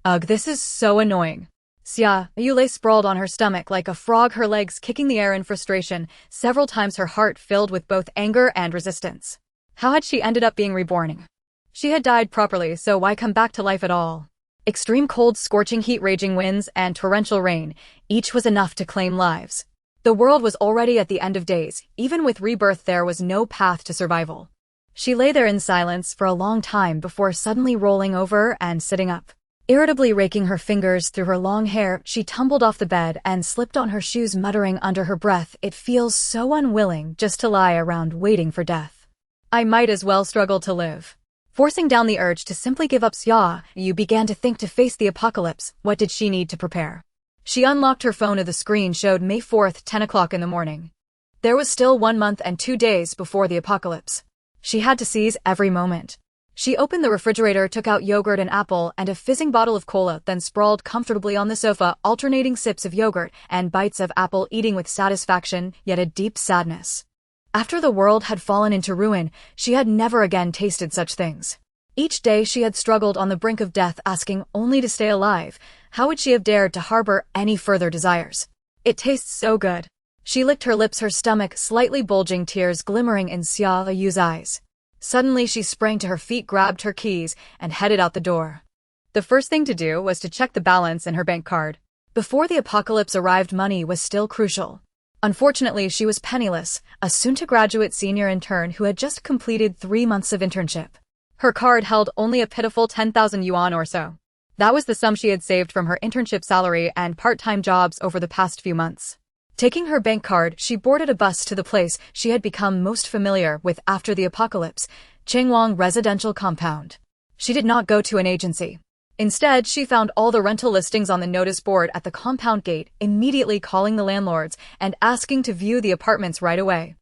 Ugh, this is so annoying. Xia Yu lay sprawled on her stomach like a frog, her legs kicking the air in frustration, several times her heart filled with both anger and resistance. How had she ended up being reborn? She had died properly, so why come back to life at all? Extreme cold, scorching heat, raging winds, and torrential rain, each was enough to claim lives. The world was already at the end of days. Even with rebirth, there was no path to survival. She lay there in silence for a long time before suddenly rolling over and sitting up. Irritably raking her fingers through her long hair, she tumbled off the bed and slipped on her shoes, muttering under her breath, "It feels so unwilling just to lie around waiting for death. I might as well struggle to live." Forcing down the urge to simply give up, Xia Yu began to think to face the apocalypse. What did she need to prepare? She unlocked her phone. The screen showed May 4th, 10 o'clock in the morning. There was still 1 month and 2 days before the apocalypse. She had to seize every moment. She opened the refrigerator, took out yogurt and apple and a fizzing bottle of cola, then sprawled comfortably on the sofa, alternating sips of yogurt and bites of apple, eating with satisfaction, yet a deep sadness. After the world had fallen into ruin, she had never again tasted such things. Each day she had struggled on the brink of death, asking only to stay alive. How would she have dared to harbor any further desires? It tastes so good. She licked her lips, her stomach slightly bulging, tears glimmering in Xia Yu's eyes. Suddenly she sprang to her feet, grabbed her keys, and headed out the door. The first thing to do was to check the balance in her bank card. Before the apocalypse arrived, money was still crucial. Unfortunately, she was penniless, a soon-to-graduate senior intern who had just completed 3 months of internship. Her card held only a pitiful 10,000 yuan or so. That was the sum she had saved from her internship salary and part-time jobs over the past few months. Taking her bank card, she boarded a bus to the place she had become most familiar with after the apocalypse, Changwang Residential Compound. She did not go to an agency. Instead, she found all the rental listings on the notice board at the compound gate, immediately calling the landlords and asking to view the apartments right away.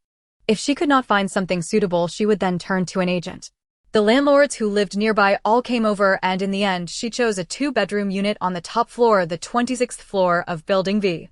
If she could not find something suitable, she would then turn to an agent. The landlords who lived nearby all came over, and in the end, she chose a 2-bedroom unit on the top floor, the 26th floor of Building V.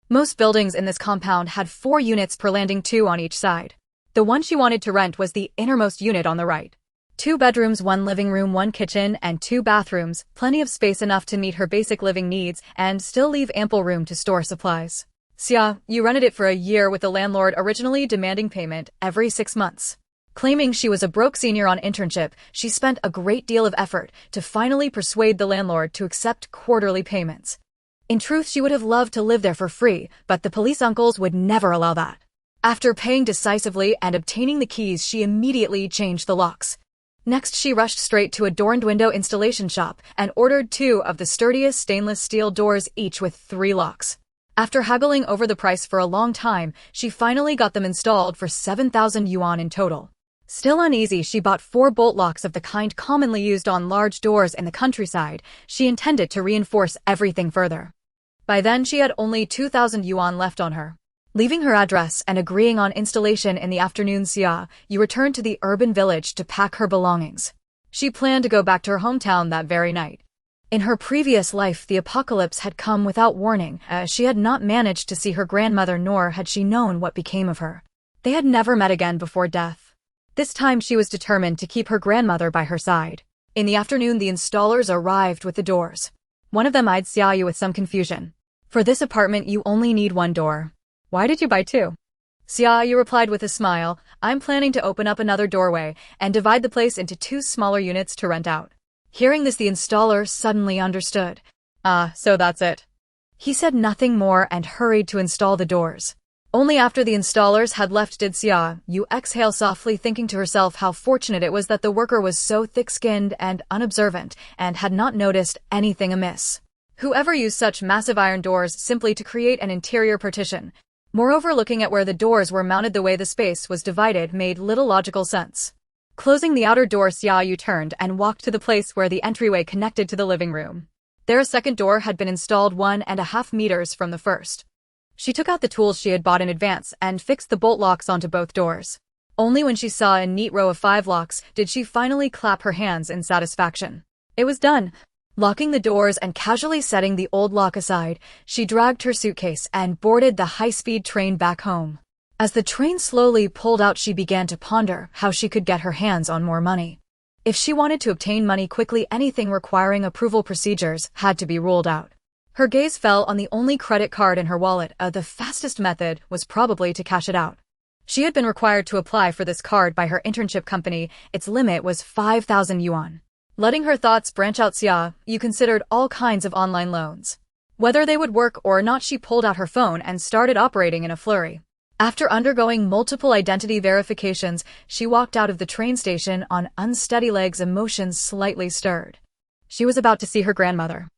Most buildings in this compound had 4 units per landing, 2 on each side. The one she wanted to rent was the innermost unit on the right. 2 bedrooms, 1 living room, 1 kitchen, and 2 bathrooms, plenty of space, enough to meet her basic living needs and still leave ample room to store supplies. Xia Yu rented it for a year, with the landlord originally demanding payment every 6 months. Claiming she was a broke senior on internship, she spent a great deal of effort to finally persuade the landlord to accept quarterly payments. In truth, she would have loved to live there for free, but the police uncles would never allow that. After paying decisively and obtaining the keys, she immediately changed the locks. Next, she rushed straight to a door and window installation shop and ordered 2 of the sturdiest stainless steel doors, each with 3 locks. After haggling over the price for a long time, she finally got them installed for 7,000 yuan in total. Still uneasy, she bought 4 bolt locks of the kind commonly used on large doors in the countryside. She intended to reinforce everything further. By then, she had only 2,000 yuan left on her. Leaving her address and agreeing on installation in the afternoon, Xia Yu returned to the urban village to pack her belongings. She planned to go back to her hometown that very night. In her previous life, the apocalypse had come without warning. She had not managed to see her grandmother, nor had she known what became of her. They had never met again before death. This time she was determined to keep her grandmother by her side. In the afternoon, the installers arrived with the doors. One of them eyed Xia Yu with some confusion. "For this apartment, you only need 1 door. Why did you buy 2? Xia Yu replied with a smile, "I'm planning to open up another doorway and divide the place into 2 smaller units to rent out." Hearing this, the installer suddenly understood. "Ah, so that's it." He said nothing more and hurried to install the doors. Only after the installers had left did Xia Yu exhale softly, thinking to herself how fortunate it was that the worker was so thick-skinned and unobservant and had not noticed anything amiss. Whoever used such massive iron doors simply to create an interior partition? Moreover, looking at where the doors were mounted, the way the space was divided made little logical sense. Closing the outer door, Xia Yu turned and walked to the place where the entryway connected to the living room. There, a second door had been installed 1.5 meters from the first. She took out the tools she had bought in advance and fixed the bolt locks onto both doors. Only when she saw a neat row of 5 locks did she finally clap her hands in satisfaction. It was done. Locking the doors and casually setting the old lock aside, she dragged her suitcase and boarded the high-speed train back home. As the train slowly pulled out, she began to ponder how she could get her hands on more money. If she wanted to obtain money quickly, anything requiring approval procedures had to be ruled out. Her gaze fell on the only credit card in her wallet. The fastest method was probably to cash it out. She had been required to apply for this card by her internship company. Its limit was 5,000 yuan. Letting her thoughts branch out, Xia Yu considered all kinds of online loans. Whether they would work or not, she pulled out her phone and started operating in a flurry. After undergoing multiple identity verifications, she walked out of the train station on unsteady legs, emotions slightly stirred. She was about to see her grandmother.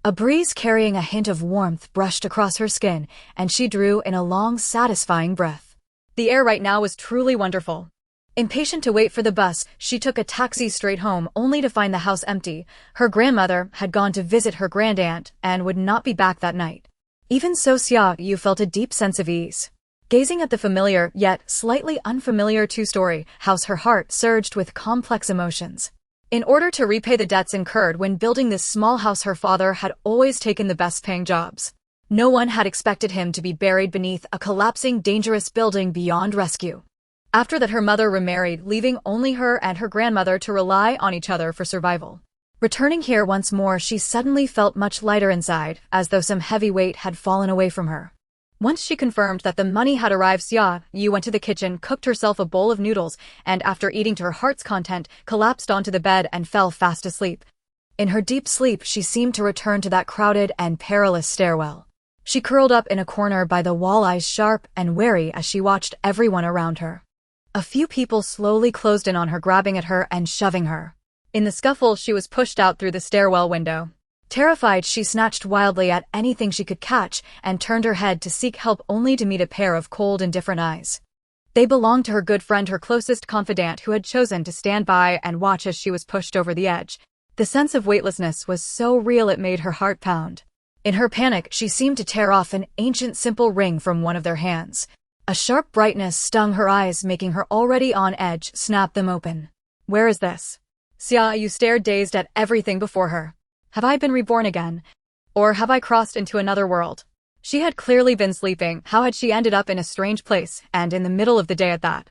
A breeze carrying a hint of warmth brushed across her skin, and she drew in a long, satisfying breath. The air right now was truly wonderful. Impatient to wait for the bus, she took a taxi straight home, only to find the house empty. Her grandmother had gone to visit her grandaunt and would not be back that night. Even so, Xia Yu felt a deep sense of ease. Gazing at the familiar, yet slightly unfamiliar two-story house, her heart surged with complex emotions. In order to repay the debts incurred when building this small house, her father had always taken the best-paying jobs. No one had expected him to be buried beneath a collapsing, dangerous building beyond rescue. After that, her mother remarried, leaving only her and her grandmother to rely on each other for survival. Returning here once more, she suddenly felt much lighter inside, as though some heavy weight had fallen away from her. Once she confirmed that the money had arrived, Xia Yu went to the kitchen, cooked herself a bowl of noodles, and after eating to her heart's content, collapsed onto the bed and fell fast asleep. In her deep sleep, she seemed to return to that crowded and perilous stairwell. She curled up in a corner by the wall, eyes sharp and wary as she watched everyone around her. A few people slowly closed in on her, grabbing at her and shoving her. In the scuffle, she was pushed out through the stairwell window. Terrified, she snatched wildly at anything she could catch and turned her head to seek help, only to meet a pair of cold, indifferent eyes. They belonged to her good friend, her closest confidant, who had chosen to stand by and watch as she was pushed over the edge. The sense of weightlessness was so real it made her heart pound. In her panic, she seemed to tear off an ancient simple ring from one of their hands. A sharp brightness stung her eyes, making her already on edge snap them open. Where is this? Xia Yu stared, dazed at everything before her. Have I been reborn again? Or have I crossed into another world? She had clearly been sleeping. How had she ended up in a strange place, and in the middle of the day at that?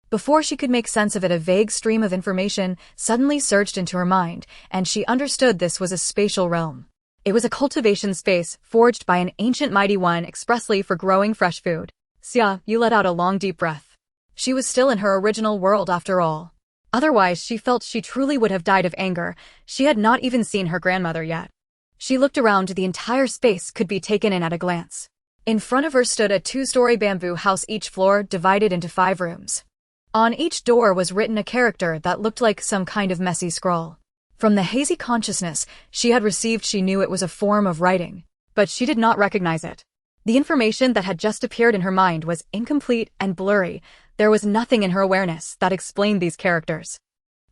Before she could make sense of it, a vague stream of information suddenly surged into her mind, and she understood this was a spatial realm. It was a cultivation space, forged by an ancient mighty one expressly for growing fresh food. Xia Yu let out a long, deep breath. She was still in her original world after all. Otherwise, she felt she truly would have died of anger. She had not even seen her grandmother yet. She looked around. The entire space could be taken in at a glance. In front of her stood a two-story bamboo house, each floor divided into 5 rooms. On each door was written a character that looked like some kind of messy scrawl. From the hazy consciousness she had received, she knew it was a form of writing, but she did not recognize it. The information that had just appeared in her mind was incomplete and blurry. There was nothing in her awareness that explained these characters.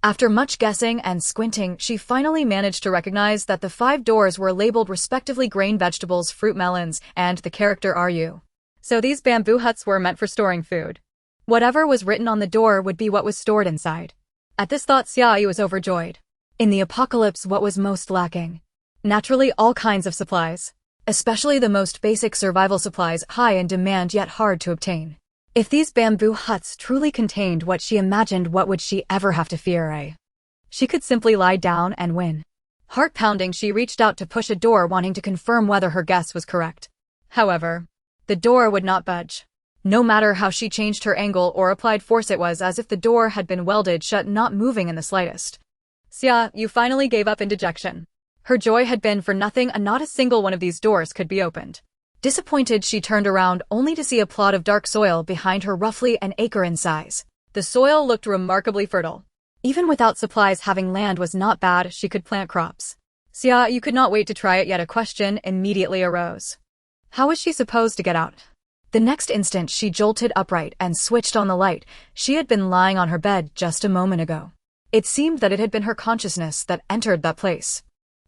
After much guessing and squinting, she finally managed to recognize that the 5 doors were labeled respectively grain, vegetables, fruit, melons, and the character "Ru." So these bamboo huts were meant for storing food. Whatever was written on the door would be what was stored inside. At this thought, Xia Yu was overjoyed. In the apocalypse, what was most lacking? Naturally, all kinds of supplies. Especially the most basic survival supplies, high in demand yet hard to obtain. If these bamboo huts truly contained what she imagined, what would she ever have to fear? She could simply lie down and win. Heart pounding, she reached out to push a door, wanting to confirm whether her guess was correct. However, the door would not budge. No matter how she changed her angle or applied force, it was as if the door had been welded shut, not moving in the slightest. Xia Yu finally gave up in dejection. Her joy had been for nothing, and not a single one of these doors could be opened. Disappointed, she turned around only to see a plot of dark soil behind her, roughly an acre in size. The soil looked remarkably fertile. Even without supplies, having land was not bad. She could plant crops. Xia Yu could not wait to try it, yet a question immediately arose. How was she supposed to get out? The next instant, she jolted upright and switched on the light. She had been lying on her bed just a moment ago. It seemed that it had been her consciousness that entered that place.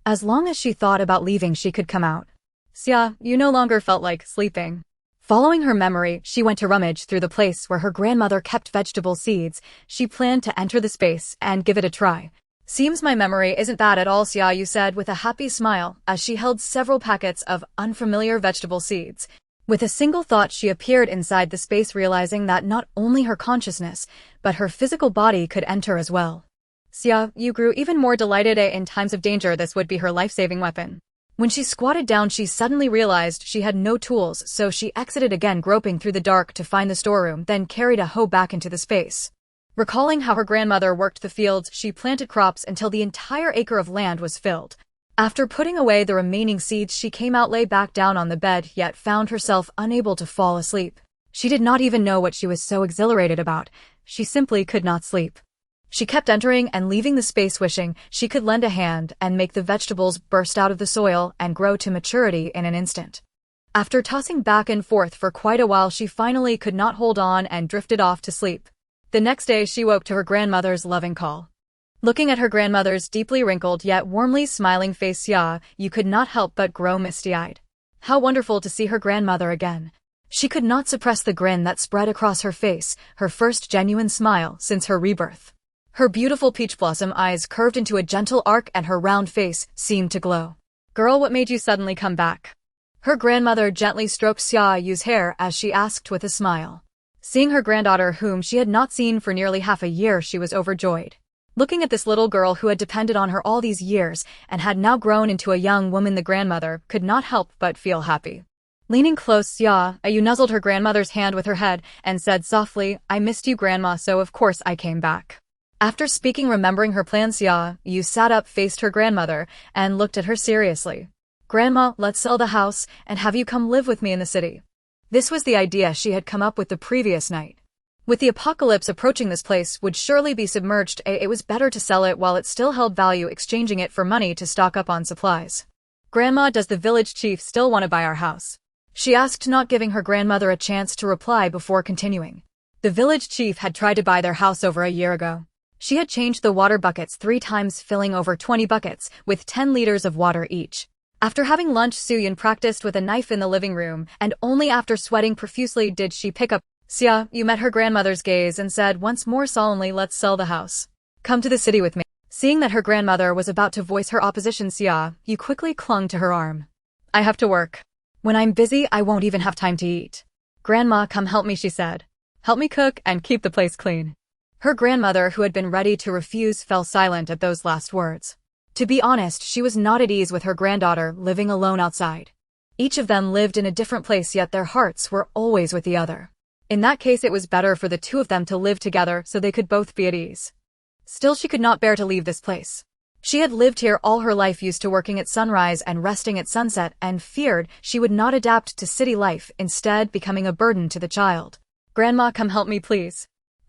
As long as she thought about leaving, she could come out. Xia Yu no longer felt like sleeping. Following her memory, she went to rummage through the place where her grandmother kept vegetable seeds. She planned to enter the space and give it a try. Seems my memory isn't bad at all, Xia Yu said with a happy smile as she held several packets of unfamiliar vegetable seeds. With a single thought, she appeared inside the space, realizing that not only her consciousness, but her physical body could enter as well. Xia Yu grew even more delighted. In times of danger, this would be her life-saving weapon. When she squatted down, she suddenly realized she had no tools, so she exited again, groping through the dark to find the storeroom, then carried a hoe back into the space. Recalling how her grandmother worked the fields, she planted crops until the entire acre of land was filled. After putting away the remaining seeds, she came out, lay back down on the bed, yet found herself unable to fall asleep. She did not even know what she was so exhilarated about. She simply could not sleep. She kept entering and leaving the space, wishing she could lend a hand and make the vegetables burst out of the soil and grow to maturity in an instant. After tossing back and forth for quite a while, she finally could not hold on and drifted off to sleep. The next day, she woke to her grandmother's loving call. Looking at her grandmother's deeply wrinkled yet warmly smiling face, Xia Yu could not help but grow misty-eyed. How wonderful to see her grandmother again. She could not suppress the grin that spread across her face, her first genuine smile since her rebirth. Her beautiful peach blossom eyes curved into a gentle arc and her round face seemed to glow. "Girl, what made you suddenly come back?" Her grandmother gently stroked Xia Yu's hair as she asked with a smile. Seeing her granddaughter, whom she had not seen for nearly half a year, she was overjoyed. Looking at this little girl who had depended on her all these years and had now grown into a young woman, the grandmother could not help but feel happy. Leaning close, Xia Yu nuzzled her grandmother's hand with her head and said softly, "I missed you, Grandma, so of course I came back." After speaking, remembering her plan, Xia Yu sat up, faced her grandmother, and looked at her seriously. "Grandma, let's sell the house and have you come live with me in the city." This was the idea she had come up with the previous night. With the apocalypse approaching, this place would surely be submerged. It was better to sell it while it still held value, exchanging it for money to stock up on supplies. "Grandma, does the village chief still want to buy our house?" she asked, not giving her grandmother a chance to reply before continuing. The village chief had tried to buy their house over a year ago. She had changed the water buckets 3 times, filling over 20 buckets, with 10 liters of water each. After having lunch, Suyun practiced with a knife in the living room, and only after sweating profusely did she pick up. Xia Yu met her grandmother's gaze and said once more solemnly, "Let's sell the house. Come to the city with me." Seeing that her grandmother was about to voice her opposition, Xia Yu quickly clung to her arm. "I have to work. When I'm busy, I won't even have time to eat." "Grandma, come help me," she said. "Help me cook and keep the place clean." Her grandmother, who had been ready to refuse, fell silent at those last words. To be honest, she was not at ease with her granddaughter living alone outside. Each of them lived in a different place, yet their hearts were always with the other. In that case, it was better for the two of them to live together so they could both be at ease. Still, she could not bear to leave this place. She had lived here all her life, used to working at sunrise and resting at sunset, and feared she would not adapt to city life, instead becoming a burden to the child. "Grandma, come help me, please.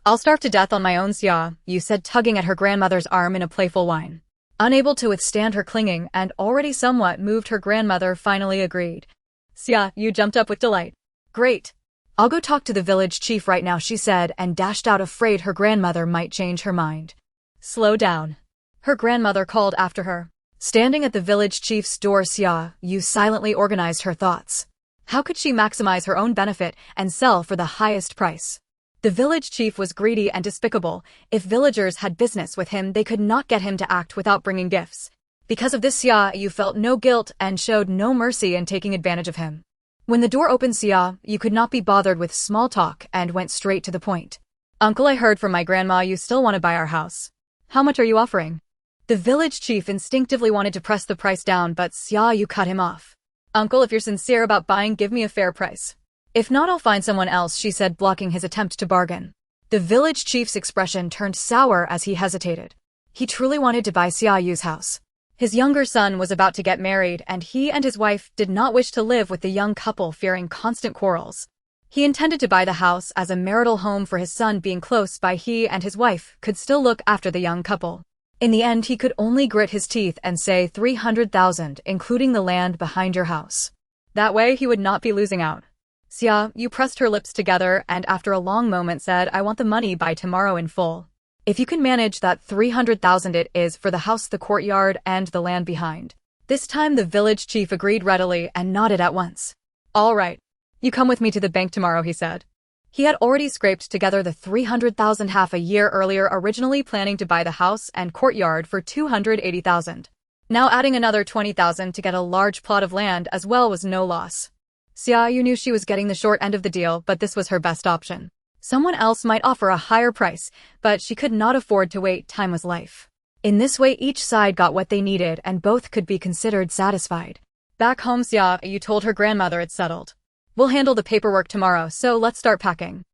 I'll starve to death on my own," Xia Yu said, tugging at her grandmother's arm in a playful whine. Unable to withstand her clinging and already somewhat moved, her grandmother finally agreed. Xia Yu jumped up with delight. "Great. I'll go talk to the village chief right now," she said, and dashed out, afraid her grandmother might change her mind. "Slow down," her grandmother called after her. Standing at the village chief's door, Xia Yu silently organized her thoughts. How could she maximize her own benefit and sell for the highest price? The village chief was greedy and despicable. If villagers had business with him, they could not get him to act without bringing gifts. Because of this, Xia Yu felt no guilt and showed no mercy in taking advantage of him. When the door opened, Xia Yu could not be bothered with small talk and went straight to the point. "Uncle, I heard from my grandma you still want to buy our house. How much are you offering?" The village chief instinctively wanted to press the price down, but Xia Yu cut him off. "Uncle, if you're sincere about buying, give me a fair price. If not, I'll find someone else," she said, blocking his attempt to bargain. The village chief's expression turned sour as he hesitated. He truly wanted to buy Xia Yu's house. His younger son was about to get married, and he and his wife did not wish to live with the young couple, fearing constant quarrels. He intended to buy the house as a marital home for his son, being close by. He and his wife could still look after the young couple. In the end, he could only grit his teeth and say 300,000, including the land behind your house. That way he would not be losing out. Xia Yu pressed her lips together and after a long moment said, "I want the money by tomorrow in full. If you can manage that 300,000, it is for the house, the courtyard, and the land behind." This time the village chief agreed readily and nodded at once. "All right. You come with me to the bank tomorrow," he said. He had already scraped together the 300,000 half a year earlier, originally planning to buy the house and courtyard for 280,000. Now adding another 20,000 to get a large plot of land as well was no loss. Xia Yu knew she was getting the short end of the deal, but this was her best option. Someone else might offer a higher price, but she could not afford to wait. Time was life. In this way, each side got what they needed and both could be considered satisfied. Back home, Xia Yu told her grandmother it's settled. We'll handle the paperwork tomorrow, so let's start packing.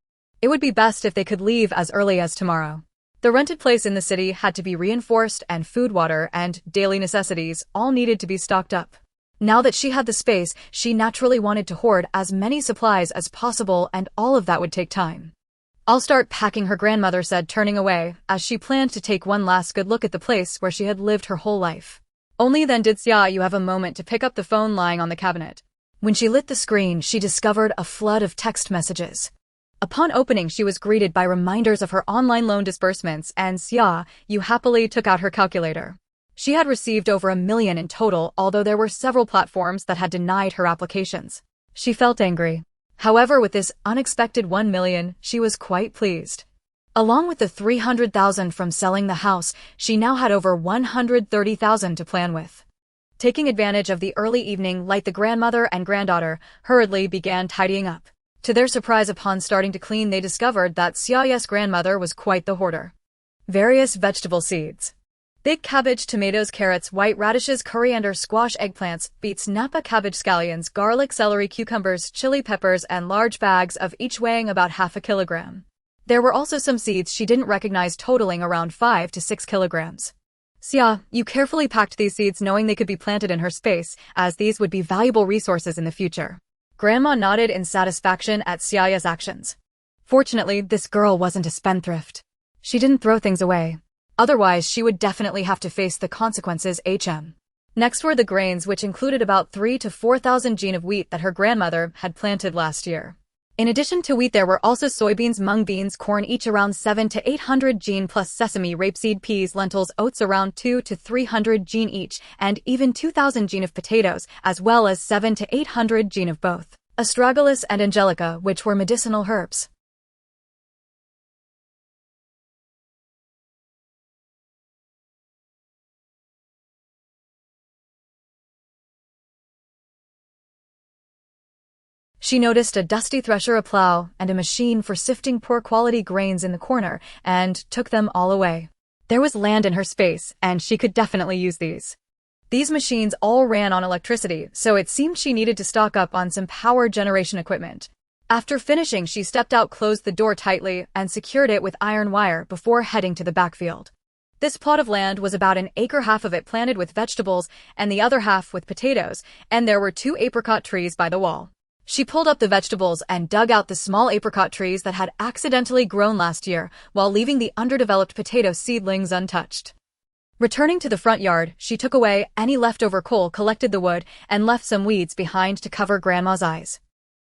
It would be best if they could leave as early as tomorrow. The rented place in the city had to be reinforced, and food, water, and daily necessities all needed to be stocked up. Now that she had the space, she naturally wanted to hoard as many supplies as possible, and all of that would take time. I'll start packing, her grandmother said, turning away, as she planned to take one last good look at the place where she had lived her whole life. Only then did Xia Yu have a moment to pick up the phone lying on the cabinet. When she lit the screen, she discovered a flood of text messages. Upon opening, she was greeted by reminders of her online loan disbursements, and Xia Yu happily took out her calculator. She had received over 1 million in total, although there were several platforms that had denied her applications. She felt angry. However, with this unexpected 1 million, she was quite pleased. Along with the 300,000 from selling the house, she now had over 130,000 to plan with. Taking advantage of the early evening light, the grandmother and granddaughter hurriedly began tidying up. To their surprise, upon starting to clean, they discovered that Xia Yu's grandmother was quite the hoarder. Various vegetable seeds. Big cabbage, tomatoes, carrots, white radishes, coriander, squash, eggplants, beets, napa cabbage, scallions, garlic, celery, cucumbers, chili peppers, and large bags of each weighing about half a kilogram. There were also some seeds she didn't recognize, totaling around 5 to 6 kilograms. Xia Yu carefully packed these seeds, knowing they could be planted in her space, as these would be valuable resources in the future. Grandma nodded in satisfaction at Xia Yu's actions. Fortunately, this girl wasn't a spendthrift. She didn't throw things away. Otherwise, she would definitely have to face the consequences. Next were the grains, which included about 3,000 to 4,000 gen of wheat that her grandmother had planted last year. In addition to wheat, there were also soybeans, mung beans, corn, each around 700 to 800 gen, plus sesame, rapeseed, peas, lentils, oats around 200 to 300 gen each, and even 2,000 gen of potatoes, as well as 700 to 800 gen of both astragalus and angelica, which were medicinal herbs. She noticed a dusty thresher, a plow, and a machine for sifting poor quality grains in the corner, and took them all away. There was land in her space, and she could definitely use these. These machines all ran on electricity, so it seemed she needed to stock up on some power generation equipment. After finishing, she stepped out, closed the door tightly, and secured it with iron wire before heading to the backfield. This plot of land was about an acre, half of it planted with vegetables, and the other half with potatoes, and there were 2 apricot trees by the wall. She pulled up the vegetables and dug out the small apricot trees that had accidentally grown last year, while leaving the underdeveloped potato seedlings untouched. Returning to the front yard, she took away any leftover coal, collected the wood, and left some weeds behind to cover Grandma's eyes.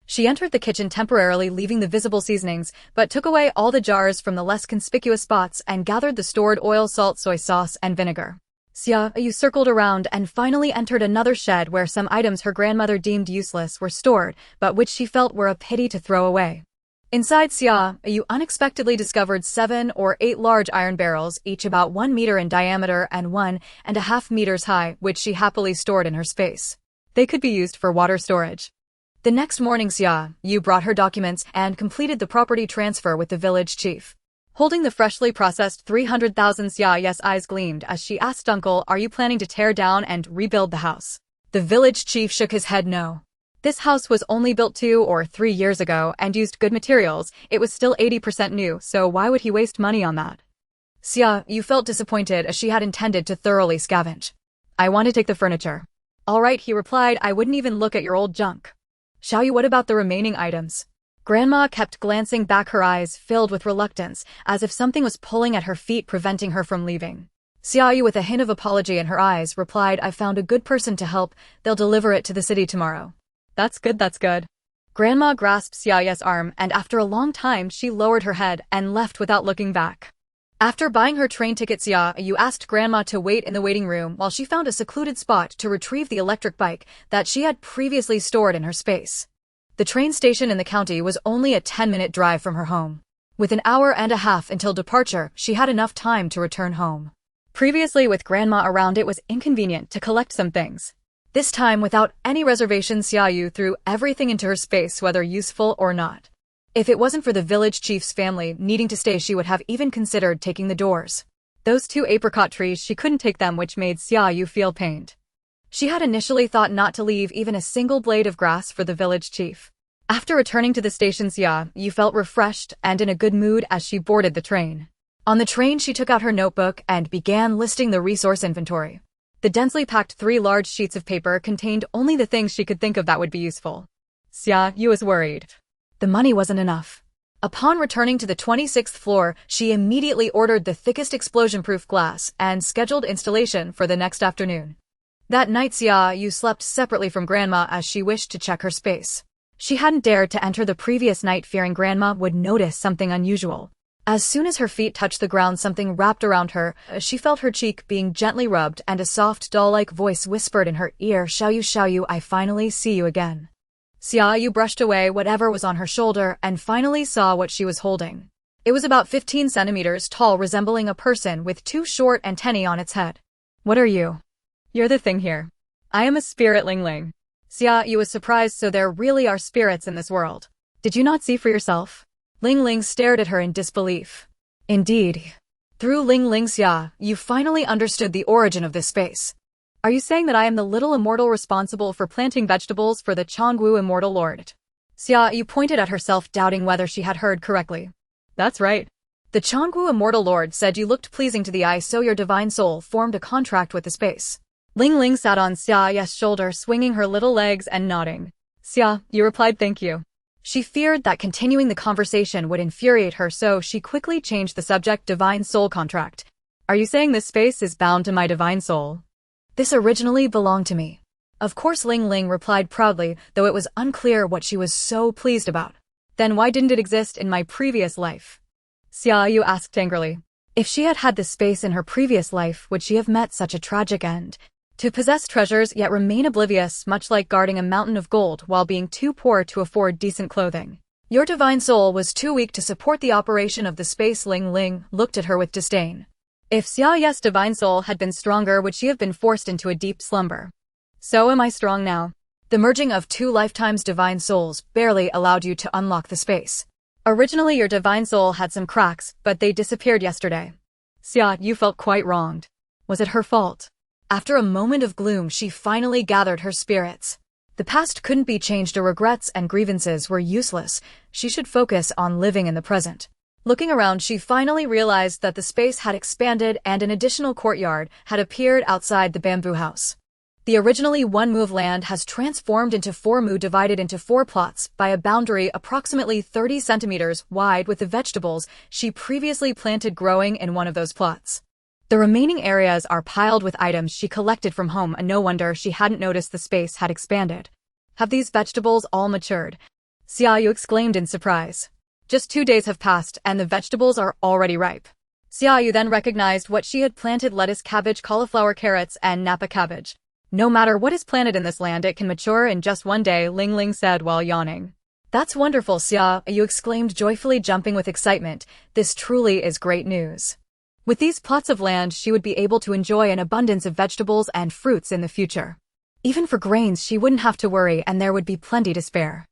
She entered the kitchen temporarily, leaving the visible seasonings, but took away all the jars from the less conspicuous spots and gathered the stored oil, salt, soy sauce, and vinegar. Xia Yu circled around and finally entered another shed where some items her grandmother deemed useless were stored, but which she felt were a pity to throw away. Inside, Xia Yu unexpectedly discovered 7 or 8 large iron barrels, each about 1 meter in diameter and 1.5 meters high, which she happily stored in her space. They could be used for water storage. The next morning, Xia Yu brought her documents and completed the property transfer with the village chief. Holding the freshly processed 300,000, Xia Yu's eyes gleamed as she asked, "Uncle, are you planning to tear down and rebuild the house?" The village chief shook his head no. This house was only built 2 or 3 years ago and used good materials. It was still 80% new, so why would he waste money on that? Xia Yu felt disappointed as she had intended to thoroughly scavenge. "I want to take the furniture." "All right," he replied, "I wouldn't even look at your old junk." "Xiao Yu, what about the remaining items?" Grandma kept glancing back, her eyes filled with reluctance, as if something was pulling at her feet, preventing her from leaving. Xia Yu, with a hint of apology in her eyes, replied, "I found a good person to help. They'll deliver it to the city tomorrow." That's good, that's good." Grandma grasped Xia Yu's arm, and after a long time she lowered her head and left without looking back. After buying her train ticket, Xia Yu asked Grandma to wait in the waiting room while she found a secluded spot to retrieve the electric bike that she had previously stored in her space. The train station in the county was only a 10-minute drive from her home. With an hour and a half until departure, she had enough time to return home. Previously, with Grandma around, it was inconvenient to collect some things. This time, without any reservation, Xia Yu threw everything into her space, whether useful or not. If it wasn't for the village chief's family needing to stay, she would have even considered taking the doors. Those 2 apricot trees, she couldn't take them, which made Xia Yu feel pained. She had initially thought not to leave even a single blade of grass for the village chief. After returning to the station, Xia Yu felt refreshed and in a good mood as she boarded the train. On the train, she took out her notebook and began listing the resource inventory. The densely packed 3 large sheets of paper contained only the things she could think of that would be useful. Xia Yu was worried. The money wasn't enough. Upon returning to the 26th floor, she immediately ordered the thickest explosion-proof glass and scheduled installation for the next afternoon. That night, Xia Yu slept separately from Grandma as she wished to check her space. She hadn't dared to enter the previous night, fearing Grandma would notice something unusual. As soon as her feet touched the ground, something wrapped around her. She felt her cheek being gently rubbed, and a soft, doll-like voice whispered in her ear, Xia Yu, I finally see you again." Xia Yu brushed away whatever was on her shoulder and finally saw what she was holding. It was about 15 centimeters tall, resembling a person with 2 short antennae on its head. "What are you?" "You're the thing here. I am a spirit, Ling Ling." Xia Yu was surprised. So there really are spirits in this world. Did you not see for yourself? Ling Ling stared at her in disbelief. Indeed. Through Ling Ling, Xia Yu finally understood the origin of this space. Are you saying that I am the little immortal responsible for planting vegetables for the Chongwu Immortal Lord? Xia Yu pointed at herself, doubting whether she had heard correctly. That's right. The Chongwu Immortal Lord said you looked pleasing to the eye, so your divine soul formed a contract with the space. Ling Ling sat on Xia Yu's shoulder, swinging her little legs and nodding. Xia Yu replied thank you. She feared that continuing the conversation would infuriate her, so she quickly changed the subject. Divine soul contract. Are you saying this space is bound to my divine soul? This originally belonged to me. Of course, Ling Ling replied proudly, though it was unclear what she was so pleased about. Then why didn't it exist in my previous life? Xia Yu asked angrily. If she had had this space in her previous life, would she have met such a tragic end? To possess treasures yet remain oblivious, much like guarding a mountain of gold while being too poor to afford decent clothing. Your divine soul was too weak to support the operation of the space. Ling Ling looked at her with disdain. If Xia Yu's divine soul had been stronger, would she have been forced into a deep slumber? So am I strong now. The merging of 2 lifetimes' divine souls barely allowed you to unlock the space. Originally, your divine soul had some cracks, but they disappeared yesterday. Xia Yu felt quite wronged. Was it her fault? After a moment of gloom, she finally gathered her spirits. The past couldn't be changed. Her regrets and grievances were useless. She should focus on living in the present. Looking around, she finally realized that the space had expanded and an additional courtyard had appeared outside the bamboo house. The originally 1 mu of land has transformed into 4 mu, divided into 4 plots by a boundary approximately 30 centimeters wide, with the vegetables she previously planted growing in one of those plots. The remaining areas are piled with items she collected from home. No wonder she hadn't noticed the space had expanded. Have these vegetables all matured? Xia Yu exclaimed in surprise. Just 2 days have passed and the vegetables are already ripe. Xia Yu then recognized what she had planted: lettuce, cabbage, cauliflower, carrots, and Napa cabbage. No matter what is planted in this land, it can mature in just 1 day, Ling Ling said while yawning. That's wonderful, Xia Yu exclaimed joyfully, jumping with excitement. This truly is great news. With these plots of land, she would be able to enjoy an abundance of vegetables and fruits in the future. Even for grains, she wouldn't have to worry, and there would be plenty to spare.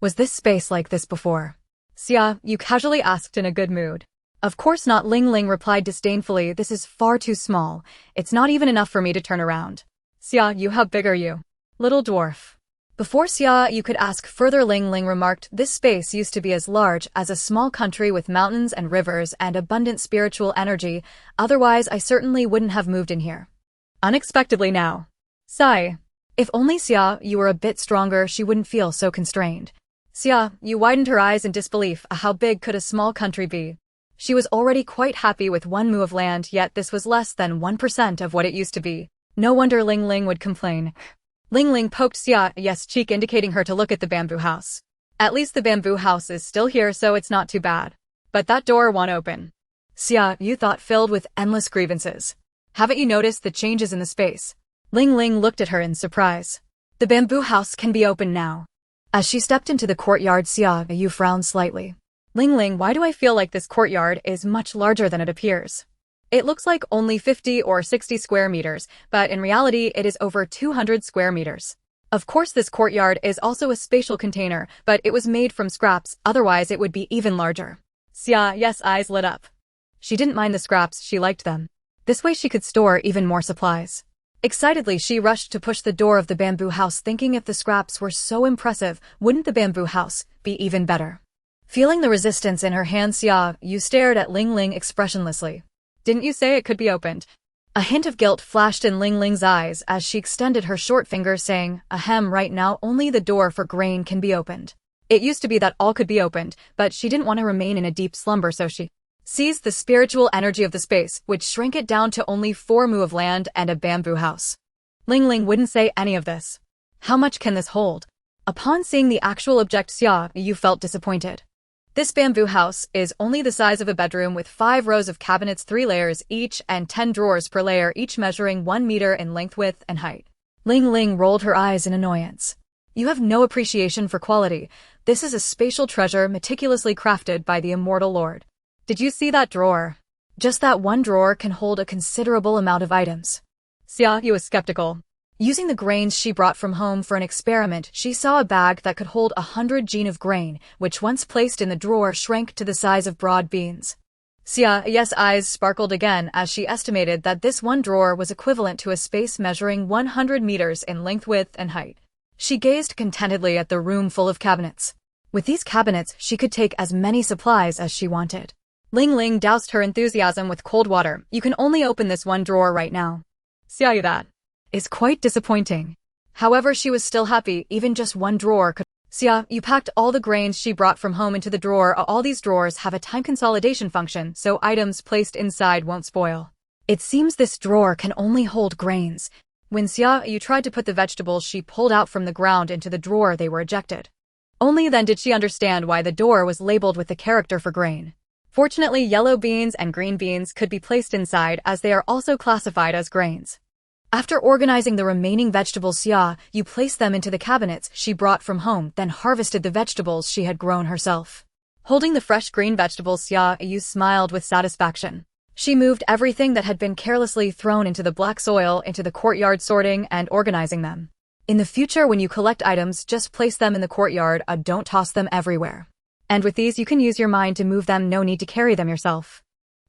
Was this space like this before? Xia Yu casually asked in a good mood. Of course not, Ling Ling replied disdainfully. This is far too small. It's not even enough for me to turn around. Xia Yu, how big are you? Little dwarf. Before Xia Yu could ask further, Ling Ling remarked, this space used to be as large as a small country with mountains and rivers and abundant spiritual energy. Otherwise, I certainly wouldn't have moved in here. Unexpectedly now. Sigh. If only Xia Yu were a bit stronger, she wouldn't feel so constrained. Xia Yu widened her eyes in disbelief. How big could a small country be? She was already quite happy with 1 mu of land, yet this was less than 1% of what it used to be. No wonder Ling Ling would complain. Ling Ling poked Xia Yu's cheek, indicating her to look at the bamboo house. At least the bamboo house is still here, so it's not too bad. But that door won't open. Xia Yu thought, filled with endless grievances. Haven't you noticed the changes in the space? Ling Ling looked at her in surprise. The bamboo house can be opened now. As she stepped into the courtyard, Xia Yu frowned slightly. Ling Ling, why do I feel like this courtyard is much larger than it appears? It looks like only 50 or 60 square meters, but in reality it is over 200 square meters. Of course, this courtyard is also a spatial container, but it was made from scraps, otherwise it would be even larger. Xia Yu's eyes lit up. She didn't mind the scraps, she liked them. This way she could store even more supplies. Excitedly, she rushed to push the door of the bamboo house, thinking if the scraps were so impressive, wouldn't the bamboo house be even better? Feeling the resistance in her hand, Xia Yu stared at Ling Ling expressionlessly. Didn't you say it could be opened? A hint of guilt flashed in Ling Ling's eyes as she extended her short finger, saying, ahem, right now only the door for grain can be opened. It used to be that all could be opened, but she didn't want to remain in a deep slumber, so she seized the spiritual energy of the space, which shrank it down to only 4 mu of land and a bamboo house. Ling Ling wouldn't say any of this. How much can this hold? Upon seeing the actual object, Xia Yu felt disappointed. This bamboo house is only the size of a bedroom with 5 rows of cabinets, 3 layers each, and 10 drawers per layer, each measuring 1 meter in length, width, and height. Ling Ling rolled her eyes in annoyance. You have no appreciation for quality. This is a spatial treasure meticulously crafted by the immortal Lord. Did you see that drawer? Just that one drawer can hold a considerable amount of items. Xia Yu was skeptical. Using the grains she brought from home for an experiment, she saw a bag that could hold 100 jin of grain, which once placed in the drawer shrank to the size of broad beans. Xia Yu's eyes sparkled again as she estimated that this one drawer was equivalent to a space measuring 100 meters in length, width, and height. She gazed contentedly at the room full of cabinets. With these cabinets, she could take as many supplies as she wanted. Ling Ling doused her enthusiasm with cold water. You can only open this one drawer right now. Xia Yu, that is quite disappointing. However, she was still happy, even just one drawer could. Xia Yu packed all the grains she brought from home into the drawer. All these drawers have a time consolidation function, so items placed inside won't spoil. It seems this drawer can only hold grains. When Xia Yu tried to put the vegetables she pulled out from the ground into the drawer, they were ejected. Only then did she understand why the door was labeled with the character for grain. Fortunately, yellow beans and green beans could be placed inside, as they are also classified as grains. After organizing the remaining vegetables, Xia Yu placed them into the cabinets she brought from home, then harvested the vegetables she had grown herself. Holding the fresh green vegetables, Xia Yu smiled with satisfaction. She moved everything that had been carelessly thrown into the black soil into the courtyard, sorting and organizing them. In the future, when you collect items, just place them in the courtyard, don't toss them everywhere. And with these, you can use your mind to move them, no need to carry them yourself.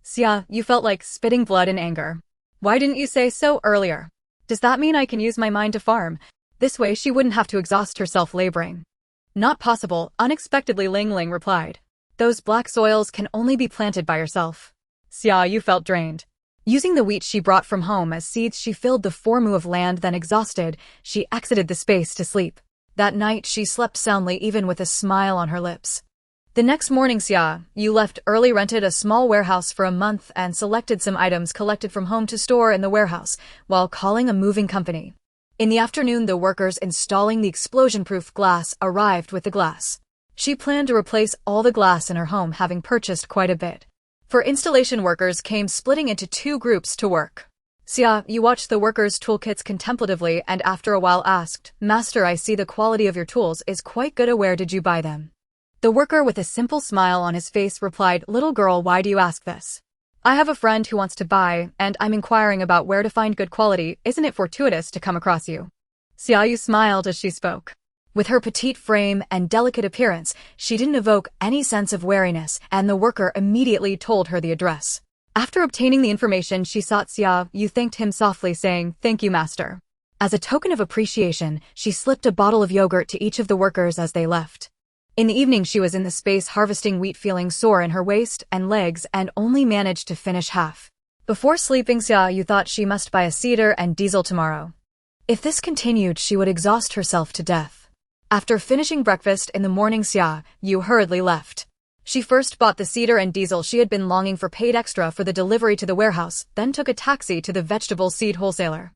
Xia Yu felt like spitting blood in anger. Why didn't you say so earlier? Does that mean I can use my mind to farm? This way she wouldn't have to exhaust herself laboring. Not possible, unexpectedly Ling Ling replied. Those black soils can only be planted by yourself. Xia Yu felt drained. Using the wheat she brought from home as seeds, she filled the 4 mu of land, then exhausted, she exited the space to sleep. That night she slept soundly, even with a smile on her lips. The next morning, Xia Yu left early, rented a small warehouse for a month, and selected some items collected from home to store in the warehouse, while calling a moving company. In the afternoon, the workers installing the explosion-proof glass arrived with the glass. She planned to replace all the glass in her home, having purchased quite a bit. For installation, workers came splitting into 2 groups to work. Xia Yu watched the workers' toolkits contemplatively and after a while asked, Master, I see the quality of your tools is quite good. Where did you buy them? The worker, with a simple smile on his face, replied, Little girl, why do you ask this? I have a friend who wants to buy, and I'm inquiring about where to find good quality. Isn't it fortuitous to come across you? Xia Yu smiled as she spoke. With her petite frame and delicate appearance, she didn't evoke any sense of wariness, and the worker immediately told her the address. After obtaining the information she sought, Xia Yu thanked him softly, saying, Thank you, master. As a token of appreciation, she slipped a bottle of yogurt to each of the workers as they left. In the evening, she was in the space harvesting wheat, feeling sore in her waist and legs, and only managed to finish half. Before sleeping, Xia Yu thought she must buy a cedar and diesel tomorrow. If this continued, she would exhaust herself to death. After finishing breakfast in the morning, Xia Yu hurriedly left. She first bought the cedar and diesel she had been longing for, paid extra for the delivery to the warehouse, then took a taxi to the vegetable seed wholesaler.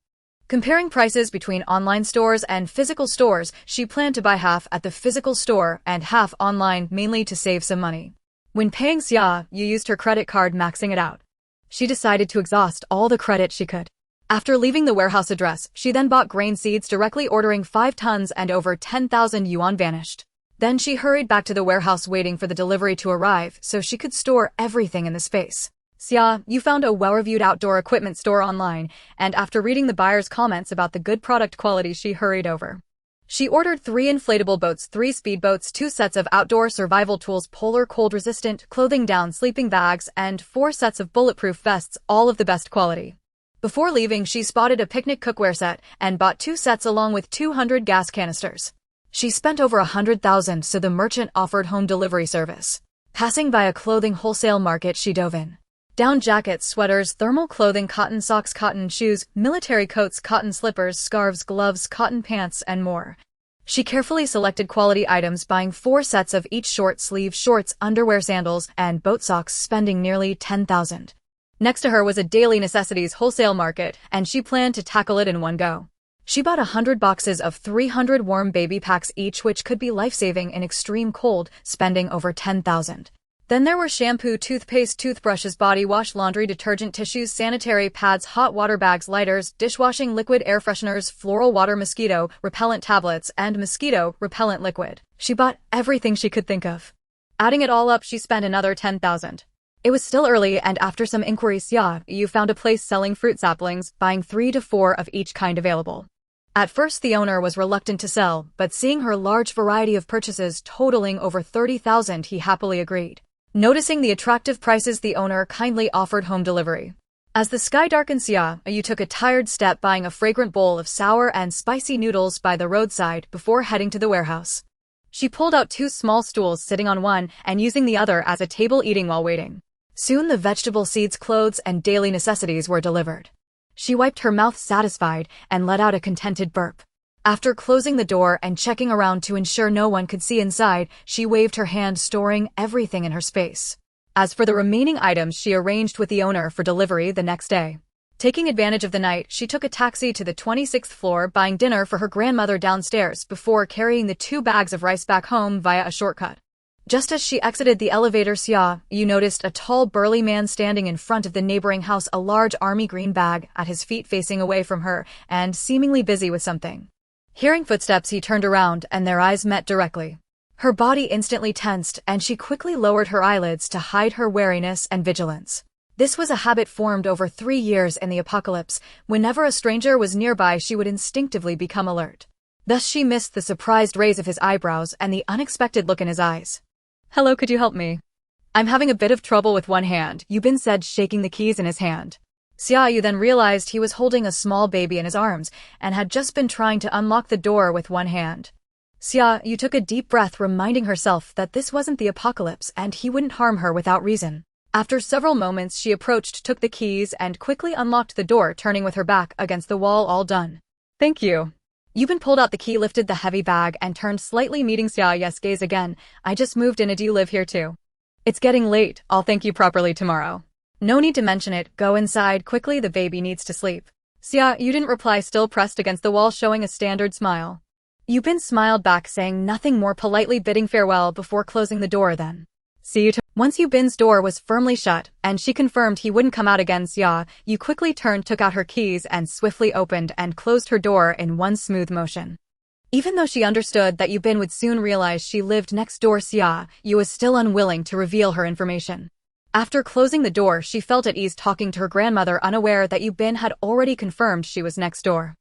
Comparing prices between online stores and physical stores, she planned to buy half at the physical store and half online, mainly to save some money. When paying, Xia Yu used her credit card, maxing it out. She decided to exhaust all the credit she could. After leaving the warehouse address, she then bought grain seeds directly, ordering 5 tons, and over 10,000 yuan vanished. Then she hurried back to the warehouse, waiting for the delivery to arrive so she could store everything in the space. Xia Yu found a well-reviewed outdoor equipment store online, and after reading the buyer's comments about the good product quality, she hurried over. She ordered 3 inflatable boats, 3 speedboats, 2 sets of outdoor survival tools, polar cold-resistant clothing, down sleeping bags, and 4 sets of bulletproof vests, all of the best quality. Before leaving, she spotted a picnic cookware set and bought 2 sets along with 200 gas canisters. She spent over 100,000, so the merchant offered home delivery service. Passing by a clothing wholesale market, she dove in. Down jackets, sweaters, thermal clothing, cotton socks, cotton shoes, military coats, cotton slippers, scarves, gloves, cotton pants, and more. She carefully selected quality items, buying 4 sets of each: short sleeve shorts, underwear, sandals, and boat socks, spending nearly 10,000. Next to her was a daily necessities wholesale market, and she planned to tackle it in one go. She bought 100 boxes of 300 warm baby packs each, which could be life-saving in extreme cold, spending over 10,000. Then there were shampoo, toothpaste, toothbrushes, body wash, laundry detergent, tissues, sanitary pads, hot water bags, lighters, dishwashing liquid, air fresheners, floral water, mosquito repellent tablets, and mosquito repellent liquid. She bought everything she could think of. Adding it all up, she spent another 10,000. It was still early, and after some inquiries, Xia Yu found a place selling fruit saplings, buying 3 to 4 of each kind available. At first, the owner was reluctant to sell, but seeing her large variety of purchases totaling over 30,000, he happily agreed. Noticing the attractive prices, the owner kindly offered home delivery. As the sky darkened, Xia Yu took a tired step, buying a fragrant bowl of sour and spicy noodles by the roadside before heading to the warehouse. She pulled out 2 small stools, sitting on one and using the other as a table, eating while waiting. Soon the vegetable, seeds, clothes, and daily necessities were delivered. She wiped her mouth, satisfied, and let out a contented burp. After closing the door and checking around to ensure no one could see inside, she waved her hand, storing everything in her space. As for the remaining items, she arranged with the owner for delivery the next day. Taking advantage of the night, she took a taxi to the 26th floor, buying dinner for her grandmother downstairs before carrying the 2 bags of rice back home via a shortcut. Just as she exited the elevator, Xia Yu noticed a tall, burly man standing in front of the neighboring house, a large army green bag at his feet, facing away from her and seemingly busy with something. Hearing footsteps, he turned around and their eyes met directly. Her body instantly tensed, and she quickly lowered her eyelids to hide her wariness and vigilance. This was a habit formed over 3 years in the apocalypse. Whenever a stranger was nearby, she would instinctively become alert. Thus she missed the surprised raise of his eyebrows and the unexpected look in his eyes. "Hello, could you help me? I'm having a bit of trouble with one hand," Yubin said, shaking the keys in his hand. Xia Yu then realized he was holding a small baby in his arms and had just been trying to unlock the door with one hand. Xia Yu took a deep breath, reminding herself that this wasn't the apocalypse and he wouldn't harm her without reason. After several moments, she approached, took the keys, and quickly unlocked the door, turning with her back against the wall. "All done." "Thank you." Yubin pulled out the key, lifted the heavy bag, and turned slightly, meeting Xia Yu's gaze again. "I just moved in. Do you live here too?" "It's getting late. I'll thank you properly tomorrow." "No need to mention it. Go inside quickly. The baby needs to sleep." Xia Yu didn't reply, still pressed against the wall, showing a standard smile. Yubin smiled back, saying nothing more, politely bidding farewell before closing the door. Then, "See you tomorrow." Once Yubin's door was firmly shut, and she confirmed he wouldn't come out again, Xia Yu quickly turned, took out her keys, and swiftly opened and closed her door in one smooth motion. Even though she understood that Yubin would soon realize she lived next door, Xia Yu was still unwilling to reveal her information. After closing the door, she felt at ease talking to her grandmother, unaware that Yubin had already confirmed she was next door.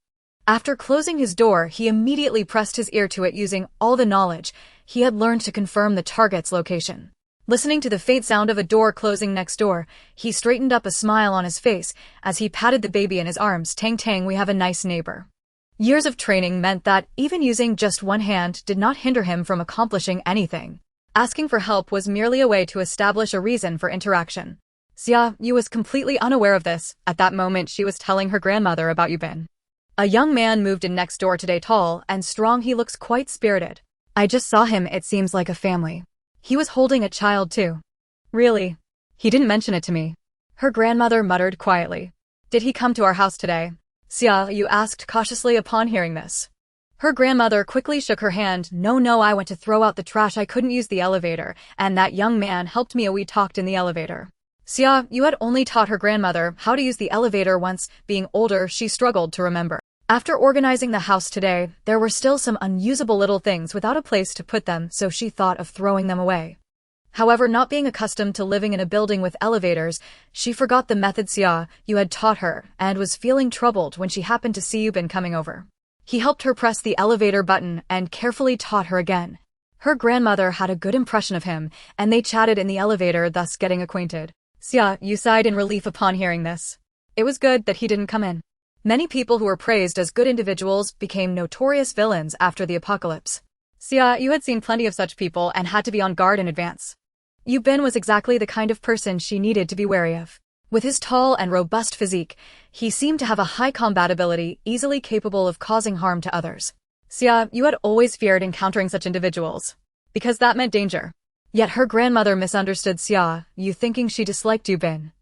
After closing his door, he immediately pressed his ear to it, using all the knowledge he had learned to confirm the target's location. Listening to the faint sound of a door closing next door, he straightened up, a smile on his face as he patted the baby in his arms. "Tang Tang, we have a nice neighbor." Years of training meant that even using just one hand did not hinder him from accomplishing anything. Asking for help was merely a way to establish a reason for interaction. Xia Yu was completely unaware of this. At that moment, she was telling her grandmother about Yubin. "A young man moved in next door today, tall and strong. He looks quite spirited. I just saw him. It seems like a family. He was holding a child too." "Really? He didn't mention it to me." Her grandmother muttered quietly. "Did he come to our house today?" Xia Yu asked cautiously upon hearing this. Her grandmother quickly shook her hand. No, I went to throw out the trash. I couldn't use the elevator, and that young man helped me. We talked in the elevator." Xia Yu had only taught her grandmother how to use the elevator once. Being older, she struggled to remember. After organizing the house today, there were still some unusable little things without a place to put them, so she thought of throwing them away. However, not being accustomed to living in a building with elevators, she forgot the method Xia Yu had taught her and was feeling troubled when she happened to see Yubin coming over. He helped her press the elevator button and carefully taught her again. Her grandmother had a good impression of him, and they chatted in the elevator, thus getting acquainted. Xia Yu sighed in relief upon hearing this. It was good that he didn't come in. Many people who were praised as good individuals became notorious villains after the apocalypse. Xia Yu had seen plenty of such people and had to be on guard in advance. Yu Bin was exactly the kind of person she needed to be wary of. With his tall and robust physique, he seemed to have a high combat ability, easily capable of causing harm to others. Xia Yu had always feared encountering such individuals, because that meant danger. Yet her grandmother misunderstood Xia Yu, thinking she disliked Yu Bin.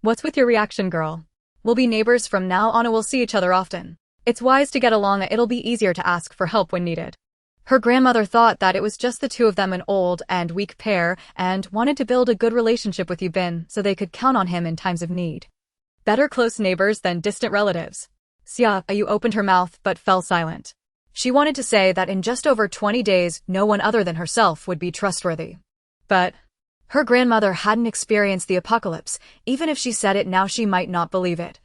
What's with your reaction, girl? We'll be neighbors from now on and we'll see each other often. It's wise to get along, it'll be easier to ask for help when needed. Her grandmother thought that it was just the two of them, an old and weak pair, and wanted to build a good relationship with Yu Bin so they could count on him in times of need. Better close neighbors than distant relatives. Xia Yu opened her mouth but fell silent. She wanted to say that in just over 20 days, no one other than herself would be trustworthy. But her grandmother hadn't experienced the apocalypse. Even if she said it now, she might not believe it.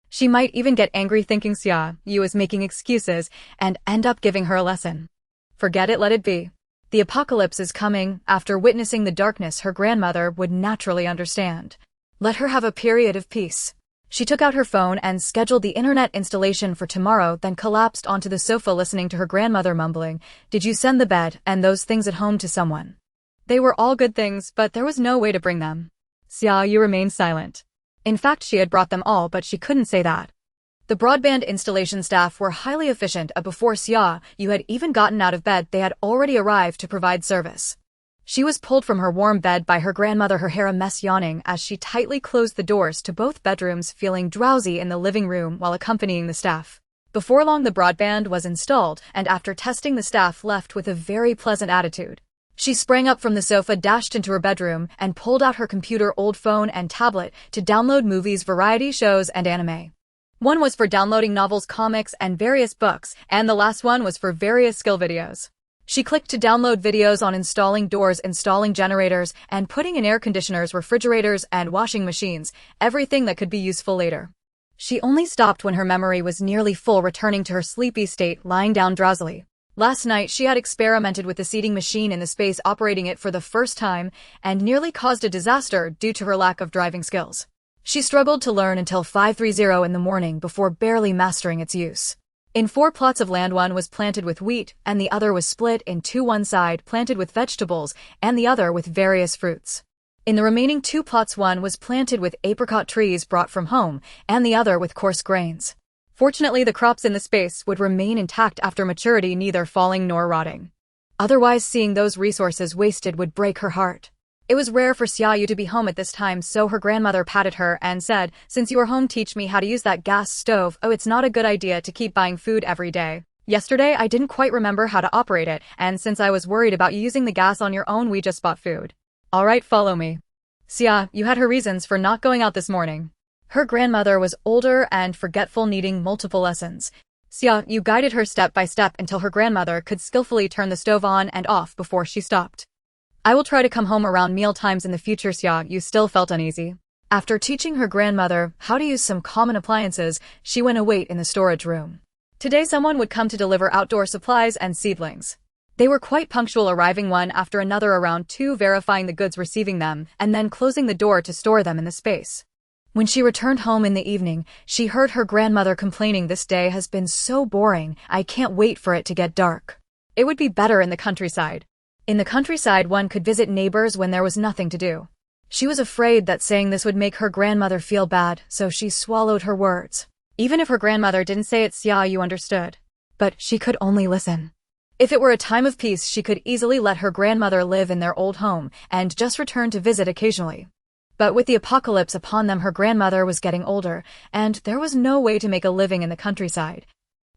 She might even get angry thinking Xia Yu is making excuses and end up giving her a lesson. Forget it, let it be. The apocalypse is coming. After witnessing the darkness, her grandmother would naturally understand. Let her have a period of peace. She took out her phone and scheduled the internet installation for tomorrow, then collapsed onto the sofa listening to her grandmother mumbling, "Did you send the bed and those things at home to someone?" They were all good things, but there was no way to bring them. Xia Yu remained silent. In fact, she had brought them all, but she couldn't say that. The broadband installation staff were highly efficient. Before Xia Yu had even gotten out of bed, they had already arrived to provide service. She was pulled from her warm bed by her grandmother, her hair a mess, yawning as she tightly closed the doors to both bedrooms, feeling drowsy in the living room while accompanying the staff. Before long, the broadband was installed, and after testing, the staff left with a very pleasant attitude. She sprang up from the sofa, dashed into her bedroom, and pulled out her computer, old phone, and tablet to download movies, variety shows, and anime. One was for downloading novels, comics, and various books, and the last one was for various skill videos. She clicked to download videos on installing doors, installing generators, and putting in air conditioners, refrigerators, and washing machines, everything that could be useful later. She only stopped when her memory was nearly full, returning to her sleepy state, lying down drowsily. Last night, she had experimented with the seeding machine in the space, operating it for the first time, and nearly caused a disaster due to her lack of driving skills. She struggled to learn until 5:30 in the morning before barely mastering its use. In 4 plots of land, one was planted with wheat, and the other was split in two, one side planted with vegetables, and the other with various fruits. In the remaining 2 plots, one was planted with apricot trees brought from home, and the other with coarse grains. Fortunately, the crops in the space would remain intact after maturity, neither falling nor rotting. Otherwise, seeing those resources wasted would break her heart. It was rare for Xia Yu to be home at this time, so her grandmother patted her and said, "Since you are home, teach me how to use that gas stove. Oh, it's not a good idea to keep buying food every day. Yesterday, I didn't quite remember how to operate it, and since I was worried about you using the gas on your own, we just bought food. All right, follow me." Xia Yu had her reasons for not going out this morning. Her grandmother was older and forgetful, needing multiple lessons. Xia Yu guided her step by step until her grandmother could skillfully turn the stove on and off before she stopped. "I will try to come home around meal times in the future." Xia Yu still felt uneasy. After teaching her grandmother how to use some common appliances, she went to wait in the storage room. Today someone would come to deliver outdoor supplies and seedlings. They were quite punctual, arriving one after another around 2, verifying the goods, receiving them, and then closing the door to store them in the space. When she returned home in the evening, she heard her grandmother complaining, "This day has been so boring. I can't wait for it to get dark. It would be better in the countryside." In the countryside, one could visit neighbors when there was nothing to do. She was afraid that saying this would make her grandmother feel bad, so she swallowed her words. Even if her grandmother didn't say it, Xia Yu understood. But she could only listen. If it were a time of peace, she could easily let her grandmother live in their old home and just return to visit occasionally. But with the apocalypse upon them, her grandmother was getting older, and there was no way to make a living in the countryside.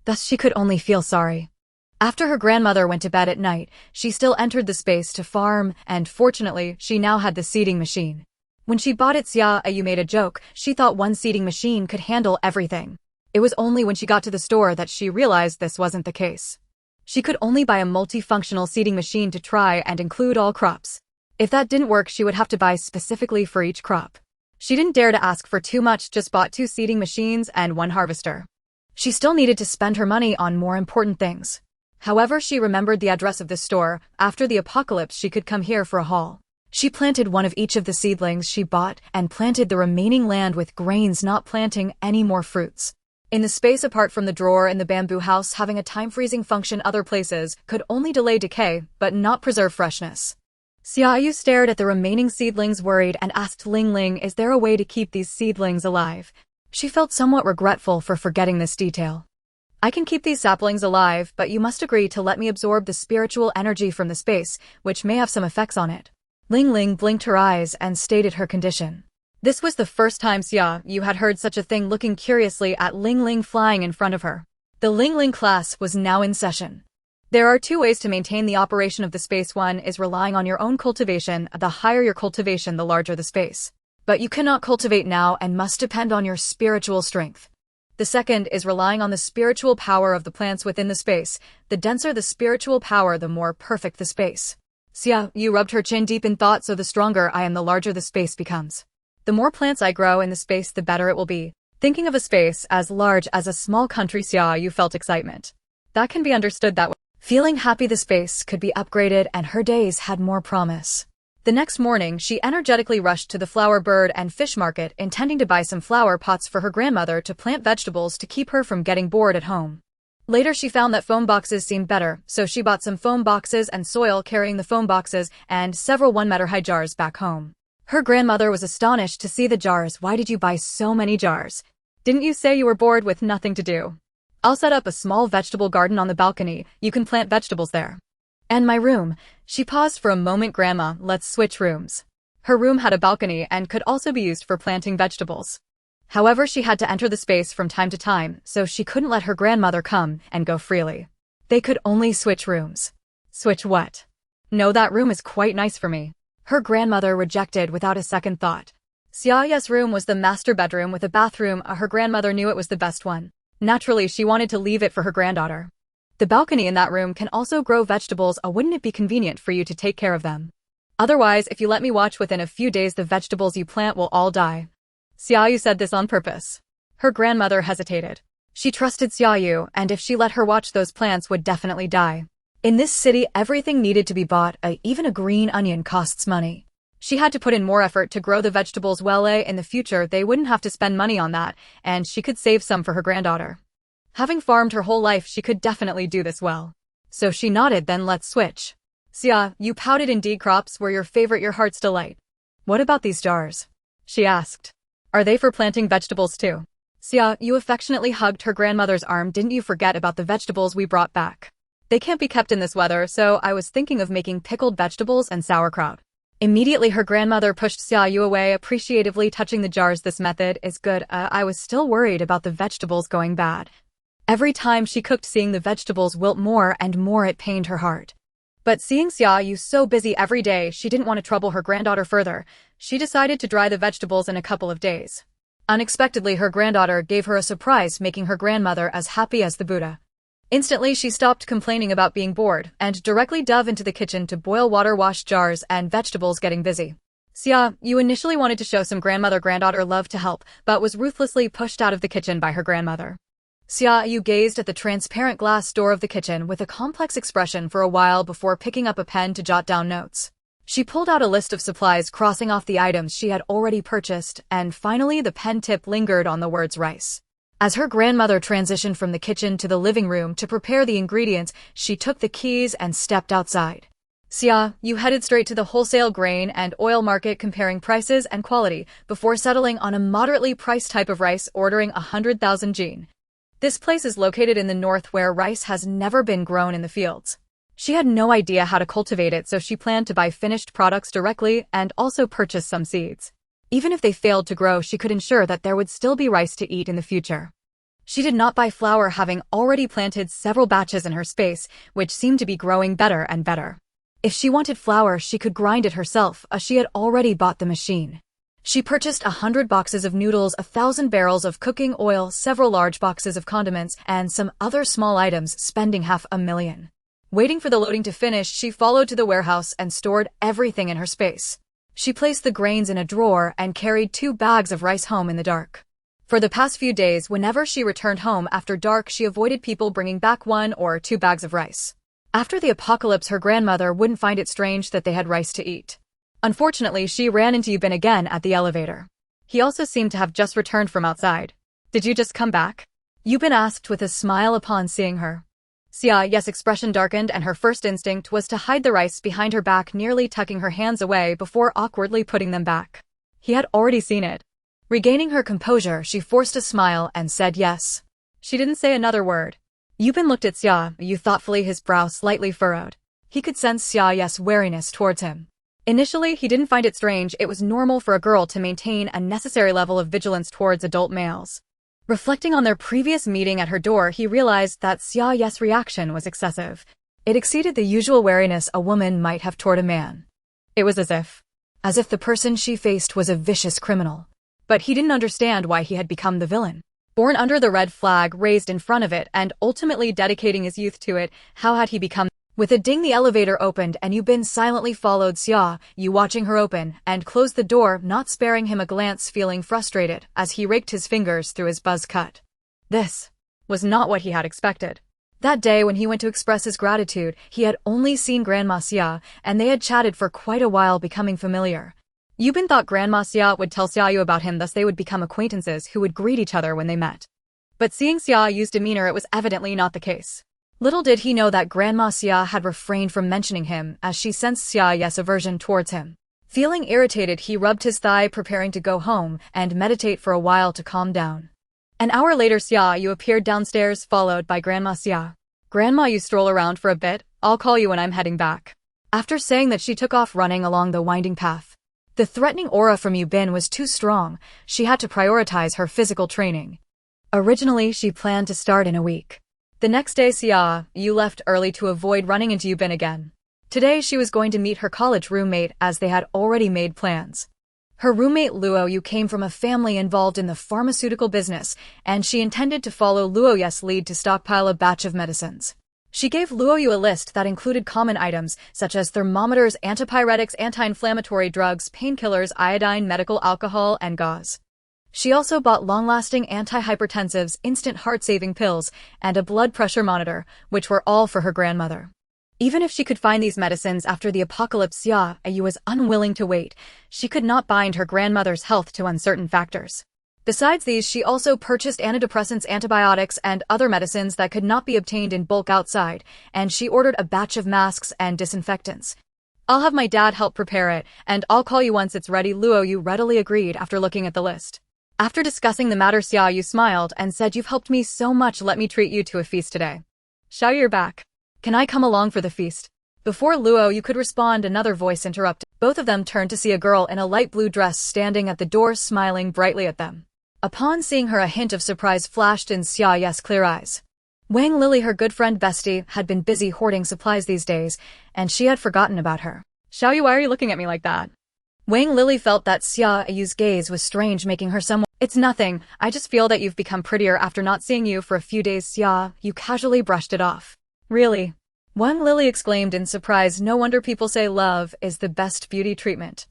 Thus she could only feel sorry. After her grandmother went to bed at night, she still entered the space to farm, and fortunately, she now had the seeding machine. When she bought it, Xia Yu made a joke. She thought one seeding machine could handle everything. It was only when she got to the store that she realized this wasn't the case. She could only buy a multifunctional seeding machine to try and include all crops. If that didn't work, she would have to buy specifically for each crop. She didn't dare to ask for too much, just bought 2 seeding machines and 1 harvester. She still needed to spend her money on more important things. However, she remembered the address of this store. After the apocalypse, she could come here for a haul. She planted one of each of the seedlings she bought and planted the remaining land with grains, not planting any more fruits. In the space apart from the drawer in the bamboo house, having a time-freezing function other places could only delay decay, but not preserve freshness. Xia Yu stared at the remaining seedlings worried and asked Ling Ling, is there a way to keep these seedlings alive? She felt somewhat regretful for forgetting this detail. I can keep these saplings alive, but you must agree to let me absorb the spiritual energy from the space, which may have some effects on it. Ling Ling blinked her eyes and stated her condition. This was the first time Xia Yu had heard such a thing, looking curiously at Ling Ling flying in front of her. The Ling Ling class was now in session. There are two ways to maintain the operation of the space. One is relying on your own cultivation. The higher your cultivation, the larger the space. But you cannot cultivate now and must depend on your spiritual strength. The second is relying on the spiritual power of the plants within the space. The denser the spiritual power, the more perfect the space. Xia Yu rubbed her chin deep in thought, so the stronger I am, the larger the space becomes. The more plants I grow in the space, the better it will be. Thinking of a space as large as a small country, Xia Yu felt excitement. That can be understood that way. Feeling happy the space could be upgraded and her days had more promise. The next morning, she energetically rushed to the flower, bird, and fish market, intending to buy some flower pots for her grandmother to plant vegetables to keep her from getting bored at home. Later, she found that foam boxes seemed better, so she bought some foam boxes and soil carrying the foam boxes and several 1-meter high jars back home. Her grandmother was astonished to see the jars. Why did you buy so many jars? Didn't you say you were bored with nothing to do? I'll set up a small vegetable garden on the balcony. You can plant vegetables there. And my room. She paused for a moment. Grandma, let's switch rooms. Her room had a balcony and could also be used for planting vegetables. However, she had to enter the space from time to time, so she couldn't let her grandmother come and go freely. They could only switch rooms. Switch what? No, that room is quite nice for me. Her grandmother rejected without a second thought. Xia Yu's room was the master bedroom with a bathroom. Her grandmother knew it was the best one. Naturally, she wanted to leave it for her granddaughter. The balcony in that room can also grow vegetables. Wouldn't it be convenient for you to take care of them? Otherwise, if you let me watch, within a few days the vegetables you plant will all die. Xia Yu said this on purpose. Her grandmother hesitated. She trusted Xia Yu, and if she let her watch, those plants would definitely die. In this city, everything needed to be bought. Even a green onion costs money. She had to put in more effort to grow the vegetables well. In the future, they wouldn't have to spend money on that, and she could save some for her granddaughter. Having farmed her whole life, she could definitely do this well. So she nodded. Then let's switch. Xia Yu pouted. Indeed, crops were your favorite, your heart's delight. What about these jars? She asked. Are they for planting vegetables too? Xia Yu affectionately hugged her grandmother's arm. Didn't you forget about the vegetables we brought back? They can't be kept in this weather, so I was thinking of making pickled vegetables and sauerkraut. Immediately her grandmother pushed Xia Yu away, appreciatively touching the jars. This method is good. I was still worried about the vegetables going bad. Every time she cooked, seeing the vegetables wilt more and more, it pained her heart. But seeing Xia Yu so busy every day, she didn't want to trouble her granddaughter further. She decided to dry the vegetables in a couple of days. Unexpectedly, her granddaughter gave her a surprise, making her grandmother as happy as the Buddha. Instantly, she stopped complaining about being bored and directly dove into the kitchen to boil water, wash jars, and vegetables, getting busy. Xia Yu initially wanted to show some granddaughter love to help, but was ruthlessly pushed out of the kitchen by her grandmother. Xia Yu gazed at the transparent glass door of the kitchen with a complex expression for a while before picking up a pen to jot down notes. She pulled out a list of supplies, crossing off the items she had already purchased, and finally the pen tip lingered on the words rice. As her grandmother transitioned from the kitchen to the living room to prepare the ingredients, she took the keys and stepped outside. Xia Yu headed straight to the wholesale grain and oil market, comparing prices and quality before settling on a moderately priced type of rice, ordering 100,000 jin. This place is located in the north, where rice has never been grown in the fields. She had no idea how to cultivate it, so she planned to buy finished products directly and also purchase some seeds. Even if they failed to grow, she could ensure that there would still be rice to eat in the future. She did not buy flour, having already planted several batches in her space, which seemed to be growing better and better. If she wanted flour, she could grind it herself, as she had already bought the machine. She purchased 100 boxes of noodles, 1,000 barrels of cooking oil, several large boxes of condiments, and some other small items, spending 500,000. Waiting for the loading to finish, she followed to the warehouse and stored everything in her space. She placed the grains in a drawer and carried 2 bags of rice home in the dark. For the past few days, whenever she returned home after dark, she avoided people bringing back 1 or 2 bags of rice. After the apocalypse, her grandmother wouldn't find it strange that they had rice to eat. Unfortunately, she ran into Yubin again at the elevator. He also seemed to have just returned from outside. "Did you just come back?" Yubin asked with a smile upon seeing her. Xia Yu's expression darkened, and her first instinct was to hide the rice behind her back, nearly tucking her hands away before awkwardly putting them back. He had already seen it. Regaining her composure, she forced a smile and said yes. She didn't say another word. Yubin looked at Xia Yu thoughtfully, his brow slightly furrowed. He could sense Xia Yu's wariness towards him. Initially, he didn't find it strange. It was normal for a girl to maintain a necessary level of vigilance towards adult males. Reflecting on their previous meeting at her door, he realized that Xia Yu's reaction was excessive. It exceeded the usual wariness a woman might have toward a man. It was as if the person she faced was a vicious criminal. But he didn't understand why he had become the villain. Born under the red flag raised in front of it and ultimately dedicating his youth to it, how had he become? With a ding, the elevator opened and Yubin silently followed Xia Yu, watching her open and close the door, not sparing him a glance, feeling frustrated as he raked his fingers through his buzz cut. This was not what he had expected. That day when he went to express his gratitude, he had only seen Grandma Xia, and they had chatted for quite a while, becoming familiar. Yubin thought Grandma Xia would tell Xia Yu about him, thus they would become acquaintances who would greet each other when they met. But seeing Xia Yu's demeanor, it was evidently not the case. Little did he know that Grandma Xia had refrained from mentioning him as she sensed Xia Yu's aversion towards him. Feeling irritated, he rubbed his thigh, preparing to go home and meditate for a while to calm down. An hour later, Xia Yu appeared downstairs, followed by Grandma Xia. "Grandma, you stroll around for a bit. I'll call you when I'm heading back." After saying that, she took off running along the winding path. The threatening aura from Yubin was too strong. She had to prioritize her physical training. Originally, she planned to start in a week. The next day, Xia Yu left early to avoid running into Yubin again. Today, she was going to meet her college roommate, as they had already made plans. Her roommate Luo Yu came from a family involved in the pharmaceutical business, and she intended to follow Luo Yu's lead to stockpile a batch of medicines. She gave Luo Yu a list that included common items such as thermometers, antipyretics, anti-inflammatory drugs, painkillers, iodine, medical alcohol, and gauze. She also bought long-lasting antihypertensives, instant heart-saving pills, and a blood pressure monitor, which were all for her grandmother. Even if she could find these medicines after the apocalypse, Xia Yu was unwilling to wait. She could not bind her grandmother's health to uncertain factors. Besides these, she also purchased antidepressants, antibiotics, and other medicines that could not be obtained in bulk outside, and she ordered a batch of masks and disinfectants. "I'll have my dad help prepare it, and I'll call you once it's ready," Luo Yu readily agreed after looking at the list. After discussing the matter, Xia Yu smiled and said, "You've helped me so much, let me treat you to a feast today." "Xia Yu, you're back. Can I come along for the feast?" Before Luo Yu could respond, another voice interrupted. Both of them turned to see a girl in a light blue dress standing at the door, smiling brightly at them. Upon seeing her, a hint of surprise flashed in Xia Yu's clear eyes. Wang Lily, her good friend bestie, had been busy hoarding supplies these days, and she had forgotten about her. "Xia Yu, why are you looking at me like that?" Wang Lily felt that Xia Yu's gaze was strange, making her somewhat— "It's nothing, I just feel that you've become prettier after not seeing you for a few days." Xia Yu casually brushed it off. "Really?" Wang Lily exclaimed in surprise. "No wonder people say love is the best beauty treatment."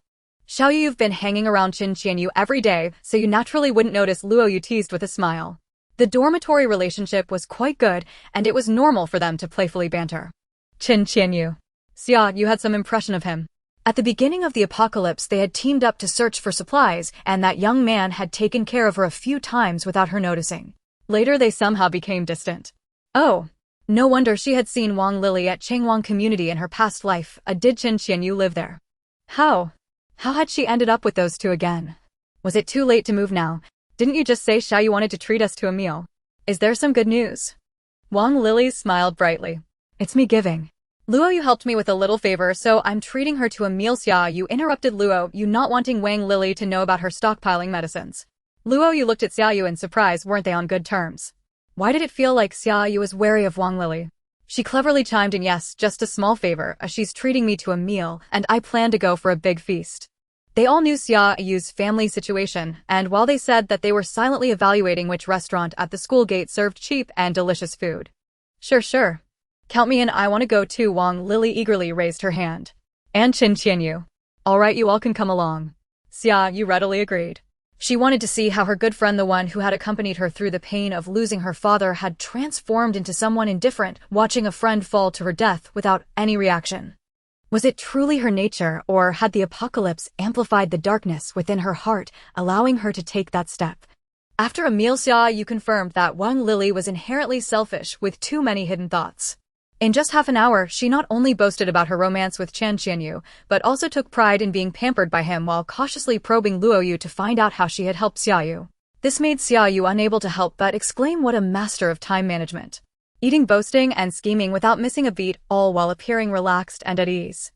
"Xia Yu, you've been hanging around Xia Yu every day, so you naturally wouldn't notice," Luo Yu teased with a smile. The dormitory relationship was quite good, and it was normal for them to playfully banter. Xia Yu. Xia Yu had some impression of him. At the beginning of the apocalypse, they had teamed up to search for supplies, and that young man had taken care of her a few times without her noticing. Later, they somehow became distant. Oh. No wonder she had seen Wang Lily at Changwang Community in her past life. Did Xia Yu live there? How had she ended up with those two again? Was it too late to move now? Didn't you just say Xia Yu wanted to treat us to a meal? Is there some good news? Wang Lily smiled brightly. "It's me giving. Luo Yu helped me with a little favor, so I'm treating her to a meal." Xia Yu interrupted Luo Yu, not wanting Wang Lily to know about her stockpiling medicines. Luo Yu looked at Xia Yu in surprise. Weren't they on good terms? Why did it feel like Xia Yu was wary of Wang Lily? She cleverly chimed in, "Yes, just a small favor. She's treating me to a meal, and I plan to go for a big feast." They all knew Xia Yu's family situation, and while they said that they were silently evaluating which restaurant at the school gate served cheap and delicious food. Sure. Count me in, I want to go too." Wang Lily eagerly raised her hand. "And Xia Yu. All right, you all can come along." Xia Yu readily agreed. She wanted to see how her good friend, the one who had accompanied her through the pain of losing her father, had transformed into someone indifferent, watching a friend fall to her death without any reaction. Was it truly her nature, or had the apocalypse amplified the darkness within her heart, allowing her to take that step? After a meal, Xia Yu confirmed that Wang Lily was inherently selfish with too many hidden thoughts. In just half an hour, she not only boasted about her romance with Xian Yu, but also took pride in being pampered by him while cautiously probing Luo Yu to find out how she had helped Xia Yu. This made Xia Yu unable to help but exclaim what a master of time management. Eating, boasting, and scheming without missing a beat, all while appearing relaxed and at ease.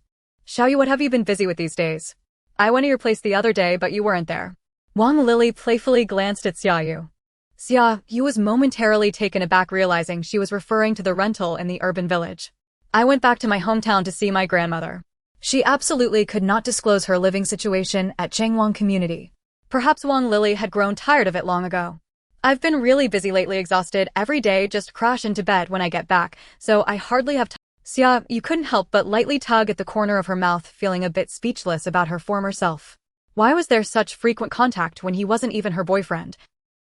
Xiao Yu, what have you been busy with these days? I went to your place the other day but you weren't there. Wang Lily playfully glanced at Xia Yu. Xia Yu was momentarily taken aback, realizing she was referring to the rental in the urban village. I went back to my hometown to see my grandmother. She absolutely could not disclose her living situation at Changwon community. Perhaps Wang Lily had grown tired of it long ago. I've been really busy lately, exhausted every day, just crash into bed when I get back, so I hardly have time. Xia Yu couldn't help but lightly tug at the corner of her mouth, feeling a bit speechless about her former self. Why was there such frequent contact when he wasn't even her boyfriend?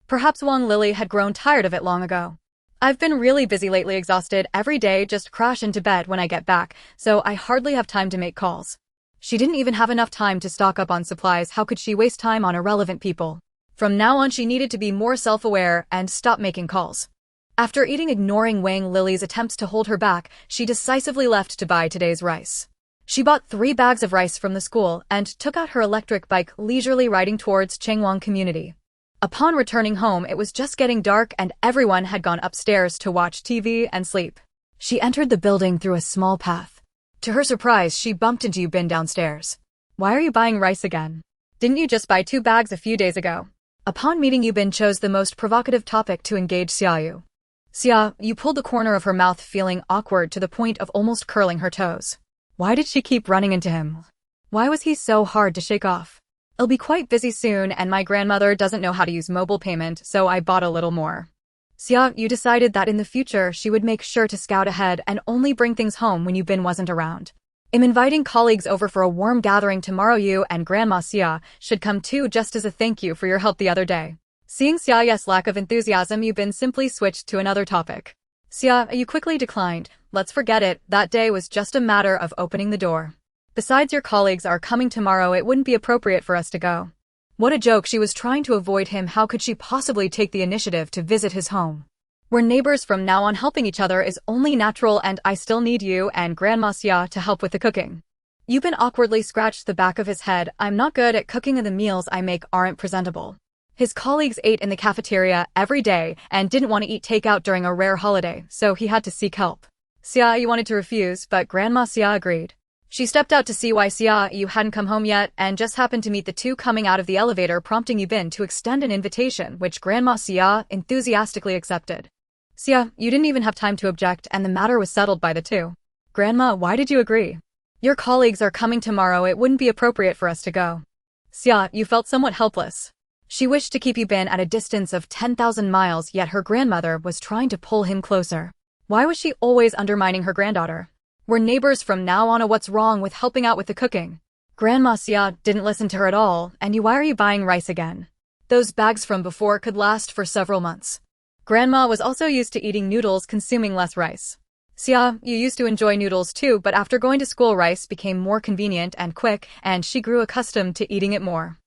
Perhaps Wang Lily had grown tired of it long ago. I've been really busy lately, exhausted every day, just crash into bed when I get back, so I hardly have time to make calls. She didn't even have enough time to stock up on supplies. How could she waste time on irrelevant people? From now on, she needed to be more self-aware and stop making calls. After eating, ignoring Wang Lily's attempts to hold her back, she decisively left to buy today's rice. She bought 3 bags of rice from the school and took out her electric bike, leisurely riding towards Changwon community. Upon returning home, it was just getting dark and everyone had gone upstairs to watch TV and sleep. She entered the building through a small path. To her surprise, she bumped into Yu Bin downstairs. Why are you buying rice again? Didn't you just buy 2 bags a few days ago? Upon meeting, Yu Bin chose the most provocative topic to engage Xia Yu. Xia Yu pulled the corner of her mouth, feeling awkward to the point of almost curling her toes. Why did she keep running into him? Why was he so hard to shake off? I'll be quite busy soon and my grandmother doesn't know how to use mobile payment, so I bought a little more. Xia Yu decided that in the future she would make sure to scout ahead and only bring things home when Yu Bin wasn't around. I'm inviting colleagues over for a warm gathering tomorrow. You and Grandma Xia should come too, just as a thank you for your help the other day. Seeing Xia Yu's lack of enthusiasm, Yu Bin simply switched to another topic. Xia Yu quickly declined. Let's forget it, that day was just a matter of opening the door. Besides, your colleagues are coming tomorrow, it wouldn't be appropriate for us to go. What a joke, she was trying to avoid him. How could she possibly take the initiative to visit his home? We're neighbors from now on, helping each other is only natural, and I still need you and Grandma Xia to help with the cooking. Yu Bin awkwardly scratched the back of his head. I'm not good at cooking and the meals I make aren't presentable. His colleagues ate in the cafeteria every day and didn't want to eat takeout during a rare holiday, so he had to seek help. Xia Yu wanted to refuse, but Grandma Xia agreed. She stepped out to see why Xia Yu hadn't come home yet and just happened to meet the two coming out of the elevator, prompting Yu Bin to extend an invitation, which Grandma Xia enthusiastically accepted. Xia Yu didn't even have time to object, and the matter was settled by the two. Grandma, why did you agree? Your colleagues are coming tomorrow, it wouldn't be appropriate for us to go. Xia Yu felt somewhat helpless. She wished to keep Yu Bin at a distance of 10,000 miles, yet her grandmother was trying to pull him closer. Why was she always undermining her granddaughter? We're neighbors from now on. What's wrong with helping out with the cooking? Grandma Xia didn't listen to her at all. And why are you buying rice again? Those bags from before could last for several months. Grandma was also used to eating noodles, consuming less rice. Xia Yu used to enjoy noodles too, but after going to school, rice became more convenient and quick, and she grew accustomed to eating it more.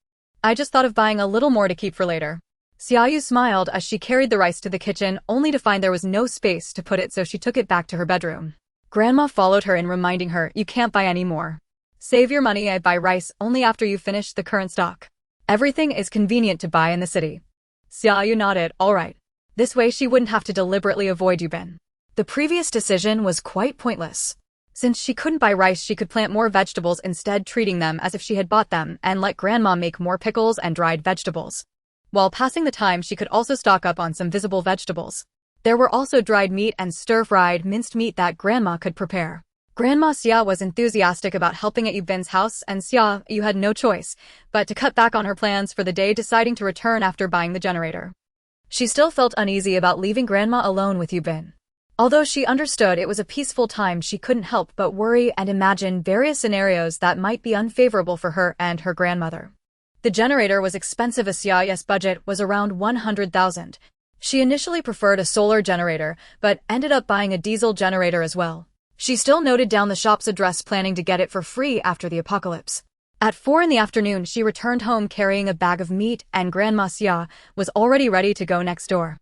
I just thought of buying a little more to keep for later. Xia Yu smiled as she carried the rice to the kitchen, only to find there was no space to put it, so she took it back to her bedroom. Grandma followed her in, reminding her, you can't buy any more. Save your money, I buy rice only after you finish the current stock. Everything is convenient to buy in the city. Xia Yu nodded, all right. This way she wouldn't have to deliberately avoid Yu Bin. The previous decision was quite pointless. Since she couldn't buy rice, she could plant more vegetables instead, treating them as if she had bought them, and let Grandma make more pickles and dried vegetables. While passing the time, she could also stock up on some visible vegetables. There were also dried meat and stir-fried minced meat that Grandma could prepare. Grandma Xia was enthusiastic about helping at Yu Bin's house, and Xia Yu had no choice but to cut back on her plans for the day, deciding to return after buying the generator. She still felt uneasy about leaving Grandma alone with Yu Bin. Although she understood it was a peaceful time, she couldn't help but worry and imagine various scenarios that might be unfavorable for her and her grandmother. The generator was expensive as Xia Yu's budget was around 100,000. She initially preferred a solar generator, but ended up buying a diesel generator as well. She still noted down the shop's address, planning to get it for free after the apocalypse. At 4 in the afternoon, she returned home carrying a bag of meat, and Grandma Xia was already ready to go next door.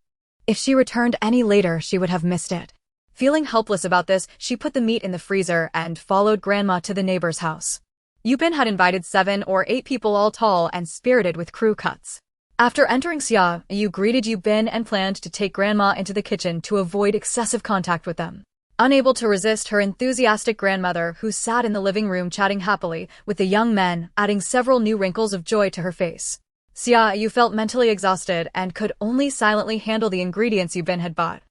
If she returned any later, she would have missed it. Feeling helpless about this, she put the meat in the freezer and followed Grandma to the neighbor's house. Yubin had invited 7 or 8 people, all tall and spirited with crew cuts. After entering, Xia Yu greeted Yubin and planned to take Grandma into the kitchen to avoid excessive contact with them. Unable to resist her enthusiastic grandmother, who sat in the living room chatting happily with the young men, adding several new wrinkles of joy to her face. Xia Yu felt mentally exhausted and could only silently handle the ingredients Yubin had bought.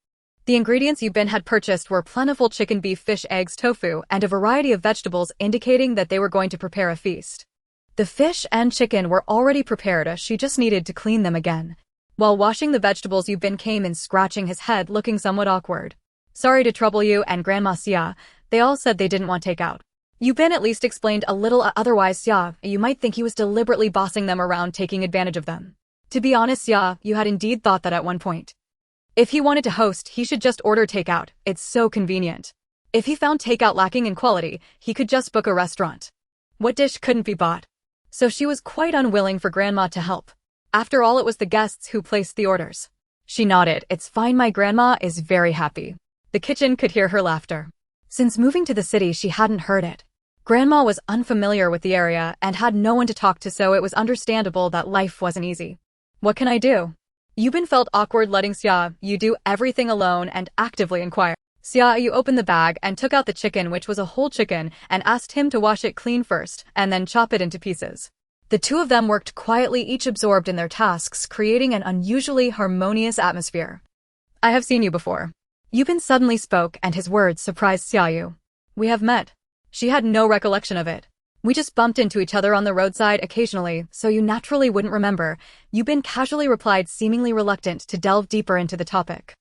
The ingredients Yubin had purchased were plentiful chicken, beef, fish, eggs, tofu, and a variety of vegetables, indicating that they were going to prepare a feast. The fish and chicken were already prepared, she just needed to clean them again. While washing the vegetables, Yubin came in scratching his head, looking somewhat awkward. Sorry to trouble you and Grandma Xia, they all said they didn't want takeout. Yubin at least explained a little, otherwise Xia Yu might think he was deliberately bossing them around, taking advantage of them. To be honest, Xia Yu had indeed thought that at one point. If he wanted to host, he should just order takeout, it's so convenient. If he found takeout lacking in quality, he could just book a restaurant. What dish couldn't be bought? So she was quite unwilling for Grandma to help. After all, it was the guests who placed the orders. She nodded. It's fine, my grandma is very happy. The kitchen could hear her laughter. Since moving to the city, she hadn't heard it. Grandma was unfamiliar with the area and had no one to talk to, so it was understandable that life wasn't easy. What can I do? Yubin felt awkward letting Xia Yu do everything alone and actively inquired. Xia Yu opened the bag and took out the chicken, which was a whole chicken, and asked him to wash it clean first and then chop it into pieces. The two of them worked quietly, each absorbed in their tasks, creating an unusually harmonious atmosphere. I have seen you before. Yubin suddenly spoke, and his words surprised Xia Yu. We have met. She had no recollection of it. We just bumped into each other on the roadside occasionally, so you naturally wouldn't remember, Yubin casually replied, seemingly reluctant to delve deeper into the topic.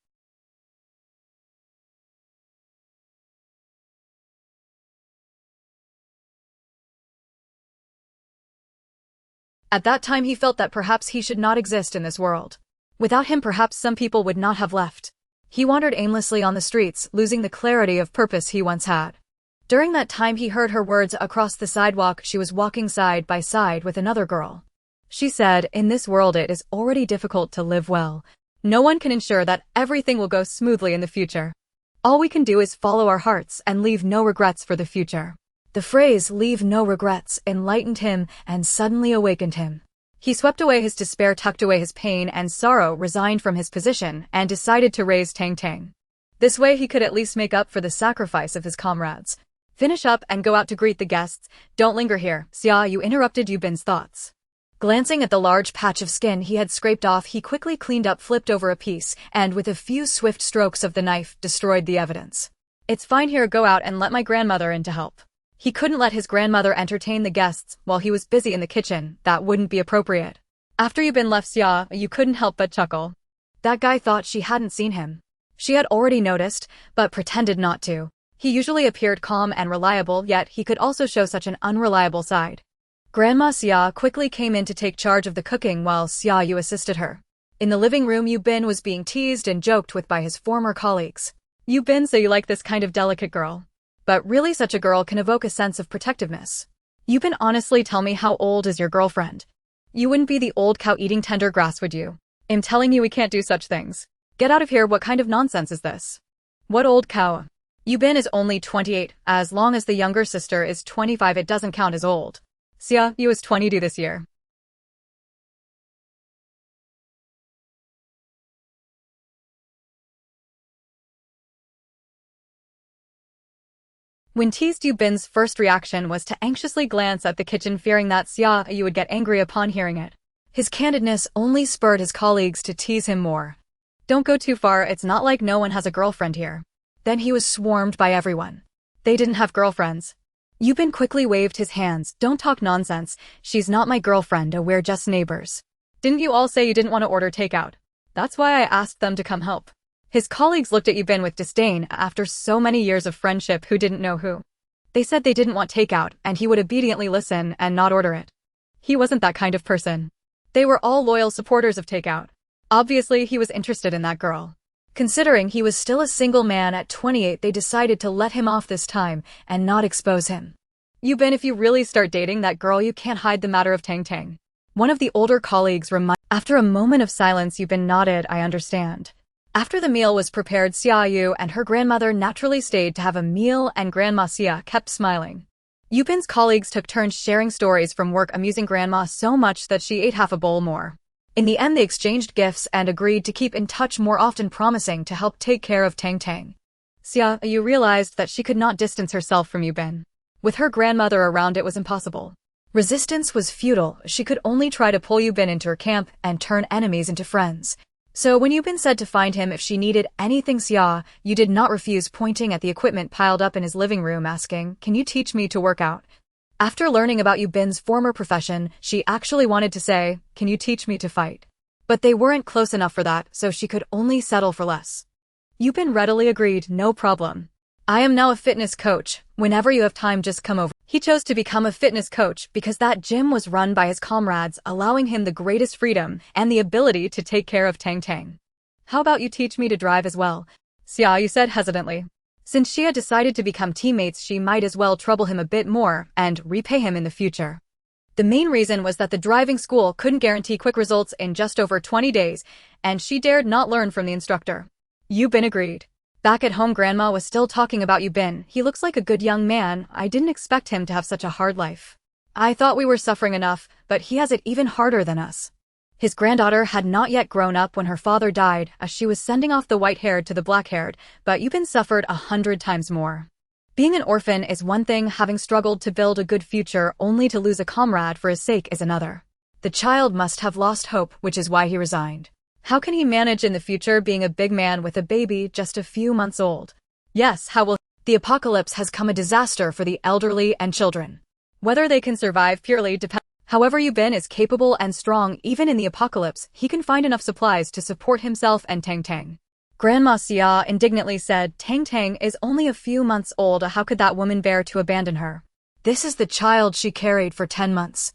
At that time he felt that perhaps he should not exist in this world. Without him, perhaps some people would not have left. He wandered aimlessly on the streets, losing the clarity of purpose he once had. During that time he heard her words across the sidewalk. She was walking side by side with another girl. She said, in this world it is already difficult to live well. No one can ensure that everything will go smoothly in the future. All we can do is follow our hearts and leave no regrets for the future. The phrase, leave no regrets, enlightened him and suddenly awakened him. He swept away his despair, tucked away his pain and sorrow, resigned from his position, and decided to raise Tang Tang. This way he could at least make up for the sacrifice of his comrades. Finish up and go out to greet the guests. Don't linger here, Xia Yu interrupted Yubin's thoughts. Glancing at the large patch of skin he had scraped off, he quickly cleaned up, flipped over a piece, and with a few swift strokes of the knife, destroyed the evidence. It's fine here, go out and let my grandmother in to help. He couldn't let his grandmother entertain the guests while he was busy in the kitchen. That wouldn't be appropriate. After Yubin left, Xia Yu couldn't help but chuckle. That guy thought she hadn't seen him. She had already noticed, but pretended not to. He usually appeared calm and reliable, yet he could also show such an unreliable side. Grandma Xia quickly came in to take charge of the cooking while Xia Yu assisted her. In the living room, Yubin was being teased and joked with by his former colleagues. Yubin, so you like this kind of delicate girl? But really, such a girl can evoke a sense of protectiveness. Yubin, honestly, tell me, how old is your girlfriend? You wouldn't be the old cow eating tender grass, would you? I'm telling you, we can't do such things. Get out of here, what kind of nonsense is this? What old cow? Yubin is only 28, as long as the younger sister is 25 it doesn't count as old. Xia Yu is 22 this year. When teased, Yubin's first reaction was to anxiously glance at the kitchen, fearing that Xia Yu would get angry upon hearing it. His candidness only spurred his colleagues to tease him more. Don't go too far, it's not like no one has a girlfriend here. Then he was swarmed by everyone. They didn't have girlfriends. Yubin quickly waved his hands. Don't talk nonsense, she's not my girlfriend, we're just neighbors. Didn't you all say you didn't want to order takeout? That's why I asked them to come help. His colleagues looked at Yubin with disdain. After so many years of friendship, who didn't know who? They said they didn't want takeout, and he would obediently listen and not order it. He wasn't that kind of person. They were all loyal supporters of takeout. Obviously, he was interested in that girl. Considering he was still a single man at 28, they decided to let him off this time and not expose him. Yubin, if you really start dating that girl, you can't hide the matter of Tang Tang. One of the older colleagues reminded. After a moment of silence, Yubin nodded, I understand. After the meal was prepared, Xia Yu and her grandmother naturally stayed to have a meal, and Grandma Xia kept smiling. Yubin's colleagues took turns sharing stories from work, amusing Grandma so much that she ate half a bowl more. In the end, they exchanged gifts and agreed to keep in touch more often, promising to help take care of Tang Tang. Xia Yu realized that she could not distance herself from Yubin. With her grandmother around, it was impossible. Resistance was futile. She could only try to pull Yubin into her camp and turn enemies into friends. So when Yubin said to find him if she needed anything, Xia Yu did not refuse, pointing at the equipment piled up in his living room, asking, "Can you teach me to work out?" After learning about Yubin's former profession, she actually wanted to say, "Can you teach me to fight?" But they weren't close enough for that, so she could only settle for less. Yubin readily agreed, "No problem. I am now a fitness coach. Whenever you have time, just come over." He chose to become a fitness coach because that gym was run by his comrades, allowing him the greatest freedom and the ability to take care of Tang Tang. "How about you teach me to drive as well?" Xia Yu said hesitantly. Since she had decided to become teammates, she might as well trouble him a bit more and repay him in the future. The main reason was that the driving school couldn't guarantee quick results in just over 20 days, and she dared not learn from the instructor. Yubin agreed. Back at home, Grandma was still talking about Yubin. "He looks like a good young man. I didn't expect him to have such a hard life. I thought we were suffering enough, but he has it even harder than us." His granddaughter had not yet grown up when her father died, as she was sending off the white-haired to the black-haired, but Yubin suffered 100 times more. Being an orphan is one thing, having struggled to build a good future only to lose a comrade for his sake is another. The child must have lost hope, which is why he resigned. How can he manage in the future being a big man with a baby just a few months old? Yes, how will the apocalypse has come, a disaster for the elderly and children. Whether they can survive purely depends. However, Yubin is capable and strong. Even in the apocalypse, he can find enough supplies to support himself and Tang Tang. Grandma Xia indignantly said, "Tang Tang is only a few months old. How could that woman bear to abandon her? This is the child she carried for 10 months.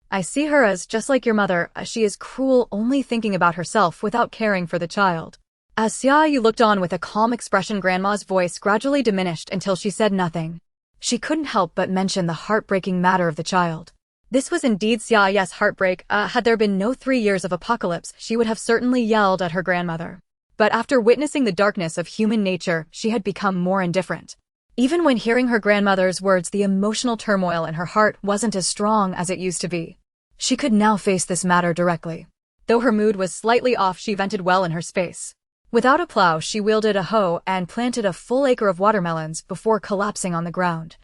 I see her as just like your mother. She is cruel, only thinking about herself without caring for the child." As Xia Yu looked on with a calm expression, Grandma's voice gradually diminished until she said nothing. She couldn't help but mention the heartbreaking matter of the child. This was indeed Xia Yu's heartbreak. Had there been no 3 years of apocalypse, she would have certainly yelled at her grandmother. But after witnessing the darkness of human nature, she had become more indifferent. Even when hearing her grandmother's words, the emotional turmoil in her heart wasn't as strong as it used to be. She could now face this matter directly. Though her mood was slightly off, she vented well in her space. Without a plow, she wielded a hoe and planted a full acre of watermelons before collapsing on the ground.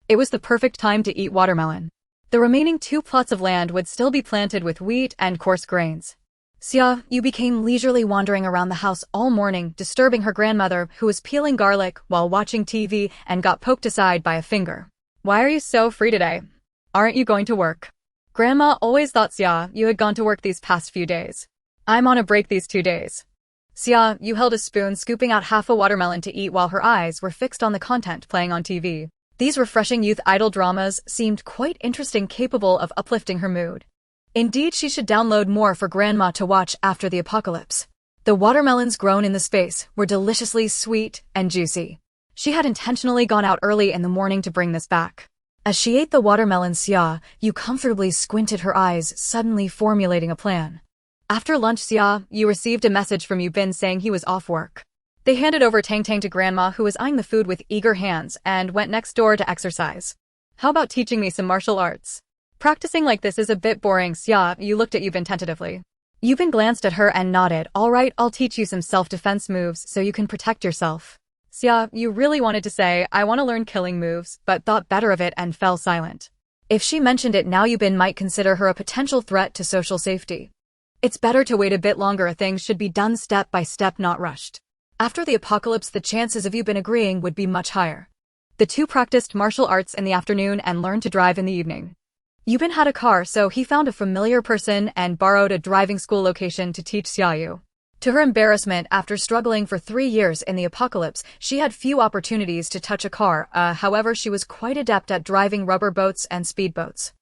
It was the perfect time to eat watermelon. The remaining 2 plots of land would still be planted with wheat and coarse grains. Xia Yu became leisurely, wandering around the house all morning, disturbing her grandmother, who was peeling garlic while watching TV and got poked aside by a finger. "Why are you so free today? Aren't you going to work?" Grandma always thought Xia Yu had gone to work these past few days. "I'm on a break these 2 days. Xia Yu held a spoon, scooping out half a watermelon to eat while her eyes were fixed on the content playing on TV. These refreshing youth idol dramas seemed quite interesting, capable of uplifting her mood. Indeed, she should download more for Grandma to watch after the apocalypse. The watermelons grown in the space were deliciously sweet and juicy. She had intentionally gone out early in the morning to bring this back. As she ate the watermelon, Xia Yu comfortably squinted her eyes, suddenly formulating a plan. After lunch, Xia Yu received a message from Yubin saying he was off work. They handed over Tang Tang to Grandma, who was eyeing the food with eager hands, and went next door to exercise. "How about teaching me some martial arts? Practicing like this is a bit boring." Xia Yu looked at Yubin tentatively. Yubin glanced at her and nodded. "All right, I'll teach you some self-defense moves so you can protect yourself." Xia Yu really wanted to say, "I want to learn killing moves," but thought better of it and fell silent. If she mentioned it now, Yubin might consider her a potential threat to social safety. It's better to wait a bit longer. Things should be done step by step, not rushed. After the apocalypse, the chances of Yubin agreeing would be much higher. The two practiced martial arts in the afternoon and learned to drive in the evening. Yubin had a car, so he found a familiar person and borrowed a driving school location to teach Xia Yu. To her embarrassment, after struggling for 3 years in the apocalypse, she had few opportunities to touch a car. However, she was quite adept at driving rubber boats and speedboats.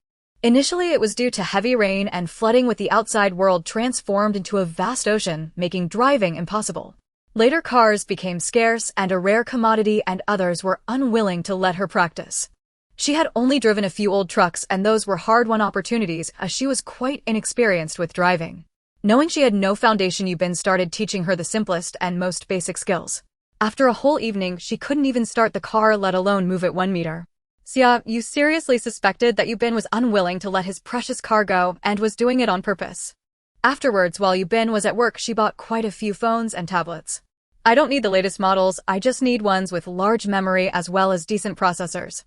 Initially, it was due to heavy rain and flooding, with the outside world transformed into a vast ocean, making driving impossible. Later, cars became scarce and a rare commodity, and others were unwilling to let her practice. She had only driven a few old trucks, and those were hard-won opportunities, as she was quite inexperienced with driving. Knowing she had no foundation, Yu Bin started teaching her the simplest and most basic skills. After a whole evening, she couldn't even start the car, let alone move it 1 meter. Xia Yu seriously suspected that Yu Bin was unwilling to let his precious car go and was doing it on purpose. Afterwards, while Yu Bin was at work, she bought quite a few phones and tablets. I don't need the latest models, I just need ones with large memory as well as decent processors.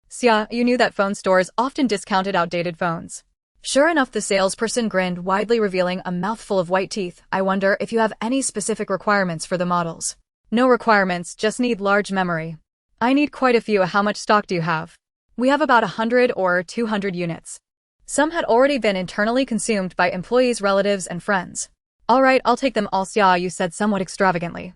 Xia Yu knew that phone stores often discounted outdated phones. Sure enough, the salesperson grinned widely, revealing a mouthful of white teeth. I wonder if you have any specific requirements for the models. No requirements, just need large memory. I need quite a few. How much stock do you have? We have about 100 or 200 units. Some had already been internally consumed by employees, relatives, and friends. All right, I'll take them all, Xia Yu said somewhat extravagantly.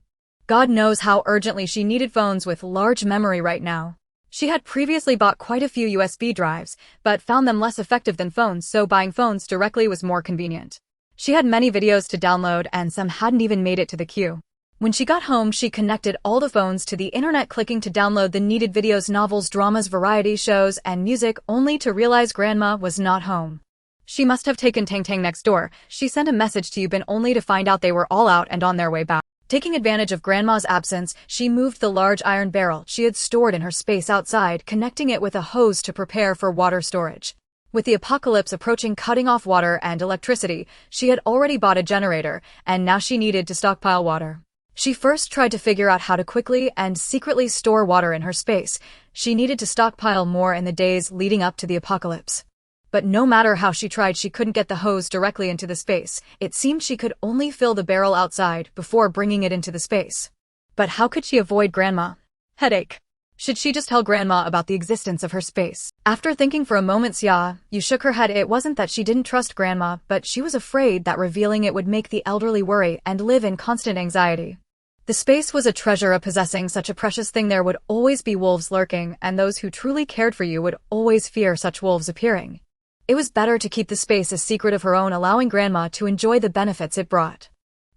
God knows how urgently she needed phones with large memory right now. She had previously bought quite a few USB drives, but found them less effective than phones, so buying phones directly was more convenient. She had many videos to download, and some hadn't even made it to the queue. When she got home, she connected all the phones to the internet, clicking to download the needed videos, novels, dramas, variety shows, and music, only to realize Grandma was not home. She must have taken Tang Tang next door. She sent a message to Yu Bin only to find out they were all out and on their way back. Taking advantage of Grandma's absence, she moved the large iron barrel she had stored in her space outside, connecting it with a hose to prepare for water storage. With the apocalypse approaching, cutting off water and electricity, she had already bought a generator, and now she needed to stockpile water. She first tried to figure out how to quickly and secretly store water in her space. She needed to stockpile more in the days leading up to the apocalypse. But no matter how she tried, she couldn't get the hose directly into the space. It seemed she could only fill the barrel outside before bringing it into the space. But how could she avoid Grandma? Headache. Should she just tell Grandma about the existence of her space? After thinking for a moment, Xia Yu shook her head. It wasn't that she didn't trust Grandma, but she was afraid that revealing it would make the elderly worry and live in constant anxiety. The space was a treasure. Possessing such a precious thing, there would always be wolves lurking, and those who truly cared for you would always fear such wolves appearing. It was better to keep the space a secret of her own, allowing Grandma to enjoy the benefits it brought.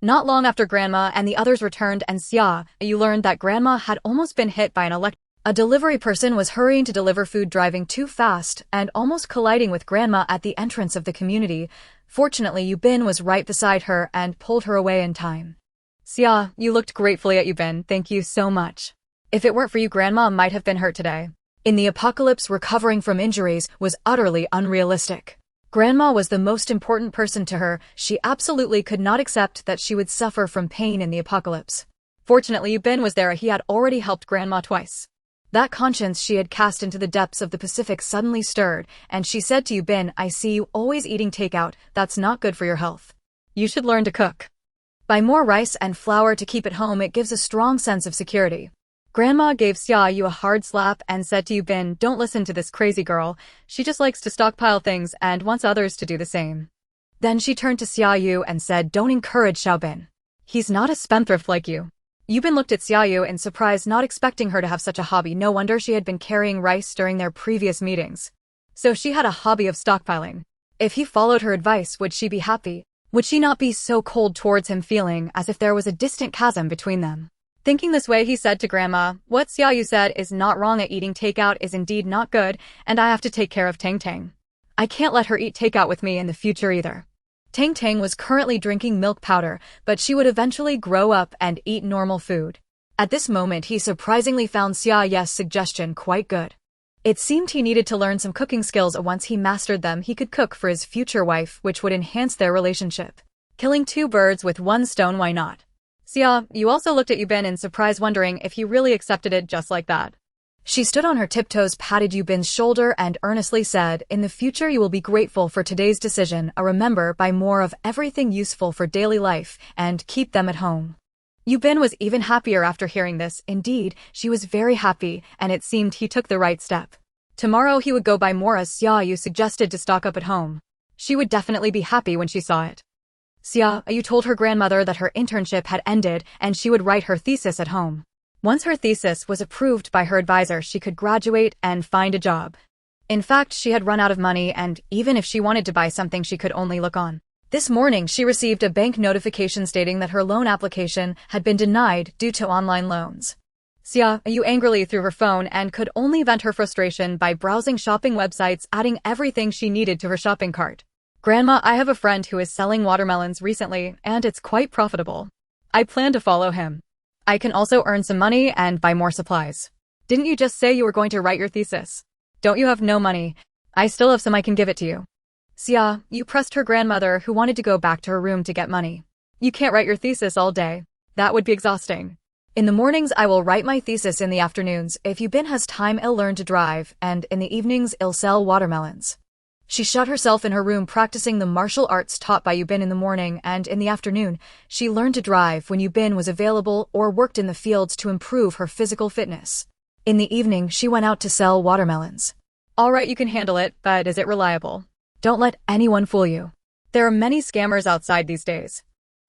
Not long after Grandma and the others returned and Xia Yu learned that Grandma had almost been hit by a delivery person was hurrying to deliver food, driving too fast and almost colliding with Grandma at the entrance of the community. Fortunately, Yu Bin was right beside her and pulled her away in time. Xia Yu looked gratefully at Yu Bin. Thank you so much. If it weren't for you, Grandma might have been hurt today. In the apocalypse, recovering from injuries was utterly unrealistic. Grandma was the most important person to her. She absolutely could not accept that she would suffer from pain in the apocalypse. Fortunately, Yu Bin was there. He had already helped Grandma twice. That conscience she had cast into the depths of the Pacific suddenly stirred, and she said to Yu Bin, I see you always eating takeout. That's not good for your health. You should learn to cook. Buy more rice and flour to keep at home. It gives a strong sense of security. Grandma gave Xia Yu a hard slap and said to Yu Bin, don't listen to this crazy girl. She just likes to stockpile things and wants others to do the same. Then she turned to Xia Yu and said, don't encourage Xiao Bin. He's not a spendthrift like you. Yu Bin looked at Xia Yu in surprise, not expecting her to have such a hobby. No wonder she had been carrying rice during their previous meetings. So she had a hobby of stockpiling. If he followed her advice, would she be happy? Would she not be so cold towards him, feeling as if there was a distant chasm between them? Thinking this way, he said to Grandma, what Xia Yu said is not wrong. Eating takeout is indeed not good, and I have to take care of Tang Tang. I can't let her eat takeout with me in the future either. Tang Tang was currently drinking milk powder, but she would eventually grow up and eat normal food. At this moment, he surprisingly found Xia Yu's suggestion quite good. It seemed he needed to learn some cooking skills. Once he mastered them, he could cook for his future wife, which would enhance their relationship. Killing two birds with one stone, why not? Xia Yu also looked at Yu Bin in surprise, wondering if he really accepted it just like that. She stood on her tiptoes, patted Yu Bin's shoulder, and earnestly said, in the future you will be grateful for today's decision. Remember, buy more of everything useful for daily life, and keep them at home. Yu Bin was even happier after hearing this. Indeed, she was very happy, and it seemed he took the right step. Tomorrow he would go buy more, as Xia Yu suggested, to stock up at home. She would definitely be happy when she saw it. Xia Yu told her grandmother that her internship had ended and she would write her thesis at home. Once her thesis was approved by her advisor, she could graduate and find a job. In fact, she had run out of money, and even if she wanted to buy something, she could only look on. This morning, she received a bank notification stating that her loan application had been denied due to online loans. Xia Yu angrily threw her phone and could only vent her frustration by browsing shopping websites, adding everything she needed to her shopping cart. Grandma, I have a friend who is selling watermelons recently, and it's quite profitable. I plan to follow him. I can also earn some money and buy more supplies. Didn't you just say you were going to write your thesis? Don't you have no money? I still have some, I can give it to you. Xia Yu pressed her grandmother, who wanted to go back to her room to get money. You can't write your thesis all day. That would be exhausting. In the mornings I will write my thesis, in the afternoons, if Yubin has time, I'll learn to drive, and in the evenings I'll sell watermelons. She shut herself in her room practicing the martial arts taught by Yubin in the morning, and in the afternoon, she learned to drive when Yubin was available or worked in the fields to improve her physical fitness. In the evening, she went out to sell watermelons. All right, you can handle it, but is it reliable? Don't let anyone fool you. There are many scammers outside these days.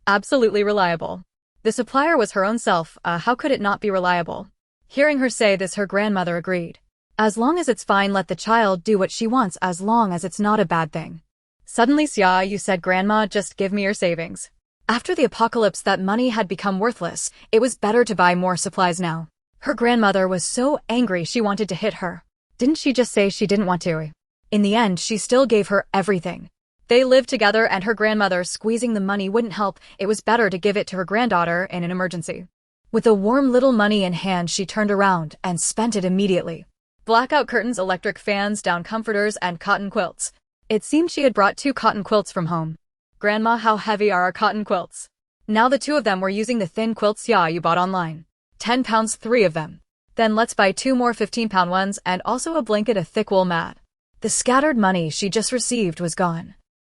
Absolutely reliable. The supplier was her own self, how could it not be reliable? Hearing her say this, her grandmother agreed. As long as it's fine, let the child do what she wants, as long as it's not a bad thing. Suddenly Xia Yu said, Grandma, just give me your savings. After the apocalypse, that money had become worthless. It was better to buy more supplies now. Her grandmother was so angry she wanted to hit her. Didn't she just say she didn't want to? In the end, she still gave her everything. They lived together, and her grandmother squeezing the money wouldn't help. It was better to give it to her granddaughter in an emergency. With a warm little money in hand, she turned around and spent it immediately. Blackout curtains, electric fans, down comforters, and cotton quilts. It seemed she had brought 2 cotton quilts from home. Grandma, how heavy are our cotton quilts? Now the 2 of them were using the thin quilts Xia Yu bought online. 10 pounds, 3 of them. Then let's buy 2 more 15-pound ones, and also a blanket, a thick wool mat. The scattered money she just received was gone.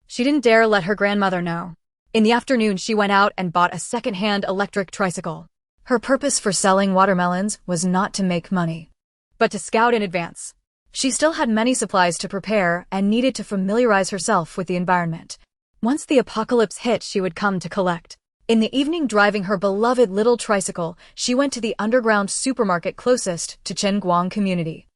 She didn't dare let her grandmother know. In the afternoon, she went out and bought a second-hand electric tricycle. Her purpose for selling watermelons was not to make money, but to scout in advance. She still had many supplies to prepare and needed to familiarize herself with the environment. Once the apocalypse hit, she would come to collect. In the evening, driving her beloved little tricycle, she went to the underground supermarket closest to Qinguang community.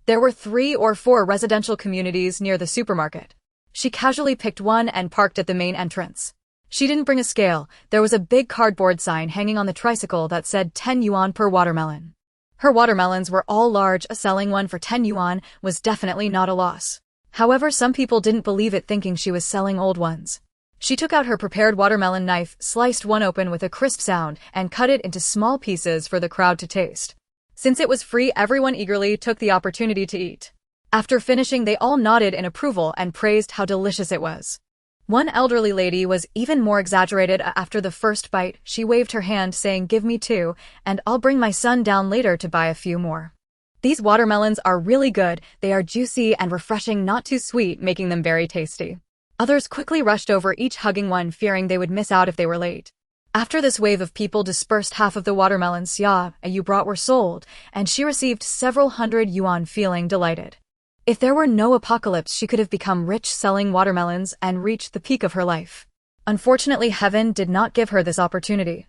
There were 3 or 4 residential communities near the supermarket. She casually picked one and parked at the main entrance. She didn't bring a scale. There was a big cardboard sign hanging on the tricycle that said 10 yuan per watermelon. Her watermelons were all large. Selling one for 10 yuan was definitely not a loss. However, some people didn't believe it, thinking she was selling old ones. She took out her prepared watermelon knife, sliced one open with a crisp sound, and cut it into small pieces for the crowd to taste. Since it was free, everyone eagerly took the opportunity to eat. After finishing, they all nodded in approval and praised how delicious it was. One elderly lady was even more exaggerated. After the first bite, she waved her hand saying, "Give me 2, and I'll bring my son down later to buy a few more." These watermelons are really good. They are juicy and refreshing, not too sweet, making them very tasty. Others quickly rushed over, each hugging one, fearing they would miss out if they were late. After this wave of people dispersed, half of the watermelons Xia Yu brought were sold, and she received several hundred yuan, feeling delighted. If there were no apocalypse, she could have become rich selling watermelons and reached the peak of her life. Unfortunately, heaven did not give her this opportunity.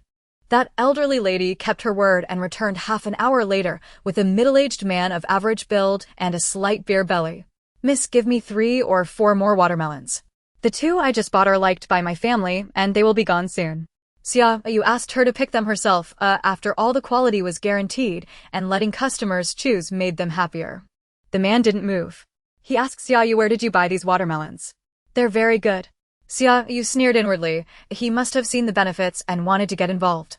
That elderly lady kept her word and returned half an hour later with a middle-aged man of average build and a slight beer belly. "Miss, give me 3 or 4 more watermelons. The 2 I just bought are liked by my family, and they will be gone soon." Xia Yu asked her to pick them herself. After all, the quality was guaranteed, and letting customers choose made them happier. The man didn't move. He asked Xia Yu, "Where did you buy these watermelons?" "They're very good." Xia Yu sneered inwardly. He must have seen the benefits and wanted to get involved.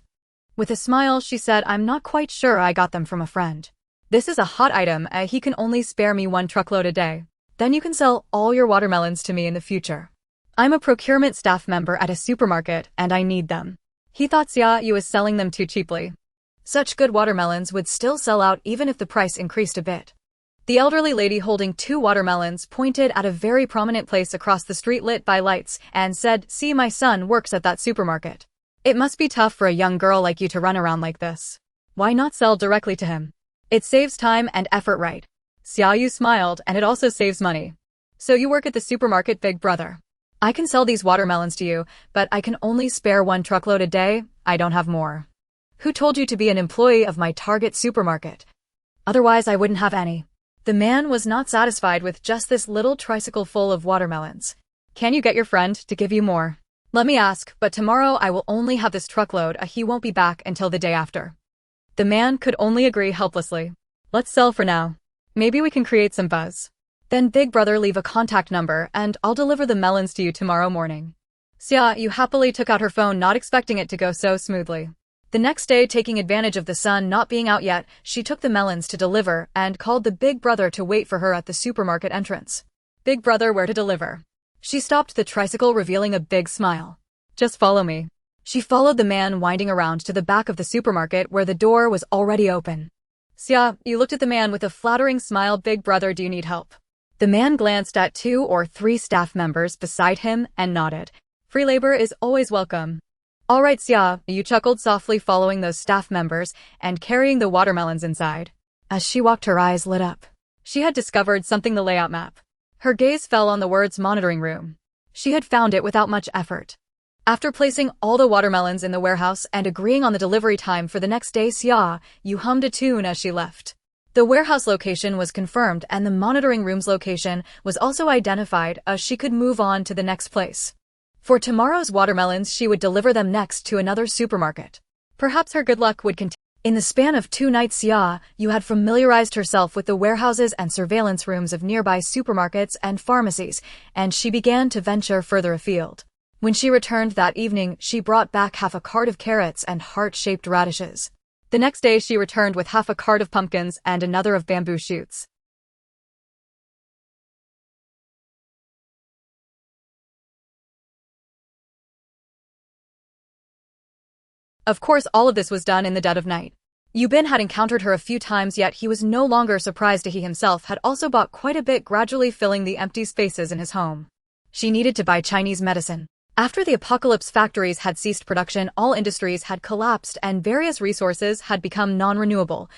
With a smile, she said, "I'm not quite sure. I got them from a friend. This is a hot item. He can only spare me 1 truckload a day. Then you can sell all your watermelons to me in the future. I'm a procurement staff member at a supermarket, and I need them." He thought Xia Yu was selling them too cheaply. Such good watermelons would still sell out even if the price increased a bit. The elderly lady holding 2 watermelons pointed at a very prominent place across the street lit by lights and said, "See, my son works at that supermarket. It must be tough for a young girl like you to run around like this. Why not sell directly to him? It saves time and effort, right?" Xia Yu smiled, "And it also saves money. So you work at the supermarket, big brother. I can sell these watermelons to you, but I can only spare 1 truckload a day. I don't have more. Who told you to be an employee of my target supermarket? Otherwise I wouldn't have any." The man was not satisfied with just this little tricycle full of watermelons. Can you get your friend to give you more? Let me ask, but tomorrow I will only have this truckload. He won't be back until the day after. The man could only agree helplessly. Let's sell for now. Maybe we can create some buzz. Then Big Brother leave a contact number and I'll deliver the melons to you tomorrow morning. Xia Yu happily took out her phone, not expecting it to go so smoothly. The next day, taking advantage of the sun not being out yet, she took the melons to deliver and called the Big Brother to wait for her at the supermarket entrance. Big Brother, where to deliver? She stopped the tricycle, revealing a big smile. Just follow me. She followed the man winding around to the back of the supermarket where the door was already open. Xia Yu looked at the man with a flattering smile. Big Brother, do you need help? The man glanced at 2 or 3 staff members beside him and nodded. Free labor is always welcome. All right, Xia Yu chuckled softly, following those staff members and carrying the watermelons inside. As she walked, her eyes lit up. She had discovered something: the layout map. Her gaze fell on the words monitoring room. She had found it without much effort. After placing all the watermelons in the warehouse and agreeing on the delivery time for the next day, Xia Yu hummed a tune as she left. The warehouse location was confirmed and the monitoring room's location was also identified, as she could move on to the next place. For tomorrow's watermelons, she would deliver them next to another supermarket. Perhaps her good luck would continue. In the span of 2 nights, Xia Yu had familiarized herself with the warehouses and surveillance rooms of nearby supermarkets and pharmacies, and she began to venture further afield. When she returned that evening, she brought back half a cart of carrots and heart-shaped radishes. The next day, she returned with half a cart of pumpkins and another of bamboo shoots. Of course, all of this was done in the dead of night. Yubin had encountered her a few times, yet he was no longer surprised. He himself had also bought quite a bit, gradually filling the empty spaces in his home. She needed to buy Chinese medicine. After the apocalypse, factories had ceased production, all industries had collapsed, and various resources had become non-renewable.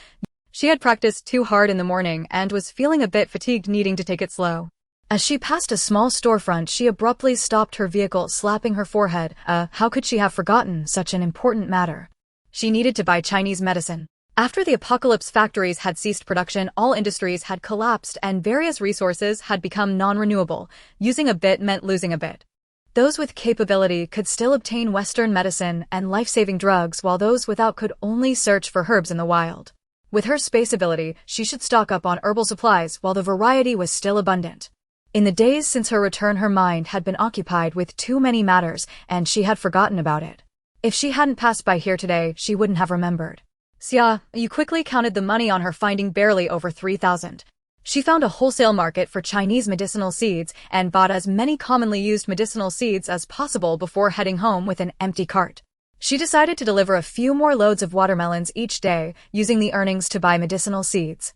She had practiced too hard in the morning and was feeling a bit fatigued, needing to take it slow. As she passed a small storefront, she abruptly stopped her vehicle, slapping her forehead. How could she have forgotten such an important matter? She needed to buy Chinese medicine. After the apocalypse, factories had ceased production, all industries had collapsed, and various resources had become non-renewable. Using a bit meant losing a bit. Those with capability could still obtain Western medicine and life-saving drugs, while those without could only search for herbs in the wild. With her space ability, she should stock up on herbal supplies while the variety was still abundant. In the days since her return, her mind had been occupied with too many matters, and she had forgotten about it. If she hadn't passed by here today, she wouldn't have remembered. Xia Yu quickly counted the money on her, finding barely over 3,000. She found a wholesale market for Chinese medicinal seeds and bought as many commonly used medicinal seeds as possible before heading home with an empty cart. She decided to deliver a few more loads of watermelons each day, using the earnings to buy medicinal seeds.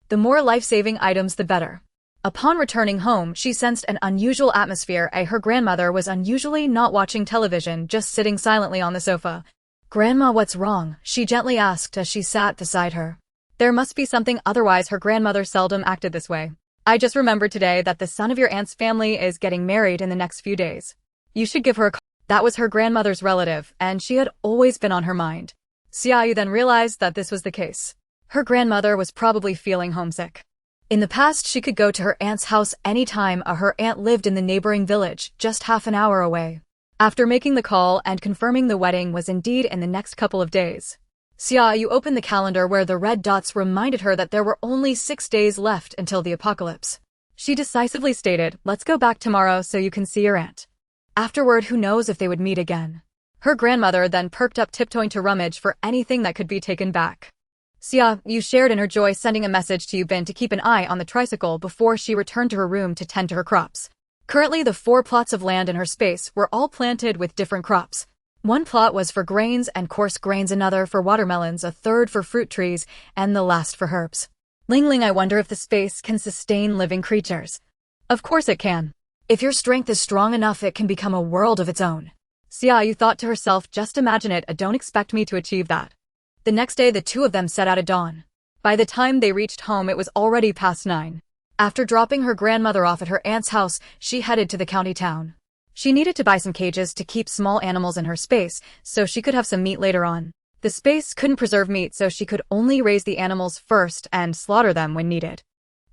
The more life-saving items, the better. Upon returning home, she sensed an unusual atmosphere. Her grandmother was unusually not watching television, just sitting silently on the sofa. "Grandma, what's wrong?" she gently asked as she sat beside her. There must be something, otherwise her grandmother seldom acted this way. "I just remembered today that the son of your aunt's family is getting married in the next few days. You should give her a call." That was her grandmother's relative, and she had always been on her mind. Xia Yu then realized that this was the case. Her grandmother was probably feeling homesick. In the past, she could go to her aunt's house anytime. Her aunt lived in the neighboring village, just half an hour away. After making the call and confirming the wedding was indeed in the next couple of days, Xia Yu opened the calendar where the red dots reminded her that there were only 6 days left until the apocalypse. She decisively stated, "Let's go back tomorrow so you can see your aunt. Afterward, who knows if they would meet again." Her grandmother then perked up, tiptoeing to rummage for anything that could be taken back. Xia Yu shared in her joy, sending a message to Yubin to keep an eye on the tricycle before she returned to her room to tend to her crops. Currently, the 4 plots of land in her space were all planted with different crops. One plot was for grains and coarse grains, another for watermelons, a third for fruit trees, and the last for herbs. Ling, I wonder if the space can sustain living creatures. Of course it can. If your strength is strong enough, it can become a world of its own. Xia Yu thought to herself, just imagine it. Don't expect me to achieve that. The next day, the two of them set out at dawn. By the time they reached home, it was already past 9. After dropping her grandmother off at her aunt's house, she headed to the county town. She needed to buy some cages to keep small animals in her space, so she could have some meat later on. The space couldn't preserve meat, so she could only raise the animals first and slaughter them when needed.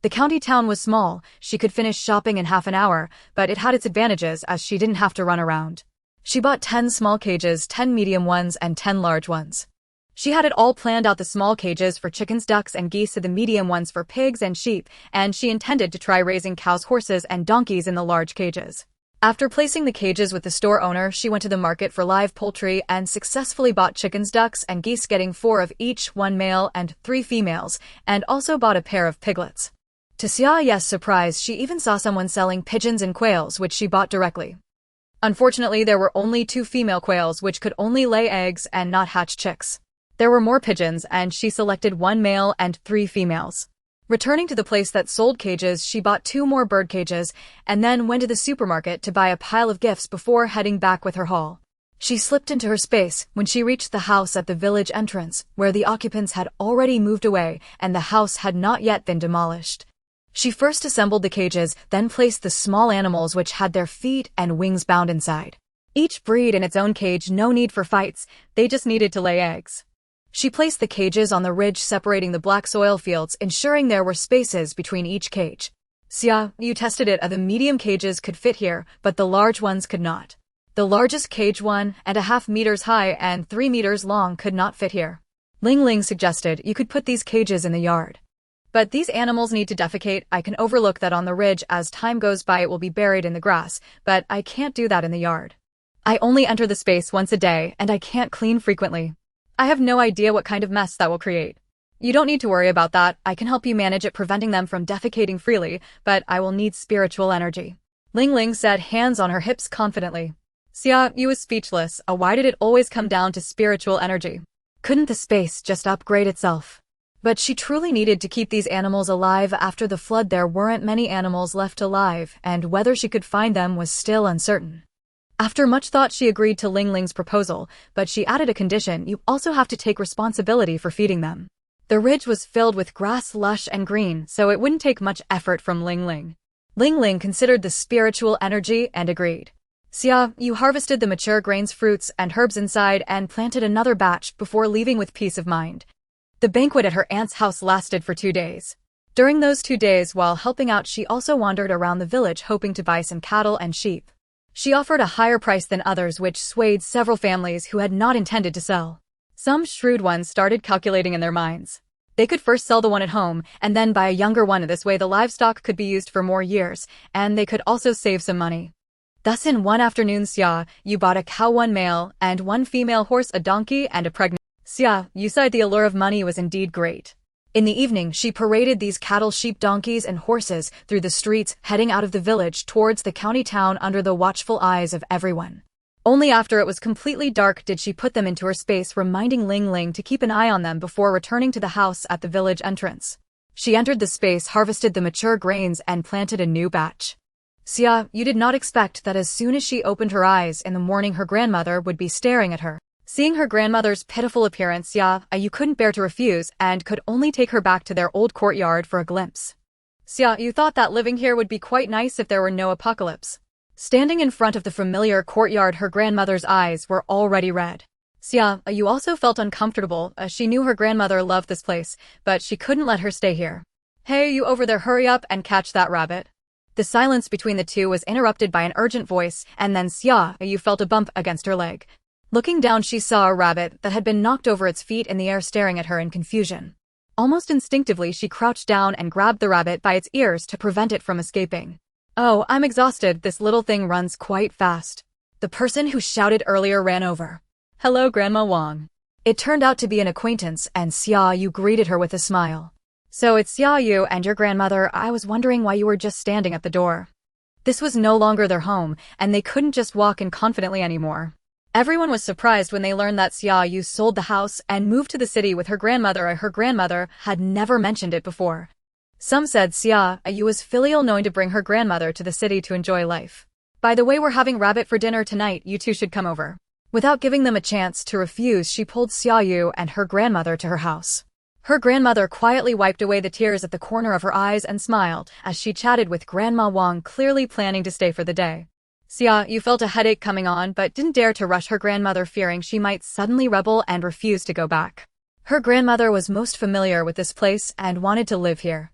The county town was small, she could finish shopping in half an hour, but it had its advantages as she didn't have to run around. She bought 10 small cages, 10 medium ones, and 10 large ones. She had it all planned out: the small cages for chickens, ducks, and geese, and the medium ones for pigs and sheep, and she intended to try raising cows, horses, and donkeys in the large cages. After placing the cages with the store owner, she went to the market for live poultry and successfully bought chickens, ducks, and geese, getting 4 of each, 1 male and 3 females, and also bought a pair of piglets. To Xia Yu's surprise, she even saw someone selling pigeons and quails, which she bought directly. Unfortunately, there were only 2 female quails, which could only lay eggs and not hatch chicks. There were more pigeons, and she selected 1 male and 3 females. Returning to the place that sold cages, she bought 2 more bird cages, and then went to the supermarket to buy a pile of gifts before heading back with her haul. She slipped into her space when she reached the house at the village entrance, where the occupants had already moved away and the house had not yet been demolished. She first assembled the cages, then placed the small animals which had their feet and wings bound inside. Each breed in its own cage, no need for fights, they just needed to lay eggs. She placed the cages on the ridge separating the black soil fields, ensuring there were spaces between each cage. Xia Yu tested it. The medium cages could fit here, but the large ones could not. The largest cage, 1.5 meters high and 3 meters long, could not fit here. Ling suggested you could put these cages in the yard. But these animals need to defecate. I can overlook that on the ridge. As time goes by, it will be buried in the grass, but I can't do that in the yard. I only enter the space once a day, and I can't clean frequently. I have no idea what kind of mess that will create. You don't need to worry about that. I can help you manage it, preventing them from defecating freely, but I will need spiritual energy. Ling said, hands on her hips confidently. Xia Yu was speechless. Why did it always come down to spiritual energy? Couldn't the space just upgrade itself? But she truly needed to keep these animals alive. After the flood, there weren't many animals left alive, and whether she could find them was still uncertain. After much thought, she agreed to Ling's proposal, but she added a condition: you also have to take responsibility for feeding them. The ridge was filled with grass, lush and green, so it wouldn't take much effort from Ling. Ling considered the spiritual energy and agreed. Xia Yu harvested the mature grains, fruits, and herbs inside and planted another batch before leaving with peace of mind. The banquet at her aunt's house lasted for 2 days. During those 2 days, while helping out, she also wandered around the village hoping to buy some cattle and sheep. She offered a higher price than others, which swayed several families who had not intended to sell. Some shrewd ones started calculating in their minds. They could first sell the one at home, and then buy a younger one. This way the livestock could be used for more years, and they could also save some money. Thus in one afternoon, Xia Yu bought a cow, 1 male, and 1 female horse, a donkey, and a pregnant. Xia Yu said the allure of money was indeed great. In the evening, she paraded these cattle, sheep, donkeys, and horses through the streets, heading out of the village towards the county town under the watchful eyes of everyone. Only after it was completely dark did she put them into her space, reminding Ling to keep an eye on them before returning to the house at the village entrance. She entered the space, harvested the mature grains, and planted a new batch. Xia Yu did not expect that as soon as she opened her eyes in the morning, her grandmother would be staring at her. Seeing her grandmother's pitiful appearance, Xia Yu couldn't bear to refuse and could only take her back to their old courtyard for a glimpse. Xia Yu thought that living here would be quite nice if there were no apocalypse. Standing in front of the familiar courtyard, her grandmother's eyes were already red. Xia Yu also felt uncomfortable, as she knew her grandmother loved this place, but she couldn't let her stay here. Hey, you over there, hurry up and catch that rabbit. The silence between the two was interrupted by an urgent voice, and then Xia Yu felt a bump against her leg. Looking down, she saw a rabbit that had been knocked over, its feet in the air, staring at her in confusion. Almost instinctively, she crouched down and grabbed the rabbit by its ears to prevent it from escaping. Oh, I'm exhausted. This little thing runs quite fast. The person who shouted earlier ran over. Hello, Grandma Wang. It turned out to be an acquaintance, and Xia Yu greeted her with a smile. So it's Xia Yu and your grandmother. I was wondering why you were just standing at the door. This was no longer their home, and they couldn't just walk in confidently anymore. Everyone was surprised when they learned that Xia Yu sold the house and moved to the city with her grandmother. Her grandmother had never mentioned it before. Some said Xia Yu was filial, knowing to bring her grandmother to the city to enjoy life. By the way, we're having rabbit for dinner tonight. You two should come over. Without giving them a chance to refuse, she pulled Xia Yu and her grandmother to her house. Her grandmother quietly wiped away the tears at the corner of her eyes and smiled as she chatted with Grandma Wang, clearly planning to stay for the day. Xia Yu felt a headache coming on but didn't dare to rush her grandmother, fearing she might suddenly rebel and refuse to go back. Her grandmother was most familiar with this place and wanted to live here.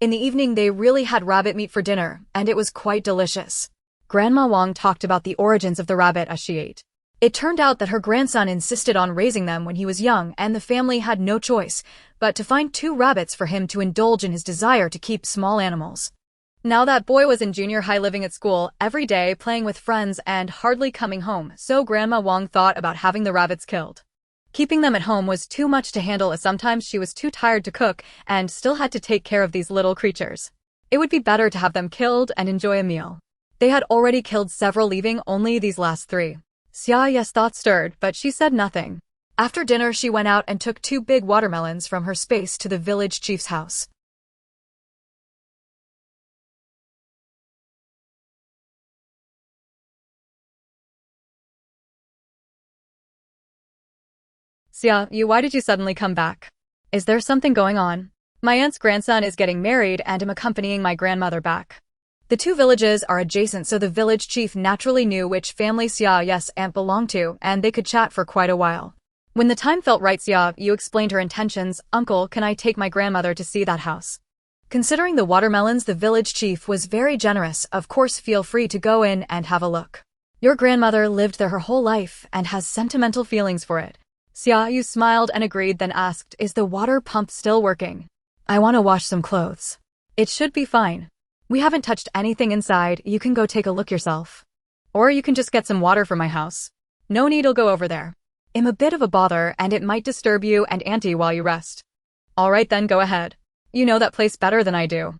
In the evening they really had rabbit meat for dinner, and it was quite delicious. Grandma Wang talked about the origins of the rabbit as she ate. It turned out that her grandson insisted on raising them when he was young and the family had no choice but to find 2 rabbits for him to indulge in his desire to keep small animals. Now that boy was in junior high living at school every day playing with friends and hardly coming home, so Grandma Wang thought about having the rabbits killed. Keeping them at home was too much to handle as sometimes she was too tired to cook and still had to take care of these little creatures. It would be better to have them killed and enjoy a meal. They had already killed several, leaving only these last 3. Xia Yu's thoughts stirred, but she said nothing. After dinner she went out and took 2 big watermelons from her space to the village chief's house. Xia Yu, why did you suddenly come back? Is there something going on? My aunt's grandson is getting married and I'm accompanying my grandmother back. The 2 villages are adjacent, so the village chief naturally knew which family Xia Yu's aunt belonged to, and they could chat for quite a while. When the time felt right, Xia Yu explained her intentions. Uncle, can I take my grandmother to see that house? Considering the watermelons, the village chief was very generous. Of course, feel free to go in and have a look. Your grandmother lived there her whole life and has sentimental feelings for it. Xia Yu smiled and agreed, then asked, is the water pump still working? I want to wash some clothes. It should be fine. We haven't touched anything inside, you can go take a look yourself. Or you can just get some water from my house. No need, I'll go over there. I'm a bit of a bother and it might disturb you and Auntie while you rest. Alright then, go ahead. You know that place better than I do.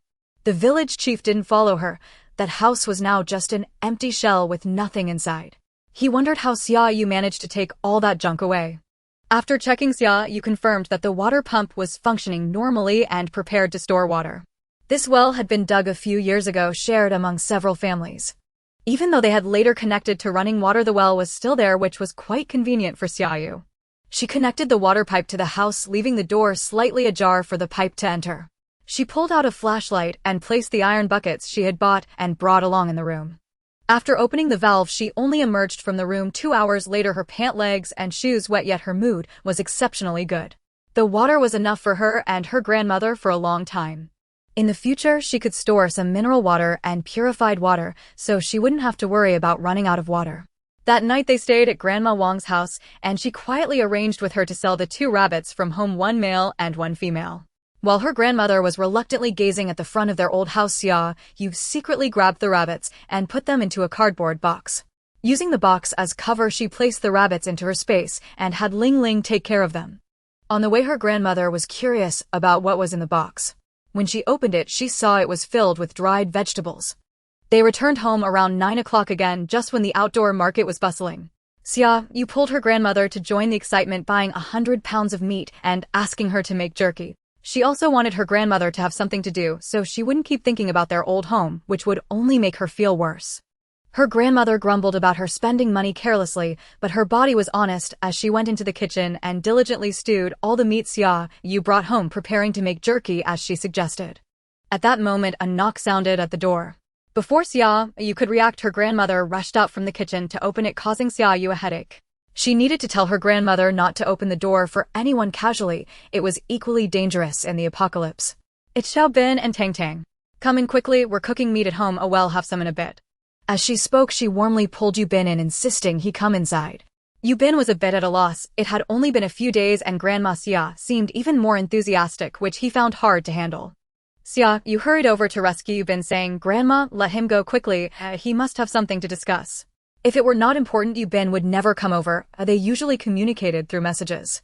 The village chief didn't follow her. That house was now just an empty shell with nothing inside. He wondered how Xia Yu managed to take all that junk away. After checking, Xia Yu confirmed that the water pump was functioning normally and prepared to store water. This well had been dug a few years ago, shared among several families. Even though they had later connected to running water, the well was still there, which was quite convenient for Xia Yu. She connected the water pipe to the house, leaving the door slightly ajar for the pipe to enter. She pulled out a flashlight and placed the iron buckets she had bought and brought along in the room. After opening the valve, she only emerged from the room 2 hours later, her pant legs and shoes wet, yet her mood was exceptionally good. The water was enough for her and her grandmother for a long time. In the future, she could store some mineral water and purified water, so she wouldn't have to worry about running out of water. That night they stayed at Grandma Wang's house, and she quietly arranged with her to sell the 2 rabbits from home, 1 male and 1 female. While her grandmother was reluctantly gazing at the front of their old house, Xia Yu secretly grabbed the rabbits and put them into a cardboard box. Using the box as cover, she placed the rabbits into her space and had Ling Ling take care of them. On the way, her grandmother was curious about what was in the box. When she opened it, she saw it was filled with dried vegetables. They returned home around 9 o'clock again, just when the outdoor market was bustling. Xia Yu pulled her grandmother to join the excitement, buying 100 pounds of meat and asking her to make jerky. She also wanted her grandmother to have something to do, so she wouldn't keep thinking about their old home, which would only make her feel worse. Her grandmother grumbled about her spending money carelessly, but her body was honest as she went into the kitchen and diligently stewed all the meat Xia Yu brought home, preparing to make jerky as she suggested. At that moment, a knock sounded at the door. Before Xia Yu could react, her grandmother rushed out from the kitchen to open it, causing Xia Yu a headache. She needed to tell her grandmother not to open the door for anyone casually. It was equally dangerous in the apocalypse. It's Xiao Bin and Tang Tang. Come in quickly, we're cooking meat at home. Oh well, have some in a bit. As she spoke, she warmly pulled Yu Bin in, insisting he come inside. Yu Bin was a bit at a loss. It had only been a few days and Grandma Xia seemed even more enthusiastic, which he found hard to handle. Xia Yu hurried over to rescue Yu Bin, saying, Grandma, let him go quickly. He must have something to discuss. If it were not important, Yu Bin would never come over. They usually communicated through messages.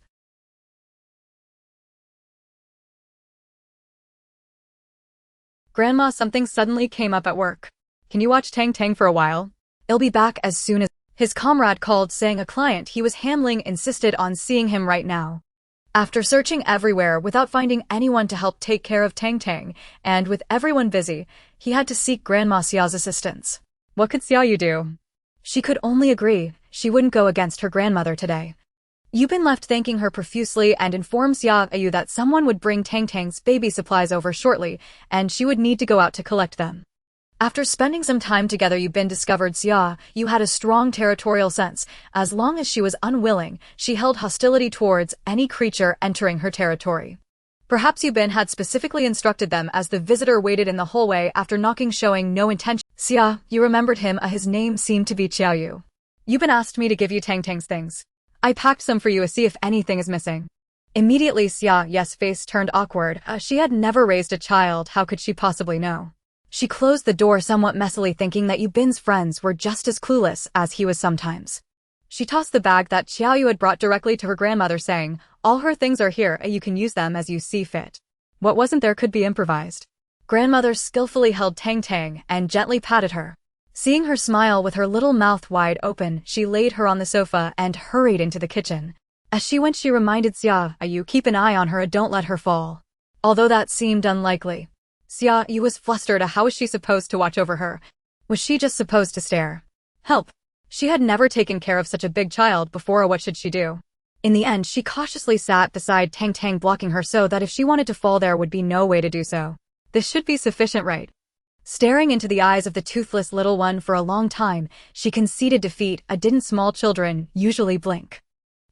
Grandma, something suddenly came up at work. Can you watch Tang Tang for a while? I'll be back as soon as... His comrade called, saying a client he was handling insisted on seeing him right now. After searching everywhere without finding anyone to help take care of Tang Tang, and with everyone busy, he had to seek Grandma Xia's assistance. What could Xia Yu do? She could only agree. She wouldn't go against her grandmother today. Yu Bin left, thanking her profusely, and informed Xia Yu that someone would bring Tang Tang's baby supplies over shortly, and she would need to go out to collect them. After spending some time together, Yu Bin discovered Xia Yu had a strong territorial sense. As long as she was unwilling, she held hostility towards any creature entering her territory. Perhaps Yubin had specifically instructed them as the visitor waited in the hallway after knocking, showing no intention. Xia, you remembered him. His name seemed to be Xia Yu. Yubin asked me to give you Tang Tang's things. I packed some for you to see if anything is missing. Immediately Xia Yu's face turned awkward. She had never raised a child, how could she possibly know? She closed the door somewhat messily, thinking that Yubin's friends were just as clueless as he was sometimes. She tossed the bag that Xia Yu had brought directly to her grandmother, saying, all her things are here, you can use them as you see fit. What wasn't there could be improvised. Grandmother skillfully held Tang Tang and gently patted her. Seeing her smile with her little mouth wide open, she laid her on the sofa and hurried into the kitchen. As she went, she reminded Xia Yu, keep an eye on her and don't let her fall. Although that seemed unlikely. Xia Yu was flustered. How was she supposed to watch over her? Was she just supposed to stare? Help. She had never taken care of such a big child before, or what should she do? In the end, she cautiously sat beside Tang Tang, blocking her so that if she wanted to fall there would be no way to do so. This should be sufficient, right? Staring into the eyes of the toothless little one for a long time, she conceded defeat. Didn't small children usually blink?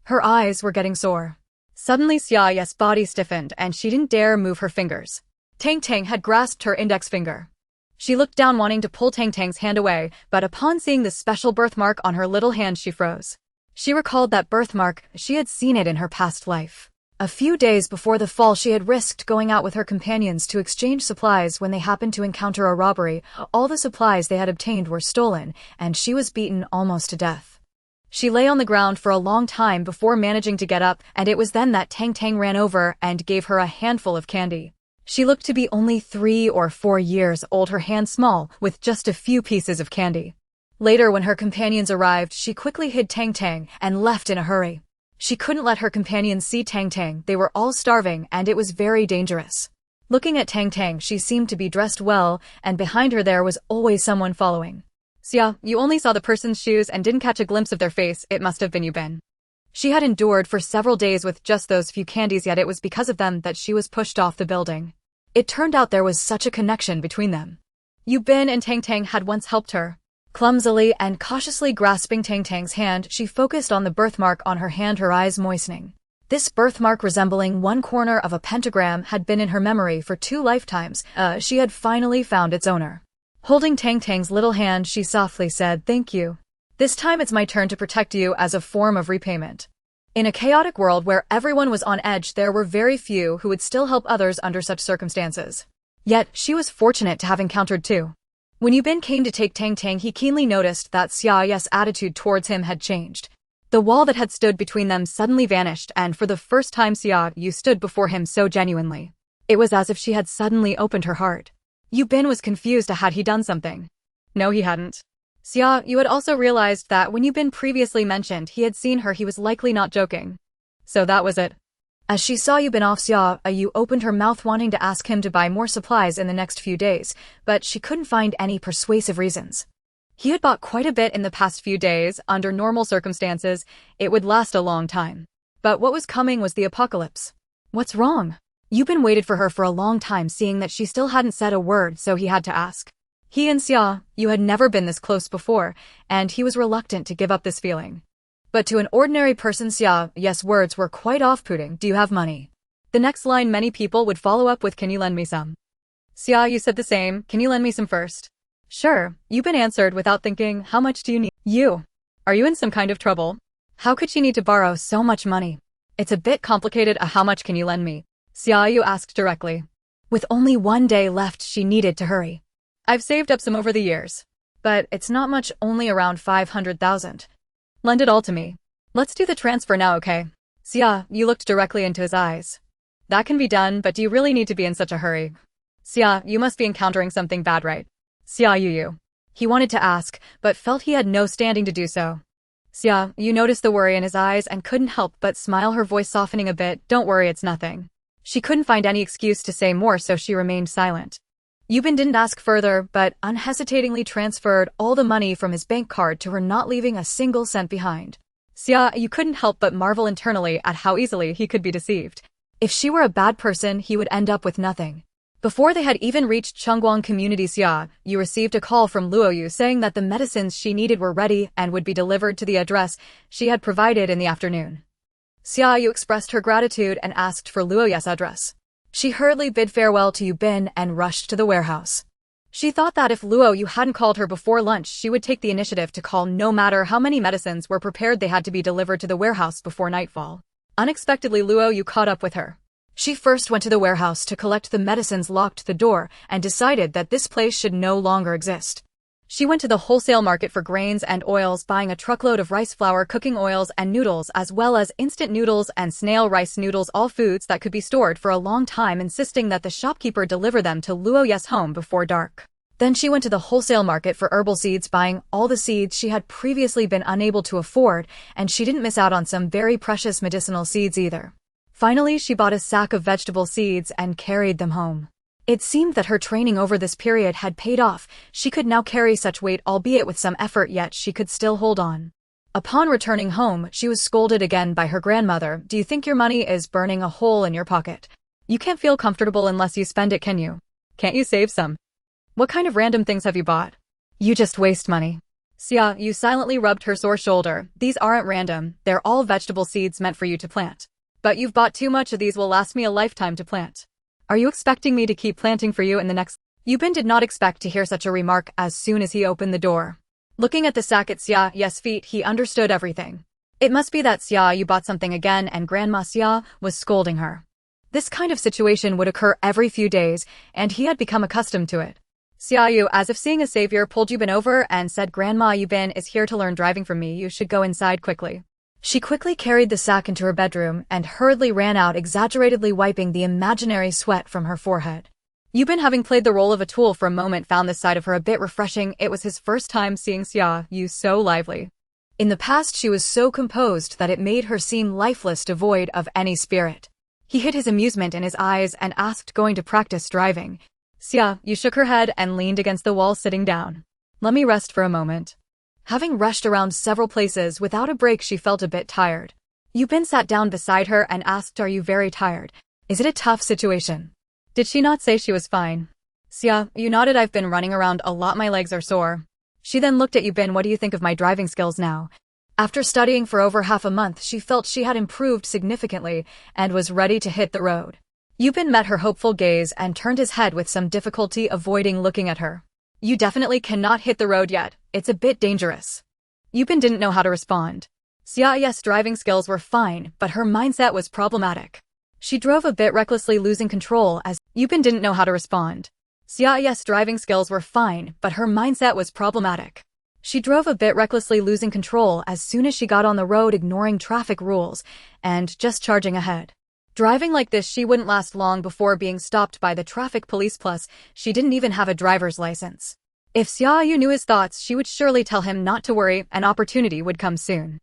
Her eyes were getting sore. Suddenly Xia Yu's body stiffened and she didn't dare move her fingers. Tang Tang had grasped her index finger. She looked down, wanting to pull Tang Tang's hand away, but upon seeing the special birthmark on her little hand, she froze. She recalled that birthmark. She had seen it in her past life. A few days before the fall, she had risked going out with her companions to exchange supplies when they happened to encounter a robbery. All the supplies they had obtained were stolen, and she was beaten almost to death. She lay on the ground for a long time before managing to get up, and it was then that Tang Tang ran over and gave her a handful of candy. She looked to be only 3 or 4 years old, her hand small, with just a few pieces of candy. Later, when her companions arrived, she quickly hid Tang Tang and left in a hurry. She couldn't let her companions see Tang Tang. They were all starving, and it was very dangerous. Looking at Tang Tang, she seemed to be dressed well, and behind her there was always someone following. Xia, you only saw the person's shoes and didn't catch a glimpse of their face. It must have been Yubin. She had endured for several days with just those few candies, yet it was because of them that she was pushed off the building. It turned out there was such a connection between them. Yubin and Tang Tang had once helped her. Clumsily and cautiously grasping Tang Tang's hand, she focused on the birthmark on her hand, her eyes moistening. This birthmark, resembling one corner of a pentagram, had been in her memory for 2 lifetimes. She had finally found its owner. Holding Tang Tang's little hand, she softly said, thank you. This time it's my turn to protect you as a form of repayment. In a chaotic world where everyone was on edge, there were very few who would still help others under such circumstances. Yet, she was fortunate to have encountered 2. When Yubin came to take Tang Tang, he keenly noticed that Xia Yu's attitude towards him had changed. The wall that had stood between them suddenly vanished, and for the first time Xia Yu stood before him so genuinely. It was as if she had suddenly opened her heart. Yubin was confused. Had he done something? No, he hadn't. Xia Yu had also realized that when Yubin previously mentioned he had seen her, he was likely not joking. So that was it. As she saw Yubin off, Xia Yu opened her mouth, wanting to ask him to buy more supplies in the next few days, but she couldn't find any persuasive reasons. He had bought quite a bit in the past few days. Under normal circumstances, it would last a long time. But what was coming was the apocalypse. What's wrong? Yubin waited for her for a long time, seeing that she still hadn't said a word, so he had to ask. He and Xia Yu had never been this close before, and he was reluctant to give up this feeling. But to an ordinary person, Xia Yu's words were quite off-putting. Do you have money? The next line many people would follow up with, can you lend me some? Xia Yu said the same, can you lend me some first? Sure, Yubin answered without thinking, how much do you need? You. Are you in some kind of trouble? How could she need to borrow so much money? It's a bit complicated. How much can you lend me? Xia Yu asked directly. With only 1 day left, she needed to hurry. I've saved up some over the years. But it's not much, only around 500,000. Lend it all to me. Let's do the transfer now, okay? Xia Yu looked directly into his eyes. That can be done, but do you really need to be in such a hurry? Xia Yu must be encountering something bad, right? Xia Yu. He wanted to ask, but felt he had no standing to do so. Xia Yu noticed the worry in his eyes and couldn't help but smile, her voice softening a bit. Don't worry, it's nothing. She couldn't find any excuse to say more, so she remained silent. Yubin didn't ask further, but unhesitatingly transferred all the money from his bank card to her, not leaving a single cent behind. Xia Yu couldn't help but marvel internally at how easily he could be deceived. If she were a bad person, he would end up with nothing. Before they had even reached Chungguang Community, Xia Yu received a call from Luoyu saying that the medicines she needed were ready and would be delivered to the address she had provided in the afternoon. Xia Yu expressed her gratitude and asked for Luoyu's address. She hurriedly bid farewell to Yu Bin and rushed to the warehouse. She thought that if Luo Yu hadn't called her before lunch, she would take the initiative to call no matter how many medicines were prepared they had to be delivered to the warehouse before nightfall. Unexpectedly, Luo Yu caught up with her. She first went to the warehouse to collect the medicines, locked the door, and decided that this place should no longer exist. She went to the wholesale market for grains and oils, buying a truckload of rice flour, cooking oils, and noodles, as well as instant noodles and snail rice noodles, all foods that could be stored for a long time, insisting that the shopkeeper deliver them to Luo Yu's home before dark. Then she went to the wholesale market for herbal seeds, buying all the seeds she had previously been unable to afford, and she didn't miss out on some very precious medicinal seeds either. Finally, she bought a sack of vegetable seeds and carried them home. It seemed that her training over this period had paid off. She could now carry such weight, albeit with some effort, yet she could still hold on. Upon returning home, she was scolded again by her grandmother. Do you think your money is burning a hole in your pocket? You can't feel comfortable unless you spend it, can you? Can't you save some? What kind of random things have you bought? You just waste money. Xia Yu silently rubbed her sore shoulder. These aren't random, they're all vegetable seeds meant for you to plant. But you've bought too much of these, will last me a lifetime to plant. Are you expecting me to keep planting for you in the next? Yu Bin did not expect to hear such a remark as soon as he opened the door. Looking at the sack at Xia Yu's feet, he understood everything. It must be that Xia Yu bought something again and Grandma Xia was scolding her. This kind of situation would occur every few days, and he had become accustomed to it. Xia Yu, as if seeing a savior, pulled Yu Bin over and said, Grandma, Yu Bin is here to learn driving from me. You should go inside quickly. She quickly carried the sack into her bedroom and hurriedly ran out, exaggeratedly wiping the imaginary sweat from her forehead. Yu Bin, having played the role of a tool for a moment, found this side of her a bit refreshing. It was his first time seeing Xia Yu so lively. In the past, she was so composed that it made her seem lifeless, devoid of any spirit. He hid his amusement in his eyes and asked, going to practice driving. Xia Yu shook her head and leaned against the wall, sitting down. Let me rest for a moment. Having rushed around several places without a break, she felt a bit tired. Yu Bin sat down beside her and asked, Are you very tired? Is it a tough situation? Did she not say she was fine? Xia Yu nodded. I've been running around a lot, my legs are sore. She then looked at Yu Bin. What do you think of my driving skills now? After studying for over half a month, she felt she had improved significantly and was ready to hit the road. Yu Bin met her hopeful gaze and turned his head with some difficulty, avoiding looking at her. You definitely cannot hit the road yet. It's a bit dangerous. Yu Bin didn't know how to respond. Xia Yu's driving skills were fine, but her mindset was problematic. She drove a bit recklessly, losing control as Yu Bin didn't know how to respond. Xia Yu's driving skills were fine, but her mindset was problematic. She drove a bit recklessly, losing control as soon as she got on the road, ignoring traffic rules and just charging ahead. Driving like this, she wouldn't last long before being stopped by the traffic police, plus she didn't even have a driver's license. If Xia Yu knew his thoughts, she would surely tell him not to worry, an opportunity would come soon.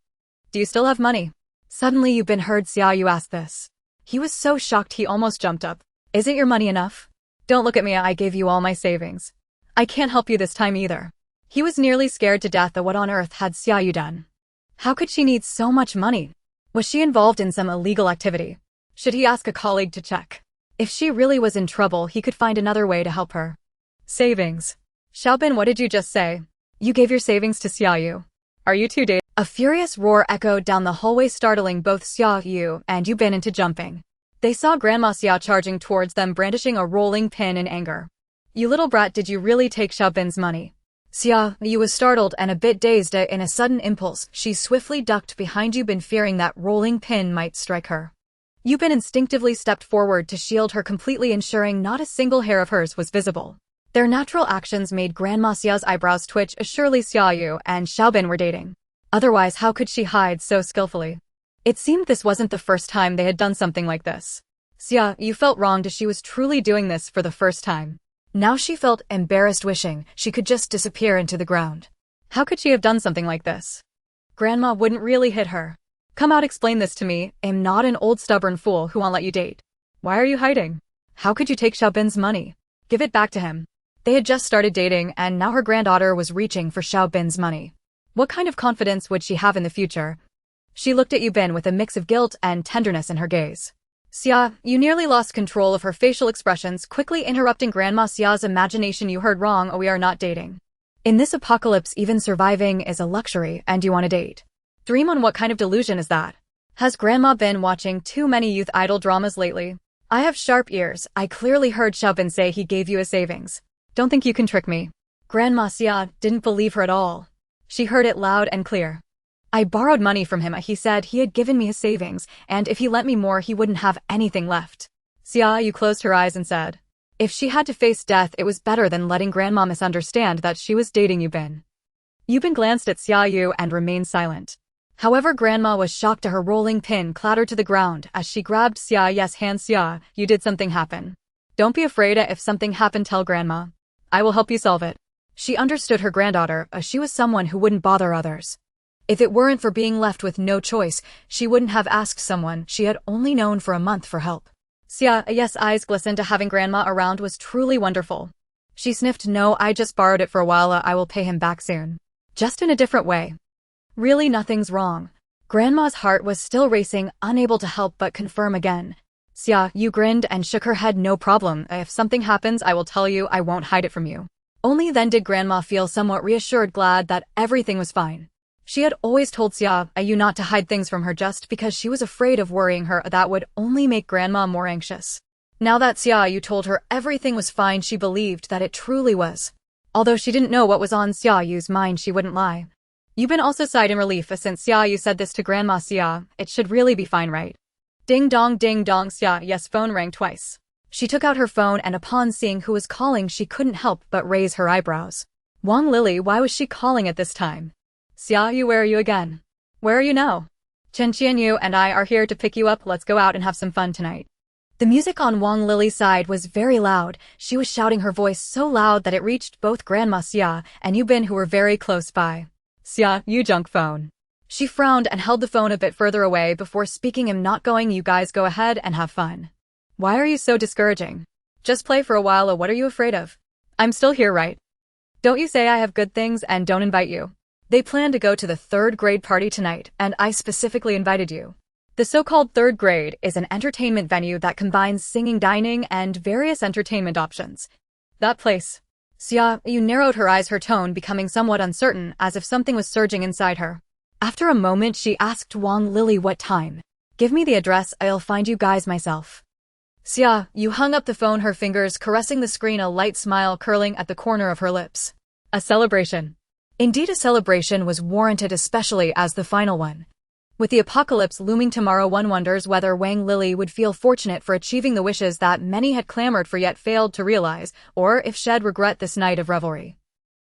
Do you still have money? Suddenly Yu Bin heard Xia Yu ask this. He was so shocked he almost jumped up. Isn't your money enough? Don't look at me, I gave you all my savings. I can't help you this time either. He was nearly scared to death that what on earth had Xia Yu done? How could she need so much money? Was she involved in some illegal activity? Should he ask a colleague to check? If she really was in trouble, he could find another way to help her. Savings. Xiaobin, what did you just say? You gave your savings to Xia Yu. Are you two dating? A furious roar echoed down the hallway, startling both Xia Yu and Yu Bin into jumping. They saw Grandma Xia charging towards them, brandishing a rolling pin in anger. You little brat, did you really take Xiaobin's money? Xia Yu was startled and a bit dazed. In a sudden impulse, she swiftly ducked behind Yu Bin, fearing that rolling pin might strike her. Yu Bin instinctively stepped forward to shield her completely, ensuring not a single hair of hers was visible. Their natural actions made Grandma Xia's eyebrows twitch. Surely Xia Yu and Xiaobin were dating. Otherwise, how could she hide so skillfully? It seemed this wasn't the first time they had done something like this. Xia Yu felt wronged as she was truly doing this for the first time. Now she felt embarrassed, wishing she could just disappear into the ground. How could she have done something like this? Grandma wouldn't really hit her. Come out, explain this to me. I'm not an old stubborn fool who won't let you date. Why are you hiding? How could you take Xiaobin's money? Give it back to him. They had just started dating, and now her granddaughter was reaching for Xiaobin's money. What kind of confidence would she have in the future? She looked at Yu Bin with a mix of guilt and tenderness in her gaze. Xia Yu nearly lost control of her facial expressions, quickly interrupting Grandma Xia's imagination. You heard wrong, we are not dating. In this apocalypse, even surviving is a luxury, and you want to date. Dream on, what kind of delusion is that? Has Grandma been watching too many youth idol dramas lately? I have sharp ears. I clearly heard Xiaobin say he gave you a savings. Don't think you can trick me. Grandma Xia didn't believe her at all. She heard it loud and clear. I borrowed money from him. He said he had given me his savings, and if he lent me more he wouldn't have anything left. Xia Yu closed her eyes and said, if she had to face death, it was better than letting Grandma misunderstand that she was dating Yubin. Yubin glanced at Xia Yu and remained silent. However, Grandma was shocked to her rolling pin clattered to the ground as she grabbed Xia Yu's hand. Xia, you did something happen. Don't be afraid. If something happened, tell Grandma. I will help you solve it. She understood her granddaughter, as she was someone who wouldn't bother others. If it weren't for being left with no choice, she wouldn't have asked someone she had only known for a month for help. Xia Yu's eyes glistened. To having Grandma around was truly wonderful. She sniffed. No, I just borrowed it for a while. I will pay him back soon. Just in a different way. Really, nothing's wrong. Grandma's heart was still racing, unable to help but confirm again. Xia Yu grinned and shook her head. No problem. If something happens, I will tell you. I won't hide it from you. Only then did Grandma feel somewhat reassured, glad that everything was fine. She had always told Xia Yu not to hide things from her just because she was afraid of worrying her. That would only make Grandma more anxious. Now that Xia Yu told her everything was fine, she believed that it truly was. Although she didn't know what was on Xia Yu's mind, she wouldn't lie. Yubin also sighed in relief since Xia Yu said this to Grandma. Xia, it should really be fine, right? Ding dong, Xia Yu's phone rang twice. She took out her phone and upon seeing who was calling, she couldn't help but raise her eyebrows. Wang Lily, why was she calling at this time? Xia Yu, where are you again? Where are you now? Xia Yu and I are here to pick you up. Let's go out and have some fun tonight. The music on Wang Lily's side was very loud. She was shouting, her voice so loud that it reached both Grandma Xia and Yubin, who were very close by. Xia Yu, junk phone. She frowned and held the phone a bit further away before speaking. I'm not going. You guys go ahead and have fun. Why are you so discouraging? Just play for a while. What are you afraid of? I'm still here, right? Don't you say I have good things and don't invite you. They plan to go to the third grade party tonight, and I specifically invited you. The so-called third grade is an entertainment venue that combines singing, dining, and various entertainment options. That place. Xia Yu narrowed her eyes, her tone becoming somewhat uncertain, as if something was surging inside her. After a moment, she asked Wang Lily, what time? Give me the address, I'll find you guys myself. Xia Yu hung up the phone, her fingers caressing the screen, a light smile curling at the corner of her lips. A celebration. Indeed, a celebration was warranted, especially as the final one. With the apocalypse looming tomorrow, one wonders whether Wang Lily would feel fortunate for achieving the wishes that many had clamored for yet failed to realize, or if she'd regret this night of revelry.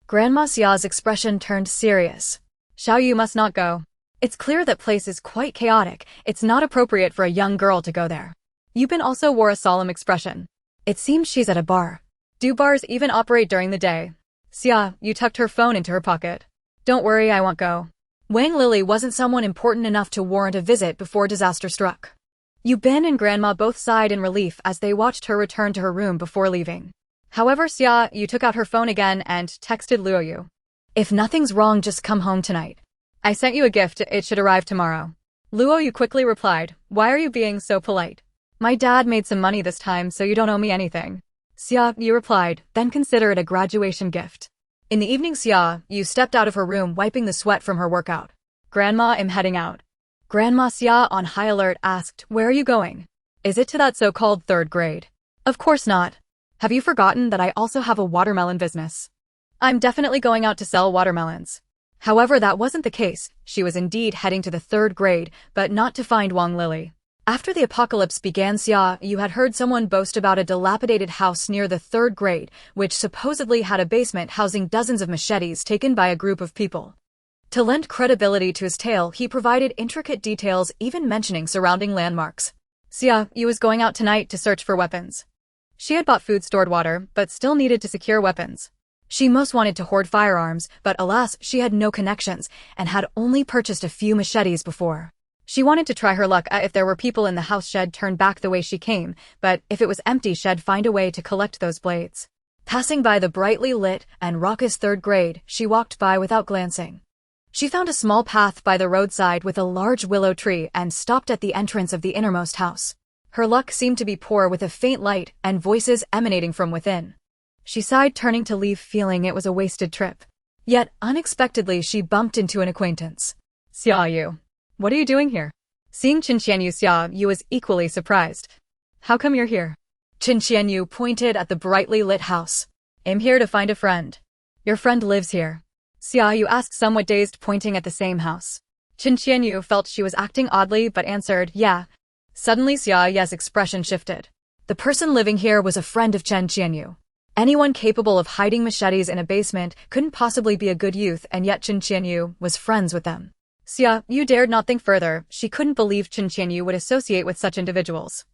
Grandma Xia's expression turned serious. Xiao Yu must not go. It's clear that place is quite chaotic. It's not appropriate for a young girl to go there. Yubin also wore a solemn expression. It seems she's at a bar. Do bars even operate during the day? Xia Yu tucked her phone into her pocket. Don't worry, I won't go. Wang Lily wasn't someone important enough to warrant a visit before disaster struck. Yubin and Grandma both sighed in relief as they watched her return to her room before leaving. However, Xia Yu took out her phone again and texted Luo Yu. If nothing's wrong, just come home tonight. I sent you a gift, it should arrive tomorrow. Luo Yu quickly replied, why are you being so polite? My dad made some money this time, so you don't owe me anything. Xia Yu replied, then consider it a graduation gift. In the evening, Xia Yu stepped out of her room, wiping the sweat from her workout. Grandma, I'm heading out. Grandma Xia, on high alert, asked, where are you going? Is it to that so-called third grade? Of course not. Have you forgotten that I also have a watermelon business? I'm definitely going out to sell watermelons. However, that wasn't the case. She was indeed heading to the third grade, but not to find Wang Lily. After the apocalypse began, Xia Yu had heard someone boast about a dilapidated house near the third grade, which supposedly had a basement housing dozens of machetes taken by a group of people. To lend credibility to his tale, he provided intricate details, even mentioning surrounding landmarks. Xia Yu was going out tonight to search for weapons. She had bought food, stored water, but still needed to secure weapons. She most wanted to hoard firearms, but alas, she had no connections, and had only purchased a few machetes before. She wanted to try her luck if there were people in the house. She'd turn back the way she came, but if it was empty, she'd find a way to collect those blades. Passing by the brightly lit and raucous third grade, she walked by without glancing. She found a small path by the roadside with a large willow tree and stopped at the entrance of the innermost house. Her luck seemed to be poor, with a faint light and voices emanating from within. She sighed, turning to leave, feeling it was a wasted trip. Yet, unexpectedly, she bumped into an acquaintance. Xia Yu. What are you doing here? Seeing Xia Yu, Xia Yu was equally surprised. How come you're here? Xia Yu pointed at the brightly lit house. I'm here to find a friend. Your friend lives here. Xia Yu asked, somewhat dazed, pointing at the same house. Xia Yu felt she was acting oddly but answered, yeah. Suddenly Xia Yu's expression shifted. The person living here was a friend of Xia Yu. Anyone capable of hiding machetes in a basement couldn't possibly be a good youth, and yet Xia Yu was friends with them. Xia Yu dared not think further. She couldn't believe Xia Yu would associate with such individuals.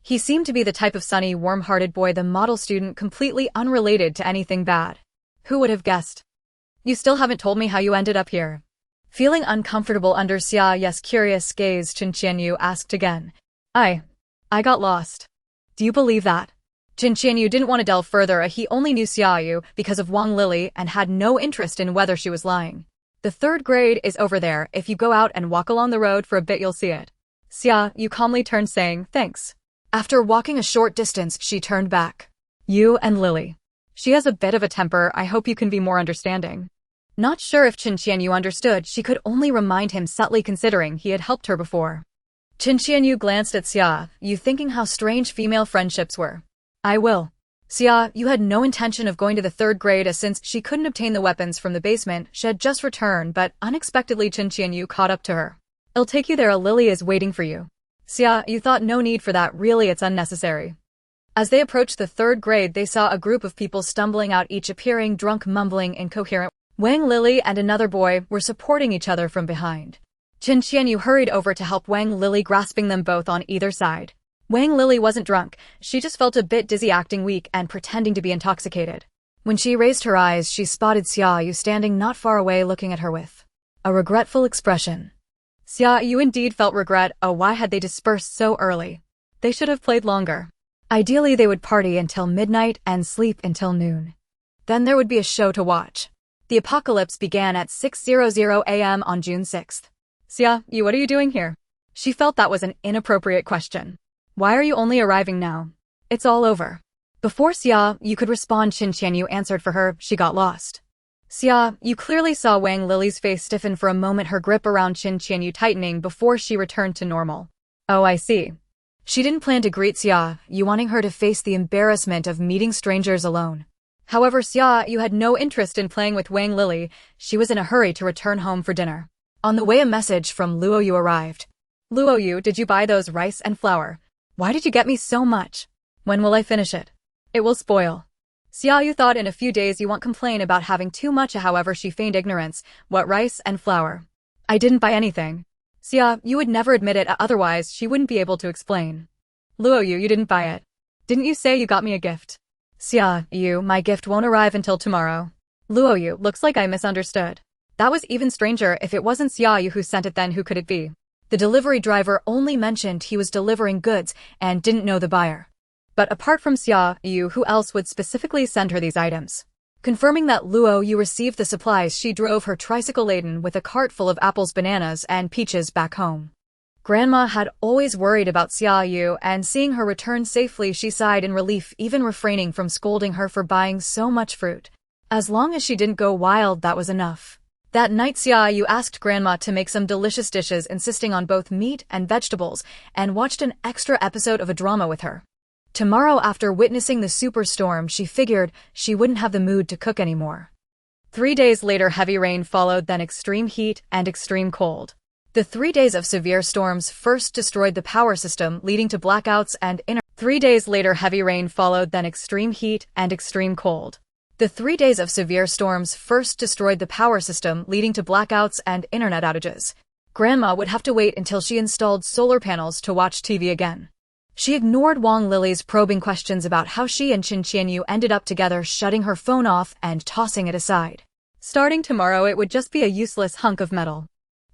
He seemed to be the type of sunny, warm-hearted boy, the model student, completely unrelated to anything bad. Who would have guessed? You still haven't told me how you ended up here. Feeling uncomfortable under Xia Yu's curious gaze, Xia Yu asked again. I got lost. Do you believe that? Xia Yu didn't want to delve further. He only knew Xia Yu because of Wang Lily and had no interest in whether she was lying. The third grade is over there. If you go out and walk along the road for a bit, you'll see it. Xia Yu calmly turned, saying, thanks. After walking a short distance, she turned back. You and Lily. She has a bit of a temper. I hope you can be more understanding. Not sure if Xia Yu understood. She could only remind him subtly, considering he had helped her before. Xia Yu glanced at Xia Yu, thinking how strange female friendships were. I will. Xia Yu had no intention of going to the third grade, since she couldn't obtain the weapons from the basement. She had just returned, but unexpectedly Xia Yu caught up to her. I'll take you there. Lily is waiting for you. Xia Yu thought, no need for that, really, it's unnecessary. As they approached the third grade, they saw a group of people stumbling out, each appearing drunk, mumbling incoherent. Wang Lily and another boy were supporting each other from behind. Xia Yu hurried over to help Wang Lily, grasping them both on either side. Wang Lily wasn't drunk, she just felt a bit dizzy, acting weak and pretending to be intoxicated. When she raised her eyes, she spotted Xia Yu standing not far away, looking at her with a regretful expression. Xia Yu indeed felt regret. Oh, why had they dispersed so early? They should have played longer. Ideally, they would party until midnight and sleep until noon. Then there would be a show to watch. The apocalypse began at 6:00 a.m. on June 6th. Xia Yu, what are you doing here? She felt that was an inappropriate question. Why are you only arriving now? It's all over. Before Xia Yu could respond, Xia Yu answered for her. She got lost. Xia Yu clearly saw Wang Lily's face stiffen for a moment, her grip around Xia Yu tightening before she returned to normal. Oh, I see. She didn't plan to greet Xia Yu, wanting her to face the embarrassment of meeting strangers alone. However, Xia Yu had no interest in playing with Wang Lily. She was in a hurry to return home for dinner. On the way, a message from Luo Yu arrived. Luo Yu, did you buy those rice and flour? Why did you get me so much? When will I finish it? It will spoil. Xia Yu thought, in a few days you won't complain about having too much. However, she feigned ignorance. What rice and flour? I didn't buy anything. Xia Yu would never admit it, otherwise she wouldn't be able to explain. Luo Yu, you didn't buy it. Didn't you say you got me a gift? Xia Yu, my gift won't arrive until tomorrow. Luo Yu, looks like I misunderstood. That was even stranger. If it wasn't Xia Yu who sent it, then who could it be? The delivery driver only mentioned he was delivering goods and didn't know the buyer. But apart from Xia Yu, who else would specifically send her these items? Confirming that Luo Yu received the supplies, she drove her tricycle laden with a cart full of apples, bananas, and peaches back home. Grandma had always worried about Xia Yu, and seeing her return safely, she sighed in relief, even refraining from scolding her for buying so much fruit. As long as she didn't go wild, that was enough. That night, Xia Yu asked Grandma to make some delicious dishes, insisting on both meat and vegetables, and watched an extra episode of a drama with her. Tomorrow, after witnessing the superstorm, she figured she wouldn't have the mood to cook anymore. 3 days later, heavy rain followed, then extreme heat and extreme cold. The 3 days of severe storms first destroyed the power system, leading to blackouts and 3 days later, heavy rain followed, then extreme heat and extreme cold. The 3 days of severe storms first destroyed the power system, leading to blackouts and internet outages. Grandma would have to wait until she installed solar panels to watch TV again. She ignored Wang Lily's probing questions about how she and Xia Yu ended up together, shutting her phone off and tossing it aside. Starting tomorrow, it would just be a useless hunk of metal.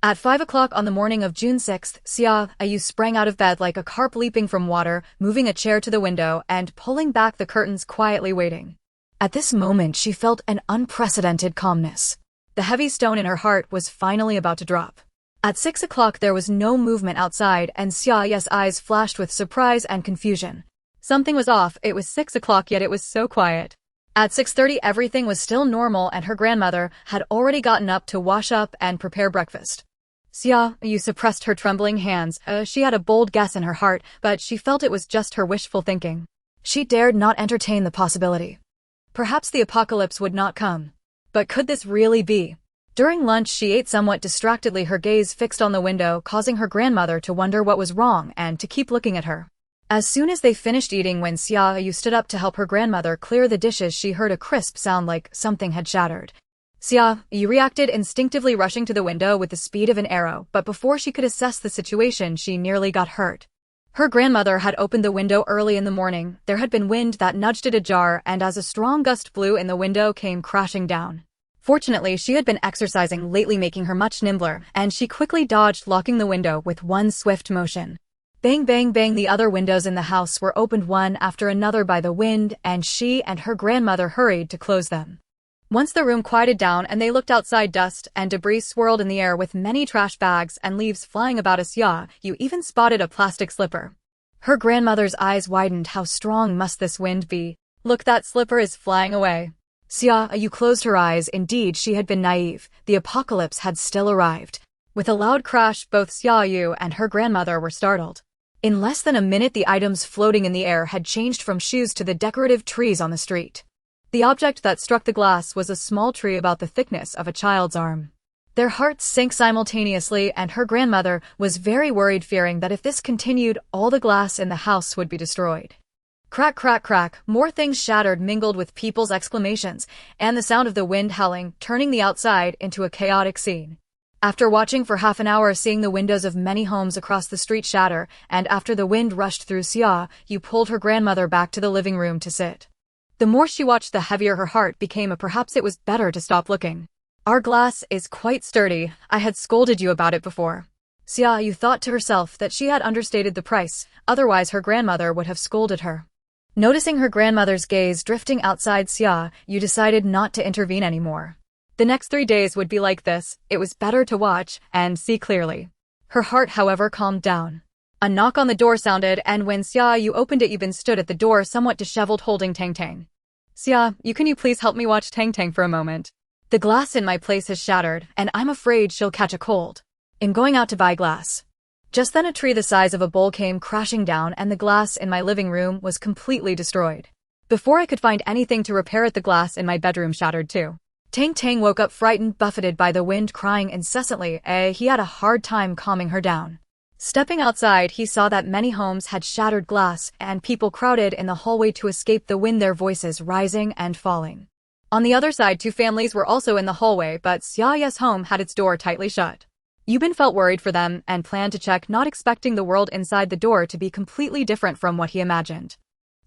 At 5 o'clock on the morning of June 6th, Xia Yu sprang out of bed like a carp leaping from water, moving a chair to the window and pulling back the curtains, quietly waiting. At this moment, she felt an unprecedented calmness. The heavy stone in her heart was finally about to drop. At 6 o'clock, there was no movement outside, and Xia Yu's eyes flashed with surprise and confusion. Something was off. It was 6 o'clock, yet it was so quiet. At 6:30, everything was still normal, and her grandmother had already gotten up to wash up and prepare breakfast. Xia Yu suppressed her trembling hands. She had a bold guess in her heart, but she felt it was just her wishful thinking. She dared not entertain the possibility. Perhaps the apocalypse would not come. But could this really be? During lunch, she ate somewhat distractedly, her gaze fixed on the window, causing her grandmother to wonder what was wrong and to keep looking at her. As soon as they finished eating, when Xia Yu stood up to help her grandmother clear the dishes, she heard a crisp sound like something had shattered. Xia Yu reacted instinctively, rushing to the window with the speed of an arrow, but before she could assess the situation, she nearly got hurt. Her grandmother had opened the window early in the morning. There had been wind that nudged it ajar, and as a strong gust blew in, the window came crashing down. Fortunately, she had been exercising lately, making her much nimbler, and she quickly dodged, locking the window with one swift motion. Bang, bang, bang, the other windows in the house were opened one after another by the wind, and she and her grandmother hurried to close them. Once the room quieted down and they looked outside, dust and debris swirled in the air with many trash bags and leaves flying about. Xia Yu even spotted a plastic slipper. Her grandmother's eyes widened. How strong must this wind be? Look, that slipper is flying away. Xia Yu closed her eyes. Indeed, she had been naive. The apocalypse had still arrived. With a loud crash, both Xia Yu and her grandmother were startled. In less than a minute, the items floating in the air had changed from shoes to the decorative trees on the street. The object that struck the glass was a small tree about the thickness of a child's arm. Their hearts sank simultaneously, and her grandmother was very worried, fearing that if this continued, all the glass in the house would be destroyed. Crack, crack, crack, more things shattered, mingled with people's exclamations and the sound of the wind howling, turning the outside into a chaotic scene. After watching for half an hour, seeing the windows of many homes across the street shatter, and after the wind rushed through, Xia Yu pulled her grandmother back to the living room to sit. The more she watched, the heavier her heart became. Perhaps it was better to stop looking. Our glass is quite sturdy. I had scolded you about it before. Xia Yu thought to herself that she had understated the price, otherwise her grandmother would have scolded her. Noticing her grandmother's gaze drifting outside, Xia Yu decided not to intervene anymore. The next 3 days would be like this. It was better to watch and see clearly. Her heart, however, calmed down. A knock on the door sounded, and when Xia Yu opened it, Yubin stood at the door, somewhat disheveled, holding Tang Tang. Xia Yu, can you please help me watch Tang Tang for a moment? The glass in my place has shattered, and I'm afraid she'll catch a cold. I'm going out to buy glass. Just then a tree the size of a bowl came crashing down, and the glass in my living room was completely destroyed. Before I could find anything to repair it, the glass in my bedroom shattered too. Tang Tang woke up frightened, buffeted by the wind, crying incessantly. He had a hard time calming her down. Stepping outside, he saw that many homes had shattered glass, and people crowded in the hallway to escape the wind, their voices rising and falling. On the other side, 2 families were also in the hallway, but Xia Yu's home had its door tightly shut. Yubin felt worried for them and planned to check, not expecting the world inside the door to be completely different from what he imagined.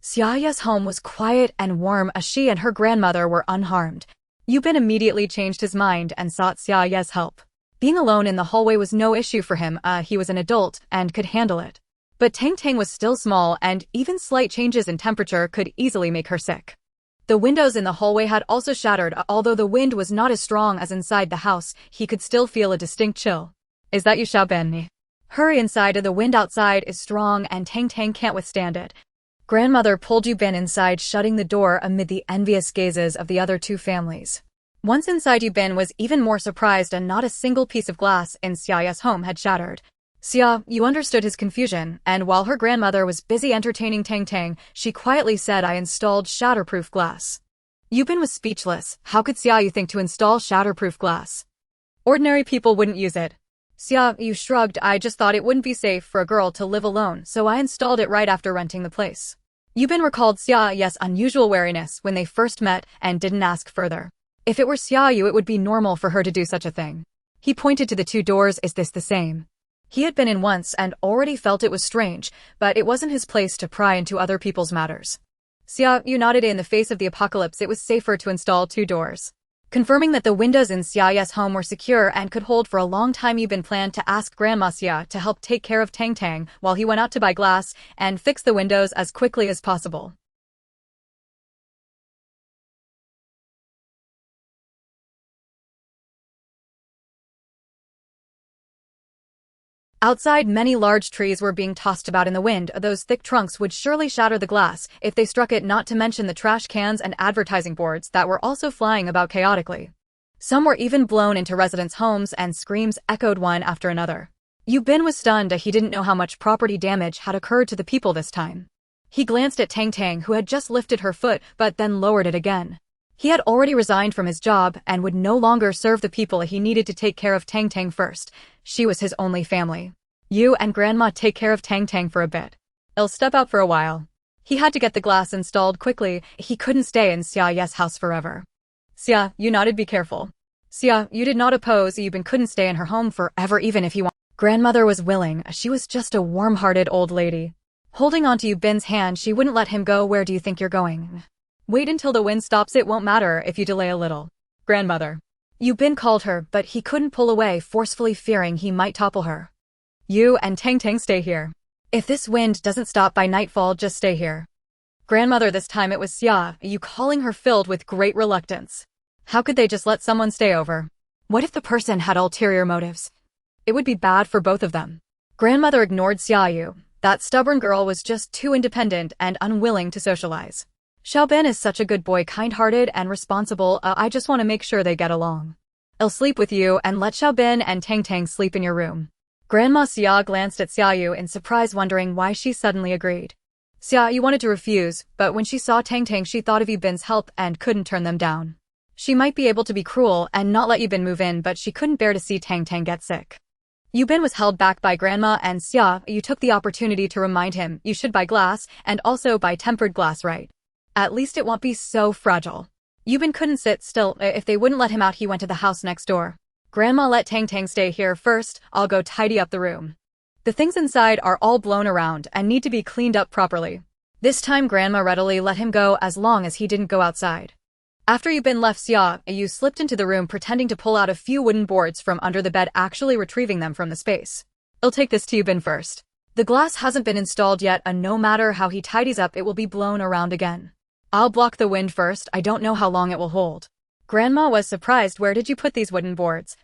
Xia Yu's home was quiet and warm, as she and her grandmother were unharmed. Yubin immediately changed his mind and sought Xia Yu's help. Being alone in the hallway was no issue for him. He was an adult and could handle it. But Tang Tang was still small, and even slight changes in temperature could easily make her sick. The windows in the hallway had also shattered. Although the wind was not as strong as inside the house, he could still feel a distinct chill. Is that you, Xiaobin? Hurry inside. The wind outside is strong and Tang Tang can't withstand it. Grandmother pulled Yubin inside, shutting the door amid the envious gazes of the other 2 families. Once inside, Yubin was even more surprised, and not a single piece of glass in Xia Yu's home had shattered. Xia Yu understood his confusion, and while her grandmother was busy entertaining Tang Tang, she quietly said, I installed shatterproof glass. Yubin was speechless. How could Xia Yu think to install shatterproof glass? Ordinary people wouldn't use it. Xia Yu shrugged. I just thought it wouldn't be safe for a girl to live alone, so I installed it right after renting the place. Yubin recalled Xia Yu's unusual wariness when they first met and didn't ask further. If it were Xia Yu, it would be normal for her to do such a thing. He pointed to the 2 doors. Is this the same? He had been in once and already felt it was strange, but it wasn't his place to pry into other people's matters. Xia Yu nodded. In the face of the apocalypse, it was safer to install 2 doors. Confirming that the windows in Xia Yu's home were secure and could hold for a long time, Yubin planned to ask Grandma Xia to help take care of Tang Tang while he went out to buy glass and fix the windows as quickly as possible. Outside, many large trees were being tossed about in the wind. Those thick trunks would surely shatter the glass if they struck it, not to mention the trash cans and advertising boards that were also flying about chaotically. Some were even blown into residents' homes and screams echoed one after another. Yu Bin was stunned. He didn't know how much property damage had occurred to the people this time. He glanced at Tang Tang, who had just lifted her foot but then lowered it again. He had already resigned from his job and would no longer serve the people. He needed to take care of Tang Tang first. She was his only family. You and Grandma take care of Tang Tang for a bit. I'll step out for a while. He had to get the glass installed quickly. He couldn't stay in Xia Yu's house forever. Xia Yu nodded. Be careful. Xia Yu did not oppose. Yu Bin couldn't stay in her home forever even if he wanted. Grandmother was willing. She was just a warm-hearted old lady. Holding onto Yu Bin's hand, she wouldn't let him go. Where do you think you're going? Wait until the wind stops. It won't matter if you delay a little. Grandmother. Yu Bin called her, but he couldn't pull away, forcefully fearing he might topple her. You and Tang Tang stay here. If this wind doesn't stop by nightfall, just stay here. Grandmother. This time it was Xia Yu calling her, filled with great reluctance. How could they just let someone stay over? What if the person had ulterior motives? It would be bad for both of them. Grandmother ignored Xia Yu. That stubborn girl was just too independent and unwilling to socialize. Xiaobin is such a good boy, kind-hearted and responsible. I just want to make sure they get along. I'll sleep with you and let Xiaobin and Tang Tang sleep in your room. Grandma Xia glanced at Xia Yu in surprise, wondering why she suddenly agreed. Xia Yu wanted to refuse, but when she saw Tang Tang, she thought of Yu Bin's help and couldn't turn them down. She might be able to be cruel and not let Yu Bin move in, but she couldn't bear to see Tang Tang get sick. Yu Bin was held back by Grandma, and Xia Yu took the opportunity to remind him, you should buy glass, and also buy tempered glass, right? At least it won't be so fragile. Yu Bin couldn't sit still. If they wouldn't let him out, he went to the house next door. Grandma, let Tang Tang stay here first. I'll go tidy up the room. The things inside are all blown around and need to be cleaned up properly. This time Grandma readily let him go as long as he didn't go outside. After Yu Bin left, Xia Yu slipped into the room, pretending to pull out a few wooden boards from under the bed, actually retrieving them from the space. I'll take this to Yu Bin first. The glass hasn't been installed yet, and no matter how he tidies up, it will be blown around again. I'll block the wind first. I don't know how long it will hold. Grandma was surprised. Where did you put these wooden boards?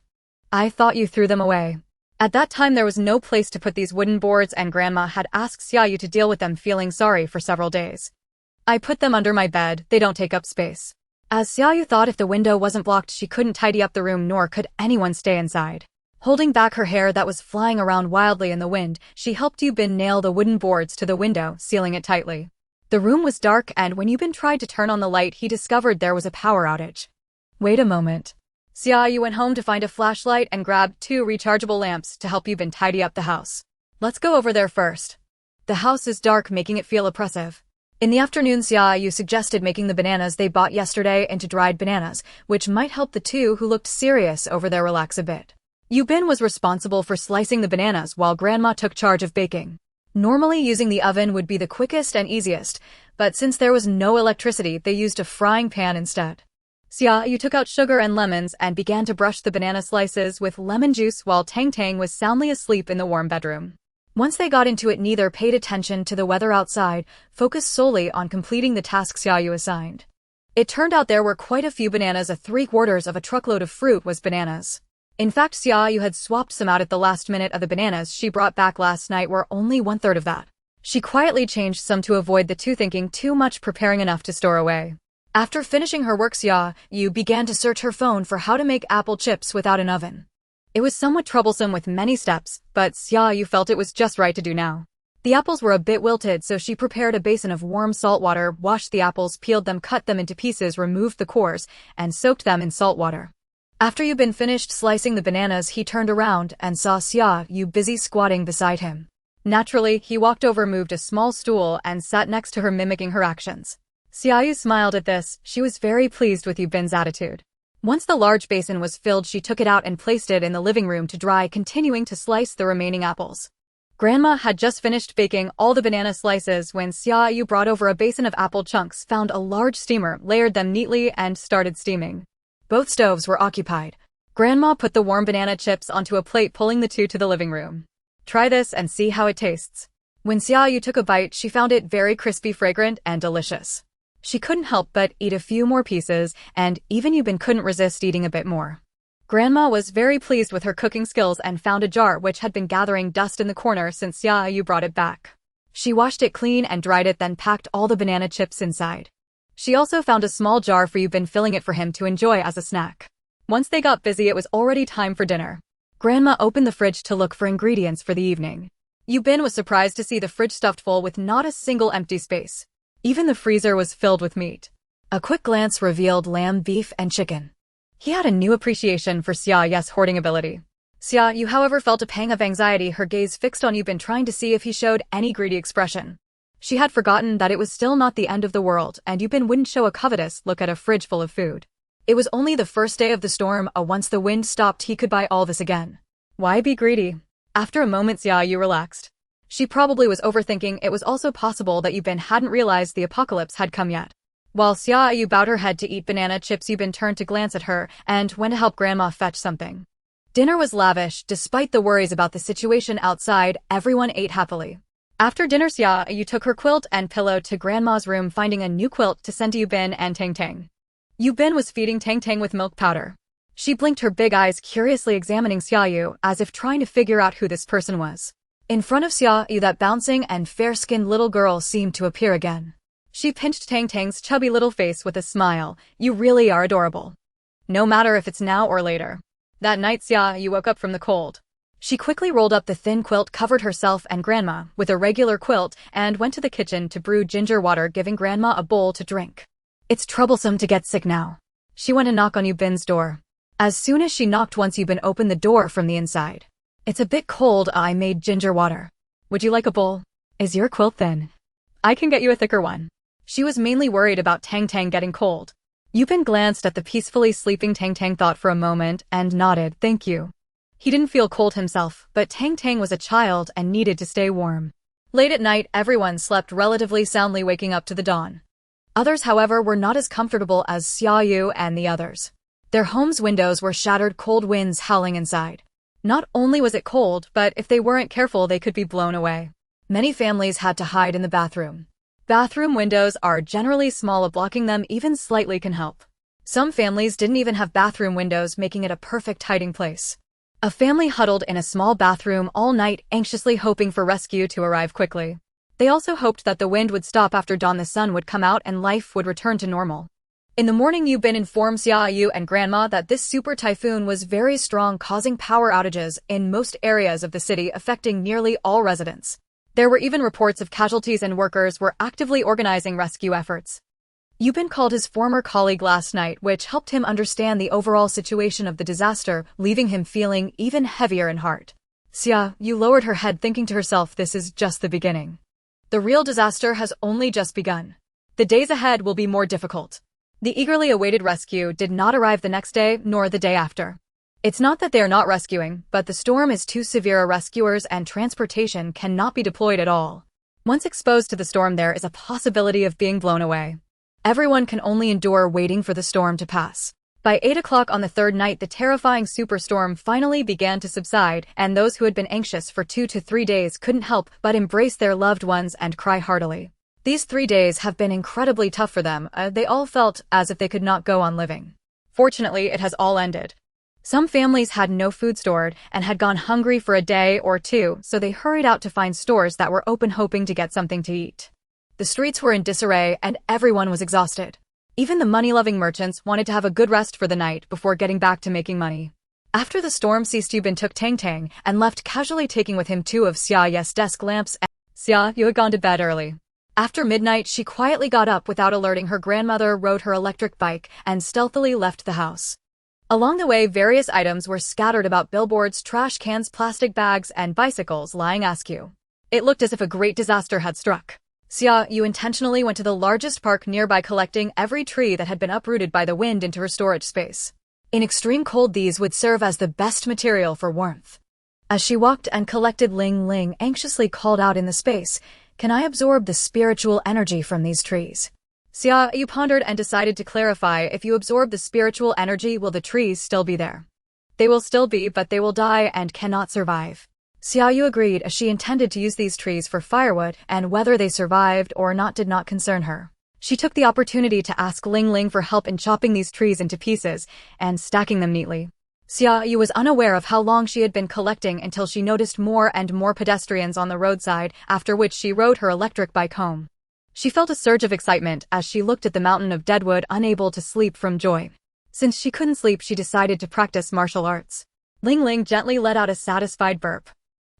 I thought you threw them away. At that time there was no place to put these wooden boards, and Grandma had asked Xia Yu to deal with them, feeling sorry for several days. I put them under my bed. They don't take up space. As Xia Yu thought, if the window wasn't blocked, she couldn't tidy up the room, nor could anyone stay inside. Holding back her hair that was flying around wildly in the wind, she helped Yu Bin nail the wooden boards to the window, sealing it tightly. The room was dark, and when Yu Bin tried to turn on the light, he discovered there was a power outage. Wait a moment. Xia Yu went home to find a flashlight and grabbed 2 rechargeable lamps to help Yu Bin tidy up the house. Let's go over there first. The house is dark, making it feel oppressive. In the afternoon, Xia Yu suggested making the bananas they bought yesterday into dried bananas, which might help the two who looked serious over there relax a bit. Yu Bin was responsible for slicing the bananas while Grandma took charge of baking. Normally using the oven would be the quickest and easiest, but since there was no electricity, they used a frying pan instead. Xia Yu took out sugar and lemons and began to brush the banana slices with lemon juice while Tang Tang was soundly asleep in the warm bedroom. Once they got into it, neither paid attention to the weather outside, focused solely on completing the tasks Xia Yu assigned. It turned out there were quite a few bananas. 3/4 of a truckload of fruit was bananas. In fact, Xia Yu had swapped some out at the last minute. Of the bananas she brought back last night were only 1/3 of that. She quietly changed some to avoid the two thinking too much, preparing enough to store away. After finishing her work, Xia Yu began to search her phone for how to make apple chips without an oven. It was somewhat troublesome with many steps, but Xia Yu felt it was just right to do now. The apples were a bit wilted, so she prepared a basin of warm salt water, washed the apples, peeled them, cut them into pieces, removed the cores, and soaked them in salt water. After Yu Bin finished slicing the bananas, he turned around and saw Xia Yu busy squatting beside him. Naturally, he walked over, moved a small stool, and sat next to her, mimicking her actions. Xia Yu smiled at this. She was very pleased with Yu Bin's attitude. Once the large basin was filled, she took it out and placed it in the living room to dry, continuing to slice the remaining apples. Grandma had just finished baking all the banana slices when Xia Yu brought over a basin of apple chunks, found a large steamer, layered them neatly, and started steaming. Both stoves were occupied. Grandma put the warm banana chips onto a plate, pulling the two to the living room. Try this and see how it tastes. When Xia Yu took a bite, she found it very crispy, fragrant, and delicious. She couldn't help but eat a few more pieces, and even Yu Bin couldn't resist eating a bit more. Grandma was very pleased with her cooking skills and found a jar which had been gathering dust in the corner since Xia Yu brought it back. She washed it clean and dried it, then packed all the banana chips inside. She also found a small jar for Yu Bin, filling it for him to enjoy as a snack. Once they got busy, it was already time for dinner. Grandma opened the fridge to look for ingredients for the evening. Yubin was surprised to see the fridge stuffed full with not a single empty space. Even the freezer was filled with meat. A quick glance revealed lamb, beef, and chicken. He had a new appreciation for Xia Yu's hoarding ability. Xia Yu, however, felt a pang of anxiety, her gaze fixed on Yubin, trying to see if he showed any greedy expression. She had forgotten that it was still not the end of the world, and Yubin wouldn't show a covetous look at a fridge full of food. It was only the first day of the storm, once the wind stopped he could buy all this again. Why be greedy? After a moment, Xia Yu relaxed. She probably was overthinking. It was also possible that Yubin hadn't realized the apocalypse had come yet. While Xia Yu bowed her head to eat banana chips, Yubin turned to glance at her and went to help Grandma fetch something. Dinner was lavish. Despite the worries about the situation outside, everyone ate happily. After dinner, Xia Yu took her quilt and pillow to Grandma's room, finding a new quilt to send to Yubin and Tang Tang. Yubin was feeding Tang Tang with milk powder. She blinked her big eyes, curiously examining Xia Yu, as if trying to figure out who this person was. In front of Xia Yu, that bouncing and fair-skinned little girl seemed to appear again. She pinched Tang Tang's chubby little face with a smile. "You really are adorable. No matter if it's now or later." That night, Xia Yu woke up from the cold. She quickly rolled up the thin quilt, covered herself and Grandma with a regular quilt, and went to the kitchen to brew ginger water, giving Grandma a bowl to drink. "It's troublesome to get sick now." She went to knock on Yubin's door. As soon as she knocked once, Yubin opened the door from the inside. "It's a bit cold. I made ginger water. Would you like a bowl? Is your quilt thin? I can get you a thicker one." She was mainly worried about Tang Tang getting cold. Yubin glanced at the peacefully sleeping Tang Tang, thought for a moment, and nodded, "Thank you." He didn't feel cold himself, but Tang Tang was a child and needed to stay warm. Late at night, everyone slept relatively soundly, waking up to the dawn. Others, however, were not as comfortable as Xia Yu and the others. Their homes' windows were shattered, cold winds howling inside. Not only was it cold, but if they weren't careful, they could be blown away. Many families had to hide in the bathroom. Bathroom windows are generally small, blocking them even slightly can help. Some families didn't even have bathroom windows, making it a perfect hiding place. A family huddled in a small bathroom all night, anxiously hoping for rescue to arrive quickly. They also hoped that the wind would stop after dawn, the sun would come out, and life would return to normal. In the morning, Yubin informed Xia Yu and Grandma that this super typhoon was very strong, causing power outages in most areas of the city, affecting nearly all residents. There were even reports of casualties, and workers were actively organizing rescue efforts. Yubin called his former colleague last night, which helped him understand the overall situation of the disaster, leaving him feeling even heavier in heart. Xia Yu lowered her head, thinking to herself, this is just the beginning. The real disaster has only just begun. The days ahead will be more difficult. The eagerly awaited rescue did not arrive the next day, nor the day after. It's not that they are not rescuing, but the storm is too severe. Rescuers and transportation cannot be deployed at all. Once exposed to the storm, there is a possibility of being blown away. Everyone can only endure waiting for the storm to pass. By 8 o'clock on the third night, the terrifying superstorm finally began to subside, and those who had been anxious for 2 to 3 days couldn't help but embrace their loved ones and cry heartily. These 3 days have been incredibly tough for them. They all felt as if they could not go on living. Fortunately, it has all ended. Some families had no food stored and had gone hungry for a day or two, so they hurried out to find stores that were open, hoping to get something to eat. The streets were in disarray and everyone was exhausted. Even the money-loving merchants wanted to have a good rest for the night before getting back to making money. After the storm ceased, Yubin took Tang Tang and left, casually taking with him 2 of Xia Yu's desk lamps. Xia Yu had gone to bed early. After midnight, she quietly got up without alerting her grandmother, rode her electric bike, and stealthily left the house. Along the way, various items were scattered about: billboards, trash cans, plastic bags, and bicycles lying askew. It looked as if a great disaster had struck. Xia Yu intentionally went to the largest park nearby, collecting every tree that had been uprooted by the wind into her storage space. In extreme cold, these would serve as the best material for warmth. As she walked and collected, Ling Ling anxiously called out in the space, "Can I absorb the spiritual energy from these trees?" Xia Yu pondered and decided to clarify, "If you absorb the spiritual energy, will the trees still be there?" "They will still be, but they will die and cannot survive." Xia Yu agreed, as she intended to use these trees for firewood, and whether they survived or not did not concern her. She took the opportunity to ask Ling Ling for help in chopping these trees into pieces and stacking them neatly. Xia Yu was unaware of how long she had been collecting until she noticed more and more pedestrians on the roadside, after which she rode her electric bike home. She felt a surge of excitement as she looked at the mountain of deadwood, unable to sleep from joy. Since she couldn't sleep, she decided to practice martial arts. Ling Ling gently let out a satisfied burp.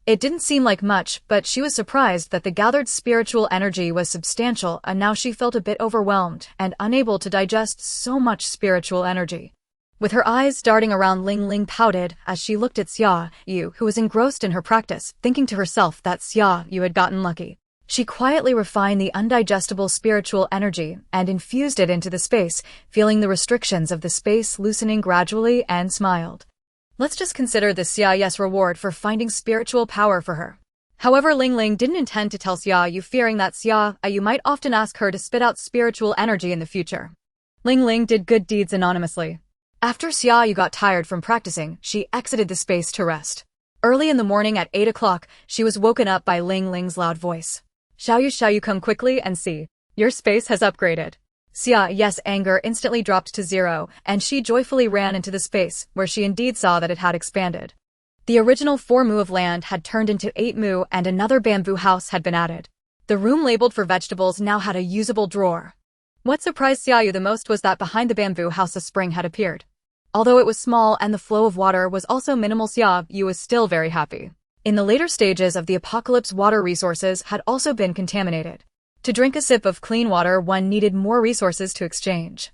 It didn't seem like much, but she was surprised that the gathered spiritual energy was substantial, and now she felt a bit overwhelmed and unable to digest so much spiritual energy. With her eyes darting around, Ling Ling pouted as she looked at Xia Yu, who was engrossed in her practice, thinking to herself that Xia Yu had gotten lucky. She quietly refined the undigestible spiritual energy and infused it into the space, feeling the restrictions of the space loosening gradually, and smiled. Let's just consider this Xia Yu's reward for finding spiritual power for her. However, Ling Ling didn't intend to tell Xia Yu, fearing that Xia Yu might often ask her to spit out spiritual energy in the future. Ling Ling did good deeds anonymously. After Xia Yu got tired from practicing, she exited the space to rest. Early in the morning at 8 o'clock, she was woken up by Ling Ling's loud voice. Xiao Yu, come quickly and see. Your space has upgraded. Xia Yu's anger instantly dropped to 0, and she joyfully ran into the space, where she indeed saw that it had expanded. The original 4 mu of land had turned into 8 mu, and another bamboo house had been added. The room labeled for vegetables now had a usable drawer. What surprised Xia Yu the most was that behind the bamboo house a spring had appeared. Although it was small and the flow of water was also minimal, Xia Yu was still very happy. In the later stages of the apocalypse, water resources had also been contaminated. To drink a sip of clean water, one needed more resources to exchange.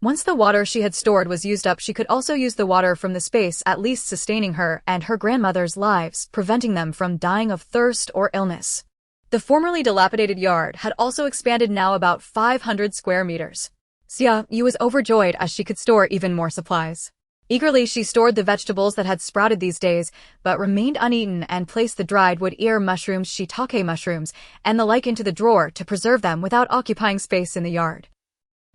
Once the water she had stored was used up, she could also use the water from the space, at least sustaining her and her grandmother's lives, preventing them from dying of thirst or illness. The formerly dilapidated yard had also expanded, now about 500 square meters. Xia Yu was overjoyed as she could store even more supplies. Eagerly she stored the vegetables that had sprouted these days, but remained uneaten, and placed the dried wood ear mushrooms, shiitake mushrooms, and the like into the drawer to preserve them without occupying space in the yard.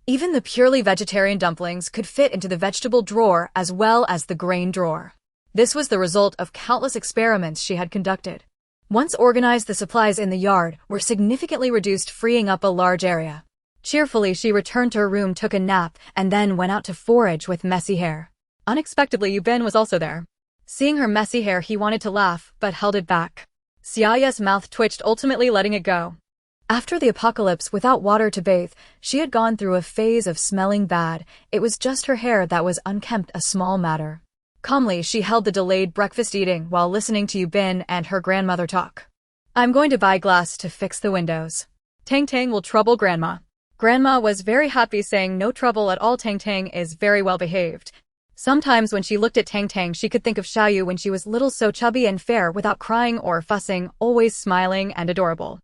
Even the purely vegetarian dumplings could fit into the vegetable drawer as well as the grain drawer. This was the result of countless experiments she had conducted. Once organized, the supplies in the yard were significantly reduced, freeing up a large area. Cheerfully she returned to her room, took a nap, and then went out to forage with messy hair. Unexpectedly, Yu Bin was also there. Seeing her messy hair, he wanted to laugh, but held it back. Xia Yu's mouth twitched, ultimately letting it go. After the apocalypse, without water to bathe, she had gone through a phase of smelling bad. It was just her hair that was unkempt, a small matter. Calmly, she held the delayed breakfast eating while listening to Yu Bin and her grandmother talk. I'm going to buy glass to fix the windows. Tang Tang will trouble Grandma. Grandma was very happy, saying no trouble at all. Tang Tang is very well behaved. Sometimes when she looked at Tang Tang, she could think of Xia Yu when she was little, so chubby and fair, without crying or fussing, always smiling and adorable.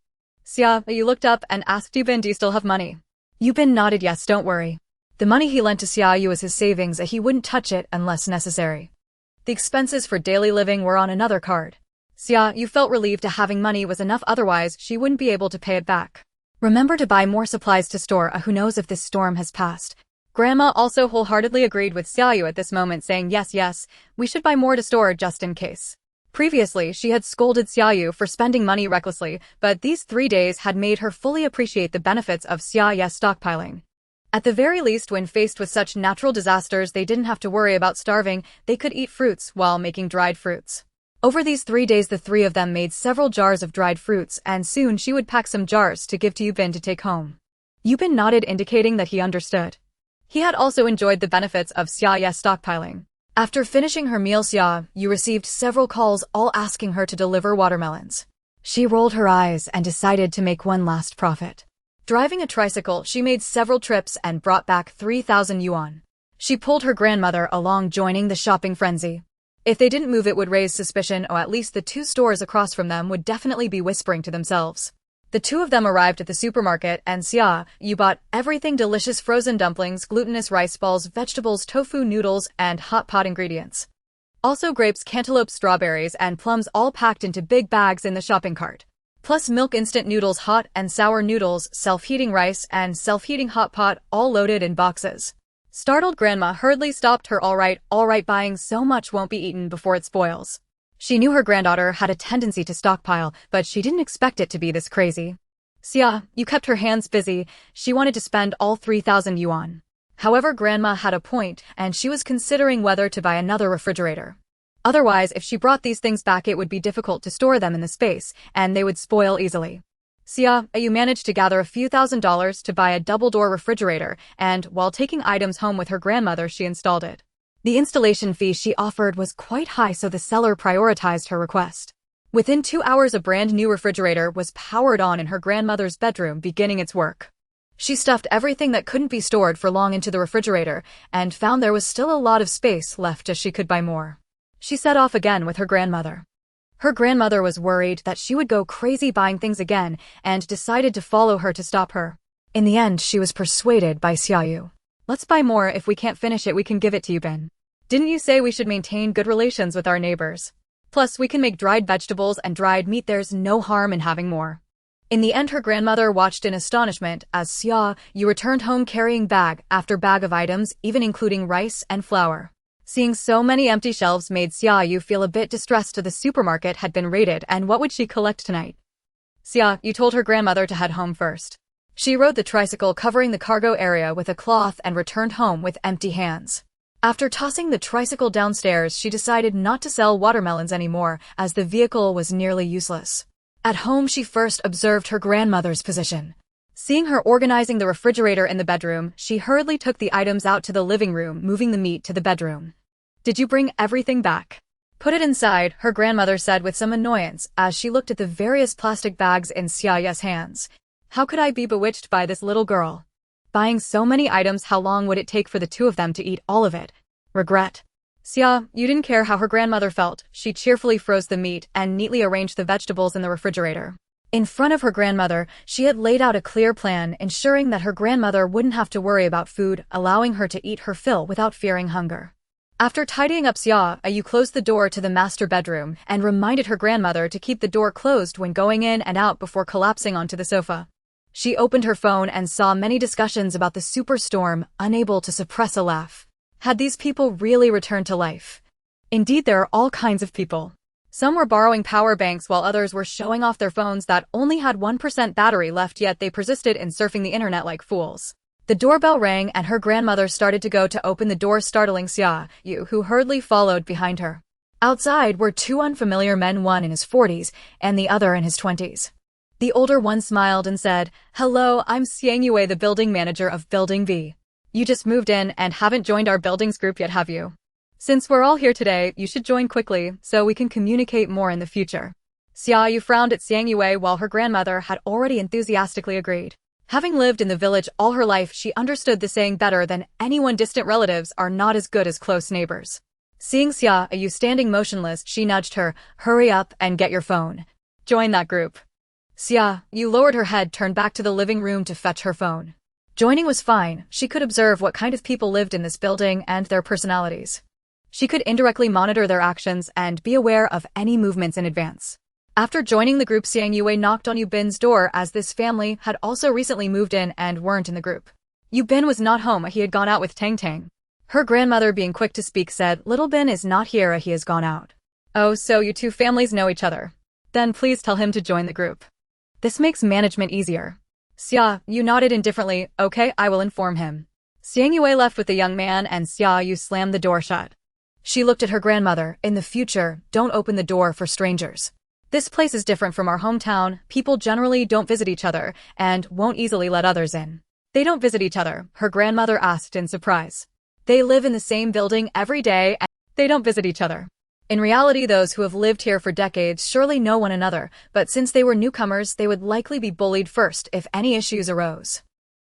Xia Yu looked up and asked Yu Bin, do you still have money? Yu Bin nodded yes, don't worry. The money he lent to Xia Yu was his savings, he wouldn't touch it unless necessary. The expenses for daily living were on another card. Xia Yu felt relieved to having money was enough, otherwise she wouldn't be able to pay it back. Remember to buy more supplies to store, who knows if this storm has passed. Grandma also wholeheartedly agreed with Xia Yu at this moment, saying yes, we should buy more to store just in case. Previously, she had scolded Xia Yu for spending money recklessly, but these 3 days had made her fully appreciate the benefits of Xia Yu's stockpiling. At the very least, when faced with such natural disasters, they didn't have to worry about starving. They could eat fruits while making dried fruits. Over these 3 days, the 3 of them made several jars of dried fruits, and soon she would pack some jars to give to Yu Bin to take home. Yu Bin nodded, indicating that he understood. He had also enjoyed the benefits of Xia Yu's stockpiling. After finishing her meal, Xia Yu received several calls, all asking her to deliver watermelons. She rolled her eyes and decided to make one last profit. Driving a tricycle, she made several trips and brought back 3,000 yuan. She pulled her grandmother along, joining the shopping frenzy. If they didn't move, it would raise suspicion, or at least the 2 stores across from them would definitely be whispering to themselves. The 2 of them arrived at the supermarket, and Xia Yu bought everything: delicious frozen dumplings, glutinous rice balls, vegetables, tofu noodles, and hot pot ingredients. Also grapes, cantaloupe, strawberries, and plums, all packed into big bags in the shopping cart. Plus milk, instant noodles, hot and sour noodles, self-heating rice, and self-heating hot pot, all loaded in boxes. Startled Grandma hurriedly stopped her. All right, buying so much won't be eaten before it spoils. She knew her granddaughter had a tendency to stockpile, but she didn't expect it to be this crazy. Xia Yu kept her hands busy. She wanted to spend all 3,000 yuan. However, Grandma had a point, and she was considering whether to buy another refrigerator. Otherwise, if she brought these things back, it would be difficult to store them in the space, and they would spoil easily. Xia Yu managed to gather a few $1,000s to buy a double-door refrigerator, and while taking items home with her grandmother, she installed it. The installation fee she offered was quite high, so the seller prioritized her request. Within 2 hours, a brand-new refrigerator was powered on in her grandmother's bedroom, beginning its work. She stuffed everything that couldn't be stored for long into the refrigerator and found there was still a lot of space left as she could buy more. She set off again with her grandmother. Her grandmother was worried that she would go crazy buying things again and decided to follow her to stop her. In the end, she was persuaded by Xia Yu. Let's buy more. If we can't finish it, we can give it to you, Ben. Didn't you say we should maintain good relations with our neighbors? Plus, we can make dried vegetables and dried meat. There's no harm in having more. In the end, her grandmother watched in astonishment as Xia Yu returned home carrying bag after bag of items, even including rice and flour. Seeing so many empty shelves made Xia Yu feel a bit distressed. The supermarket had been raided, and what would she collect tonight? Xia Yu told her grandmother to head home first. She rode the tricycle covering the cargo area with a cloth and returned home with empty hands. After tossing the tricycle downstairs, she decided not to sell watermelons anymore as the vehicle was nearly useless. At home, she first observed her grandmother's position. Seeing her organizing the refrigerator in the bedroom, she hurriedly took the items out to the living room, moving the meat to the bedroom. Did you bring everything back? Put it inside, her grandmother said with some annoyance as she looked at the various plastic bags in Xia Yu's hands. How could I be bewitched by this little girl? Buying so many items, how long would it take for the two of them to eat all of it? Regret. Xia Yu didn't care how her grandmother felt. She cheerfully froze the meat and neatly arranged the vegetables in the refrigerator. In front of her grandmother, she had laid out a clear plan, ensuring that her grandmother wouldn't have to worry about food, allowing her to eat her fill without fearing hunger. After tidying up, Xia Yu closed the door to the master bedroom and reminded her grandmother to keep the door closed when going in and out before collapsing onto the sofa. She opened her phone and saw many discussions about the superstorm, unable to suppress a laugh. Had these people really returned to life? Indeed, there are all kinds of people. Some were borrowing power banks while others were showing off their phones that only had 1% battery left, yet they persisted in surfing the internet like fools. The doorbell rang and her grandmother started to go to open the door, startling Xia Yu, who hurriedly followed behind her. Outside were two unfamiliar men, one in his 40s and the other in his 20s. The older one smiled and said, "Hello, I'm Xia Yu, the building manager of Building B. You just moved in and haven't joined our buildings group yet, have you? Since we're all here today, you should join quickly so we can communicate more in the future." Xia Yu frowned at Xia Yu while her grandmother had already enthusiastically agreed. Having lived in the village all her life, she understood the saying better than anyone: distant relatives are not as good as close neighbors. Seeing Xia Yu standing motionless, she nudged her, "Hurry up and get your phone. Join that group." Xia Yu lowered her head, turned back to the living room to fetch her phone. Joining was fine. She could observe what kind of people lived in this building and their personalities. She could indirectly monitor their actions and be aware of any movements in advance. After joining the group, Xia Yu knocked on Yu Bin's door as this family had also recently moved in and weren't in the group. Yu Bin was not home. He had gone out with Tang Tang. Her grandmother, being quick to speak, said, "Little Bin is not here. He has gone out." "Oh, so you two families know each other? Then please tell him to join the group. This makes management easier." Xia Yu nodded indifferently. "Okay, I will inform him." Xia Yu left with the young man and Xia Yu slammed the door shut. She looked at her grandmother. "In the future, don't open the door for strangers. This place is different from our hometown. People generally don't visit each other and won't easily let others in." "They don't visit each other?" her grandmother asked in surprise. "They live in the same building every day and they don't visit each other. In reality, those who have lived here for decades surely know one another, but since they were newcomers, they would likely be bullied first if any issues arose."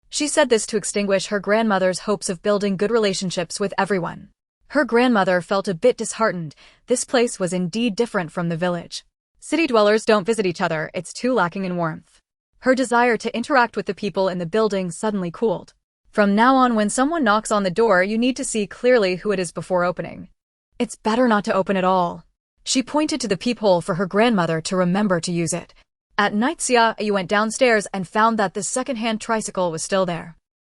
She said this to extinguish her grandmother's hopes of building good relationships with everyone. Her grandmother felt a bit disheartened. This place was indeed different from the village. City dwellers don't visit each other. It's too lacking in warmth. Her desire to interact with the people in the building suddenly cooled. From now on, when someone knocks on the door, you need to see clearly who it is before opening. It's better not to open at all. She pointed to the peephole for her grandmother to remember to use it. At night, Xia Yu went downstairs and found that the second-hand tricycle was still there.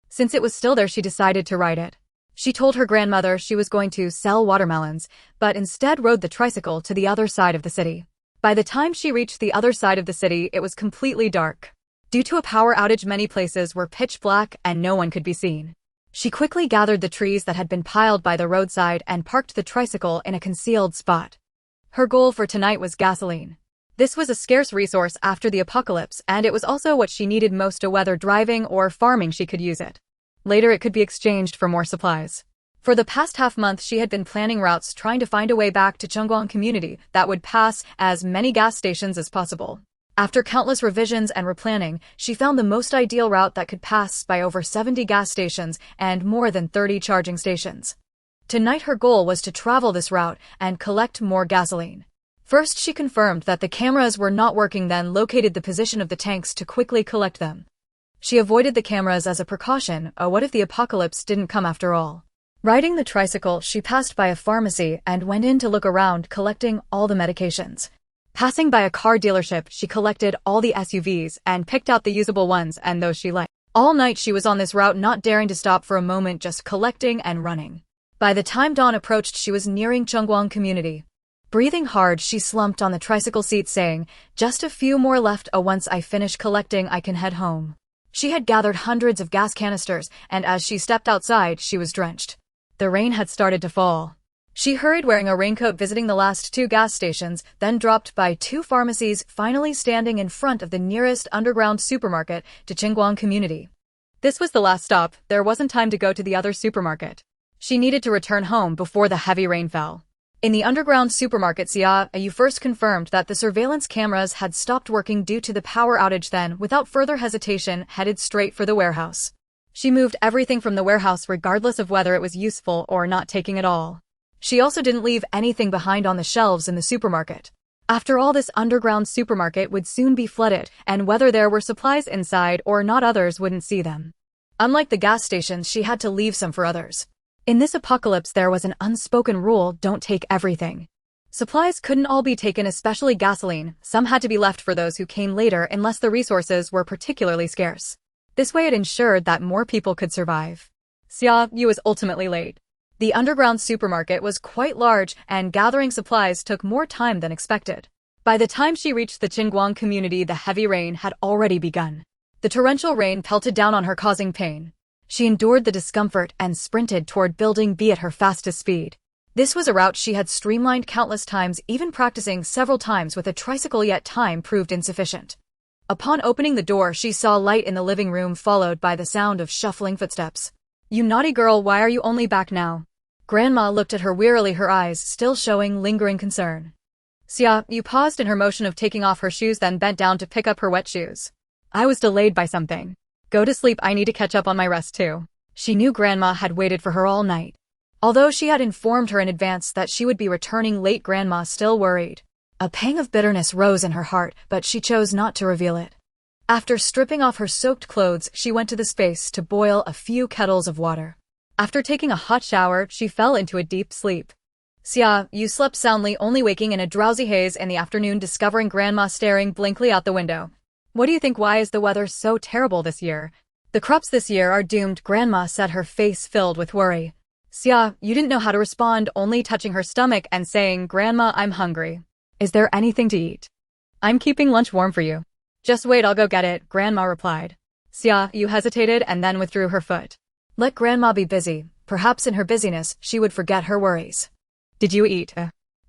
Since it was still there, she decided to ride it. She told her grandmother she was going to sell watermelons, but instead rode the tricycle to the other side of the city. By the time she reached the other side of the city, it was completely dark. Due to a power outage, many places were pitch black and no one could be seen. She quickly gathered the trees that had been piled by the roadside and parked the tricycle in a concealed spot. Her goal for tonight was gasoline. This was a scarce resource after the apocalypse, and it was also what she needed most to whether driving or farming she could use it. Later it could be exchanged for more supplies. For the past half-month she had been planning routes trying to find a way back to Chungguang community that would pass as many gas stations as possible. After countless revisions and replanning, she found the most ideal route that could pass by over 70 gas stations and more than 30 charging stations. Tonight her goal was to travel this route and collect more gasoline. First she confirmed that the cameras were not working, then located the position of the tanks to quickly collect them. She avoided the cameras as a precaution. What if the apocalypse didn't come after all? Riding the tricycle, she passed by a pharmacy and went in to look around, collecting all the medications. Passing by a car dealership, she collected all the SUVs and picked out the usable ones and those she liked. All night she was on this route, not daring to stop for a moment, just collecting and running. By the time dawn approached, she was nearing Chungguang community. Breathing hard, she slumped on the tricycle seat saying, "Just a few more left. Once I finish collecting, I can head home." She had gathered hundreds of gas canisters, and as she stepped outside, she was drenched. The rain had started to fall. She hurried wearing a raincoat, visiting the last 2 gas stations, then dropped by 2 pharmacies, finally standing in front of the nearest underground supermarket to Chungguang community. This was the last stop. There wasn't time to go to the other supermarket. She needed to return home before the heavy rain fell. In the underground supermarket, Xia Yu first confirmed that the surveillance cameras had stopped working due to the power outage, then, without further hesitation, headed straight for the warehouse. She moved everything from the warehouse regardless of whether it was useful or not, taking it all. She also didn't leave anything behind on the shelves in the supermarket. After all, this underground supermarket would soon be flooded, and whether there were supplies inside or not, others wouldn't see them. Unlike the gas stations, she had to leave some for others. In this apocalypse there was an unspoken rule: don't take everything. Supplies couldn't all be taken, especially gasoline. Some had to be left for those who came later unless the resources were particularly scarce. This way it ensured that more people could survive. Xia Yu was ultimately late. The underground supermarket was quite large, and gathering supplies took more time than expected. By the time she reached the Chungguang community, the heavy rain had already begun. The torrential rain pelted down on her, causing pain. She endured the discomfort and sprinted toward building B at her fastest speed. This was a route she had streamlined countless times, even practicing several times with a tricycle, yet time proved insufficient. Upon opening the door, she saw light in the living room, followed by the sound of shuffling footsteps. "You naughty girl, why are you only back now?" Grandma looked at her wearily, her eyes still showing lingering concern. Xia Yu paused in her motion of taking off her shoes, then bent down to pick up her wet shoes. "I was delayed by something. Go to sleep, I need to catch up on my rest too." She knew Grandma had waited for her all night. Although she had informed her in advance that she would be returning late, Grandma still worried. A pang of bitterness rose in her heart, but she chose not to reveal it. After stripping off her soaked clothes, she went to the space to boil a few kettles of water. After taking a hot shower, she fell into a deep sleep. Xia Yu slept soundly, only waking in a drowsy haze in the afternoon, discovering Grandma staring blankly out the window. "What do you think? Why is the weather so terrible this year?" "The crops this year are doomed," Grandma said, her face filled with worry. Xia Yu didn't know how to respond, only touching her stomach and saying, "Grandma, I'm hungry. Is there anything to eat? I'm keeping lunch warm for you." "Just wait, I'll go get it," Grandma replied. Xia Yu hesitated and then withdrew her foot. Let Grandma be busy. Perhaps in her busyness, she would forget her worries. "Did you eat?"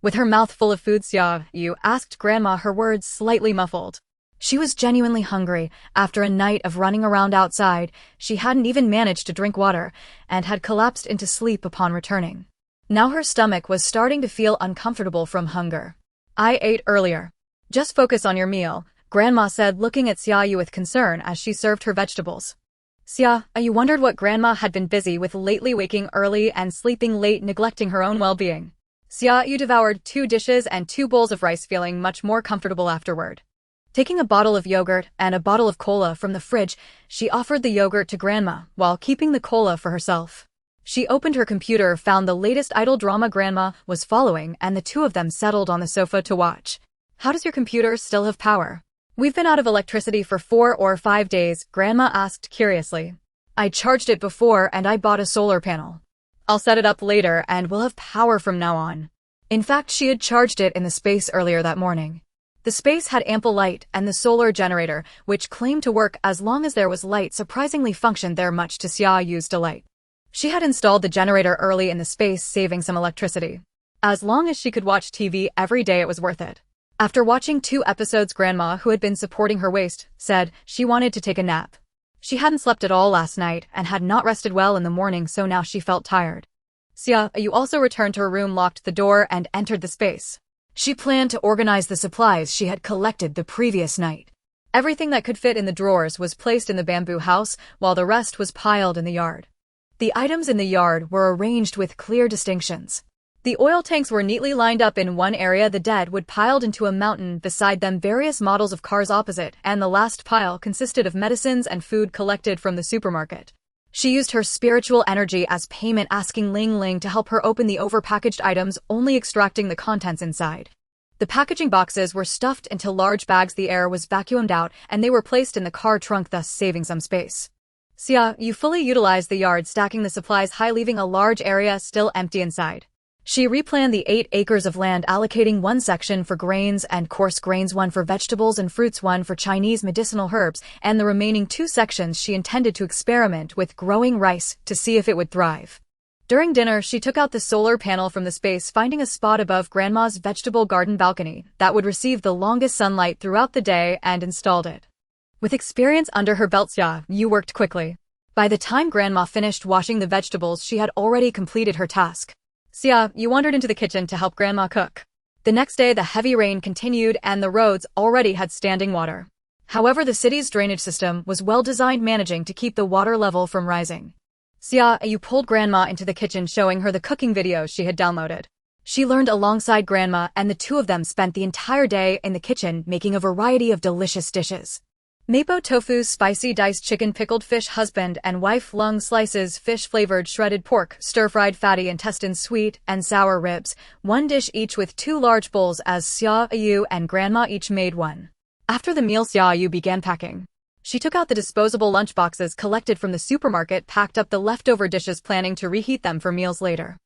With her mouth full of food, Xia Yu asked Grandma, her words slightly muffled. She was genuinely hungry. After a night of running around outside, she hadn't even managed to drink water, and had collapsed into sleep upon returning. Now her stomach was starting to feel uncomfortable from hunger. "I ate earlier. Just focus on your meal," Grandma said, looking at Xia Yu with concern as she served her vegetables. Xia Yu wondered what Grandma had been busy with lately, waking early and sleeping late, neglecting her own well-being. Xia Yu devoured 2 dishes and 2 bowls of rice, feeling much more comfortable afterward. Taking a bottle of yogurt and a bottle of cola from the fridge, she offered the yogurt to Grandma, while keeping the cola for herself. She opened her computer, found the latest idol drama Grandma was following, and the two of them settled on the sofa to watch. "How does your computer still have power?" "We've been out of electricity for 4 or 5 days, Grandma asked curiously. "I charged it before and I bought a solar panel. I'll set it up later and we'll have power from now on." In fact, she had charged it in the space earlier that morning. The space had ample light, and the solar generator, which claimed to work as long as there was light, surprisingly functioned there, much to Xia Yu's delight. She had installed the generator early in the space, saving some electricity. As long as she could watch TV every day, it was worth it. After watching 2 episodes, Grandma, who had been supporting her waist, said she wanted to take a nap. She hadn't slept at all last night and had not rested well in the morning, so now she felt tired. Xia Yu also returned to her room, locked the door, and entered the space. She planned to organize the supplies she had collected the previous night. Everything that could fit in the drawers was placed in the bamboo house, while the rest was piled in the yard. The items in the yard were arranged with clear distinctions. The oil tanks were neatly lined up in one area, the dead wood piled into a mountain beside them, various models of cars opposite, and the last pile consisted of medicines and food collected from the supermarket. She used her spiritual energy as payment, asking Ling Ling to help her open the overpackaged items, only extracting the contents inside. The packaging boxes were stuffed into large bags, the air was vacuumed out, and they were placed in the car trunk, thus saving some space. Xia Yu fully utilized the yard, stacking the supplies high, leaving a large area still empty inside. She replanned the 8 acres of land, allocating one section for grains and coarse grains, one for vegetables and fruits, one for Chinese medicinal herbs, and the remaining 2 sections she intended to experiment with growing rice to see if it would thrive. During dinner, she took out the solar panel from the space, finding a spot above Grandma's vegetable garden balcony that would receive the longest sunlight throughout the day, and installed it. With experience under her belt, Xia Yu worked quickly. By the time Grandma finished washing the vegetables, she had already completed her task. Xia Yu wandered into the kitchen to help Grandma cook. The next day, the heavy rain continued and the roads already had standing water. However, the city's drainage system was well designed, managing to keep the water level from rising. Xia Yu pulled Grandma into the kitchen, showing her the cooking videos she had downloaded. She learned alongside Grandma, and the 2 of them spent the entire day in the kitchen making a variety of delicious dishes. Mapo tofu, spicy diced chicken, pickled fish, husband and wife lung slices, fish-flavored shredded pork, stir-fried fatty intestines, sweet and sour ribs, 1 dish each with 2 large bowls, as Xia Yu and Grandma each made one. After the meal, Xia Yu began packing. She took out the disposable lunchboxes collected from the supermarket, packed up the leftover dishes, planning to reheat them for meals later.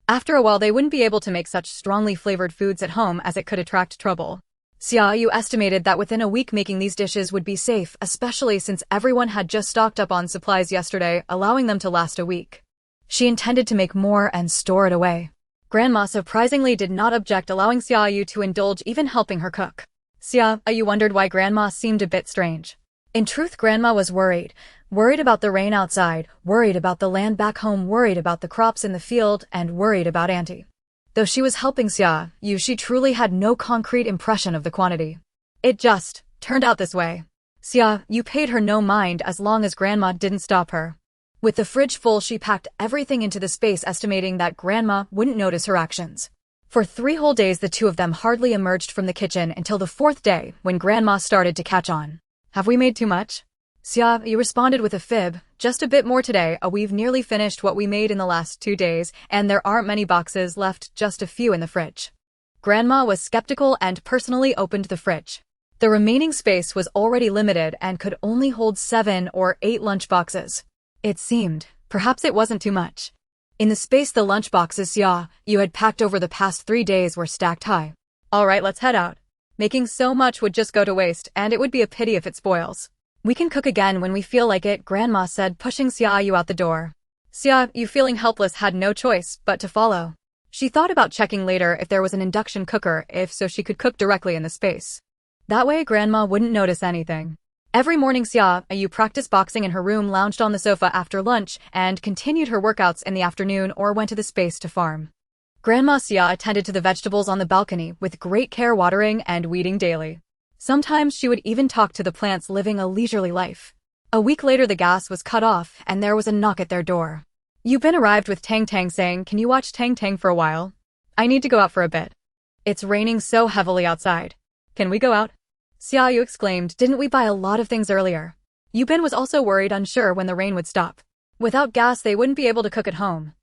After a while, they wouldn't be able to make such strongly flavored foods at home, as it could attract trouble. Xia Yu estimated that within a week making these dishes would be safe, especially since everyone had just stocked up on supplies yesterday, allowing them to last a week. She intended to make more and store it away. Grandma surprisingly did not object, allowing Xia Yu to indulge, even helping her cook. Xia Yu wondered why Grandma seemed a bit strange. In truth, Grandma was worried. Worried about the rain outside, worried about the land back home, worried about the crops in the field, and worried about Auntie. Though she was helping Xia Yu, she truly had no concrete impression of the quantity. It just turned out this way. Xia Yu paid her no mind as long as Grandma didn't stop her. With the fridge full, she packed everything into the space, estimating that Grandma wouldn't notice her actions. For 3 whole days, the 2 of them hardly emerged from the kitchen until the 4th day, when Grandma started to catch on. Have we made too much? Xia Yu responded with a fib. Just a bit more today. We've nearly finished what we made in the last 2 days, and there aren't many boxes left, just a few in the fridge. Grandma was skeptical and personally opened the fridge. The remaining space was already limited and could only hold 7 or 8 lunchboxes. It seemed, perhaps it wasn't too much. In the space, the lunchboxes Xia Yu had packed over the past 3 days were stacked high. All right, let's head out. Making so much would just go to waste, and it would be a pity if it spoils. We can cook again when we feel like it, Grandma said, pushing Xia Yu out the door. Xia Yu, feeling helpless, had no choice but to follow. She thought about checking later if there was an induction cooker, if so she could cook directly in the space. That way Grandma wouldn't notice anything. Every morning Xia Yu practiced boxing in her room, lounged on the sofa after lunch, and continued her workouts in the afternoon or went to the space to farm. Grandma Xia attended to the vegetables on the balcony with great care, watering and weeding daily. Sometimes she would even talk to the plants, living a leisurely life. A week later, the gas was cut off and there was a knock at their door. Yubin arrived with Tang Tang, saying, "Can you watch Tang Tang for a while? I need to go out for a bit. It's raining so heavily outside. Can we go out?" Xia Yu exclaimed, "Didn't we buy a lot of things earlier?" Yubin was also worried, unsure when the rain would stop. Without gas, they wouldn't be able to cook at home.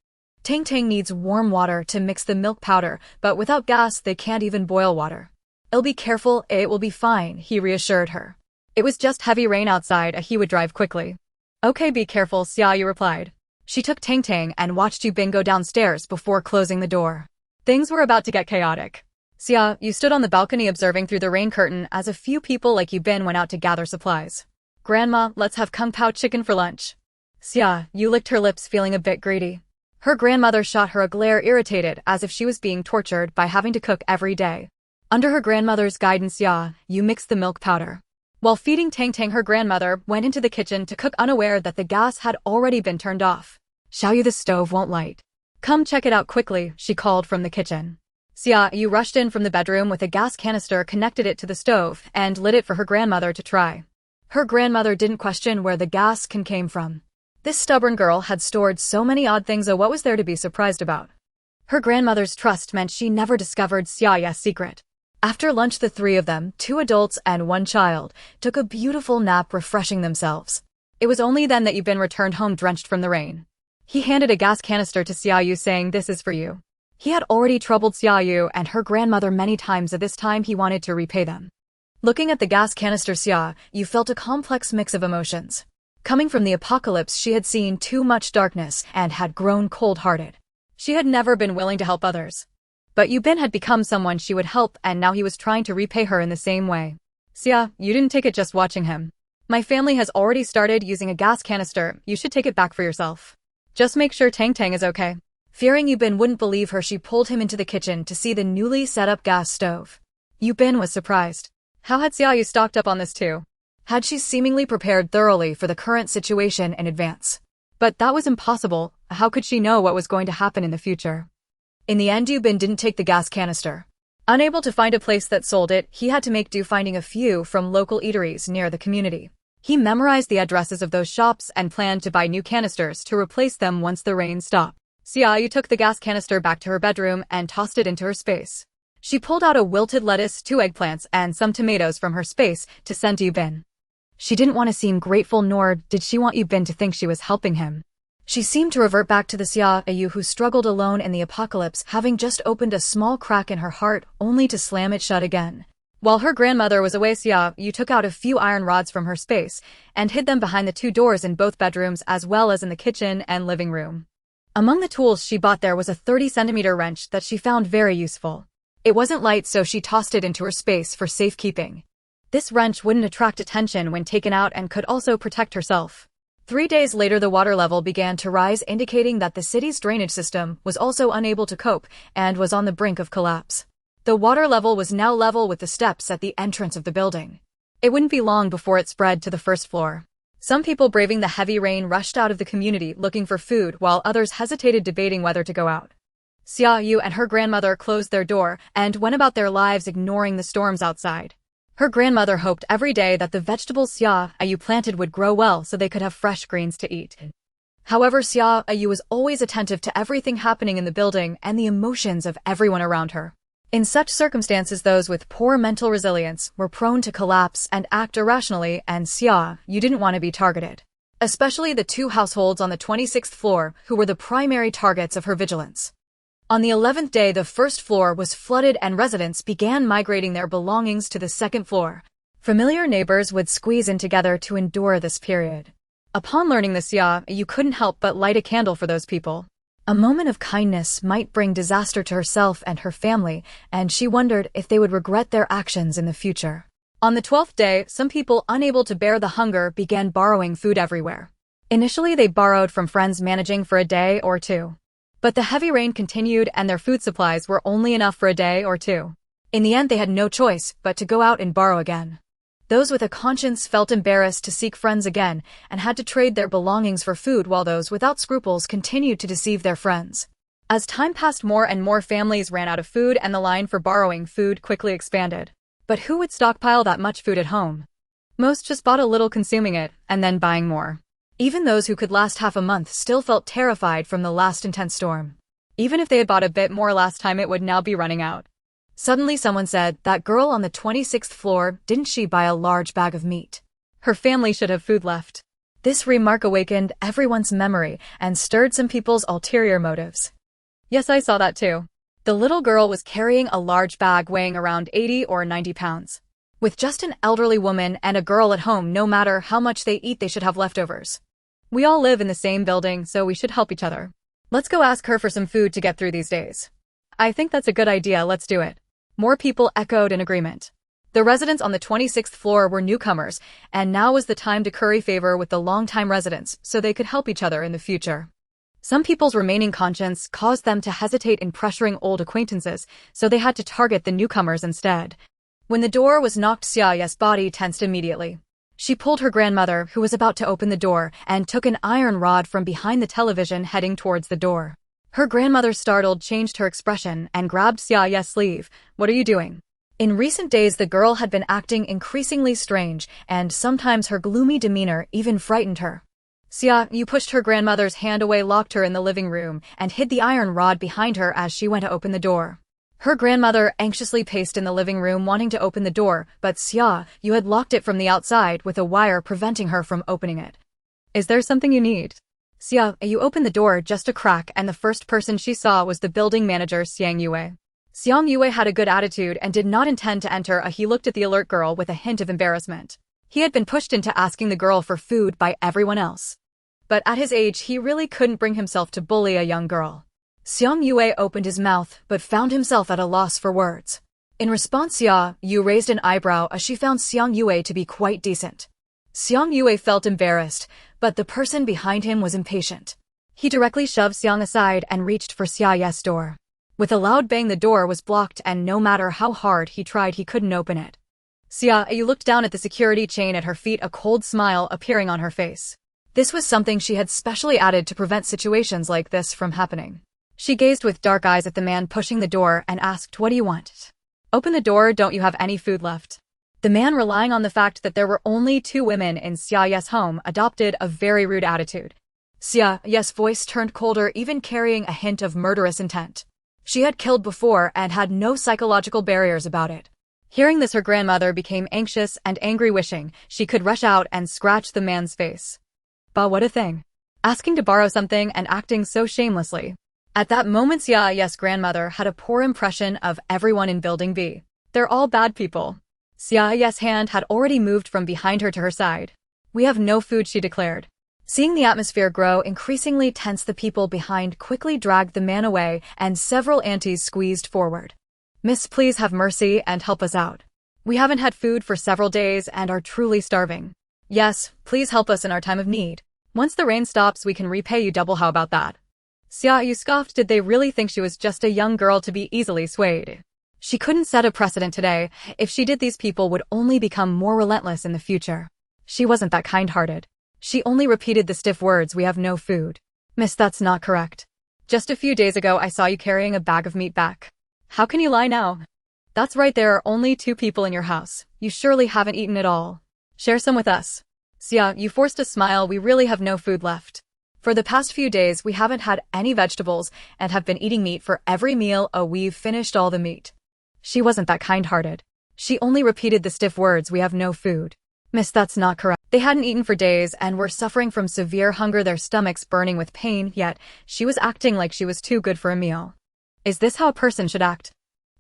Tang Tang needs warm water to mix the milk powder, but without gas, they can't even boil water. "I'll be careful, it will be fine," he reassured her. It was just heavy rain outside, he would drive quickly. "Okay, be careful," Xia Yu replied. She took Tang Tang and watched Yubin go downstairs before closing the door. Things were about to get chaotic. Xia Yu stood on the balcony observing through the rain curtain as a few people like Yubin went out to gather supplies. "Grandma, let's have kung pao chicken for lunch." Xia Yu licked her lips, feeling a bit greedy. Her grandmother shot her a glare, irritated, as if she was being tortured by having to cook every day. Under her grandmother's guidance, Xia Yu mixed the milk powder. While feeding Tang Tang, her grandmother went into the kitchen to cook, unaware that the gas had already been turned off. Xia Yu, the stove won't light. Come check it out quickly, she called from the kitchen. Xia Yu rushed in from the bedroom with a gas canister, connected it to the stove, and lit it for her grandmother to try. Her grandmother didn't question where the gas came from. This stubborn girl had stored so many odd things, what was there to be surprised about? Her grandmother's trust meant she never discovered Xia Yu's secret. After lunch, the three of them, 2 adults and 1 child, took a beautiful nap, refreshing themselves. It was only then that Yubin returned home drenched from the rain. He handed a gas canister to Xia Yu, saying, "This is for you." He had already troubled Xia Yu and her grandmother many times, at this time he wanted to repay them. Looking at the gas canister, Xia Yu felt a complex mix of emotions. Coming from the apocalypse, she had seen too much darkness and had grown cold-hearted. She had never been willing to help others. But Yubin had become someone she would help, and now he was trying to repay her in the same way. "Xia, you didn't take it just watching him. My family has already started using a gas canister, you should take it back for yourself. Just make sure Tang Tang is okay." Fearing Yubin wouldn't believe her, she pulled him into the kitchen to see the newly set-up gas stove. Yubin was surprised. How had Xia Yu stocked up on this too? Had she seemingly prepared thoroughly for the current situation in advance? But that was impossible. How could she know what was going to happen in the future? In the end, Yubin didn't take the gas canister. Unable to find a place that sold it, he had to make do finding a few from local eateries near the community. He memorized the addresses of those shops and planned to buy new canisters to replace them once the rain stopped. Xia Yu took the gas canister back to her bedroom and tossed it into her space. She pulled out a wilted lettuce, 2 eggplants, and some tomatoes from her space to send to Yubin. She didn't want to seem grateful, nor did she want Yubin to think she was helping him. She seemed to revert back to the Xia Yu who struggled alone in the apocalypse, having just opened a small crack in her heart only to slam it shut again. While her grandmother was away, Xia Yu took out a few iron rods from her space and hid them behind the 2 doors in both bedrooms, as well as in the kitchen and living room. Among the tools she bought there was a 30-centimeter wrench that she found very useful. It wasn't light, so she tossed it into her space for safekeeping. This wrench wouldn't attract attention when taken out and could also protect herself. 3 days later, the water level began to rise, indicating that the city's drainage system was also unable to cope and was on the brink of collapse. The water level was now level with the steps at the entrance of the building. It wouldn't be long before it spread to the first floor. Some people, braving the heavy rain, rushed out of the community looking for food, while others hesitated, debating whether to go out. Xia Yu and her grandmother closed their door and went about their lives, ignoring the storms outside. Her grandmother hoped every day that the vegetables Xia Yu planted would grow well so they could have fresh greens to eat. However, Xia Yu was always attentive to everything happening in the building and the emotions of everyone around her. In such circumstances, those with poor mental resilience were prone to collapse and act irrationally, and Xia Yu didn't want to be targeted. Especially the 2 households on the 26th floor, who were the primary targets of her vigilance. On the 11th day, the first floor was flooded and residents began migrating their belongings to the 2nd floor. Familiar neighbors would squeeze in together to endure this period. Upon learning this, Xia Yu couldn't help but light a candle for those people. A moment of kindness might bring disaster to herself and her family, and she wondered if they would regret their actions in the future. On the 12th day, some people, unable to bear the hunger, began borrowing food everywhere. Initially, they borrowed from friends, managing for a day or 2. But the heavy rain continued and their food supplies were only enough for a day or 2. In the end, they had no choice but to go out and borrow again. Those with a conscience felt embarrassed to seek friends again and had to trade their belongings for food, while those without scruples continued to deceive their friends. As time passed, more and more families ran out of food and the line for borrowing food quickly expanded. But who would stockpile that much food at home? Most just bought a little, consuming it, and then buying more. Even those who could last half a month still felt terrified from the last intense storm. Even if they had bought a bit more last time, it would now be running out. Suddenly someone said, "That girl on the 26th floor, didn't she buy a large bag of meat? Her family should have food left." This remark awakened everyone's memory and stirred some people's ulterior motives. Yes, I saw that too. The little girl was carrying a large bag weighing around 80 or 90 pounds. With just an elderly woman and a girl at home, no matter how much they eat, they should have leftovers. We all live in the same building, so we should help each other. Let's go ask her for some food to get through these days. I think that's a good idea, let's do it. More people echoed in agreement. The residents on the 26th floor were newcomers, and now was the time to curry favor with the longtime residents so they could help each other in the future. Some people's remaining conscience caused them to hesitate in pressuring old acquaintances, so they had to target the newcomers instead. When the door was knocked, Xia Yu's body tensed immediately. She pulled her grandmother, who was about to open the door, and took an iron rod from behind the television, heading towards the door. Her grandmother, startled, changed her expression and grabbed Xia Yu's sleeve. "What are you doing?" In recent days, the girl had been acting increasingly strange, and sometimes her gloomy demeanor even frightened her. Xia Yu pushed her grandmother's hand away, locked her in the living room, and hid the iron rod behind her as she went to open the door. Her grandmother anxiously paced in the living room, wanting to open the door, but Xia Yu had locked it from the outside with a wire, preventing her from opening it. "Is there something you need?" Xia Yu opened the door just a crack, and the first person she saw was the building manager, Xia Yu. Xia Yu had a good attitude and did not intend to enter. He looked at the alert girl with a hint of embarrassment. He had been pushed into asking the girl for food by everyone else. But at his age, he really couldn't bring himself to bully a young girl. Xia Yu opened his mouth, but found himself at a loss for words. In response, Xia Yu raised an eyebrow as she found Xia Yu to be quite decent. Xia Yu felt embarrassed, but the person behind him was impatient. He directly shoved Xia aside and reached for Xia Yu's door. With a loud bang, the door was blocked, and no matter how hard he tried, he couldn't open it. Xia Yu looked down at the security chain at her feet, a cold smile appearing on her face. This was something she had specially added to prevent situations like this from happening. She gazed with dark eyes at the man pushing the door and asked, "What do you want?" "Open the door, don't you have any food left?" The man, relying on the fact that there were only 2 women in Xia Yu's home, adopted a very rude attitude. Xia Yu's voice turned colder, even carrying a hint of murderous intent. She had killed before and had no psychological barriers about it. Hearing this, her grandmother became anxious and angry, wishing she could rush out and scratch the man's face. But what a thing. Asking to borrow something and acting so shamelessly. At that moment, Xia Yu's grandmother had a poor impression of everyone in Building B. They're all bad people. Xia Yu's hand had already moved from behind her to her side. "We have no food," she declared. Seeing the atmosphere grow increasingly tense, the people behind quickly dragged the man away, and several aunties squeezed forward. "Miss, please have mercy and help us out. We haven't had food for several days and are truly starving. Yes, please help us in our time of need. Once the rain stops, we can repay you double. How about that?" Xia Yu scoffed. Did they really think she was just a young girl to be easily swayed? She couldn't set a precedent today. If she did, these people would only become more relentless in the future. She wasn't that kind-hearted. She only repeated the stiff words, "We have no food." "Miss, that's not correct. Just a few days ago I saw you carrying a bag of meat back. How can you lie now?" "That's right, there are only 2 people in your house. You surely haven't eaten it all. Share some with us." Xia Yu forced a smile. "We really have no food left. For the past few days we haven't had any vegetables and have been eating meat for every meal. We've finished all the meat." She wasn't that kind-hearted. She only repeated the stiff words, "We have no food." "Miss, that's not correct." They hadn't eaten for days and were suffering from severe hunger, their stomachs burning with pain, yet she was acting like she was too good for a meal. Is this how a person should act?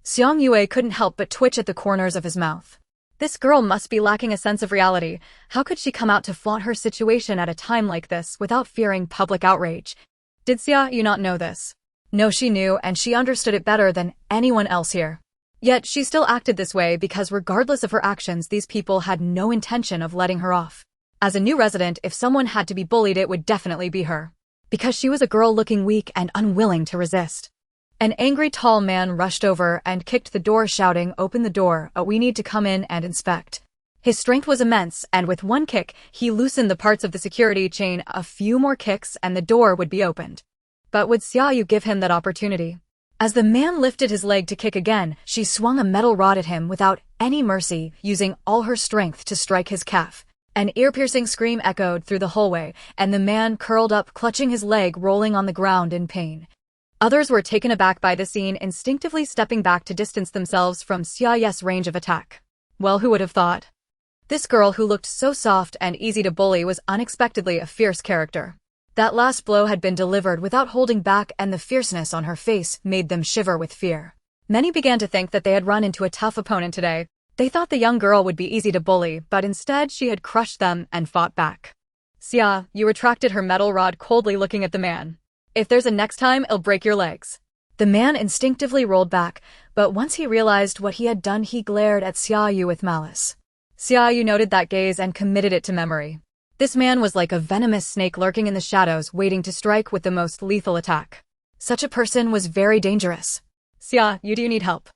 Xia Yu couldn't help but twitch at the corners of his mouth. This girl must be lacking a sense of reality. How could she come out to flaunt her situation at a time like this without fearing public outrage? Did Xia Yu not know this? No, she knew, and she understood it better than anyone else here. Yet she still acted this way because regardless of her actions, these people had no intention of letting her off. As a new resident, if someone had to be bullied, it would definitely be her. Because she was a girl looking weak and unwilling to resist. An angry tall man rushed over and kicked the door, shouting, "Open the door, we need to come in and inspect." His strength was immense, and with one kick, he loosened the parts of the security chain. A few more kicks and the door would be opened. But would Xia Yu give him that opportunity? As the man lifted his leg to kick again, she swung a metal rod at him without any mercy, using all her strength to strike his calf. An ear-piercing scream echoed through the hallway, and the man curled up, clutching his leg, rolling on the ground in pain. Others were taken aback by the scene, instinctively stepping back to distance themselves from Xia Yu's range of attack. Well, who would have thought? This girl who looked so soft and easy to bully was unexpectedly a fierce character. That last blow had been delivered without holding back, and the fierceness on her face made them shiver with fear. Many began to think that they had run into a tough opponent today. They thought the young girl would be easy to bully, but instead she had crushed them and fought back. Xia Yu retracted her metal rod, coldly looking at the man. "If there's a next time, it'll break your legs." The man instinctively rolled back, but once he realized what he had done, he glared at Xia Yu with malice. Xia Yu noted that gaze and committed it to memory. This man was like a venomous snake lurking in the shadows, waiting to strike with the most lethal attack. Such a person was very dangerous. Xia, you do need help.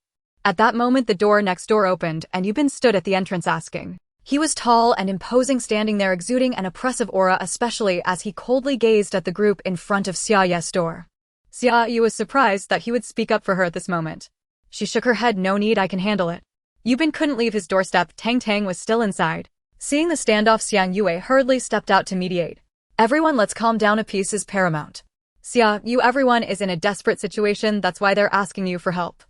At that moment the door next door opened and Yubin stood at the entrance asking. He was tall and imposing, standing there exuding an oppressive aura, especially as he coldly gazed at the group in front of Xia Yu's door. Xia Yu was surprised that he would speak up for her at this moment. She shook her head. No need, I can handle it. Yubin couldn't leave his doorstep. Tang Tang was still inside. Seeing the standoff, Xiang Yue hurriedly stepped out to mediate. Everyone, let's calm down, a peace is paramount. Xia Yu, everyone is in a desperate situation, that's why they're asking you for help.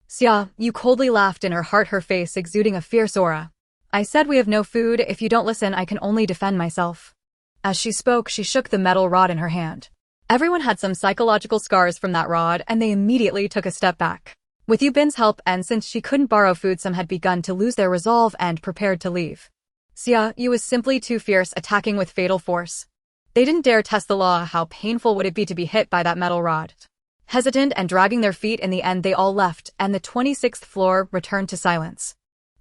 Xia Yu coldly laughed in her heart, her face exuding a fierce aura. I said we have no food, if you don't listen I can only defend myself. As she spoke, she shook the metal rod in her hand. Everyone had some psychological scars from that rod and they immediately took a step back. With Yubin's help and since she couldn't borrow food, some had begun to lose their resolve and prepared to leave. Xia Yu was simply too fierce, attacking with fatal force. They didn't dare test the law. How painful would it be to be hit by that metal rod? Hesitant and dragging their feet, in the end they all left, and the 26th floor returned to silence.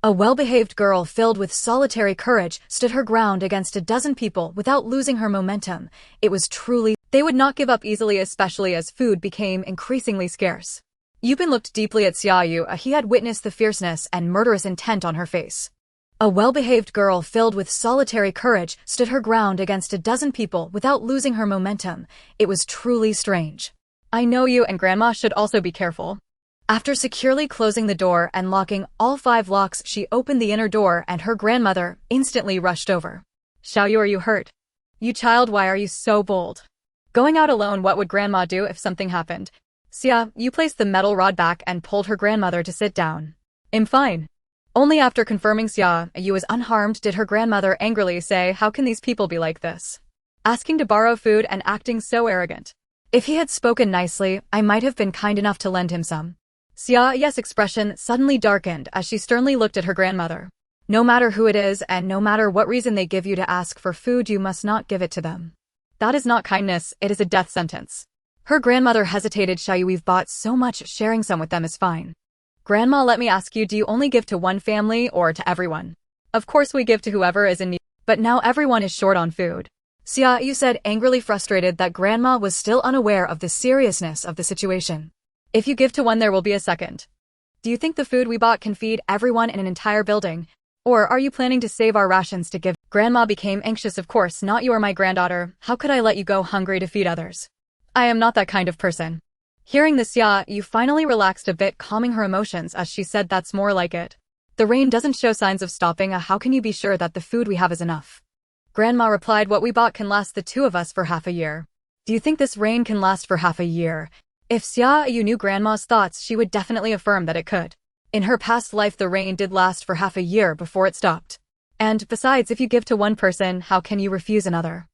A well-behaved girl filled with solitary courage stood her ground against a dozen people without losing her momentum. It was truly, they would not give up easily, especially as food became increasingly scarce. Yubin looked deeply at Xia Yu. He had witnessed the fierceness and murderous intent on her face. A well-behaved girl filled with solitary courage stood her ground against a dozen people without losing her momentum. It was truly strange. I know you and Grandma should also be careful. After securely closing the door and locking all 5 locks, she opened the inner door and her grandmother instantly rushed over. Xiao Yu, are you hurt? You child, why are you so bold? Going out alone, what would Grandma do if something happened? Xia Yu placed the metal rod back and pulled her grandmother to sit down. I'm fine. Only after confirming Xia Yu was unharmed did her grandmother angrily say, how can these people be like this? Asking to borrow food and acting so arrogant. If he had spoken nicely, I might have been kind enough to lend him some. Xia Yu's expression suddenly darkened as she sternly looked at her grandmother. No matter who it is and no matter what reason they give you to ask for food, you must not give it to them. That is not kindness, it is a death sentence. Her grandmother hesitated. Xiaoyu, we've bought so much, sharing some with them is fine. Grandma, let me ask you, do you only give to one family or to everyone? Of course we give to whoever is in need, but now everyone is short on food. Xia Yu said, angrily frustrated that Grandma was still unaware of the seriousness of the situation. If you give to one, there will be a second. Do you think the food we bought can feed everyone in an entire building? Or are you planning to save our rations to give? Grandma became anxious. Of course not, you are my granddaughter. How could I let you go hungry to feed others? I am not that kind of person. Hearing this, Xia Yu finally relaxed a bit, calming her emotions as she said, that's more like it. The rain doesn't show signs of stopping. How can you be sure that the food we have is enough? Grandma replied, what we bought can last the 2 of us for half a year. Do you think this rain can last for half a year? If Xia Yu knew Grandma's thoughts, she would definitely affirm that it could. In her past life, the rain did last for half a year before it stopped. And besides, if you give to one person, how can you refuse another?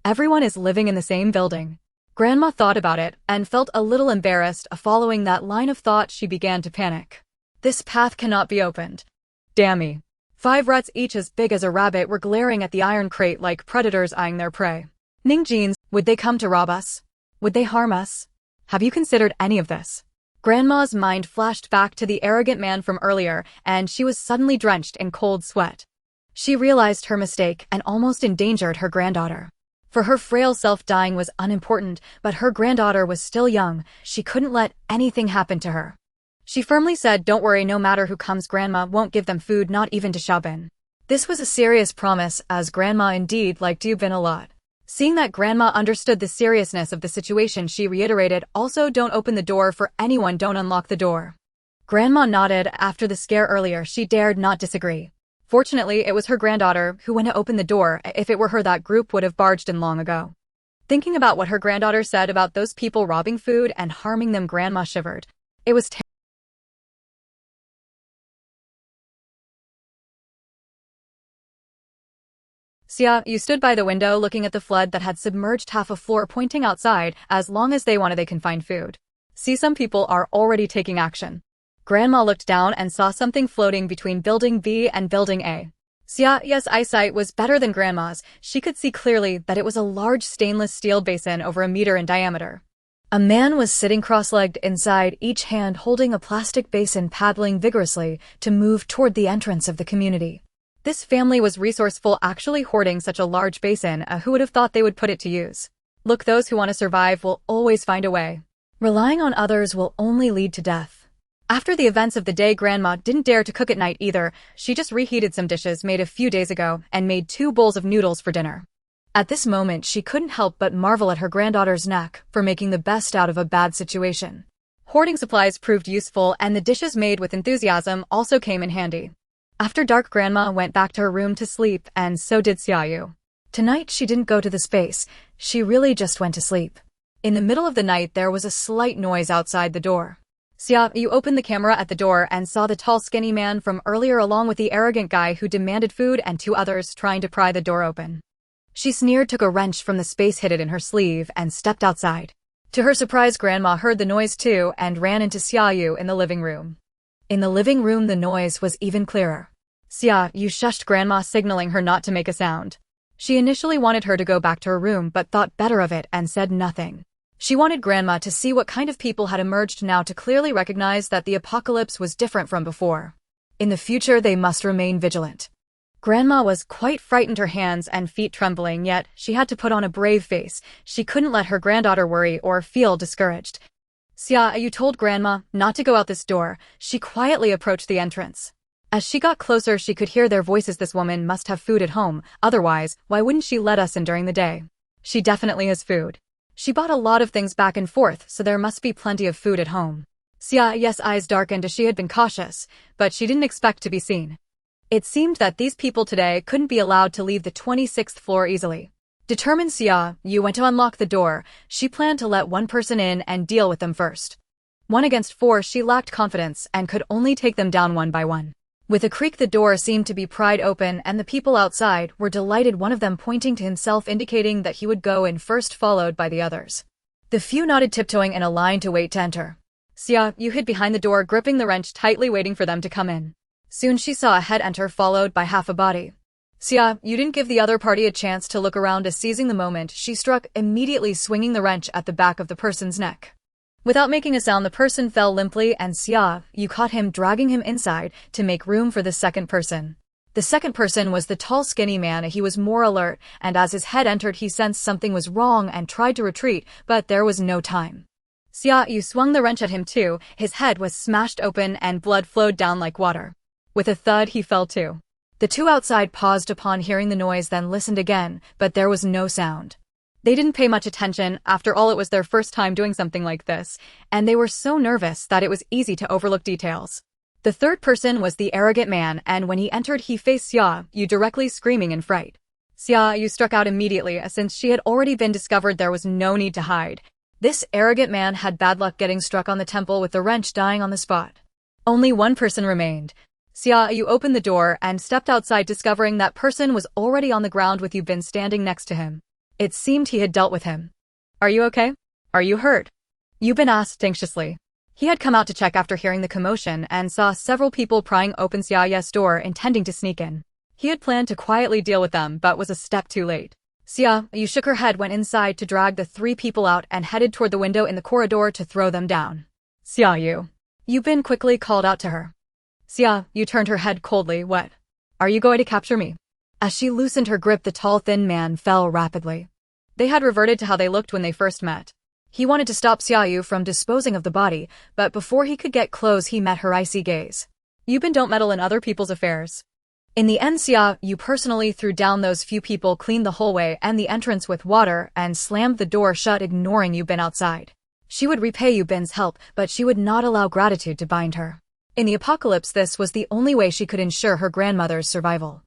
Everyone is living in the same building. Grandma thought about it and felt a little embarrassed. Following that ling of thought, she began to panic. This path cannot be opened. Damn me. 5 rats, each as big as a rabbit, were glaring at the iron crate like predators eyeing their prey. Ningjins, would they come to rob us? Would they harm us? Have you considered any of this? Grandma's mind flashed back to the arrogant man from earlier, and she was suddenly drenched in cold sweat. She realized her mistake and almost endangered her granddaughter. For her frail self, dying was unimportant, but her granddaughter was still young. She couldn't let anything happen to her. She firmly said, don't worry, no matter who comes, Grandma won't give them food, not even to Xiaobin. This was a serious promise, as Grandma indeed liked Yubin a lot. Seeing that Grandma understood the seriousness of the situation, she reiterated, also don't open the door for anyone, don't unlock the door. Grandma nodded. After the scare earlier, she dared not disagree. Fortunately, it was her granddaughter who went to open the door. If it were her, that group would have barged in long ago. Thinking about what her granddaughter said about those people robbing food and harming them, Grandma shivered. It was Xia Yu stood by the window looking at the flood that had submerged half a floor, pointing outside. As long as they wanted, they can find food. See, some people are already taking action. Grandma looked down and saw something floating between Building B and Building A. Xia Yu's eyesight was better than Grandma's. She could see clearly that it was a large stainless steel basin over a meter in diameter. A man was sitting cross-legged inside, each hand holding a plastic basin, paddling vigorously to move toward the entrance of the community. This family was resourceful, actually hoarding such a large basin. Who would have thought they would put it to use? Look, those who want to survive will always find a way. Relying on others will only lead to death. After the events of the day, Grandma didn't dare to cook at night either. She just reheated some dishes made a few days ago and made 2 bowls of noodles for dinner. At this moment, she couldn't help but marvel at her granddaughter's knack for making the best out of a bad situation. Hoarding supplies proved useful, and the dishes made with enthusiasm also came in handy. After dark, Grandma went back to her room to sleep, and so did Xia Yu. Tonight, she didn't go to the space. She really just went to sleep. In the middle of the night, there was a slight noise outside the door. Xia Yu opened the camera at the door and saw the tall, skinny man from earlier along with the arrogant guy who demanded food and 2 others trying to pry the door open. She sneered, took a wrench from the space, hid it in her sleeve, and stepped outside. To her surprise, Grandma heard the noise too and ran into Xia Yu in the living room. In the living room, the noise was even clearer. Xia Yu shushed Grandma, signaling her not to make a sound. She initially wanted her to go back to her room but thought better of it and said nothing. She wanted Grandma to see what kind of people had emerged now, to clearly recognize that the apocalypse was different from before. In the future, they must remain vigilant. Grandma was quite frightened, her hands and feet trembling, yet she had to put on a brave face. She couldn't let her granddaughter worry or feel discouraged. Xia Yu told Grandma not to go out this door. She quietly approached the entrance. As she got closer, she could hear their voices. This woman must have food at home, otherwise, why wouldn't she let us in during the day? She definitely has food. She bought a lot of things back and forth, so there must be plenty of food at home. Xia Yu's eyes darkened as she had been cautious, but she didn't expect to be seen. It seemed that these people today couldn't be allowed to leave the 26th floor easily. Determined, Xia Yu went to unlock the door. She planned to let 1 person in and deal with them first. 1 against 4, she lacked confidence and could only take them down 1 by 1. With a creak, the door seemed to be pried open, and the people outside were delighted, one of them pointing to himself, indicating that he would go in first, followed by the others. The few nodded, tiptoeing in a line to wait to enter. Xia Yu hid behind the door, gripping the wrench tightly, waiting for them to come in. Soon she saw a head enter, followed by half a body. Xia Yu didn't give the other party a chance to look around, as seizing the moment, she struck, immediately swinging the wrench at the back of the person's neck. Without making a sound, the person fell limply, and Xia Yu caught him, dragging him inside to make room for the second person. The second person was the tall, skinny man. He was more alert, and as his head entered, he sensed something was wrong and tried to retreat, but there was no time. Xia Yu swung the wrench at him too. His head was smashed open and blood flowed down like water. With a thud, he fell too. The 2 outside paused upon hearing the noise, then listened again, but there was no sound. They didn't pay much attention. After all, it was their first time doing something like this, and they were so nervous that it was easy to overlook details. The third person was the arrogant man, and when he entered, he faced Xia Yu directly, screaming in fright. Xia Yu struck out immediately, since she had already been discovered. There was no need to hide. This arrogant man had bad luck, getting struck on the temple with the wrench, dying on the spot. Only 1 person remained. Xia Yu opened the door and stepped outside, discovering that person was already on the ground with Yu Bin standing next to him. It seemed he had dealt with him. "Are you okay? Are you hurt?" Yu Bin asked anxiously. He had come out to check after hearing the commotion and saw several people prying open Xia Yu's door, intending to sneak in. He had planned to quietly deal with them, but was a step too late. Xia Yu shook her head, went inside to drag the 3 people out, and headed toward the window in the corridor to throw them down. "Xia Yu." Yu Bin quickly called out to her. Xia Yu turned her head coldly. "What? Are you going to capture me?" As she loosened her grip, the tall, thin man fell rapidly. They had reverted to how they looked when they first met. He wanted to stop Xia Yu from disposing of the body, but before he could get close, he met her icy gaze. "You don't meddle in other people's affairs." In the end, Xia Yu personally threw down those few people, cleaned the hallway and the entrance with water, and slammed the door shut, ignoring Yu Bin outside. She would repay Yu Bin's help, but she would not allow gratitude to bind her. In the apocalypse, this was the only way she could ensure her grandmother's survival.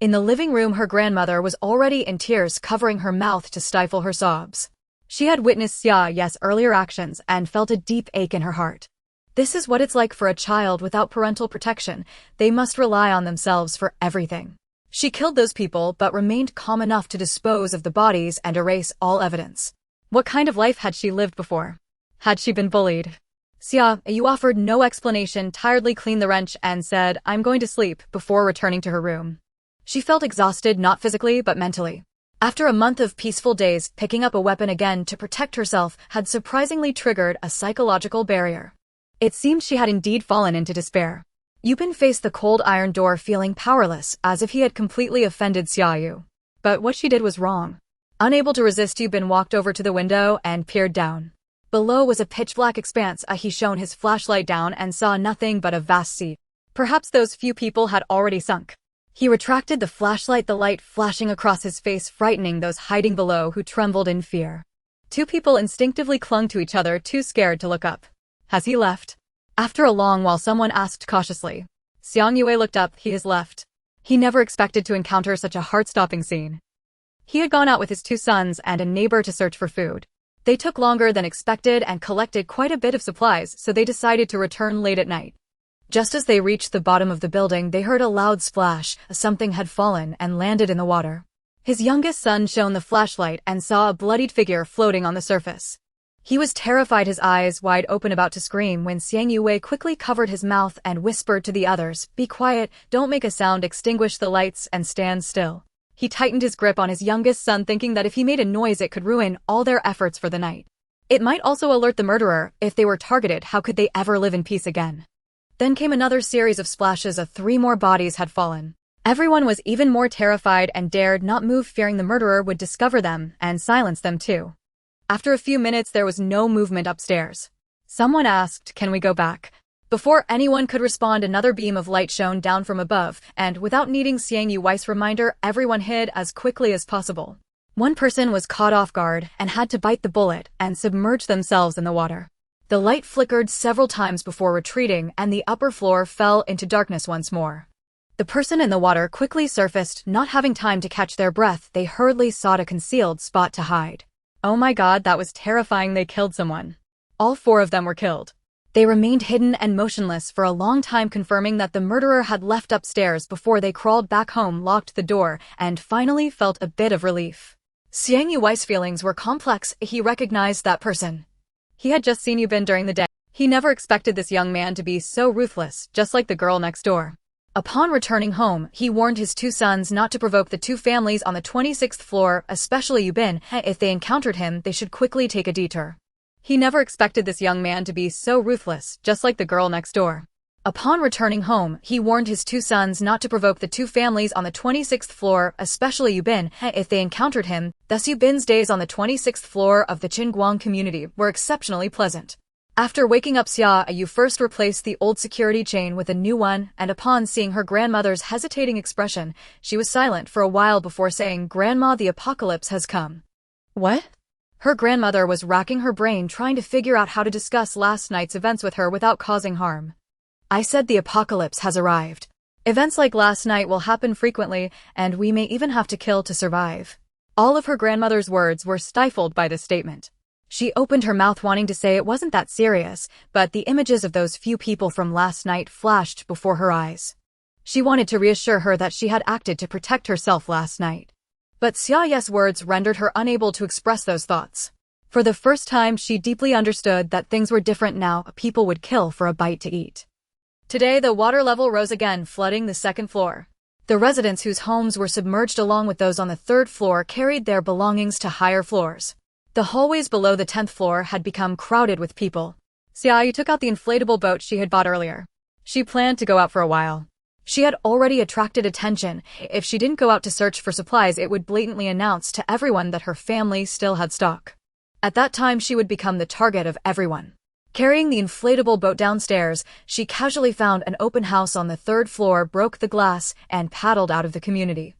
In the living room, her grandmother was already in tears, covering her mouth to stifle her sobs. She had witnessed Xia Yu's earlier actions and felt a deep ache in her heart. This is what it's like for a child without parental protection. They must rely on themselves for everything. She killed those people but remained calm enough to dispose of the bodies and erase all evidence. What kind of life had she lived before? Had she been bullied? Xia Yu offered no explanation, tiredly cleaned the wrench and said, "I'm going to sleep," before returning to her room. She felt exhausted, not physically but mentally. After a month of peaceful days, picking up a weapon again to protect herself had surprisingly triggered a psychological barrier. It seemed she had indeed fallen into despair. Yubin faced the cold iron door feeling powerless, as if he had completely offended Xia Yu. But what she did was wrong. Unable to resist, Yubin walked over to the window and peered down. Below was a pitch-black expanse. He shone his flashlight down and saw nothing but a vast sea. Perhaps those few people had already sunk. He retracted the flashlight, the light flashing across his face, frightening those hiding below who trembled in fear. Two people instinctively clung to each other, too scared to look up. Has he left? After a long while, someone asked cautiously. Xia Yu looked up. He has left. He never expected to encounter such a heart-stopping scene. He had gone out with his two sons and a neighbor to search for food. They took longer than expected and collected quite a bit of supplies, so they decided to return late at night. Just as they reached the bottom of the building, they heard a loud splash. Something had fallen and landed in the water. His youngest son shone the flashlight and saw a bloodied figure floating on the surface. He was terrified, his eyes wide open, about to scream, when Xia Yu quickly covered his mouth and whispered to the others, "Be quiet, don't make a sound, extinguish the lights and stand still." He tightened his grip on his youngest son, thinking that if he made a noise it could ruin all their efforts for the night. It might also alert the murderer. If they were targeted, how could they ever live in peace again? Then came another series of splashes. 3 more bodies had fallen. Everyone was even more terrified and dared not move, fearing the murderer would discover them and silence them too. After a few minutes, there was no movement upstairs. Someone asked, "Can we go back?" Before anyone could respond, another beam of light shone down from above, and without needing Xia Yu's reminder, everyone hid as quickly as possible. One person was caught off guard and had to bite the bullet and submerge themselves in the water. The light flickered several times before retreating, and the upper floor fell into darkness once more. The person in the water quickly surfaced. Not having time to catch their breath, they hurriedly sought a concealed spot to hide. Oh my god, that was terrifying. They killed someone. All 4 of them were killed. They remained hidden and motionless for a long time, confirming that the murderer had left upstairs before they crawled back home, locked the door, and finally felt a bit of relief. Xia Yu's feelings were complex. He recognized that person. He had just seen Yubin during the day. He never expected this young man to be so ruthless, just like the girl next door. Upon returning home, he warned his 2 sons not to provoke the 2 families on the 26th floor, especially Yubin. If they encountered him, they should quickly take a detour. He never expected this young man to be so ruthless, just like the girl next door. Upon returning home, he warned his 2 sons not to provoke the 2 families on the 26th floor, especially Yubin, if they encountered him. Thus Yubin's days on the 26th floor of the Qinguang community were exceptionally pleasant. After waking up, Xia Yu first replaced the old security chain with a new one, and upon seeing her grandmother's hesitating expression, she was silent for a while before saying, "Grandma, the apocalypse has come." What? Her grandmother was racking her brain trying to figure out how to discuss last night's events with her without causing harm. "I said the apocalypse has arrived. Events like last night will happen frequently, and we may even have to kill to survive." All of her grandmother's words were stifled by this statement. She opened her mouth wanting to say it wasn't that serious, but the images of those few people from last night flashed before her eyes. She wanted to reassure her that she had acted to protect herself last night. But Xia Yu's words rendered her unable to express those thoughts. For the first time, she deeply understood that things were different now. People would kill for a bite to eat. Today, the water level rose again, flooding the 2nd floor. The residents whose homes were submerged along with those on the 3rd floor carried their belongings to higher floors. The hallways below the 10th floor had become crowded with people. Xia Yu took out the inflatable boat she had bought earlier. She planned to go out for a while. She had already attracted attention. If she didn't go out to search for supplies, it would blatantly announce to everyone that her family still had stock. At that time, she would become the target of everyone. Carrying the inflatable boat downstairs, she casually found an open house on the 3rd floor, broke the glass, and paddled out of the community.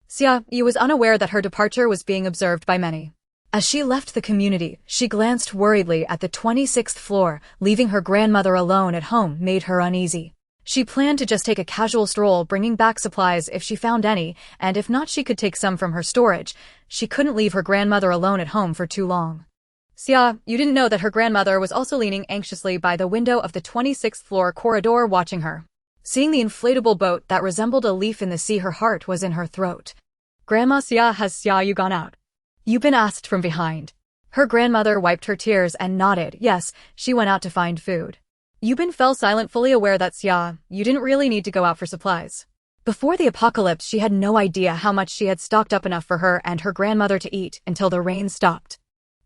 Xia Yu was unaware that her departure was being observed by many. As she left the community, she glanced worriedly at the 26th floor. Leaving her grandmother alone at home made her uneasy. She planned to just take a casual stroll, bringing back supplies if she found any, and if not, she could take some from her storage. She couldn't leave her grandmother alone at home for too long. Xia Yu didn't know that her grandmother was also leaning anxiously by the window of the 26th floor corridor, watching her. Seeing the inflatable boat that resembled a leaf in the sea, her heart was in her throat. "Grandma, has Xia Yu gone out?" Yubin asked from behind. Her grandmother wiped her tears and nodded. Yes, she went out to find food. Yubin fell silent, fully aware that Xia Yu didn't really need to go out for supplies. Before the apocalypse, she had no idea how much she had stocked up enough for her and her grandmother to eat until the rain stopped.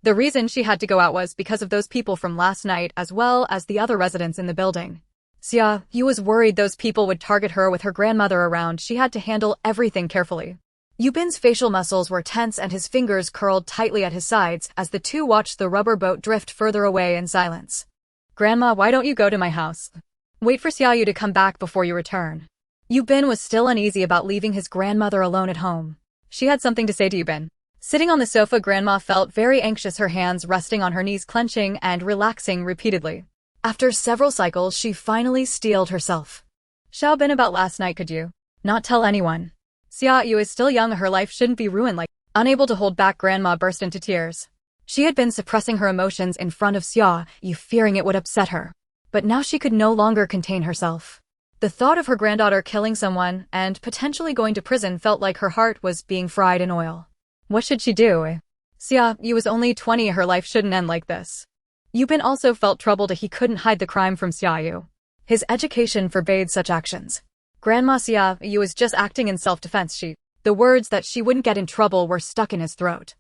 The reason she had to go out was because of those people from last night, as well as the other residents in the building. Xia Yu was worried those people would target her with her grandmother around. She had to handle everything carefully. Yu Bin's facial muscles were tense and his fingers curled tightly at his sides as the two watched the rubber boat drift further away in silence. Grandma, why don't you go to my house? Wait for Xia Yu to come back before you return. Yu Bin was still uneasy about leaving his grandmother alone at home. She had something to say to Yu Bin. Sitting on the sofa, Grandma felt very anxious, her hands resting on her knees, clenching and relaxing repeatedly. After several cycles, she finally steeled herself. Xiao Bin, about last night, could you not tell anyone? Xia Yu is still young, her life shouldn't be ruined like. Unable to hold back, Grandma burst into tears. She had been suppressing her emotions in front of Xia Yu, fearing it would upset her. But now she could no longer contain herself. The thought of her granddaughter killing someone and potentially going to prison felt like her heart was being fried in oil. What should she do? Xia Yu was only 20, her life shouldn't end like this. Yu Bin also felt troubled. He couldn't hide the crime from Xia Yu. His education forbade such actions. Grandma, Xia Yu was just acting in self-defense. The words that she wouldn't get in trouble were stuck in his throat.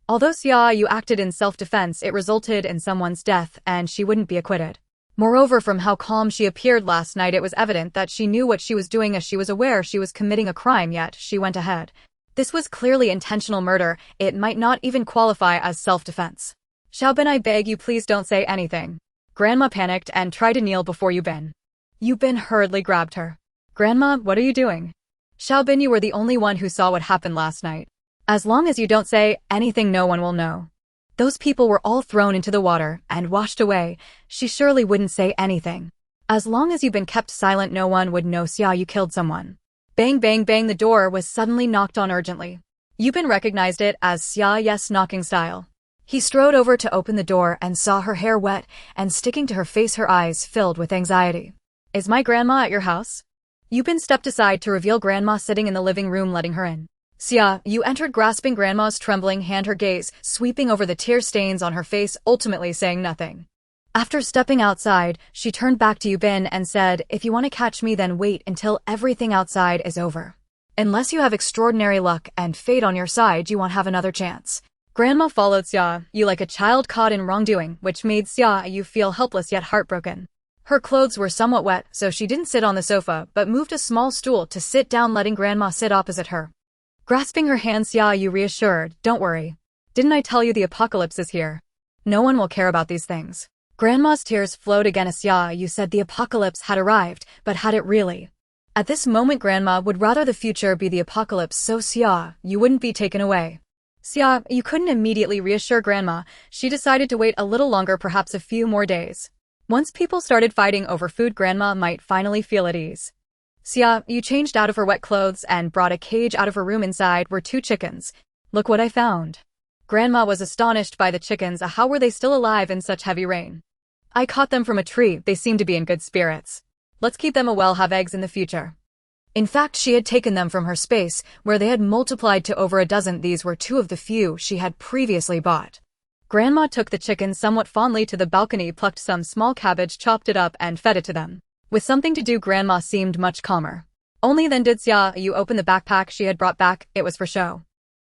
Although Xia Yu acted in self-defense, it resulted in someone's death and she wouldn't be acquitted. Moreover, from how calm she appeared last night, it was evident that she knew what she was doing, as she was aware she was committing a crime, yet she went ahead. This was clearly intentional murder. It might not even qualify as self-defense. Xiao Bin, I beg you, please don't say anything. Grandma panicked and tried to kneel before Yu Bin. Yu Bin hurriedly grabbed her. Grandma, what are you doing? Xiao Bin, you were the only one who saw what happened last night. As long as you don't say anything, no one will know. Those people were all thrown into the water and washed away. She surely wouldn't say anything. As long as you've been kept silent, no one would know Xia Yu killed someone. Bang, bang, bang, the door was suddenly knocked on urgently. Yu Bin recognized it as Xia Yu's knocking style. He strode over to open the door and saw her hair wet and sticking to her face, her eyes filled with anxiety. Is my grandma at your house? Yu Bin stepped aside to reveal Grandma sitting in the living room, letting her in. Xia Yu entered, grasping Grandma's trembling hand, her gaze sweeping over the tear stains on her face, ultimately saying nothing. After stepping outside, she turned back to Yu Bin and said, if you want to catch me, then wait until everything outside is over. Unless you have extraordinary luck and fate on your side, you won't have another chance. Grandma followed Xia Yu like a child caught in wrongdoing, which made Xia Yu feel helpless yet heartbroken. Her clothes were somewhat wet, so she didn't sit on the sofa, but moved a small stool to sit down, letting Grandma sit opposite her. Grasping her hand, Xia Yu reassured, don't worry. Didn't I tell you the apocalypse is here? No one will care about these things. Grandma's tears flowed again as Xia Yu said the apocalypse had arrived, but had it really? At this moment, Grandma would rather the future be the apocalypse so Xia Yu wouldn't be taken away. Xia Yu couldn't immediately reassure Grandma. She decided to wait a little longer, perhaps a few more days. Once people started fighting over food, Grandma might finally feel at ease. Xia Yu changed out of her wet clothes and brought a cage out of her room. Inside were 2 chickens. Look what I found. Grandma was astonished by the chickens. How were they still alive in such heavy rain? I caught them from a tree. They seem to be in good spirits. Let's keep them. Will have eggs in the future. In fact, she had taken them from her space, where they had multiplied to over a dozen. These were 2 of the few she had previously bought. Grandma took the chickens somewhat fondly to the balcony, plucked some small cabbage, chopped it up, and fed it to them. With something to do, Grandma seemed much calmer. Only then did Xia Yu open the backpack she had brought back. It was for show.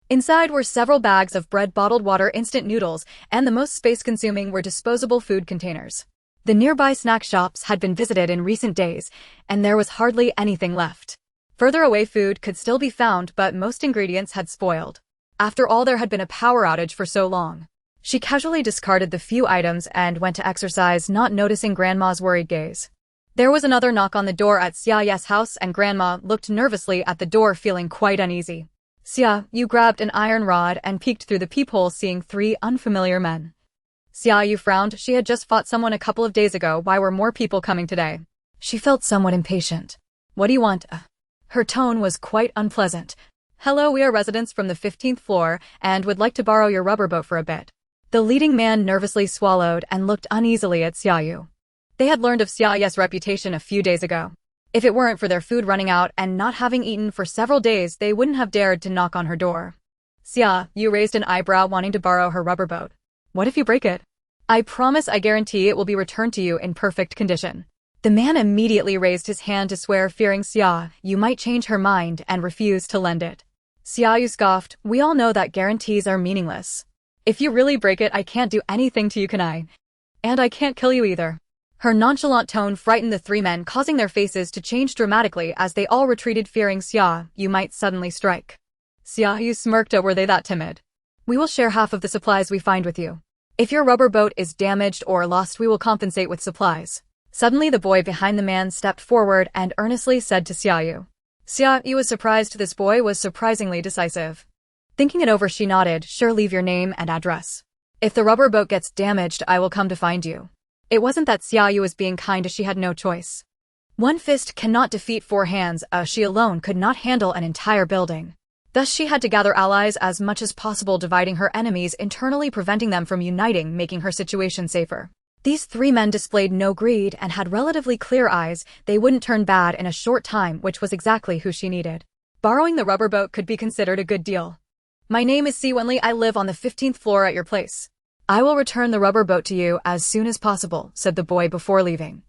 Inside were several bags of bread, bottled water, instant noodles, and the most space-consuming were disposable food containers. The nearby snack shops had been visited in recent days, and there was hardly anything left. Further away, food could still be found, but most ingredients had spoiled. After all, there had been a power outage for so long. She casually discarded the few items and went to exercise, not noticing Grandma's worried gaze. There was another knock on the door at Xia Yu's house, and Grandma looked nervously at the door, feeling quite uneasy. Xia Yu grabbed an iron rod and peeked through the peephole, seeing 3 unfamiliar men. Xia Yu frowned. She had just fought someone a couple of days ago. Why were more people coming today? She felt somewhat impatient. What do you want? Her tone was quite unpleasant. Hello, we are residents from the 15th floor and would like to borrow your rubber boat for a bit. The leading man nervously swallowed and looked uneasily at Xia Yu. They had learned of Xia Yu's reputation a few days ago. If it weren't for their food running out and not having eaten for several days, they wouldn't have dared to knock on her door. Xia Yu raised an eyebrow, wanting to borrow her rubber boat. What if you break it? I promise, I guarantee it will be returned to you in perfect condition. The man immediately raised his hand to swear, fearing Xia Yu might change her mind and refuse to lend it. Xia Yu scoffed. We all know that guarantees are meaningless. If you really break it, I can't do anything to you, can I? And I can't kill you either. Her nonchalant tone frightened the three men, causing their faces to change dramatically as they all retreated, fearing Xia Yu might suddenly strike. Xia Yu smirked. Were they that timid? We will share half of the supplies we find with you. If your rubber boat is damaged or lost, we will compensate with supplies. Suddenly the boy behind the man stepped forward and earnestly said to Xia Yu. Xia Yu was surprised. This boy was surprisingly decisive. Thinking it over, she nodded. Sure, leave your name and address. If the rubber boat gets damaged, I will come to find you. It wasn't that Xia Yu was being kind, as she had no choice. One fist cannot defeat four hands, she alone could not handle an entire building. Thus she had to gather allies as much as possible, dividing her enemies internally, preventing them from uniting, making her situation safer. These three men displayed no greed and had relatively clear eyes. They wouldn't turn bad in a short time, which was exactly who she needed. Borrowing the rubber boat could be considered a good deal. My name is Xia. I live on the 15th floor at your place. I will return the rubber boat to you as soon as possible, said the boy before leaving.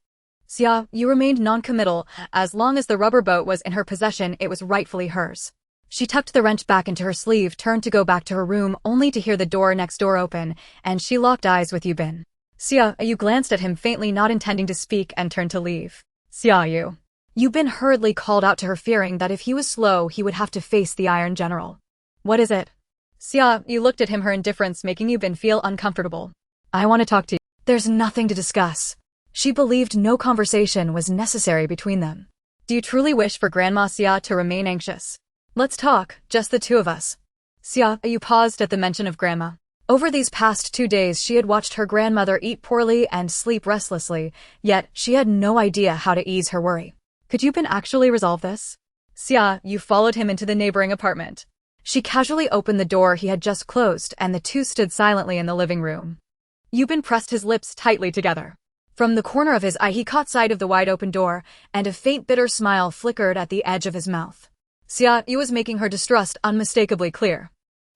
Xia Yu remained non-committal. As long as the rubber boat was in her possession, it was rightfully hers. She tucked the wrench back into her sleeve, turned to go back to her room, only to hear the door next door open, and she locked eyes with Yubin. Xia Yu glanced at him faintly, not intending to speak, and turned to leave. Xia Yu. Yubin hurriedly called out to her, fearing that if he was slow, he would have to face the Iron General. What is it? Xia Yu looked at him, her indifference making Yubin feel uncomfortable. I want to talk to you. There's nothing to discuss. She believed no conversation was necessary between them. Do you truly wish for Grandma Xia to remain anxious? Let's talk, just the two of us. Xia Yu paused at the mention of Grandma. Over these past 2 days she had watched her grandmother eat poorly and sleep restlessly, yet she had no idea how to ease her worry. Could Yubin actually resolve this? Xia Yu followed him into the neighboring apartment. She casually opened the door he had just closed, and the two stood silently in the living room. Yubin pressed his lips tightly together. From the corner of his eye he caught sight of the wide-open door, and a faint bitter smile flickered at the edge of his mouth. Xia Yu was making her distrust unmistakably clear.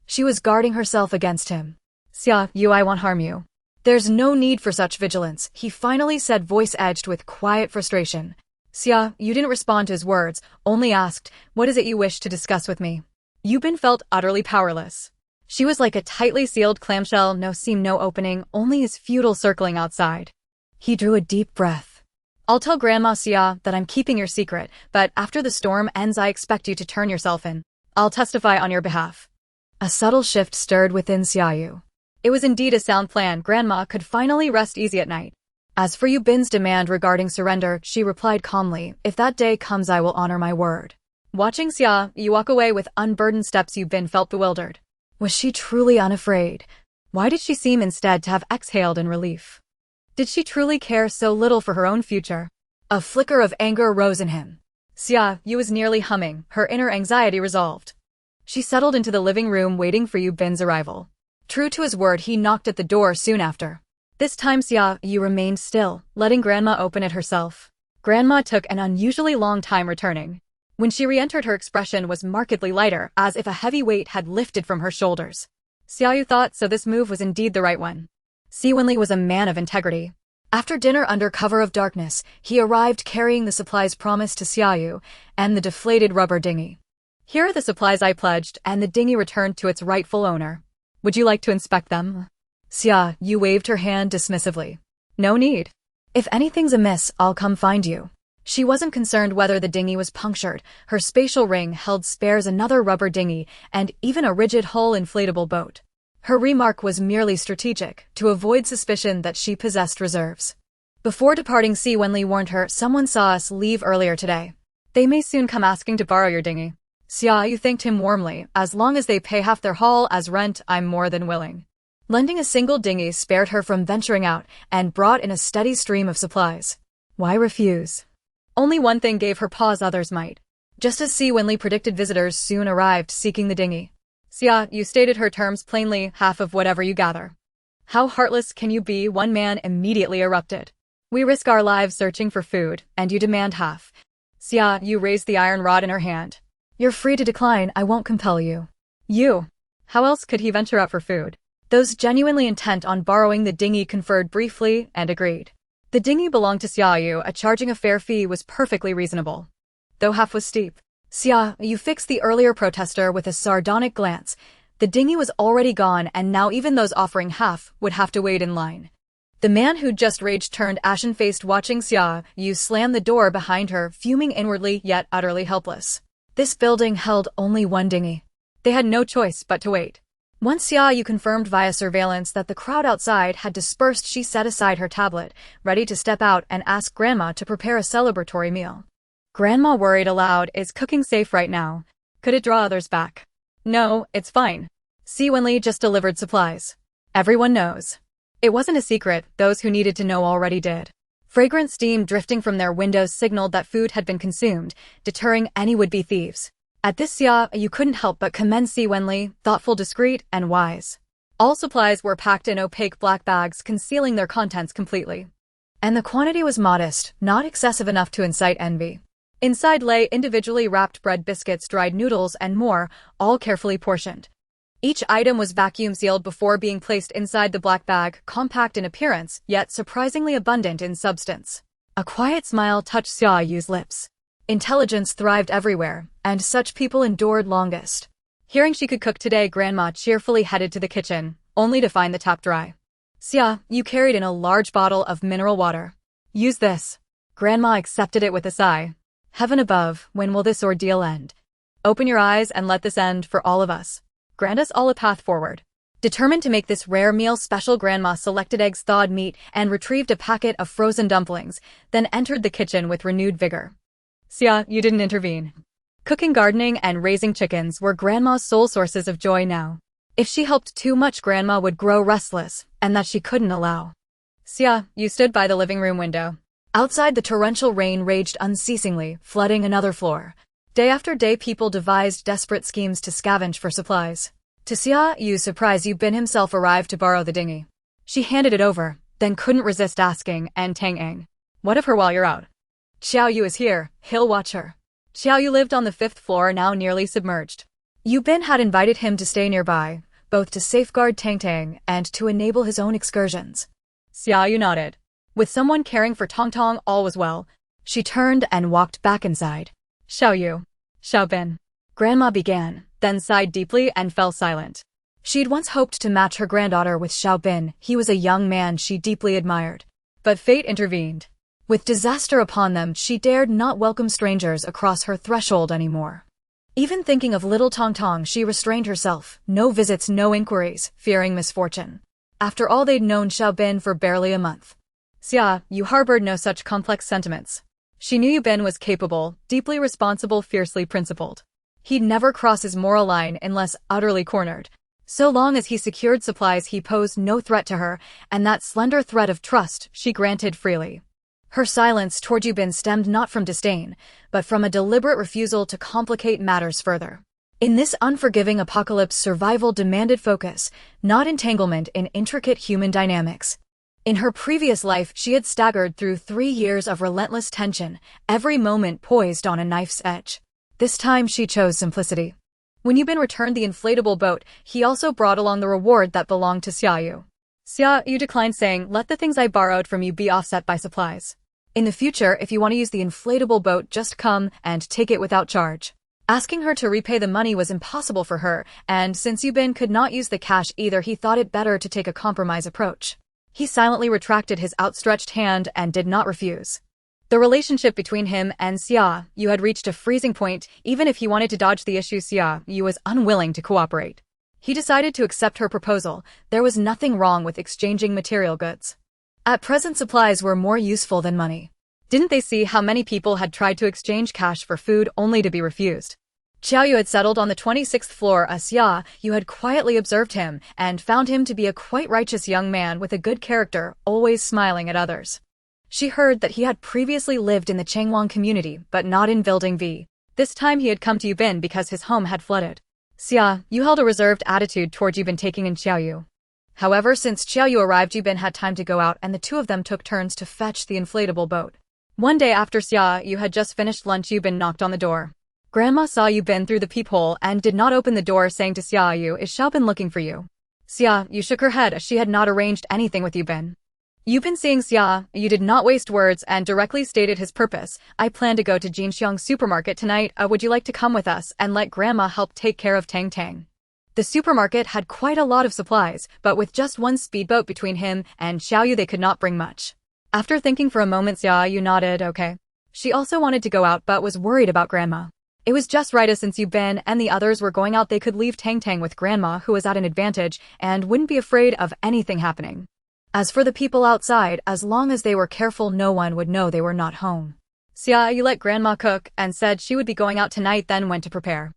She was guarding herself against him. Xia Yu, I won't harm you. There's no need for such vigilance, he finally said, voice edged with quiet frustration. Xia Yu didn't respond to his words, only asked, what is it you wish to discuss with me? Yubin felt utterly powerless. She was like a tightly sealed clamshell, no seam, no opening, only his futile circling outside. He drew a deep breath. I'll tell Grandma Xia that I'm keeping your secret, but after the storm ends I expect you to turn yourself in. I'll testify on your behalf. A subtle shift stirred within Xia Yu. It was indeed a sound plan. Grandma could finally rest easy at night. As for Yubin's demand regarding surrender, she replied calmly, if that day comes I will honor my word. Watching Xia Yu walk away with unburdened steps, Yubin felt bewildered. Was she truly unafraid? Why did she seem instead to have exhaled in relief? Did she truly care so little for her own future? A flicker of anger rose in him. Xia Yu was nearly humming, her inner anxiety resolved. She settled into the living room, waiting for Yubin's arrival. True to his word, he knocked at the door soon after. This time Xia Yu remained still, letting Grandma open it herself. Grandma took an unusually long time returning. When she re-entered, her expression was markedly lighter, as if a heavy weight had lifted from her shoulders. Xia Yu thought so this move was indeed the right one. Xia was a man of integrity. After dinner, under cover of darkness, he arrived carrying the supplies promised to Xia Yu and the deflated rubber dinghy. Here are the supplies I pledged, and the dinghy returned to its rightful owner. Would you like to inspect them? Xia Yu waved her hand dismissively. No need. If anything's amiss, I'll come find you. She wasn't concerned whether the dinghy was punctured. Her spatial ring held spares, another rubber dinghy, and even a rigid hull inflatable boat. Her remark was merely strategic, to avoid suspicion that she possessed reserves. Before departing, Xia warned her, someone saw us leave earlier today. They may soon come asking to borrow your dinghy. Xia Yu thanked him warmly. As long as they pay half their haul as rent, I'm more than willing. Lending a single dinghy spared her from venturing out and brought in a steady stream of supplies. Why refuse? Only one thing gave her pause, others might. Just as Xia predicted, visitors soon arrived seeking the dinghy. Xia Yu stated her terms plainly, half of whatever you gather. How heartless can you be? One man immediately erupted. We risk our lives searching for food, and you demand half. Xia Yu raised the iron rod in her hand. You're free to decline, I won't compel you. You. How else could he venture out for food? Those genuinely intent on borrowing the dinghy conferred briefly and agreed. The dinghy belonged to Xia Yu, charging a fair fee was perfectly reasonable. Though half was steep. Xia Yu fixed the earlier protester with a sardonic glance. The dinghy was already gone, and now even those offering half would have to wait in line. The man who'd just raged turned ashen-faced watching Xia Yu slam the door behind her, fuming inwardly yet utterly helpless. This building held only one dinghy. They had no choice but to wait. Once Xia Yu confirmed via surveillance that the crowd outside had dispersed, she set aside her tablet, ready to step out and ask Grandma to prepare a celebratory meal. Grandma worried aloud, "Is cooking safe right now? Could it draw others back?" "No, it's fine. Si Wenli just delivered supplies. Everyone knows." It wasn't a secret, those who needed to know already did. Fragrant steam drifting from their windows signaled that food had been consumed, deterring any would-be thieves. At this, Xia Yu couldn't help but commend Si Wenli, thoughtful, discreet, and wise. All supplies were packed in opaque black bags, concealing their contents completely. And the quantity was modest, not excessive enough to incite envy. Inside lay individually wrapped bread, biscuits, dried noodles, and more, all carefully portioned. Each item was vacuum-sealed before being placed inside the black bag, compact in appearance, yet surprisingly abundant in substance. A quiet smile touched Xia Yu's lips. Intelligence thrived everywhere, and such people endured longest. Hearing she could cook today, Grandma cheerfully headed to the kitchen, only to find the tap dry. Xia Yu carried in a large bottle of mineral water. "Use this." Grandma accepted it with a sigh. "Heaven above, when will this ordeal end? Open your eyes and let this end for all of us. Grant us all a path forward." Determined to make this rare meal special, Grandma selected eggs, thawed meat, and retrieved a packet of frozen dumplings, then entered the kitchen with renewed vigor. Xia Yu didn't intervene. Cooking, gardening, and raising chickens were Grandma's sole sources of joy now. If she helped too much, Grandma would grow restless, and that she couldn't allow. Xia Yu stood by the living room window. Outside, the torrential rain raged unceasingly, flooding another floor. Day after day, people devised desperate schemes to scavenge for supplies. To Xia Yu's surprise, Yu Bin himself arrived to borrow the dinghy. She handed it over, then couldn't resist asking, "And Tang, what of her while you're out?" "Xiao Yu is here, he'll watch her." Xiao Yu lived on the 5th floor, now nearly submerged. Yu Bin had invited him to stay nearby, both to safeguard Tang and to enable his own excursions. Xia Yu nodded. With someone caring for Tong, all was well. She turned and walked back inside. "Xiao Yu." "Xiao Bin." Grandma began, then sighed deeply and fell silent. She'd once hoped to match her granddaughter with Xiao Bin. He was a young man she deeply admired. But fate intervened. With disaster upon them, she dared not welcome strangers across her threshold anymore. Even thinking of little Tong, she restrained herself. No visits, no inquiries, fearing misfortune. After all, they'd known Xiao Bin for barely a month. Xia Yu harbored no such complex sentiments. She knew Yu Bin was capable, deeply responsible, fiercely principled. He'd never cross his moral line unless utterly cornered. So long as he secured supplies, he posed no threat to her, and that slender thread of trust she granted freely. Her silence toward Yu Bin stemmed not from disdain, but from a deliberate refusal to complicate matters further. In this unforgiving apocalypse, survival demanded focus, not entanglement in intricate human dynamics. In her previous life, she had staggered through 3 years of relentless tension, every moment poised on a knife's edge. This time she chose simplicity. When Yu Bin returned the inflatable boat, he also brought along the reward that belonged to Xia Yu. Xia Yu declined, saying, "Let the things I borrowed from you be offset by supplies. In the future, if you want to use the inflatable boat, just come and take it without charge." Asking her to repay the money was impossible for her, and since Yu Bin could not use the cash either, he thought it better to take a compromise approach. He silently retracted his outstretched hand and did not refuse. The relationship between him and Xia Yu had reached a freezing point. Even if he wanted to dodge the issue, Xia Yu was unwilling to cooperate. He decided to accept her proposal. There was nothing wrong with exchanging material goods. At present, supplies were more useful than money. Didn't they see how many people had tried to exchange cash for food only to be refused? Xiao Yu had settled on the 26th floor. Xia Yu had quietly observed him and found him to be a quite righteous young man with a good character, always smiling at others. She heard that he had previously lived in the Changwang community, but not in Building V. This time he had come to Yu Bin because his home had flooded. Xia Yu held a reserved attitude toward Yu Bin, taking in Xiao Yu. However, since Xiao Yu arrived, Yu Bin had time to go out, and the two of them took turns to fetch the inflatable boat. One day after Xia Yu had just finished lunch, Yu Bin knocked on the door. Grandma saw Yu Bin through the peephole and did not open the door, saying to Xia Yu, "Is Xiao Bin looking for you?" Xia Yu shook her head as she had not arranged anything with Yu Bin. Yu Bin, seeing Xia Yu did not waste words and directly stated his purpose. "I plan to go to Jinxiang supermarket tonight. Would you like to come with us and let Grandma help take care of Tang? The supermarket had quite a lot of supplies, but with just one speedboat between him and Xia Yu they could not bring much. After thinking for a moment, Xia Yu nodded okay. She also wanted to go out but was worried about Grandma. It was just right as since Yu Bin and the others were going out they could leave Tang Tang with Grandma who was at an advantage and wouldn't be afraid of anything happening. As for the people outside, as long as they were careful no one would know they were not home. Xia Yu let Grandma cook and said she would be going out tonight then went to prepare.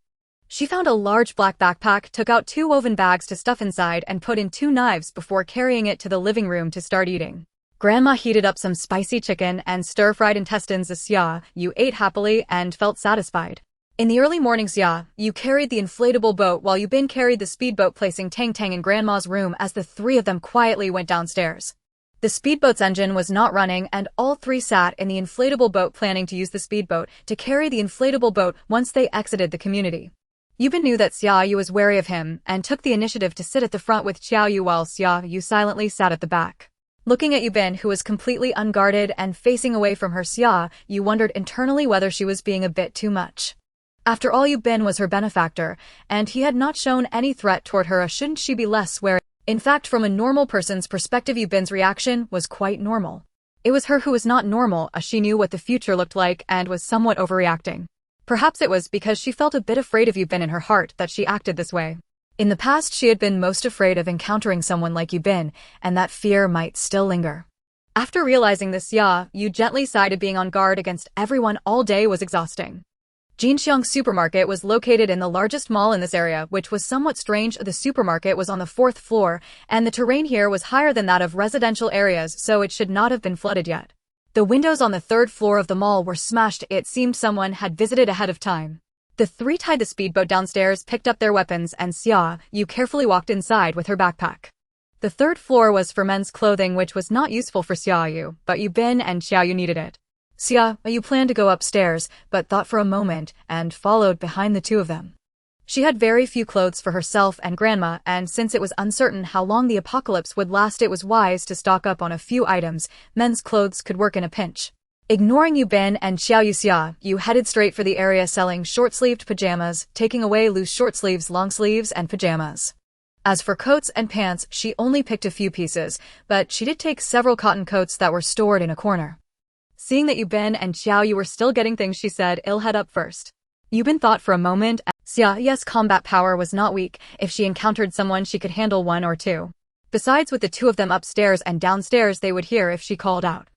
She found a large black backpack, took out 2 woven bags to stuff inside and put in 2 knives before carrying it to the living room to start eating. Grandma heated up some spicy chicken and stir-fried intestines as Xia Yu ate happily and felt satisfied. In the early morning, Xia Yu carried the inflatable boat while Yu Bin carried the speedboat, placing Tang Tang in Grandma's room as the 3 of them quietly went downstairs. The speedboat's engine was not running and all 3 sat in the inflatable boat planning to use the speedboat to carry the inflatable boat once they exited the community. Yu Bin knew that Xia Yu was wary of him and took the initiative to sit at the front with Xia Yu while Xia Yu silently sat at the back. Looking at Yu Bin, who was completely unguarded and facing away from her, Xia Yu wondered internally whether she was being a bit too much. After all, Yu Bin was her benefactor, and he had not shown any threat toward her. Shouldn't she be less wary? In fact, from a normal person's perspective, Yu Bin's reaction was quite normal. It was her who was not normal, as she knew what the future looked like and was somewhat overreacting. Perhaps it was because she felt a bit afraid of Yu Bin in her heart that she acted this way. In the past, she had been most afraid of encountering someone like Yu Bin, and that fear might still linger. After realizing this, Xia Yu gently sighed. Being on guard against everyone all day was exhausting. Jinxiang Supermarket was located in the largest mall in this area, which was somewhat strange. The supermarket was on the 4th floor, and the terrain here was higher than that of residential areas, so it should not have been flooded yet. The windows on the 3rd floor of the mall were smashed. It seemed someone had visited ahead of time. The 3 tied the speedboat downstairs, picked up their weapons, and Xia Yu carefully walked inside with her backpack. The 3rd floor was for men's clothing, which was not useful for Xia Yu, but Yu Bin and Xia Yu needed it. Xia Yu planned to go upstairs, but thought for a moment and followed behind the 2 of them. She had very few clothes for herself and Grandma, and since it was uncertain how long the apocalypse would last, it was wise to stock up on a few items. Men's clothes could work in a pinch. Ignoring Yu Bin and Xia Yu headed straight for the area selling short-sleeved pajamas, taking away loose short sleeves, long sleeves, and pajamas. As for coats and pants, she only picked a few pieces, but she did take several cotton coats that were stored in a corner. Seeing that Yu Bin and Xia Yu were still getting things, she said, "I'll head up first." Yu Bin thought for a moment. Xia Yu's combat power was not weak. If she encountered someone, she could handle 1 or 2. Besides, with the 2 of them upstairs and downstairs, they would hear if she called out.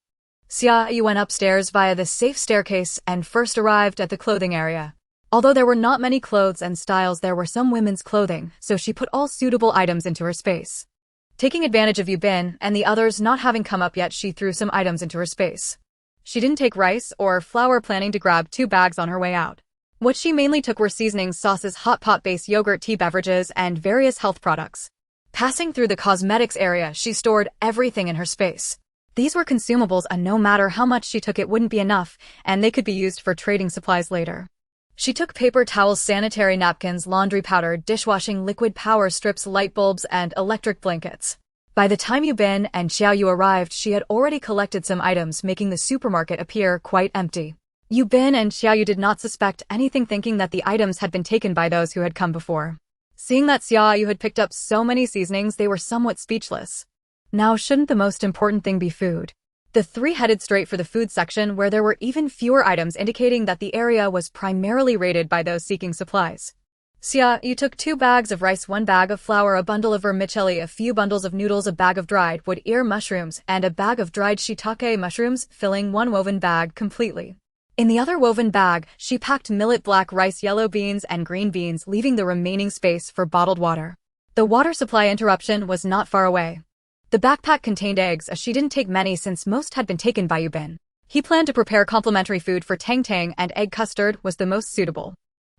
Xia Yu went upstairs via the safe staircase and first arrived at the clothing area. Although there were not many clothes and styles, there were some women's clothing, so she put all suitable items into her space. Taking advantage of Yu Bin and the others not having come up yet, she threw some items into her space. She didn't take rice or flour, planning to grab 2 bags on her way out. What she mainly took were seasonings, sauces, hot pot-based yogurt, tea beverages, and various health products. Passing through the cosmetics area, she stored everything in her space. These were consumables, and no matter how much she took, it wouldn't be enough, and they could be used for trading supplies later. She took paper towels, sanitary napkins, laundry powder, dishwashing liquid, power strips, light bulbs, and electric blankets. By the time Yu Bin and Xia Yu arrived, she had already collected some items, making the supermarket appear quite empty. Yu Bin and Xia Yu did not suspect anything, thinking that the items had been taken by those who had come before. Seeing that Xia Yu had picked up so many seasonings, they were somewhat speechless. Now, shouldn't the most important thing be food? The 3 headed straight for the food section, where there were even fewer items, indicating that the area was primarily raided by those seeking supplies. Xia Yu took 2 bags of rice, 1 bag of flour, a bundle of vermicelli, a few bundles of noodles, a bag of dried wood ear mushrooms, and a bag of dried shiitake mushrooms, filling 1 woven bag completely. In the other woven bag, she packed millet, black rice, yellow beans, and green beans, leaving the remaining space for bottled water. The water supply interruption was not far away. The backpack contained eggs, as she didn't take many since most had been taken by Yu Bin. He planned to prepare complementary food for Tang Tang, and egg custard was the most suitable.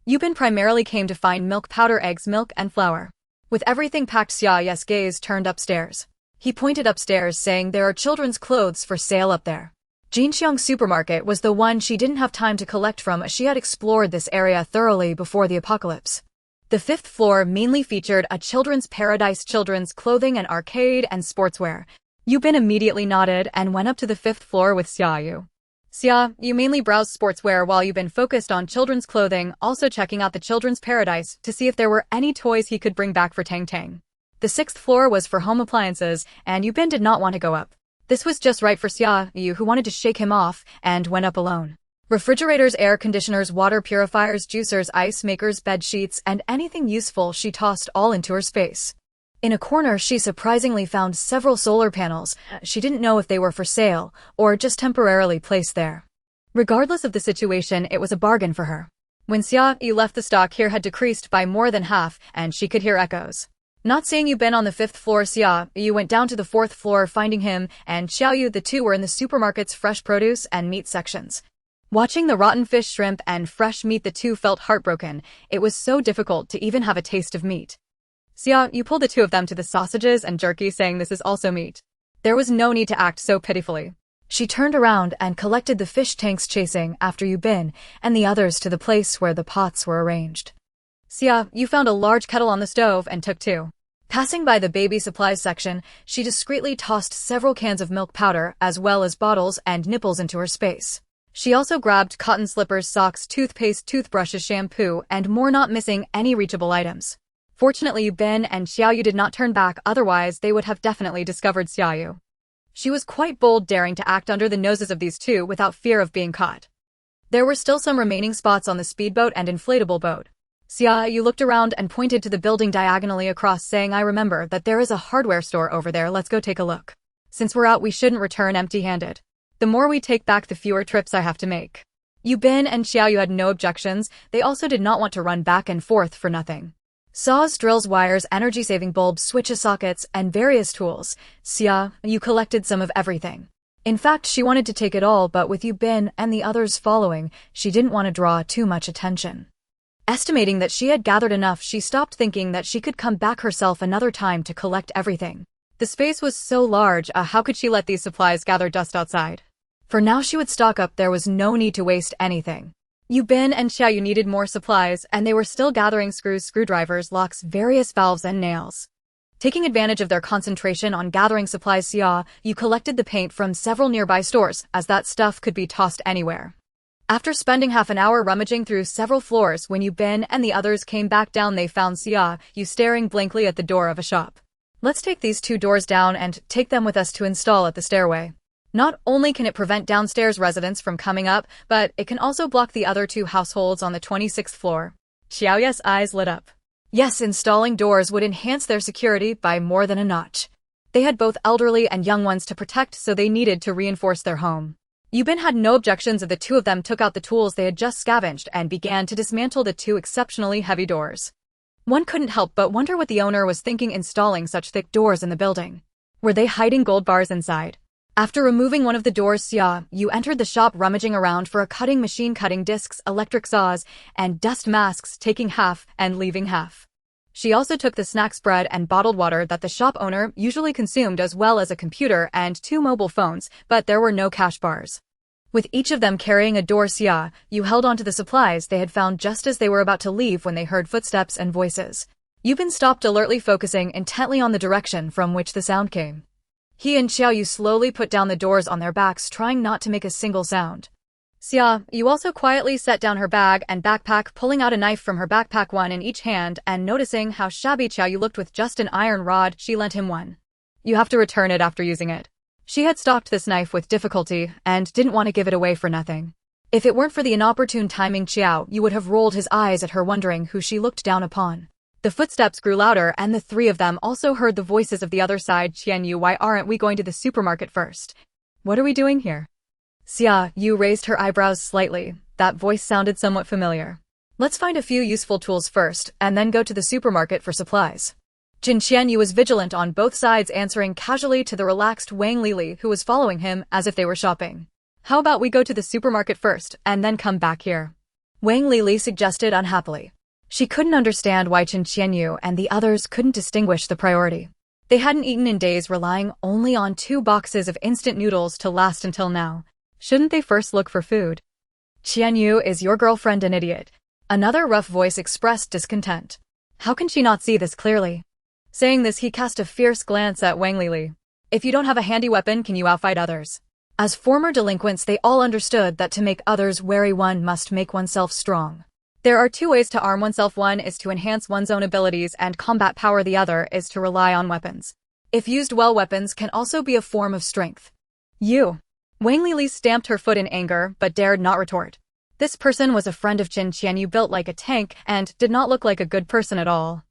Yu Bin primarily came to find milk powder, eggs, milk, and flour. With everything packed, Xia Yu's gaze turned upstairs. He pointed upstairs, saying, "There are children's clothes for sale up there." Jinxiang Supermarket was the one she didn't have time to collect from, as she had explored this area thoroughly before the apocalypse. The 5th floor mainly featured a children's paradise, children's clothing, an arcade, and sportswear. Yu Bin immediately nodded and went up to the 5th floor with Xia Yu. Xia, you mainly browsed sportswear while you've been focused on children's clothing, also checking out the children's paradise to see if there were any toys he could bring back for Tang Tang. The 6th floor was for home appliances, and Yubin did not want to go up. This was just right for Xia Yu, who wanted to shake him off, and went up alone. Refrigerators, air conditioners, water purifiers, juicers, ice makers, bed sheets, and anything useful she tossed all into her space. In a corner, she surprisingly found several solar panels. She didn't know if they were for sale, or just temporarily placed there. Regardless of the situation, it was a bargain for her. When Xia Yu left, the stock here had decreased by more than half, and she could hear echoes. Not seeing Yubin on the 5th floor, Xia Yu went down to the 4th floor, finding him and Xia Yu. The two were in the supermarket's fresh produce and meat sections. Watching the rotten fish, shrimp, and fresh meat, the two felt heartbroken. It was so difficult to even have a taste of meat. Xia Yu pulled the two of them to the sausages and jerky, saying this is also meat. There was no need to act so pitifully. She turned around and collected the fish tanks, chasing after Yubin and the others to the place where the pots were arranged. Xia Yu found a large kettle on the stove and took two. Passing by the baby supplies section, she discreetly tossed several cans of milk powder as well as bottles and nipples into her space. She also grabbed cotton slippers, socks, toothpaste, toothbrushes, shampoo, and more, not missing any reachable items. Fortunately, Yubin and Xia Yu did not turn back, otherwise they would have definitely discovered Xia Yu. She was quite bold, daring to act under the noses of these two without fear of being caught. There were still some remaining spots on the speedboat and inflatable boat. Xia Yu looked around and pointed to the building diagonally across, saying, I remember that there is a hardware store over there, let's go take a look. Since we're out, we shouldn't return empty-handed. The more we take back, the fewer trips I have to make. Yubin and Xia Yu had no objections. They also did not want to run back and forth for nothing. Saws, drills, wires, energy-saving bulbs, switches, sockets, and various tools. Xia Yu collected some of everything. In fact, she wanted to take it all, but with Yubin and the others following, she didn't want to draw too much attention. Estimating that she had gathered enough, she stopped, thinking that she could come back herself another time to collect everything. The space was so large, how could she let these supplies gather dust outside? For now, she would stock up. There was no need to waste anything. Yubin and Xia Yu needed more supplies, and they were still gathering screws, screwdrivers, locks, various valves, and nails. Taking advantage of their concentration on gathering supplies, Xia Yu collected the paint from several nearby stores, as that stuff could be tossed anywhere. After spending half an hour rummaging through several floors, when Yubin and the others came back down, they found Xia Yu staring blankly at the door of a shop. Let's take these two doors down and take them with us to install at the stairway. Not only can it prevent downstairs residents from coming up, but it can also block the other two households on the 26th floor. Xia Yu's eyes lit up. Yes, installing doors would enhance their security by more than a notch. They had both elderly and young ones to protect, so they needed to reinforce their home. Yubin had no objections, as the two of them took out the tools they had just scavenged and began to dismantle the two exceptionally heavy doors. One couldn't help but wonder what the owner was thinking installing such thick doors in the building. Were they hiding gold bars inside? After removing one of the doors, Xia Yu entered the shop, rummaging around for a cutting machine, cutting discs, electric saws, and dust masks, taking half and leaving half. She also took the snacks, bread, and bottled water that the shop owner usually consumed, as well as a computer and two mobile phones, but there were no cash bars. With each of them carrying a door, Xia Yu held onto the supplies they had found just as they were about to leave when they heard footsteps and voices. Yubin stopped, alertly focusing intently on the direction from which the sound came. He and Xia Yu slowly put down the doors on their backs, trying not to make a single sound. Xia Yu also quietly set down her bag and backpack, pulling out a knife from her backpack, one in each hand, and noticing how shabby Xia Yu looked with just an iron rod, she lent him one. You have to return it after using it. She had stalked this knife with difficulty and didn't want to give it away for nothing. If it weren't for the inopportune timing, Xia Yu would have rolled his eyes at her, wondering who she looked down upon. The footsteps grew louder, and the three of them also heard the voices of the other side. Xia Yu, why aren't we going to the supermarket first? What are we doing here? Xia Yu raised her eyebrows slightly. That voice sounded somewhat familiar. Let's find a few useful tools first, and then go to the supermarket for supplies. Xia Yu was vigilant on both sides, answering casually to the relaxed Wang Lili, who was following him as if they were shopping. How about we go to the supermarket first, and then come back here? Wang Lili suggested unhappily. She couldn't understand why Xia Yu and the others couldn't distinguish the priority. They hadn't eaten in days, relying only on 2 boxes of instant noodles to last until now. Shouldn't they first look for food? Xia Yu, is your girlfriend an idiot? Another rough voice expressed discontent. How can she not see this clearly? Saying this, he cast a fierce glance at Wang Lili. If you don't have a handy weapon, can you outfight others? As former delinquents, they all understood that to make others wary, one must make oneself strong. There are two ways to arm oneself. One is to enhance one's own abilities and combat power. The other is to rely on weapons. If used well, weapons can also be a form of strength. Wang Lili stamped her foot in anger, but dared not retort. This person was a friend of Xia Yu, built like a tank, and did not look like a good person at all.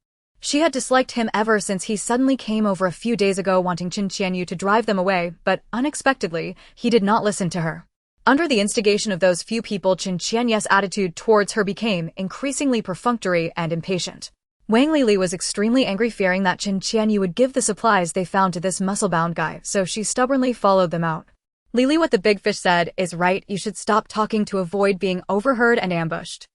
She had disliked him ever since he suddenly came over a few days ago wanting Xia Yu to drive them away, but unexpectedly, he did not listen to her. Under the instigation of those few people, Xia Yu's attitude towards her became increasingly perfunctory and impatient. Wang Lili was extremely angry, fearing that Xia Yu would give the supplies they found to this muscle-bound guy, so she stubbornly followed them out. Lili, what the big fish said is right. You should stop talking to avoid being overheard and ambushed.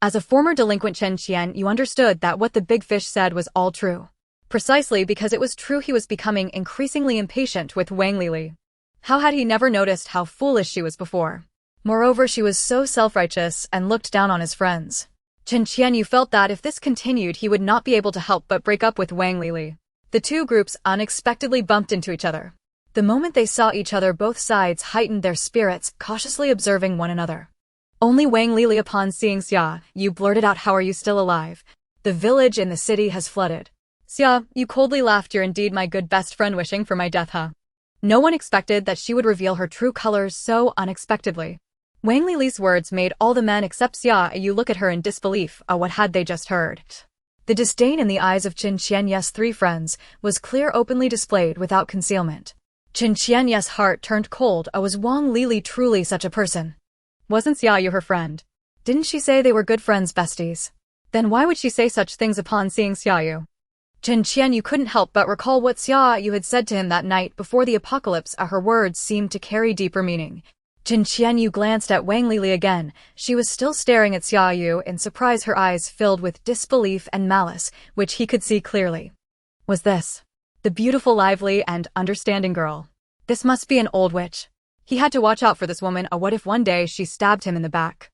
As a former delinquent, Xia Yu understood that what the big fish said was all true. Precisely because it was true, he was becoming increasingly impatient with Wang Lili. How had he never noticed how foolish she was before? Moreover, she was so self-righteous and looked down on his friends. Xia Yu felt that if this continued, he would not be able to help but break up with Wang Lili. The two groups unexpectedly bumped into each other. The moment they saw each other, both sides heightened their spirits, cautiously observing one another. Only Wang Lili, upon seeing Xia Yu, blurted out, "How are you still alive? The village and the city has flooded." Xia Yu coldly laughed. "You're indeed my good best friend, wishing for my death, huh?" No one expected that she would reveal her true colors so unexpectedly. Wang Lili's words made all the men except Xia Yu look at her in disbelief. What had they just heard? The disdain in the eyes of Xia Yu's three friends was clear, openly displayed without concealment. Xia Yu's heart turned cold. Was Wang Lili truly such a person? Wasn't Xia Yu her friend? Didn't she say they were good friends, besties? Then why would she say such things upon seeing Xia Yu? Xia Yu couldn't help but recall what Xia Yu had said to him that night before the apocalypse. Her words seemed to carry deeper meaning. Xia Yu glanced at Wang Lili again. She was still staring at Xia Yu in surprise, her eyes filled with disbelief and malice, which he could see clearly. Was this the beautiful, lively, and understanding girl? This must be an old witch. He had to watch out for this woman. What if one day she stabbed him in the back?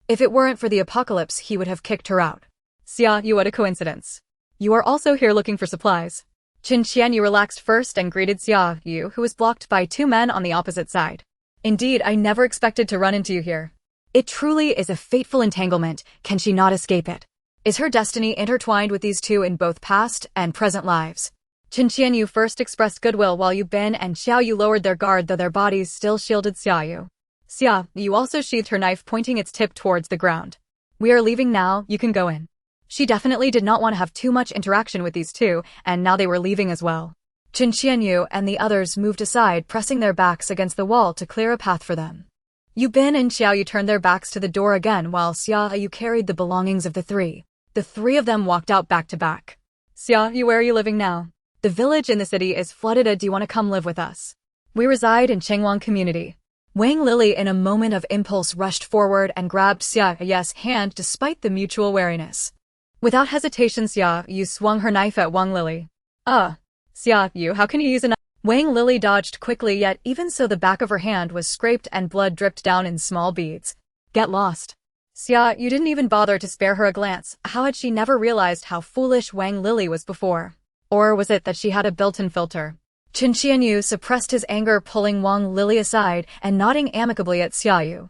If it weren't for the apocalypse, he would have kicked her out. Xia Yu, what a coincidence. You are also here looking for supplies. Xia Yu relaxed first and greeted Xia Yu, who was blocked by two men on the opposite side. Indeed, I never expected to run into you here. It truly is a fateful entanglement. Can she not escape it? Is her destiny intertwined with these two in both past and present lives? Xia Yu first expressed goodwill while Yu Bin and Xiao Yu lowered their guard, though their bodies still shielded Xia Yu. Xia Yu also sheathed her knife, pointing its tip towards the ground. We are leaving now, you can go in. She definitely did not want to have too much interaction with these two, and now they were leaving as well. Xia Yu and the others moved aside, pressing their backs against the wall to clear a path for them. Yu Bin and Xiao Yu turned their backs to the door again while Xia Yu carried the belongings of the three. The three of them walked out back to back. Xia Yu, where are you living now? The village in the city is flooded. Do you want to come live with us? We reside in Chengwang community. Wang Lili, in a moment of impulse, rushed forward and grabbed Xia Yu's hand despite the mutual wariness. Without hesitation, Xia Yu swung her knife at Wang Lili. Xia Yu, how can you use a knife? Wang Lili dodged quickly, yet even so the back of her hand was scraped and blood dripped down in small beads. Get lost. Xia Yu didn't even bother to spare her a glance. How had she never realized how foolish Wang Lili was before? Or was it that she had a built-in filter? Xia Yu suppressed his anger, pulling Wang Lili aside and nodding amicably at Xia Yu.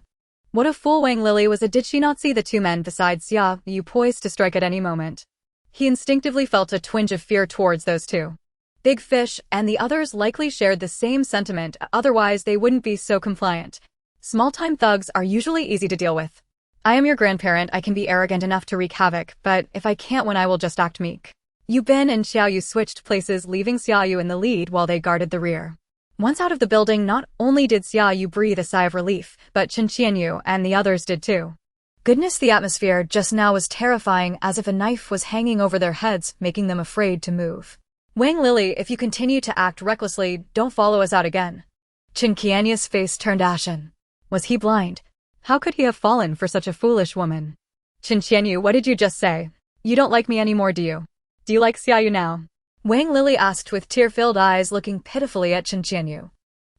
What a fool Wang Lili was. Did she not see the two men beside Xia Yu poised to strike at any moment? He instinctively felt a twinge of fear towards those two. Big Fish and the others likely shared the same sentiment, otherwise they wouldn't be so compliant. Small-time thugs are usually easy to deal with. I am your grandparent. I can be arrogant enough to wreak havoc, but if I can't win, I will just act meek. Yu Bin and Xiao Yu switched places, leaving Xia Yu in the lead while they guarded the rear. Once out of the building, not only did Xia Yu breathe a sigh of relief, but Xia Yu and the others did too. Goodness, the atmosphere just now was terrifying, as if a knife was hanging over their heads, making them afraid to move. Wang Lili, if you continue to act recklessly, don't follow us out again. Xia Yu's face turned ashen. Was he blind? How could he have fallen for such a foolish woman? Xia Yu, what did you just say? You don't like me anymore, do you? Do you like Xia Yu now? Wang Lili asked with tear-filled eyes, looking pitifully at Xia Yu.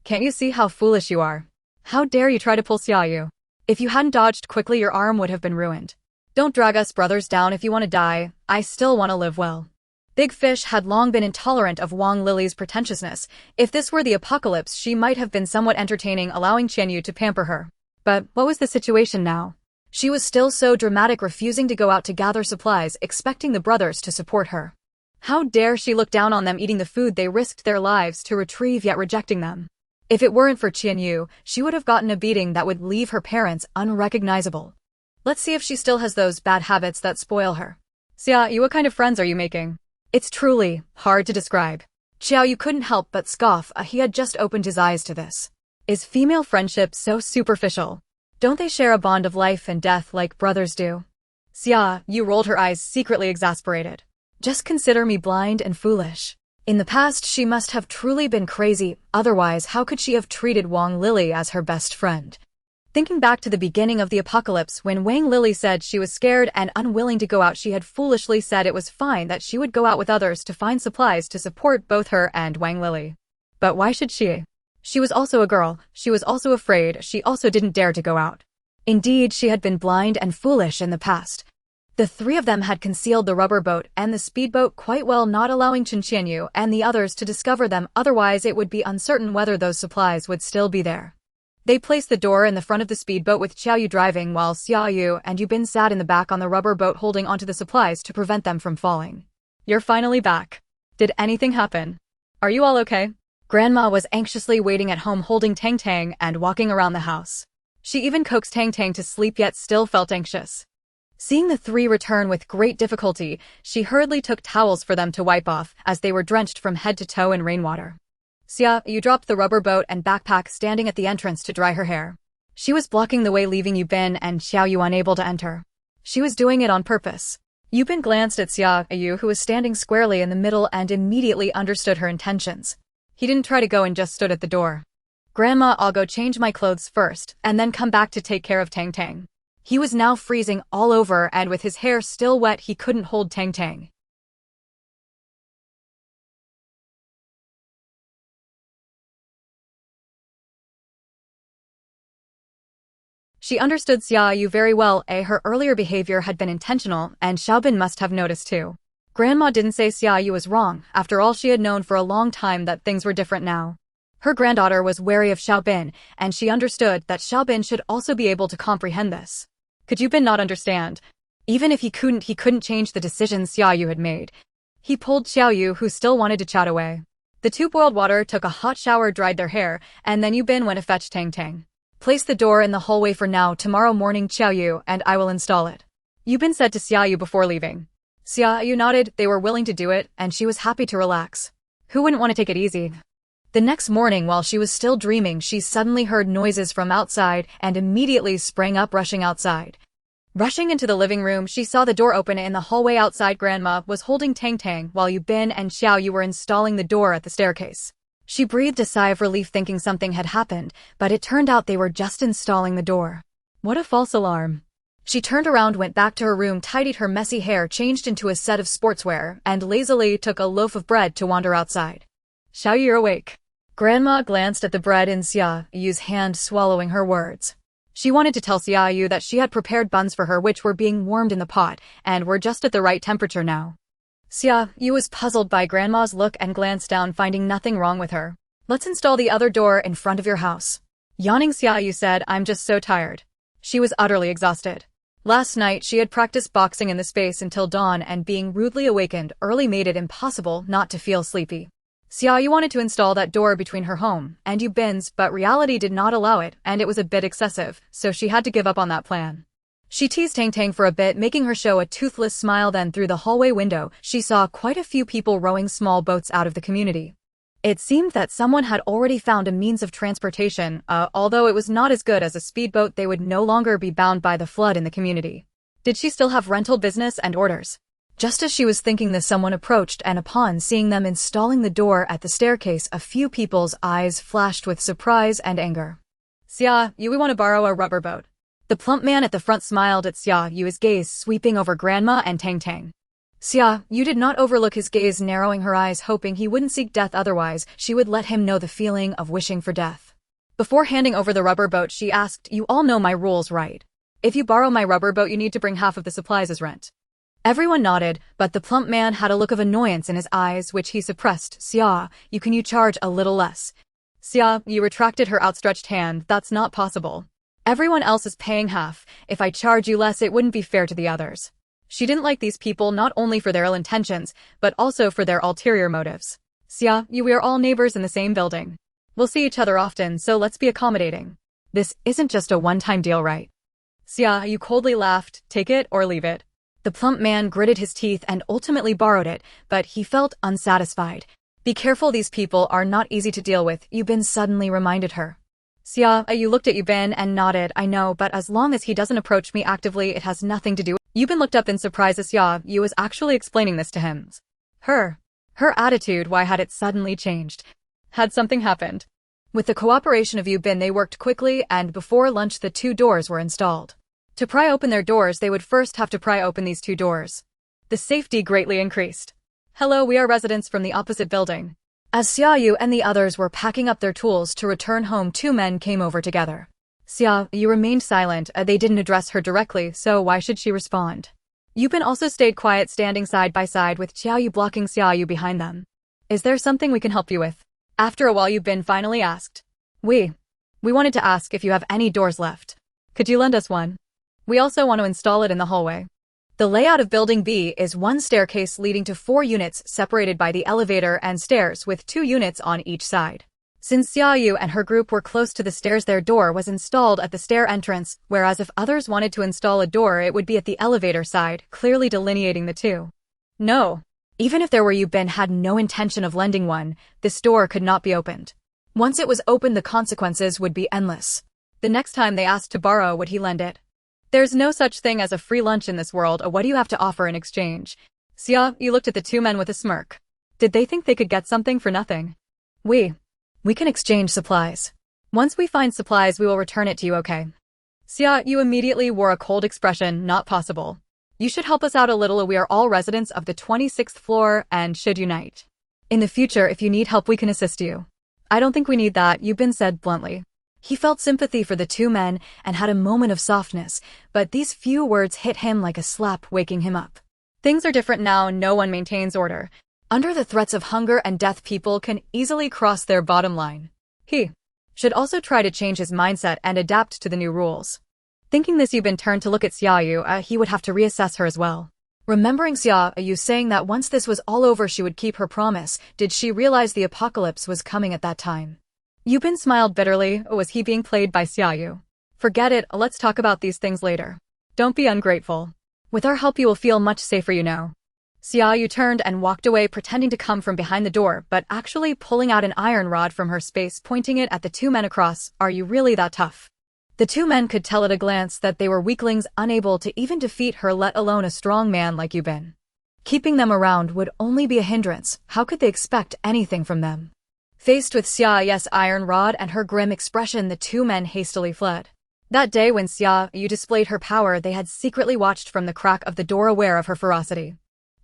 Can't you see how foolish you are? How dare you try to pull Xia Yu? If you hadn't dodged quickly, your arm would have been ruined. Don't drag us brothers down. If you want to die, I still want to live well. Big Fish had long been intolerant of Wang Lily's pretentiousness. If this were the apocalypse, she might have been somewhat entertaining, allowing Xia Yu to pamper her. But what was the situation now? She was still so dramatic, refusing to go out to gather supplies, expecting the brothers to support her. How dare she look down on them eating the food they risked their lives to retrieve, yet rejecting them? If it weren't for Xia Yu, she would have gotten a beating that would leave her parents unrecognizable. Let's see if she still has those bad habits that spoil her. Xia Yu, what kind of friends are you making? It's truly hard to describe. Xia Yu couldn't help but scoff. He had just opened his eyes to this. Is female friendship so superficial? Don't they share a bond of life and death like brothers do? Xia Yu rolled her eyes, secretly exasperated. Just consider me blind and foolish. In the past, she must have truly been crazy. Otherwise, how could she have treated Wang Lily as her best friend? Thinking back to the beginning of the apocalypse, when Wang Lily said she was scared and unwilling to go out, she had foolishly said it was fine that she would go out with others to find supplies to support both her and Wang Lily. But why should she? She was also a girl, she was also afraid, she also didn't dare to go out. Indeed, she had been blind and foolish in the past. The three of them had concealed the rubber boat and the speedboat quite well, not allowing Xia Yu and the others to discover them, otherwise it would be uncertain whether those supplies would still be there. They placed the door in the front of the speedboat with Xia Yu driving, while Xia Yu and Yubin sat in the back on the rubber boat holding onto the supplies to prevent them from falling. You're finally back. Did anything happen? Are you all okay? Grandma was anxiously waiting at home, holding Tang Tang and walking around the house. She even coaxed Tang Tang to sleep, yet still felt anxious. Seeing the three return with great difficulty, she hurriedly took towels for them to wipe off, as they were drenched from head to toe in rainwater. Xia Yu dropped the rubber boat and backpack, standing at the entrance to dry her hair. She was blocking the way, leaving Yubin and Xiao Yu unable to enter. She was doing it on purpose. Yubin glanced at Xia Yu, who was standing squarely in the middle, and immediately understood her intentions. He didn't try to go and just stood at the door. Grandma, I'll go change my clothes first, and then come back to take care of Tang Tang. He was now freezing all over, and with his hair still wet, he couldn't hold Tang Tang. She understood Xia Yu very well. Her earlier behavior had been intentional, and Xiaobin must have noticed too. Grandma didn't say Xia Yu was wrong. After all, she had known for a long time that things were different now. Her granddaughter was wary of Xiaobin, and she understood that Xiaobin should also be able to comprehend this. Could Yubin not understand? Even if he couldn't change the decisions Xia Yu had made. He pulled Xiao Yu, who still wanted to chat, away. The two boiled water, took a hot shower, dried their hair, and then Yubin went to fetch Tang Tang. Place the door in the hallway for now. Tomorrow morning, Xiao Yu and I will install it. Yubin said to Xia Yu before leaving. Xia Yu nodded. They were willing to do it, and she was happy to relax. Who wouldn't want to take it easy? The next morning, while she was still dreaming, she suddenly heard noises from outside and immediately sprang up, rushing outside. Rushing into the living room, she saw the door open in the hallway outside. Grandma was holding Tang Tang, while Yubin and Xiao Yu were installing the door at the staircase. She breathed a sigh of relief, thinking something had happened, but it turned out they were just installing the door. What a false alarm. She turned around, went back to her room, tidied her messy hair, changed into a set of sportswear, and lazily took a loaf of bread to wander outside. Xiao Yu, you're awake. Grandma glanced at the bread in Xia Yu's hand, swallowing her words. She wanted to tell Xia Yu that she had prepared buns for her, which were being warmed in the pot, and were just at the right temperature now. Xia Yu was puzzled by Grandma's look and glanced down, finding nothing wrong with her. Let's install the other door in front of your house. Yawning, Xia Yu said, I'm just so tired. She was utterly exhausted. Last night, she had practiced boxing in the space until dawn, and being rudely awakened early made it impossible not to feel sleepy. Xia Yu wanted to install that door between her home and Yubin's, but reality did not allow it, and it was a bit excessive, so she had to give up on that plan. She teased Tang Tang for a bit, making her show a toothless smile. Then through the hallway window, she saw quite a few people rowing small boats out of the community. It seemed that someone had already found a means of transportation, although it was not as good as a speedboat. They would no longer be bound by the flood in the community. Did she still have rental business and orders? Just as she was thinking this, someone approached, and upon seeing them installing the door at the staircase, a few people's eyes flashed with surprise and anger. Xia Yu, we want to borrow a rubber boat. The plump man at the front smiled at Xia Yu, his gaze sweeping over Grandma and Tang Tang. Xia Yu did not overlook his gaze, narrowing her eyes, hoping he wouldn't seek death, otherwise she would let him know the feeling of wishing for death. Before handing over the rubber boat, she asked, You all know my rules, right? If you borrow my rubber boat, you need to bring half of the supplies as rent. Everyone nodded, but the plump man had a look of annoyance in his eyes which he suppressed. Xia, can you charge a little less? Xia Yu retracted her outstretched hand. That's not possible. Everyone else is paying half. If I charge you less, it wouldn't be fair to the others. She didn't like these people not only for their ill intentions, but also for their ulterior motives. Xia Yu, we are all neighbors in the same building. We'll see each other often, so let's be accommodating. This isn't just a one-time deal, right? Xia Yu coldly laughed. Take it or leave it. The plump man gritted his teeth and ultimately borrowed it, but he felt unsatisfied. Be careful, these people are not easy to deal with, Yu Bin suddenly reminded her. Xia Yu looked at Yu Bin and nodded. I know, but as long as he doesn't approach me actively, it has nothing to do. Yu Bin looked up in surprise as Xia Yu was actually explaining this to him. Her attitude, why had it suddenly changed? Had something happened? With the cooperation of Yu Bin, they worked quickly, and before lunch the 2 doors were installed. To pry open their doors, they would first have to pry open these 2 doors. The safety greatly increased. Hello, we are residents from the opposite building. As Xia Yu and the others were packing up their tools to return home, 2 men came over together. Xia Yu remained silent. They didn't address her directly, so why should she respond? Yu Bin also stayed quiet, standing side by side with Xia Yu blocking Xia Yu behind them. Is there something we can help you with? After a while, Yu Bin finally asked. We wanted to ask if you have any doors left. Could you lend us one? We also want to install it in the hallway. The layout of Building B is 1 staircase leading to 4 units separated by the elevator and stairs with 2 units on each side. Since Xia Yu and her group were close to the stairs, their door was installed at the stair entrance, whereas if others wanted to install a door, it would be at the elevator side, clearly delineating the two. No. Even if there were, Yu Bin had no intention of lending one, this door could not be opened. Once it was opened, the consequences would be endless. The next time they asked to borrow, would he lend it? There's no such thing as a free lunch in this world. What do you have to offer in exchange? Xia Yu looked at the 2 men with a smirk. Did they think they could get something for nothing? We can exchange supplies. Once we find supplies, we will return it to you, okay? Xia Yu immediately wore a cold expression. Not possible. You should help us out a little. We are all residents of the 26th floor and should unite. In the future, if you need help, we can assist you. I don't think we need that, Yu Bin said bluntly. He felt sympathy for the 2 men and had a moment of softness, but these few words hit him like a slap, waking him up. Things are different now. No one maintains order. Under the threats of hunger and death, people can easily cross their bottom line. He should also try to change his mindset and adapt to the new rules. Thinking this, Yu Bin turned to look at Xia Yu. He would have to reassess her as well. Remembering Xia Yu saying that once this was all over she would keep her promise, did she realize the apocalypse was coming at that time? Yu Bin smiled bitterly. Was he being played by Xia Yu? Forget it, let's talk about these things later. Don't be ungrateful. With our help you will feel much safer, you know. Xia Yu turned and walked away, pretending to come from behind the door, but actually pulling out an iron rod from her space, pointing it at the 2 men across. Are you really that tough? The 2 men could tell at a glance that they were weaklings, unable to even defeat her, let alone a strong man like Yu Bin. Keeping them around would only be a hindrance. How could they expect anything from them? Faced with Xia Yu's iron rod and her grim expression, the 2 men hastily fled. That day when Xia Yu displayed her power, they had secretly watched from the crack of the door, aware of her ferocity.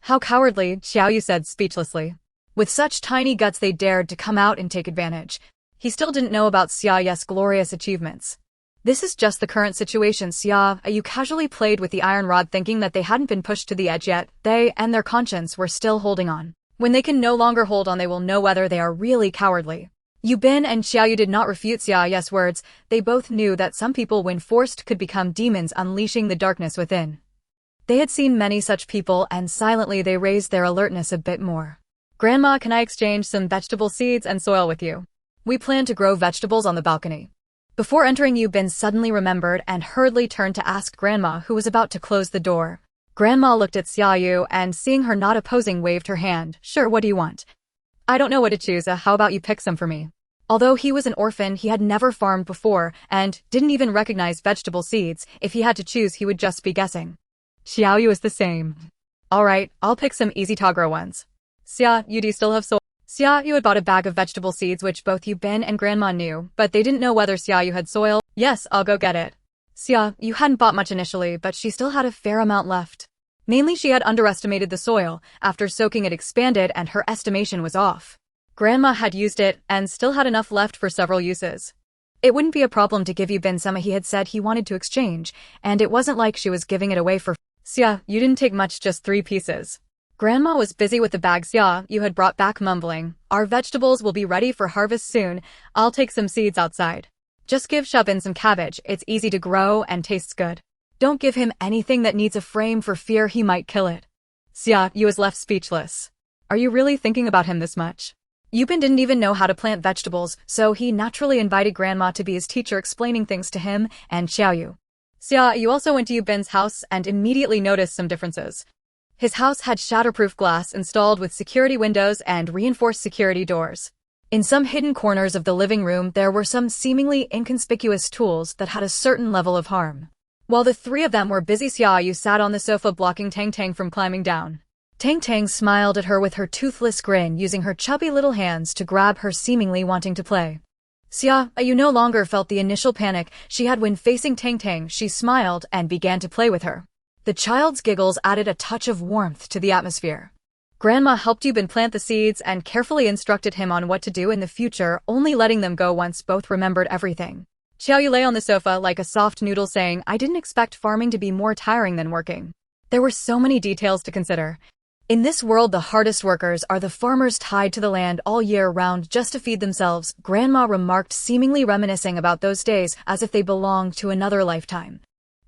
How cowardly, Xia Yu said speechlessly. With such tiny guts they dared to come out and take advantage. He still didn't know about Xia Yu's glorious achievements. This is just the current situation. Xia Yu casually played with the iron rod, thinking that they hadn't been pushed to the edge yet. They and their conscience were still holding on. When they can no longer hold on, they will know whether they are really cowardly. Yu Bin and Xia Yu did not refute Xia Yu's words. They both knew that some people, when forced, could become demons, unleashing the darkness within. They had seen many such people, and silently they raised their alertness a bit more. Grandma, can I exchange some vegetable seeds and soil with you? We plan to grow vegetables on the balcony. Before entering, Yu Bin suddenly remembered and hurriedly turned to ask Grandma, who was about to close the door. Grandma looked at Xia Yu and, seeing her not opposing, waved her hand. Sure, what do you want? I don't know what to choose. How about you pick some for me? Although he was an orphan, he had never farmed before and didn't even recognize vegetable seeds. If he had to choose, he would just be guessing. Xia Yu is the same. All right, I'll pick some easy to grow ones. Xia Yu, do you still have soil? Xia Yu had bought a bag of vegetable seeds, which both Yu Bin and Grandma knew, but they didn't know whether Xia Yu had soil. Yes, I'll go get it. Xia Yu hadn't bought much initially, but she still had a fair amount left. Mainly she had underestimated the soil. After soaking it expanded and her estimation was off. Grandma had used it and still had enough left for several uses. It wouldn't be a problem to give Yu Bin some he had said he wanted to exchange, and it wasn't like she was giving it away for free. Xia, you didn't take much, just 3 pieces. Grandma was busy with the bag Xia Yu had brought back, mumbling, our vegetables will be ready for harvest soon. I'll take some seeds outside. Just give Shubin some cabbage, it's easy to grow and tastes good. Don't give him anything that needs a frame for fear he might kill it. Xia Yu was left speechless. Are you really thinking about him this much? Yubin didn't even know how to plant vegetables, so he naturally invited Grandma to be his teacher, explaining things to him and Xia Yu. Xia Yu also went to Yubin's house and immediately noticed some differences. His house had shatterproof glass installed with security windows and reinforced security doors. In some hidden corners of the living room, there were some seemingly inconspicuous tools that had a certain level of harm. While the 3 of them were busy, Xia Yu sat on the sofa, blocking Tang Tang from climbing down. Tang Tang smiled at her with her toothless grin, using her chubby little hands to grab her, seemingly wanting to play. Xia Yu no longer felt the initial panic she had when facing Tang Tang. She smiled and began to play with her. The child's giggles added a touch of warmth to the atmosphere. Grandma helped Yubin plant the seeds and carefully instructed him on what to do in the future, only letting them go once both remembered everything. Xia Yu lay on the sofa like a soft noodle, saying, I didn't expect farming to be more tiring than working. There were so many details to consider. In this world, the hardest workers are the farmers, tied to the land all year round just to feed themselves, Grandma remarked, seemingly reminiscing about those days as if they belonged to another lifetime.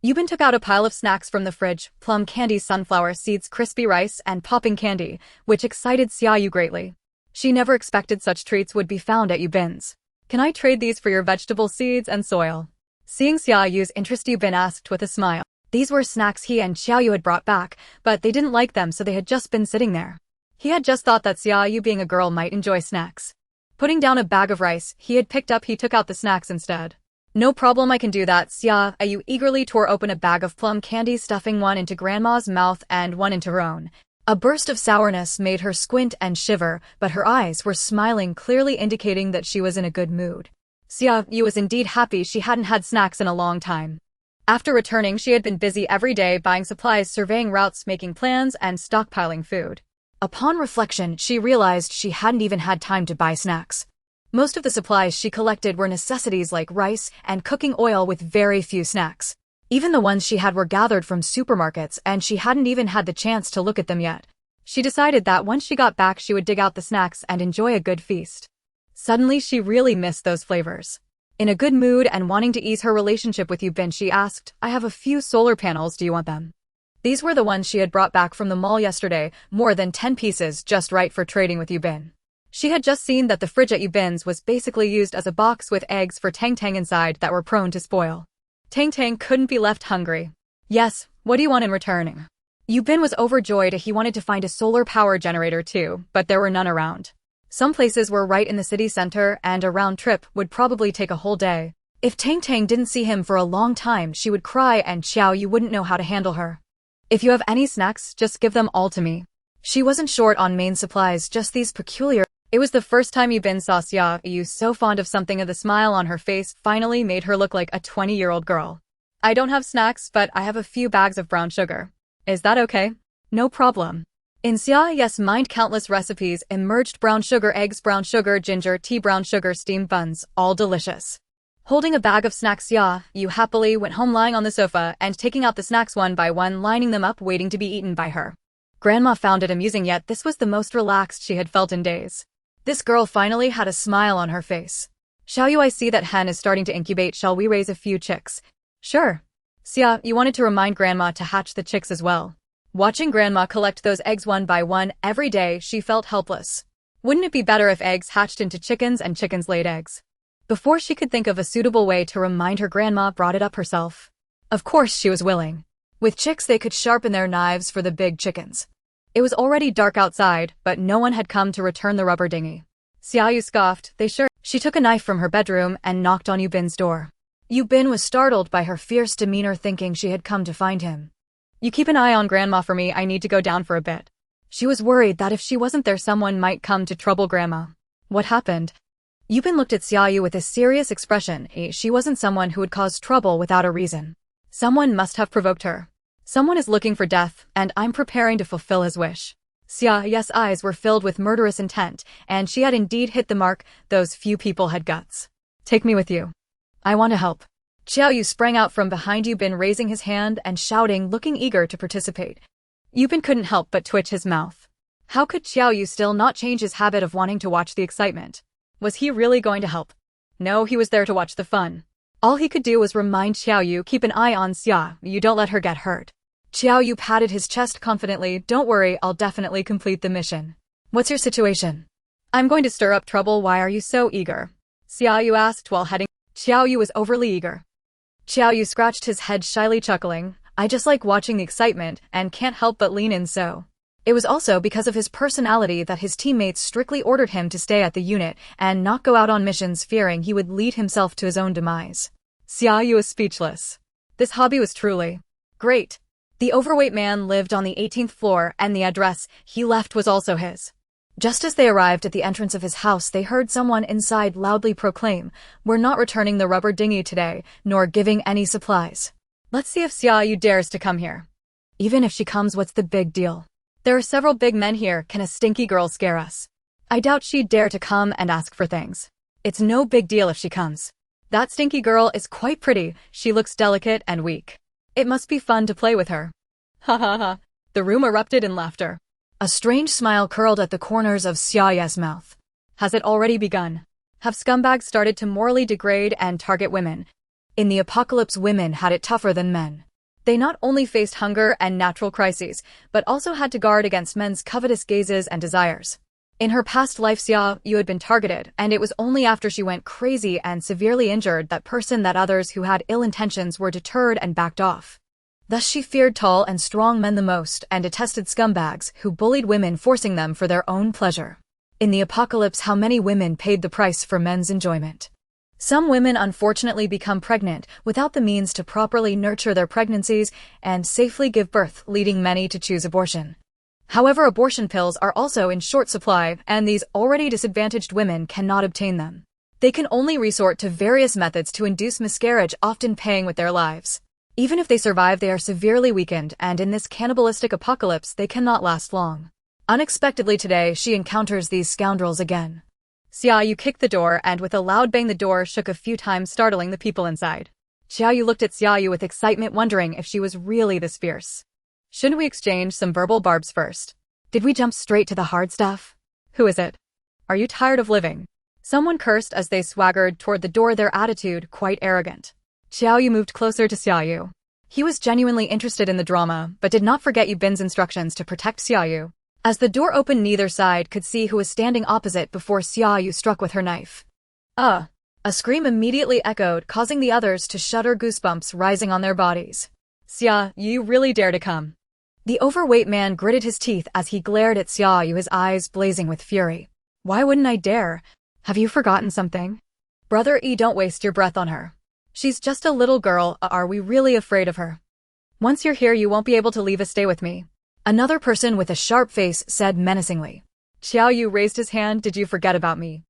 Yubin took out a pile of snacks from the fridge, plum candy, sunflower seeds, crispy rice, and popping candy, which excited Xia Yu greatly. She never expected such treats would be found at Yubin's. Can I trade these for your vegetable seeds and soil? Seeing Xia Yu's interest, Yubin asked with a smile. These were snacks he and Xia Yu had brought back, but they didn't like them, so they had just been sitting there. He had just thought that Xia Yu, being a girl, might enjoy snacks. Putting down a bag of rice he had picked up, he took out the snacks instead. No problem, I can do that. Xia Yu eagerly tore open a bag of plum candy, stuffing one into Grandma's mouth and one into her own. A burst of sourness made her squint and shiver, but her eyes were smiling, clearly indicating that she was in a good mood. Xia Yu was indeed happy. She hadn't had snacks in a long time. After returning, she had been busy every day buying supplies, surveying routes, making plans, and stockpiling food. Upon reflection, she realized she hadn't even had time to buy snacks. Most of the supplies she collected were necessities like rice and cooking oil, with very few snacks. Even the ones she had were gathered from supermarkets, and she hadn't even had the chance to look at them yet. She decided that once she got back, she would dig out the snacks and enjoy a good feast. Suddenly, she really missed those flavors. In a good mood and wanting to ease her relationship with Yubin, she asked, I have a few solar panels, do you want them? These were the ones she had brought back from the mall yesterday, more than 10 pieces, just right for trading with Yubin. She had just seen that the fridge at Yubin's was basically used as a box with eggs for Tang Tang inside that were prone to spoil. Tang Tang couldn't be left hungry. Yes, what do you want in return? Yubin was overjoyed. He wanted to find a solar power generator too, but there were none around. Some places were right in the city center, and a round trip would probably take a whole day. If Tang Tang didn't see him for a long time, she would cry and Xia Yu wouldn't know how to handle her. If you have any snacks, just give them all to me. She wasn't short on main supplies, just these peculiar. It was the first time Yubin saw Xia Yu so fond of something, and the smile on her face finally made her look like a 20-year-old girl. I don't have snacks, but I have a few bags of brown sugar. Is that okay? No problem. In Xia Yu's mind, countless recipes emerged: brown sugar eggs, brown sugar ginger tea, brown sugar steamed buns, all delicious. Holding a bag of snacks, Xia Yu happily went home, lying on the sofa and taking out the snacks one by one, lining them up, waiting to be eaten by her. Grandma found it amusing, yet this was the most relaxed she had felt in days. This girl finally had a smile on her face. Xia Yu, I see that hen is starting to incubate. Shall we raise a few chicks? Sure. Xia Yu wanted to remind Grandma to hatch the chicks as well. Watching Grandma collect those eggs one by one every day, she felt helpless. Wouldn't it be better if eggs hatched into chickens and chickens laid eggs? Before she could think of a suitable way to remind her, Grandma brought it up herself. Of course she was willing. With chicks, they could sharpen their knives for the big chickens. It was already dark outside, but no one had come to return the rubber dinghy. Xia Yu scoffed, they sure. She took a knife from her bedroom and knocked on Yubin's door. Yubin was startled by her fierce demeanor, thinking she had come to find him. You keep an eye on Grandma for me, I need to go down for a bit. She was worried that if she wasn't there, someone might come to trouble Grandma. What happened? Yubin looked at Xia Yu with a serious expression. She wasn't someone who would cause trouble without a reason. Someone must have provoked her. Someone is looking for death, and I'm preparing to fulfill his wish. Xia Yu's eyes were filled with murderous intent, and she had indeed hit the mark. Those few people had guts. Take me with you. I want to help. Xia Yu sprang out from behind Yubin, raising his hand and shouting, looking eager to participate. Yubin couldn't help but twitch his mouth. How could Xia Yu still not change his habit of wanting to watch the excitement? Was he really going to help? No, he was there to watch the fun. All he could do was remind Xia Yu, keep an eye on Xia Yu, don't let her get hurt. Xia Yu patted his chest confidently, don't worry, I'll definitely complete the mission. What's your situation? I'm going to stir up trouble, why are you so eager? Xia Yu asked while heading. Xia Yu was overly eager. Xia Yu scratched his head shyly, chuckling, I just like watching the excitement and can't help but lean in so. It was also because of his personality that his teammates strictly ordered him to stay at the unit and not go out on missions, fearing he would lead himself to his own demise. Xia Yu was speechless. This hobby was truly great. The overweight man lived on the 18th floor and the address he left was also his. Just as they arrived at the entrance of his house, they heard someone inside loudly proclaim, we're not returning the rubber dinghy today, nor giving any supplies. Let's see if Xia Yu dares to come here. Even if she comes, what's the big deal? There are several big men here, can a stinky girl scare us? I doubt she'd dare to come and ask for things. It's no big deal if she comes. That stinky girl is quite pretty, she looks delicate and weak. It must be fun to play with her. Ha ha ha. The room erupted in laughter. A strange smile curled at the corners of Xia Yu's mouth. Has it already begun? Have scumbags started to morally degrade and target women? In the apocalypse, women had it tougher than men. They not only faced hunger and natural crises, but also had to guard against men's covetous gazes and desires. In her past life, Xia Yu had been targeted, and it was only after she went crazy and severely injured that others who had ill intentions were deterred and backed off. Thus she feared tall and strong men the most and detested scumbags who bullied women, forcing them for their own pleasure. In the apocalypse, how many women paid the price for men's enjoyment? Some women unfortunately become pregnant without the means to properly nurture their pregnancies and safely give birth, leading many to choose abortion. However, abortion pills are also in short supply, and these already disadvantaged women cannot obtain them. They can only resort to various methods to induce miscarriage, often paying with their lives. Even if they survive, they are severely weakened, and in this cannibalistic apocalypse, they cannot last long. Unexpectedly today, she encounters these scoundrels again. Xia Yu kicked the door, and with a loud bang the door shook a few times, startling the people inside. Xia Yu looked at Xia Yu with excitement, wondering if she was really this fierce. Shouldn't we exchange some verbal barbs first? Did we jump straight to the hard stuff? Who is it? Are you tired of living? Someone cursed as they swaggered toward the door, their attitude quite arrogant. Xia Yu moved closer to Xia Yu. He was genuinely interested in the drama, but did not forget Yubin's instructions to protect Xia Yu. As the door opened, neither side could see who was standing opposite before Xia Yu struck with her knife. A scream immediately echoed, causing the others to shudder, goosebumps rising on their bodies. Xia Yu, you really dare to come? The overweight man gritted his teeth as he glared at Xia Yu, his eyes blazing with fury. Why wouldn't I dare? Have you forgotten something? Brother E, don't waste your breath on her. She's just a little girl, are we really afraid of her? Once you're here, you won't be able to leave us, stay with me. Another person with a sharp face said menacingly. Xia Yu raised his hand, did you forget about me?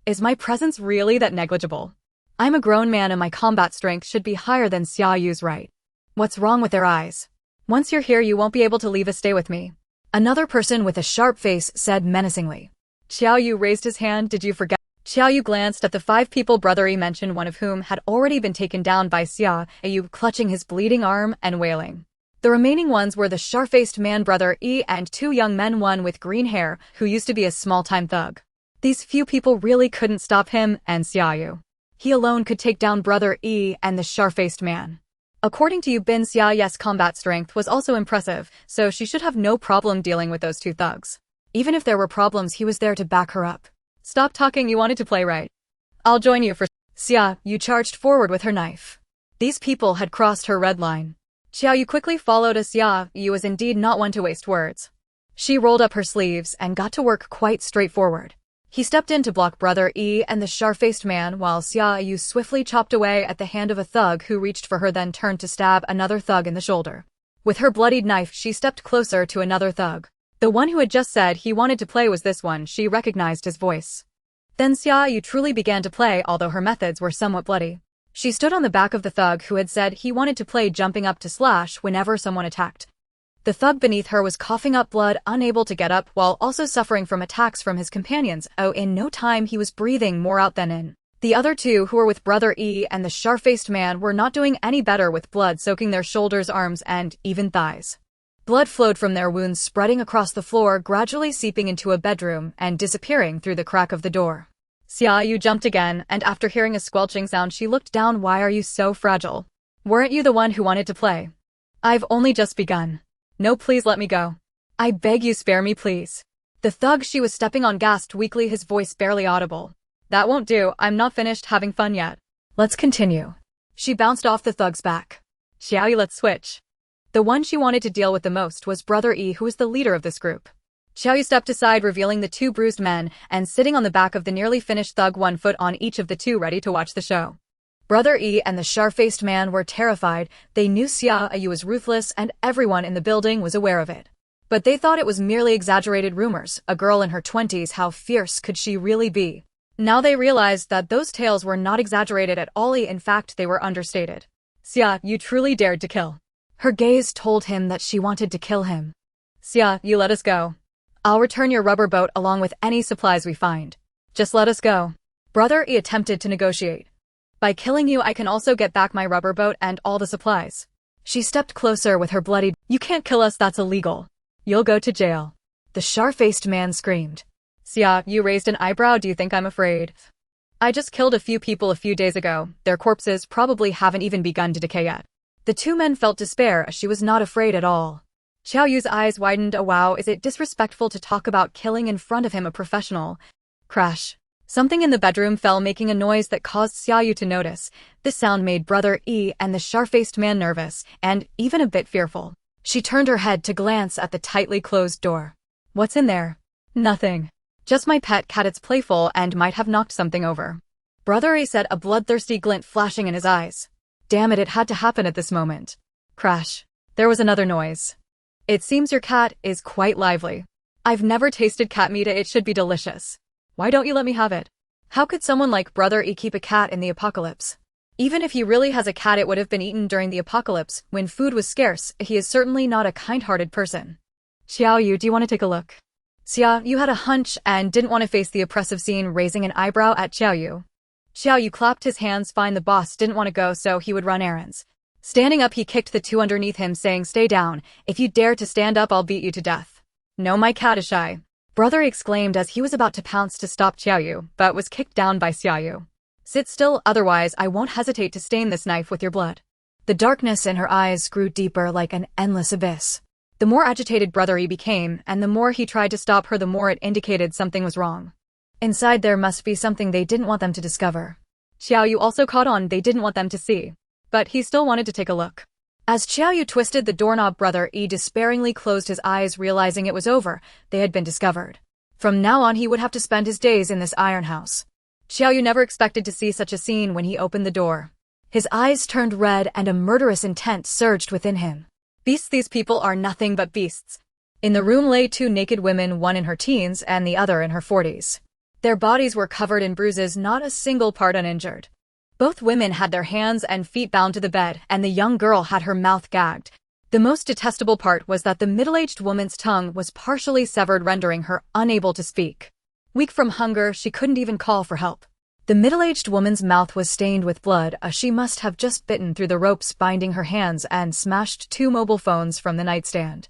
Is my presence really that negligible? I'm a grown man and my combat strength should be higher than Xia Yu's, right? What's wrong with their eyes? Once you're here, you won't be able to leave us, stay with me. Another person with a sharp face said menacingly. Xia Yu raised his hand, did you forget? Xia Yu glanced at the 5 people Brother E mentioned, one of whom had already been taken down by Xia Yu, clutching his bleeding arm and wailing. The remaining ones were the sharp-faced man Brother E and 2 young men, one with green hair, who used to be a small-time thug. These few people really couldn't stop him and Xia Yu. He alone could take down Brother E and the sharp-faced man. According to Yubin, Xia Yu's combat strength was also impressive, so she should have no problem dealing with those 2 thugs. Even if there were problems, he was there to back her up. Stop talking, you wanted to play, right? I'll join you for— Xia Yu charged forward with her knife. These people had crossed her red line. Xia Yu quickly followed as Xia Yu was indeed not one to waste words. She rolled up her sleeves and got to work quite straightforward. He stepped in to block Brother E and the sharp-faced man while Xia Yu swiftly chopped away at the hand of a thug who reached for her, then turned to stab another thug in the shoulder. With her bloodied knife, she stepped closer to another thug. The one who had just said he wanted to play was this one. She recognized his voice. Then Xia Yu truly began to play, although her methods were somewhat bloody. She stood on the back of the thug who had said he wanted to play, jumping up to slash whenever someone attacked. The thug beneath her was coughing up blood, unable to get up, while also suffering from attacks from his companions. In no time he was breathing more out than in. The other two, who were with Brother E and the sharp-faced man, were not doing any better, with blood soaking their shoulders, arms, and even thighs. Blood flowed from their wounds, spreading across the floor, gradually seeping into a bedroom and disappearing through the crack of the door. Xia Yu jumped again, and after hearing a squelching sound, she looked down. Why are you so fragile? Weren't you the one who wanted to play? I've only just begun. No, please let me go. I beg you, spare me, please. The thug she was stepping on gasped weakly, his voice barely audible. That won't do, I'm not finished having fun yet. Let's continue. She bounced off the thug's back. Xia Yu, let's switch. The one she wanted to deal with the most was Brother E, who was the leader of this group. Xia Yu stepped aside, revealing the two bruised men, and sitting on the back of the nearly finished thug, 1 foot on each of the two, ready to watch the show. Brother E and the sharp-faced man were terrified. They knew Xia Yu was ruthless, and everyone in the building was aware of it. But they thought it was merely exaggerated rumors. A girl in her 20s, how fierce could she really be? Now they realized that those tales were not exaggerated at all. In fact, they were understated. Xia, you truly dared to kill. Her gaze told him that she wanted to kill him. Xia, you let us go. I'll return your rubber boat along with any supplies we find. Just let us go. Brother E attempted to negotiate. By killing you, I can also get back my rubber boat and all the supplies. She stepped closer with her bloodied. You can't kill us, that's illegal. You'll go to jail. The sharp-faced man screamed. Xia, you raised an eyebrow. Do you think I'm afraid? I just killed a few people a few days ago. Their corpses probably haven't even begun to decay yet. The two men felt despair. She was not afraid at all. Xiao Yu's eyes widened. Oh wow, is it disrespectful to talk about killing in front of him, a professional? Crash. Something in the bedroom fell, making a noise that caused Xia Yu to notice. This sound made Brother E and the sharp-faced man nervous, and even a bit fearful. She turned her head to glance at the tightly closed door. What's in there? Nothing. Just my pet cat. It's playful and might have knocked something over. Brother E said, a bloodthirsty glint flashing in his eyes. Damn it, it had to happen at this moment. Crash. There was another noise. It seems your cat is quite lively. I've never tasted cat meat. It should be delicious. Why don't you let me have it? How could someone like Brother E keep a cat in the apocalypse? Even if he really has a cat, it would have been eaten during the apocalypse, when food was scarce. He is certainly not a kind-hearted person. Xiao Yu, do you want to take a look? Xia Yu had a hunch and didn't want to face the oppressive scene, raising an eyebrow at Xiao Yu. Xiao Yu clapped his hands. Fine, the boss didn't want to go, so he would run errands. Standing up, he kicked the two underneath him, saying, stay down. If you dare to stand up, I'll beat you to death. No, my cat is shy. Brother exclaimed as he was about to pounce to stop Xiao Yu, but was kicked down by Xia Yu. Sit still, otherwise I won't hesitate to stain this knife with your blood. The darkness in her eyes grew deeper, like an endless abyss. The more agitated Brother E became, and the more he tried to stop her, the more it indicated something was wrong. Inside there must be something they didn't want them to discover. Xiao Yu also caught on. They didn't want them to see. But he still wanted to take a look. As Xiao Yu twisted the doorknob, Brother E despairingly closed his eyes, realizing it was over. They had been discovered. From now on, he would have to spend his days in this iron house. Xiao Yu never expected to see such a scene when he opened the door. His eyes turned red and a murderous intent surged within him. Beasts, these people are nothing but beasts. In the room lay two naked women, one in her teens and the other in her 40s. Their bodies were covered in bruises, not a single part uninjured. Both women had their hands and feet bound to the bed, and the young girl had her mouth gagged. The most detestable part was that the middle-aged woman's tongue was partially severed, rendering her unable to speak. Weak from hunger, she couldn't even call for help. The middle-aged woman's mouth was stained with blood, as she must have just bitten through the ropes binding her hands and smashed two mobile phones from the nightstand.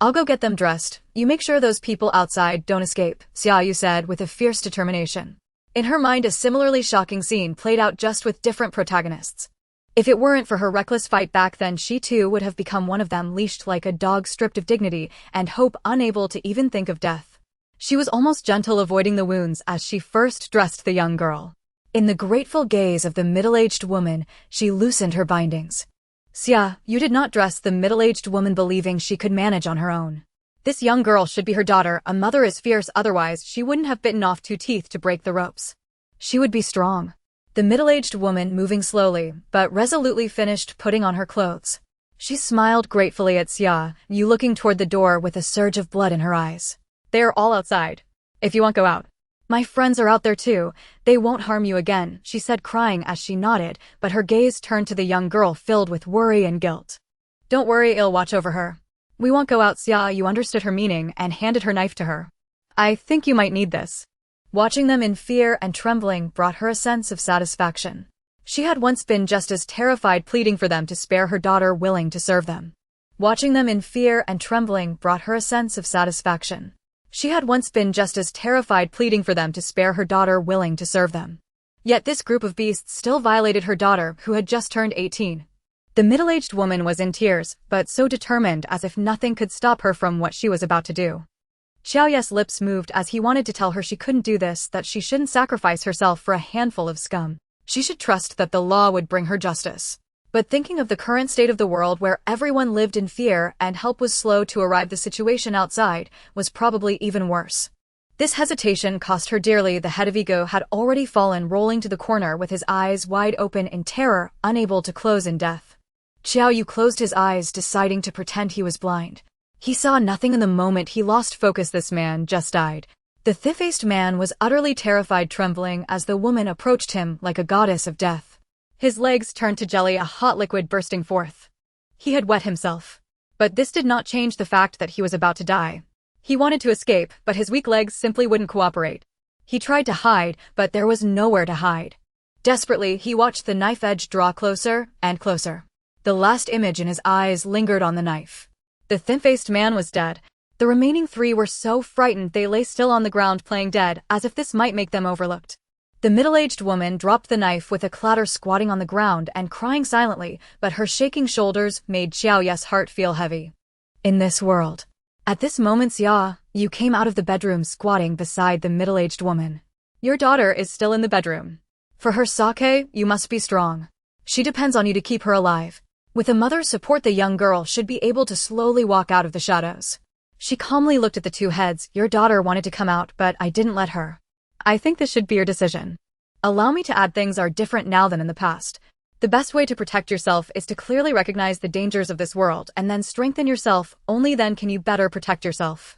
I'll go get them dressed. You make sure those people outside don't escape, Xia Yu said with a fierce determination. In her mind, a similarly shocking scene played out, just with different protagonists. If it weren't for her reckless fight back then, she too would have become one of them, leashed like a dog, stripped of dignity and hope, unable to even think of death. She was almost gentle, avoiding the wounds as she first dressed the young girl. In the grateful gaze of the middle-aged woman, she loosened her bindings. Xia, you did not dress the middle-aged woman, believing she could manage on her own. This young girl should be her daughter. A mother is fierce, otherwise she wouldn't have bitten off two teeth to break the ropes. She would be strong. The middle-aged woman, moving slowly, but resolutely, finished putting on her clothes. She smiled gratefully at Xia Yu, looking toward the door with a surge of blood in her eyes. They are all outside. If you want, go out. My friends are out there too. They won't harm you again, she said, crying as she nodded, but her gaze turned to the young girl, filled with worry and guilt. Don't worry, I'll watch over her. We won't go out. Xia Yu understood her meaning and handed her knife to her. I think you might need this. Watching them in fear and trembling brought her a sense of satisfaction. She had once been just as terrified, pleading for them to spare her daughter, willing to serve them. Watching them in fear and trembling brought her a sense of satisfaction. She had once been just as terrified, pleading for them to spare her daughter, willing to serve them. Yet this group of beasts still violated her daughter, who had just turned 18. The middle-aged woman was in tears, but so determined as if nothing could stop her from what she was about to do. Xia Yu's lips moved as he wanted to tell her she couldn't do this, that she shouldn't sacrifice herself for a handful of scum. She should trust that the law would bring her justice. But thinking of the current state of the world where everyone lived in fear and help was slow to arrive, the situation outside was probably even worse. This hesitation cost her dearly. The head of ego had already fallen, rolling to the corner with his eyes wide open in terror, unable to close in death. Xia Yu closed his eyes, deciding to pretend he was blind. He saw nothing in the moment he lost focus. This man just died. The thick-faced man was utterly terrified, trembling as the woman approached him like a goddess of death. His legs turned to jelly, a hot liquid bursting forth. He had wet himself. But this did not change the fact that he was about to die. He wanted to escape, but his weak legs simply wouldn't cooperate. He tried to hide, but there was nowhere to hide. Desperately, he watched the knife edge draw closer and closer. The last image in his eyes lingered on the knife. The thin-faced man was dead. The remaining three were so frightened they lay still on the ground, playing dead, as if this might make them overlooked. The middle-aged woman dropped the knife with a clatter, squatting on the ground and crying silently, but her shaking shoulders made Xia Yu's heart feel heavy. In this world. At this moment, Xia Yu came out of the bedroom, squatting beside the middle-aged woman. Your daughter is still in the bedroom. For her sake, you must be strong. She depends on you to keep her alive. With a mother's support, the young girl should be able to slowly walk out of the shadows. She calmly looked at the two heads. Your daughter wanted to come out, but I didn't let her. I think this should be your decision. Allow me to add, things are different now than in the past. The best way to protect yourself is to clearly recognize the dangers of this world and then strengthen yourself. Only then can you better protect yourself.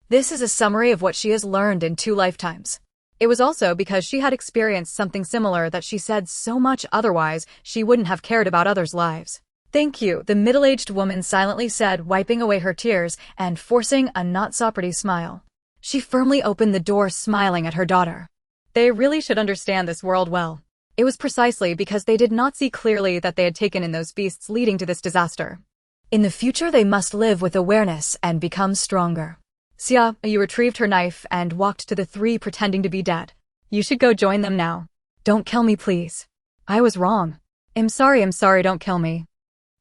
This is a summary of what she has learned in 2 lifetimes. It was also because she had experienced something similar that she said so much, otherwise she wouldn't have cared about others' lives. Thank you, the middle-aged woman silently said, wiping away her tears and forcing a not so pretty smile. She firmly opened the door, smiling at her daughter. They really should understand this world well. It was precisely because they did not see clearly that they had taken in those beasts, leading to this disaster. In the future, they must live with awareness and become stronger. Xia Yu retrieved her knife and walked to the 3 pretending to be dead. You should go join them now. Don't kill me, please. I was wrong. I'm sorry, don't kill me.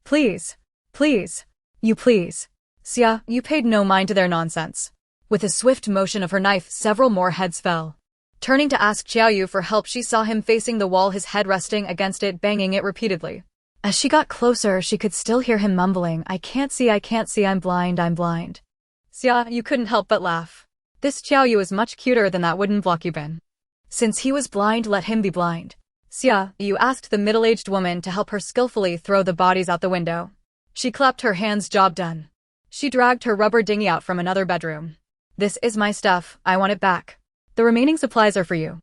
Please. Please. You please. Xia Yu paid no mind to their nonsense. With a swift motion of her knife, several more heads fell. Turning to ask Xia Yu for help, she saw him facing the wall, his head resting against it, banging it repeatedly. As she got closer, she could still hear him mumbling, I can't see, I'm blind. Xia Yu couldn't help but laugh. This Xia Yu is much cuter than that wooden block you've been. Since he was blind, let him be blind. Xia Yu asked the middle-aged woman to help her skillfully throw the bodies out the window. She clapped her hands, job done. She dragged her rubber dinghy out from another bedroom. This is my stuff, I want it back. The remaining supplies are for you.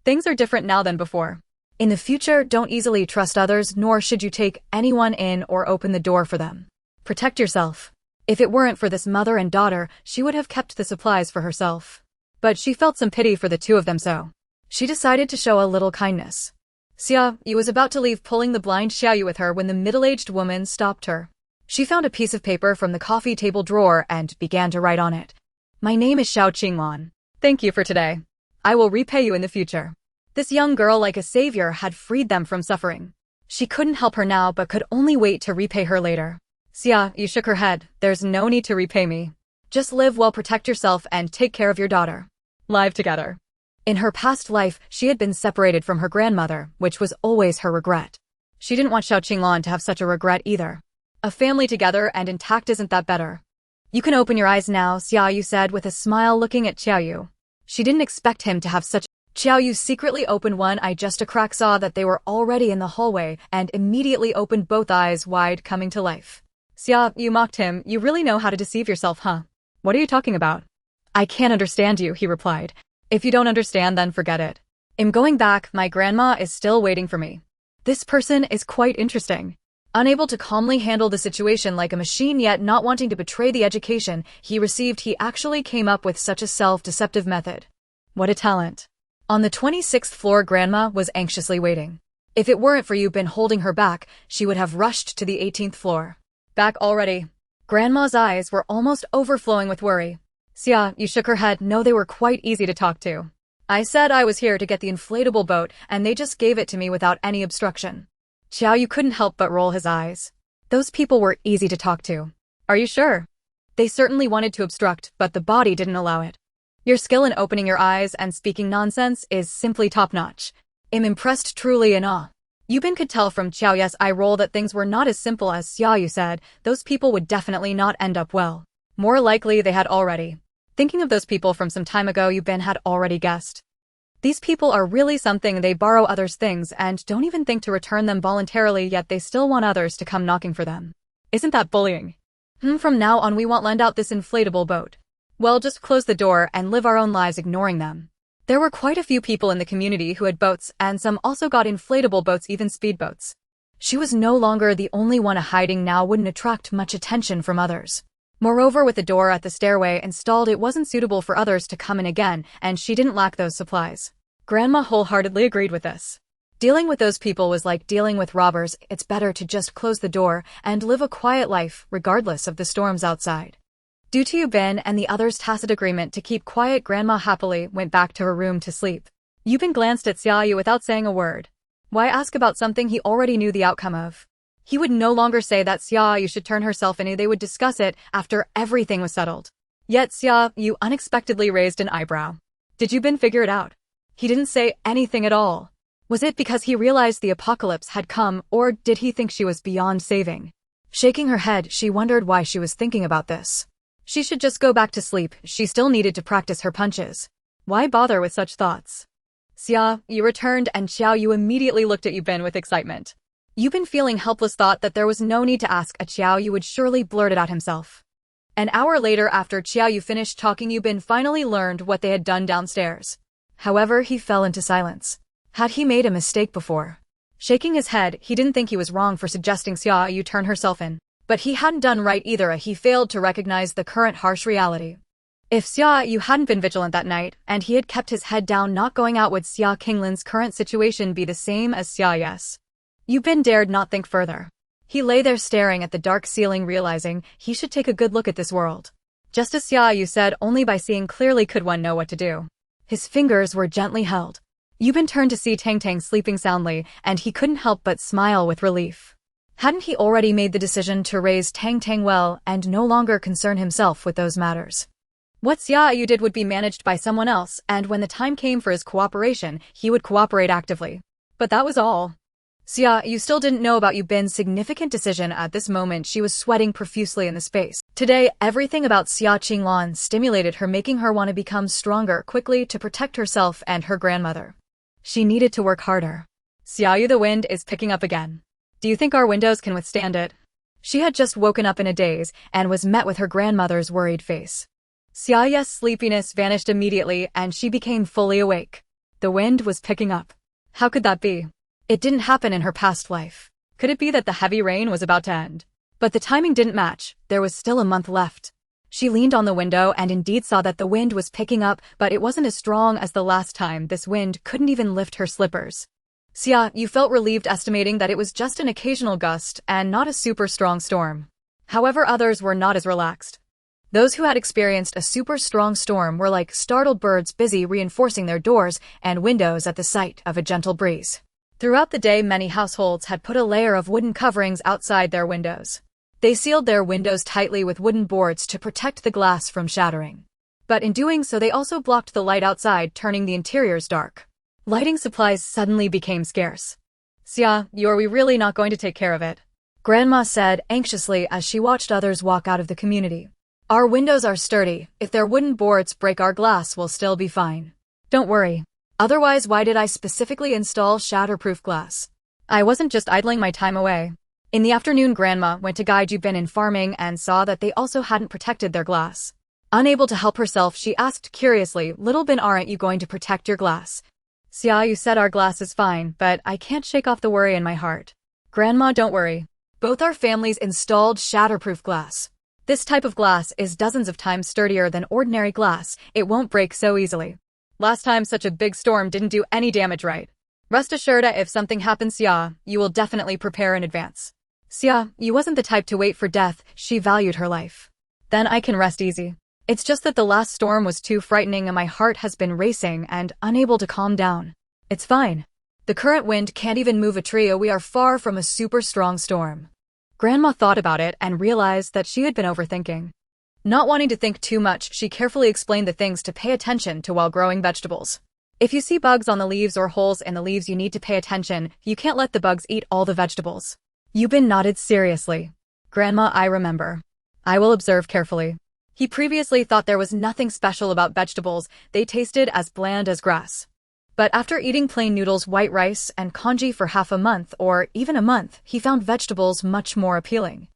Things are different now than before. In the future, don't easily trust others, nor should you take anyone in or open the door for them. Protect yourself. If it weren't for this mother and daughter, she would have kept the supplies for herself. But she felt some pity for the 2 of them, so she decided to show a little kindness. Xia Yu was about to leave, pulling the blind Xia Yu with her, when the middle-aged woman stopped her. She found a piece of paper from the coffee table drawer and began to write on it. My name is Xiao Qinglan. Thank you for today. I will repay you in the future. This young girl, like a savior, had freed them from suffering. She couldn't help her now, but could only wait to repay her later. Xia Yu shook her head. There's no need to repay me. Just live well, protect yourself, and take care of your daughter. Live together. In her past life, she had been separated from her grandmother, which was always her regret. She didn't want Xiao Qinglan to have such a regret either. A family together and intact, isn't that better? You can open your eyes now, Xia Yu said with a smile, looking at Xia Yu. She didn't expect him to have such. Xia Yu secretly opened one eye, just a crack, saw that they were already in the hallway, and immediately opened both eyes wide, coming to life. Xia Yu mocked him. You really know how to deceive yourself, huh? What are you talking about? I can't understand you, he replied. If you don't understand, then forget it. I'm going back, my grandma is still waiting for me. This person is quite interesting. Unable to calmly handle the situation, like a machine, yet not wanting to betray the education he received, he actually came up with such a self-deceptive method. What a talent. On the 26th floor, Grandma was anxiously waiting. If it weren't for you been holding her back, she would have rushed to the 18th floor. Back already. Grandma's eyes were almost overflowing with worry. Xia Yu shook her head. No, they were quite easy to talk to. I said I was here to get the inflatable boat, and they just gave it to me without any obstruction. Xia Yu couldn't help but roll his eyes. Those people were easy to talk to. Are you sure? They certainly wanted to obstruct, but the body didn't allow it. Your skill in opening your eyes and speaking nonsense is simply top-notch. I'm impressed, truly in awe. Yubin could tell from Xiao Yu's eye roll that things were not as simple as Xia Yu said. Those people would definitely not end up well. More likely they had already. Thinking of those people from some time ago, Yubin had already guessed. These people are really something. They borrow others' things and don't even think to return them voluntarily, yet they still want others to come knocking for them. Isn't that bullying? From now on we won't lend out this inflatable boat. Well, just close the door and live our own lives ignoring them. There were quite a few people in the community who had boats, and some also got inflatable boats, even speedboats. She was no longer the only one. Hiding now wouldn't attract much attention from others. Moreover, with the door at the stairway installed, it wasn't suitable for others to come in again, and she didn't lack those supplies. Grandma wholeheartedly agreed with this. Dealing with those people was like dealing with robbers. It's better to just close the door and live a quiet life, regardless of the storms outside. Due to Yubin and the others' tacit agreement to keep quiet, Grandma happily went back to her room to sleep. Yubin glanced at Xia Yu without saying a word. Why ask about something he already knew the outcome of? He would no longer say that Xia Yu should turn herself in. They would discuss it after everything was settled. Yet Xia Yu unexpectedly raised an eyebrow. Did Yubin figure it out? He didn't say anything at all. Was it because he realized the apocalypse had come, or did he think she was beyond saving? Shaking her head, she wondered why she was thinking about this. She should just go back to sleep. She still needed to practice her punches. Why bother with such thoughts? Xia Yu returned, and Xiao Yu immediately looked at Yubin with excitement. Yubin, feeling helpless, thought that there was no need to ask. Xiao Yu would surely blurt it out himself. An hour later, after Xiao Yu finished talking, Yubin finally learned what they had done downstairs. However, he fell into silence. Had he made a mistake before? Shaking his head, he didn't think he was wrong for suggesting Xia Yu turn herself in. But he hadn't done right either. He failed to recognize the current harsh reality. If Xia Yu hadn't been vigilant that night, and he had kept his head down not going out, would Xia Qinglin's current situation be the same as Xia Yu's? Yubin dared not think further. He lay there staring at the dark ceiling, realizing he should take a good look at this world. Just as Xia Yu said, only by seeing clearly could one know what to do. His fingers were gently held. Yubin turned to see Tang Tang sleeping soundly, and he couldn't help but smile with relief. Hadn't he already made the decision to raise Tang Tang well and no longer concern himself with those matters? What Xia Yu did would be managed by someone else, and when the time came for his cooperation, he would cooperate actively. But that was all. Xia Yu still didn't know about Yubin's significant decision at this moment. She was sweating profusely in the space. Today, everything about Xia Qinglan stimulated her, making her want to become stronger quickly to protect herself and her grandmother. She needed to work harder. Xia Yu, the wind is picking up again. Do you think our windows can withstand it? She had just woken up in a daze and was met with her grandmother's worried face. Xia Yu's sleepiness vanished immediately and she became fully awake. The wind was picking up. How could that be? It didn't happen in her past life. Could it be that the heavy rain was about to end? But the timing didn't match. There was still a month left. She leaned on the window and indeed saw that the wind was picking up, but it wasn't as strong as the last time. This wind couldn't even lift her slippers. Xia Yu felt relieved, estimating that it was just an occasional gust and not a super strong storm. However, others were not as relaxed. Those who had experienced a super strong storm were like startled birds, busy reinforcing their doors and windows at the sight of a gentle breeze. Throughout the day, many households had put a layer of wooden coverings outside their windows. They sealed their windows tightly with wooden boards to protect the glass from shattering. But in doing so, they also blocked the light outside, turning the interiors dark. Lighting supplies suddenly became scarce. Xia Yu, are we really not going to take care of it? Grandma said anxiously as she watched others walk out of the community. Our windows are sturdy. If their wooden boards break, our glass will still be fine. Don't worry. Otherwise, why did I specifically install shatterproof glass? I wasn't just idling my time away. In the afternoon, Grandma went to guide Yubin in farming and saw that they also hadn't protected their glass. Unable to help herself, she asked curiously, "Little Bin, aren't you going to protect your glass?" Xia Yu said, "Our glass is fine, but I can't shake off the worry in my heart." Grandma, don't worry. Both our families installed shatterproof glass. This type of glass is dozens of times sturdier than ordinary glass. It won't break so easily. Last time such a big storm didn't do any damage, right? Rest assured that if something happens, Xia, you will definitely prepare in advance. Xia, you wasn't the type to wait for death, she valued her life. Then I can rest easy. It's just that the last storm was too frightening and my heart has been racing and unable to calm down. It's fine. The current wind can't even move a tree. We are far from a super strong storm. Grandma thought about it and realized that she had been overthinking. Not wanting to think too much, she carefully explained the things to pay attention to while growing vegetables. If you see bugs on the leaves or holes in the leaves, you need to pay attention. You can't let the bugs eat all the vegetables. Yubin nodded seriously. Grandma, I remember. I will observe carefully. He previously thought there was nothing special about vegetables. They tasted as bland as grass. But after eating plain noodles, white rice, and congee for half a month or even a month, he found vegetables much more appealing.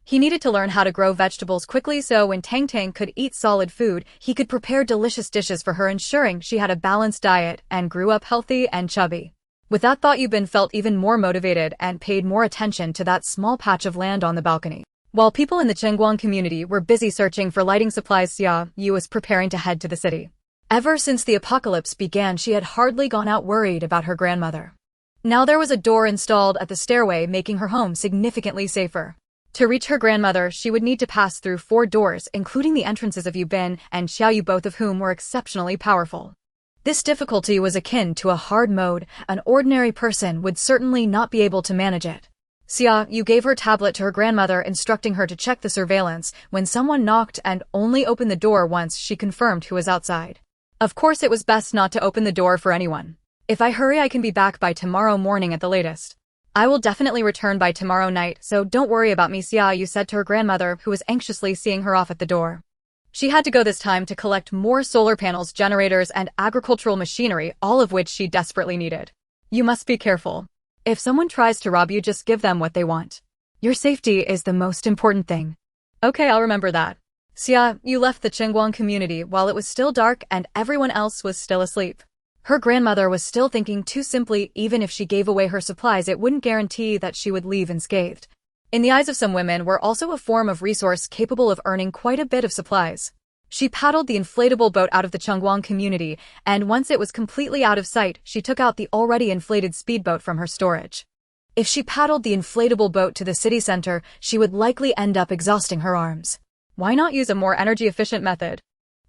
He needed to learn how to grow vegetables quickly so when Tang Tang could eat solid food, he could prepare delicious dishes for her, ensuring she had a balanced diet and grew up healthy and chubby. With that thought, Yubin felt even more motivated and paid more attention to that small patch of land on the balcony. While people in the Chengguang community were busy searching for lighting supplies, Xia Yu was preparing to head to the city. Ever since the apocalypse began, she had hardly gone out worried about her grandmother. Now there was a door installed at the stairway, making her home significantly safer. To reach her grandmother, she would need to pass through 4 doors, including the entrances of Yubin and Xia Yu, both of whom were exceptionally powerful. This difficulty was akin to a hard mode. An ordinary person would certainly not be able to manage it. Xia Yu gave her tablet to her grandmother, instructing her to check the surveillance when someone knocked and only open the door once she confirmed who was outside. Of course, it was best not to open the door for anyone. If I hurry, I can be back by tomorrow morning at the latest. I will definitely return by tomorrow night, so don't worry about me, Xia Yu said to her grandmother, who was anxiously seeing her off at the door. She had to go this time to collect more solar panels, generators, and agricultural machinery, all of which she desperately needed. You must be careful. If someone tries to rob you, just give them what they want. Your safety is the most important thing. Okay, I'll remember that. Xia Yu left the Chengguang community while it was still dark and everyone else was still asleep. Her grandmother was still thinking too simply. Even if she gave away her supplies, it wouldn't guarantee that she would leave unscathed. In the eyes of some women were also a form of resource capable of earning quite a bit of supplies. She paddled the inflatable boat out of the Chengguang community, and once it was completely out of sight, she took out the already inflated speedboat from her storage. If she paddled the inflatable boat to the city center, she would likely end up exhausting her arms. Why not use a more energy-efficient method?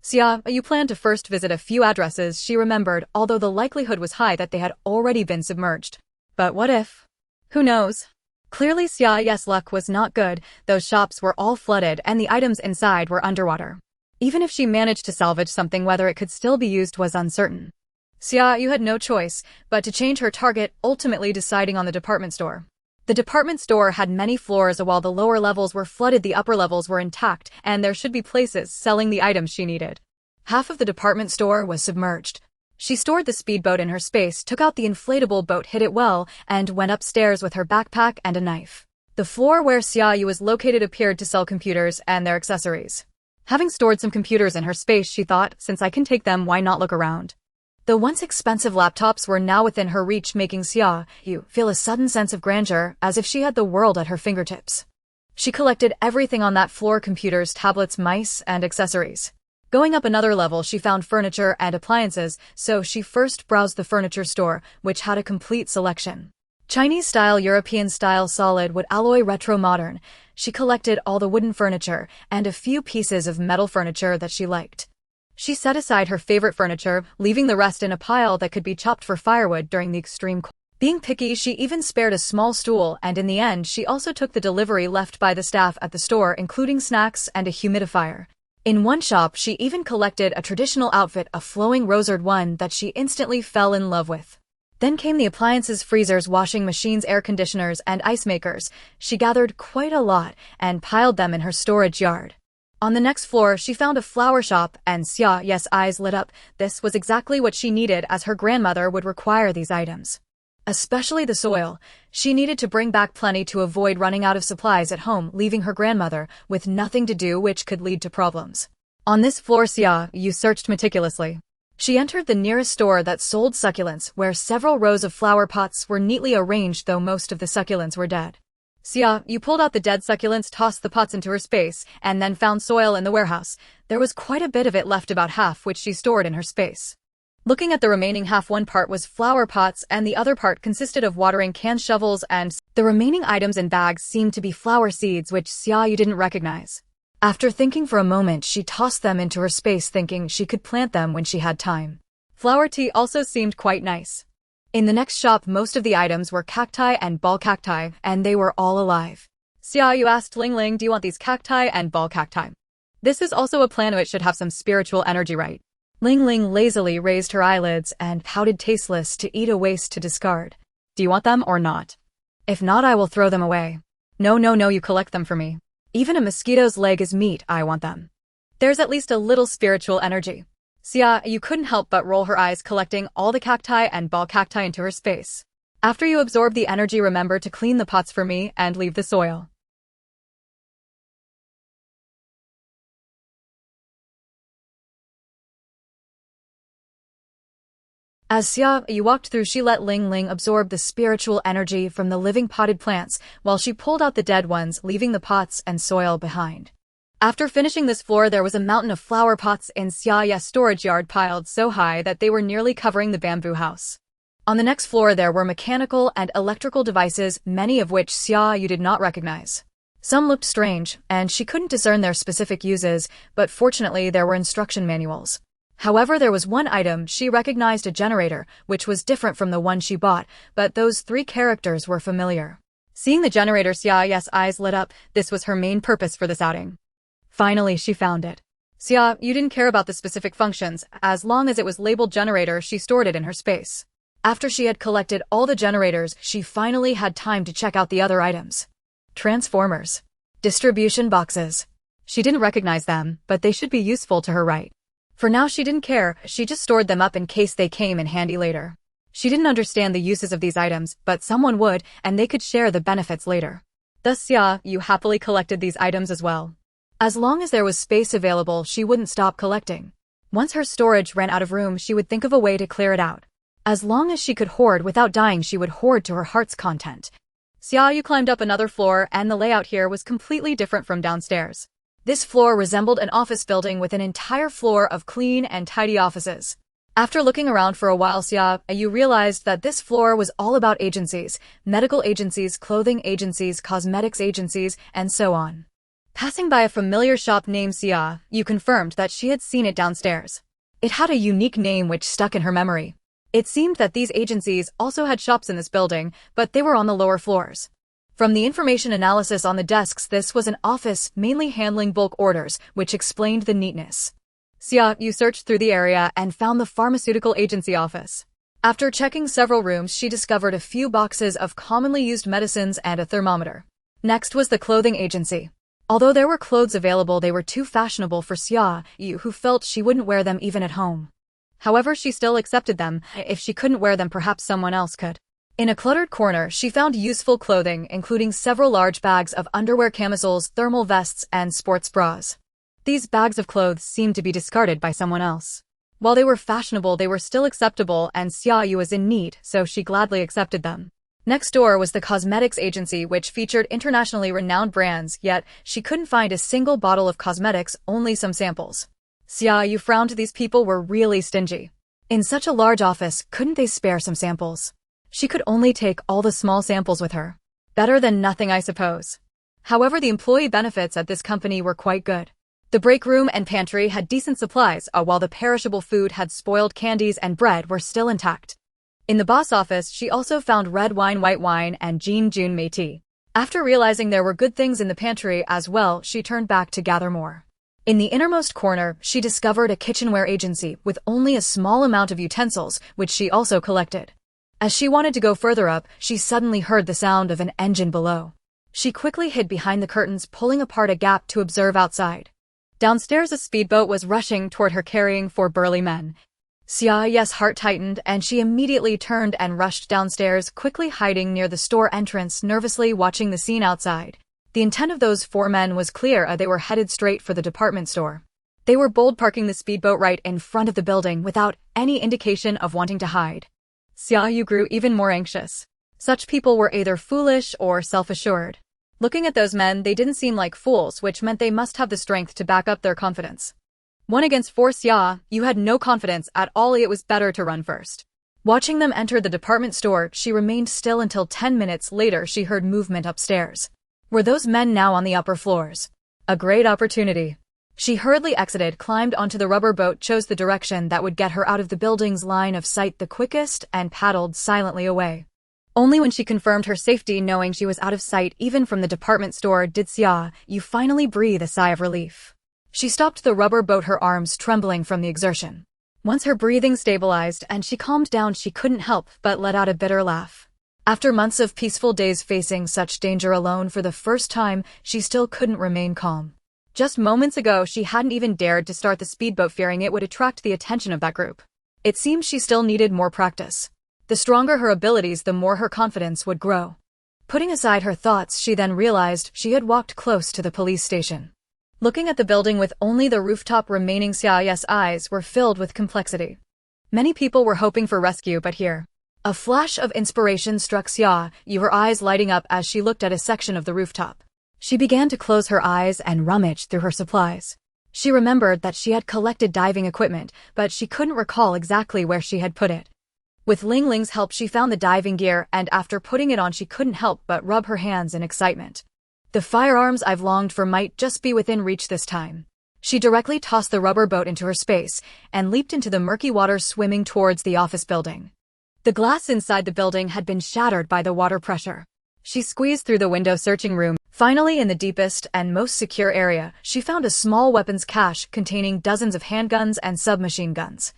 Xia Yu planned to first visit a few addresses she remembered, although the likelihood was high that they had already been submerged. But what if? Who knows? Clearly Xia Yu's luck was not good. Those shops were all flooded and the items inside were underwater. Even if she managed to salvage something, whether it could still be used was uncertain. Xia Yu had no choice but to change her target, ultimately deciding on the department store. The department store had many floors. While the lower levels were flooded, the upper levels were intact, and there should be places selling the items she needed. Half of the department store was submerged. She stored the speedboat in her space, took out the inflatable boat, hid it well, and went upstairs with her backpack and a knife. The floor where Xia Yu was located appeared to sell computers and their accessories. Having stored some computers in her space, she thought, since I can take them, why not look around? The once expensive laptops were now within her reach, making Xia Yu feel a sudden sense of grandeur, as if she had the world at her fingertips. She collected everything on that floor: computers, tablets, mice, and accessories. Going up another level, she found furniture and appliances, so she first browsed the furniture store, which had a complete selection. Chinese-style, European-style, solid wood, alloy, retro, modern. She collected all the wooden furniture and a few pieces of metal furniture that she liked. She set aside her favorite furniture, leaving the rest in a pile that could be chopped for firewood during the extreme cold. Being picky, she even spared a small stool, and in the end she also took the delivery left by the staff at the store, including snacks and a humidifier. In one shop, she even collected a traditional outfit, a flowing rosered one that she instantly fell in love with. Then came the appliances: freezers, washing machines, air conditioners, and ice makers. She gathered quite a lot and piled them in her storage yard. On the next floor, she found a flower shop, and Xia Yu's eyes lit up. This was exactly what she needed, as her grandmother would require these items. Especially the soil. She needed to bring back plenty to avoid running out of supplies at home, leaving her grandmother with nothing to do, which could lead to problems. On this floor, Xia Yu searched meticulously. She entered the nearest store that sold succulents, where several rows of flower pots were neatly arranged, though most of the succulents were dead. Xia Yu pulled out the dead succulents, tossed the pots into her space, and then found soil in the warehouse. There was quite a bit of it left, about half, which she stored in her space. Looking at the remaining half, one part was flower pots and the other part consisted of watering cans, shovels, and the remaining items in bags seemed to be flower seeds which Xia Yu didn't recognize. After thinking for a moment, she tossed them into her space thinking she could plant them when she had time. Flower tea also seemed quite nice. In the next shop, most of the items were cacti and ball cacti, and they were all alive. Xia Yu asked Ling Ling, do you want these cacti and ball cacti? This is also a plant, it should have some spiritual energy, right? Ling Ling lazily raised her eyelids and pouted, tasteless to eat, a waste to discard. Do you want them or not? If not, I will throw them away. No, you collect them for me. Even a mosquito's leg is meat, I want them. There's at least a little spiritual energy. Xia Yu couldn't help but roll her eyes, collecting all the cacti and ball cacti into her space. After you absorb the energy, remember to clean the pots for me and leave the soil. As Xia Yu walked through, she let Ling Ling absorb the spiritual energy from the living potted plants while she pulled out the dead ones, leaving the pots and soil behind. After finishing this floor, there was a mountain of flower pots in Xia Yu's storage yard, piled so high that they were nearly covering the bamboo house. On the next floor, there were mechanical and electrical devices, many of which Xia Yu did not recognize. Some looked strange, and she couldn't discern their specific uses, but fortunately there were instruction manuals. However, there was one item she recognized, a generator, which was different from the one she bought, but those three characters were familiar. Seeing the generator, Xia Yu's eyes lit up. This was her main purpose for this outing. Finally, she found it. Xia Yu didn't care about the specific functions. As long as it was labeled generator, she stored it in her space. After she had collected all the generators, she finally had time to check out the other items. Transformers. Distribution boxes. She didn't recognize them, but they should be useful to her, right? For now, she didn't care. She just stored them up in case they came in handy later. She didn't understand the uses of these items, but someone would, and they could share the benefits later. Thus, Xia Yu happily collected these items as well. As long as there was space available, she wouldn't stop collecting. Once her storage ran out of room, she would think of a way to clear it out. As long as she could hoard without dying, she would hoard to her heart's content. Xia Yu climbed up another floor, and the layout here was completely different from downstairs. This floor resembled an office building with an entire floor of clean and tidy offices. After looking around for a while, Xia Yu realized that this floor was all about agencies, medical agencies, clothing agencies, cosmetics agencies, and so on. Passing by a familiar shop named Xia Yu confirmed that she had seen it downstairs. It had a unique name which stuck in her memory. It seemed that these agencies also had shops in this building, but they were on the lower floors. From the information analysis on the desks, this was an office mainly handling bulk orders, which explained the neatness. Xia Yu searched through the area and found the pharmaceutical agency office. After checking several rooms, she discovered a few boxes of commonly used medicines and a thermometer. Next was the clothing agency. Although there were clothes available, they were too fashionable for Xia Yu, who felt she wouldn't wear them even at home. However, she still accepted them. If she couldn't wear them, perhaps someone else could. In a cluttered corner, she found useful clothing, including several large bags of underwear, camisoles, thermal vests, and sports bras. These bags of clothes seemed to be discarded by someone else. While they were fashionable, they were still acceptable, and Xia Yu was in need, so she gladly accepted them. Next door was the cosmetics agency, which featured internationally renowned brands, yet she couldn't find a single bottle of cosmetics, only some samples. Xia Yu frowned. These people were really stingy. In such a large office, couldn't they spare some samples? She could only take all the small samples with her. Better than nothing, I suppose. However, the employee benefits at this company were quite good. The break room and pantry had decent supplies, while the perishable food had spoiled candies and bread were still intact. In the boss office, she also found red wine, white wine, and Jun Mei tea. After realizing there were good things in the pantry as well, she turned back to gather more. In the innermost corner, she discovered a kitchenware agency with only a small amount of utensils, which she also collected. As she wanted to go further up, she suddenly heard the sound of an engine below. She quickly hid behind the curtains, pulling apart a gap to observe outside. Downstairs, a speedboat was rushing toward her, carrying 4 burly men. Xia Yu's heart tightened, and she immediately turned and rushed downstairs, quickly hiding near the store entrance, nervously watching the scene outside. The intent of those 4 men was clear. They were headed straight for the department store. They were bold, parking the speedboat right in front of the building without any indication of wanting to hide. Xia Yu grew even more anxious. Such people were either foolish or self-assured. Looking at those men, they didn't seem like fools, which meant they must have the strength to back up their confidence. One against four. Xia, you had no confidence at all. It was better to run first. Watching them enter the department store, she remained still until 10 minutes later she heard movement upstairs. Were those men now on the upper floors? A great opportunity. She hurriedly exited, climbed onto the rubber boat, chose the direction that would get her out of the building's line of sight the quickest, and paddled silently away. Only when she confirmed her safety, knowing she was out of sight even from the department store, did Xia Yu finally breathe a sigh of relief. She stopped the rubber boat, her arms trembling from the exertion. Once her breathing stabilized and she calmed down, she couldn't help but let out a bitter laugh. After months of peaceful days facing such danger alone, for the first time, she still couldn't remain calm. Just moments ago, she hadn't even dared to start the speedboat, fearing it would attract the attention of that group. It seemed she still needed more practice. The stronger her abilities, the more her confidence would grow. Putting aside her thoughts, she then realized she had walked close to the police station. Looking at the building with only the rooftop remaining, Xia Yu's eyes were filled with complexity. Many people were hoping for rescue, but here, a flash of inspiration struck Xia Yu, her eyes lighting up as she looked at a section of the rooftop. She began to close her eyes and rummage through her supplies. She remembered that she had collected diving equipment, but she couldn't recall exactly where she had put it. With Ling Ling's help, she found the diving gear, and after putting it on, she couldn't help but rub her hands in excitement. The firearms I've longed for might just be within reach this time. She directly tossed the rubber boat into her space and leaped into the murky waters, swimming towards the office building. The glass inside the building had been shattered by the water pressure. She squeezed through the window, searching room. Finally, in the deepest and most secure area, she found a small weapons cache containing dozens of handguns and submachine guns.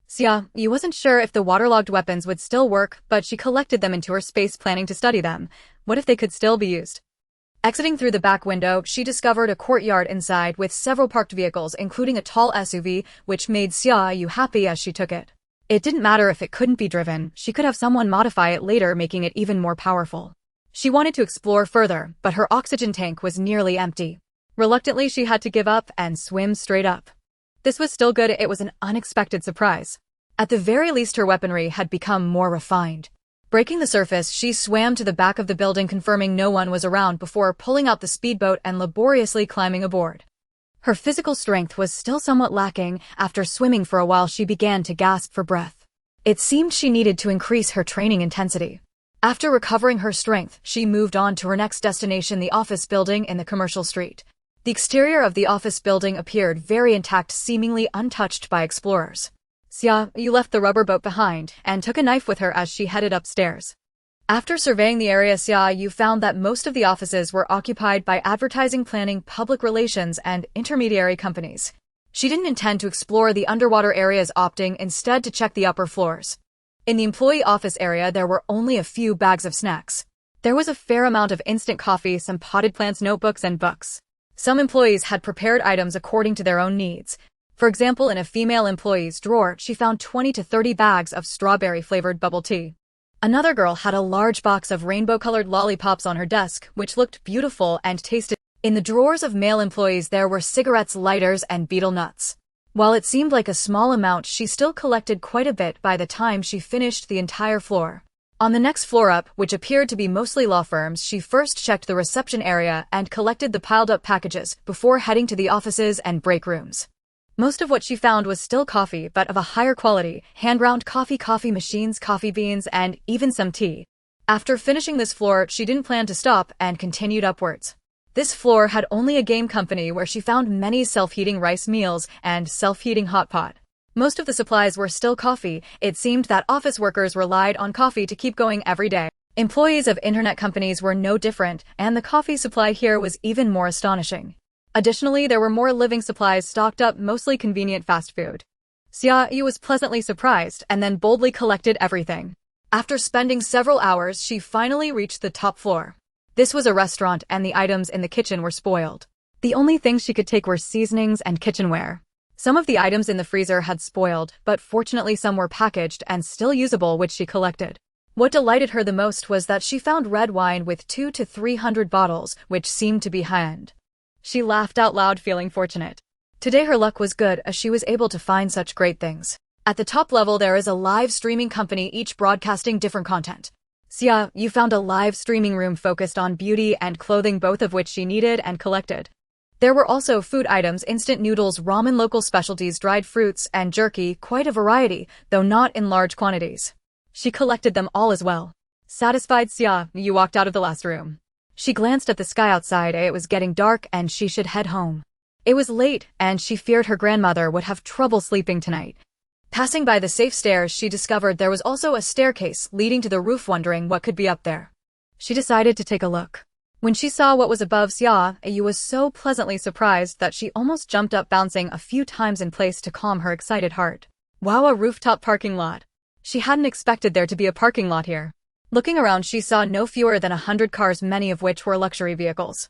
Xia Yu wasn't sure if the waterlogged weapons would still work, but she collected them into her space, planning to study them. What if they could still be used? Exiting through the back window, she discovered a courtyard inside with several parked vehicles, including a tall SUV, which made Xia Yu happy as she took it. It didn't matter if it couldn't be driven, she could have someone modify it later, making it even more powerful. She wanted to explore further, but her oxygen tank was nearly empty. Reluctantly, she had to give up and swim straight up. This was still good. It was an unexpected surprise. At the very least, her weaponry had become more refined. Breaking the surface, she swam to the back of the building, confirming no one was around before pulling out the speedboat and laboriously climbing aboard. Her physical strength was still somewhat lacking. After swimming for a while, she began to gasp for breath. It seemed she needed to increase her training intensity. After recovering her strength, she moved on to her next destination, the office building in the commercial street. The exterior of the office building appeared very intact, seemingly untouched by explorers. Xia Yu left the rubber boat behind and took a knife with her as she headed upstairs. After surveying the area, Xia Yu found that most of the offices were occupied by advertising, planning, public relations, and intermediary companies. She didn't intend to explore the underwater areas, opting instead to check the upper floors. In the employee office area, there were only a few bags of snacks. There was a fair amount of instant coffee, some potted plants, notebooks, and books. Some employees had prepared items according to their own needs. For example, in a female employee's drawer, she found 20 to 30 bags of strawberry-flavored bubble tea. Another girl had a large box of rainbow-colored lollipops on her desk, which looked beautiful and tasted. In the drawers of male employees, there were cigarettes, lighters, and betel nuts. While it seemed like a small amount, she still collected quite a bit by the time she finished the entire floor. On the next floor up, which appeared to be mostly law firms, she first checked the reception area and collected the piled-up packages before heading to the offices and break rooms. Most of what she found was still coffee, but of a higher quality: hand-ground coffee, coffee machines, coffee beans, and even some tea. After finishing this floor, she didn't plan to stop and continued upwards. This floor had only a game company, where she found many self-heating rice meals and self-heating hotpot. Most of the supplies were still coffee. It seemed that office workers relied on coffee to keep going every day. Employees of internet companies were no different, and the coffee supply here was even more astonishing. Additionally, there were more living supplies stocked up, mostly convenient fast food. Xia Yu was pleasantly surprised and then boldly collected everything. After spending several hours, she finally reached the top floor. This was a restaurant, and the items in the kitchen were spoiled. The only things she could take were seasonings and kitchenware. Some of the items in the freezer had spoiled, but fortunately some were packaged and still usable, which she collected. What delighted her the most was that she found red wine with 200 to 300 bottles, which seemed to be high-end. She laughed out loud, feeling fortunate. Today her luck was good, as she was able to find such great things. At the top level, there is a live streaming company, each broadcasting different content. Xia Yu found a live streaming room focused on beauty and clothing, both of which she needed and collected. There were also food items, instant noodles, ramen, local specialties, dried fruits, and jerky, quite a variety, though not in large quantities. She collected them all as well. Satisfied, Xia Yu walked out of the last room. She glanced at the sky outside. It was getting dark and she should head home. It was late, and she feared her grandmother would have trouble sleeping tonight. Passing by the safe stairs, she discovered there was also a staircase leading to the roof, wondering what could be up there. She decided to take a look. When she saw what was above, Xia Yu was so pleasantly surprised that she almost jumped up, bouncing a few times in place to calm her excited heart. Wow, a rooftop parking lot. She hadn't expected there to be a parking lot here. Looking around, she saw no fewer than 100 cars, many of which were luxury vehicles.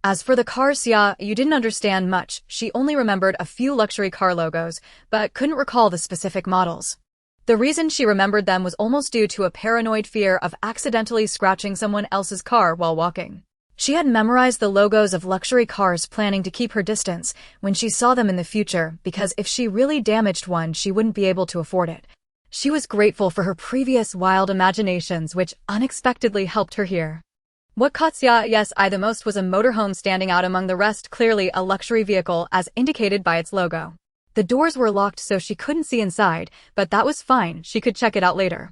As for the cars, Xia Yu didn't understand much. She only remembered a few luxury car logos, but couldn't recall the specific models. The reason she remembered them was almost due to a paranoid fear of accidentally scratching someone else's car while walking. She had memorized the logos of luxury cars, planning to keep her distance when she saw them in the future, because if she really damaged one, she wouldn't be able to afford it. She was grateful for her previous wild imaginations, which unexpectedly helped her here. What caught Xia Yu's eye the most was a motorhome standing out among the rest, clearly a luxury vehicle as indicated by its logo. The doors were locked, so she couldn't see inside, but that was fine, she could check it out later.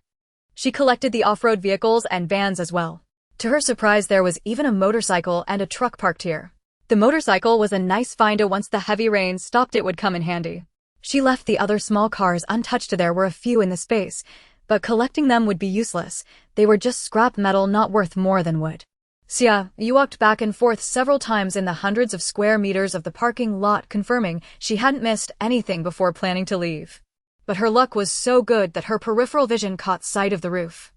She collected the off-road vehicles and vans as well. To her surprise, there was even a motorcycle and a truck parked here. The motorcycle was a nice find. Once the heavy rain stopped, it would come in handy. She left the other small cars untouched. There were a few in the space, but collecting them would be useless. They were just scrap metal, not worth more than wood. Xia Yu walked back and forth several times in the hundreds of square meters of the parking lot, confirming she hadn't missed anything before planning to leave. But her luck was so good that her peripheral vision caught sight of the roof.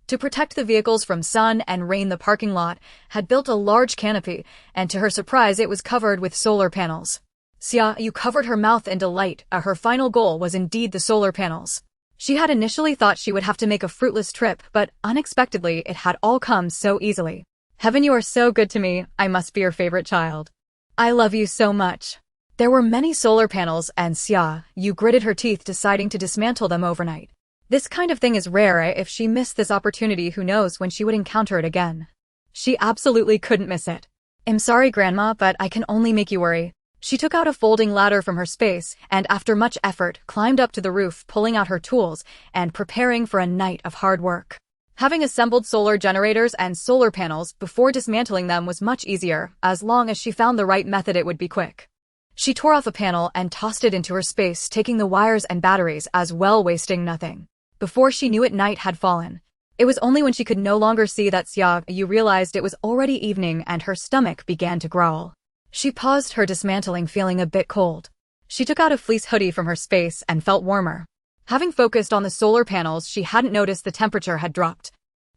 To protect the vehicles from sun and rain, the parking lot had built a large canopy, and to her surprise, it was covered with solar panels. Xia Yu covered her mouth in delight. Her final goal was indeed the solar panels. She had initially thought she would have to make a fruitless trip, but unexpectedly, it had all come so easily. Heaven, you are so good to me. I must be your favorite child. I love you so much. There were many solar panels, and Xia Yu gritted her teeth, deciding to dismantle them overnight. This kind of thing is rare. If she missed this opportunity, who knows when she would encounter it again. She absolutely couldn't miss it. I'm sorry, Grandma, but I can only make you worry. She took out a folding ladder from her space, and after much effort, climbed up to the roof, pulling out her tools and preparing for a night of hard work. Having assembled solar generators and solar panels before dismantling them was much easier. As long as she found the right method, it would be quick. She tore off a panel and tossed it into her space, taking the wires and batteries as well, wasting nothing. Before she knew it, night had fallen. It was only when she could no longer see that Xia Yu realized it was already evening, and her stomach began to growl. She paused her dismantling, feeling a bit cold. She took out a fleece hoodie from her space and felt warmer. Having focused on the solar panels, she hadn't noticed the temperature had dropped.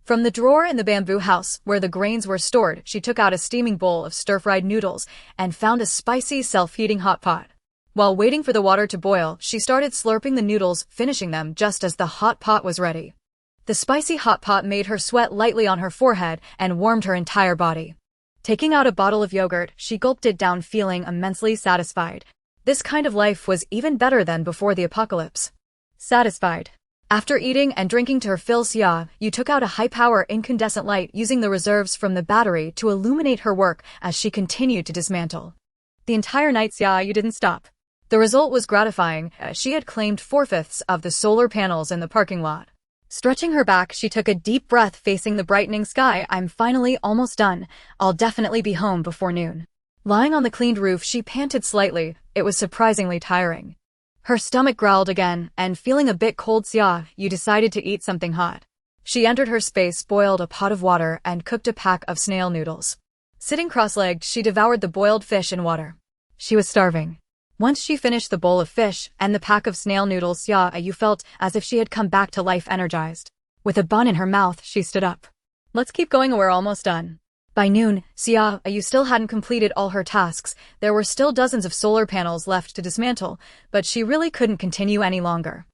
From the drawer in the bamboo house where the grains were stored, she took out a steaming bowl of stir-fried noodles and found a spicy, self-heating hot pot. While waiting for the water to boil, she started slurping the noodles, finishing them just as the hot pot was ready. The spicy hot pot made her sweat lightly on her forehead and warmed her entire body. Taking out a bottle of yogurt, she gulped it down, feeling immensely satisfied. This kind of life was even better than before the apocalypse. Satisfied. After eating and drinking to her fill, Xia Yu took out a high-power incandescent light, using the reserves from the battery to illuminate her work as she continued to dismantle. The entire night, Xia Yu didn't stop. The result was gratifying. She had claimed 4/5 of the solar panels in the parking lot. Stretching her back, she took a deep breath, facing the brightening sky. I'm finally almost done. I'll definitely be home before noon. Lying on the cleaned roof, she panted slightly. It was surprisingly tiring. Her stomach growled again, and feeling a bit cold, Xia Yu decided to eat something hot. She entered her space, boiled a pot of water, and cooked a pack of snail noodles. Sitting cross-legged, she devoured the boiled fish and water. She was starving. Once she finished the bowl of fish and the pack of snail noodles, Xia Yu felt as if she had come back to life, energized. With a bun in her mouth, she stood up. Let's keep going, we're almost done. By noon, Xia Yu still hadn't completed all her tasks. There were still dozens of solar panels left to dismantle, but she really couldn't continue any longer.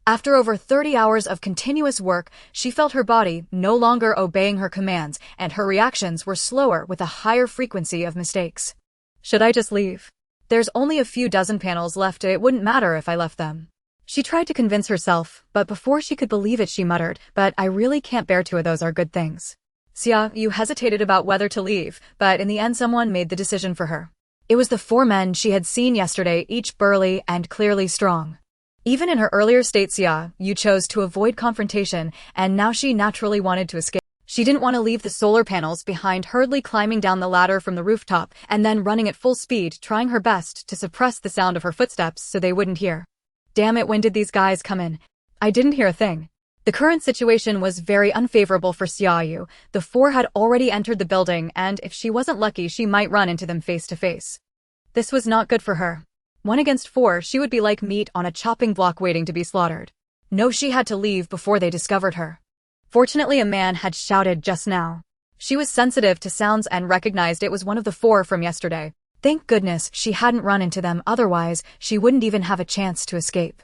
After over 30 hours of continuous work, she felt her body no longer obeying her commands, and her reactions were slower with a higher frequency of mistakes. Should I just leave? There's only a few dozen panels left. It wouldn't matter if I left them. She tried to convince herself, but before she could believe it, she muttered, but I really can't bear two of those are good things. Xia Yu hesitated about whether to leave, but in the end someone made the decision for her. It was the 4 men she had seen yesterday, each burly and clearly strong. Even in her earlier state, Xia Yu chose to avoid confrontation, and now she naturally wanted to escape. She didn't want to leave the solar panels behind, hurriedly climbing down the ladder from the rooftop and then running at full speed, trying her best to suppress the sound of her footsteps so they wouldn't hear. Damn it, when did these guys come in? I didn't hear a thing. The current situation was very unfavorable for Xia Yu. The 4 had already entered the building, and if she wasn't lucky, she might run into them face to face. This was not good for her. 1 against 4, she would be like meat on a chopping block waiting to be slaughtered. No, she had to leave before they discovered her. Fortunately, a man had shouted just now. She was sensitive to sounds and recognized it was one of the 4 from yesterday. Thank goodness she hadn't run into them, otherwise she wouldn't even have a chance to escape.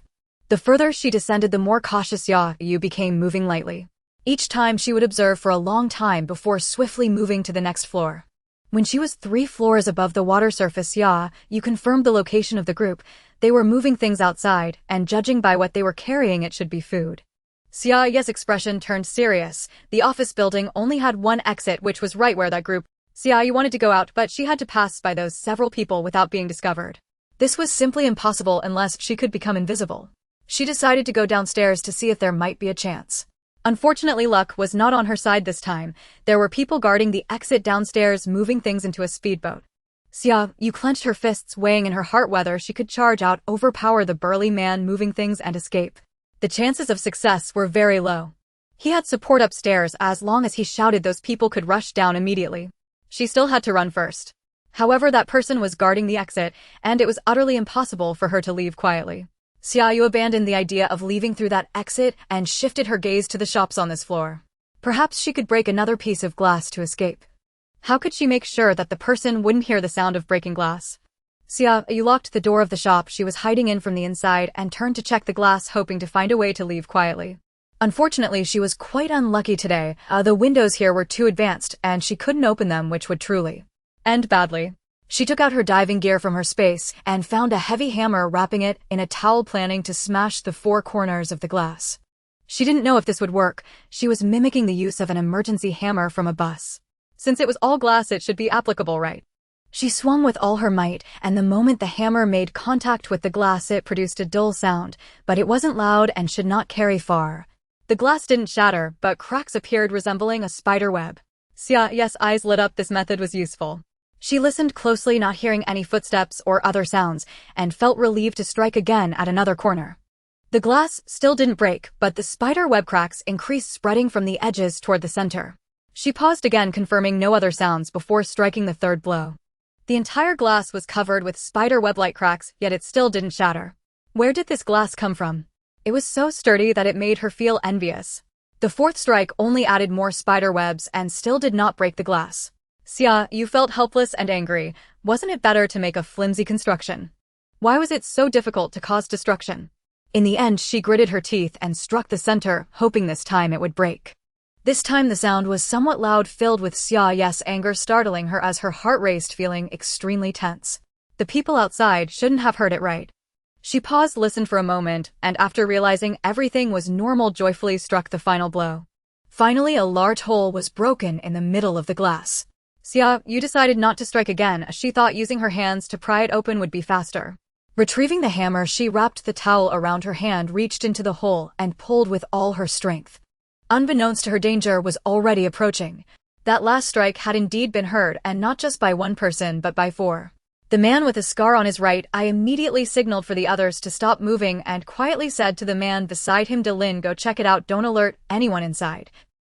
The further she descended, the more cautious Xia Yu became, moving lightly. Each time she would observe for a long time before swiftly moving to the next floor. When she was 3 floors above the water surface, Xia Yu confirmed the location of the group. They were moving things outside, and judging by what they were carrying, it should be food. Xia Yu's expression turned serious. The office building only had 1 exit, which was right where that group. Xia Yu wanted to go out, but she had to pass by those several people without being discovered. This was simply impossible unless she could become invisible. She decided to go downstairs to see if there might be a chance. Unfortunately, luck was not on her side this time. There were people guarding the exit downstairs, moving things into a speedboat. Xia Yu clenched her fists, weighing in her heart whether she could charge out, overpower the burly man moving things, and escape. The chances of success were very low. He had support upstairs. As long as he shouted, those people could rush down immediately. She still had to run first. However, that person was guarding the exit, and it was utterly impossible for her to leave quietly. Xia Yu abandoned the idea of leaving through that exit and shifted her gaze to the shops on this floor. Perhaps she could break another piece of glass to escape. How could she make sure that the person wouldn't hear the sound of breaking glass? Xia Yu locked the door of the shop she was hiding in from the inside and turned to check the glass, hoping to find a way to leave quietly. Unfortunately, she was quite unlucky today. The windows here were too advanced, and she couldn't open them, which would truly end badly. She took out her diving gear from her space and found a heavy hammer, wrapping it in a towel, planning to smash the 4 corners of the glass. She didn't know if this would work. She was mimicking the use of an emergency hammer from a bus. Since it was all glass, it should be applicable, right? She swung with all her might, and the moment the hammer made contact with the glass, it produced a dull sound, but it wasn't loud and should not carry far. The glass didn't shatter, but cracks appeared resembling a spider web. Xia Yu's eyes lit up. This method was useful. She listened closely, not hearing any footsteps or other sounds, and felt relieved to strike again at another corner. The glass still didn't break, but the spider web cracks increased, spreading from the edges toward the center. She paused again, confirming no other sounds before striking the 3rd blow. The entire glass was covered with spider web-like cracks, yet it still didn't shatter. Where did this glass come from? It was so sturdy that it made her feel envious. The 4th strike only added more spider webs and still did not break the glass. Xia Yu felt helpless and angry. Wasn't it better to make a flimsy construction? Why was it so difficult to cause destruction? In the end, she gritted her teeth and struck the center, hoping this time it would break. This time the sound was somewhat loud, filled with Xia Yu's anger, startling her as her heart raced, feeling extremely tense. The people outside shouldn't have heard it, right? She paused, listened for a moment, and after realizing everything was normal, joyfully struck the final blow. Finally, a large hole was broken in the middle of the glass. Xia Yu decided not to strike again, as she thought using her hands to pry it open would be faster. Retrieving the hammer, she wrapped the towel around her hand, reached into the hole, and pulled with all her strength. Unbeknownst to her, danger was already approaching. That last strike had indeed been heard, and not just by 1 person but by 4. The man with a scar on his right eye immediately signaled for the others to stop moving and quietly said to the man beside him, "Delin, go check it out, don't alert anyone inside."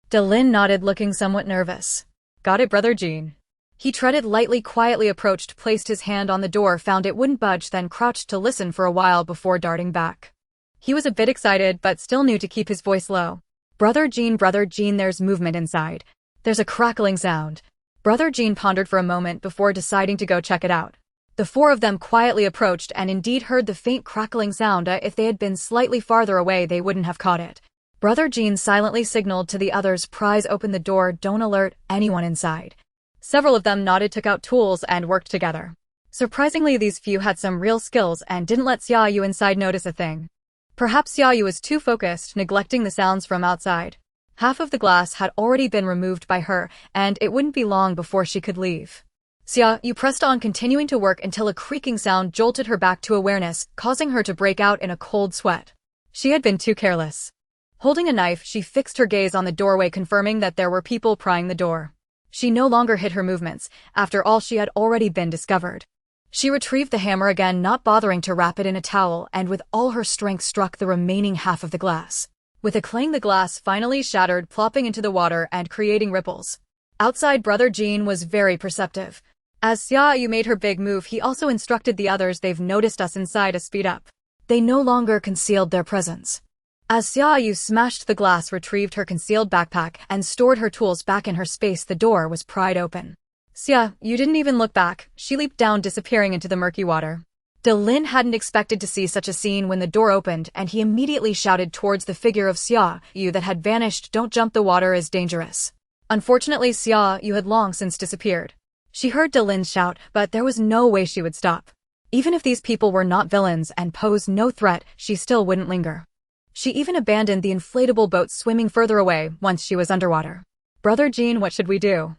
Delin nodded, looking somewhat nervous. "Got it, Brother Jean." He treaded lightly, quietly approached, placed his hand on the door, found it wouldn't budge, then crouched to listen for a while before darting back. He was a bit excited, but still knew to keep his voice low. Brother Jean, there's movement inside. There's a crackling sound." Brother Jean pondered for a moment before deciding to go check it out. The 4 of them quietly approached and indeed heard the faint crackling sound. If they had been slightly farther away, they wouldn't have caught it. Brother Jean silently signaled to the others, "Prise open the door, don't alert anyone inside." Several of them nodded, took out tools, and worked together. Surprisingly, these few had some real skills and didn't let Xia Yu inside notice a thing. Perhaps Xia Yu was too focused, neglecting the sounds from outside. Half of the glass had already been removed by her, and it wouldn't be long before she could leave. Xia Yu pressed on, continuing to work until a creaking sound jolted her back to awareness, causing her to break out in a cold sweat. She had been too careless. Holding a knife, she fixed her gaze on the doorway, confirming that there were people prying the door. She no longer hid her movements. After all, she had already been discovered. She retrieved the hammer again, not bothering to wrap it in a towel, and with all her strength struck the remaining half of the glass. With a clang, the glass finally shattered, plopping into the water and creating ripples. Outside, Brother Jean was very perceptive. As Xia Yu made her big move, he also instructed the others. They've noticed us inside, to speed up. They no longer concealed their presence. As Xia Yu smashed the glass, retrieved her concealed backpack, and stored her tools back in her space, the door was pried open. Xia Yu didn't even look back. She leaped down, disappearing into the murky water. Delin hadn't expected to see such a scene when the door opened, and he immediately shouted towards the figure of Xia Yu that had vanished, "Don't jump, the water is dangerous." Unfortunately, Xia Yu had long since disappeared. She heard Delin shout, but there was no way she would stop. Even if these people were not villains and posed no threat, she still wouldn't linger. She even abandoned the inflatable boat, swimming further away once she was underwater. "Brother Jean, what should we do?"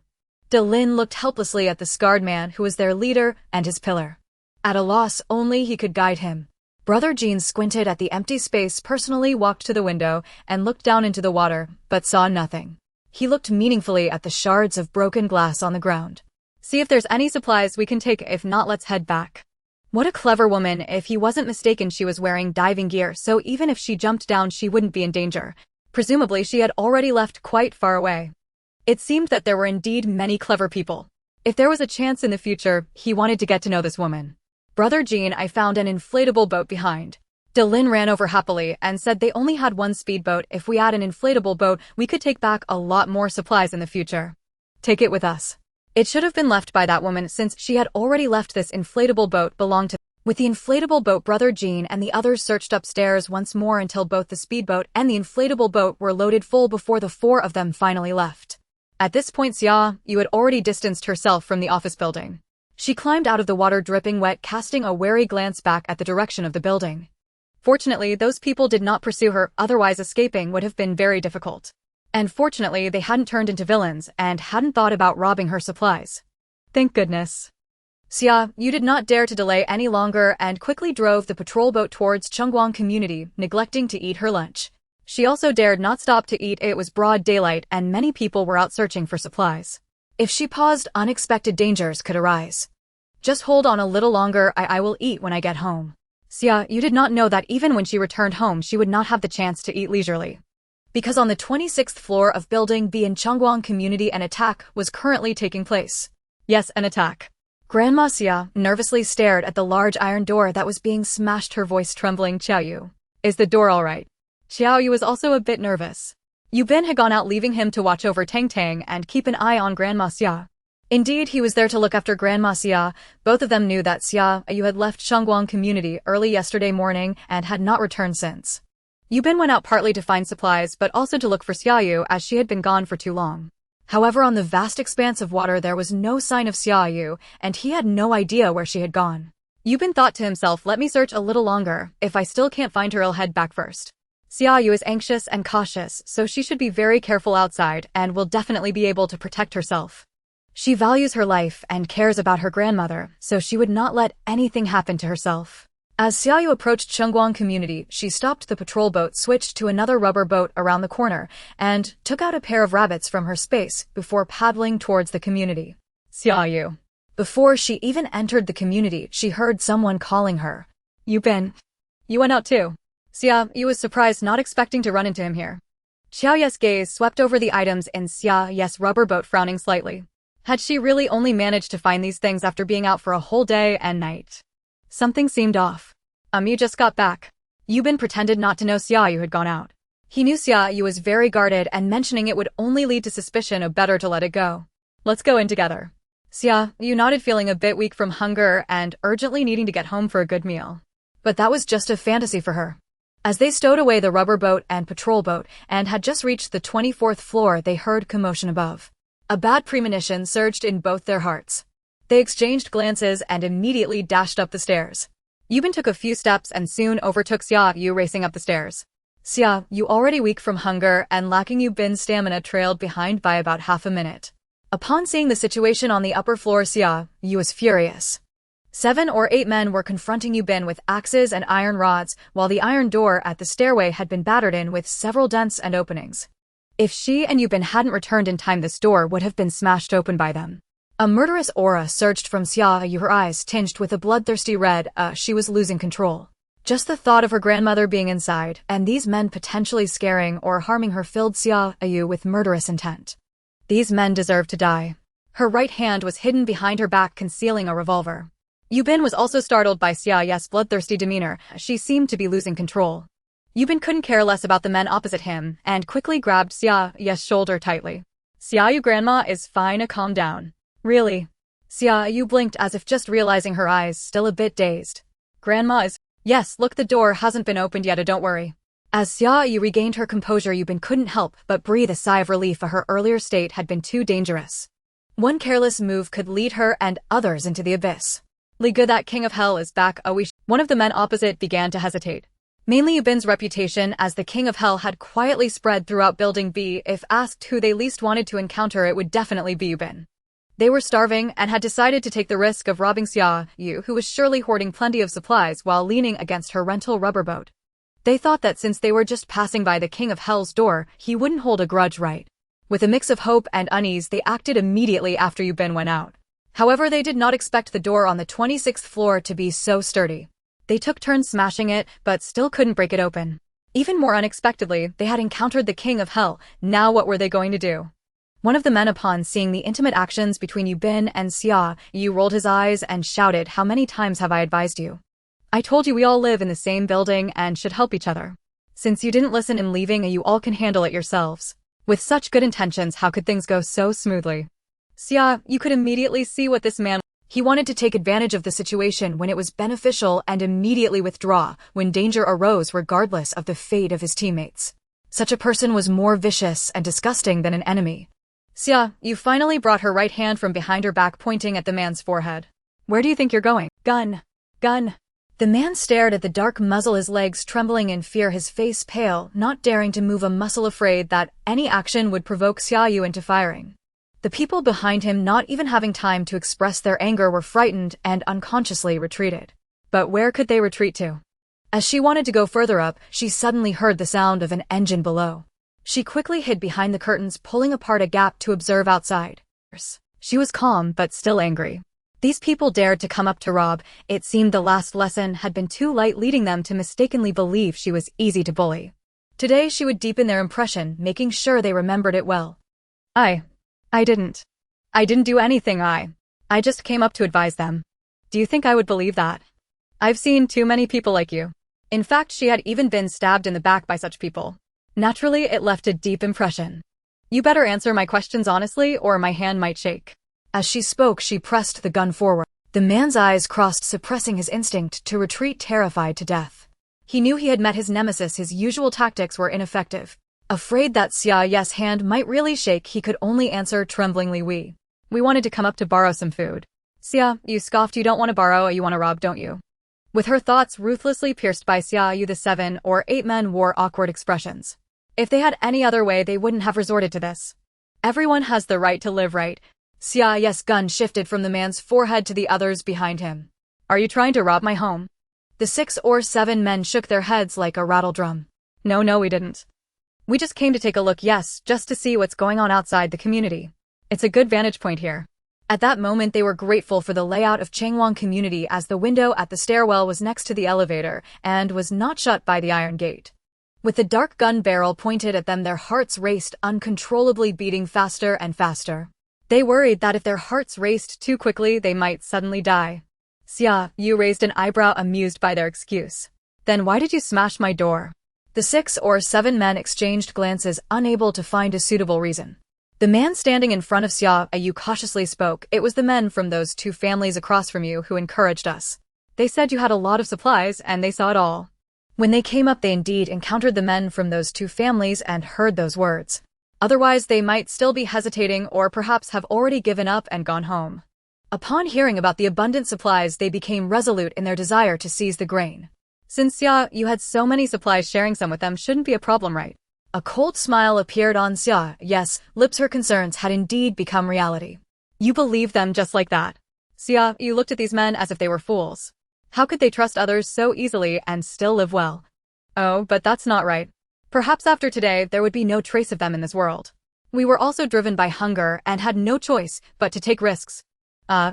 Delin looked helplessly at the scarred man who was their leader and his pillar. At a loss, only he could guide him. Brother Jean squinted at the empty space, personally walked to the window, and looked down into the water, but saw nothing. He looked meaningfully at the shards of broken glass on the ground. "See if there's any supplies we can take, if not, let's head back." What a clever woman. If he wasn't mistaken, she was wearing diving gear, so even if she jumped down, she wouldn't be in danger. Presumably, she had already left quite far away. It seemed that there were indeed many clever people. If there was a chance in the future, he wanted to get to know this woman. "Brother Jean, I found an inflatable boat behind." Delin ran over happily and said they only had one speedboat. "If we add an inflatable boat, we could take back a lot more supplies in the future. Take it with us." It should have been left by that woman, since she had already left. This inflatable boat belonged to. With the inflatable boat, Brother Jean and the others searched upstairs once more until both the speedboat and the inflatable boat were loaded full before the four of them finally left. At this point, Xia Yu had already distanced herself from the office building. She climbed out of the water, dripping wet, casting a wary glance back at the direction of the building. Fortunately, those people did not pursue her, otherwise escaping would have been very difficult. And fortunately, they hadn't turned into villains and hadn't thought about robbing her supplies. Thank goodness. Xia Yu did not dare to delay any longer and quickly drove the patrol boat towards Chungguang community, neglecting to eat her lunch. She also dared not stop to eat. It was broad daylight and many people were out searching for supplies. If she paused, unexpected dangers could arise. "Just hold on a little longer, I will eat when I get home." Xia Yu did not know that even when she returned home, she would not have the chance to eat leisurely. Because on the 26th floor of Building B in Chungguang community, an attack was currently taking place. Yes, an attack. Grandma Xia nervously stared at the large iron door that was being smashed, her voice trembling. "Xia Yu, is the door all right?" Xia Yu was also a bit nervous. Yu Bin had gone out, leaving him to watch over Tang Tang and keep an eye on Grandma Xia. Indeed, he was there to look after Grandma Xia. Both of them knew that Xia Yu had left Chungguang community early yesterday morning and had not returned since. Yu Bin went out partly to find supplies, but also to look for Xia Yu, as she had been gone for too long. However, on the vast expanse of water there was no sign of Xia Yu, and he had no idea where she had gone. Yu Bin thought to himself, "Let me search a little longer. If I still can't find her, I'll head back first." Xia Yu is anxious and cautious, so she should be very careful outside and will definitely be able to protect herself. She values her life and cares about her grandmother, so she would not let anything happen to herself. As Xia Yu approached Chungguang community, she stopped the patrol boat, switched to another rubber boat around the corner, and took out a pair of rabbits from her space before paddling towards the community. "Xia Yu." Before she even entered the community, she heard someone calling her. "Yu Bin. You went out too." Xia Yu was surprised, not expecting to run into him here. Xiao Ye's gaze swept over the items in Xia Ye's rubber boat, frowning slightly. Had she really only managed to find these things after being out for a whole day and night? Something seemed off. You just got back." Yu Bin pretended not to know Xia Yu had gone out. He knew Xia Yu was very guarded, and mentioning it would only lead to suspicion, of better to let it go. "Let's go in together." Xia Yu nodded, feeling a bit weak from hunger and urgently needing to get home for a good meal. But that was just a fantasy for her. As they stowed away the rubber boat and patrol boat and had just reached the 24th floor, they heard commotion above. A bad premonition surged in both their hearts. They exchanged glances and immediately dashed up the stairs. Yu Bin took a few steps and soon overtook Xia Yu racing up the stairs. Xia Yu, already weak from hunger and lacking Yu Bin's stamina, trailed behind by about half a minute. Upon seeing the situation on the upper floor, Xia Yu was furious. 7 or 8 men were confronting Yubin with axes and iron rods, while the iron door at the stairway had been battered in with several dents and openings. If she and Yubin hadn't returned in time, this door would have been smashed open by them. A murderous aura surged from Xia Yu, her eyes tinged with a bloodthirsty red. She was losing control. Just the thought of her grandmother being inside, and these men potentially scaring or harming her, filled Xia Yu with murderous intent. These men deserved to die. Her right hand was hidden behind her back, concealing a revolver. Yubin was also startled by Xia Yu's bloodthirsty demeanor. She seemed to be losing control. Yubin couldn't care less about the men opposite him, and quickly grabbed Xia Yu's shoulder tightly. Xia Yu, grandma is fine, calm down. Really? Xia Yu blinked as if just realizing, her eyes still a bit dazed. Grandma is… Yes, look, the door hasn't been opened yet, don't worry. As Xia Yu regained her composure, Yubin couldn't help but breathe a sigh of relief, for her earlier state had been too dangerous. One careless move could lead her and others into the abyss. Good, that king of hell is back. One of the men opposite began to hesitate. Mainly Yubin's reputation as the king of hell had quietly spread throughout Building B. If asked who they least wanted to encounter, it would definitely be Yubin. They were starving and had decided to take the risk of robbing Xia Yu, who was surely hoarding plenty of supplies while leaning against her rental rubber boat. They thought that since they were just passing by the king of hell's door, he wouldn't hold a grudge, right? With a mix of hope and unease, they acted immediately after Yubin went out. However, they did not expect the door on the 26th floor to be so sturdy. They took turns smashing it, but still couldn't break it open. Even more unexpectedly, they had encountered the king of hell. Now what were they going to do? One of the men, upon seeing the intimate actions between Yubin and Xia Yu, rolled his eyes and shouted, "How many times have I advised you? I told you we all live in the same building and should help each other. Since you didn't listen in leaving, you all can handle it yourselves. With such good intentions, how could things go so smoothly?" Xia Yu could immediately see what this man… He wanted to take advantage of the situation when it was beneficial and immediately withdraw when danger arose, regardless of the fate of his teammates. Such a person was more vicious and disgusting than an enemy. Xia Yu finally brought her right hand from behind her back, pointing at the man's forehead. "Where do you think you're going?" "Gun. Gun." The man stared at the dark muzzle, his legs trembling in fear, his face pale, not daring to move a muscle, afraid that any action would provoke Xia Yu into firing. The people behind him, not even having time to express their anger, were frightened and unconsciously retreated. But where could they retreat to? As she wanted to go further up, she suddenly heard the sound of an engine below. She quickly hid behind the curtains, pulling apart a gap to observe outside. She was calm but still angry. These people dared to come up to rob. It seemed the last lesson had been too light, leading them to mistakenly believe she was easy to bully. Today she would deepen their impression, making sure they remembered it well. I didn't do anything. I just came up to advise them. Do you think I would believe that? I've seen too many people like you." In fact, she had even been stabbed in the back by such people. Naturally, it left a deep impression. "You better answer my questions honestly, or my hand might shake." As she spoke, she pressed the gun forward. The man's eyes crossed, suppressing his instinct to retreat, terrified to death. He knew he had met his nemesis. His usual tactics were ineffective. Afraid that Xia Yu's hand might really shake, he could only answer tremblingly, We wanted to come up to borrow some food." Xia Yu scoffed. "You don't want to borrow, you want to rob, don't you?" With her thoughts ruthlessly pierced by Xia Yu, the 7 or 8 men wore awkward expressions. If they had any other way, they wouldn't have resorted to this. Everyone has the right to live, right? Xia Yu's gun shifted from the man's forehead to the others behind him. "Are you trying to rob my home?" The 6 or 7 men shook their heads like a rattle drum. No, we didn't. We just came to take a look, yes, just to see what's going on outside the community. It's a good vantage point here." At that moment, they were grateful for the layout of Changwon community, as the window at the stairwell was next to the elevator and was not shut by the iron gate. With the dark gun barrel pointed at them, their hearts raced, uncontrollably beating faster and faster. They worried that if their hearts raced too quickly, they might suddenly die. Xia Yu raised an eyebrow, amused by their excuse. "Then why did you smash my door?" The 6 or 7 men exchanged glances, unable to find a suitable reason. The man standing in front of Xia Yu cautiously spoke. "It was the men from those 2 families across from you who encouraged us. They said you had a lot of supplies, and they saw it all." When they came up, they indeed encountered the men from those 2 families and heard those words. Otherwise, they might still be hesitating, or perhaps have already given up and gone home. Upon hearing about the abundant supplies, they became resolute in their desire to seize the grain. Since Xia Yu had so many supplies, sharing some with them shouldn't be a problem, right? A cold smile appeared on Xia Yu's lips. Her concerns had indeed become reality. You believe them just like that? Xia Yu looked at these men as if they were fools. How could they trust others so easily and still live well? Oh, but that's not right. Perhaps after today there would be no trace of them in this world. We were also driven by hunger and had no choice but to take risks.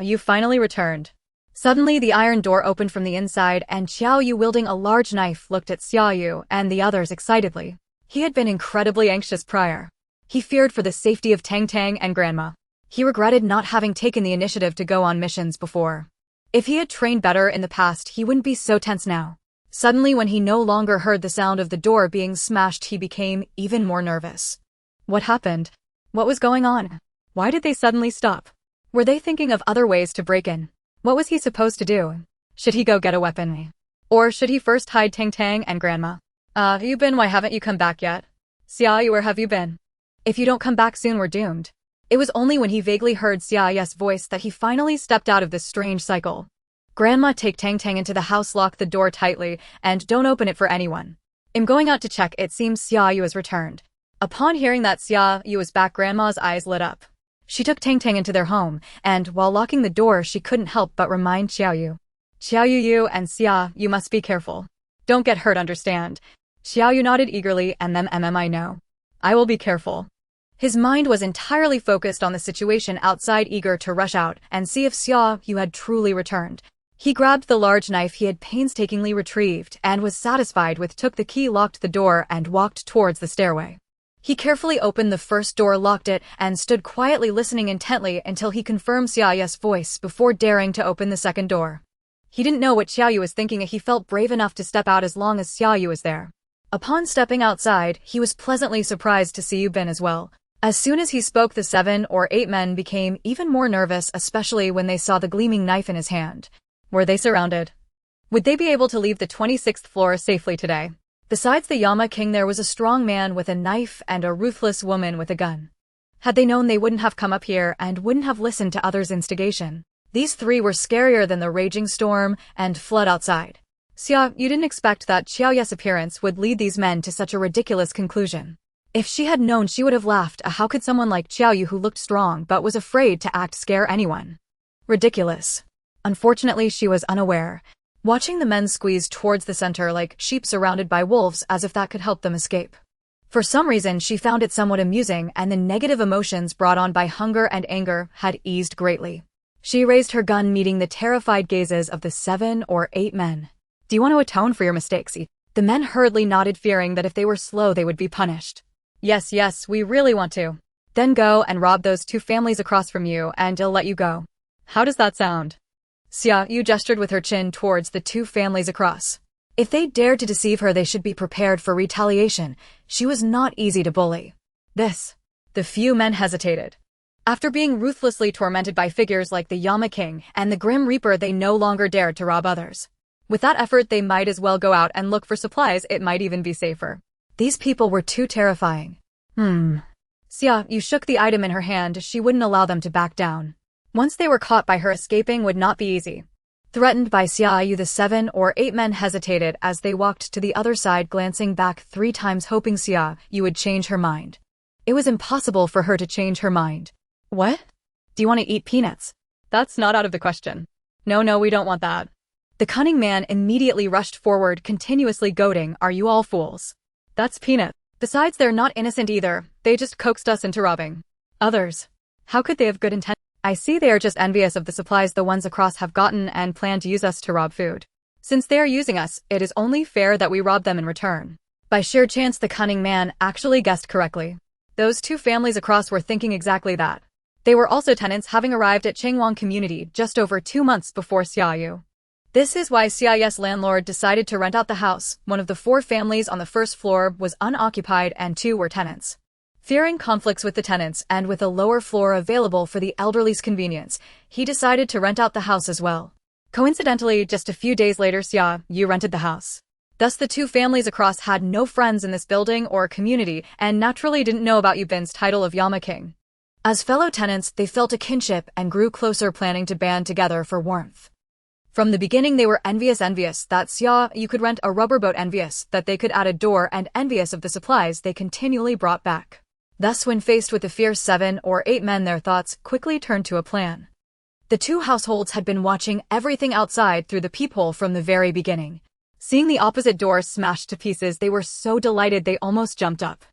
You finally returned. Suddenly the iron door opened from the inside and Xia Yu, wielding a large knife, looked at Xia Yu and the others excitedly. He had been incredibly anxious prior. He feared for the safety of Tang Tang and Grandma. He regretted not having taken the initiative to go on missions before. If he had trained better in the past, he wouldn't be so tense now. Suddenly, when he no longer heard the sound of the door being smashed, he became even more nervous. What happened? What was going on? Why did they suddenly stop? Were they thinking of other ways to break in? What was he supposed to do? Should he go get a weapon? Or should he first hide Tang Tang and Grandma? You been? Why haven't you come back yet? Xia Yu, where have you been? If you don't come back soon, we're doomed. It was only when he vaguely heard Xia Yu's voice that he finally stepped out of this strange cycle. Grandma, take Tang Tang into the house, lock the door tightly, and don't open it for anyone. I'm going out to check. It seems Xia Yu has returned. Upon hearing that Xia Yu was back, Grandma's eyes lit up. She took Tang Tang into their home, and while locking the door, she couldn't help but remind Xia Yu. Xia Yu and Xia, you must be careful. Don't get hurt, understand? Xia Yu nodded eagerly, and them I know. I will be careful. His mind was entirely focused on the situation outside, eager to rush out and see if Xia Yu had truly returned. He grabbed the large knife he had painstakingly retrieved and was satisfied with, took the key, locked the door, and walked towards the stairway. He carefully opened the first door, locked it, and stood quietly listening intently until he confirmed Xia Yu's voice before daring to open the second door. He didn't know what Xia Yu was thinking. He felt brave enough to step out as long as Xia Yu was there. Upon stepping outside, he was pleasantly surprised to see Yu Bin as well. As soon as he spoke, the 7 or 8 men became even more nervous, especially when they saw the gleaming knife in his hand. Were they surrounded? Would they be able to leave the 26th floor safely today? Besides the Yama King, there was a strong man with a knife and a ruthless woman with a gun. Had they known, they wouldn't have come up here and wouldn't have listened to others' instigation. These 3 were scarier than the raging storm and flood outside. Xia, you didn't expect that Xiao Yu's appearance would lead these men to such a ridiculous conclusion. If she had known, she would have laughed. How could someone like Xiao Yu, who looked strong but was afraid to act, scare anyone? Ridiculous. Unfortunately, she was unaware, watching the men squeeze towards the center like sheep surrounded by wolves, as if that could help them escape. For some reason, she found it somewhat amusing, and the negative emotions brought on by hunger and anger had eased greatly. She raised her gun, meeting the terrified gazes of the 7 or 8 men. Do you want to atone for your mistakes? The men hurriedly nodded, fearing that if they were slow, they would be punished. Yes, we really want to. Then go and rob those 2 families across from you, and I'll let you go. How does that sound? Xia Yu gestured with her chin towards the 2 families across. If they dared to deceive her, they should be prepared for retaliation. She was not easy to bully. The few men hesitated. After being ruthlessly tormented by figures like the Yama King and the Grim Reaper, they no longer dared to rob others. With that effort, they might as well go out and look for supplies. It might even be safer. These people were too terrifying. Xia Yu shook the item in her hand. She wouldn't allow them to back down. Once they were caught by her, escaping would not be easy. Threatened by Xia Yu, the 7 or 8 men hesitated as they walked to the other side, glancing back 3 times, hoping Xia Yu would change her mind. It was impossible for her to change her mind. What? Do you want to eat peanuts? That's not out of the question. No, we don't want that. The cunning man immediately rushed forward, continuously goading, "Are you all fools? That's peanut. Besides, they're not innocent either. They just coaxed us into robbing others. How could they have good intent? I see they are just envious of the supplies the ones across have gotten and plan to use us to rob food. Since they are using us, it is only fair that we rob them in return." By sheer chance, the cunning man actually guessed correctly. Those 2 families across were thinking exactly that. They were also tenants, having arrived at Changwon community just over 2 months before Xia Yu. This is why Xia Yu's landlord decided to rent out the house. One of the 4 families on the first floor was unoccupied and 2 were tenants. Fearing conflicts with the tenants and with a lower floor available for the elderly's convenience, he decided to rent out the house as well. Coincidentally, just a few days later, Xia Yu rented the house. Thus, the 2 families across had no friends in this building or community and naturally didn't know about Yu Bin's title of Yama King. As fellow tenants, they felt a kinship and grew closer, planning to band together for warmth. From the beginning they were envious that Xia Yu could rent a rubber boat, envious that they could add a door, and envious of the supplies they continually brought back. Thus when faced with the fierce 7 or 8 men, their thoughts quickly turned to a plan. The two households had been watching everything outside through the peephole from the very beginning. Seeing the opposite door smashed to pieces, they were so delighted they almost jumped up.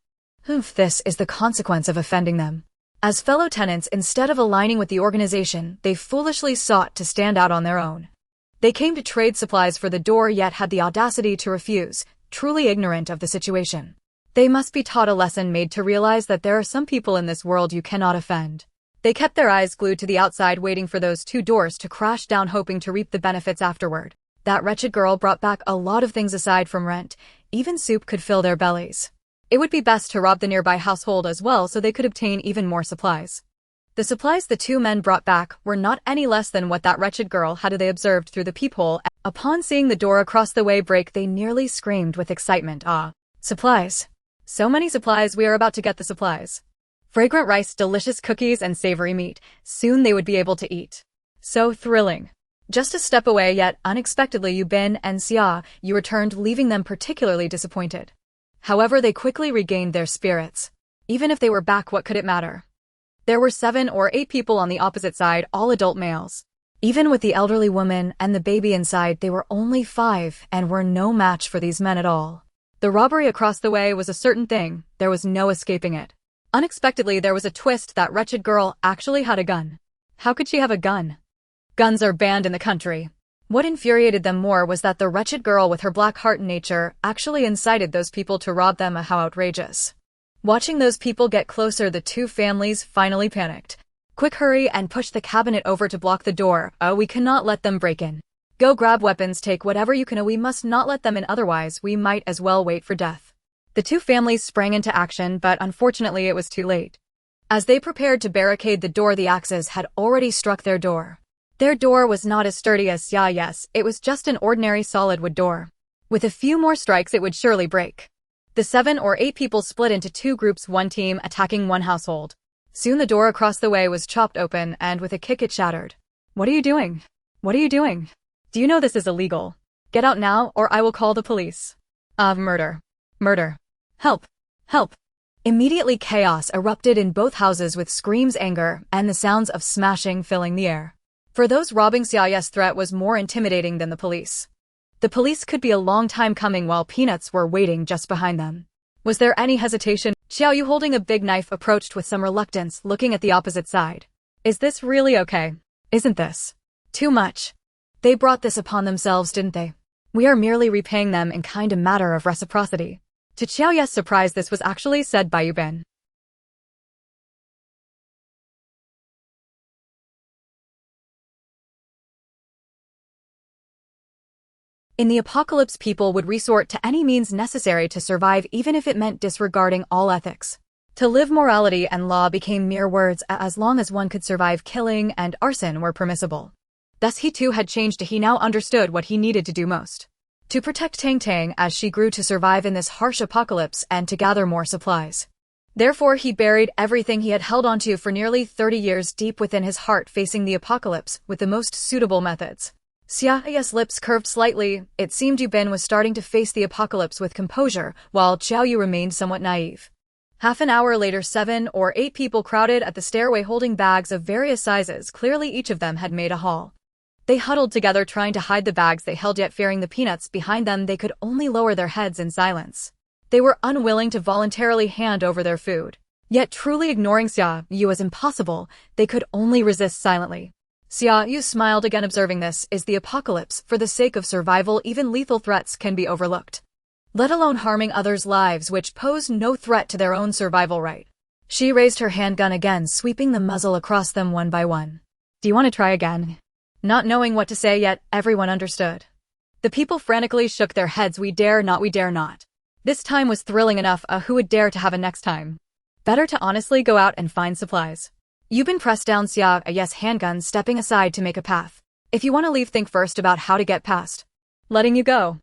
This is the consequence of offending them. As fellow tenants, instead of aligning with the organization, they foolishly sought to stand out on their own. They came to trade supplies for the door, yet had the audacity to refuse, truly ignorant of the situation. They must be taught a lesson, made to realize that there are some people in this world you cannot offend. They kept their eyes glued to the outside, waiting for those two doors to crash down, hoping to reap the benefits afterward. That wretched girl brought back a lot of things aside from rent. Even soup could fill their bellies. It would be best to rob the nearby household as well so they could obtain even more supplies. The supplies the two men brought back were not any less than what that wretched girl had they observed through the peephole. Upon seeing the door across the way break, they nearly screamed with excitement. Ah, supplies. So many supplies, we are about to get the supplies. Fragrant rice, delicious cookies, and savory meat. Soon they would be able to eat. So thrilling. Just a step away, yet unexpectedly Yu Bin and Xia Yu returned, leaving them particularly disappointed. However, they quickly regained their spirits. Even if they were back, what could it matter? There were 7 or 8 people on the opposite side, all adult males. Even with the elderly woman and the baby inside, they were only 5 and were no match for these men at all. The robbery across the way was a certain thing, there was no escaping it. Unexpectedly, there was a twist. That wretched girl actually had a gun. How could she have a gun? Guns are banned in the country. What infuriated them more was that the wretched girl with her black heart and nature actually incited those people to rob them. How outrageous. Watching those people get closer, the two families finally panicked. Quick, hurry and push the cabinet over to block the door. Oh, we cannot let them break in. Go grab weapons, take whatever you can. We must not let them in, otherwise we might as well wait for death. The two families sprang into action, but unfortunately it was too late. As they prepared to barricade the door, the axes had already struck their door. Their door was not as sturdy as Xia Yu's, it was just an ordinary solid wood door. With a few more strikes it would surely break. The 7 or 8 people split into 2 groups, one team attacking one household. Soon the door across the way was chopped open, and with a kick it shattered. What are you doing? What are you doing? Do you know this is illegal? Get out now, or I will call the police. Murder. Murder. Help. Help. Immediately chaos erupted in both houses, with screams, anger, and the sounds of smashing filling the air. For those robbing, Xia Yu's threat was more intimidating than the police. The police could be a long time coming while peanuts were waiting just behind them. Was there any hesitation? Xia Yu, holding a big knife, approached with some reluctance, looking at the opposite side. Is this really okay? Isn't this too much? They brought this upon themselves, didn't they? We are merely repaying them in kind, a matter of reciprocity. To Xia Yu's surprise, this was actually said by Yu Bin. In the apocalypse, people would resort to any means necessary to survive, even if it meant disregarding all ethics. To live, morality and law became mere words. As long as one could survive, killing and arson were permissible. Thus he too had changed. He now understood what he needed to do most. To protect Tang Tang as she grew to survive in this harsh apocalypse and to gather more supplies. Therefore he buried everything he had held onto for nearly 30 years deep within his heart, facing the apocalypse with the most suitable methods. Xia Yu's lips curved slightly. It seemed Yu Bin was starting to face the apocalypse with composure, while Xia Yu remained somewhat naive. Half an hour later, 7 or 8 people crowded at the stairway holding bags of various sizes. Clearly each of them had made a haul. They huddled together, trying to hide the bags they held, yet fearing the peanuts behind them they could only lower their heads in silence. They were unwilling to voluntarily hand over their food. Yet truly ignoring Xia Yu was impossible. They could only resist silently. Xia Yu smiled again, observing this is the apocalypse. For the sake of survival, even lethal threats can be overlooked. Let alone harming others' lives which pose no threat to their own survival right. She raised her handgun again, sweeping the muzzle across them one by one. Do you want to try again? Not knowing what to say, yet everyone understood. The people frantically shook their heads. We dare not, we dare not. This time was thrilling enough. Who would dare to have a next time? Better to honestly go out and find supplies. Yu Bin pressed down Xia Yu's handgun, stepping aside to make a path. If you want to leave, think first about how to get past. Letting you go.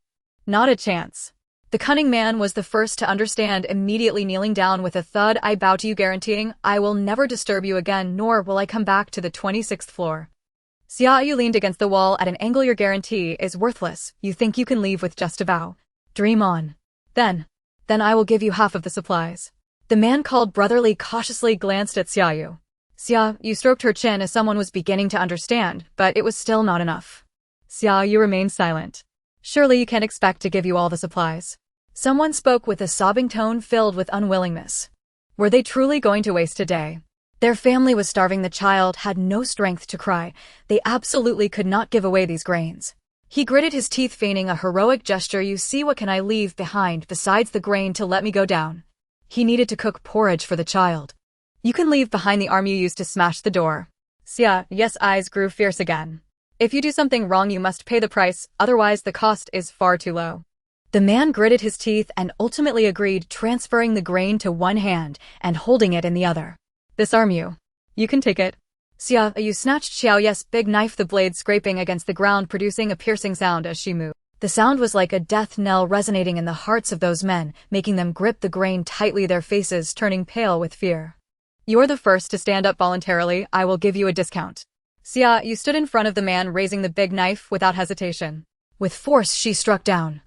Not a chance. The cunning man was the first to understand, immediately kneeling down with a thud. I bow to you, guaranteeing I will never disturb you again, nor will I come back to the 26th floor. Xia Yu leaned against the wall at an angle. Your guarantee is worthless. You think you can leave with just a vow. Dream on. Then I will give you half of the supplies. The man called brotherly cautiously glanced at Xia Yu. Xia Yu stroked her chin as someone was beginning to understand, but it was still not enough. Xia Yu remained silent. Surely you can't expect to give you all the supplies. Someone spoke with a sobbing tone filled with unwillingness. Were they truly going to waste a day? Their family was starving. The child had no strength to cry. They absolutely could not give away these grains. He gritted his teeth, feigning a heroic gesture. You see, what can I leave behind besides the grain to let me go down? He needed to cook porridge for the child. You can leave behind the arm you used to smash the door. Xia Yu's eyes grew fierce again. If you do something wrong, you must pay the price, otherwise the cost is far too low. The man gritted his teeth and ultimately agreed, transferring the grain to one hand and holding it in the other. This arm you can take it. Xia Yu snatched Xiao Yu's big knife, the blade scraping against the ground, producing a piercing sound as she moved. The sound was like a death knell resonating in the hearts of those men, making them grip the grain tightly, their faces turning pale with fear. You're the first to stand up voluntarily. I will give you a discount. Xia Yu stood in front of the man, raising the big knife without hesitation. With force, she struck down.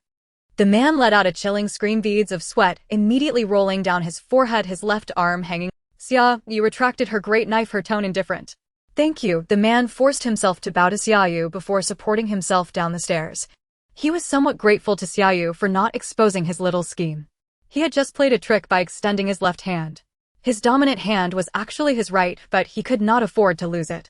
The man let out a chilling scream, beads of sweat immediately rolling down his forehead, his left arm hanging. Xia Yu retracted her great knife, her tone indifferent. Thank you. The man forced himself to bow to Xia Yu before supporting himself down the stairs. He was somewhat grateful to Xia Yu for not exposing his little scheme. He had just played a trick by extending his left hand. His dominant hand was actually his right, but he could not afford to lose it.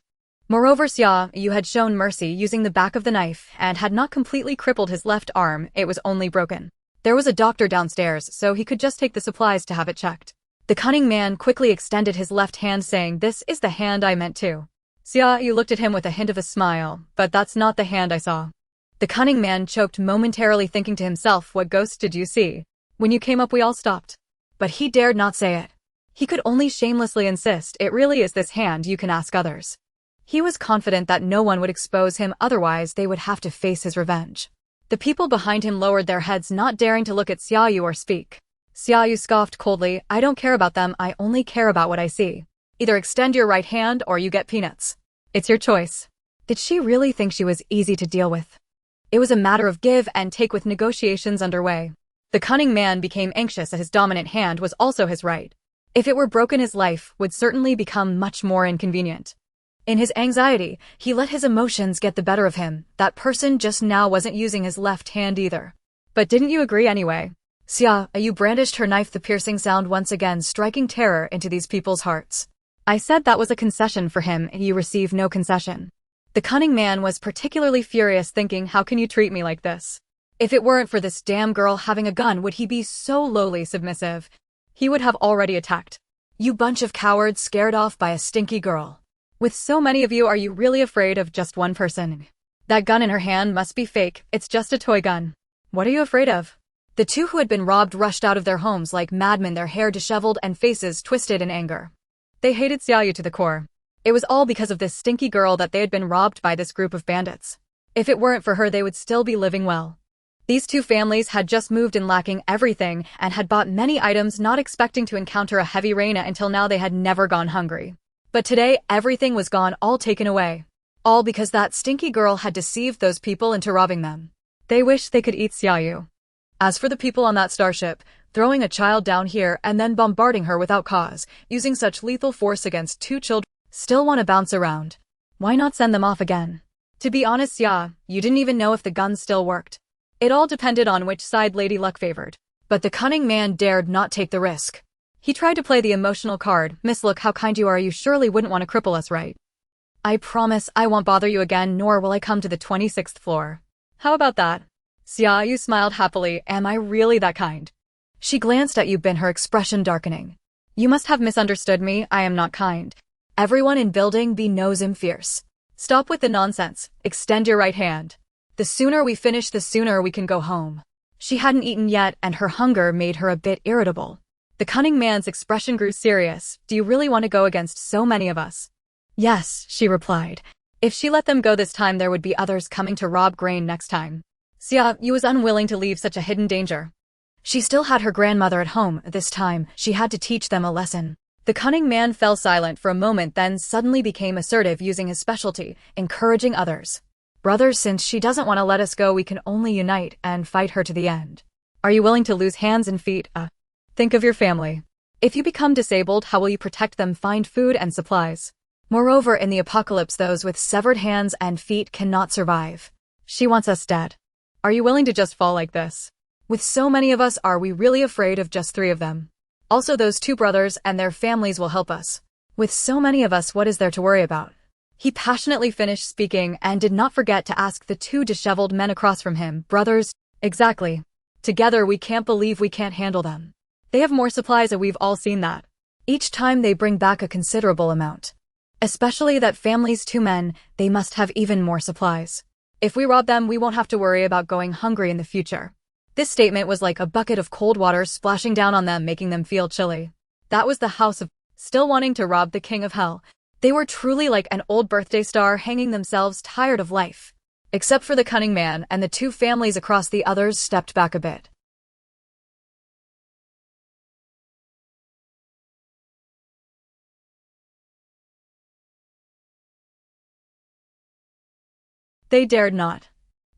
Moreover, Xia Yu had shown mercy, using the back of the knife, and had not completely crippled his left arm. It was only broken. There was a doctor downstairs, so he could just take the supplies to have it checked. The cunning man quickly extended his left hand, saying, "This is the hand I meant to." Xia Yu looked at him with a hint of a smile, "But that's not the hand I saw." The cunning man choked momentarily, thinking to himself, "What ghost did you see? When you came up we all stopped." But he dared not say it. He could only shamelessly insist, "It really is this hand, you can ask others." He was confident that no one would expose him, otherwise they would have to face his revenge. The people behind him lowered their heads, not daring to look at Xia Yu or speak. Xia Yu scoffed coldly, "I don't care about them, I only care about what I see. Either extend your right hand or you get peanuts. It's your choice." Did she really think she was easy to deal with? It was a matter of give and take, with negotiations underway. The cunning man became anxious that his dominant hand was also his right. If it were broken, his life would certainly become much more inconvenient. In his anxiety, he let his emotions get the better of him. That person just now wasn't using his left hand either. "But didn't you agree anyway?" Xia Yu brandished her knife, the piercing sound once again striking terror into these people's hearts. "I said that was a concession for him, and you receive no concession." The cunning man was particularly furious, thinking, "How can you treat me like this? If it weren't for this damn girl having a gun, would he be so lowly submissive? He would have already attacked. You bunch of cowards scared off by a stinky girl. With so many of you, are you really afraid of just one person? That gun in her hand must be fake, it's just a toy gun. What are you afraid of?" The two who had been robbed rushed out of their homes like madmen, their hair disheveled and faces twisted in anger. They hated Xia Yu to the core. It was all because of this stinky girl that they had been robbed by this group of bandits. If it weren't for her, they would still be living well. These two families had just moved in lacking everything and had bought many items, not expecting to encounter a heavy rain. Until now they had never gone hungry. But today everything was gone, all taken away. All because that stinky girl had deceived those people into robbing them. They wished they could eat Xia Yu. As for the people on that starship, throwing a child down here and then bombarding her without cause, using such lethal force against two children, still want to bounce around. Why not send them off again? To be honest, Xia, you didn't even know if the gun still worked. It all depended on which side Lady Luck favored. But the cunning man dared not take the risk. He tried to play the emotional card. "Miss, look how kind you are. You surely wouldn't want to cripple us, right? I promise I won't bother you again, nor will I come to the 26th floor. How about that?" Xia Yu smiled happily. "Am I really that kind?" She glanced at Yu Bin, her expression darkening. "You must have misunderstood me. I am not kind. Everyone in building B knows I'm fierce. Stop with the nonsense. Extend your right hand. The sooner we finish, the sooner we can go home." She hadn't eaten yet, and her hunger made her a bit irritable. The cunning man's expression grew serious. "Do you really want to go against so many of us?" "Yes," she replied. If she let them go this time, there would be others coming to rob grain next time. Xia Yu was unwilling to leave such a hidden danger. She still had her grandmother at home. This time, she had to teach them a lesson. The cunning man fell silent for a moment, then suddenly became assertive, using his specialty, encouraging others. Brothers, since she doesn't want to let us go, we can only unite and fight her to the end. Are you willing to lose hands and feet? Think of your family. If you become disabled, how will you protect them, find food and supplies? Moreover, in the apocalypse, those with severed hands and feet cannot survive. She wants us dead. Are you willing to just fall like this? With so many of us, are we really afraid of just 3 of them? Also, those 2 brothers and their families will help us. With so many of us, what is there to worry about? He passionately finished speaking and did not forget to ask the 2 disheveled men across from him, brothers, exactly. Together, we can't believe we can't handle them. They have more supplies, and we've all seen that. Each time they bring back a considerable amount. Especially that family's 2 men, they must have even more supplies. If we rob them, we won't have to worry about going hungry in the future. This statement was like a bucket of cold water splashing down on them, making them feel chilly. That was the house of still wanting to rob the king of hell. They were truly like an old birthday star, hanging themselves, tired of life. Except for the cunning man and the 2 families across, the others stepped back a bit. They dared not.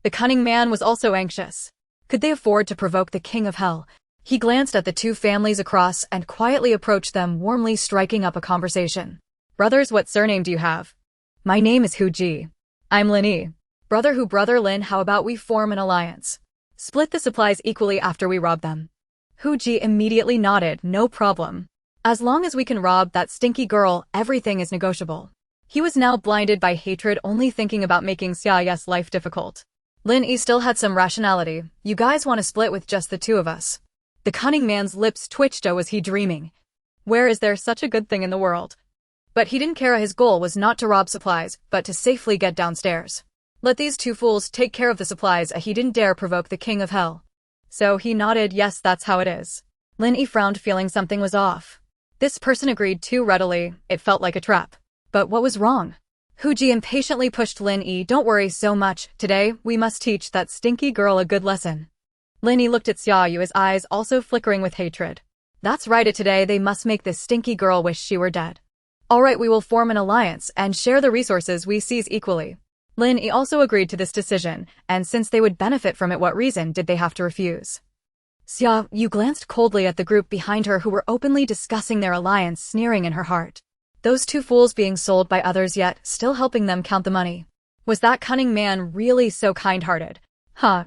The cunning man was also anxious. Could they afford to provoke the king of hell? He glanced at the 2 families across and quietly approached them, warmly striking up a conversation. Brothers, what surname do you have? My name is Hu Ji. I'm Lin Yi. Brother Lin, how about we form an alliance? Split the supplies equally after we rob them. Hu Ji immediately nodded, no problem. As long as we can rob that stinky girl, everything is negotiable. He was now blinded by hatred, only thinking about making Xia Yu's life difficult. Lin Yi still had some rationality. You guys want to split with just the 2 of us? The cunning man's lips twitched. Oh, was he dreaming? Where is there such a good thing in the world? But he didn't care. His goal was not to rob supplies, but to safely get downstairs. Let these 2 fools take care of the supplies. He didn't dare provoke the king of hell. So he nodded. Yes, that's how it is. Lin Yi frowned, feeling something was off. This person agreed too readily. It felt like a trap. But what was wrong? Hu Ji impatiently pushed Lin Yi. Don't worry so much. Today, we must teach that stinky girl a good lesson. Lin Yi looked at Xia Yu, his eyes also flickering with hatred. That's right, today they must make this stinky girl wish she were dead. Alright, we will form an alliance and share the resources we seize equally. Lin Yi also agreed to this decision, and since they would benefit from it, what reason did they have to refuse? Xia Yu glanced coldly at the group behind her who were openly discussing their alliance, sneering in her heart. Those 2 fools being sold by others, yet still helping them count the money. Was that cunning man really so kind-hearted?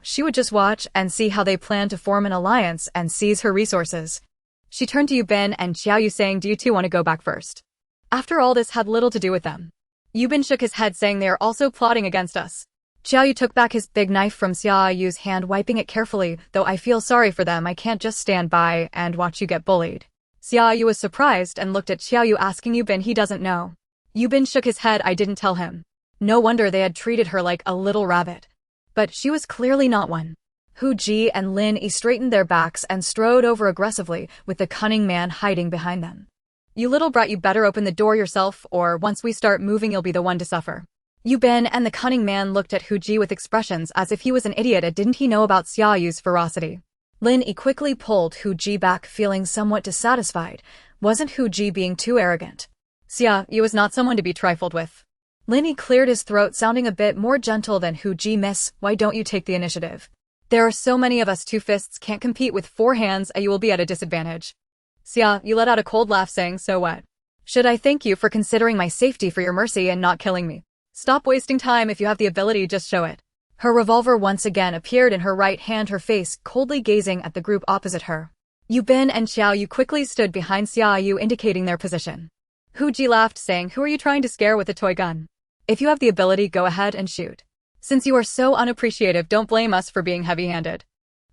She would just watch and see how they planned to form an alliance and seize her resources. She turned to Yu Bin and Xia Yu, saying, do you 2 want to go back first? After all, this had little to do with them. Yu Bin shook his head, saying they are also plotting against us. Xia Yu took back his big knife from Xia Yu's hand, wiping it carefully. Though I feel sorry for them, I can't just stand by and watch you get bullied. Xia Yu was surprised and looked at Xia Yu, asking Yu Bin. He doesn't know. Yu Bin shook his head. I didn't tell him. No wonder they had treated her like a little rabbit. But she was clearly not one. Hu Ji and Lin Yi straightened their backs and strode over aggressively, with the cunning man hiding behind them. You little brat, you better open the door yourself, or once we start moving you'll be the one to suffer. Yu Bin and the cunning man looked at Hu Ji with expressions as if he was an idiot. Didn't he know about Xia Yu's ferocity? Lin Yi quickly pulled Hu Ji back, feeling somewhat dissatisfied. Wasn't Hu Ji being too arrogant? Xia Yu was not someone to be trifled with. Lin Yi cleared his throat, sounding a bit more gentle than Hu Ji. Miss, why don't you take the initiative? There are so many of us. 2 fists can't compete with 4 hands, and you will be at a disadvantage. Xia Yu let out a cold laugh, saying, so what? Should I thank you for considering my safety for your mercy and not killing me? Stop wasting time. If you have the ability, just show it. Her revolver once again appeared in her right hand, her face coldly gazing at the group opposite her. Yu Bin and Xia Yu quickly stood behind Xia Yu, indicating their position. Hu Ji laughed, saying, who are you trying to scare with a toy gun? If you have the ability, go ahead and shoot. Since you are so unappreciative, don't blame us for being heavy-handed.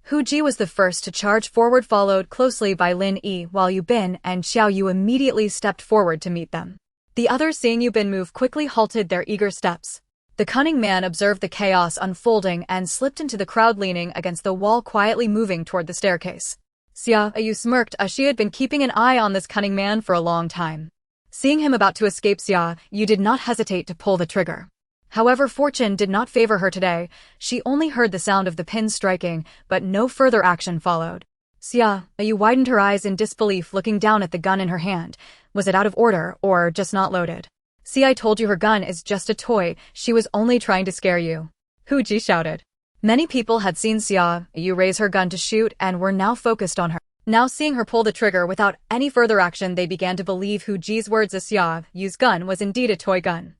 Hu Ji was the first to charge forward, followed closely by Lin Yi, while Yu Bin and Xia Yu immediately stepped forward to meet them. The others, seeing Yu Bin move, quickly halted their eager steps. The cunning man observed the chaos unfolding and slipped into the crowd, leaning against the wall, quietly moving toward the staircase. Xia Yu smirked, as she had been keeping an eye on this cunning man for a long time. Seeing him about to escape, Xia Yu did not hesitate to pull the trigger. However, fortune did not favor her today. She only heard the sound of the pin striking, but no further action followed. Xia Yu widened her eyes in disbelief, looking down at the gun in her hand. Was it out of order, or just not loaded? See, I told you her gun is just a toy. She was only trying to scare you. Hu Ji shouted. Many people had seen Xia Yu raise her gun to shoot and were now focused on her. Now seeing her pull the trigger without any further action, they began to believe Hu Ji's words as Xia Yu's gun was indeed a toy gun.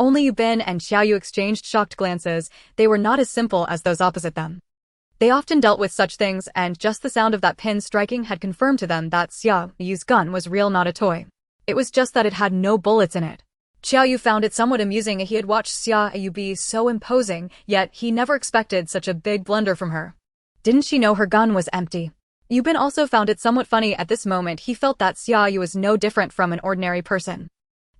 Only Yu Bin and Xia Yu exchanged shocked glances. They were not as simple as those opposite them. They often dealt with such things, and just the sound of that pin striking had confirmed to them that Xia Yu's gun was real, not a toy. It was just that it had no bullets in it. Xia Yu found it somewhat amusing. He had watched Xia Yu be so imposing, yet he never expected such a big blunder from her. Didn't she know her gun was empty? Yu Bin also found it somewhat funny at this moment. He felt that Xia Yu was no different from an ordinary person.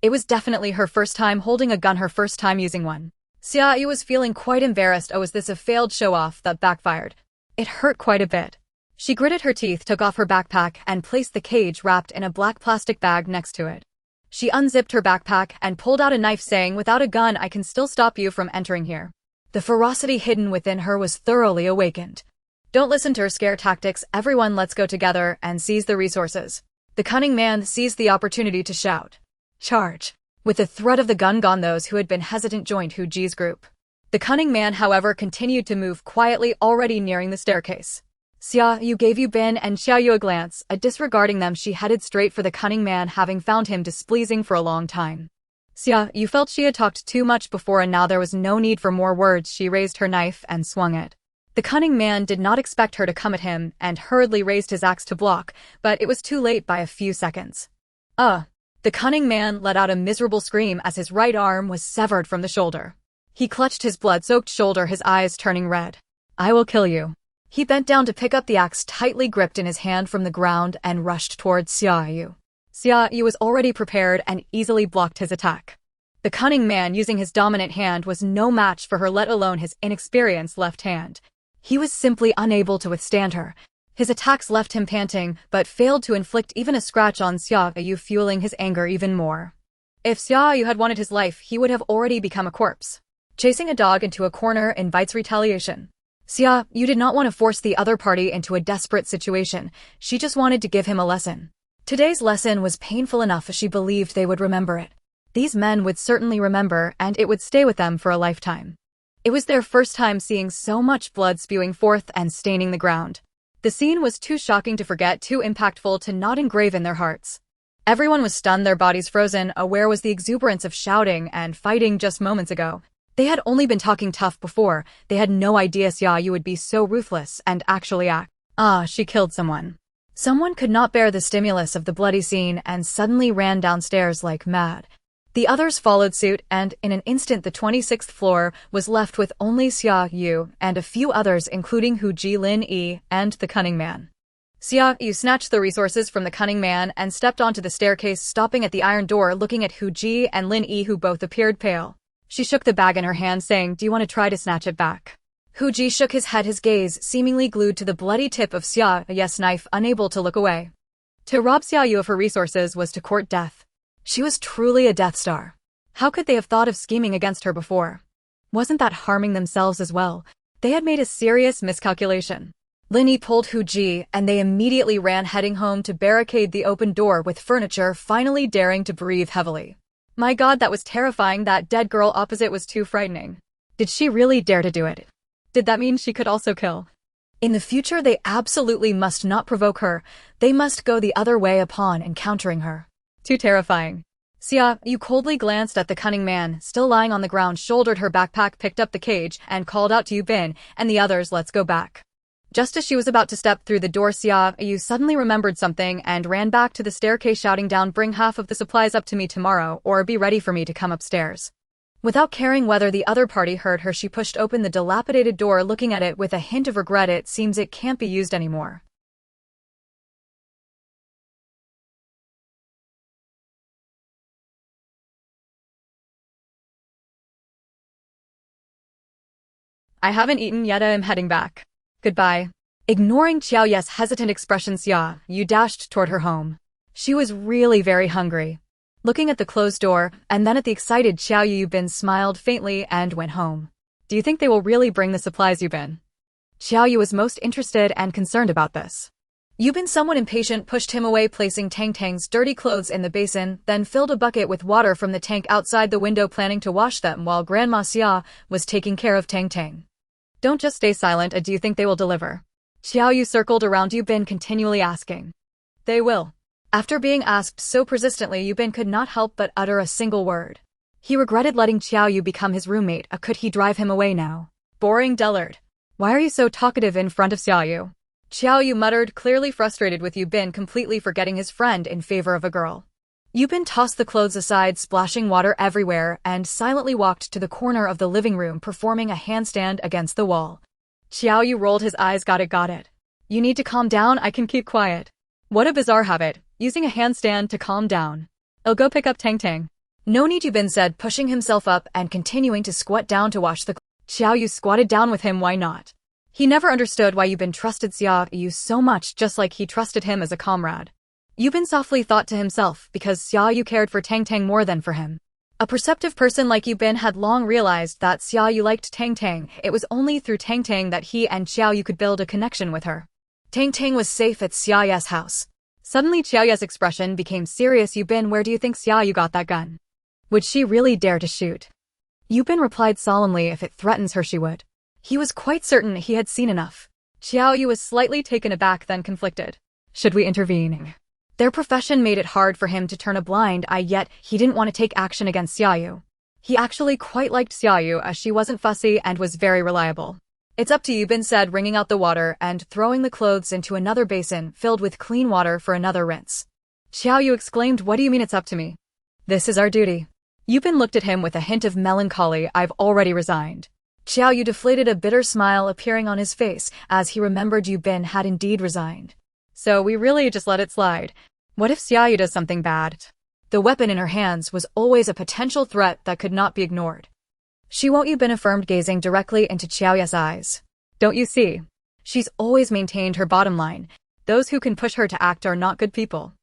It was definitely her first time holding a gun, her first time using one. Xia Yu was feeling quite embarrassed. Oh, was this a failed show-off that backfired? It hurt quite a bit. She gritted her teeth, took off her backpack, and placed the cage wrapped in a black plastic bag next to it. She unzipped her backpack and pulled out a knife, saying, "Without a gun, I can still stop you from entering here." The ferocity hidden within her was thoroughly awakened. Don't listen to her scare tactics. Everyone, let's go together and seize the resources. The cunning man seized the opportunity to shout, "Charge!" With the threat of the gun gone, those who had been hesitant joined Hu Ji's group. The cunning man, however, continued to move quietly, already nearing the staircase. Xia Yu gave Yu Bin and Xia Yu a glance. Disregarding them, she headed straight for the cunning man, having found him displeasing for a long time. Xia Yu felt she had talked too much before, and now there was no need for more words. She raised her knife and swung it. The cunning man did not expect her to come at him and hurriedly raised his axe to block, but it was too late by a few seconds. The cunning man let out a miserable scream as his right arm was severed from the shoulder. He clutched his blood-soaked shoulder, his eyes turning red. "I will kill you." He bent down to pick up the axe tightly gripped in his hand from the ground and rushed towards Xia Yu. Xia Yu was already prepared and easily blocked his attack. The cunning man, using his dominant hand, was no match for her, let alone his inexperienced left hand. He was simply unable to withstand her. His attacks left him panting, but failed to inflict even a scratch on Xia Yu, fueling his anger even more. If Xia Yu had wanted his life, he would have already become a corpse. Chasing a dog into a corner invites retaliation. Xia Yu did not want to force the other party into a desperate situation. She just wanted to give him a lesson. Today's lesson was painful enough as she believed they would remember it. These men would certainly remember, and it would stay with them for a lifetime. It was their first time seeing so much blood spewing forth and staining the ground. The scene was too shocking to forget, too impactful to not engrave in their hearts. Everyone was stunned, their bodies frozen. Where was the exuberance of shouting and fighting just moments ago? They had only been talking tough before. They had no idea Xia Yu would be so ruthless and actually act. She killed someone. Someone could not bear the stimulus of the bloody scene and suddenly ran downstairs like mad. The others followed suit, and in an instant the 26th floor was left with only Xia Yu and a few others, including Hu Ji, Lin Yi, and the cunning man. Xia Yu snatched the resources from the cunning man and stepped onto the staircase, stopping at the iron door, looking at Hu Ji and Lin Yi, who both appeared pale. She shook the bag in her hand, saying, "Do you want to try to snatch it back?" Hu Ji shook his head, his gaze seemingly glued to the bloody tip of Xia Yu's knife, unable to look away. To rob Xia Yu of her resources was to court death. She was truly a Death Star. How could they have thought of scheming against her before? Wasn't that harming themselves as well? They had made a serious miscalculation. Lin Yi pulled Hu Ji, and they immediately ran, heading home to barricade the open door with furniture, finally daring to breathe heavily. My God, that was terrifying. That dead girl opposite was too frightening. Did she really dare to do it? Did that mean she could also kill? In the future, they absolutely must not provoke her. They must go the other way upon encountering her. Too terrifying. Xia Yu coldly glanced at the cunning man, still lying on the ground, shouldered her backpack, picked up the cage, and called out to Yu Bin and the others, "Let's go back." Just as she was about to step through the door, Xia Yu suddenly remembered something and ran back to the staircase, shouting down, "Bring half of the supplies up to me tomorrow, or be ready for me to come upstairs." Without caring whether the other party heard her, she pushed open the dilapidated door, looking at it with a hint of regret. It seems it can't be used anymore. "I haven't eaten yet. I'm heading back. Goodbye." Ignoring Xiao Ye's hesitant expression, Xia Yu dashed toward her home. She was really very hungry. Looking at the closed door, and then at the excited Xiao Yu, Bin smiled faintly and went home. "Do you think they will really bring the supplies, Yu Bin?" Xiao Yu was most interested and concerned about this. Yubin, someone impatient, pushed him away, placing Tang Tang's dirty clothes in the basin, then filled a bucket with water from the tank outside the window, planning to wash them while Grandma Xia was taking care of Tang Tang. Don't just stay silent, do you think they will deliver? Xia Yu circled around Yubin, continually asking. They will. After being asked so persistently, Yubin could not help but utter a single word. He regretted letting Xia Yu become his roommate. Could he drive him away now? Boring dullard. Why are you so talkative in front of Xia Yu? Xia Yu muttered, clearly frustrated with Yubin completely forgetting his friend in favor of a girl. Yubin tossed the clothes aside, splashing water everywhere, and silently walked to the corner of the living room, performing a handstand against the wall. Xia Yu rolled his eyes. Got it. You need to calm down, I can keep quiet. What a bizarre habit, using a handstand to calm down. I'll go pick up Tang Tang. No need, Yubin said, pushing himself up and continuing to squat down to wash the clothes. Xia Yu squatted down with him. Why not? He never understood why Yubin trusted Xia Yu so much, just like he trusted him as a comrade. Yubin softly thought to himself, because Xia Yu cared for Tang Tang more than for him. A perceptive person like Yubin had long realized that Xia Yu liked Tang Tang. It was only through Tang Tang that he and Xia Yu could build a connection with her. Tang Tang was safe at Xia Yu's house. Suddenly Xia Yu's expression became serious. Yubin, where do you think Xia Yu got that gun? Would she really dare to shoot? Yubin replied solemnly, if it threatens her she would. He was quite certain he had seen enough. Xia Yu was slightly taken aback, then conflicted. Should we intervene? Their profession made it hard for him to turn a blind eye, yet he didn't want to take action against Xia Yu. He actually quite liked Xia Yu, as she wasn't fussy and was very reliable. It's up to you, Yubin said, wringing out the water and throwing the clothes into another basin filled with clean water for another rinse. Xia Yu exclaimed, what do you mean it's up to me? This is our duty. Yubin looked at him with a hint of melancholy. I've already resigned. Xia Yu deflated, a bitter smile appearing on his face as he remembered Yubin had indeed resigned. So we really just let it slide. What if Xia Yu does something bad? The weapon in her hands was always a potential threat that could not be ignored. She won't, Yubin affirmed, gazing directly into Xia Yu's eyes. Don't you see? She's always maintained her bottom line. Those who can push her to act are not good people.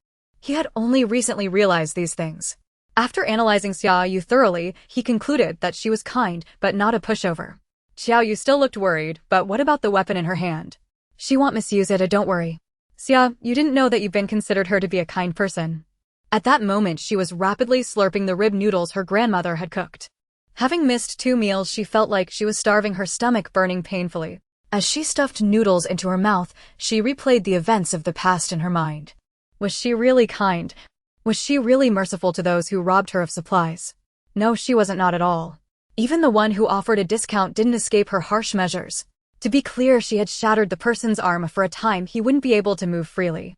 He had only recently realized these things. After analyzing Xia Yu thoroughly, he concluded that she was kind, but not a pushover. Xia Yu still looked worried, but what about the weapon in her hand? She won't misuse it, don't worry. Xia, you didn't know that Yubin considered her to be a kind person. At that moment she was rapidly slurping the rib noodles her grandmother had cooked. Having missed 2 meals, she felt like she was starving, her stomach burning painfully. As she stuffed noodles into her mouth, she replayed the events of the past in her mind. Was she really kind? Was she really merciful to those who robbed her of supplies? No, she wasn't, not at all. Even the one who offered a discount didn't escape her harsh measures. To be clear, she had shattered the person's arm. For a time, he wouldn't be able to move freely.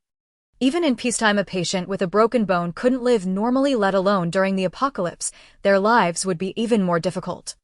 Even in peacetime, a patient with a broken bone couldn't live normally, let alone during the apocalypse. Their lives would be even more difficult.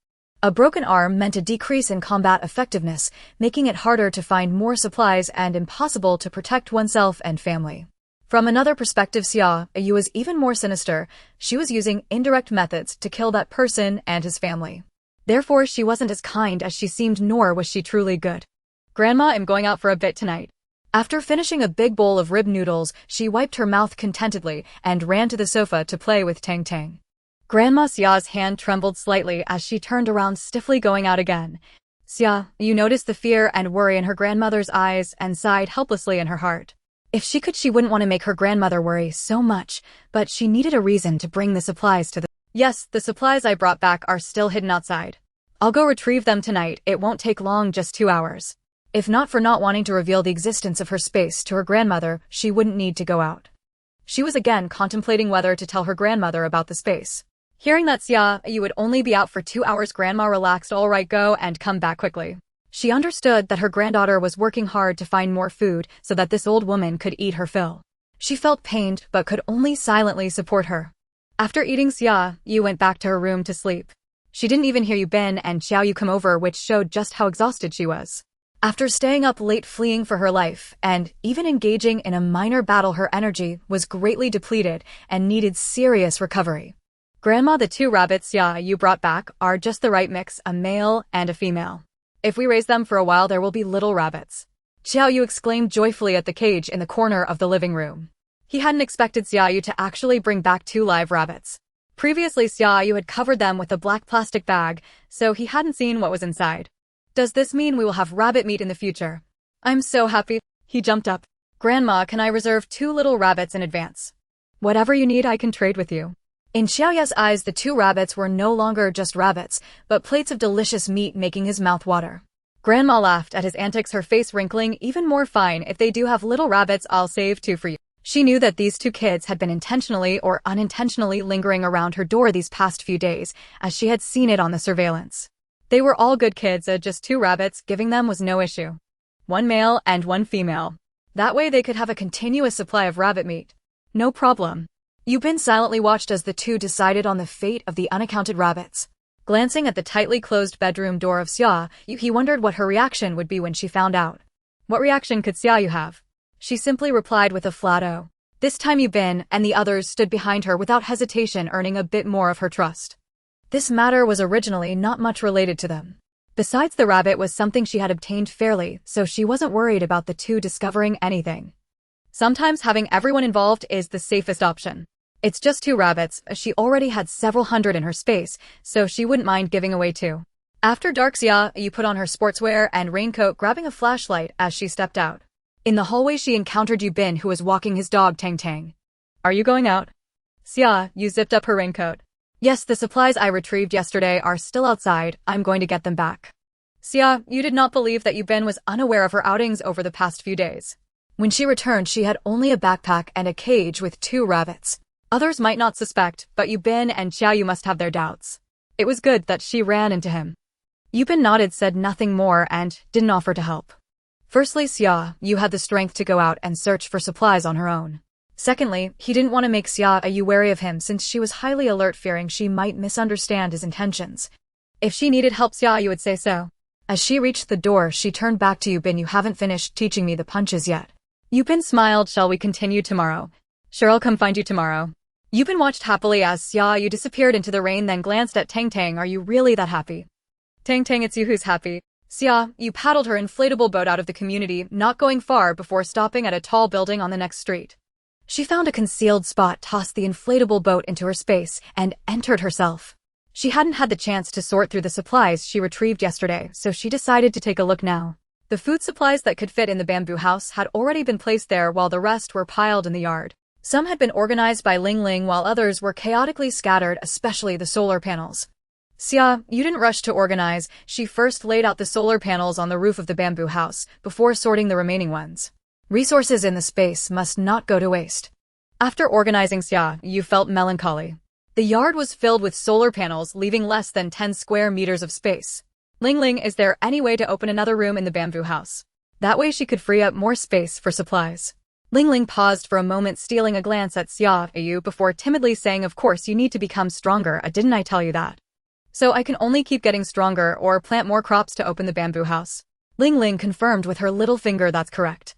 A broken arm meant a decrease in combat effectiveness, making it harder to find more supplies and impossible to protect oneself and family. From another perspective, Xia Yu was even more sinister. She was using indirect methods to kill that person and his family. Therefore, she wasn't as kind as she seemed, nor was she truly good. Grandma, I'm going out for a bit tonight. After finishing a big bowl of rib noodles, she wiped her mouth contentedly and ran to the sofa to play with Tang Tang. Grandma Xia's hand trembled slightly as she turned around, stiffly going out again. Xia Yu noticed the fear and worry in her grandmother's eyes and sighed helplessly in her heart. If she could, she wouldn't want to make her grandmother worry so much, but she needed a reason to bring the supplies to the— Yes, the supplies I brought back are still hidden outside. I'll go retrieve them tonight. It won't take long, just 2 hours. If not for not wanting to reveal the existence of her space to her grandmother, she wouldn't need to go out. She was again contemplating whether to tell her grandmother about the space. Hearing that Xia Yu would only be out for 2 hours, Grandma relaxed. All right, go and come back quickly. She understood that her granddaughter was working hard to find more food so that this old woman could eat her fill. She felt pained but could only silently support her. After eating, Xia Yu went back to her room to sleep. She didn't even hear Yubin and Xia Yu come over, which showed just how exhausted she was. After staying up late, fleeing for her life, and even engaging in a minor battle, her energy was greatly depleted and needed serious recovery. Grandma, the 2 rabbits Xia Yu brought back are just the right mix, a male and a female. If we raise them for a while, there will be little rabbits. Xia Yu exclaimed joyfully at the cage in the corner of the living room. He hadn't expected Xia Yu to actually bring back 2 live rabbits. Previously, Xia Yu had covered them with a black plastic bag, so he hadn't seen what was inside. Does this mean we will have rabbit meat in the future? I'm so happy. He jumped up. Grandma, can I reserve 2 little rabbits in advance? Whatever you need, I can trade with you. In Xia Yu's eyes, the 2 rabbits were no longer just rabbits, but plates of delicious meat making his mouth water. Grandma laughed at his antics, her face wrinkling. Even more, fine, if they do have little rabbits, I'll save 2 for you. She knew that these 2 kids had been intentionally or unintentionally lingering around her door these past few days, as she had seen it on the surveillance. They were all good kids, just 2 rabbits, giving them was no issue. 1 male and 1 female. That way they could have a continuous supply of rabbit meat. No problem. Yubin silently watched as the 2 decided on the fate of the unaccounted rabbits. Glancing at the tightly closed bedroom door of Xia Yu, he wondered what her reaction would be when she found out. What reaction could Xia Yu have? She simply replied with a flat "oh." This time Yubin and the others stood behind her without hesitation, earning a bit more of her trust. This matter was originally not much related to them. Besides, the rabbit was something she had obtained fairly, so she wasn't worried about the 2 discovering anything. Sometimes having everyone involved is the safest option. It's just 2 rabbits, she already had several hundred in her space, so she wouldn't mind giving away 2. After dark, Xia Yu put on her sportswear and raincoat, grabbing a flashlight as she stepped out. In the hallway she encountered Yubin, who was walking his dog Tang Tang. Are you going out? Xia Yu zipped up her raincoat. Yes, the supplies I retrieved yesterday are still outside, I'm going to get them back. Xia Yu did not believe that Yubin was unaware of her outings over the past few days. When she returned, she had only a backpack and a cage with 2 rabbits. Others might not suspect, but Yubin and Xia Yu must have their doubts. It was good that she ran into him. Yubin nodded, said nothing more, and didn't offer to help. Firstly, Xia Yu had the strength to go out and search for supplies on her own. Secondly, he didn't want to make Xia Yu wary of him, since she was highly alert, fearing she might misunderstand his intentions. If she needed help, Xia Yu would say so. As she reached the door, she turned back to Yubin. You haven't finished teaching me the punches yet. Yubin smiled. Shall we continue tomorrow? Sure, I'll come find you tomorrow. Yubin watched happily as Xia Yu disappeared into the rain, then glanced at Tang Tang. Are you really that happy? Tang Tang, it's you who's happy. Xia Yu paddled her inflatable boat out of the community, not going far before stopping at a tall building on the next street. She found a concealed spot, tossed the inflatable boat into her space, and entered herself. She hadn't had the chance to sort through the supplies she retrieved yesterday, so she decided to take a look now. The food supplies that could fit in the bamboo house had already been placed there, while the rest were piled in the yard. Some had been organized by Ling Ling, while others were chaotically scattered, especially the solar panels. Xia Yu didn't rush to organize. She first laid out the solar panels on the roof of the bamboo house, before sorting the remaining ones. Resources in the space must not go to waste. After organizing, Xia Yu felt melancholy. The yard was filled with solar panels, leaving less than 10 square meters of space. Ling Ling, is there any way to open another room in the bamboo house? That way she could free up more space for supplies. Ling Ling paused for a moment, stealing a glance at Xia Yu before timidly saying, of course you need to become stronger, didn't I tell you that? So I can only keep getting stronger or plant more crops to open the bamboo house. Ling Ling confirmed with her little finger, that's correct.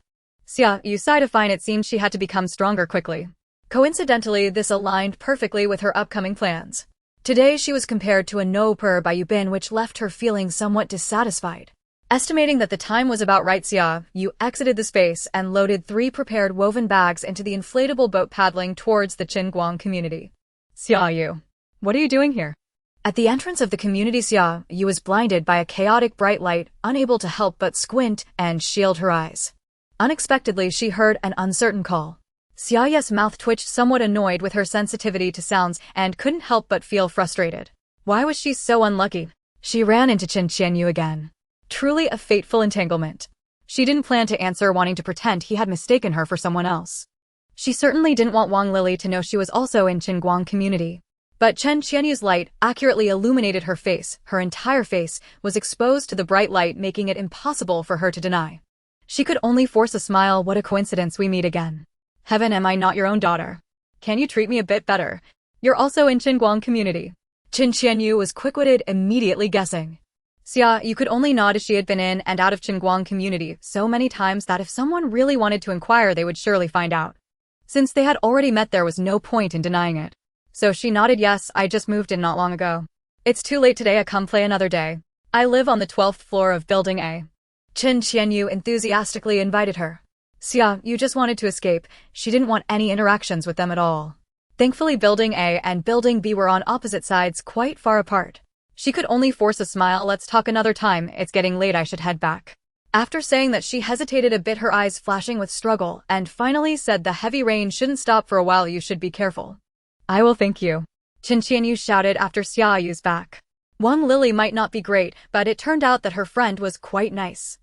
Xia Yu sighed. Fine, it seemed she had to become stronger quickly. Coincidentally, this aligned perfectly with her upcoming plans. Today she was compared to a no-purr by Yubin, which left her feeling somewhat dissatisfied. Estimating that the time was about right, Xia Yu exited the space and loaded 3 prepared woven bags into the inflatable boat, paddling towards the Qinguang community. Xia Yu, what are you doing here? At the entrance of the community, Xia Yu was blinded by a chaotic bright light, unable to help but squint and shield her eyes. Unexpectedly, she heard an uncertain call. Xia Yu's mouth twitched, somewhat annoyed with her sensitivity to sounds, and couldn't help but feel frustrated. Why was she so unlucky? She ran into Chen Yu again. Truly a fateful entanglement. She didn't plan to answer, wanting to pretend he had mistaken her for someone else. She certainly didn't want Wang Lily to know she was also in Qinguang community. But Chen Yu's light accurately illuminated her face. Her entire face was exposed to the bright light, making it impossible for her to deny. She could only force a smile. What a coincidence, we meet again. Heaven, am I not your own daughter? Can you treat me a bit better? You're also in Qinguang community. Chen Yu was quick-witted, immediately guessing. Xia Yu could only nod, as she had been in and out of Qinguang community so many times that if someone really wanted to inquire, they would surely find out. Since they had already met, there was no point in denying it. So she nodded. Yes, I just moved in not long ago. It's too late today, I come play another day. I live on the 12th floor of Building A. Chen Yu enthusiastically invited her. Xia Yu just wanted to escape. She didn't want any interactions with them at all. Thankfully, Building A and Building B were on opposite sides, quite far apart. She could only force a smile. Let's talk another time, it's getting late, I should head back. After saying that, she hesitated a bit, her eyes flashing with struggle, and finally said, "The heavy rain shouldn't stop for a while, you should be careful." "I will, thank you," Xia Yu shouted after Xia Yu's back. Wang Lily might not be great, but it turned out that her friend was quite nice.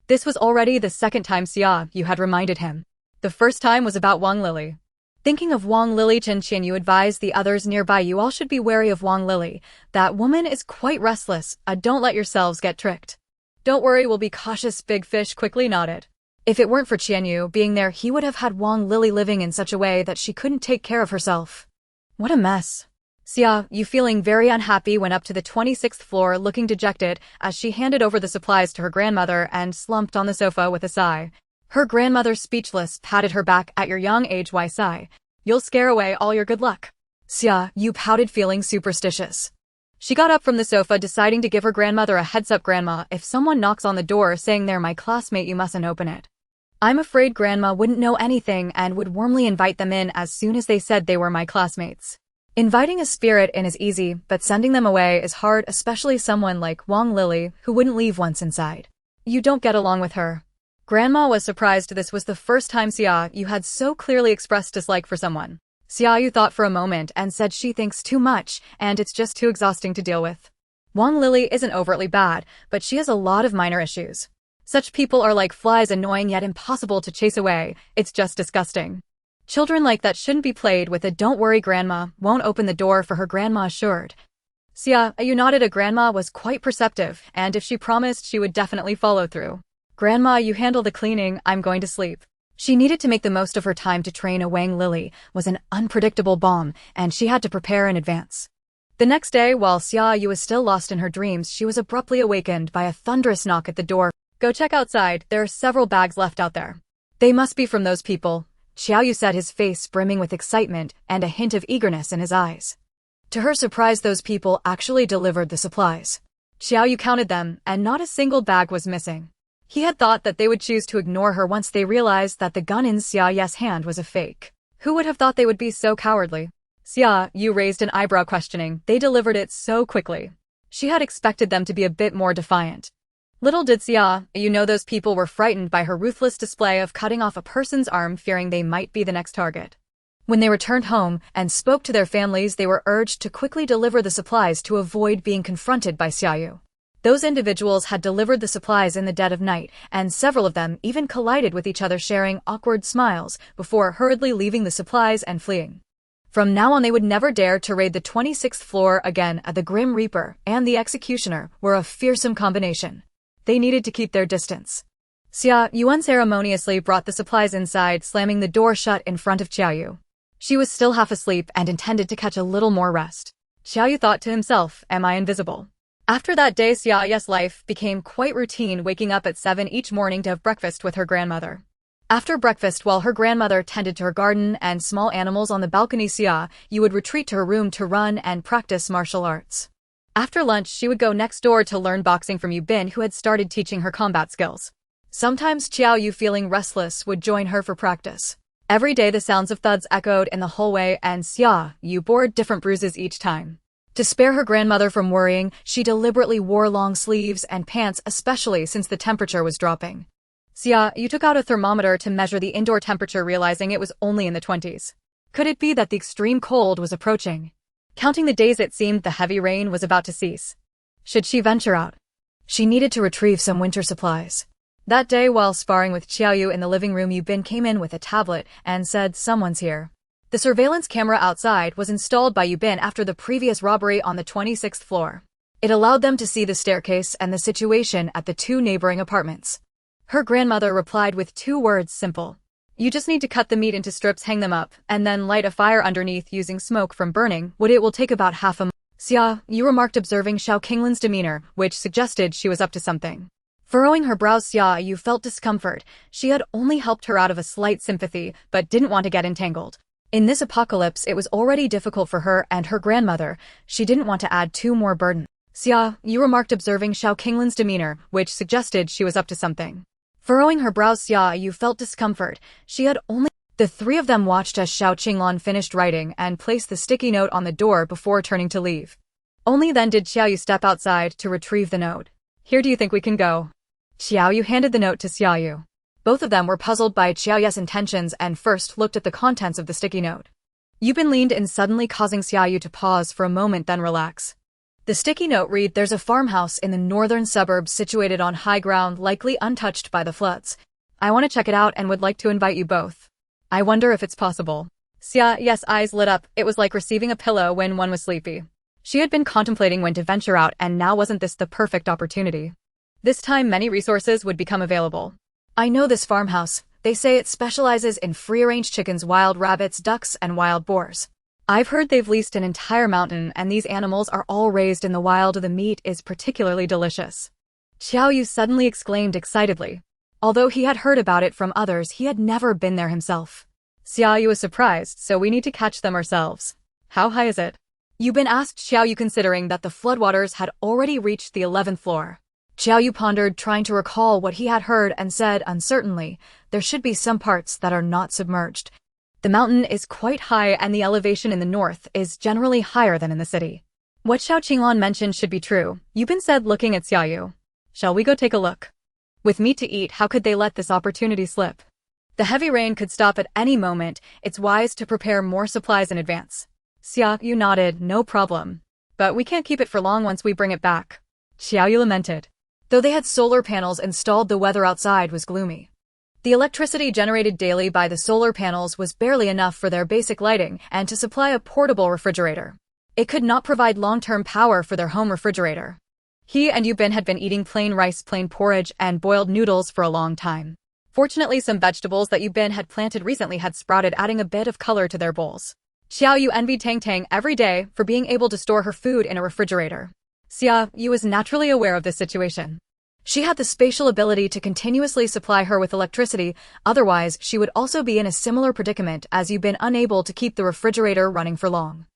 This was already the second time Xia Yu had reminded him. The first time was about Wang Lily. Thinking of Wang Lily, Xia Yu advised the others nearby, "You all should be wary of Wang Lily. That woman is quite restless. Don't let yourselves get tricked." "Don't worry, we'll be cautious," Big Fish quickly nodded. If it weren't for Xia Yu being there, he would have had Wang Lily living in such a way that she couldn't take care of herself. What a mess. Xia Yu, feeling very unhappy, went up to the 26th floor looking dejected as she handed over the supplies to her grandmother and slumped on the sofa with a sigh. Her grandmother, speechless, patted her back. "At your young age, why sigh? You'll scare away all your good luck." Xia Yu pouted, feeling superstitious. She got up from the sofa, deciding to give her grandmother a heads up. "Grandma, if someone knocks on the door saying they're my classmate, you mustn't open it." I'm afraid Grandma wouldn't know anything and would warmly invite them in as soon as they said they were my classmates. Inviting a spirit in is easy, but sending them away is hard, especially someone like Wang Lily, who wouldn't leave once inside. You don't get along with her. Grandma was surprised. This was the first time Xia Yu had so clearly expressed dislike for someone. Xia Yu thought for a moment and said, "She thinks too much, and it's just too exhausting to deal with." Wang Lily isn't overtly bad, but she has a lot of minor issues. Such people are like flies, annoying yet impossible to chase away. It's just disgusting. Children like that shouldn't be played with. Don't worry, Grandma won't open the door for her, Grandma assured. Xia Yu nodded. A grandma was quite perceptive, and if she promised, she would definitely follow through. "Grandma, you handle the cleaning, I'm going to sleep." She needed to make the most of her time to train. A Wang Lily was an unpredictable bomb, and she had to prepare in advance. The next day, while Xia Yu was still lost in her dreams, she was abruptly awakened by a thunderous knock at the door. "Go check outside, there are several bags left out there." "They must be from those people," Xia Yu said, his face brimming with excitement and a hint of eagerness in his eyes. To her surprise, those people actually delivered the supplies. Xia Yu counted them, and not a single bag was missing. He had thought that they would choose to ignore her once they realized that the gun in Xia Yu's hand was a fake. Who would have thought they would be so cowardly? Xia Yu raised an eyebrow, questioning. They delivered it so quickly. She had expected them to be a bit more defiant. Little did Xia Yu know those people were frightened by her ruthless display of cutting off a person's arm, fearing they might be the next target. When they returned home and spoke to their families, they were urged to quickly deliver the supplies to avoid being confronted by Xia Yu. Those individuals had delivered the supplies in the dead of night, and several of them even collided with each other, sharing awkward smiles before hurriedly leaving the supplies and fleeing. From now on, they would never dare to raid the 26th floor again. The Grim Reaper and the Executioner were a fearsome combination. They needed to keep their distance. Xia Yu unceremoniously brought the supplies inside, slamming the door shut in front of Xia Yu. She was still half asleep and intended to catch a little more rest. Xia Yu thought to himself, "Am I invisible?" After that day, Xia Yu's life became quite routine, waking up at 7 each morning to have breakfast with her grandmother. After breakfast, while her grandmother tended to her garden and small animals on the balcony, Xia Yu would retreat to her room to run and practice martial arts. After lunch, she would go next door to learn boxing from Yu Bin, who had started teaching her combat skills. Sometimes Xia Yu, feeling restless, would join her for practice. Every day the sounds of thuds echoed in the hallway, and Xia Yu bore different bruises each time. To spare her grandmother from worrying, she deliberately wore long sleeves and pants, especially since the temperature was dropping. Xia Yu took out a thermometer to measure the indoor temperature, realizing it was only in the 20s. Could it be that the extreme cold was approaching? Counting the days, it seemed the heavy rain was about to cease. Should she venture out? She needed to retrieve some winter supplies. That day, while sparring with Xia Yu in the living room, Yu Bin came in with a tablet and said, "Someone's here." The surveillance camera outside was installed by Yu Bin after the previous robbery on the 26th floor. It allowed them to see the staircase and the situation at the two neighboring apartments. Her grandmother replied with 2 words, simple. "You just need to cut the meat into strips, hang them up, and then light a fire underneath using smoke from burning wood. It will take about half a month." Xia Yu remarked, observing Xiao Qinglan's demeanor, which suggested she was up to something. Furrowing her brows, Xia Yu felt discomfort. She had only helped her out of a slight sympathy, but didn't want to get entangled. In this apocalypse, it was already difficult for her and her grandmother. She didn't want to add 2 more burden. Xia Yu remarked, observing Xiao Qinglan's demeanor, which suggested she was up to something. Furrowing her brows, Xia Yu felt discomfort. She had only... The 3 of them watched as Xiao Qinglan finished writing and placed the sticky note on the door before turning to leave. Only then did Xia Yu step outside to retrieve the note. "Here, do you think we can go?" Xia Yu handed the note to Xia Yu. Both of them were puzzled by Xia Yu's intentions and first looked at the contents of the sticky note. Yubin leaned in, suddenly causing Xia Yu to pause for a moment, then relax. The sticky note read, "There's a farmhouse in the northern suburbs situated on high ground, likely untouched by the floods. I want to check it out and would like to invite you both. I wonder if it's possible." Xia Yu's eyes lit up. It was like receiving a pillow when one was sleepy. She had been contemplating when to venture out, and now wasn't this the perfect opportunity? This time many resources would become available. "I know this farmhouse. They say it specializes in free-range chickens, wild rabbits, ducks, and wild boars. I've heard they've leased an entire mountain, and these animals are all raised in the wild. The meat is particularly delicious." Xia Yu suddenly exclaimed excitedly. Although he had heard about it from others, he had never been there himself. Xia Yu was surprised, "So we need to catch them ourselves. How high is it?" Yubin asked Xia Yu, considering that the floodwaters had already reached the 11th floor. Xia Yu pondered, trying to recall what he had heard, and said uncertainly, "There should be some parts that are not submerged. The mountain is quite high and the elevation in the north is generally higher than in the city." What Xiao Qinglan mentioned should be true, Yubin said, looking at Xia Yu. "Shall we go take a look? With meat to eat, how could they let this opportunity slip? The heavy rain could stop at any moment. It's wise to prepare more supplies in advance." Xia Yu nodded, "No problem. But we can't keep it for long once we bring it back." Xia Yu lamented. Though they had solar panels installed, the weather outside was gloomy. The electricity generated daily by the solar panels was barely enough for their basic lighting and to supply a portable refrigerator. It could not provide long-term power for their home refrigerator. He and Yubin had been eating plain rice, plain porridge, and boiled noodles for a long time. Fortunately, some vegetables that Yubin had planted recently had sprouted, adding a bit of color to their bowls. Xia Yu envied Tang Tang every day for being able to store her food in a refrigerator. Xia Yu was naturally aware of this situation. She had the spatial ability to continuously supply her with electricity, otherwise she would also be in a similar predicament as Yubin, unable to keep the refrigerator running for long.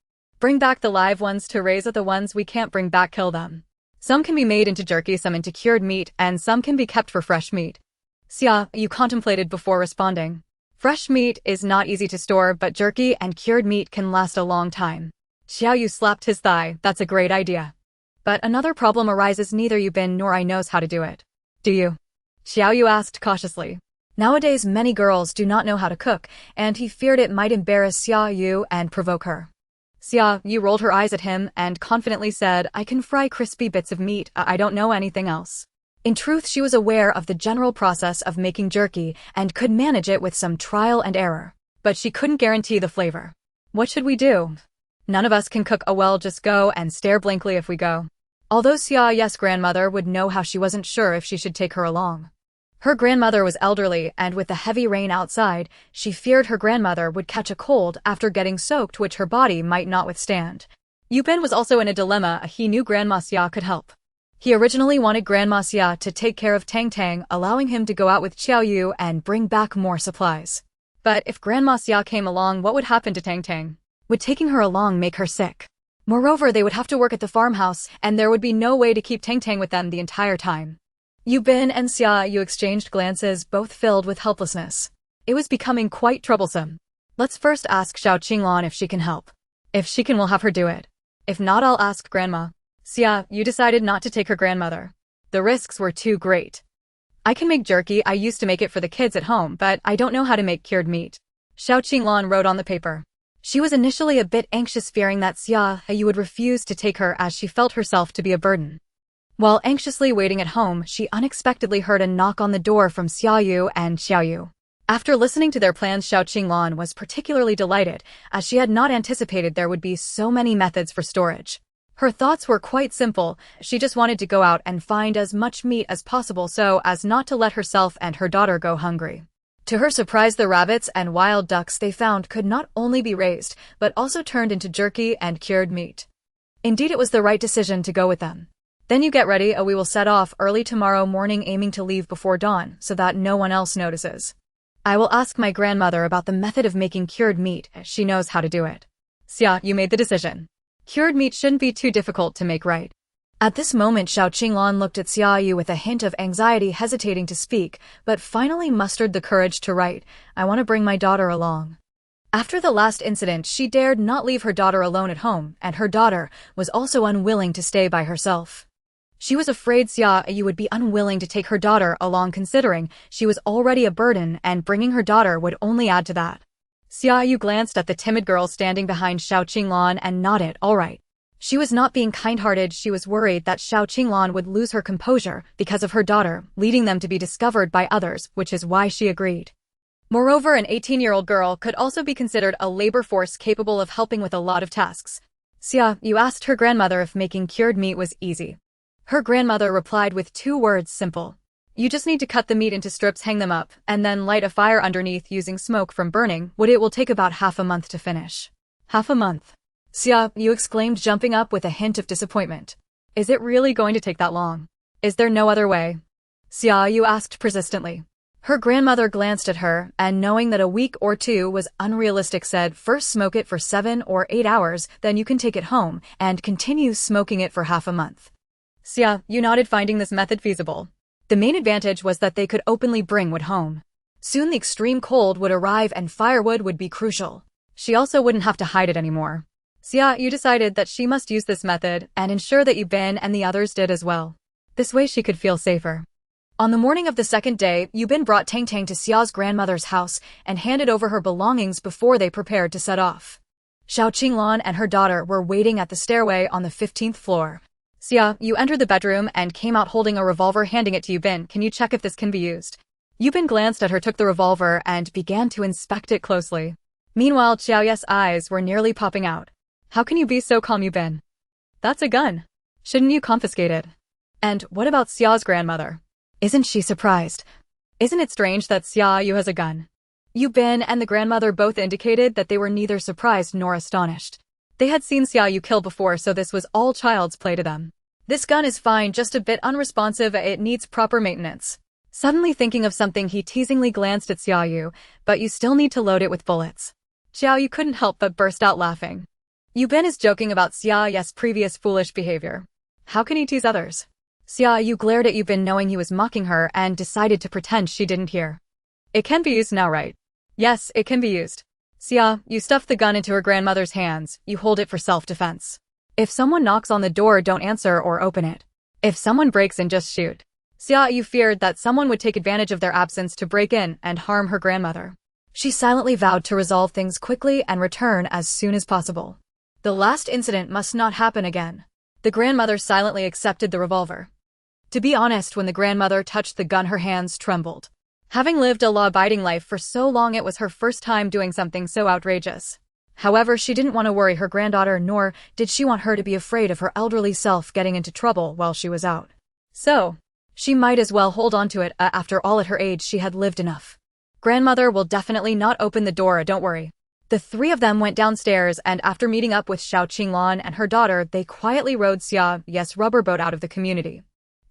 "Bring back the live ones to raise it. The ones we can't bring back, kill them. Some can be made into jerky, some into cured meat, and some can be kept for fresh meat." Xia Yu contemplated before responding. Fresh meat is not easy to store, but jerky and cured meat can last a long time. Xia Yu slapped his thigh. "That's a great idea. But another problem arises. Neither Yubin nor I knows how to do it." "Do you?" Xia Yu asked cautiously. Nowadays many girls do not know how to cook, and he feared it might embarrass Xia Yu and provoke her. Xia Yu rolled her eyes at him and confidently said, "I can fry crispy bits of meat. I don't know anything else." In truth, she was aware of the general process of making jerky and could manage it with some trial and error. But she couldn't guarantee the flavor. "What should we do? None of us can cook. Well, just go and stare blankly if we go." Although Xia Yu's grandmother would know how, she wasn't sure if she should take her along. Her grandmother was elderly, and with the heavy rain outside, she feared her grandmother would catch a cold after getting soaked, which her body might not withstand. Yubin was also in a dilemma. He knew Grandma Xia could help. He originally wanted Grandma Xia to take care of Tang Tang, allowing him to go out with Xia Yu and bring back more supplies. But if Grandma Xia came along, what would happen to Tang Tang? Would taking her along make her sick? Moreover, they would have to work at the farmhouse, and there would be no way to keep Tang Tang with them the entire time. Yubin and Xia Yu exchanged glances, both filled with helplessness. It was becoming quite troublesome. "Let's first ask Xiao Qinglan if she can help. If she can, we'll have her do it. If not, I'll ask Grandma." Xia Yu decided not to take her grandmother. The risks were too great. "I can make jerky. I used to make it for the kids at home, but I don't know how to make cured meat." Xiao Qinglan wrote on the paper. She was initially a bit anxious, fearing that Xia Yu would refuse to take her, as she felt herself to be a burden. While anxiously waiting at home, she unexpectedly heard a knock on the door from Xia Yu and Xiao Yu. After listening to their plans, Xiao Qinglan was particularly delighted, as she had not anticipated there would be so many methods for storage. Her thoughts were quite simple. She just wanted to go out and find as much meat as possible so as not to let herself and her daughter go hungry. To her surprise, the rabbits and wild ducks they found could not only be raised, but also turned into jerky and cured meat. Indeed, it was the right decision to go with them. "Then you get ready. We will set off early tomorrow morning, aiming to leave before dawn so that no one else notices. I will ask my grandmother about the method of making cured meat. She knows how to do it." Xia Yu made the decision. Cured meat shouldn't be too difficult to make, right? At this moment, Xiao Qinglan looked at Xia Yu with a hint of anxiety, hesitating to speak, but finally mustered the courage to write, "I want to bring my daughter along." After the last incident, she dared not leave her daughter alone at home, and her daughter was also unwilling to stay by herself. She was afraid Xia Yu would be unwilling to take her daughter along considering she was already a burden and bringing her daughter would only add to that. Xia Yu glanced at the timid girl standing behind Xiao Qinglan and nodded, all right. She was not being kind-hearted, she was worried that Xiao Qinglan would lose her composure because of her daughter, leading them to be discovered by others, which is why she agreed. Moreover, an 18-year-old girl could also be considered a labor force capable of helping with a lot of tasks. Xia Yu asked her grandmother if making cured meat was easy. Her grandmother replied with 2 words, simple. You just need to cut the meat into strips, hang them up, and then light a fire underneath using smoke from burning wood. It will take about half a month to finish. Half a month? Xia Yu exclaimed, jumping up with a hint of disappointment. Is it really going to take that long? Is there no other way? Xia Yu asked persistently. Her grandmother glanced at her, and knowing that a week or 2 was unrealistic said, first smoke it for 7 or 8 hours, then you can take it home, and continue smoking it for half a month. Xia Yu nodded, finding this method feasible. The main advantage was that they could openly bring wood home. Soon the extreme cold would arrive and firewood would be crucial. She also wouldn't have to hide it anymore. Xia Yu decided that she must use this method and ensure that Yu Bin and the others did as well. This way she could feel safer. On the morning of the second day, Yu Bin brought Tang Tang to Xia's grandmother's house and handed over her belongings before they prepared to set off. Xiao Qinglan and her daughter were waiting at the stairway on the 15th floor. Xia Yu entered the bedroom and came out holding a revolver, handing it to Yu Bin. Can you check if this can be used? Yu Bin glanced at her, took the revolver, and began to inspect it closely. Meanwhile, Xiao Yu's eyes were nearly popping out. How can you be so calm, Yu Bin? That's a gun. Shouldn't you confiscate it? And what about Xia's grandmother? Isn't she surprised? Isn't it strange that Xia Yu has a gun? Yu Bin and the grandmother both indicated that they were neither surprised nor astonished. They had seen Xia Yu kill before, so this was all child's play to them. This gun is fine, just a bit unresponsive, it needs proper maintenance. Suddenly thinking of something, he teasingly glanced at Xia Yu, but you still need to load it with bullets. Xiao Yu couldn't help but burst out laughing. Yu Bin is joking about Xia Yu's previous foolish behavior. How can he tease others? Xia Yu glared at Yu Bin knowing he was mocking her and decided to pretend she didn't hear. It can be used now, right? Yes, it can be used. Xia Yu stuffed the gun into her grandmother's hands. You hold it for self-defense. If someone knocks on the door, don't answer or open it. If someone breaks in, just shoot. Xia Yu feared that someone would take advantage of their absence to break in and harm her grandmother. She silently vowed to resolve things quickly and return as soon as possible. The last incident must not happen again. The grandmother silently accepted the revolver. To be honest, when the grandmother touched the gun, her hands trembled. Having lived a law-abiding life for so long, it was her first time doing something so outrageous. However, she didn't want to worry her granddaughter, nor did she want her to be afraid of her elderly self getting into trouble while she was out. So, she might as well hold on to it. After all, at her age, she had lived enough. Grandmother will definitely not open the door, don't worry. The 3 of them went downstairs, and after meeting up with Xiao Qinglan and her daughter, they quietly rowed Xia Yu's rubber boat out of the community.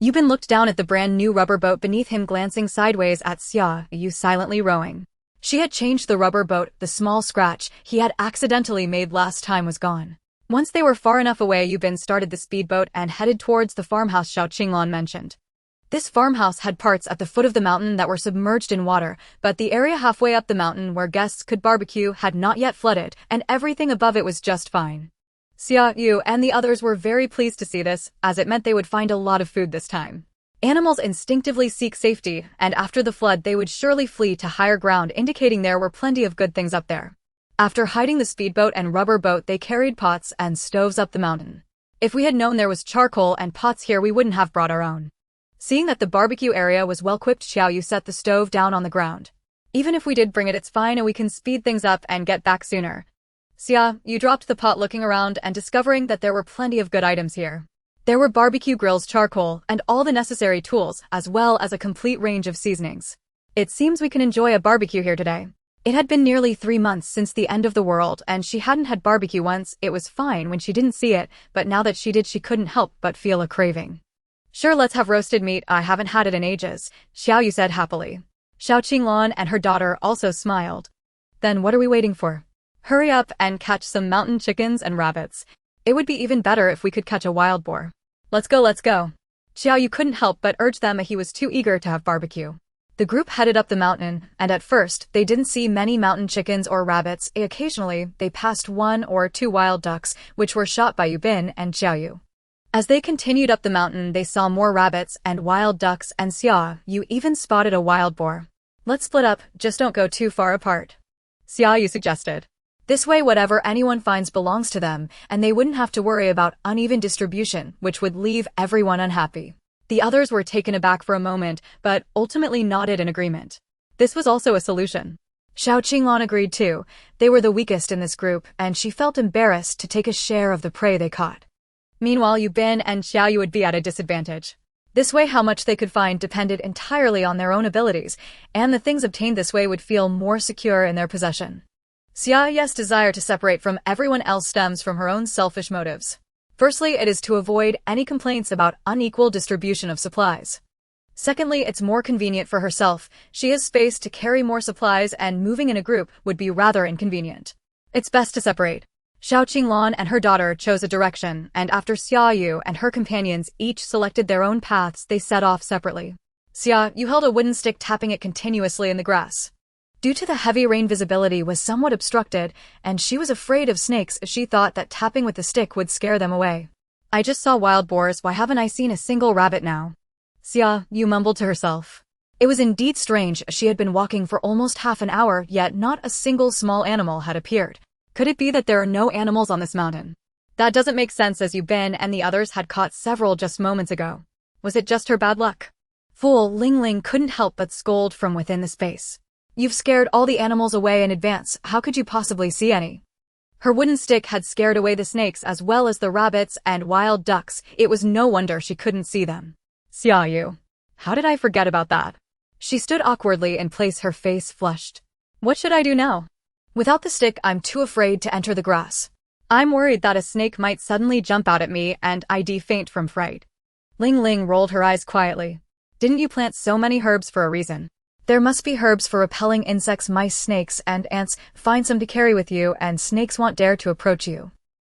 Yu Bin looked down at the brand new rubber boat beneath him, glancing sideways at Xia Yu silently rowing. She had changed the rubber boat, the small scratch he had accidentally made last time was gone. Once they were far enough away, Yu Bin started the speedboat and headed towards the farmhouse Xiao Qinglan mentioned. This farmhouse had parts at the foot of the mountain that were submerged in water, but the area halfway up the mountain where guests could barbecue had not yet flooded, and everything above it was just fine. Xia Yu and the others were very pleased to see this, as it meant they would find a lot of food this time. Animals instinctively seek safety, and after the flood they would surely flee to higher ground, indicating there were plenty of good things up there. After hiding the speedboat and rubber boat, they carried pots and stoves up the mountain. If we had known there was charcoal and pots here, we wouldn't have brought our own. Seeing that the barbecue area was well-equipped, Xiao Yu set the stove down on the ground. Even if we did bring it, it's fine, and we can speed things up and get back sooner. Xia Yu dropped the pot, looking around and discovering that there were plenty of good items here. There were barbecue grills, charcoal, and all the necessary tools, as well as a complete range of seasonings. It seems we can enjoy a barbecue here today. It had been nearly 3 months since the end of the world, and she hadn't had barbecue once. It was fine when she didn't see it, but now that she did, she couldn't help but feel a craving. Sure, let's have roasted meat. I haven't had it in ages, Xiao Yu said happily. Xiao Qinglan and her daughter also smiled. Then what are we waiting for? Hurry up and catch some mountain chickens and rabbits. It would be even better if we could catch a wild boar. Let's go, let's go. Xiao Yu couldn't help but urge them. He was too eager to have barbecue. The group headed up the mountain, and at first, they didn't see many mountain chickens or rabbits. Occasionally, they passed 1 or 2 wild ducks, which were shot by Yu Bin and Xiao Yu. As they continued up the mountain, they saw more rabbits and wild ducks, and Xia Yu even spotted a wild boar. Let's split up, just don't go too far apart, Xia Yu suggested. This way whatever anyone finds belongs to them, and they wouldn't have to worry about uneven distribution, which would leave everyone unhappy. The others were taken aback for a moment, but ultimately nodded in agreement. This was also a solution. Xiao Qinglan agreed too. They were the weakest in this group, and she felt embarrassed to take a share of the prey they caught. Meanwhile, Yu Bin and Xiao Yu would be at a disadvantage. This way how much they could find depended entirely on their own abilities, and the things obtained this way would feel more secure in their possession. Xia Yu's desire to separate from everyone else stems from her own selfish motives. Firstly, it is to avoid any complaints about unequal distribution of supplies. Secondly, it's more convenient for herself. She has space to carry more supplies, and moving in a group would be rather inconvenient. It's best to separate. Xiao Qinglan and her daughter chose a direction, and after Xia Yu and her companions each selected their own paths, they set off separately. Xia Yu held a wooden stick, tapping it continuously in the grass. Due to the heavy rain, visibility was somewhat obstructed, and she was afraid of snakes. She thought that tapping with the stick would scare them away. I just saw wild boars, why haven't I seen a single rabbit now? Xia Yu mumbled to herself. It was indeed strange. She had been walking for almost half an hour, yet not a single small animal had appeared. Could it be that there are no animals on this mountain? That doesn't make sense, as Yu Bin and the others had caught several just moments ago. Was it just her bad luck? Fool, Ling Ling couldn't help but scold from within the space. You've scared all the animals away in advance, how could you possibly see any? Her wooden stick had scared away the snakes as well as the rabbits and wild ducks. It was no wonder she couldn't see them. Xia Yu. How did I forget about that? She stood awkwardly in place, her face flushed. What should I do now? Without the stick, I'm too afraid to enter the grass. I'm worried that a snake might suddenly jump out at me and I'd faint from fright. Ling Ling rolled her eyes quietly. Didn't you plant so many herbs for a reason? There must be herbs for repelling insects, mice, snakes, and ants. Find some to carry with you, and snakes won't dare to approach you.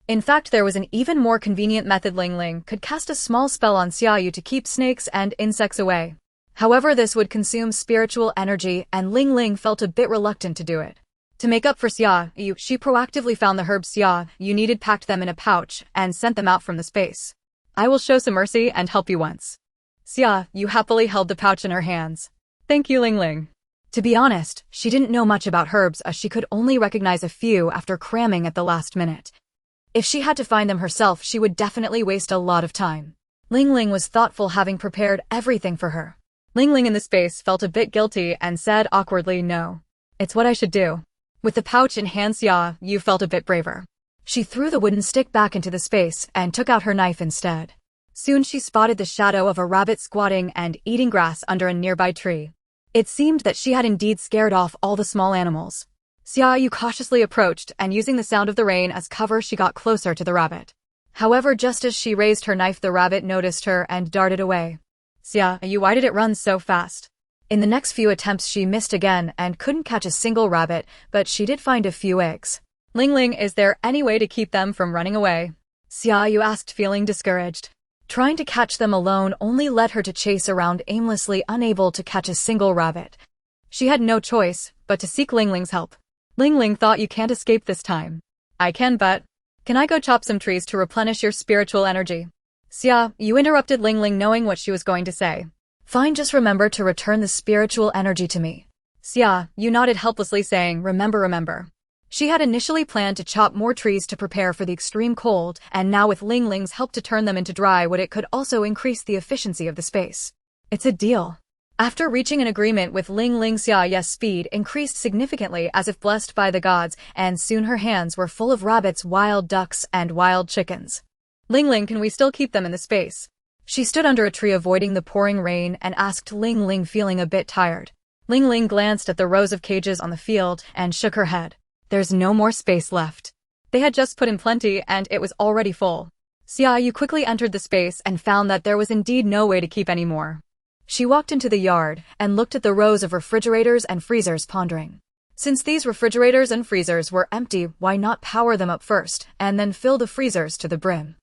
In fact, there was an even more convenient method. Ling Ling could cast a small spell on Xia Yu to keep snakes and insects away. However, this would consume spiritual energy, and Ling Ling felt a bit reluctant to do it. To make up for Xia Yu, she proactively found the herbs Xia Yu needed, packed them in a pouch, and sent them out from the space. I will show some mercy and help you once. Xia Yu happily held the pouch in her hands. Thank you, Ling Ling. To be honest, she didn't know much about herbs, as she could only recognize a few after cramming at the last minute. If she had to find them herself, she would definitely waste a lot of time. Ling Ling was thoughtful, having prepared everything for her. Ling Ling in the space felt a bit guilty and said awkwardly, no. It's what I should do. With the pouch in hand, Xia Yu felt a bit braver. She threw the wooden stick back into the space and took out her knife instead. Soon she spotted the shadow of a rabbit squatting and eating grass under a nearby tree. It seemed that she had indeed scared off all the small animals. Xia Yu cautiously approached, and using the sound of the rain as cover, she got closer to the rabbit. However, just as she raised her knife, the rabbit noticed her and darted away. Xia Yu, why did it run so fast? In the next few attempts she missed again and couldn't catch a single rabbit, but she did find a few eggs. Ling Ling, is there any way to keep them from running away? Xia Yu asked, feeling discouraged. Trying to catch them alone only led her to chase around aimlessly, unable to catch a single rabbit. She had no choice but to seek Ling Ling's help. Ling Ling thought, you can't escape this time. I can, but can I go chop some trees to replenish your spiritual energy? Xia Yu interrupted Ling Ling, knowing what she was going to say. Fine, just remember to return the spiritual energy to me. Xia Yu nodded helplessly, saying, remember. She had initially planned to chop more trees to prepare for the extreme cold, and now with Ling Ling's help to turn them into dry wood, it could also increase the efficiency of the space. It's a deal. After reaching an agreement with Ling Ling, Xia Yu's speed increased significantly as if blessed by the gods, and soon her hands were full of rabbits, wild ducks, and wild chickens. Ling Ling, can we still keep them in the space? She stood under a tree avoiding the pouring rain and asked Ling Ling, feeling a bit tired. Ling Ling glanced at the rows of cages on the field and shook her head. There's no more space left. They had just put in plenty and it was already full. Xia Yu quickly entered the space and found that there was indeed no way to keep any more. She walked into the yard and looked at the rows of refrigerators and freezers, pondering. Since these refrigerators and freezers were empty, why not power them up first and then fill the freezers to the brim?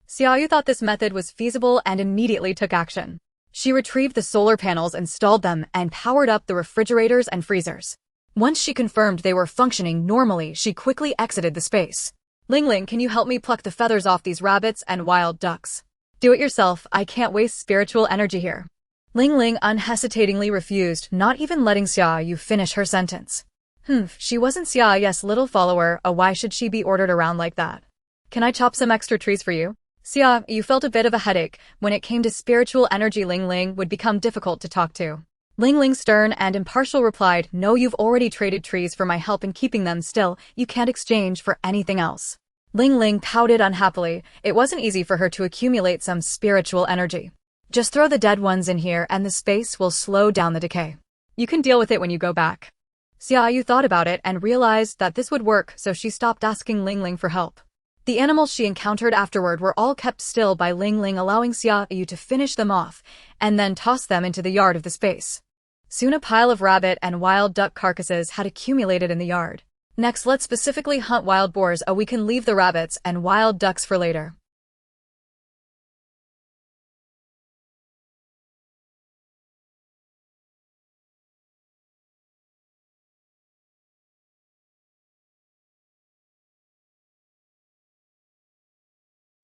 Xia Yu thought this method was feasible and immediately took action. She retrieved the solar panels, installed them, and powered up the refrigerators and freezers. Once she confirmed they were functioning normally, she quickly exited the space. Ling Ling, can you help me pluck the feathers off these rabbits and wild ducks? Do it yourself, I can't waste spiritual energy here. Ling Ling unhesitatingly refused, not even letting Xia Yu finish her sentence. She wasn't Xia Yu's little follower, why should she be ordered around like that? Can I chop some extra trees for you? Xia Yu felt a bit of a headache. When it came to spiritual energy, Ling Ling would become difficult to talk to. Ling Ling, stern and impartial, replied, no, you've already traded trees for my help in keeping them still, you can't exchange for anything else. Ling Ling pouted unhappily. It wasn't easy for her to accumulate some spiritual energy. Just throw the dead ones in here and the space will slow down the decay. You can deal with it when you go back. Xia Yu thought about it and realized that this would work, so she stopped asking Ling Ling for help. The animals she encountered afterward were all kept still by Ling Ling, allowing Xia Yu to finish them off and then toss them into the yard of the space. Soon a pile of rabbit and wild duck carcasses had accumulated in the yard. Next, let's specifically hunt wild boars. We can leave the rabbits and wild ducks for later.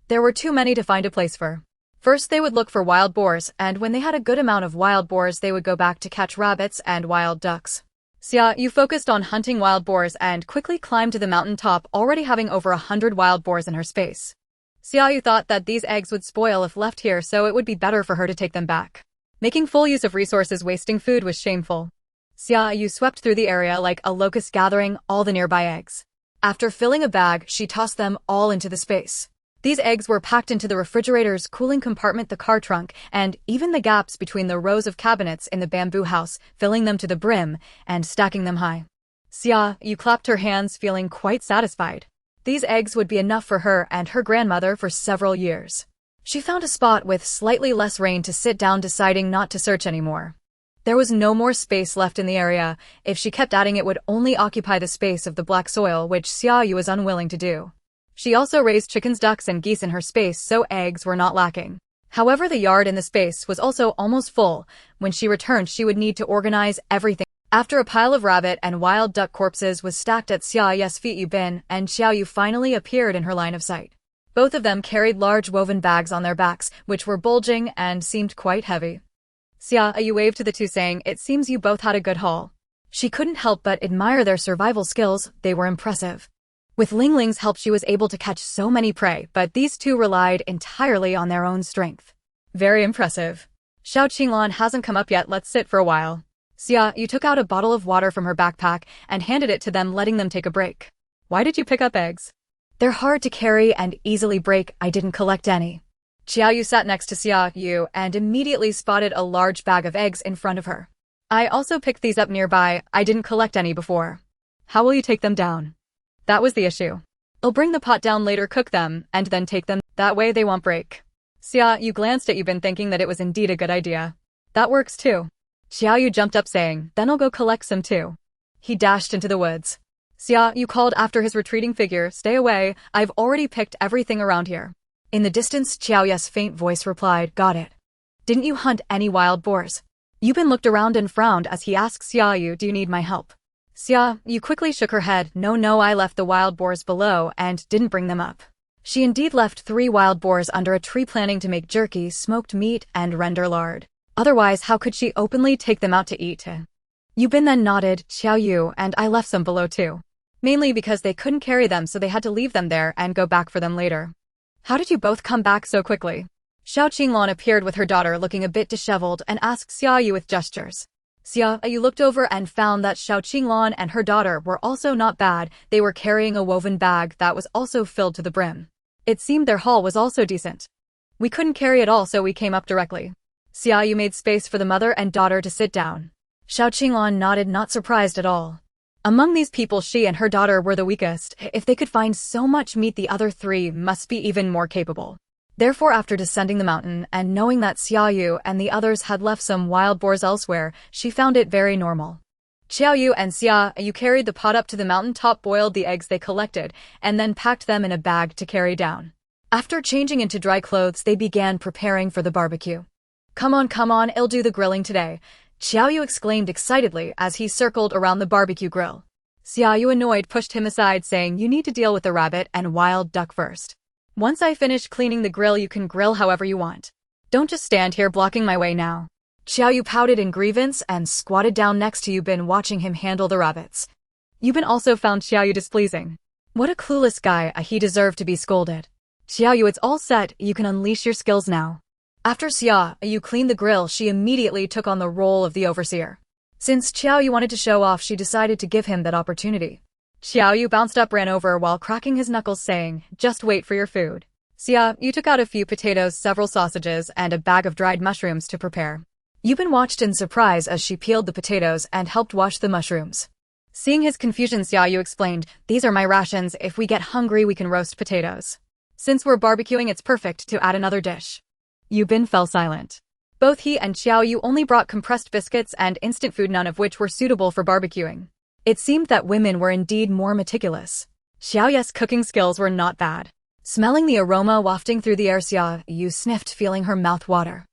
There were too many to find a place for. First they would look for wild boars, and when they had a good amount of wild boars they would go back to catch rabbits and wild ducks. Xia Yu focused on hunting wild boars and quickly climbed to the mountain top, already having over 100 wild boars in her space. Xia Yu thought that these eggs would spoil if left here, so it would be better for her to take them back. Making full use of resources, wasting food was shameful. Xia Yu swept through the area like a locust, gathering all the nearby eggs. After filling a bag, she tossed them all into the space. These eggs were packed into the refrigerator's cooling compartment, the car trunk, and even the gaps between the rows of cabinets in the bamboo house, filling them to the brim and stacking them high. Xia Yu clapped her hands, feeling quite satisfied. These eggs would be enough for her and her grandmother for several years. She found a spot with slightly less rain to sit down, deciding not to search anymore. There was no more space left in the area. If she kept adding, it would only occupy the space of the black soil, which Xia Yu was unwilling to do. She also raised chickens, ducks, and geese in her space, so eggs were not lacking. However, the yard in the space was also almost full. When she returned, she would need to organize everything. After a pile of rabbit and wild duck corpses was stacked at Xia Yu's feet, Yu Bin and Xia Yu finally appeared in her line of sight. Both of them carried large woven bags on their backs, which were bulging and seemed quite heavy. Xia Yu waved to the two, saying, it seems you both had a good haul. She couldn't help but admire their survival skills. They were impressive. With Ling Ling's help, she was able to catch so many prey, but these two relied entirely on their own strength. Very impressive. Xiao Qinglan hasn't come up yet, let's sit for a while. Xia Yu took out a bottle of water from her backpack and handed it to them, letting them take a break. Why did you pick up eggs? They're hard to carry and easily break. I didn't collect any. Xia Yu sat next to Xia Yu and immediately spotted a large bag of eggs in front of her. I also picked these up nearby. I didn't collect any before. How will you take them down? That was the issue. I'll bring the pot down later, cook them, and then take them. That way they won't break. Xia Yu glanced at Yu Bin, thinking that it was indeed a good idea. That works too. Xia Yu jumped up, saying, then I'll go collect some too. He dashed into the woods. Xia Yu called after his retreating figure, stay away, I've already picked everything around here. In the distance, Xiao Yu's faint voice replied, got it. Didn't you hunt any wild boars? Yu Bin looked around and frowned as he asked Xia Yu, do you need my help? Xia Yu quickly shook her head. No, I left the wild boars below and didn't bring them up. She indeed left 3 wild boars under a tree, planning to make jerky, smoked meat, and render lard. Otherwise, how could she openly take them out to eat? Yu Bin then nodded. Xiao Yu and I left some below too. Mainly because they couldn't carry them, so they had to leave them there and go back for them later. How did you both come back so quickly? Xiao Qinglan appeared with her daughter, looking a bit disheveled, and asked Xia Yu with gestures. Xia Yu looked over and found that Xiao Qinglan and her daughter were also not bad. They were carrying a woven bag that was also filled to the brim. It seemed their haul was also decent. We couldn't carry it all, so we came up directly. Xia Yu made space for the mother and daughter to sit down. Xiao Qinglan nodded, not surprised at all. Among these people, she and her daughter were the weakest. If they could find so much meat, the other 3 must be even more capable. Therefore, after descending the mountain and knowing that Xia Yu and the others had left some wild boars elsewhere, she found it very normal. Xiao Yu and Xia Yu carried the pot up to the mountain top, boiled the eggs they collected, and then packed them in a bag to carry down. After changing into dry clothes, they began preparing for the barbecue. Come on, I'll do the grilling today, Xiao Yu exclaimed excitedly as he circled around the barbecue grill. Xia Yu, annoyed, pushed him aside, saying, you need to deal with the rabbit and wild duck first. Once I finish cleaning the grill, you can grill however you want. Don't just stand here blocking my way now. Xia Yu pouted in grievance and squatted down next to Yubin, watching him handle the rabbits. Yubin also found Xia Yu displeasing. What a clueless guy, he deserved to be scolded. Xia Yu, it's all set, you can unleash your skills now. After Xia Yu cleaned the grill, she immediately took on the role of the overseer. Since Xia Yu wanted to show off, she decided to give him that opportunity. Xia Yu bounced up, ran over while cracking his knuckles, saying, "Just wait for your food." Xia Yu took out a few potatoes, several sausages, and a bag of dried mushrooms to prepare. Yubin watched in surprise as she peeled the potatoes and helped wash the mushrooms. Seeing his confusion, Xia Yu explained, "These are my rations. If we get hungry, we can roast potatoes. Since we're barbecuing, it's perfect to add another dish." Yubin fell silent. Both he and Xia Yu only brought compressed biscuits and instant food, none of which were suitable for barbecuing. It seemed that women were indeed more meticulous. Xia Yu's cooking skills were not bad. Smelling the aroma wafting through the air, Xia Yu sniffed, feeling her mouth water.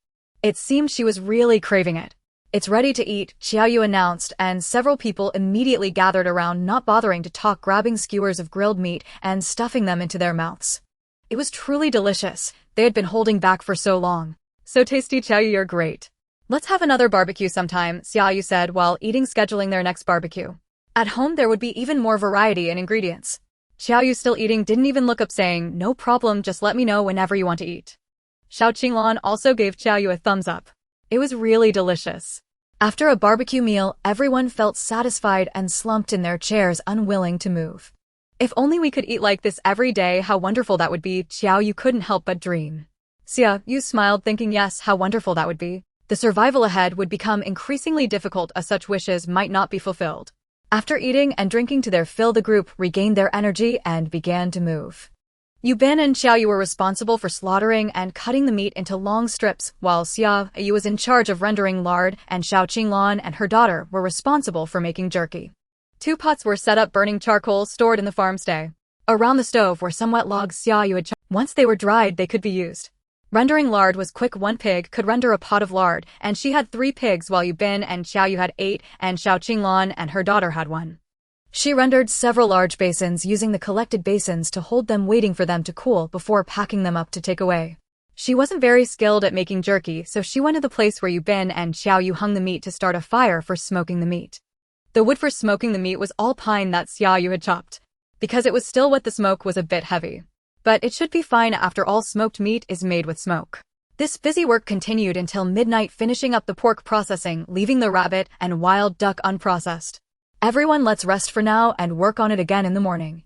It seemed she was really craving it. "It's ready to eat," Xia Yu announced, and several people immediately gathered around, not bothering to talk, grabbing skewers of grilled meat and stuffing them into their mouths. It was truly delicious. They had been holding back for so long. "So tasty, Xia Yu, you're great. Let's have another barbecue sometime," Xia Yu said while scheduling their next barbecue. At home, there would be even more variety in ingredients. Xia Yu, still eating, didn't even look up, saying, "No problem, just let me know whenever you want to eat." Xiao Qinglan also gave Xia Yu a thumbs up. It was really delicious. After a barbecue meal, everyone felt satisfied and slumped in their chairs, unwilling to move. "If only we could eat like this every day, how wonderful that would be," Xia Yu couldn't help but dream. Xia Yu smiled, thinking, yes, how wonderful that would be. The survival ahead would become increasingly difficult as such wishes might not be fulfilled. After eating and drinking to their fill, the group regained their energy and began to move. Yubin and Xia Yu were responsible for slaughtering and cutting the meat into long strips, while Xia Yu was in charge of rendering lard, and Xiao Qinglan and her daughter were responsible for making jerky. 2 pots were set up, burning charcoal stored in the farmstay. Around the stove were some wet logs Xia Yu had chopped. Once they were dried, they could be used. Rendering lard was quick. 1 pig could render a pot of lard, and she had 3 pigs, while Yubin and Xia Yu had 8, and Xiao Qinglan and her daughter had 1. She rendered several large basins, using the collected basins to hold them, waiting for them to cool before packing them up to take away. She wasn't very skilled at making jerky, so she went to the place where Yubin and Xia Yu hung the meat to start a fire for smoking the meat. The wood for smoking the meat was all pine that Xia Yu had chopped. Because it was still wet, the smoke was a bit heavy. But it should be fine, after all smoked meat is made with smoke. This busy work continued until midnight, finishing up the pork processing, leaving the rabbit and wild duck unprocessed. "Everyone, let's rest for now and work on it again in the morning."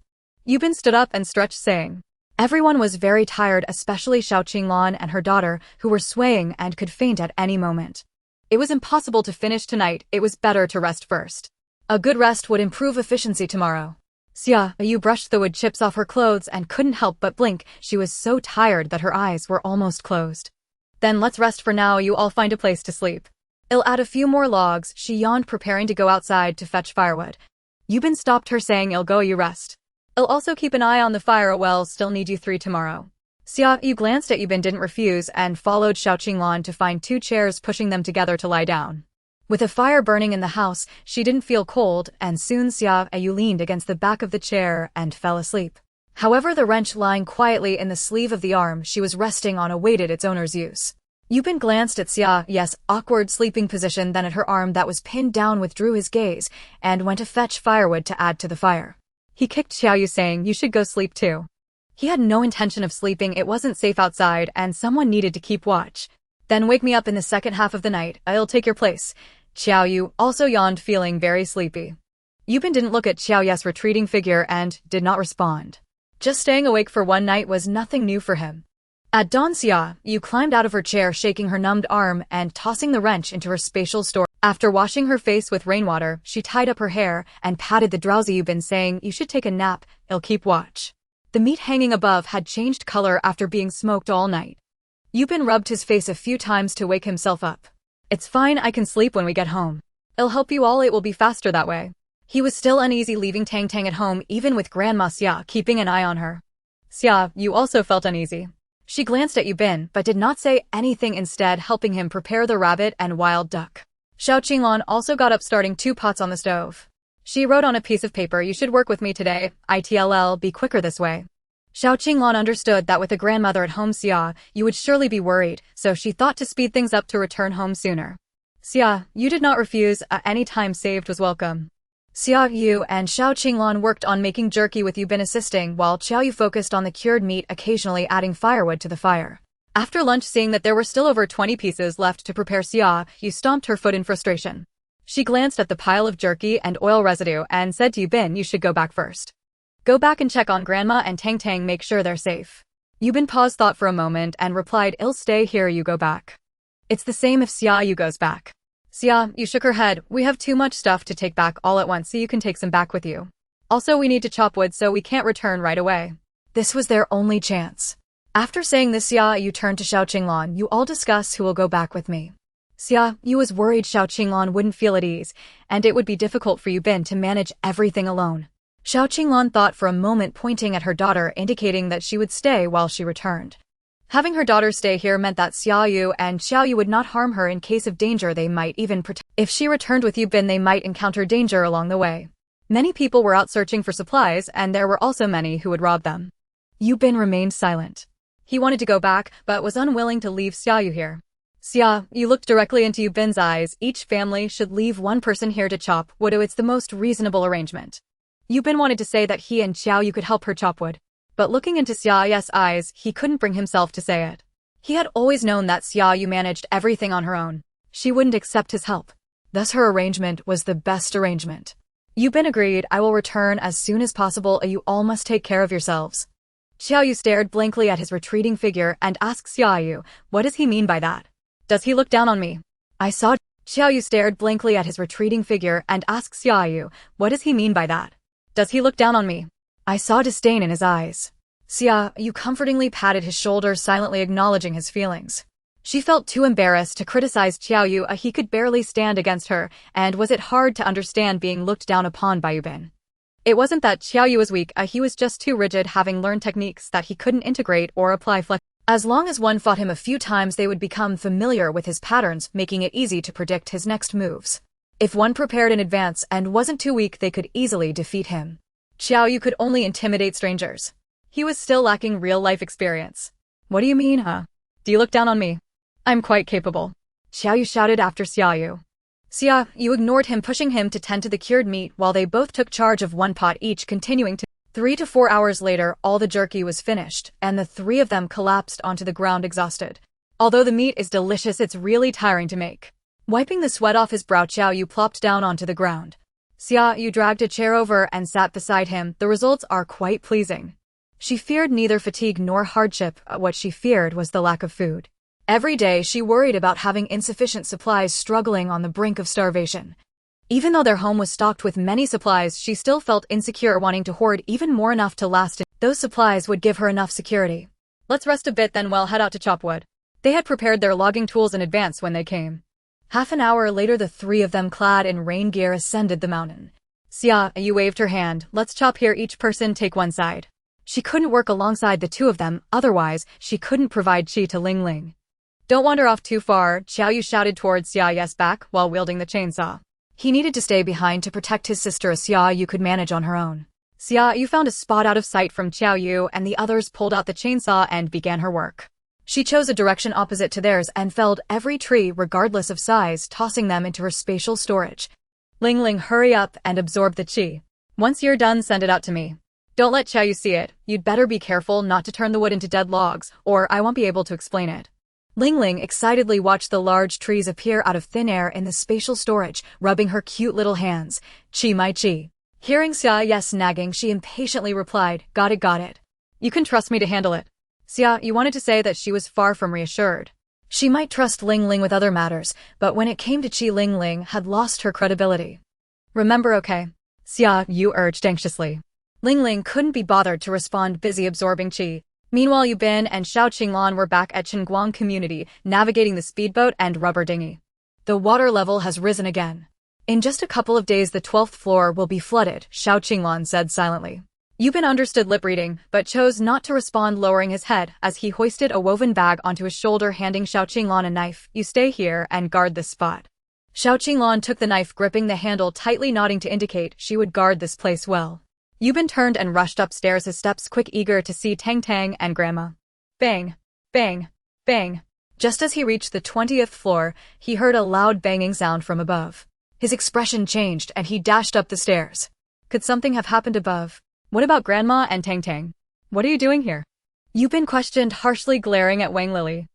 Yubin stood up and stretched, saying. Everyone was very tired, especially Xiao Qinglan and her daughter, who were swaying and could faint at any moment. It was impossible to finish tonight, it was better to rest first. A good rest would improve efficiency tomorrow. Xia Yu brushed the wood chips off her clothes and couldn't help but blink. She was so tired that her eyes were almost closed. "Then let's rest for now, you all find a place to sleep. I'll add a few more logs," she yawned, preparing to go outside to fetch firewood. Yubin stopped her, saying, "I'll go, you rest. I'll also keep an eye on the fire, well, still need you 3 tomorrow." Xia Yu glanced at Yubin, didn't refuse, and followed Xiao Qinglan to find 2 chairs, pushing them together to lie down. With a fire burning in the house, she didn't feel cold, and soon Xia Yu leaned against the back of the chair and fell asleep. However, the wrench lying quietly in the sleeve of the arm she was resting on awaited its owner's use. Yubin glanced at Xia Yu's awkward sleeping position, then at her arm that was pinned down, withdrew his gaze, and went to fetch firewood to add to the fire. He kicked Xia Yu, saying, "You should go sleep too." He had no intention of sleeping, it wasn't safe outside, and someone needed to keep watch. "Then wake me up in the second half of the night, I'll take your place." Xia Yu also yawned, feeling very sleepy. Yubin didn't look at Xia Yu's retreating figure and did not respond. Just staying awake for one night was nothing new for him. At dawn, Xia Yu climbed out of her chair, shaking her numbed arm and tossing the wrench into her spatial store. After washing her face with rainwater, she tied up her hair and patted the drowsy Yubin, saying, "You should take a nap, I'll keep watch." The meat hanging above had changed color after being smoked all night. Yubin rubbed his face a few times to wake himself up. "It's fine, I can sleep when we get home. I'll help you all, it will be faster that way." He was still uneasy leaving Tang Tang at home, even with Grandma Xia keeping an eye on her. Xia Yu also felt uneasy. She glanced at Yubin, but did not say anything, instead helping him prepare the rabbit and wild duck. Xiao Qinglan also got up, starting 2 pots on the stove. She wrote on a piece of paper, "You should work with me today, ITLL, be quicker this way." Xiao Qinglan understood that with a grandmother at home Xia, you would surely be worried, so she thought to speed things up to return home sooner. Xia, you did not refuse, any time saved was welcome. Xia Yu and Xiao Qinglan worked on making jerky with Yubin assisting while Xiao Yu focused on the cured meat, occasionally adding firewood to the fire. After lunch, seeing that there were still over 20 pieces left to prepare, Xia Yu stomped her foot in frustration. She glanced at the pile of jerky and oil residue and said to Yubin, you should go back first. Go back and check on Grandma and Tang Tang, make sure they're safe. Yubin paused, thought for a moment, and replied, I'll stay here, you go back. It's the same if Xia Yu goes back. Xia Yu shook her head. We have too much stuff to take back all at once, so you can take some back with you. Also, we need to chop wood, so we can't return right away. This was their only chance. After saying this, Xia Yu turned to Xiao Qinglan. You all discuss who will go back with me. Xia Yu was worried Xiao Qinglan wouldn't feel at ease, and it would be difficult for Yubin to manage everything alone. Xiao Qinglan thought for a moment, pointing at her daughter, indicating that she would stay while she returned. Having her daughter stay here meant that Xia Yu and Xiao Yu would not harm her in case of danger. They might even protect. If she returned with Yubin, they might encounter danger along the way. Many people were out searching for supplies, and there were also many who would rob them. Yubin remained silent. He wanted to go back, but was unwilling to leave Xia Yu here. Xia Yu looked directly into Yubin's eyes. Each family should leave one person here to chop wood. It's the most reasonable arrangement. Yubin wanted to say that he and Xiao Yu could help her chop wood. But looking into Xia Yu's eyes, he couldn't bring himself to say it. He had always known that Xia Yu managed everything on her own. She wouldn't accept his help. Thus her arrangement was the best arrangement. Yubin agreed. I will return as soon as possible. You all must take care of yourselves. Xiao Yu stared blankly at his retreating figure and asked Xia Yu, what does he mean by that? Does he look down on me? I saw. Xiao Yu stared blankly at his retreating figure and asked Xia Yu, what does he mean by that? Does he look down on me? I saw disdain in his eyes. Xia Yu comfortingly patted his shoulder, silently acknowledging his feelings. She felt too embarrassed to criticize Xiao Yu. He could barely stand against her, and was it hard to understand being looked down upon by Yubin? It wasn't that Xiao Yu was weak, he was just too rigid, having learned techniques that he couldn't integrate or apply As long as one fought him a few times, they would become familiar with his patterns, making it easy to predict his next moves. If one prepared in advance and wasn't too weak, they could easily defeat him. Xiao Yu could only intimidate strangers. He was still lacking real-life experience. What do you mean, huh? Do you look down on me? I'm quite capable. Xiao Yu shouted after Xia Yu. Xia Yu ignored him, pushing him to tend to the cured meat while they both took charge of one pot each, continuing to. 3 to 4 hours later, all the jerky was finished, and the three of them collapsed onto the ground exhausted. Although the meat is delicious, it's really tiring to make. Wiping the sweat off his brow, Xiao Yu plopped down onto the ground. Xia Yu dragged a chair over and sat beside him. The results are quite pleasing. She feared neither fatigue nor hardship. What she feared was the lack of food. Every day she worried about having insufficient supplies, struggling on the brink of starvation. Even though their home was stocked with many supplies, she still felt insecure, wanting to hoard even more, enough to last. Those supplies would give her enough security. Let's rest a bit, then we'll head out to chop wood. They had prepared their logging tools in advance when they came. Half an hour later, the three of them, clad in rain gear, ascended the mountain. Xia Yu waved her hand. Let's chop here, each person take one side. She couldn't work alongside the two of them, otherwise she couldn't provide chi to Ling Ling. Don't wander off too far, Xiao Yu shouted towards Xia Yu's back while wielding the chainsaw. He needed to stay behind to protect his sister, as Xia Yu could manage on her own. Xia Yu found a spot out of sight from Xiao Yu, and the others pulled out the chainsaw and began her work. She chose a direction opposite to theirs and felled every tree regardless of size, tossing them into her spatial storage. Ling Ling, hurry up and absorb the chi. Once you're done, send it out to me. Don't let Xiao Yu see it. You'd better be careful not to turn the wood into dead logs, or I won't be able to explain it. Ling Ling excitedly watched the large trees appear out of thin air in the spatial storage, rubbing her cute little hands. Chi my chi. Hearing Xia Yu's nagging, she impatiently replied, got it. You can trust me to handle it. Xia Yu wanted to say that she was far from reassured. She might trust Ling Ling with other matters, but when it came to chi, Ling Ling had lost her credibility. Remember, okay? Xia Yu urged anxiously. Ling Ling couldn't be bothered to respond, busy absorbing chi. Meanwhile, Yubin and Xiao Qinglan were back at Qinguang community, navigating the speedboat and rubber dinghy. The water level has risen again. In just a couple of days, the 12th floor will be flooded, Xiao Qinglan said silently. Yubin understood lip reading, but chose not to respond, lowering his head as he hoisted a woven bag onto his shoulder, handing Xiao Qinglan a knife. You stay here and guard this spot. Xiao Qinglan took the knife, gripping the handle tightly, nodding to indicate she would guard this place well. Yubin turned and rushed upstairs, his steps quick, eager to see Tang Tang and Grandma. Bang, bang, bang. Just as he reached the 20th floor, he heard a loud banging sound from above. His expression changed and he dashed up the stairs. Could something have happened above? What about Grandma and Tang Tang? What are you doing here? Yubin questioned, harshly glaring at Wang Lili.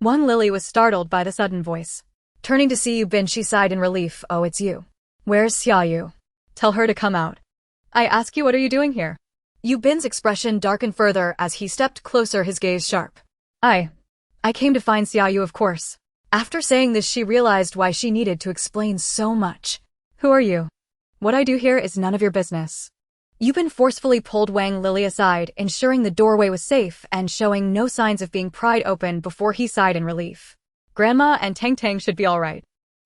Wang Lili was startled by the sudden voice. Turning to see Yubin, she sighed in relief. Oh, it's you. Where's Xia Yu? Tell her to come out. I ask you, what are you doing here? Yubin's expression darkened further as he stepped closer, his gaze sharp. I came to find Xia Yu, of course. After saying this, she realized why she needed to explain so much. Who are you? What I do here is none of your business. Yubin forcefully pulled Wang Lili aside, ensuring the doorway was safe and showing no signs of being pried open before he sighed in relief. Grandma and Tang Tang should be all right.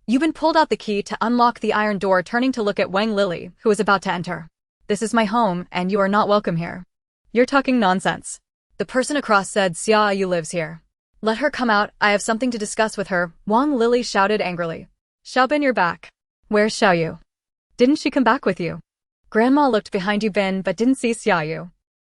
Yubin pulled out the key to unlock the iron door, turning to look at Wang Lili, who was about to enter. This is my home, and you are not welcome here. You're talking nonsense. The person across said Xia Yu lives here. Let her come out, I have something to discuss with her, Wang Lili shouted angrily. Xiaobin, you're back. Where's Xia Yu? Didn't she come back with you? Grandma looked behind Yubin but didn't see Xia Yu.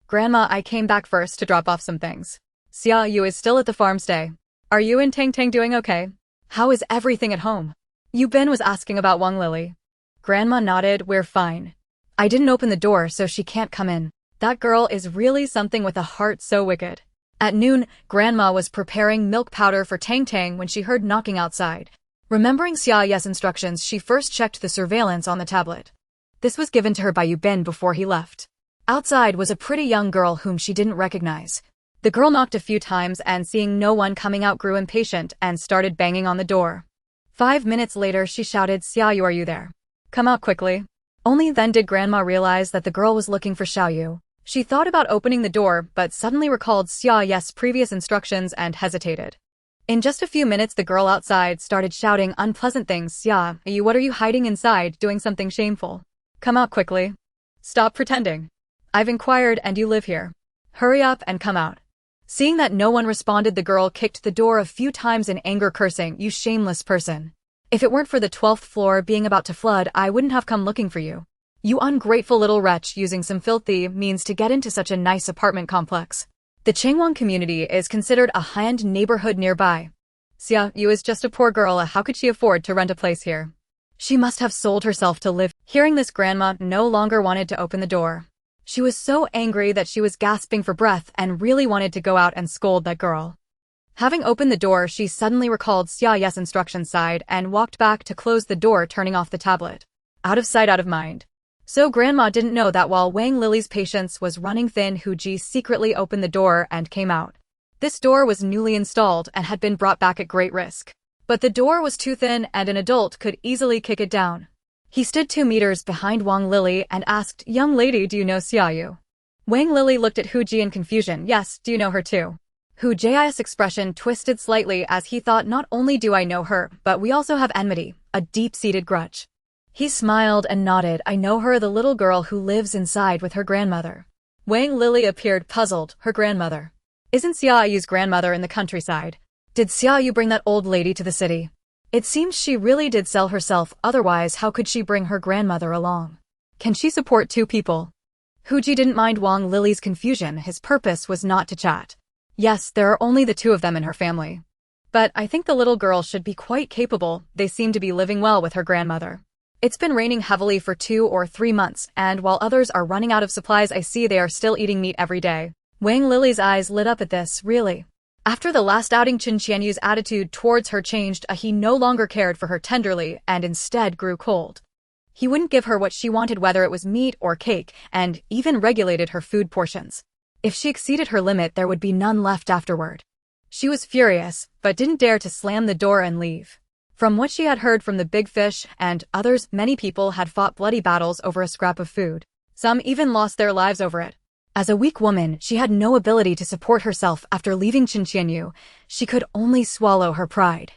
Grandma, I came back first to drop off some things. Xia Yu is still at the farmstay. Are you and Tang Tang doing okay? How is everything at home? Yubin was asking about Wang Lili. Grandma nodded, we're fine. I didn't open the door so she can't come in. That girl is really something with a heart so wicked. At noon, Grandma was preparing milk powder for Tang Tang when she heard knocking outside. Remembering Xia Yu's instructions, she first checked the surveillance on the tablet. This was given to her by Yubin before he left. Outside was a pretty young girl whom she didn't recognize. The girl knocked a few times and, seeing no one coming out, grew impatient and started banging on the door. 5 minutes later, she shouted, Xia Yu, are you there? Come out quickly. Only then did Grandma realize that the girl was looking for Xia Yu. She thought about opening the door but suddenly recalled Xia Yu's previous instructions and hesitated. In just a few minutes, the girl outside started shouting unpleasant things. Xia Yu, what are you hiding inside, doing something shameful? Come out quickly. Stop pretending. I've inquired and you live here. Hurry up and come out. Seeing that no one responded, the girl kicked the door a few times in anger, cursing, you shameless person. If it weren't for the 12th floor being about to flood, I wouldn't have come looking for you. You ungrateful little wretch, using some filthy means to get into such a nice apartment complex. The Changwon community is considered a high-end neighborhood nearby. Xia Yu is just a poor girl. How could she afford to rent a place here? She must have sold herself to live. Hearing this, Grandma no longer wanted to open the door. She was so angry that she was gasping for breath and really wanted to go out and scold that girl. Having opened the door, she suddenly recalled Xia Yu's instructions, sighed, and walked back to close the door, turning off the tablet. Out of sight, out of mind. So Grandma didn't know that while Wang Lili's patience was running thin, Hu Ji secretly opened the door and came out. This door was newly installed and had been brought back at great risk. But the door was too thin and an adult could easily kick it down. He stood 2 meters behind Wang Lili and asked, young lady, do you know Xia Yu? Wang Lili looked at Hu Ji in confusion. Yes, do you know her too? Hu Ji's expression twisted slightly as he thought, not only do I know her, but we also have enmity, a deep-seated grudge. He smiled and nodded. I know her, the little girl who lives inside with her grandmother. Wang Lili appeared puzzled. Her grandmother? Isn't Xia Yu's grandmother in the countryside? Did Xia Yu bring that old lady to the city? It seems she really did sell herself, otherwise how could she bring her grandmother along? Can she support 2 people? Hu Ji didn't mind Wang Lili's confusion. His purpose was not to chat. Yes, there are only the 2 of them in her family. But I think the little girl should be quite capable. They seem to be living well with her grandmother. It's been raining heavily for 2 or 3 months, and while others are running out of supplies, I see they are still eating meat every day. Wang Lili's eyes lit up at this. Really? After the last outing, Qian Yu's attitude towards her changed. He no longer cared for her tenderly and instead grew cold. He wouldn't give her what she wanted, whether it was meat or cake, and even regulated her food portions. If she exceeded her limit, there would be none left afterward. She was furious, but didn't dare to slam the door and leave. From what she had heard from the big fish and others, many people had fought bloody battles over a scrap of food. Some even lost their lives over it. As a weak woman, she had no ability to support herself after leaving Qian Yu. She could only swallow her pride.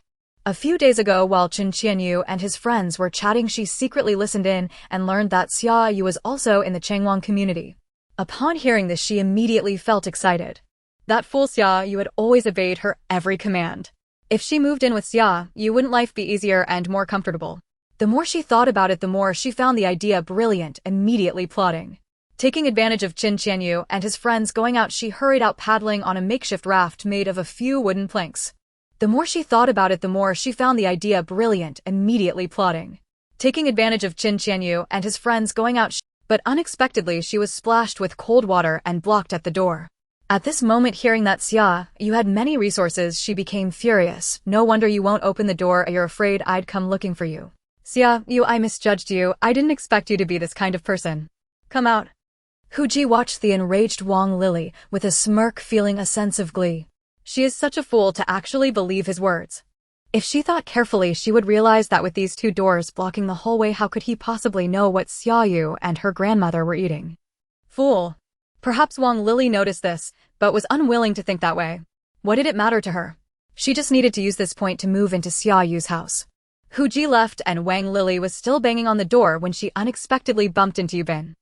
A few days ago, while Qian Yu and his friends were chatting, she secretly listened in and learned that Xia Yu was also in the Changwon community. Upon hearing this, she immediately felt excited. That fool Xia Yu had always obeyed her every command. If she moved in with Xia Yu, wouldn't life be easier and more comfortable? The more she thought about it, the more she found the idea brilliant, immediately plotting. Taking advantage of Xia Yu and his friends going out, she hurried out paddling on a makeshift raft made of a few wooden planks. The more she thought about it, the more she found the idea brilliant, immediately plotting. Taking advantage of Xia Yu and his friends going out, but unexpectedly she was splashed with cold water and blocked at the door. At this moment, hearing that Xia Yu had many resources, she became furious. No wonder you won't open the door, you're afraid I'd come looking for you. Xia Yu, I misjudged you, I didn't expect you to be this kind of person. Come out. Huji watched the enraged Wang Lily with a smirk, feeling a sense of glee. She is such a fool to actually believe his words. If she thought carefully, she would realize that with these two doors blocking the hallway, how could he possibly know what Xia Yu and her grandmother were eating? Fool. Perhaps Wang Lily noticed this, but was unwilling to think that way. What did it matter to her? She just needed to use this point to move into Xia Yu's house. Huji left and Wang Lily was still banging on the door when she unexpectedly bumped into Yubin.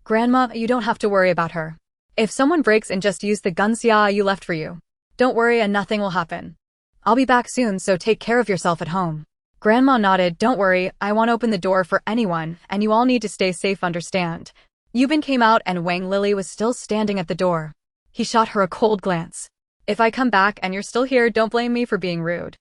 Grandma, you don't have to worry about her. If someone breaks in, just use the gun Xia Yu left for you. Don't worry and nothing will happen. I'll be back soon, so take care of yourself at home. Grandma nodded. Don't worry, I won't open the door for anyone, and you all need to stay safe, understand? Yubin came out and Wang Lily was still standing at the door. He shot her a cold glance. If I come back and you're still here, don't blame me for being rude.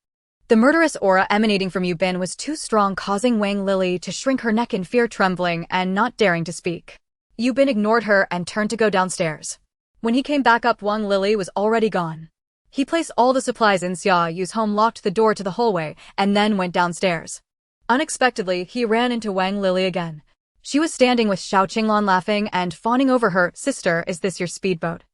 The murderous aura emanating from Yubin was too strong, causing Wang Lily to shrink her neck in fear, trembling and not daring to speak. Yubin ignored her and turned to go downstairs. When he came back up, Wang Lily was already gone. He placed all the supplies in Xia Yu's home, locked the door to the hallway, and then went downstairs. Unexpectedly, he ran into Wang Lily again. She was standing with Xiao Qinglan, laughing and fawning over her. Sister, is this your speedboat?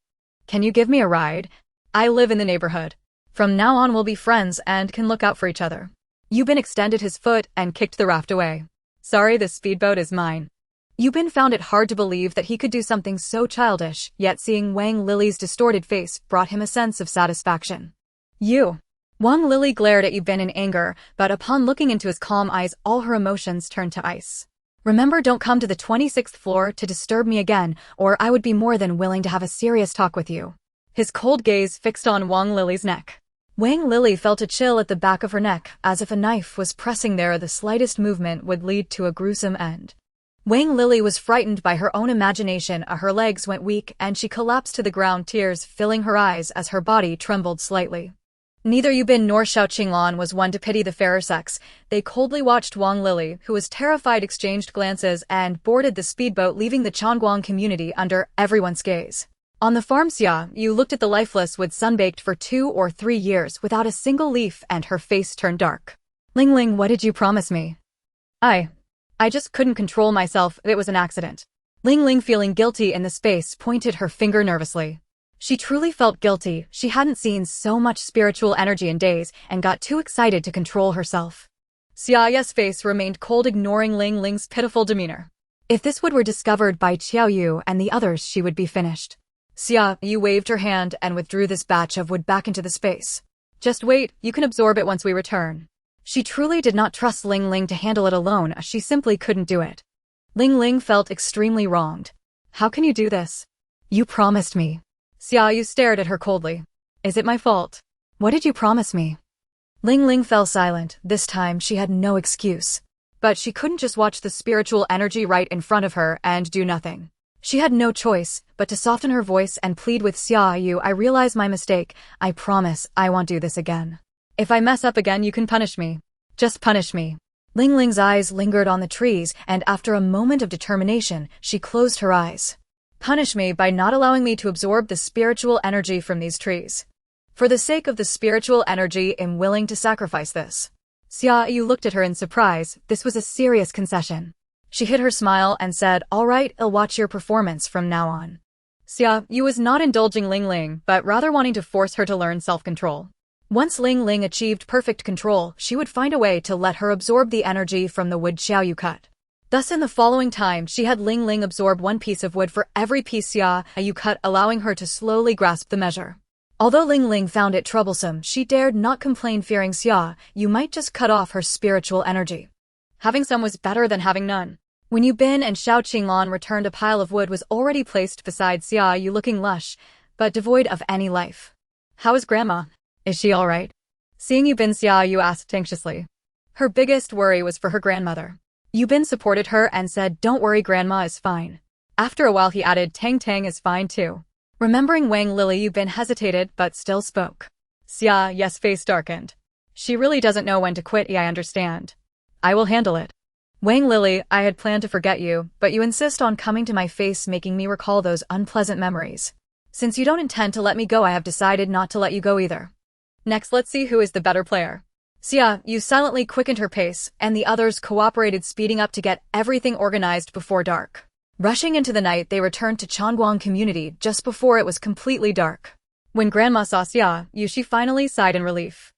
Can you give me a ride? I live in the neighborhood. From now on we'll be friends and can look out for each other. Yubin extended his foot and kicked the raft away. Sorry, the speedboat is mine. Yubin found it hard to believe that he could do something so childish, yet seeing Wang Lily's distorted face brought him a sense of satisfaction. You. Wang Lily glared at Yubin in anger, but upon looking into his calm eyes, all her emotions turned to ice. Remember, don't come to the 26th floor to disturb me again, or I would be more than willing to have a serious talk with you. His cold gaze fixed on Wang Lily's neck. Wang Lily felt a chill at the back of her neck, as if a knife was pressing there. The slightest movement would lead to a gruesome end. Wang Lily was frightened by her own imagination. Her legs went weak and she collapsed to the ground, tears filling her eyes as her body trembled slightly. Neither Yubin nor Xiao Qinglan was one to pity the fairer sex. They coldly watched Wang Lily, who was terrified, exchanged glances and boarded the speedboat, leaving the Changguang community under everyone's gaze. On the farm, Xia Yu looked at the lifeless wood, sunbaked for 2 or 3 years without a single leaf, and her face turned dark. Ling Ling, what did you promise me? I just couldn't control myself, it was an accident. Ling Ling, feeling guilty in the space, pointed her finger nervously. She truly felt guilty. She hadn't seen so much spiritual energy in days and got too excited to control herself. Xia Yu's face remained cold, ignoring Ling Ling's pitiful demeanor. If this wood were discovered by Xia Yu and the others, she would be finished. Xia Yu waved her hand and withdrew this batch of wood back into the space. Just wait, you can absorb it once we return. She truly did not trust Ling Ling to handle it alone. She simply couldn't do it. Ling Ling felt extremely wronged. How can you do this? You promised me. Xia Yu stared at her coldly. Is it my fault? What did you promise me? Ling Ling fell silent. This time she had no excuse. But she couldn't just watch the spiritual energy right in front of her and do nothing. She had no choice but to soften her voice and plead with Xia Yu. I realize my mistake. I promise I won't do this again. If I mess up again, you can punish me. Just punish me. Ling Ling's eyes lingered on the trees, and after a moment of determination, she closed her eyes. Punish me by not allowing me to absorb the spiritual energy from these trees. For the sake of the spiritual energy, I'm willing to sacrifice this. Xia Yu looked at her in surprise. This was a serious concession. She hid her smile and said, all right, I'll watch your performance from now on. Xia Yu was not indulging Ling Ling, but rather wanting to force her to learn self-control. Once Ling Ling achieved perfect control, she would find a way to let her absorb the energy from the wood Xia Yu cut. Thus in the following time, she had Ling Ling absorb 1 piece of wood for every piece Xia Yu cut, allowing her to slowly grasp the measure. Although Ling Ling found it troublesome, she dared not complain, fearing Xia Yu might just cut off her spiritual energy. Having some was better than having none. When Yubin and Xiao Qinglan returned, a pile of wood was already placed beside Xia Yu, looking lush, but devoid of any life. How is Grandma? Is she all right? Seeing Yubin, Xia Yu asked anxiously. Her biggest worry was for her grandmother. Yubin supported her and said, don't worry, Grandma is fine. After a while he added, Tang Tang is fine too. Remembering Wang Lily, Yu Bin hesitated but still spoke. Xia Yu's face darkened. She really doesn't know when to quit. I understand. I will handle it. Wang Lily, I had planned to forget you, but you insist on coming to my face, making me recall those unpleasant memories. Since you don't intend to let me go, I have decided not to let you go either. Next, let's see who is the better player. Xia Yu silently quickened her pace, and the others cooperated, speeding up to get everything organized before dark. Rushing into the night, they returned to Changguang community just before it was completely dark. When Grandma saw Xia Yu, she finally sighed in relief.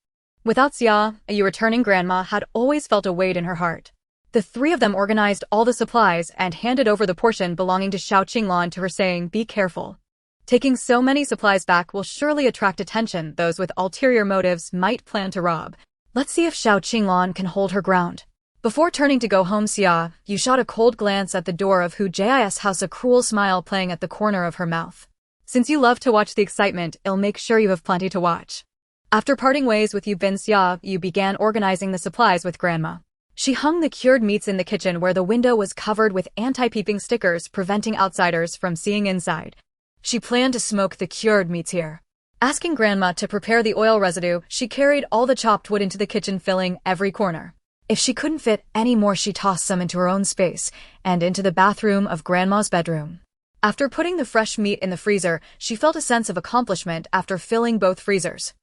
Without Xia Yu returning, Grandma had always felt a weight in her heart. The three of them organized all the supplies and handed over the portion belonging to Xiao Qinglan to her, saying, be careful. Taking so many supplies back will surely attract attention. Those with ulterior motives might plan to rob. Let's see if Xiao Qinglan can hold her ground. Before turning to go home, Xia Yu shot a cold glance at the door of Hu Ji's house, a cruel smile playing at the corner of her mouth. Since you love to watch the excitement, I'll make sure you have plenty to watch. After parting ways with Yu Bin, Xia Yu began organizing the supplies with Grandma. She hung the cured meats in the kitchen where the window was covered with anti-peeping stickers preventing outsiders from seeing inside. She planned to smoke the cured meats here. Asking Grandma to prepare the oil residue, she carried all the chopped wood into the kitchen, filling every corner. If she couldn't fit any more, she tossed some into her own space and into the bathroom of Grandma's bedroom. After putting the fresh meat in the freezer, she felt a sense of accomplishment after filling both freezers.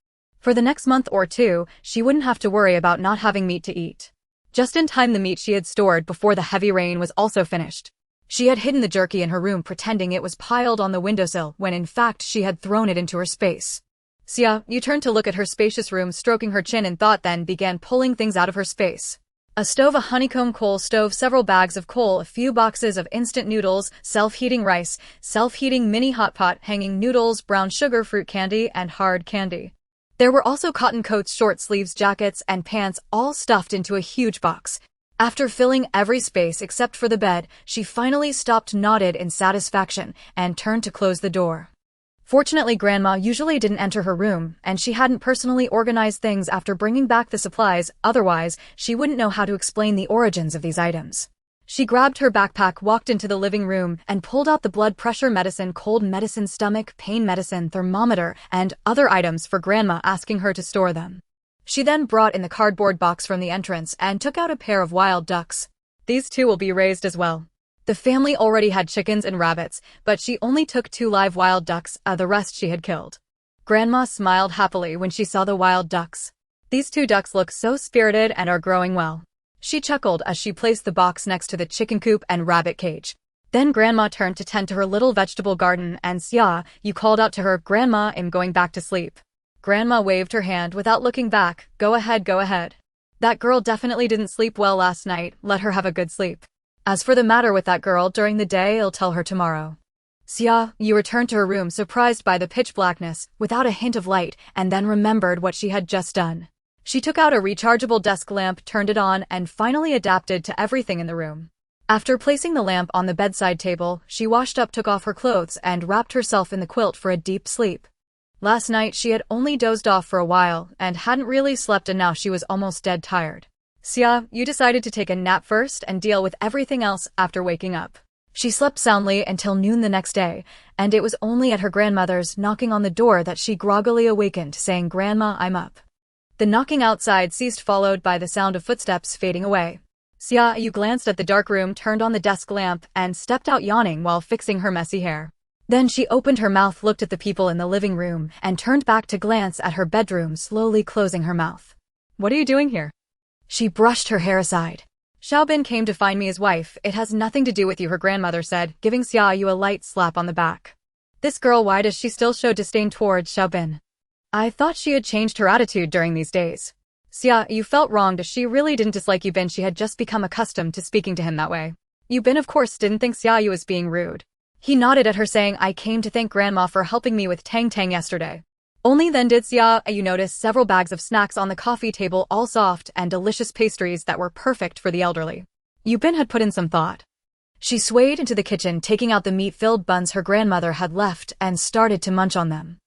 For the next month or two, she wouldn't have to worry about not having meat to eat. Just in time, the meat she had stored before the heavy rain was also finished. She had hidden the jerky in her room, pretending it was piled on the windowsill when in fact she had thrown it into her space. Xia Yu turned to look at her spacious room, stroking her chin in thought, then began pulling things out of her space. A stove, a honeycomb coal stove, several bags of coal, a few boxes of instant noodles, self-heating rice, self-heating mini hot pot, hanging noodles, brown sugar, fruit candy, and hard candy. There were also cotton coats, short sleeves, jackets, and pants, all stuffed into a huge box. After filling every space except for the bed, she finally stopped, nodded in satisfaction, and turned to close the door. Fortunately, Grandma usually didn't enter her room, and she hadn't personally organized things after bringing back the supplies, otherwise, she wouldn't know how to explain the origins of these items. She grabbed her backpack, walked into the living room, and pulled out the blood pressure medicine, cold medicine, stomach pain medicine, thermometer, and other items for Grandma, asking her to store them. She then brought in the cardboard box from the entrance and took out a pair of wild ducks. These two will be raised as well. The family already had chickens and rabbits, but she only took 2 live wild ducks, the rest she had killed. Grandma smiled happily when she saw the wild ducks. These 2 ducks look so spirited and are growing well. She chuckled as she placed the box next to the chicken coop and rabbit cage. Then Grandma turned to tend to her little vegetable garden, and Xia Yu called out to her, Grandma, I'm going back to sleep. Grandma waved her hand without looking back. Go ahead, go ahead. That girl definitely didn't sleep well last night, let her have a good sleep. As for the matter with that girl during the day, I'll tell her tomorrow. Xia Yu returned to her room, surprised by the pitch blackness, without a hint of light, and then remembered what she had just done. She took out a rechargeable desk lamp, turned it on, and finally adapted to everything in the room. After placing the lamp on the bedside table, she washed up, took off her clothes, and wrapped herself in the quilt for a deep sleep. Last night she had only dozed off for a while, and hadn't really slept, and now she was almost dead tired. Xia Yu decided to take a nap first and deal with everything else after waking up. She slept soundly until noon the next day, and it was only at her grandmother's knocking on the door that she groggily awakened, saying, Grandma, I'm up. The knocking outside ceased, followed by the sound of footsteps fading away. Xia Yu glanced at the dark room, turned on the desk lamp, and stepped out, yawning while fixing her messy hair. Then she opened her mouth, looked at the people in the living room, and turned back to glance at her bedroom, slowly closing her mouth. What are you doing here? She brushed her hair aside. Xiaobin came to find me his wife. It has nothing to do with you, her grandmother said, giving Xia Yu a light slap on the back. This girl, why does she still show disdain towards Xiaobin? I thought she had changed her attitude during these days. Xia Yu felt wronged. She really didn't dislike Yu Bin, she had just become accustomed to speaking to him that way. Yu Bin, of course, didn't think Xia Yu was being rude. He nodded at her, saying, I came to thank Grandma for helping me with Tang Tang yesterday. Only then did Xia Yu notice several bags of snacks on the coffee table, all soft and delicious pastries that were perfect for the elderly. Yu Bin had put in some thought. She swayed into the kitchen, taking out the meat-filled buns her grandmother had left, and started to munch on them.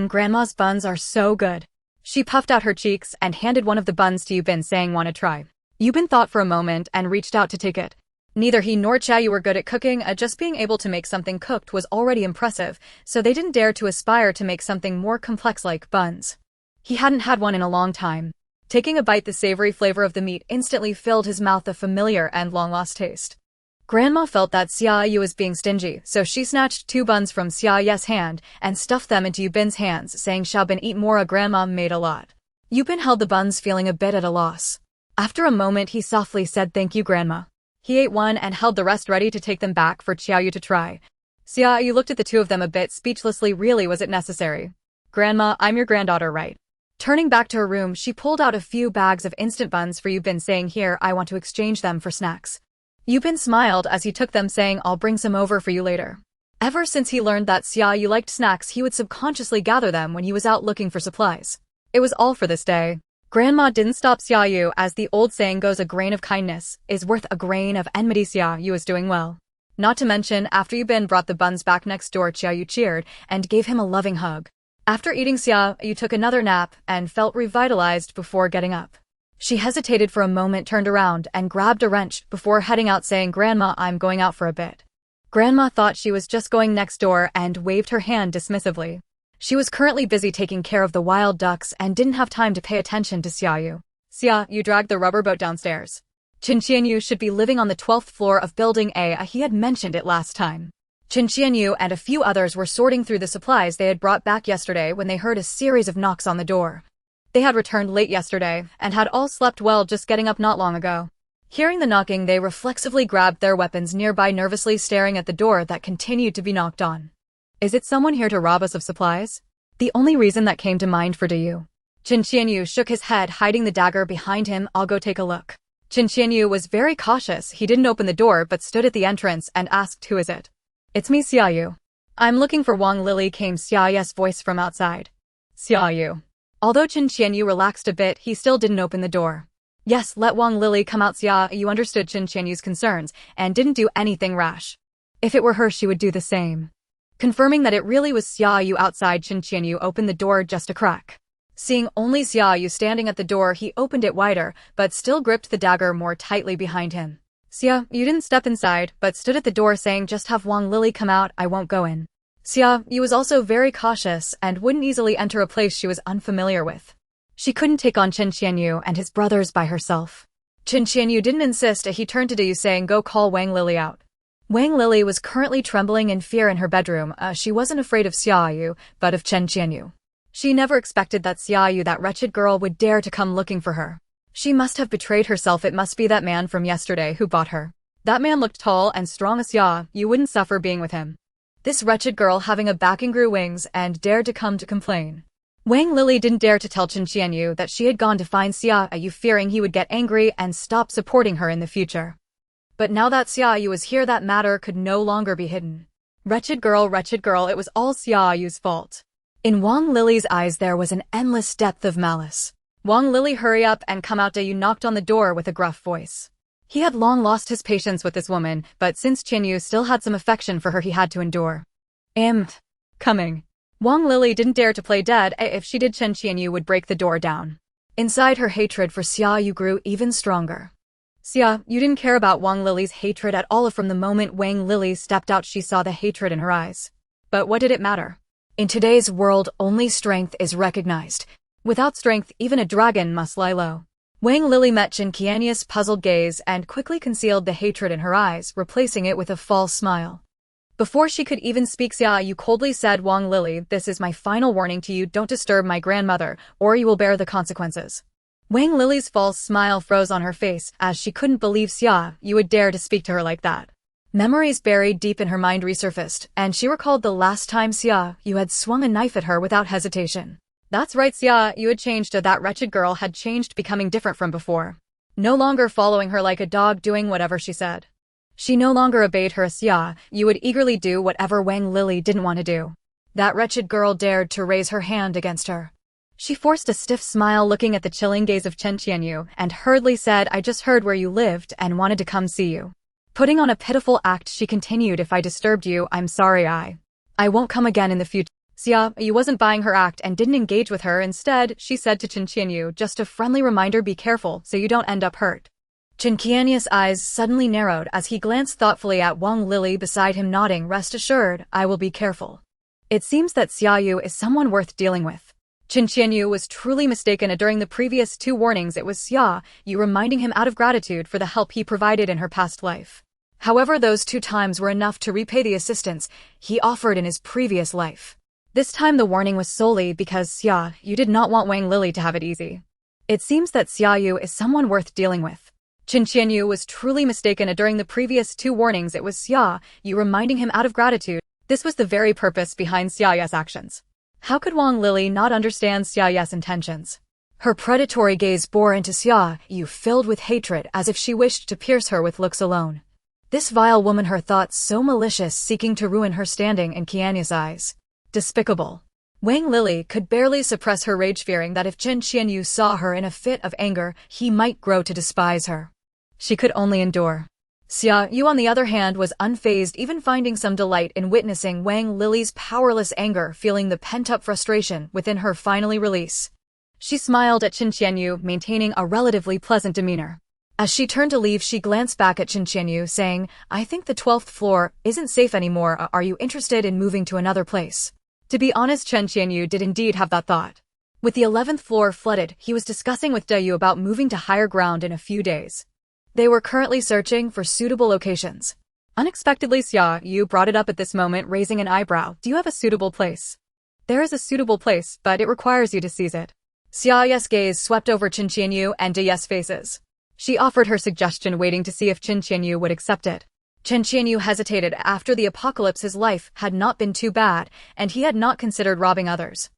Grandma's buns are so good. She puffed out her cheeks and handed one of the buns to Yu Bin, saying, Want to try? Yu Bin thought for a moment and reached out to take it. Neither he nor Xia Yu were good at cooking, just being able to make something cooked was already impressive, so they didn't dare to aspire to make something more complex like buns. He hadn't had one in a long time. Taking a bite, the savory flavor of the meat instantly filled his mouth, a familiar and long-lost taste. Grandma felt that Xia Yu was being stingy, so she snatched 2 buns from Xia Yu's hand and stuffed them into Yu Bin's hands, saying, "Xiaobin, eat more, Grandma made a lot." Yu Bin held the buns, feeling a bit at a loss. After a moment, he softly said, "Thank you, Grandma." He ate one and held the rest, ready to take them back for Xia Yu to try. Xia Yu looked at the two of them a bit speechlessly. Really, was it necessary? "Grandma, I'm your granddaughter, right?" Turning back to her room, she pulled out a few bags of instant buns for Yu Bin, saying, "Here, I want to exchange them for snacks." Yu Bin smiled as he took them, saying, "I'll bring some over for you later." Ever since he learned that Xia Yu liked snacks, he would subconsciously gather them when he was out looking for supplies. It was all for this day. Grandma didn't stop Xia Yu, as the old saying goes, a grain of kindness is worth a grain of enmity. Xia Yu was doing well. Not to mention, after Yu Bin brought the buns back next door, Xia Yu cheered and gave him a loving hug. After eating, Xia Yu took another nap and felt revitalized before getting up. She hesitated for a moment, turned around, and grabbed a wrench before heading out, saying, "Grandma, I'm going out for a bit." Grandma thought she was just going next door and waved her hand dismissively. She was currently busy taking care of the wild ducks and didn't have time to pay attention to Xia Yu. Xia Yu dragged the rubber boat downstairs. Xia Yu should be living on the 12th floor of Building A. He had mentioned it last time. Xia Yu and a few others were sorting through the supplies they had brought back yesterday when they heard a series of knocks on the door. They had returned late yesterday and had all slept well, just getting up not long ago. Hearing the knocking, they reflexively grabbed their weapons nearby, nervously staring at the door that continued to be knocked on. "Is it someone here to rob us of supplies?" The only reason that came to mind for Yu. Xia Yu shook his head, hiding the dagger behind him. "I'll go take a look." Xia Yu was very cautious. He didn't open the door but stood at the entrance and asked, "Who is it?" "It's me, Xia Yu." "I'm looking for Wang Lily," came Xia Yu's voice from outside. Xia Yu. Although Xia Yu relaxed a bit, he still didn't open the door. "Yes, let Wang Lily come out." Xia Yu understood Xia Yu's concerns and didn't do anything rash. If it were her, she would do the same. Confirming that it really was Xia Yu outside, Xia Yu opened the door just a crack. Seeing only Xia Yu standing at the door, he opened it wider, but still gripped the dagger more tightly behind him. Xia Yu didn't step inside, but stood at the door, saying, "Just have Wang Lily come out, I won't go in." Xia Yu was also very cautious and wouldn't easily enter a place she was unfamiliar with. She couldn't take on Xia Yu and his brothers by herself. Xia Yu didn't insist. He turned to Yu, saying, "Go call Wang Lily out." Wang Lily was currently trembling in fear in her bedroom. She wasn't afraid of Xia Yu, but of Xia Yu. She never expected that Xia Yu, that wretched girl, would dare to come looking for her. She must have betrayed herself. It must be that man from yesterday who bought her. That man looked tall and strong. Xia Yu wouldn't suffer being with him. This wretched girl, having a backing, grew wings and dared to come to complain. Wang Lily didn't dare to tell Xia Yu that she had gone to find Xia Yu, fearing he would get angry and stop supporting her in the future. But now that Xia Yu was here, that matter could no longer be hidden. Wretched girl, it was all Xia Yu's fault. In Wang Lily's eyes there was an endless depth of malice. "Wang Lily, hurry up and come out." Yu knocked on the door with a gruff voice. He had long lost his patience with this woman, but since Xia Yu still had some affection for her, he had to endure. Coming. Wang Lily didn't dare to play dead. If she did, Xia Yu would break the door down. Inside, her hatred for Xia Yu grew even stronger. Xia Yu didn't care about Wang Lily's hatred at all. From the moment Wang Lily stepped out, she saw the hatred in her eyes. But what did it matter? In today's world, only strength is recognized. Without strength, even a dragon must lie low. Wang Lily met Xia Yu's puzzled gaze and quickly concealed the hatred in her eyes, replacing it with a false smile. Before she could even speak, Xia Yu coldly said, "Wang Lily, this is my final warning to you. Don't disturb my grandmother, or you will bear the consequences." Wang Lily's false smile froze on her face, as she couldn't believe Xia Yu would dare to speak to her like that. Memories buried deep in her mind resurfaced, and she recalled the last time Xia Yu had swung a knife at her without hesitation. That's right, Xia Yu had changed. That wretched girl had changed, becoming different from before. No longer following her like a dog, doing whatever she said. She no longer obeyed her. Xia Yu would eagerly do whatever Wang Lily didn't want to do. That wretched girl dared to raise her hand against her. She forced a stiff smile, looking at the chilling gaze of Xia Yu, and hurriedly said, "I just heard where you lived and wanted to come see you." Putting on a pitiful act, she continued, "If I disturbed you, I'm sorry. I won't come again in the future." Xia Yu wasn't buying her act and didn't engage with her. Instead, she said to Xia Yu, "Just a friendly reminder, be careful so you don't end up hurt." Qianqian's eyes suddenly narrowed as he glanced thoughtfully at Wang Lili beside him, nodding, "Rest assured, I will be careful." It seems that Xia Yu is someone worth dealing with. Qian Yu was truly mistaken, and during the previous 2 warnings it was Xia Yu reminding him out of gratitude for the help he provided in her past life. However, those 2 times were enough to repay the assistance he offered in his previous life. This time the warning was solely because Xia Yu did not want Wang Lili to have it easy. It seems that Xia Yu is someone worth dealing with. Qian Yu was truly mistaken, and during the previous 2 warnings it was Xia Yu reminding him out of gratitude. This was the very purpose behind Xia Yu's actions. How could Wang Lili not understand Xia Yu's intentions? Her predatory gaze bore into Xia Yu, filled with hatred, as if she wished to pierce her with looks alone. This vile woman, her thoughts so malicious, seeking to ruin her standing in Qian's eyes. Despicable. Wang Lili could barely suppress her rage, fearing that if Qian Yu saw her in a fit of anger, he might grow to despise her. She could only endure. Xia Yu, on the other hand, was unfazed, even finding some delight in witnessing Wang Lili's powerless anger, feeling the pent-up frustration within her finally release. She smiled at Qian Yu, maintaining a relatively pleasant demeanor. As she turned to leave, she glanced back at Qian Yu, saying, "I think the 12th floor isn't safe anymore. Are you interested in moving to another place?" To be honest, Qian Yu did indeed have that thought. With the 11th floor flooded, he was discussing with Xia Yu about moving to higher ground in a few days. They were currently searching for suitable locations. Unexpectedly, Xia Yu brought it up at this moment, raising an eyebrow. "Do you have a suitable place?" "There is a suitable place, but it requires you to seize it." Xia Yu's gaze swept over Qian Yu and Xia faces. She offered her suggestion, waiting to see if Qian Yu would accept it. Qian Yu hesitated. After the apocalypse, his life had not been too bad, and he had not considered robbing others.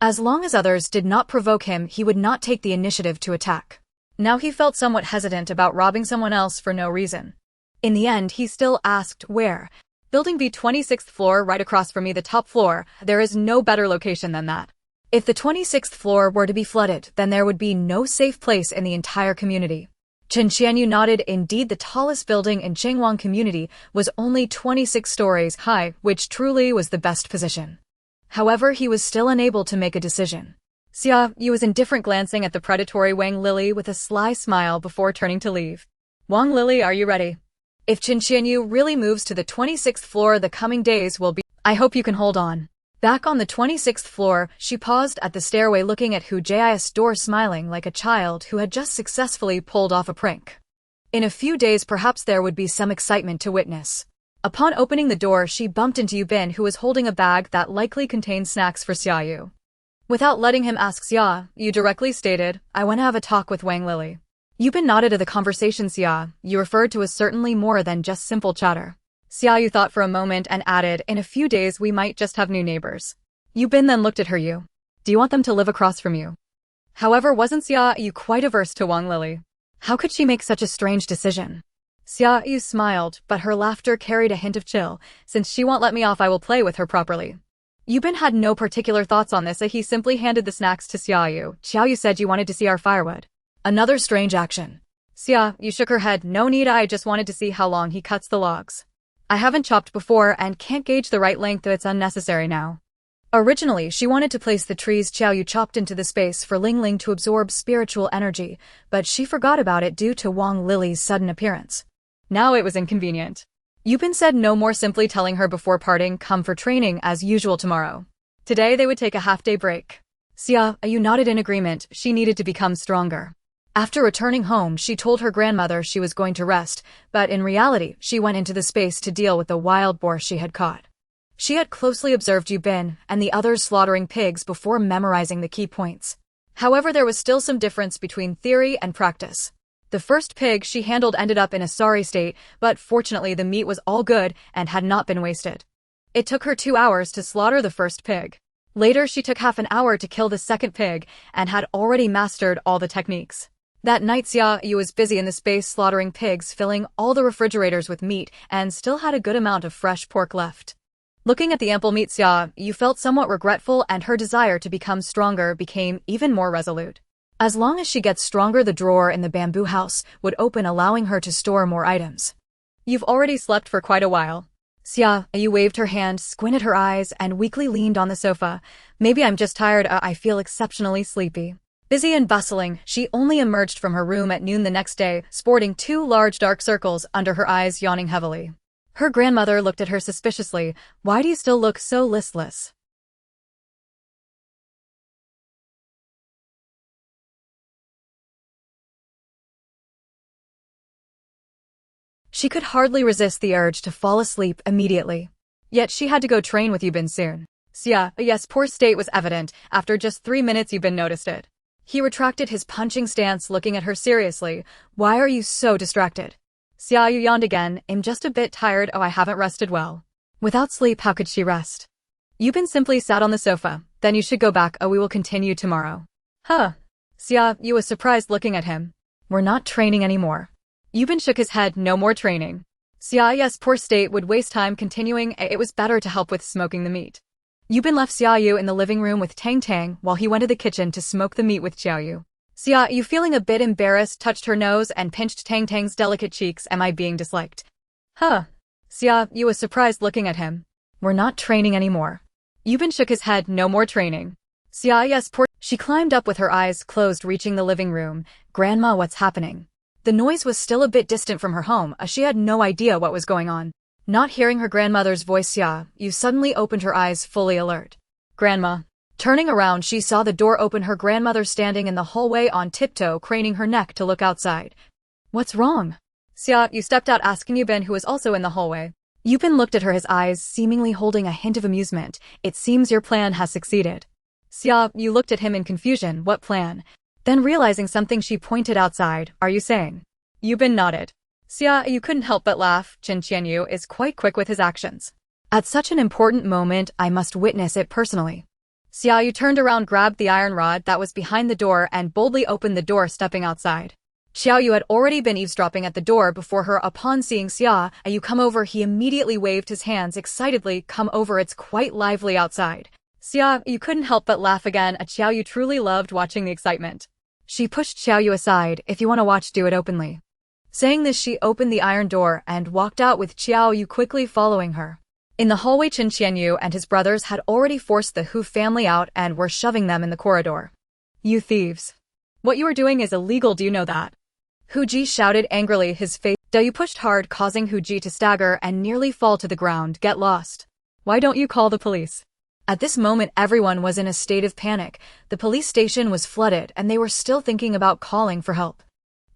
As long as others did not provoke him, he would not take the initiative to attack. Now he felt somewhat hesitant about robbing someone else for no reason. In the end, he still asked, "Where?" "Building B, 26th floor, right across from me, the top floor. There is no better location than that." If the 26th floor were to be flooded, then there would be no safe place in the entire community. Qian Yu nodded. Indeed, the tallest building in Chengwang community was only 26 stories high, which truly was the best position. However, he was still unable to make a decision. Xia Yu was indifferent, glancing at the predatory Wang Lili with a sly smile before turning to leave. "Wang Lili, are you ready? If Qian Yu really moves to the 26th floor, the coming days will be— I hope you can hold on." Back on the 26th floor, she paused at the stairway, looking at Hu Jia's door, smiling like a child who had just successfully pulled off a prank. In a few days, perhaps there would be some excitement to witness. Upon opening the door, she bumped into Yu Bin, who was holding a bag that likely contained snacks for Xia Yu. Without letting him ask, Xia Yu directly stated, "I want to have a talk with Wang Lili." Yu Bin nodded to the conversation Xia Yu referred to as certainly more than just simple chatter. Xia Yu thought for a moment and added, "In a few days we might just have new neighbors." Yu Bin then looked at her. "You. Do you want them to live across from you?" However, wasn't Xia Yu quite averse to Wang Lili? How could she make such a strange decision? Xia Yu smiled, but her laughter carried a hint of chill. "Since she won't let me off, I will play with her properly." Yu Bin had no particular thoughts on this, he simply handed the snacks to Xia Yu. "Xiao Yu said you wanted to see our firewood." Another strange action. Xia Yu shook her head. "No need, I just wanted to see how long he cuts the logs. I haven't chopped before and can't gauge the right length, it's unnecessary now." Originally, she wanted to place the trees Xiao Yu chopped into the space for Ling Ling to absorb spiritual energy, but she forgot about it due to Wang Lili's sudden appearance. Now it was inconvenient. Yu Bin said no more, simply telling her before parting, "Come for training as usual tomorrow." Today they would take a half-day break. Xia Yu nodded in agreement. She needed to become stronger. After returning home, she told her grandmother she was going to rest, but in reality, she went into the space to deal with the wild boar she had caught. She had closely observed Yu Bin and the others slaughtering pigs before memorizing the key points. However, there was still some difference between theory and practice. The first pig she handled ended up in a sorry state, but fortunately the meat was all good and had not been wasted. It took her 2 hours to slaughter the first pig. Later, she took half an hour to kill the second pig and had already mastered all the techniques. That night, Xia Yu was busy in the space slaughtering pigs, filling all the refrigerators with meat, and still had a good amount of fresh pork left. Looking at the ample meat, Xia Yu felt somewhat regretful, and her desire to become stronger became even more resolute. As long as she gets stronger, the drawer in the bamboo house would open, allowing her to store more items. "You've already slept for quite a while." Xia Yu waved her hand, squinted her eyes, and weakly leaned on the sofa. "Maybe I'm just tired. I feel exceptionally sleepy." Busy and bustling, she only emerged from her room at noon the next day, sporting 2 large dark circles under her eyes, yawning heavily. Her grandmother looked at her suspiciously. "Why do you still look so listless?" She could hardly resist the urge to fall asleep immediately. Yet she had to go train with Yubin soon. Xia Yu's poor state was evident. After just 3 minutes Yubin noticed it. He retracted his punching stance, looking at her seriously. "Why are you so distracted?" Xia Yu yawned again. "I'm just a bit tired. Oh, I haven't rested well." Without sleep, how could she rest? Yubin simply sat on the sofa. "Then you should go back. Oh, we will continue tomorrow." Huh. Xia Yu was surprised, looking at him. "We're not training anymore." Yubin shook his head. "No more training." Xia Yu's poor state would waste time continuing. It was better to help with smoking the meat. Yubin left Xia Yu in the living room with Tang Tang while he went to the kitchen to smoke the meat with Xia Yu. Xia Yu, feeling a bit embarrassed, touched her nose and pinched Tang Tang's delicate cheeks. "Am I being disliked?" Huh. Xia Yu was surprised, looking at him. "We're not training anymore." Yubin shook his head. "No more training." Xia Yu's poor... She climbed up with her eyes closed, reaching the living room. "Grandma, what's happening?" The noise was still a bit distant from her home, as she had no idea what was going on. Not hearing her grandmother's voice, Xia Yu suddenly opened her eyes, fully alert. "Grandma." Turning around, she saw the door open, her grandmother standing in the hallway on tiptoe, craning her neck to look outside. "What's wrong?" Xia Yu stepped out, asking Yubin, who was also in the hallway. Yubin looked at her, his eyes seemingly holding a hint of amusement. "It seems your plan has succeeded." Xia Yu looked at him in confusion. "What plan?" Then realizing something, she pointed outside. "Are you saying?" Yubin nodded. Xia Yu couldn't help but laugh. Chen Yu is quite quick with his actions. At such an important moment, I must witness it personally. Xia Yu turned around, grabbed the iron rod that was behind the door, and boldly opened the door, stepping outside. Xia Yu had already been eavesdropping at the door before her. Upon seeing Xia Yu come over, he immediately waved his hands excitedly. "Come over, it's quite lively outside." Xia Yu couldn't help but laugh again. Xia Yu truly loved watching the excitement. She pushed Xia Yu aside. "If you want to watch, do it openly." Saying this, she opened the iron door and walked out, with Xia Yu quickly following her. In the hallway, Chen Yu and his brothers had already forced the Hu family out and were shoving them in the corridor. "You thieves. What you are doing is illegal, do you know that?" Hu Ji shouted angrily, his face. Yu pushed hard, causing Hu Ji to stagger and nearly fall to the ground. "Get lost. Why don't you call the police?" At this moment, everyone was in a state of panic. The police station was flooded and they were still thinking about calling for help.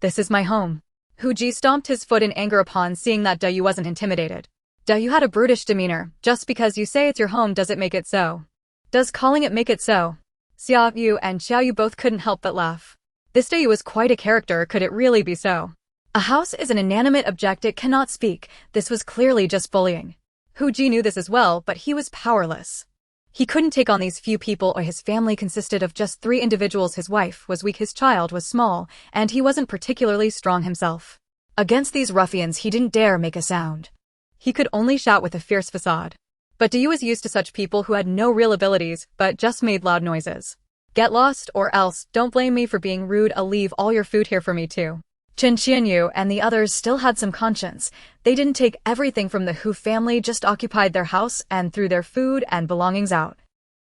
"This is my home." Hu Ji stomped his foot in anger upon seeing that Yu wasn't intimidated. "Yu had a brutish demeanor. Just because you say it's your home, does it make it so? Does calling it make it so?" Xia Yu and Xia Yu both couldn't help but laugh. This Yu was quite a character. Could it really be so? A house is an inanimate object, it cannot speak. This was clearly just bullying. Hu Ji knew this as well, but he was powerless. He couldn't take on these few people, or his family consisted of just 3 individuals. His wife was weak, his child was small, and he wasn't particularly strong himself. Against these ruffians, he didn't dare make a sound. He could only shout with a fierce facade. But Yu was used to such people who had no real abilities, but just made loud noises. "Get lost, or else, don't blame me for being rude. I'll leave all your food here for me too." Chen Yu and the others still had some conscience. They didn't take everything from the Hu family, just occupied their house and threw their food and belongings out.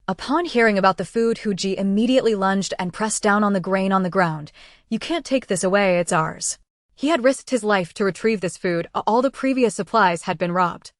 Upon hearing about the food, Hu Ji immediately lunged and pressed down on the grain on the ground. "You can't take this away, it's ours." He had risked his life to retrieve this food. All the previous supplies had been robbed.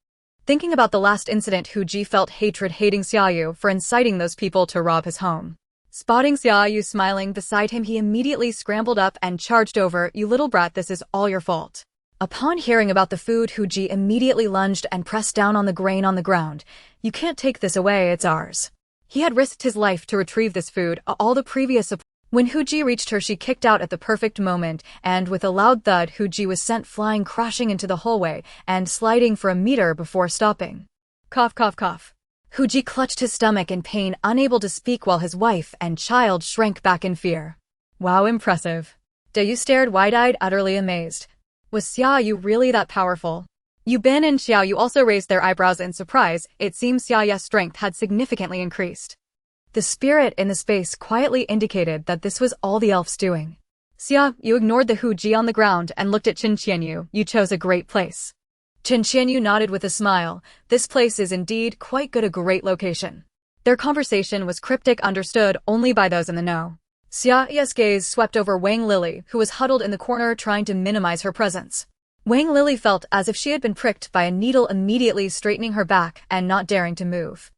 Thinking about the last incident, Hu Ji felt hatred, hating Xia Yu for inciting those people to rob his home. Spotting Xia Yu smiling beside him, he immediately scrambled up and charged over. "You little brat, this is all your fault." Upon hearing about the food, Hu Ji immediately lunged and pressed down on the grain on the ground. "You can't take this away, it's ours." He had risked his life to retrieve this food. All the previous When Hu Ji reached her, she kicked out at the perfect moment, and with a loud thud, Hu Ji was sent flying, crashing into the hallway and sliding for a meter before stopping. Cough, cough, cough. Hu Ji clutched his stomach in pain, unable to speak, while his wife and child shrank back in fear. Wow, impressive. Yu stared wide-eyed, utterly amazed. Was Xia Yu really that powerful? Yubin and Xia Yu also raised their eyebrows in surprise. It seems Xia Yu's strength had significantly increased. The spirit in the space quietly indicated that this was all the elf's doing. Xia Yu ignored the Hu Ji on the ground and looked at Chen Yu. "You chose a great place." Chen Yu nodded with a smile. "This place is indeed quite good, a great location." Their conversation was cryptic, understood only by those in the know. Xia Yu's gaze swept over Wang Lily, who was huddled in the corner trying to minimize her presence. Wang Lily felt as if she had been pricked by a needle, immediately straightening her back and not daring to move.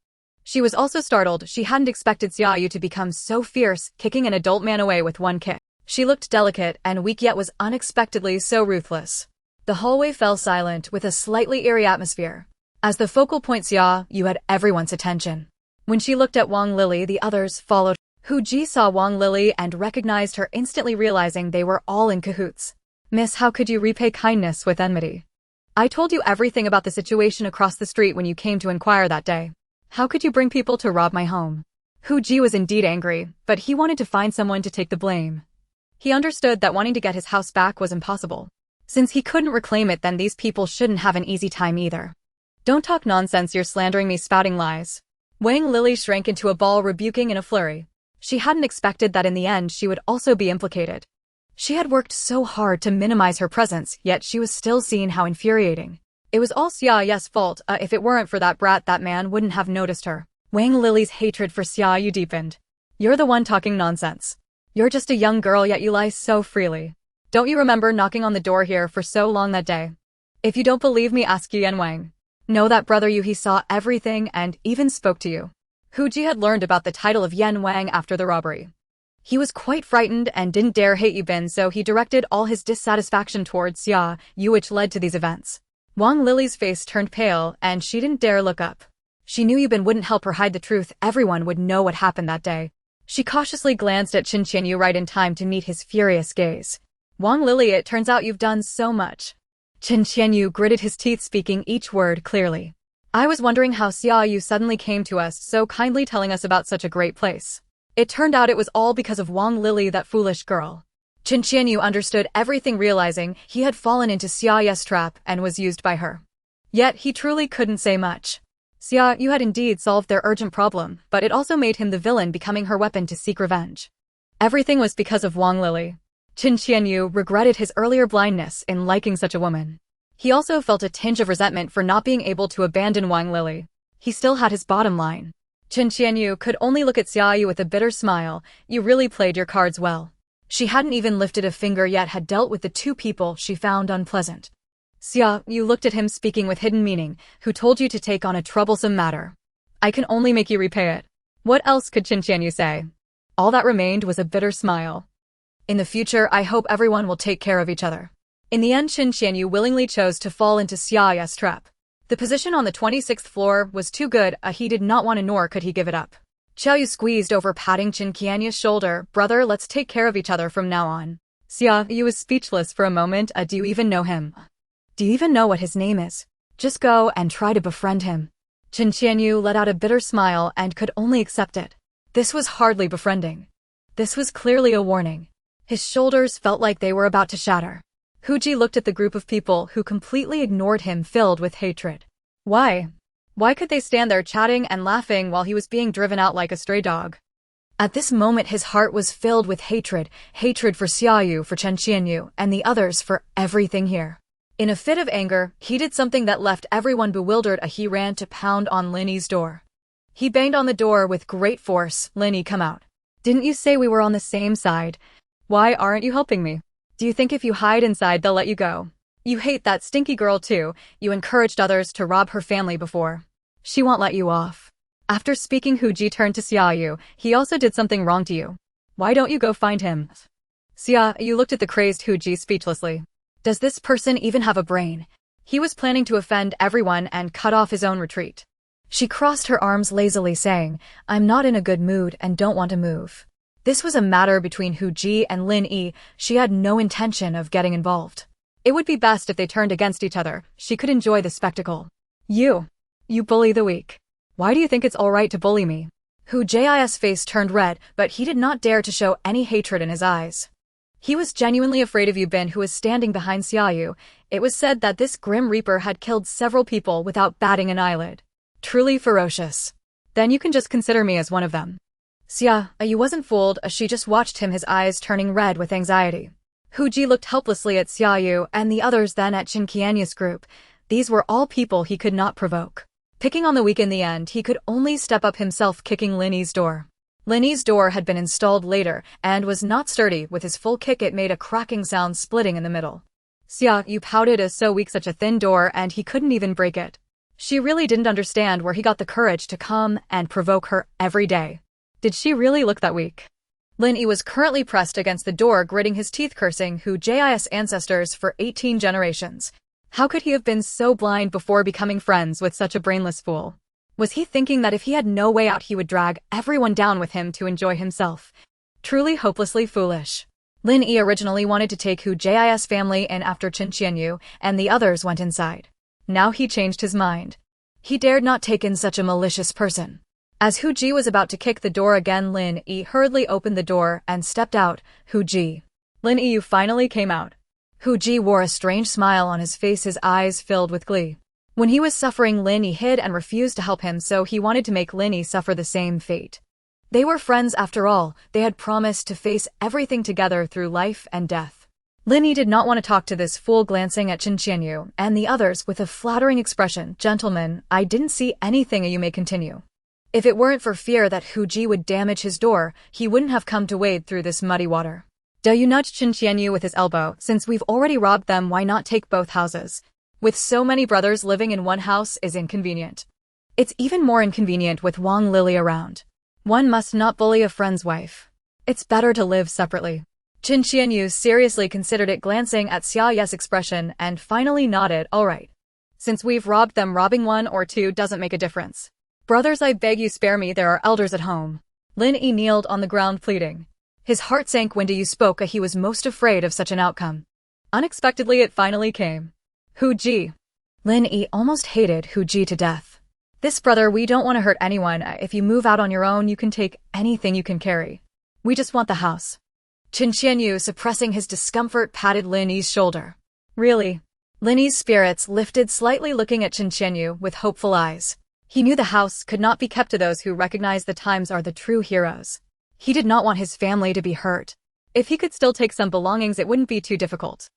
She was also startled. She hadn't expected Xia Yu to become so fierce, kicking an adult man away with one kick. She looked delicate and weak yet was unexpectedly so ruthless. The hallway fell silent with a slightly eerie atmosphere. As the focal point, Xia Yu had everyone's attention. When she looked at Wang Lily, the others followed. Hu Ji saw Wang Lily and recognized her, instantly realizing they were all in cahoots. Miss, how could you repay kindness with enmity? I told you everything about the situation across the street when you came to inquire that day. How could you bring people to rob my home? Hu Ji was indeed angry, but he wanted to find someone to take the blame. He understood that wanting to get his house back was impossible. Since he couldn't reclaim it, then these people shouldn't have an easy time either. Don't talk nonsense, you're slandering me, spouting lies. Wang Lily shrank into a ball, rebuking in a flurry. She hadn't expected that in the end she would also be implicated. She had worked so hard to minimize her presence, yet she was still seeing how infuriating. It was all Xia Yu's fault. If it weren't for that brat, that man wouldn't have noticed her. Wang Lily's hatred for Xia Yu deepened. You're the one talking nonsense. You're just a young girl, yet you lie so freely. Don't you remember knocking on the door here for so long that day? If you don't believe me, ask Yan Wang. Know that brother Yu, he saw everything and even spoke to you. Hu Ji had learned about the title of Yan Wang after the robbery. He was quite frightened and didn't dare hate Yu Bin, so he directed all his dissatisfaction towards Xia Yu, which led to these events. Wang Lily's face turned pale and she didn't dare look up. She knew Yu Bin wouldn't help her hide the truth. Everyone would know what happened that day. She cautiously glanced at Xia Yu right in time to meet his furious gaze. Wang Lily, it turns out you've done so much. Xia Yu gritted his teeth, speaking each word clearly. I was wondering how Xia Yu suddenly came to us, so kindly telling us about such a great place. It turned out it was all because of Wang Lily, that foolish girl. Xia Yu understood everything, realizing he had fallen into Xia Yu's trap and was used by her. Yet he truly couldn't say much. Xia Yu had indeed solved their urgent problem, but it also made him the villain, becoming her weapon to seek revenge. Everything was because of Wang Lily. Xia Yu regretted his earlier blindness in liking such a woman. He also felt a tinge of resentment for not being able to abandon Wang Lily. He still had his bottom line. Xia Yu could only look at Xia Yu with a bitter smile. You really played your cards well. She hadn't even lifted a finger yet had dealt with the two people she found unpleasant. Xia Yu looked at him, speaking with hidden meaning. Who told you to take on a troublesome matter? I can only make you repay it. What else could Xia Yu say? All that remained was a bitter smile. In the future, I hope everyone will take care of each other. In the end, Xia Yu willingly chose to fall into Xia Yu's trap. The position on the 26th floor was too good. He did not want to, nor could he give it up. Xia Yu squeezed over, patting Xia Yu's shoulder. Brother, let's take care of each other from now on. Xia Yu was speechless for a moment. Do you even know him? Do you even know what his name is? Just go and try to befriend him. Xia Yu let out a bitter smile and could only accept it. This was hardly befriending. This was clearly a warning. His shoulders felt like they were about to shatter. Hu Ji looked at the group of people who completely ignored him, filled with hatred. Why? Why could they stand there chatting and laughing while he was being driven out like a stray dog? At this moment his heart was filled with hatred for Xia Yu, for Xia Yu, and the others, for everything here. In a fit of anger, he did something that left everyone bewildered. He ran to pound on Lin Yi's door. He banged on the door with great force. Lin Yi, come out. Didn't you say we were on the same side? Why aren't you helping me? Do you think if you hide inside they'll let you go? You hate that stinky girl too. You encouraged others to rob her family before. She won't let you off. After speaking, Hu Ji turned to Xia Yu. He also did something wrong to you. Why don't you go find him? Xia Yu looked at the crazed Hu Ji speechlessly. Does this person even have a brain? He was planning to offend everyone and cut off his own retreat. She crossed her arms lazily, saying, I'm not in a good mood and don't want to move. This was a matter between Hu Ji and Lin Yi. She had no intention of getting involved. It would be best if they turned against each other. She could enjoy the spectacle. You bully the weak. Why do you think it's all right to bully me? Hu Ji's face turned red, but he did not dare to show any hatred in his eyes. He was genuinely afraid of Yu Bin, who was standing behind Xia Yu. It was said that this Grim Reaper had killed several people without batting an eyelid. Truly ferocious. Then you can just consider me as one of them. Xia Yu wasn't fooled. She just watched him, his eyes turning red with anxiety. Hu Ji looked helplessly at Xia Yu and the others, then at Xia Yu's group. These were all people he could not provoke. Picking on the weak in the end, he could only step up himself, kicking Lin Yi's door. Lin Yi's door had been installed later and was not sturdy. With his full kick it made a cracking sound splitting in the middle. Xia Yu pouted as so weak, such a thin door, and he couldn't even break it. She really didn't understand where he got the courage to come and provoke her every day. Did she really look that weak? Lin Yi was currently pressed against the door, gritting his teeth, cursing Huji's ancestors for 18 generations. How could he have been so blind before becoming friends with such a brainless fool? Was he thinking that if he had no way out he would drag everyone down with him to enjoy himself? Truly hopelessly foolish. Lin Yi originally wanted to take Huji's family in after Xia Yu, and the others went inside. Now he changed his mind. He dared not take in such a malicious person. As Hu Ji was about to kick the door again, Lin Yi hurriedly opened the door and stepped out. Hu Ji. Lin Yi finally came out. Hu Ji wore a strange smile on his face, his eyes filled with glee. When he was suffering, Lin Yi hid and refused to help him, so he wanted to make Lin Yi suffer the same fate. They were friends after all. They had promised to face everything together through life and death. Lin Yi did not want to talk to this fool, glancing at Xia Yu and the others with a flattering expression. Gentlemen, I didn't see anything. You may continue. If it weren't for fear that Hu Ji would damage his door, he wouldn't have come to wade through this muddy water. Yu nudged Xia Yu with his elbow. Since we've already robbed them, why not take both houses? With so many brothers living in one house is inconvenient. It's even more inconvenient with Wang Lili around. One must not bully a friend's wife. It's better to live separately. Xia Yu seriously considered it, glancing at Xia Yu's expression, and finally nodded. All right. Since we've robbed them, robbing one or two doesn't make a difference. Brothers, I beg you spare me, there are elders at home. Lin Yi kneeled on the ground, pleading. His heart sank when Yu spoke. He was most afraid of such an outcome. Unexpectedly it finally came. Hu Ji. Lin Yi almost hated Hu Ji to death. This brother, we don't want to hurt anyone. If you move out on your own, you can take anything you can carry. We just want the house. Xia Yu, suppressing his discomfort, patted Lin Yi's shoulder. Really? Lin Yi's spirits lifted slightly, looking at Xia Yu with hopeful eyes. He knew the house could not be kept to those who recognize the times are the true heroes. He did not want his family to be hurt. If he could still take some belongings, it wouldn't be too difficult.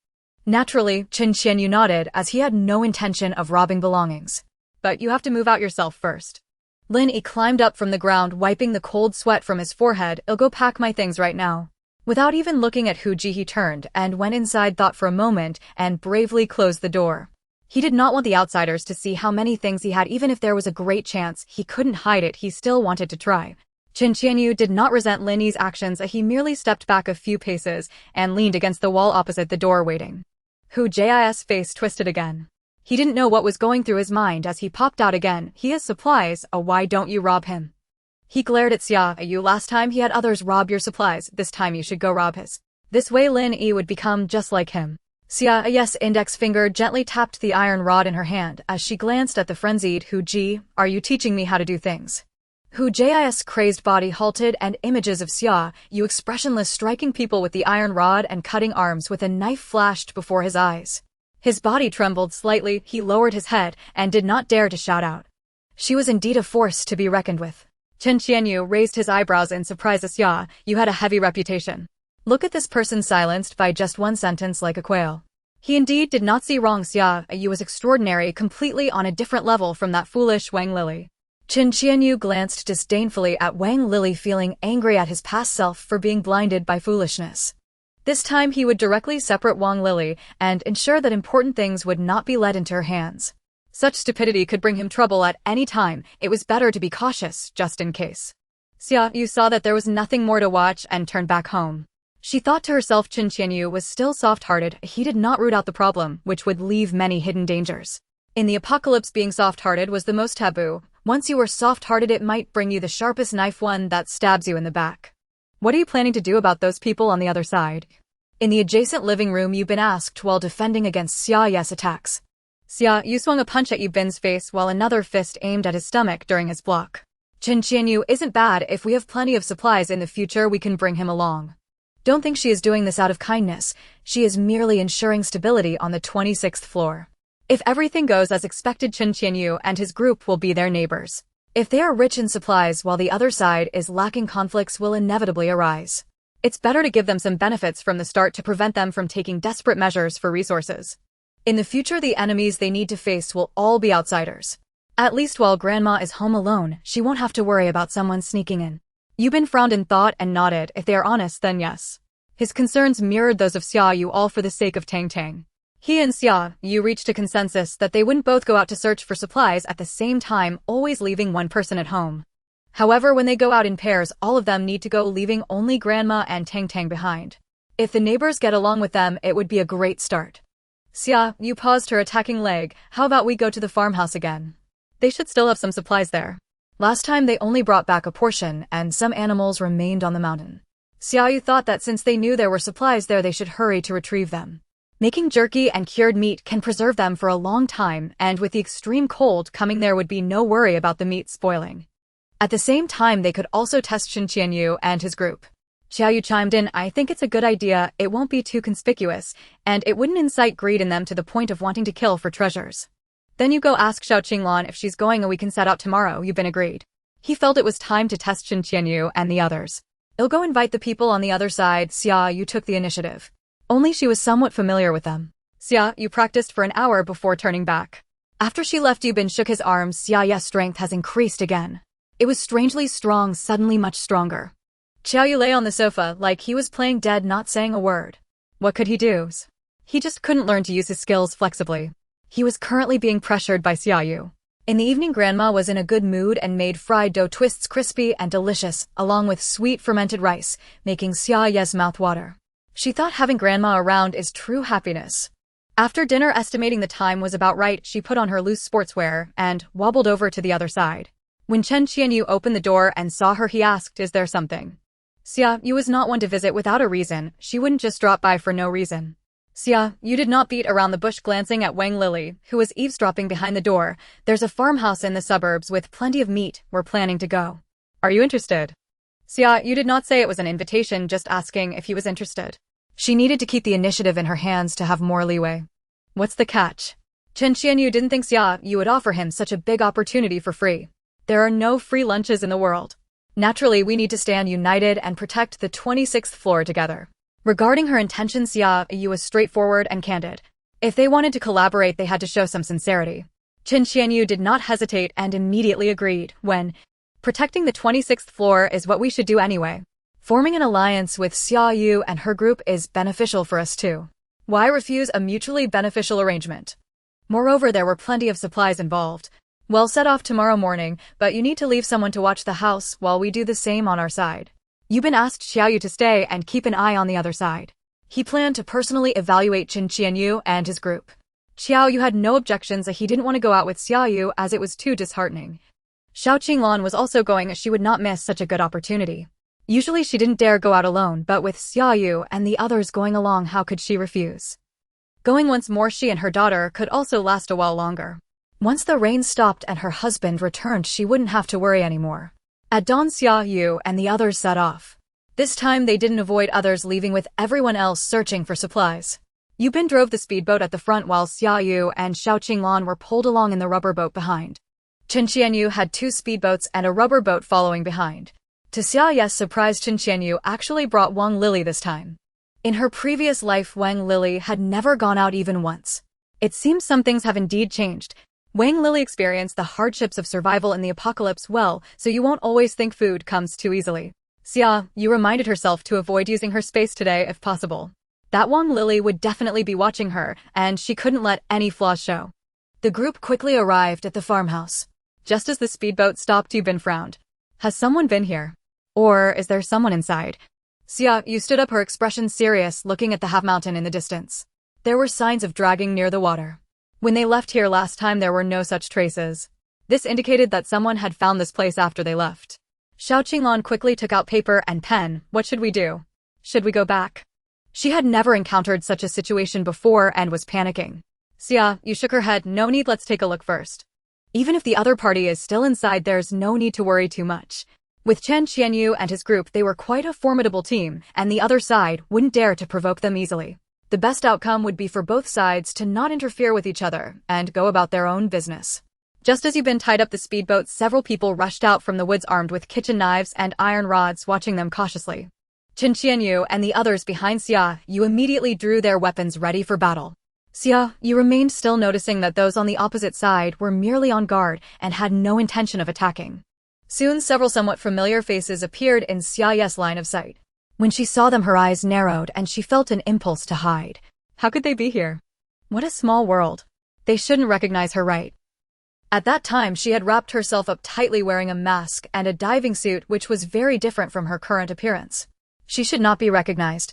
Naturally, Xia Yu nodded, as he had no intention of robbing belongings. But you have to move out yourself first. Lin Yi climbed up from the ground, wiping the cold sweat from his forehead. I'll go pack my things right now. Without even looking at Hu Ji, he turned and went inside, thought for a moment, and bravely closed the door. He did not want the outsiders to see how many things he had. Even if there was a great chance he couldn't hide it, he still wanted to try. Xia Yu did not resent Lin Yi's actions. He merely stepped back a few paces and leaned against the wall opposite the door, waiting. Hu Ji's face twisted again. He didn't know what was going through his mind as he popped out again. He has supplies. Why don't you rob him? He glared at Xia Yu. Last time he had others rob your supplies. This time you should go rob his. This way Lin Yi would become just like him. Xia Yu's index finger gently tapped the iron rod in her hand as she glanced at the frenzied Hu Ji. Are you teaching me how to do things? Hu Ji's crazed body halted, and images of Xia Yu expressionless striking people with the iron rod and cutting arms with a knife flashed before his eyes. His body trembled slightly. He lowered his head and did not dare to shout out. She was indeed a force to be reckoned with. Xia Yu raised his eyebrows in surprise. Xia Yu had a heavy reputation. Look at this person, silenced by just one sentence like a quail. He indeed did not see wrong. Xia Yu was extraordinary, completely on a different level from that foolish Wang Lili. Xia Yu glanced disdainfully at Wang Lili, feeling angry at his past self for being blinded by foolishness. This time he would directly separate Wang Lili and ensure that important things would not be let into her hands. Such stupidity could bring him trouble at any time. It was better to be cautious, just in case. Xia Yu saw that there was nothing more to watch and turned back home. She thought to herself Xia Yu was still soft-hearted. He did not root out the problem, which would leave many hidden dangers. In the apocalypse, being soft-hearted was the most taboo. Once you were soft-hearted, it might bring you the sharpest knife, one that stabs you in the back. What are you planning to do about those people on the other side? In the adjacent living room, Yu Bin asked while defending against Xia Yu's attacks. Xia Yu swung a punch at Yu Bin's face while another fist aimed at his stomach during his block. Xia Yu isn't bad. If we have plenty of supplies in the future, we can bring him along. Don't think she is doing this out of kindness. She is merely ensuring stability on the 26th floor. If everything goes as expected, Xia Yu and his group will be their neighbors. If they are rich in supplies while the other side is lacking, conflicts will inevitably arise. It's better to give them some benefits from the start to prevent them from taking desperate measures for resources. In the future, the enemies they need to face will all be outsiders. At least while Grandma is home alone, she won't have to worry about someone sneaking in. Yubin frowned in thought and nodded. If they are honest, then yes. His concerns mirrored those of Xia Yu, all for the sake of Tang Tang. He and Xia Yu reached a consensus that they wouldn't both go out to search for supplies at the same time, always leaving one person at home. However, when they go out in pairs, all of them need to go, leaving only Grandma and Tang Tang behind. If the neighbors get along with them, it would be a great start. Xia Yu paused her attacking leg. How about we go to the farmhouse again? They should still have some supplies there. Last time they only brought back a portion, and some animals remained on the mountain. Xia Yu thought that since they knew there were supplies there, they should hurry to retrieve them. Making jerky and cured meat can preserve them for a long time, and with the extreme cold coming, there would be no worry about the meat spoiling. At the same time, they could also test Xia Yu and his group. Xia Yu chimed in, I think it's a good idea. It won't be too conspicuous, and it wouldn't incite greed in them to the point of wanting to kill for treasures. Then you go ask Xiao Qinglan if she's going, and we can set out tomorrow. Yubin agreed. He felt it was time to test Xia Yu and the others. I'll go invite the people on the other side. Xia Yu took the initiative. Only she was somewhat familiar with them. Xia Yu practiced for an hour before turning back. After she left, Yubin shook his arms. Xia Yu's strength has increased again. It was strangely strong, suddenly much stronger. Xia Yu lay on the sofa like he was playing dead, not saying a word. What could he do? He just couldn't learn to use his skills flexibly. He was currently being pressured by Xia Yu. In the evening, Grandma was in a good mood and made fried dough twists crispy and delicious, along with sweet fermented rice, making Xia Yu's mouth water. She thought having Grandma around is true happiness. After dinner, estimating the time was about right, she put on her loose sportswear and wobbled over to the other side. When Xia Yu opened the door and saw her, he asked, Is there something? Xia Yu was not one to visit without a reason. She wouldn't just drop by for no reason. Xia Yu did not beat around the bush, glancing at Wang Lily, who was eavesdropping behind the door. There's a farmhouse in the suburbs with plenty of meat. We're planning to go. Are you interested? Xia Yu did not say it was an invitation, just asking if he was interested. She needed to keep the initiative in her hands to have more leeway. What's the catch? Xia Yu didn't think Xia Yu would offer him such a big opportunity for free. There are no free lunches in the world. Naturally, we need to stand united and protect the 26th floor together. Regarding her intentions, Xia Yu was straightforward and candid. If they wanted to collaborate, they had to show some sincerity. Xia Yu did not hesitate and immediately agreed. Protecting the 26th floor is what we should do anyway. Forming an alliance with Xia Yu and her group is beneficial for us too. Why refuse a mutually beneficial arrangement? Moreover, there were plenty of supplies involved. We'll set off tomorrow morning, but you need to leave someone to watch the house while we do the same on our side. Yubin asked Xia Yu to stay and keep an eye on the other side. He planned to personally evaluate Xia Yu and his group. Xia Yu had no objections. He didn't want to go out with Xia Yu as it was too disheartening. Xiao Qinglan was also going, as she would not miss such a good opportunity. Usually she didn't dare go out alone, but with Xia Yu and the others going along, how could she refuse? Going once more, she and her daughter could also last a while longer. Once the rain stopped and her husband returned, she wouldn't have to worry anymore. At dawn, Xia Yu and the others set off. This time they didn't avoid others, leaving with everyone else searching for supplies. Yubin drove the speedboat at the front while Xia Yu and Xiao Qinglan were pulled along in the rubber boat behind. Xia Yu had 2 speedboats and a rubber boat following behind. To Xia Yu's surprise, Xia Yu actually brought Wang Lily this time. In her previous life, Wang Lily had never gone out even once. It seems some things have indeed changed. Wang Lily experienced the hardships of survival in the apocalypse well, so you won't always think food comes too easily. Xia Yu reminded herself to avoid using her space today if possible. That Wang Lily would definitely be watching her, and she couldn't let any flaws show. The group quickly arrived at the farmhouse. Just as the speedboat stopped, Yubin frowned. Has someone been here? Or is there someone inside? Xia Yu stood up, her expression serious, looking at the half-mountain in the distance. There were signs of dragging near the water. When they left here last time, there were no such traces. This indicated that someone had found this place after they left. Xiao Qinglan quickly took out paper and pen. What should we do? Should we go back? She had never encountered such a situation before and was panicking. Xia Yu shook her head. No need, let's take a look first. Even if the other party is still inside, there's no need to worry too much. With Xia Yu and his group, they were quite a formidable team, and the other side wouldn't dare to provoke them easily. The best outcome would be for both sides to not interfere with each other and go about their own business. Just as Yubin tied up the speedboat, several people rushed out from the woods armed with kitchen knives and iron rods, watching them cautiously. Xia Yu and the others behind Xia Yu immediately drew their weapons ready for battle. Xia Yu remained still, noticing that those on the opposite side were merely on guard and had no intention of attacking. Soon several somewhat familiar faces appeared in Xia Yu's line of sight. When she saw them, her eyes narrowed and she felt an impulse to hide. How could they be here? What a small world. They shouldn't recognize her, right? At that time, she had wrapped herself up tightly, wearing a mask and a diving suit which was very different from her current appearance. She should not be recognized.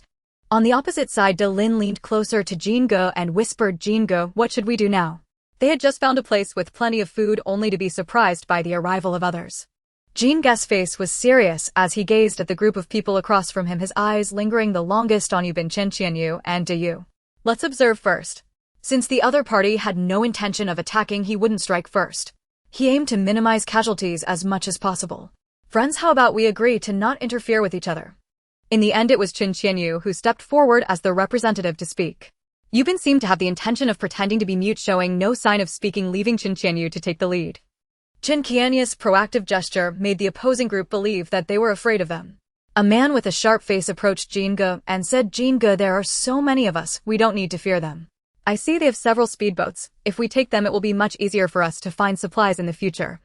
On the opposite side, De Lin leaned closer to Jinge and whispered, Jinge, what should we do now? They had just found a place with plenty of food only to be surprised by the arrival of others. Jinge's face was serious as he gazed at the group of people across from him, his eyes lingering the longest on Xia Yu and De Yu. Let's observe first. Since the other party had no intention of attacking, he wouldn't strike first. He aimed to minimize casualties as much as possible. Friends, how about we agree to not interfere with each other? In the end, it was Xia Yu who stepped forward as the representative to speak. Yubin seemed to have the intention of pretending to be mute, showing no sign of speaking, leaving Xia Yu to take the lead. Qian's proactive gesture made the opposing group believe that they were afraid of them. A man with a sharp face approached Jinge and said, Jinge, there are so many of us, we don't need to fear them. I see they have several speedboats. If we take them, it will be much easier for us to find supplies in the future.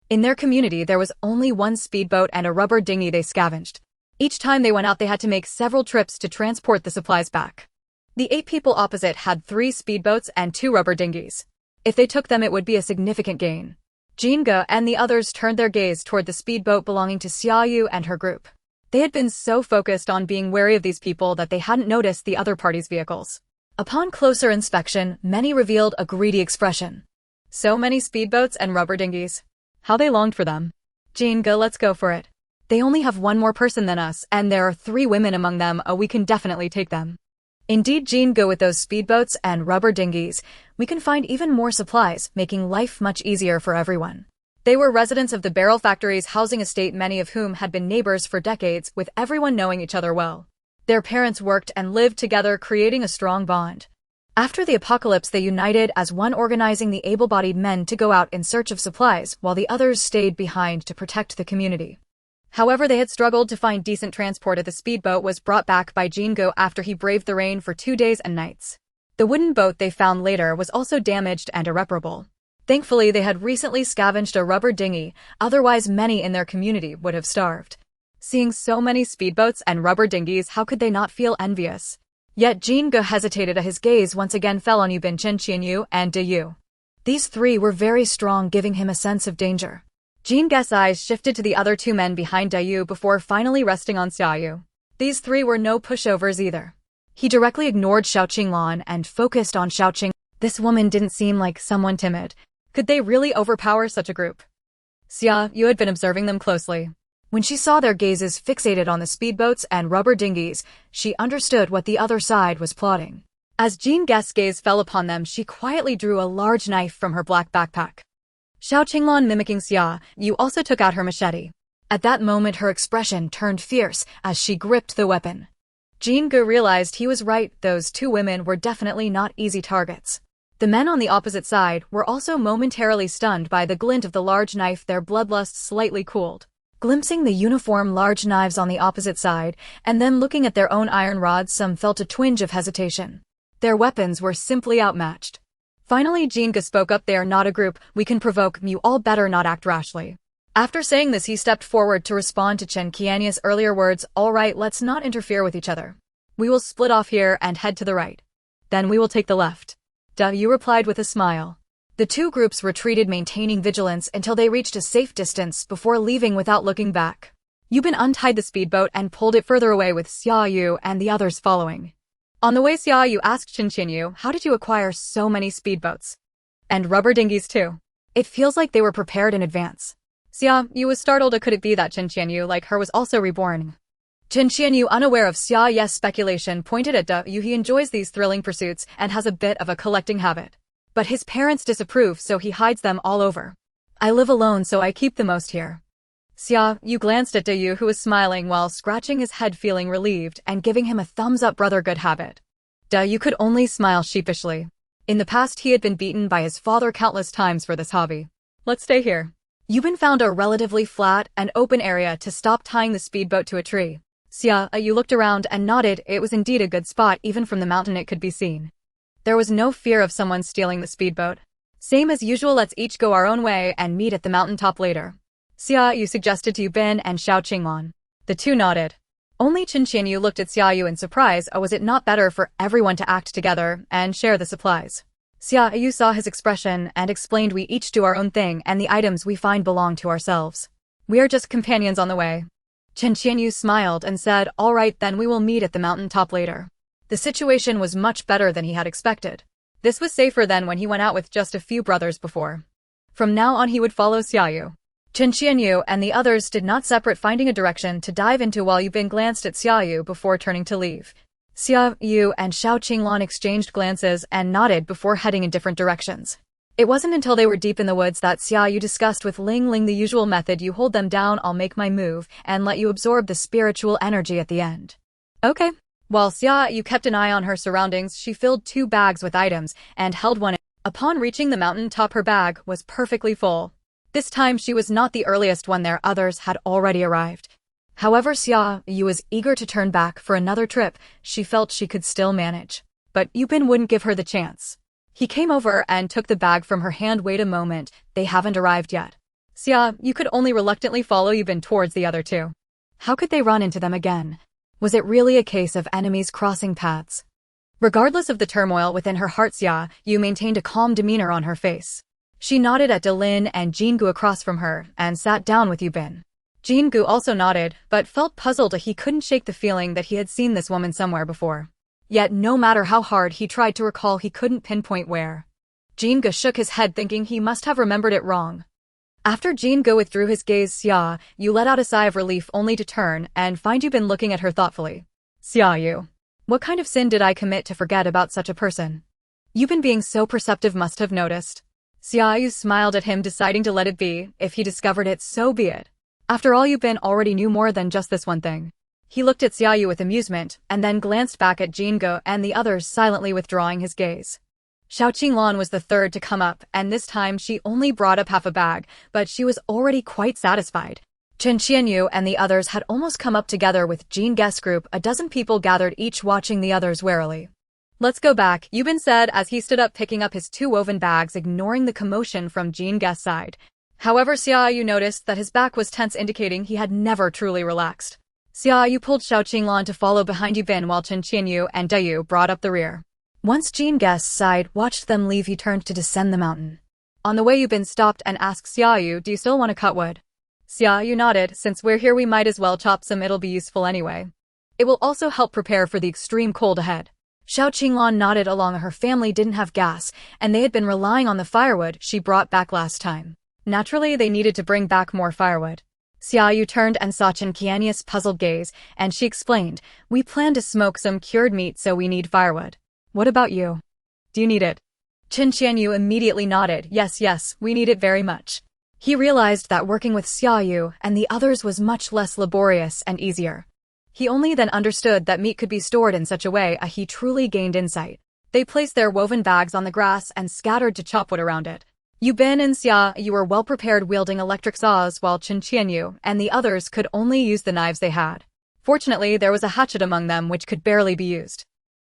In their community, there was only one speedboat and a rubber dinghy they scavenged. Each time they went out, they had to make several trips to transport the supplies back. The 8 people opposite had 3 speedboats and 2 rubber dinghies. If they took them, it would be a significant gain. Jinge and the others turned their gaze toward the speedboat belonging to Xia Yu and her group. They had been so focused on being wary of these people that they hadn't noticed the other party's vehicles. Upon closer inspection, many revealed a greedy expression. So many speedboats and rubber dinghies. How they longed for them. Jinge, let's go for it. They only have one more person than us, and there are 3 women among them. We can definitely take them. Indeed, Jinge, with those speedboats and rubber dinghies, we can find even more supplies, making life much easier for everyone. They were residents of the barrel factory's housing estate, many of whom had been neighbors for decades, with everyone knowing each other well. Their parents worked and lived together, creating a strong bond. After the apocalypse, they united as one, organizing the able-bodied men to go out in search of supplies, while the others stayed behind to protect the community. However, they had struggled to find decent transport. The speedboat was brought back by Jinge after he braved the rain for 2 days and nights. The wooden boat they found later was also damaged and irreparable. Thankfully, they had recently scavenged a rubber dinghy, otherwise many in their community would have starved. Seeing so many speedboats and rubber dinghies, how could they not feel envious? Yet Jinge hesitated. His gaze once again fell on Xia Yu and De Yu. These 3 were very strong, giving him a sense of danger. Jinge's eyes shifted to the other 2 men behind De Yu before finally resting on Xia Yu. These 3 were no pushovers either. He directly ignored Xiao Qinglan and focused on Xiao Qing. This woman didn't seem like someone timid. Could they really overpower such a group? Xia Yu had been observing them closely. When she saw their gazes fixated on the speedboats and rubber dinghies, she understood what the other side was plotting. As Jinge's gaze fell upon them, she quietly drew a large knife from her black backpack. Xiao Qinglan, mimicking Xia Yu, also took out her machete. At that moment, her expression turned fierce as she gripped the weapon. Jinge realized he was right. Those 2 women were definitely not easy targets. The men on the opposite side were also momentarily stunned by the glint of the large knife. Their bloodlust slightly cooled. Glimpsing the uniform large knives on the opposite side, and then looking at their own iron rods, some felt a twinge of hesitation. Their weapons were simply outmatched. Finally, Jinge spoke up. They are not a group we can provoke. You all better not act rashly. After saying this, he stepped forward to respond to Qian's earlier words. All right, let's not interfere with each other. We will split off here and head to the right. Then we will take the left. De Yu replied with a smile. The 2 groups retreated, maintaining vigilance until they reached a safe distance before leaving without looking back. Yubin untied the speedboat and pulled it further away, with Xia Yu and the others following. On the way, Xia Yu asked Xia Yu, how did you acquire so many speedboats? And rubber dinghies too. It feels like they were prepared in advance. Xia Yu was startled. Could it be that Xia Yu, like her, was also reborn? Xia Yu, unaware of Xia Yu's speculation, pointed at De Yu. He enjoys these thrilling pursuits and has a bit of a collecting habit. But his parents disapprove, so he hides them all over. I live alone, so I keep the most here. Xia Yu glanced at De Yu, who was smiling while scratching his head, feeling relieved and giving him a thumbs up. Brother, good habit. De Yu could only smile sheepishly. In the past, he had been beaten by his father countless times for this hobby. Let's stay here. Yubin found a relatively flat and open area to stop, tying the speedboat to a tree. Xia Yu looked around and nodded. It was indeed a good spot. Even from the mountain it could be seen. There was no fear of someone stealing the speedboat. Same as usual, let's each go our own way and meet at the mountaintop later. Xia Yu suggested to Yubin and Xiao Qinglan. The two nodded. Only Xia Yu looked at Xia Yu in surprise. Was it not better for everyone to act together and share the supplies? Xia Yu saw his expression and explained, we each do our own thing and the items we find belong to ourselves. We are just companions on the way. Xia Yu smiled and said, all right, then we will meet at the mountain top later. The situation was much better than he had expected. This was safer than when he went out with just a few brothers before. From now on he would follow Xia Yu. Xia Yu and the others did not separate, finding a direction to dive into while Yubin glanced at Xia Yu before turning to leave. Xia Yu and Xiao Qinglan exchanged glances and nodded before heading in different directions. It wasn't until they were deep in the woods that Xia Yu discussed with Ling Ling the usual method: you hold them down, I'll make my move, and let you absorb the spiritual energy at the end. Okay. While Xia Yu kept an eye on her surroundings, she filled 2 bags with items and held one. Upon reaching the mountain top, her bag was perfectly full. This time she was not the earliest one there, others had already arrived. However, Xia Yu was eager to turn back for another trip. She felt she could still manage. But Yubin wouldn't give her the chance. He came over and took the bag from her hand. Wait a moment, they haven't arrived yet. Xia Yu could only reluctantly follow Yubin towards the other two. How could they run into them again? Was it really a case of enemies crossing paths? Regardless of the turmoil within her heart, Xia Yu maintained a calm demeanor on her face. She nodded at Delin and Jingu across from her and sat down with Yubin. Jingu also nodded, but felt puzzled. He couldn't shake the feeling that he had seen this woman somewhere before. Yet no matter how hard he tried to recall, he couldn't pinpoint where. Jingu shook his head, thinking he must have remembered it wrong. After Jingu withdrew his gaze, Xia Yu let out a sigh of relief, only to turn and find Yubin looking at her thoughtfully. Xia Yu, what kind of sin did I commit to forget about such a person? Yubin, being so perceptive, must have noticed. Xia Yu smiled at him, deciding to let it be. If he discovered it, so be it. After all, Yubin already knew more than just this one thing. He looked at Xia Yu with amusement, and then glanced back at Jingu and the others, silently withdrawing his gaze. Xiao Qinglan was the third to come up, and this time she only brought up half a bag, but she was already quite satisfied. Xia Yu and the others had almost come up together with Jin Guest's group. A dozen people gathered, each watching the others warily. Let's go back, Yubin said as he stood up, picking up his 2 woven bags, ignoring the commotion from Jin Guest's side. However, Xia Yu noticed that his back was tense, indicating he had never truly relaxed. Xia Yu pulled Xiao Qinglan to follow behind Yubin while Xia Yu and Yu brought up the rear. Once Jin Guest's side watched them leave, he turned to descend the mountain. On the way, Yubin stopped and asked Xia Yu, do you still want to cut wood? Xia Yu nodded. Since we're here, we might as well chop some, it'll be useful anyway. It will also help prepare for the extreme cold ahead. Xiao Qinglan nodded along. Her family didn't have gas, and they had been relying on the firewood she brought back last time. Naturally, they needed to bring back more firewood. Xia Yu turned and saw Chen Qianya's puzzled gaze, and she explained, we plan to smoke some cured meat, so we need firewood. What about you? Do you need it? Chen Yu immediately nodded. Yes, we need it very much. He realized that working with Xia Yu and the others was much less laborious and easier. He only then understood that meat could be stored in such a way. He truly gained insight. They placed their woven bags on the grass and scattered to chop wood around it. Yubin and Xia Yu were well prepared, wielding electric saws, while Chen Yu and the others could only use the knives they had. Fortunately, there was a hatchet among them which could barely be used.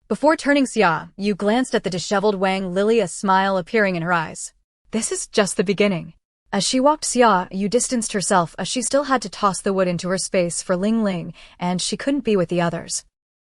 Before turning, Xia Yu glanced at the disheveled Wang Lily, a smile appearing in her eyes. This is just the beginning. As she walked, Xia Yu distanced herself, as she still had to toss the wood into her space for Ling Ling, and she couldn't be with the others.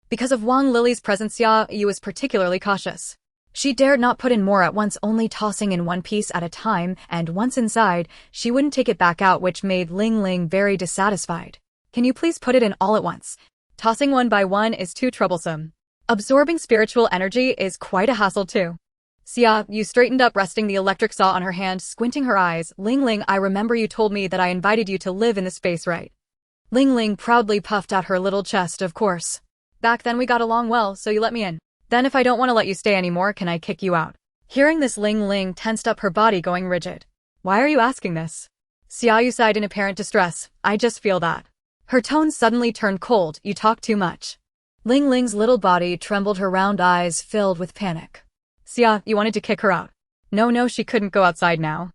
Because of Wang Lily's presence, Xia Yu was particularly cautious. She dared not put in more at once, only tossing in one piece at a time, and once inside, she wouldn't take it back out, which made Ling Ling very dissatisfied. Can you please put it in all at once? Tossing one by one is too troublesome. Absorbing spiritual energy is quite a hassle too. Xia Yu straightened up, resting the electric saw on her hand, squinting her eyes. Ling Ling, I remember you told me that I invited you to live in the space, right? Ling Ling proudly puffed out her little chest. Of course. Back then we got along well, so you let me in. Then if I don't want to let you stay anymore, can I kick you out? Hearing this, Ling Ling tensed up, her body going rigid. Why are you asking this? Xia Yu sighed in apparent distress. I just feel that. Her tone suddenly turned cold. You talk too much. Ling Ling's little body trembled, her round eyes filled with panic. Xia, you wanted to kick her out? No, she couldn't go outside now.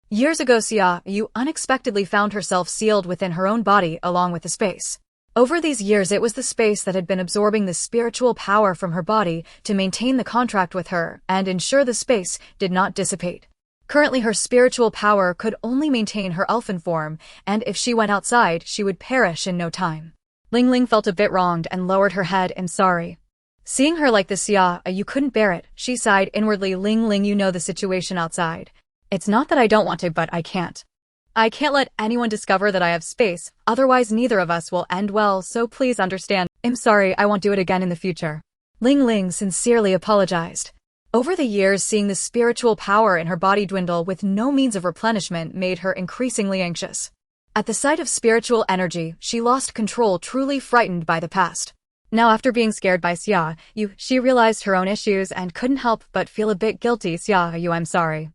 Years ago, Xia Yu unexpectedly found herself sealed within her own body along with the space. Over these years, it was the space that had been absorbing the spiritual power from her body to maintain the contract with her and ensure the space did not dissipate. Currently her spiritual power could only maintain her elfin form, and if she went outside, she would perish in no time. Ling Ling felt a bit wronged and lowered her head in sorry. Seeing her like this, Xia Yu couldn't bear it. She sighed inwardly. Ling Ling, you know the situation outside. It's not that I don't want to, but I can't. I can't let anyone discover that I have space, otherwise neither of us will end well, so please understand. I'm sorry, I won't do it again in the future. Ling Ling sincerely apologized. Over the years, seeing the spiritual power in her body dwindle with no means of replenishment made her increasingly anxious. At the sight of spiritual energy, she lost control, truly frightened by the past. Now after being scared by Xia Yu, she realized her own issues and couldn't help but feel a bit guilty. Xia Yu, I'm sorry.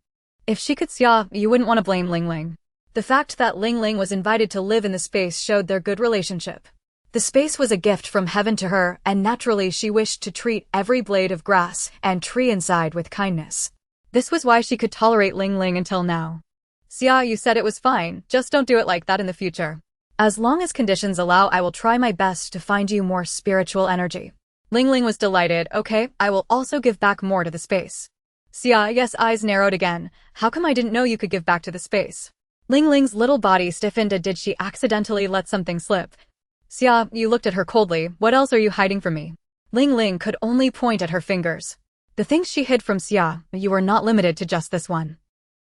If she could, Xia Yu wouldn't want to blame Ling Ling. The fact that Ling Ling was invited to live in the space showed their good relationship. The space was a gift from heaven to her, and naturally she wished to treat every blade of grass and tree inside with kindness. This was why she could tolerate Ling Ling until now. Xia Yu said it was fine, just don't do it like that in the future. As long as conditions allow, I will try my best to find you more spiritual energy. Ling Ling was delighted. Okay, I will also give back more to the space. Xia Yu's eyes narrowed again. How come I didn't know you could give back to the space? Ling Ling's little body stiffened. Did she accidentally let something slip? Xia Yu looked at her coldly. What else are you hiding from me? Ling Ling could only point at her fingers. The things she hid from Xia Yu were not limited to just this one.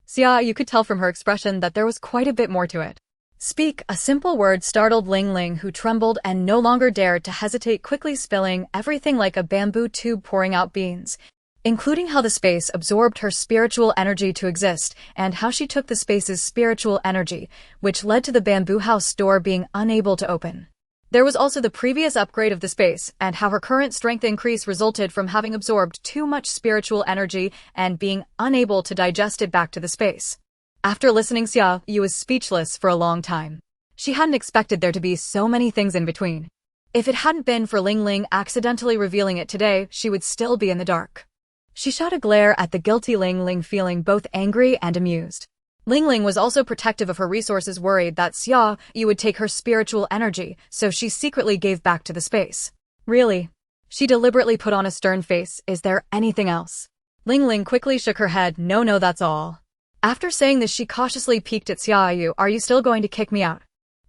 Xia Yu could tell from her expression that there was quite a bit more to it. Speak, a simple word startled Ling Ling, who trembled and no longer dared to hesitate, quickly spilling everything like a bamboo tube pouring out beans, including how the space absorbed her spiritual energy to exist, and how she took the space's spiritual energy, which led to the bamboo house door being unable to open. There was also the previous upgrade of the space, and how her current strength increase resulted from having absorbed too much spiritual energy and being unable to digest it back to the space. After listening, Xia Yu was speechless for a long time. She hadn't expected there to be so many things in between. If it hadn't been for Ling Ling accidentally revealing it today, she would still be in the dark. She shot a glare at the guilty Ling Ling, feeling both angry and amused. Ling Ling was also protective of her resources, worried that Xia Yu would take her spiritual energy, so she secretly gave back to the space. Really? She deliberately put on a stern face. Is there anything else? Ling Ling quickly shook her head. No, that's all. After saying this, she cautiously peeked at Xia Yu. Are you still going to kick me out?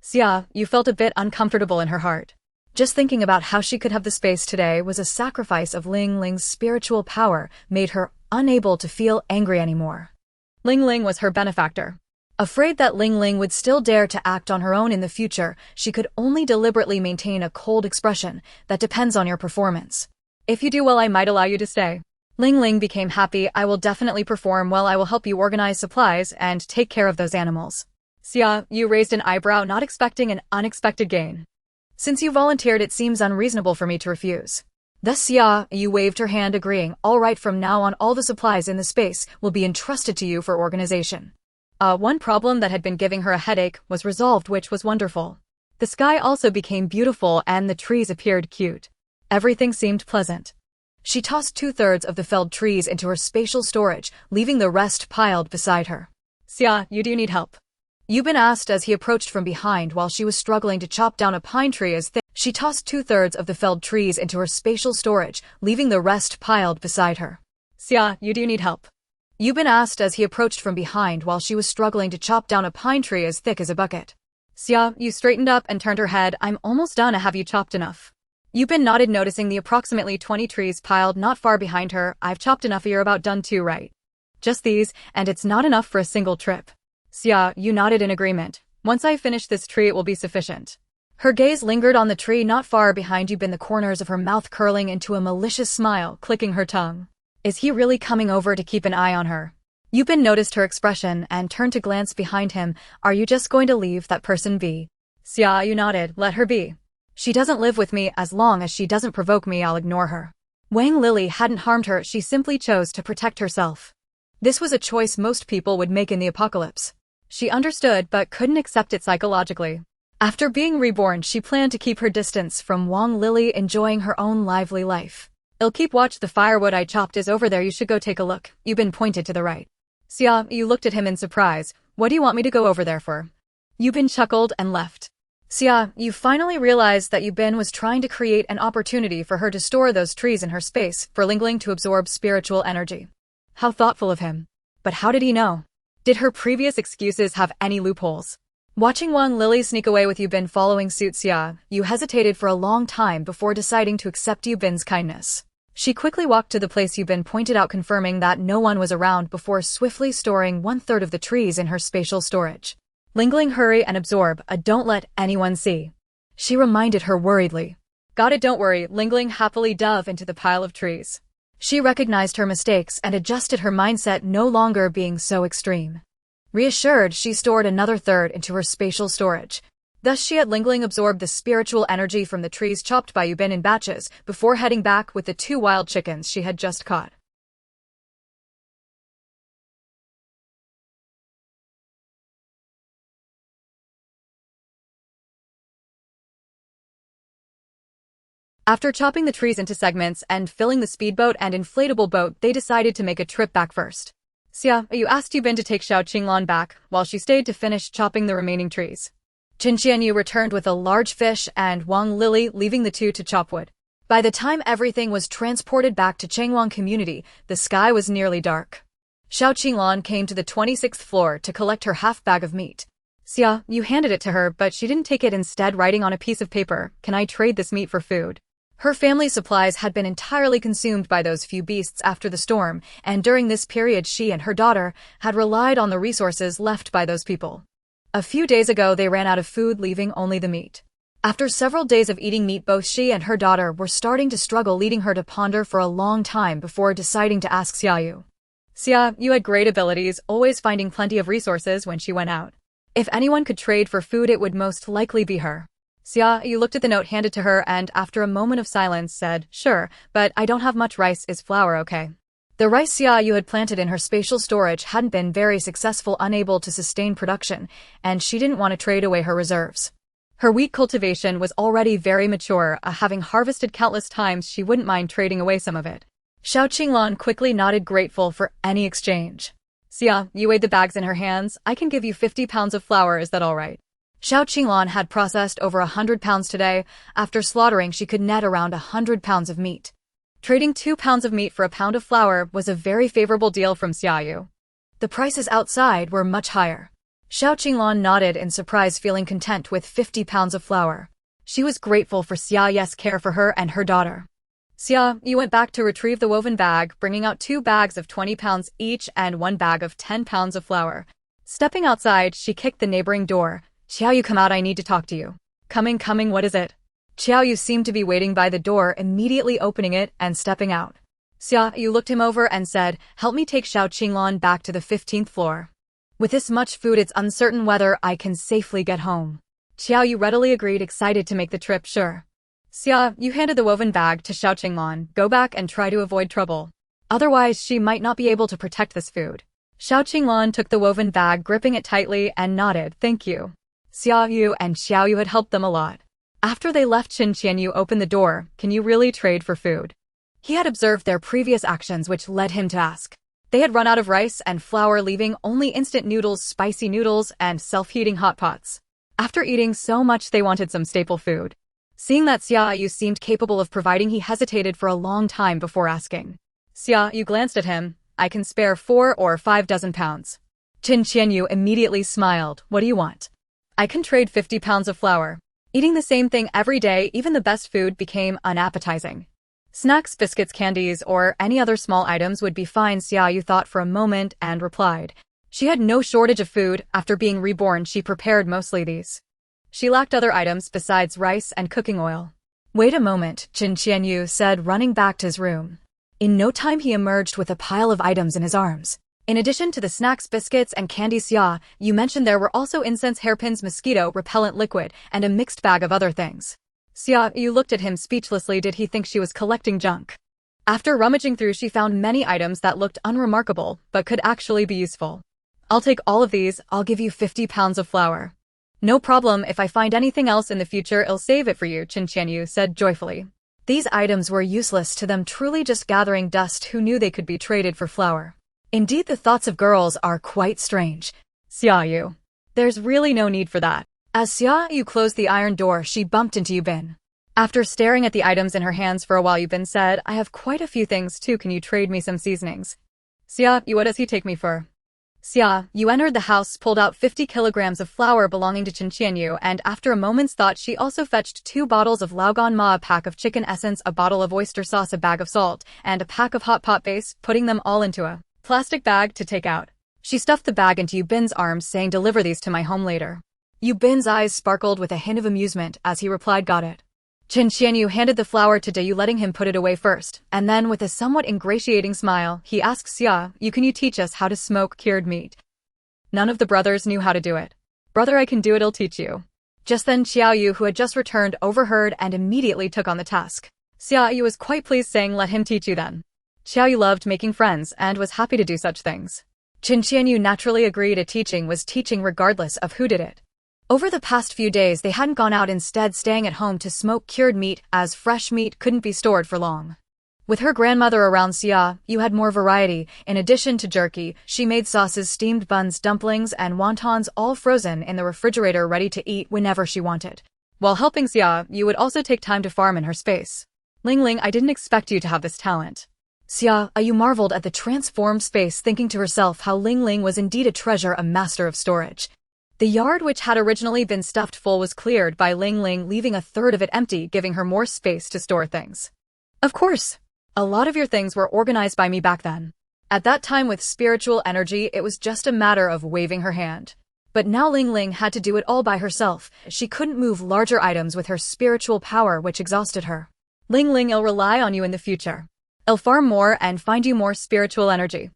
Xia Yu felt a bit uncomfortable in her heart. Just thinking about how she could have the space today was a sacrifice of Ling Ling's spiritual power, made her unable to feel angry anymore. Ling Ling was her benefactor. Afraid that Ling Ling would still dare to act on her own in the future, she could only deliberately maintain a cold expression. That depends on your performance. If you do well, I might allow you to stay. Ling Ling became happy. I will definitely perform well. I will help you organize supplies and take care of those animals. Xia Yu raised an eyebrow, not expecting an unexpected gain. Since you volunteered, it seems unreasonable for me to refuse. Thus Xia Yu waved her hand, agreeing. All right, from now on all the supplies in the space will be entrusted to you for organization. One problem that had been giving her a headache was resolved, which was wonderful. The sky also became beautiful and the trees appeared cute. Everything seemed pleasant. She tossed 2/3 of the felled trees into her spatial storage, leaving the rest piled beside her. Xia Yu, do you need help? Yubin asked as he approached from behind while she was struggling to chop down a pine tree as thick. She tossed 2/3 of the felled trees into her spatial storage, leaving the rest piled beside her. Xia Yu, do you need help? Yubin asked as he approached from behind while she was struggling to chop down a pine tree as thick as a bucket. Xia Yu straightened up and turned her head. I'm almost done. Have you chopped enough? Yubin nodded, noticing the approximately 20 trees piled not far behind her. I've chopped enough. You're about done too, right? Just these, and it's not enough for a single trip. Xia Yu nodded in agreement. Once I finish this tree, it will be sufficient. Her gaze lingered on the tree not far behind Yubin, the corners of her mouth curling into a malicious smile, clicking her tongue. Is he really coming over to keep an eye on her? Yubin noticed her expression and turned to glance behind him. Are you just going to leave that person be? Xia Yu nodded. Let her be. She doesn't live with me. As long as she doesn't provoke me, I'll ignore her. Wang Lily hadn't harmed her. She simply chose to protect herself. This was a choice most people would make in the apocalypse. She understood but couldn't accept it psychologically. After being reborn, she planned to keep her distance from Wang Lily, enjoying her own lively life. I'll keep watch. The firewood I chopped is over there. You should go take a look. Yubin pointed to the right. Xia Yu looked at him in surprise. What do you want me to go over there for? Yubin chuckled and left. Xia Yu finally realized that Yubin was trying to create an opportunity for her to store those trees in her space, for Ling Ling to absorb spiritual energy. How thoughtful of him. But how did he know? Did her previous excuses have any loopholes? Watching Wang Lily sneak away with Yu Bin following suit, Xia Yu hesitated for a long time before deciding to accept Yu Bin's kindness. She quickly walked to the place Yu Bin pointed out, confirming that no one was around before swiftly storing 1/3 of the trees in her spatial storage. Lingling, hurry and absorb, don't let anyone see. She reminded her worriedly. Got it, don't worry. Lingling happily dove into the pile of trees. She recognized her mistakes and adjusted her mindset, no longer being so extreme. Reassured, she stored another third into her spatial storage. Thus she had Lingling absorbed the spiritual energy from the trees chopped by Yu Bin in batches before heading back with the 2 wild chickens she had just caught. After chopping the trees into segments and filling the speedboat and inflatable boat, they decided to make a trip back first. Xia Yu asked Yu Bin to take Xiao Qinglan back, while she stayed to finish chopping the remaining trees. Xia Yu returned with a large fish and Wang Lily, leaving the two to chop wood. By the time everything was transported back to Changwang community, the sky was nearly dark. Xiao Qinglan came to the 26th floor to collect her half bag of meat. Xia Yu handed it to her, but she didn't take it, instead writing on a piece of paper, "Can I trade this meat for food?" Her family supplies had been entirely consumed by those few beasts after the storm, and during this period she and her daughter had relied on the resources left by those people. A few days ago they ran out of food, leaving only the meat. After several days of eating meat, both she and her daughter were starting to struggle, leading her to ponder for a long time before deciding to ask Xia Yu. Xia Yu had great abilities, always finding plenty of resources when she went out. If anyone could trade for food, it would most likely be her. Xia Yu looked at the note handed to her and, after a moment of silence, said, "Sure, but I don't have much rice. Is flour okay?" The rice Xia Yu had planted in her spatial storage hadn't been very successful, unable to sustain production, and she didn't want to trade away her reserves. Her wheat cultivation was already very mature, having harvested countless times. She wouldn't mind trading away some of it. Xiao Qinglan quickly nodded, grateful for any exchange. Xia Yu weighed the bags in her hands. "I can give you 50 pounds of flour, is that all right?" Xiao Qinglan had processed over 100 pounds today. After slaughtering, she could net around 100 pounds of meat. Trading 2 pounds of meat for a pound of flour was a very favorable deal from Xia Yu. The prices outside were much higher. Xiao Qinglan nodded in surprise, feeling content with 50 pounds of flour. She was grateful for Xia Yu's care for her and her daughter. Xia Yu went back to retrieve the woven bag, bringing out 2 bags of 20 pounds each and 1 bag of 10 pounds of flour. Stepping outside, she kicked the neighboring door. "Xiao Yu, come out, I need to talk to you." Coming, what is it?" Xiao Yu seemed to be waiting by the door, immediately opening it and stepping out. Xia Yu looked him over and said, "Help me take Xiao Qinglan back to the 15th floor. With this much food, it's uncertain whether I can safely get home." Xiao Yu readily agreed, excited to make the trip. "Sure." Xia Yu handed the woven bag to Xiao Qinglan. "Go back and try to avoid trouble. Otherwise, she might not be able to protect this food." Xiao Qinglan took the woven bag, gripping it tightly, and nodded, "Thank you." Xia Yu and Xiao Yu had helped them a lot. After they left, Xia Yu opened the door. "Can you really trade for food?" He had observed their previous actions, which led him to ask. They had run out of rice and flour, leaving only instant noodles, spicy noodles, and self-heating hot pots. After eating so much, they wanted some staple food. Seeing that Xia Yu seemed capable of providing, he hesitated for a long time before asking. Xia Yu glanced at him. "I can spare 4 or 5 dozen pounds." Xia Yu immediately smiled. "What do you want?" "I can trade 50 pounds of flour." Eating the same thing every day, even the best food, became unappetizing. Snacks, biscuits, candies, or any other small items would be fine. Xia Yu thought for a moment and replied. She had no shortage of food. After being reborn, she prepared mostly these. She lacked other items besides rice and cooking oil. "Wait a moment," Xia Yu said, running back to his room. In no time he emerged with a pile of items in his arms. In addition to the snacks, biscuits, and candy, Xia Yu mentioned there were also incense, hairpins, mosquito repellent liquid, and a mixed bag of other things. Xia Yu looked at him speechlessly. Did he think she was collecting junk? After rummaging through, she found many items that looked unremarkable, but could actually be useful. "I'll take all of these. I'll give you 50 pounds of flour." "No problem. If I find anything else in the future, I'll save it for you," Xia Yu said joyfully. These items were useless to them, truly just gathering dust. Who knew they could be traded for flour? Indeed, the thoughts of girls are quite strange. Xia Yu. There's really no need for that. As Xia Yu closed the iron door, she bumped into Yu Bin. After staring at the items in her hands for a while, Yu Bin said, "I have quite a few things too. Can you trade me some seasonings?" Xia Yu, what does he take me for? Xia Yu entered the house, pulled out 50 kilograms of flour belonging to Xia Yu, and after a moment's thought she also fetched 2 bottles of Laogan Ma, a pack of chicken essence, a bottle of oyster sauce, a bag of salt, and a pack of hotpot base, putting them all into a plastic bag to take out. She stuffed the bag into Yu Bin's arms, saying, "Deliver these to my home later." Yu Bin's eyes sparkled with a hint of amusement as he replied, "Got it." Xia Yu handed the flour to Yu, letting him put it away first, and then with a somewhat ingratiating smile, he asked Xia Yu, "Can you teach us how to smoke cured meat?" None of the brothers knew how to do it. "Brother, I can do it, I'll teach you." Just then Xia Yu, who had just returned, overheard and immediately took on the task. Xia Yu was quite pleased, saying, "Let him teach you then." Xia Yu loved making friends and was happy to do such things. Xia Yu naturally agreed. Teaching was teaching regardless of who did it. Over the past few days they hadn't gone out, instead staying at home to smoke cured meat, as fresh meat couldn't be stored for long. With her grandmother around, Xia Yu had more variety. In addition to jerky, she made sauces, steamed buns, dumplings, and wontons, all frozen in the refrigerator, ready to eat whenever she wanted. While helping, Xia Yu would also take time to farm in her space. "Ling, I didn't expect you to have this talent." Xia Yu marveled at the transformed space, thinking to herself how Ling was indeed a treasure, a master of storage. The yard, which had originally been stuffed full, was cleared by Ling, leaving a third of it empty, giving her more space to store things. "Of course. A lot of your things were organized by me back then." At that time, with spiritual energy, it was just a matter of waving her hand. But now Ling had to do it all by herself. She couldn't move larger items with her spiritual power, which exhausted her. "Ling, I'll rely on you in the future. I'll farm more and find you more spiritual energy."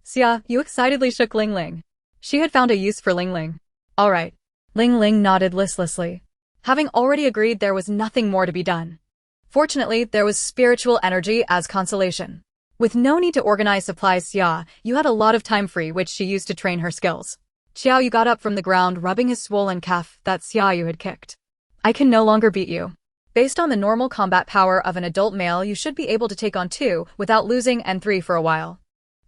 Xia Yu excitedly shook Ling. She had found a use for Ling. "All right." Ling nodded listlessly. Having already agreed, there was nothing more to be done. Fortunately, there was spiritual energy as consolation. With no need to organize supplies, Xia Yu had a lot of time free, which she used to train her skills. Xia Yu got up from the ground, rubbing his swollen calf that Xia Yu had kicked. "I can no longer beat you. Based on the normal combat power of an adult male, you should be able to take on 2 without losing and 3 for a while."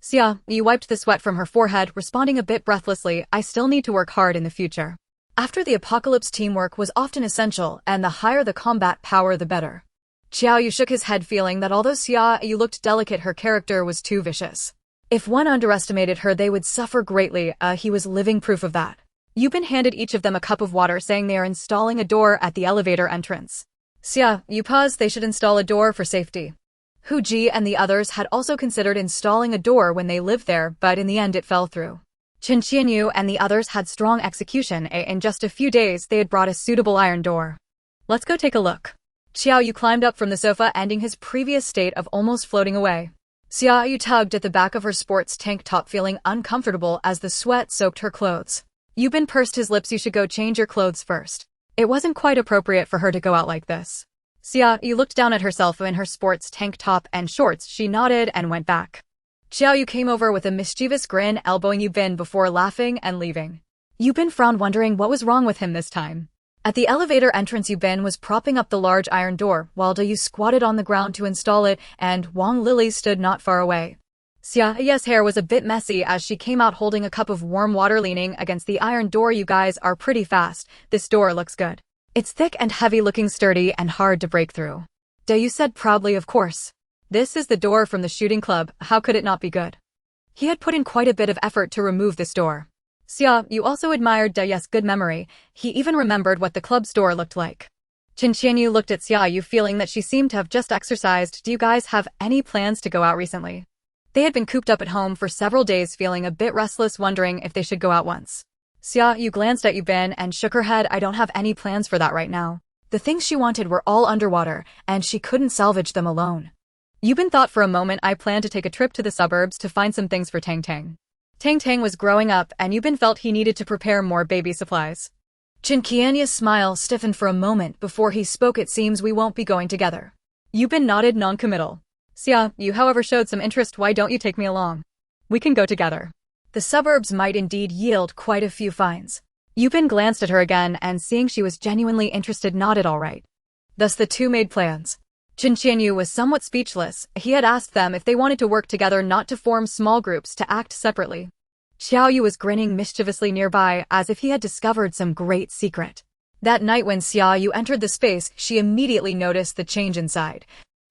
Xia Yu wiped the sweat from her forehead, responding a bit breathlessly, "I still need to work hard in the future." After the apocalypse, teamwork was often essential, and the higher the combat power, the better. Xia Yu shook his head, feeling that although Xia Yu looked delicate, her character was too vicious. If one underestimated her, they would suffer greatly. He was living proof of that. Yu Bin handed each of them a cup of water, saying they are installing a door at the elevator entrance. Xia Yu paused. They should install a door for safety. Hu Ji and the others had also considered installing a door when they lived there, but in the end it fell through. Xia Yu and the others had strong execution. In just a few days they had brought a suitable iron door. "Let's go take a look." Xia Yu climbed up from the sofa, ending his previous state of almost floating away. Xia Yu tugged at the back of her sports tank top, feeling uncomfortable as the sweat soaked her clothes. Yu Bin pursed his lips. "You should go change your clothes first." It wasn't quite appropriate for her to go out like this. Xia Yu looked down at herself in her sports tank top and shorts. She nodded and went back. Xia Yu came over with a mischievous grin, elbowing Yu Bin before laughing and leaving. Yu Bin frowned, wondering what was wrong with him this time. At the elevator entrance, Yu Bin was propping up the large iron door, while Yu squatted on the ground to install it, and Wang Lily stood not far away. Xia Yu's hair was a bit messy as she came out holding a cup of warm water, leaning against the iron door. "You guys are pretty fast. This door looks good. It's thick and heavy, looking sturdy and hard to break through." Yu said proudly, "Of course. This is the door from the shooting club. How could it not be good?" He had put in quite a bit of effort to remove this door. Xia Yu also admired Yu's good memory. He even remembered what the club's door looked like. Xia Yu looked at Xia Yu, feeling that she seemed to have just exercised. "Do you guys have any plans to go out recently?" They had been cooped up at home for several days, feeling a bit restless, wondering if they should go out once. Xia Yu glanced at Yu Bin and shook her head. "I don't have any plans for that right now." The things she wanted were all underwater, and she couldn't salvage them alone. Yu Bin thought for a moment. "I plan to take a trip to the suburbs to find some things for Tang Tang." Tang Tang was growing up, and Yu Bin felt he needed to prepare more baby supplies. Qianya's smile stiffened for a moment before he spoke. "It seems we won't be going together." Yu Bin nodded, non-committal. Xia Yu, however, showed some interest. "Why don't you take me along? We can go together." The suburbs might indeed yield quite a few finds. Yu Bin glanced at her again and, seeing she was genuinely interested, nodded all right. Thus the two made plans. Xia Yu was somewhat speechless. He had asked them if they wanted to work together, not to form small groups, to act separately. Xia Yu was grinning mischievously nearby, as if he had discovered some great secret. That night when Xia Yu entered the space, she immediately noticed the change inside.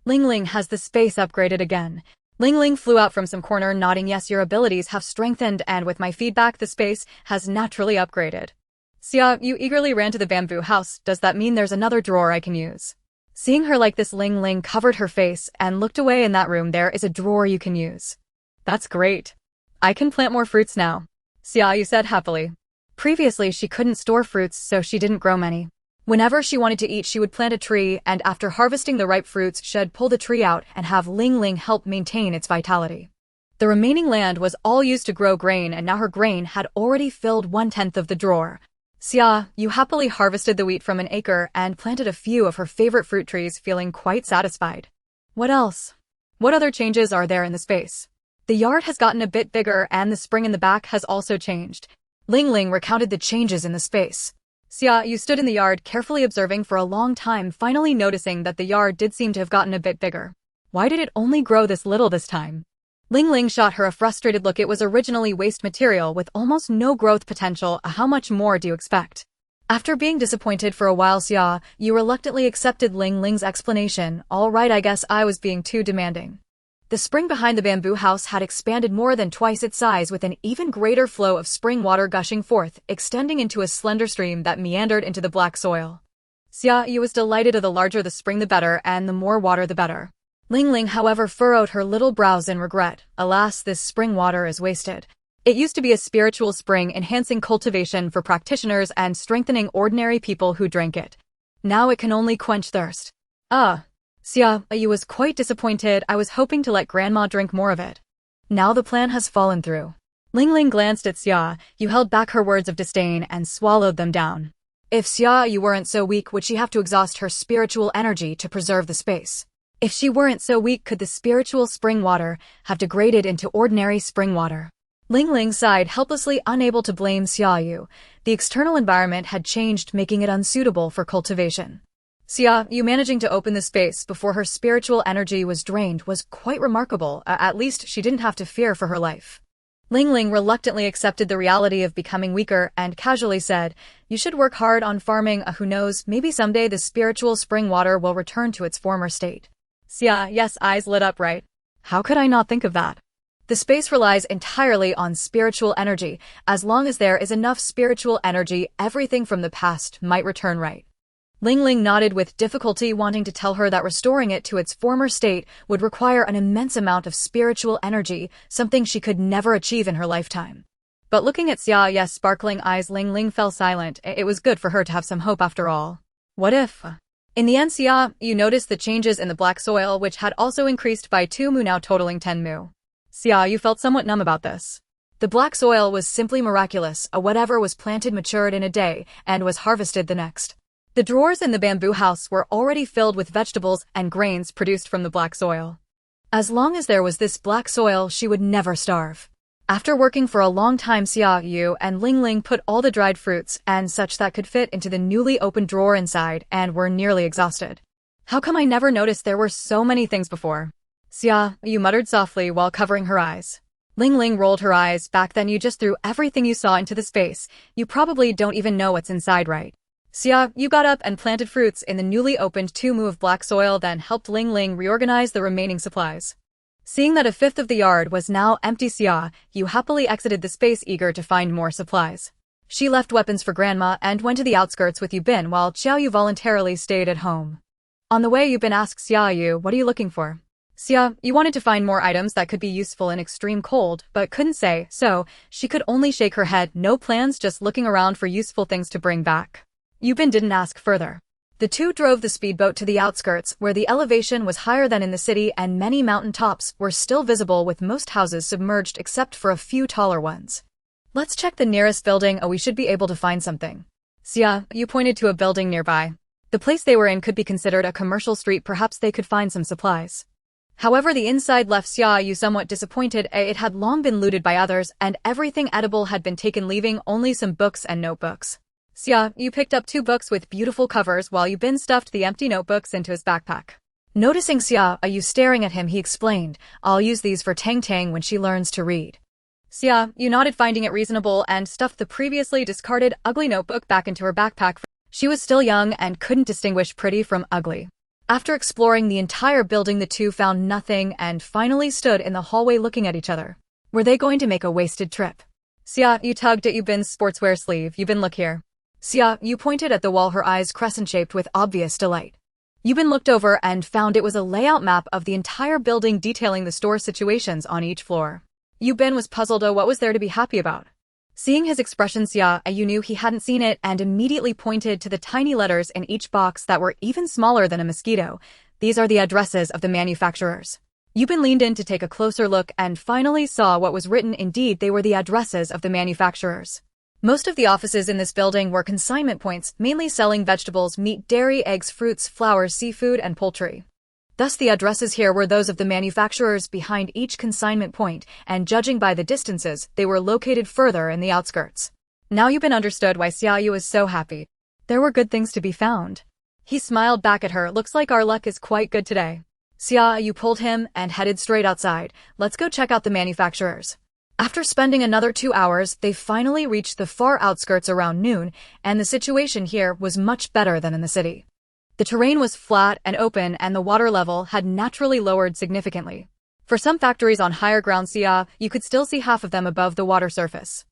Ling has the space upgraded again. Ling Ling flew out from some corner nodding, yes, your abilities have strengthened and with my feedback the space has naturally upgraded. Xia Yu eagerly ran to the bamboo house. Does that mean there's another drawer I can use? Seeing her like this, Ling Ling covered her face and looked away. In that room there is a drawer you can use. That's great. I can plant more fruits now, Xia Yu said happily. Previously she couldn't store fruits so she didn't grow many. Whenever she wanted to eat she would plant a tree and after harvesting the ripe fruits she'd pull the tree out and have Ling Ling help maintain its vitality. The remaining land was all used to grow grain and now her grain had already filled 1/10 of the drawer. Xia Yu happily harvested the wheat from an acre and planted a few of her favorite fruit trees, feeling quite satisfied. What else? What other changes are there in the space? The yard has gotten a bit bigger and the spring in the back has also changed. Ling Ling recounted the changes in the space. Xia Yu stood in the yard carefully observing for a long time, finally noticing that the yard did seem to have gotten a bit bigger. Why did it only grow this little this time? Ling Ling shot her a frustrated look. It was originally waste material with almost no growth potential. How much more do you expect? After being disappointed for a while, Xia Yu reluctantly accepted Ling Ling's explanation. All right, I guess I was being too demanding. The spring behind the bamboo house had expanded more than twice its size with an even greater flow of spring water gushing forth, extending into a slender stream that meandered into the black soil. Xia Yu was delighted. The larger the spring the better, and the more water the better. Ling Ling, however, furrowed her little brows in regret. Alas, this spring water is wasted. It used to be a spiritual spring enhancing cultivation for practitioners and strengthening ordinary people who drank it. Now it can only quench thirst. Xia Yu was quite disappointed. I was hoping to let Grandma drink more of it. Now the plan has fallen through. Ling Ling glanced at Xia Yu, held back her words of disdain and swallowed them down. If Xia Yu weren't so weak, would she have to exhaust her spiritual energy to preserve the space? If she weren't so weak, could the spiritual spring water have degraded into ordinary spring water? Ling Ling sighed helplessly, unable to blame Xia Yu. The external environment had changed, making it unsuitable for cultivation. Xia Yu managing to open the space before her spiritual energy was drained was quite remarkable. At least she didn't have to fear for her life. Ling Ling reluctantly accepted the reality of becoming weaker and casually said, you should work hard on farming. Who knows, maybe someday the spiritual spring water will return to its former state. Xia Yu's eyes lit up. Right? How could I not think of that? The space relies entirely on spiritual energy. As long as there is enough spiritual energy, everything from the past might return, right? Ling Ling nodded with difficulty, wanting to tell her that restoring it to its former state would require an immense amount of spiritual energy, something she could never achieve in her lifetime. But looking at Xia Yu's sparkling eyes, Ling Ling fell silent. It was good for her to have some hope after all. What if? In the end, Xia Yu noticed the changes in the black soil, which had also increased by 2 mu, now totaling 10 mu. Xia Yu felt somewhat numb about this. The black soil was simply miraculous. Whatever was planted matured in a day and was harvested the next. The drawers in the bamboo house were already filled with vegetables and grains produced from the black soil. As long as there was this black soil, she would never starve. After working for a long time, Xia Yu and Ling Ling put all the dried fruits and such that could fit into the newly opened drawer inside and were nearly exhausted. How come I never noticed there were so many things before? Xia Yu muttered softly while covering her eyes. Ling Ling rolled her eyes back. Then you just threw everything you saw into the space. You probably don't even know what's inside, right? Xia Yu got up and planted fruits in the newly opened 2 mu of black soil, then helped Ling Ling reorganize the remaining supplies. Seeing that 1/5 of the yard was now empty, Xia Yu happily exited the space, eager to find more supplies. She left weapons for Grandma and went to the outskirts with Yu Bin, while Xia Yu voluntarily stayed at home. On the way, Yu Bin asked Xia Yu, what are you looking for? Xia Yu wanted to find more items that could be useful in extreme cold, but couldn't say, so she could only shake her head. No plans, just looking around for useful things to bring back. Yu Bin didn't ask further. The two drove the speedboat to the outskirts, where the elevation was higher than in the city and many mountain tops were still visible, with most houses submerged except for a few taller ones. Let's check the nearest building. We should be able to find something. Xia Yu pointed to a building nearby. The place they were in could be considered a commercial street. Perhaps they could find some supplies. However, the inside left Xia Yu somewhat disappointed. It had long been looted by others, and everything edible had been taken, leaving only some books and notebooks. Xia Yu picked up 2 books with beautiful covers while Yu Bin stuffed the empty notebooks into his backpack. Noticing Xia Yu staring at him, he explained, I'll use these for Tang Tang when she learns to read. Xia Yu nodded, finding it reasonable, and stuffed the previously discarded ugly notebook back into her backpack. She was still young and couldn't distinguish pretty from ugly. After exploring the entire building, the two found nothing and finally stood in the hallway looking at each other. Were they going to make a wasted trip? Xia Yu tugged at Yubin's sportswear sleeve. Yubin, look here. Xia Yu pointed at the wall, her eyes crescent-shaped with obvious delight. Yubin looked over and found it was a layout map of the entire building detailing the store situations on each floor. Yubin was puzzled. Oh, what was there to be happy about? Seeing his expression, Xia Yu knew he hadn't seen it and immediately pointed to the tiny letters in each box that were even smaller than a mosquito. These are the addresses of the manufacturers. Yubin leaned in to take a closer look and finally saw what was written. Indeed, they were the addresses of the manufacturers. Most of the offices in this building were consignment points, mainly selling vegetables, meat, dairy, eggs, fruits, flowers, seafood, and poultry. Thus the addresses here were those of the manufacturers behind each consignment point, and judging by the distances, they were located further in the outskirts. Now Yubin understood why Xia Yu was so happy. There were good things to be found. He smiled back at her. Looks like our luck is quite good today. Xia Yu pulled him and headed straight outside. Let's go check out the manufacturers. After spending another 2 hours, they finally reached the far outskirts around noon, and the situation here was much better than in the city. The terrain was flat and open, and the water level had naturally lowered significantly. For some factories on higher ground, Xia Yu could still see half of them above the water surface.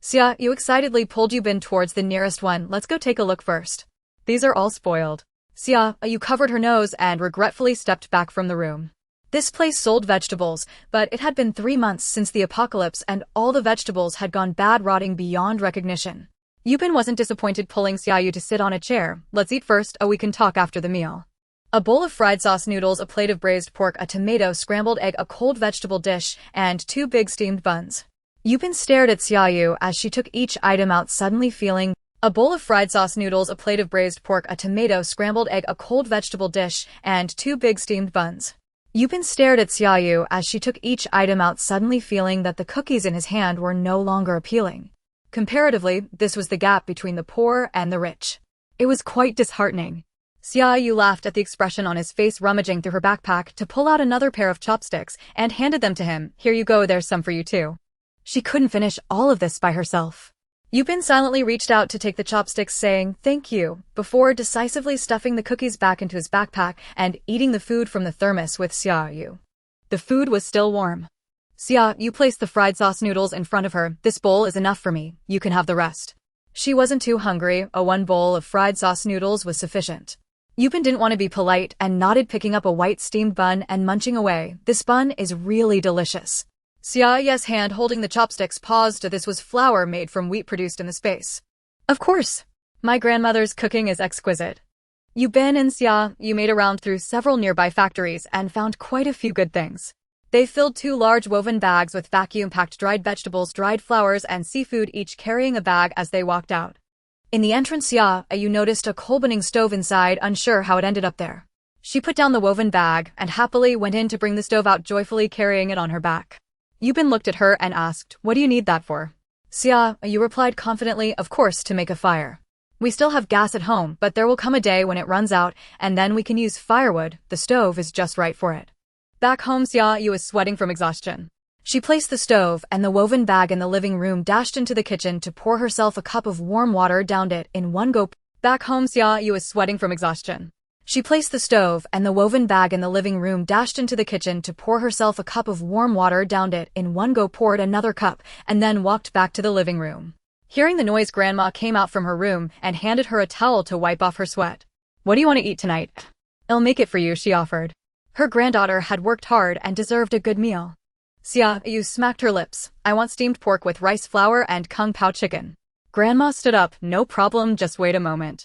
Xia Yu excitedly pulled Yubin towards the nearest one. Let's go take a look first. These are all spoiled. Xia Yu covered her nose and regretfully stepped back from the room. This place sold vegetables, but it had been 3 months since the apocalypse and all the vegetables had gone bad, rotting beyond recognition. Yubin wasn't disappointed, pulling Xia Yu to sit on a chair. Let's eat first, we can talk after the meal. A bowl of fried sauce noodles, a plate of braised pork, a tomato, scrambled egg, a cold vegetable dish, and 2 big steamed buns. Yubin stared at Xia Yu as she took each item out, suddenly feeling a bowl of fried sauce noodles, a plate of braised pork, a tomato, scrambled egg, a cold vegetable dish, and 2 big steamed buns. Yubin stared at Xia Yu as she took each item out, suddenly feeling that the cookies in his hand were no longer appealing. Comparatively, this was the gap between the poor and the rich. It was quite disheartening. Xia Yu laughed at the expression on his face, rummaging through her backpack to pull out another pair of chopsticks and handed them to him. Here you go, there's some for you too. She couldn't finish all of this by herself. Yubin silently reached out to take the chopsticks, saying thank you, before decisively stuffing the cookies back into his backpack and eating the food from the thermos with Xia Yu. The food was still warm. Xia Yu placed the fried sauce noodles in front of her. This bowl is enough for me, you can have the rest. She wasn't too hungry, one bowl of fried sauce noodles was sufficient. Yubin didn't want to be polite and nodded, picking up a white steamed bun and munching away. This bun is really delicious. Xia Yu's hand holding the chopsticks paused. This was flour made from wheat produced in the space. Of course. My grandmother's cooking is exquisite. Yubin and Xia Yu made a round through several nearby factories and found quite a few good things. They filled 2 large woven bags with vacuum-packed dried vegetables, dried flowers, and seafood, each carrying a bag as they walked out. In the entrance, Xia Yu noticed a coal-burning stove inside, unsure how it ended up there. She put down the woven bag and happily went in to bring the stove out, joyfully carrying it on her back. Yubin looked at her and asked, what do you need that for? Xia Yu replied confidently, of course, to make a fire. We still have gas at home, but there will come a day when it runs out, and then we can use firewood. The stove is just right for it. Back home, Xia Yu was sweating from exhaustion. She placed the stove and the woven bag in the living room, dashed into the kitchen to pour herself a cup of warm water, downed it in one go. Back home, Xia Yu was sweating from exhaustion. She placed the stove and the woven bag in the living room, dashed into the kitchen to pour herself a cup of warm water, downed it in one go, poured another cup, and then walked back to the living room. Hearing the noise, Grandma came out from her room and handed her a towel to wipe off her sweat. What do you want to eat tonight? I'll make it for you, she offered. Her granddaughter had worked hard and deserved a good meal. Xia Yu smacked her lips. I want steamed pork with rice flour and kung pao chicken. Grandma stood up. No problem, just wait a moment.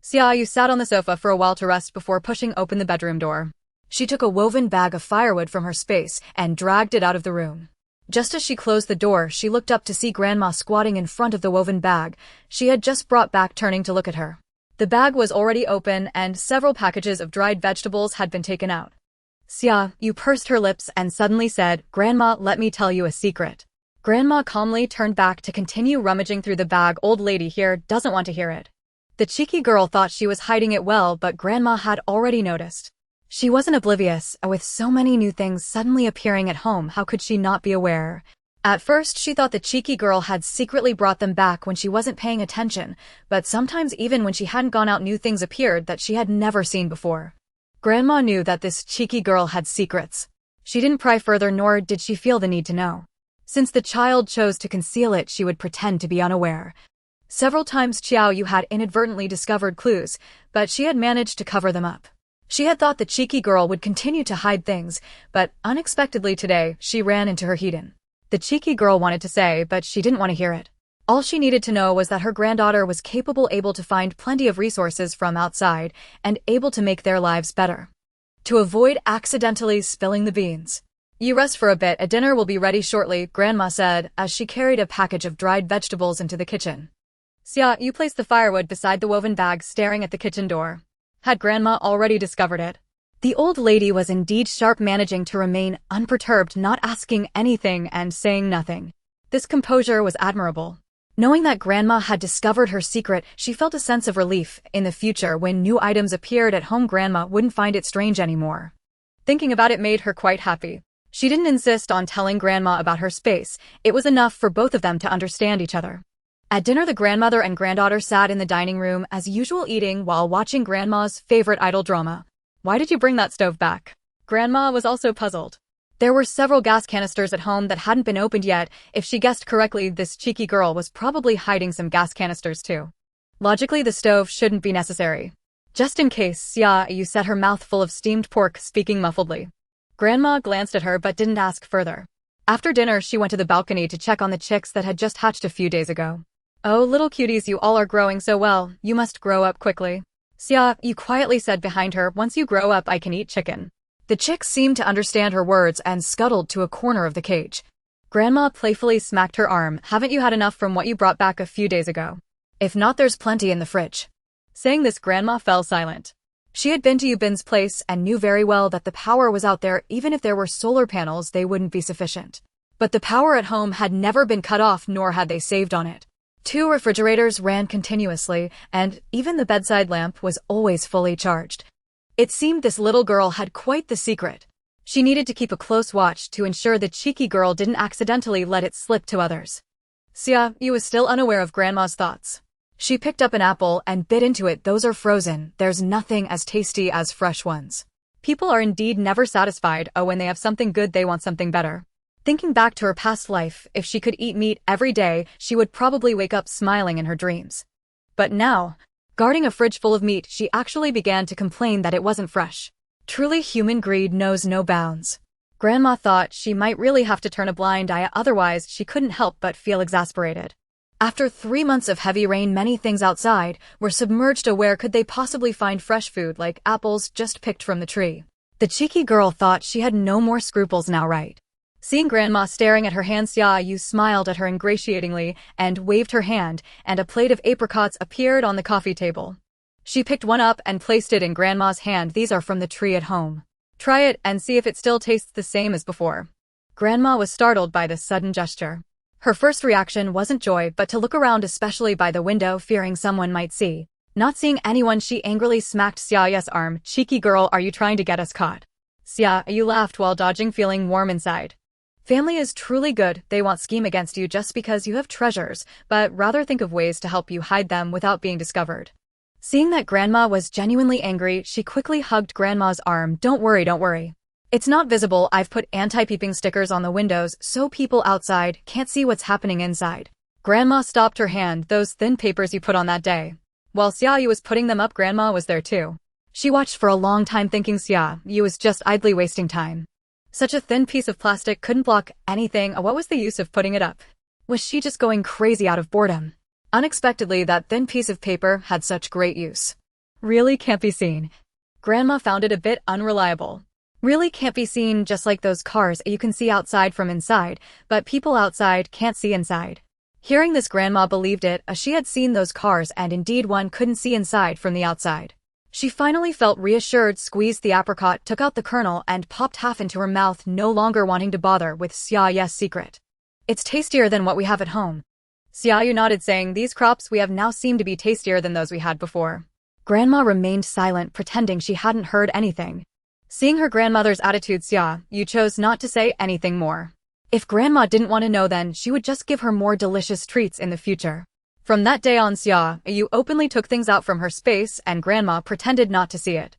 Xia Yu sat on the sofa for a while to rest before pushing open the bedroom door. She took a woven bag of firewood from her space and dragged it out of the room. Just as she closed the door, she looked up to see Grandma squatting in front of the woven bag she had just brought back, turning to look at her. The bag was already open and several packages of dried vegetables had been taken out. Xia Yu pursed her lips and suddenly said, Grandma, let me tell you a secret. Grandma calmly turned back to continue rummaging through the bag. Old lady here doesn't want to hear it. The cheeky girl thought she was hiding it well, but Grandma had already noticed. She wasn't oblivious. With so many new things suddenly appearing at home, how could she not be aware? At first, she thought the cheeky girl had secretly brought them back when she wasn't paying attention, but sometimes even when she hadn't gone out, new things appeared that she had never seen before. Grandma knew that this cheeky girl had secrets. She didn't pry further, nor did she feel the need to know. Since the child chose to conceal it, she would pretend to be unaware. Several times Xia Yu had inadvertently discovered clues, but she had managed to cover them up. She had thought the cheeky girl would continue to hide things, but unexpectedly today, she ran into her hidden. The cheeky girl wanted to say, but she didn't want to hear it. All she needed to know was that her granddaughter was capable, able to find plenty of resources from outside, and able to make their lives better. To avoid accidentally spilling the beans. You rest for a bit, a dinner will be ready shortly, Grandma said, as she carried a package of dried vegetables into the kitchen. Xia Yu placed the firewood beside the woven bag, staring at the kitchen door. Had Grandma already discovered it? The old lady was indeed sharp, managing to remain unperturbed, not asking anything and saying nothing. This composure was admirable. Knowing that Grandma had discovered her secret, she felt a sense of relief. In the future, when new items appeared at home, Grandma wouldn't find it strange anymore. Thinking about it made her quite happy. She didn't insist on telling Grandma about her space. It was enough for both of them to understand each other. At dinner, the grandmother and granddaughter sat in the dining room as usual, eating while watching Grandma's favorite idol drama. Why did you bring that stove back? Grandma was also puzzled. There were several gas canisters at home that hadn't been opened yet. If she guessed correctly, this cheeky girl was probably hiding some gas canisters too. Logically, the stove shouldn't be necessary. Just in case, Xia Yu set her mouth full of steamed pork, speaking muffledly. Grandma glanced at her but didn't ask further. After dinner, she went to the balcony to check on the chicks that had just hatched a few days ago. Oh, little cuties, you all are growing so well. You must grow up quickly. Xia Yu quietly said behind her, once you grow up, I can eat chicken. The chicks seemed to understand her words and scuttled to a corner of the cage. Grandma playfully smacked her arm. Haven't you had enough from what you brought back a few days ago? If not, there's plenty in the fridge. Saying this, Grandma fell silent. She had been to Yubin's place and knew very well that the power was out there. Even if there were solar panels, they wouldn't be sufficient. But the power at home had never been cut off, nor had they saved on it. 2 refrigerators ran continuously, and even the bedside lamp was always fully charged. It seemed this little girl had quite the secret. She needed to keep a close watch to ensure the cheeky girl didn't accidentally let it slip to others. Xia Yu was still unaware of Grandma's thoughts. She picked up an apple and bit into it. Those are frozen. There's nothing as tasty as fresh ones. People are indeed never satisfied. Oh, when they have something good, they want something better. Thinking back to her past life, if she could eat meat every day, she would probably wake up smiling in her dreams. But now, guarding a fridge full of meat, she actually began to complain that it wasn't fresh. Truly, human greed knows no bounds. Grandma thought she might really have to turn a blind eye, otherwise she couldn't help but feel exasperated. After 3 months of heavy rain, many things outside were submerged. Where could they possibly find fresh food like apples just picked from the tree? The cheeky girl thought she had no more scruples now, right? Seeing Grandma staring at her hand, Xia Yu smiled at her ingratiatingly and waved her hand, and a plate of apricots appeared on the coffee table. She picked one up and placed it in Grandma's hand. These are from the tree at home. Try it and see if it still tastes the same as before. Grandma was startled by this sudden gesture. Her first reaction wasn't joy, but to look around, especially by the window, fearing someone might see. Not seeing anyone, she angrily smacked Xia Yu's arm. Cheeky girl, are you trying to get us caught? Xia Yu laughed while dodging, feeling warm inside. Family is truly good. They won't scheme against you just because you have treasures, but rather think of ways to help you hide them without being discovered. Seeing that Grandma was genuinely angry, she quickly hugged Grandma's arm. Don't worry, don't worry. It's not visible. I've put anti-peeping stickers on the windows so people outside can't see what's happening inside. Grandma stopped her hand. Those thin papers you put on that day. While Xia Yu was putting them up, Grandma was there too. She watched for a long time, thinking Xia Yu was just idly wasting time. Such a thin piece of plastic couldn't block anything. What was the use of putting it up? Was she just going crazy out of boredom? Unexpectedly, that thin piece of paper had such great use. Really can't be seen. Grandma found it a bit unreliable. Really can't be seen, just like those cars you can see outside from inside, but people outside can't see inside. Hearing this, Grandma believed it, as she had seen those cars and indeed one couldn't see inside from the outside. She finally felt reassured, squeezed the apricot, took out the kernel, and popped half into her mouth, no longer wanting to bother with Xia Yu's secret. It's tastier than what we have at home. Xia Yu nodded, saying, these crops we have now seem to be tastier than those we had before. Grandma remained silent, pretending she hadn't heard anything. Seeing her grandmother's attitude, Xia Yu chose not to say anything more. If Grandma didn't want to know, then she would just give her more delicious treats in the future. From that day on, Xia Yu openly took things out from her space, and Grandma pretended not to see it.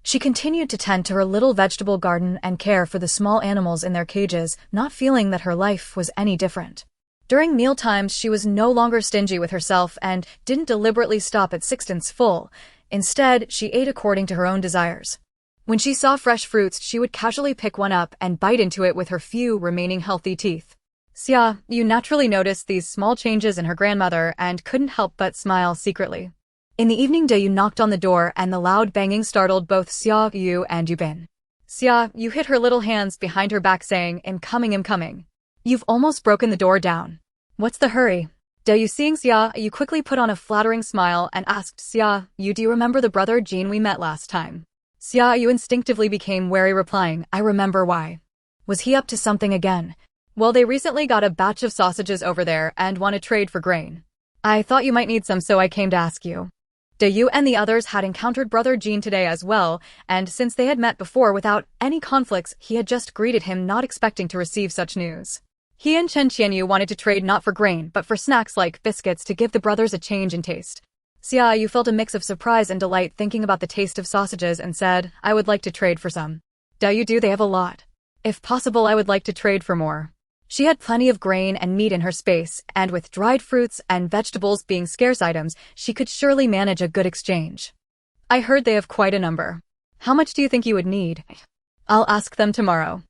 She continued to tend to her little vegetable garden and care for the small animals in their cages, not feeling that her life was any different. During meal times, she was no longer stingy with herself and didn't deliberately stop at sixpence full. Instead, she ate according to her own desires. When she saw fresh fruits, she would casually pick one up and bite into it with her few remaining healthy teeth. Xia Yu naturally noticed these small changes in her grandmother and couldn't help but smile secretly. In the evening, Xia Yu knocked on the door and the loud banging startled both Xia Yu and Yubin. Xia Yu hid her little hands behind her back saying, "Incoming, incoming. You've almost broken the door down. What's the hurry?" Xia Yu, seeing Xia Yu, quickly put on a flattering smile and asked, "Xia Yu, do you remember the brother Jean we met last time?" Xia Yu instinctively became wary, replying, "I remember. Why? Was he up to something again?" "Well, they recently got a batch of sausages over there and want to trade for grain. I thought you might need some, so I came to ask you." Xia Yu and the others had encountered brother Jean today as well, and since they had met before without any conflicts, he had just greeted him, not expecting to receive such news. He and Xia Yu wanted to trade not for grain but for snacks like biscuits to give the brothers a change in taste. Xia Yu felt a mix of surprise and delight thinking about the taste of sausages and said, "I would like to trade for some." "Xia Yu, do they have a lot? If possible, I would like to trade for more." She had plenty of grain and meat in her space, and with dried fruits and vegetables being scarce items, she could surely manage a good exchange. "I heard they have quite a number. How much do you think you would need?" "I'll ask them tomorrow.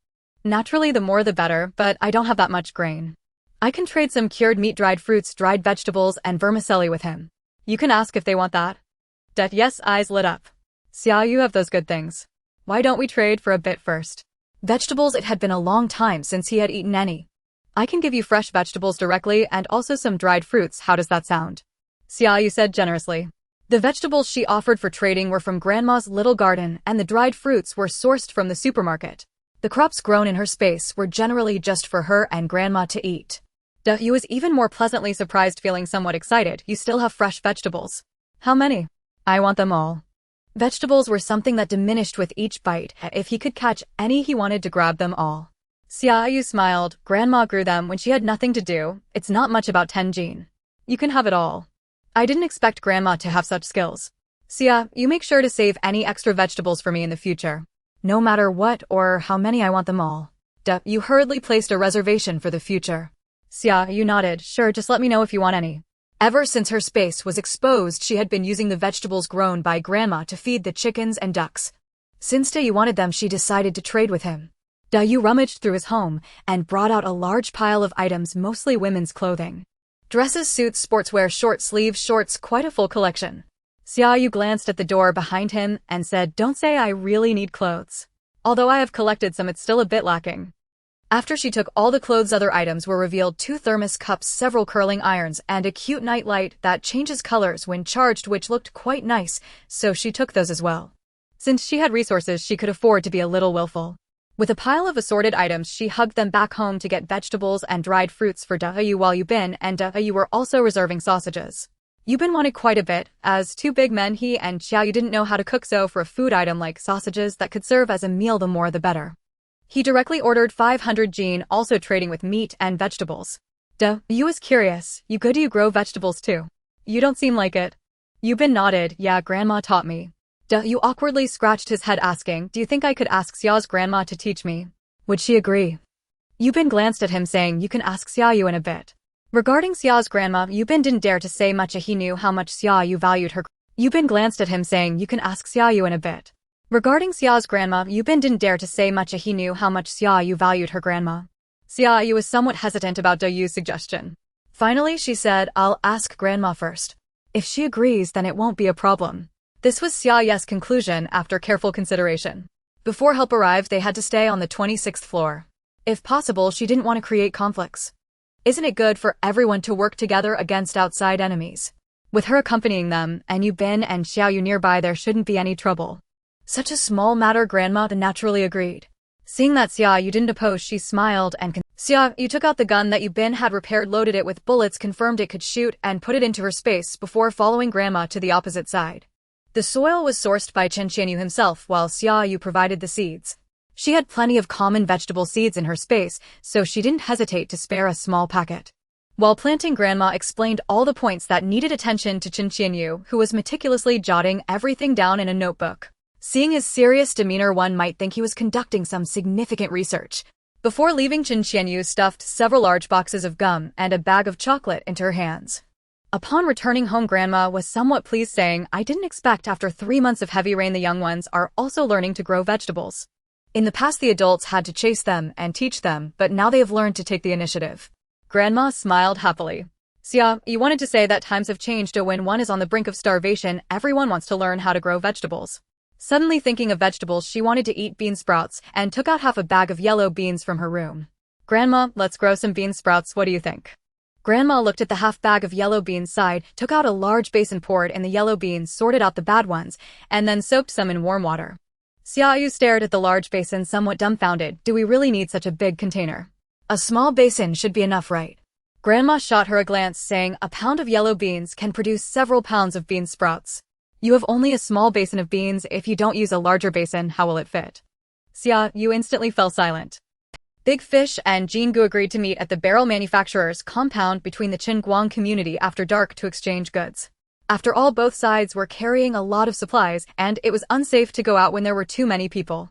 Naturally, the more the better, but I don't have that much grain. I can trade some cured meat, dried fruits, dried vegetables, and vermicelli with him. You can ask if they want that." Yes, eyes lit up. "Xia, you have those good things. Why don't we trade for a bit first?" Vegetables, it had been a long time since he had eaten any. "I can give you fresh vegetables directly and also some dried fruits. How does that sound?" Xia Yu said generously. The vegetables she offered for trading were from Grandma's little garden, and the dried fruits were sourced from the supermarket. The crops grown in her space were generally just for her and Grandma to eat. Xia Yu was even more pleasantly surprised, feeling somewhat excited. "You still have fresh vegetables? How many?" "I want them all." Vegetables were something that diminished with each bite. If he could catch any, he wanted to grab them all. Xia Yu smiled. Grandma grew them when she had nothing to do. It's not much, about 10 Jean. You can have it all. I didn't expect Grandma to have such skills. Xia, you make sure to save any extra vegetables for me in the future. No matter what or how many, I want them all. Xia Yu hurriedly placed a reservation for the future. Xia Yu nodded. Sure, just let me know if you want any. Ever since her space was exposed, she had been using the vegetables grown by Grandma to feed the chickens and ducks. Since Xia Yu wanted them, she decided to trade with him. Xia Yu rummaged through his home and brought out a large pile of items, mostly women's clothing. Dresses, suits, sportswear, short sleeve shorts, quite a full collection. Xia Yu glanced at the door behind him and said, "Don't say I really need clothes. Although I have collected some, it's still a bit lacking." After she took all the clothes, other items were revealed: 2 thermos cups, several curling irons, and a cute night light that changes colors when charged, which looked quite nice, so she took those as well. Since she had resources, she could afford to be a little willful. With a pile of assorted items, she hugged them back home to get vegetables and dried fruits for Xia Yu, while Yubin and Xia Yu were also reserving sausages. Yubin wanted quite a bit. As 2 big men, he and Xia Yu didn't know how to cook, so for a food item like sausages that could serve as a meal, the more the better. He directly ordered 500 Jean, also trading with meat and vegetables. Xia Yu was curious. "You good? Do you grow vegetables too?" "You don't seem like it." Yubin nodded. "Yeah, Grandma taught me." Xia Yu awkwardly scratched his head, asking, "Do you think I could ask Xia's grandma to teach me? Would she agree?" Yubin glanced at him, saying, "You can ask Xia Yu in a bit." Regarding Xia's grandma, Yubin didn't dare to say much. He knew how much Xia Yu valued her. Yubin glanced at him, saying, "You can ask Xia Yu in a bit." Regarding Xia's grandma, Yubin didn't dare to say much. He knew how much Xia Yu valued her grandma. Xia Yu was somewhat hesitant about Xia Yu's suggestion. Finally, she said, "I'll ask Grandma first. If she agrees, then it won't be a problem." This was Xia Yu's conclusion after careful consideration. Before help arrived, they had to stay on the 26th floor. If possible, she didn't want to create conflicts. Isn't it good for everyone to work together against outside enemies? With her accompanying them, and Yubin and Xia Yu nearby, there shouldn't be any trouble. Such a small matter, Grandma naturally agreed. Seeing that Xia Yu didn't oppose, she smiled and Xia Yu took out the gun that Yubin had repaired, loaded it with bullets, confirmed it could shoot, and put it into her space before following Grandma to the opposite side. The soil was sourced by Xia Yu himself, while Xia Yu provided the seeds. She had plenty of common vegetable seeds in her space, so she didn't hesitate to spare a small packet. While planting, Grandma explained all the points that needed attention to Xia Yu, who was meticulously jotting everything down in a notebook. Seeing his serious demeanor, one might think he was conducting some significant research. Before leaving, Xia Yu stuffed several large boxes of gum and a bag of chocolate into her hands. Upon returning home, Grandma was somewhat pleased, saying, "I didn't expect after 3 months of heavy rain the young ones are also learning to grow vegetables. In the past the adults had to chase them and teach them, but now they have learned to take the initiative." Grandma smiled happily. "Xia, you wanted to say that times have changed. When one is on the brink of starvation, everyone wants to learn how to grow vegetables." Suddenly thinking of vegetables, she wanted to eat bean sprouts and took out half a bag of yellow beans from her room. "Grandma, let's grow some bean sprouts, what do you think?" Grandma looked at the half bag of yellow beans, sighed, took out a large basin, poured in the yellow beans, sorted out the bad ones, and then soaked some in warm water. Xia Yu stared at the large basin, somewhat dumbfounded. "Do we really need such a big container? A small basin should be enough, right?" Grandma shot her a glance, saying, "A pound of yellow beans can produce several pounds of bean sprouts. You have only a small basin of beans. If you don't use a larger basin, how will it fit?" Xia Yu instantly fell silent. Big Fish and Jingu agreed to meet at the barrel manufacturer's compound between the Qinguang community after dark to exchange goods. After all, both sides were carrying a lot of supplies, and it was unsafe to go out when there were too many people.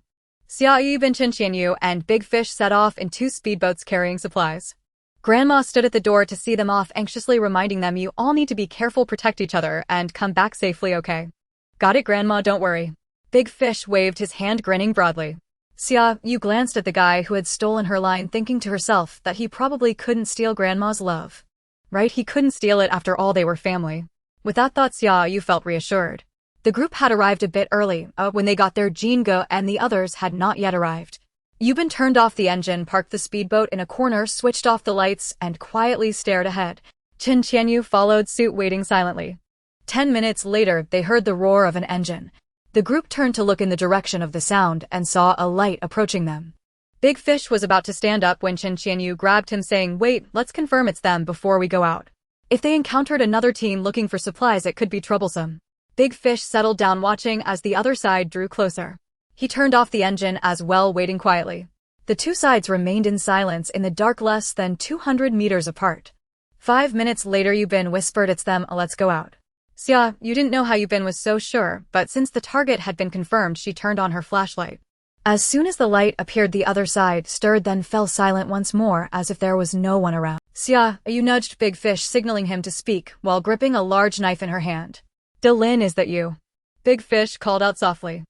Xia Yu, Xia Yu, and Big Fish set off in 2 speedboats carrying supplies. Grandma stood at the door to see them off, anxiously reminding them, "You all need to be careful, protect each other, and come back safely, okay?" "Got it, Grandma, don't worry." Big Fish waved his hand, grinning broadly. Xia Yu glanced at the guy who had stolen her line, thinking to herself that he probably couldn't steal Grandma's love. Right, he couldn't steal it, after all they were family. With that thought, Xia Yu felt reassured. The group had arrived a bit early. When they got there, Jingu and the others had not yet arrived. Yubin turned off the engine, parked the speedboat in a corner, switched off the lights, and quietly stared ahead. Xia Yu followed suit, waiting silently. 10 minutes later, they heard the roar of an engine. The group turned to look in the direction of the sound and saw a light approaching them. Big Fish was about to stand up when Xia Yu grabbed him, saying, "Wait, let's confirm it's them before we go out. If they encountered another team looking for supplies, it could be troublesome." Big Fish settled down, watching as the other side drew closer. He turned off the engine as well, waiting quietly. The two sides remained in silence in the dark, less than 200 meters apart. 5 minutes later, Yubin whispered, "It's them, let's go out." Xia Yu didn't know how Yubin was so sure, but since the target had been confirmed, she turned on her flashlight. As soon as the light appeared, the other side stirred, then fell silent once more, as if there was no one around. Xia Yu nudged Big Fish, signaling him to speak, while gripping a large knife in her hand. "Delin, is that you?" Big Fish called out softly.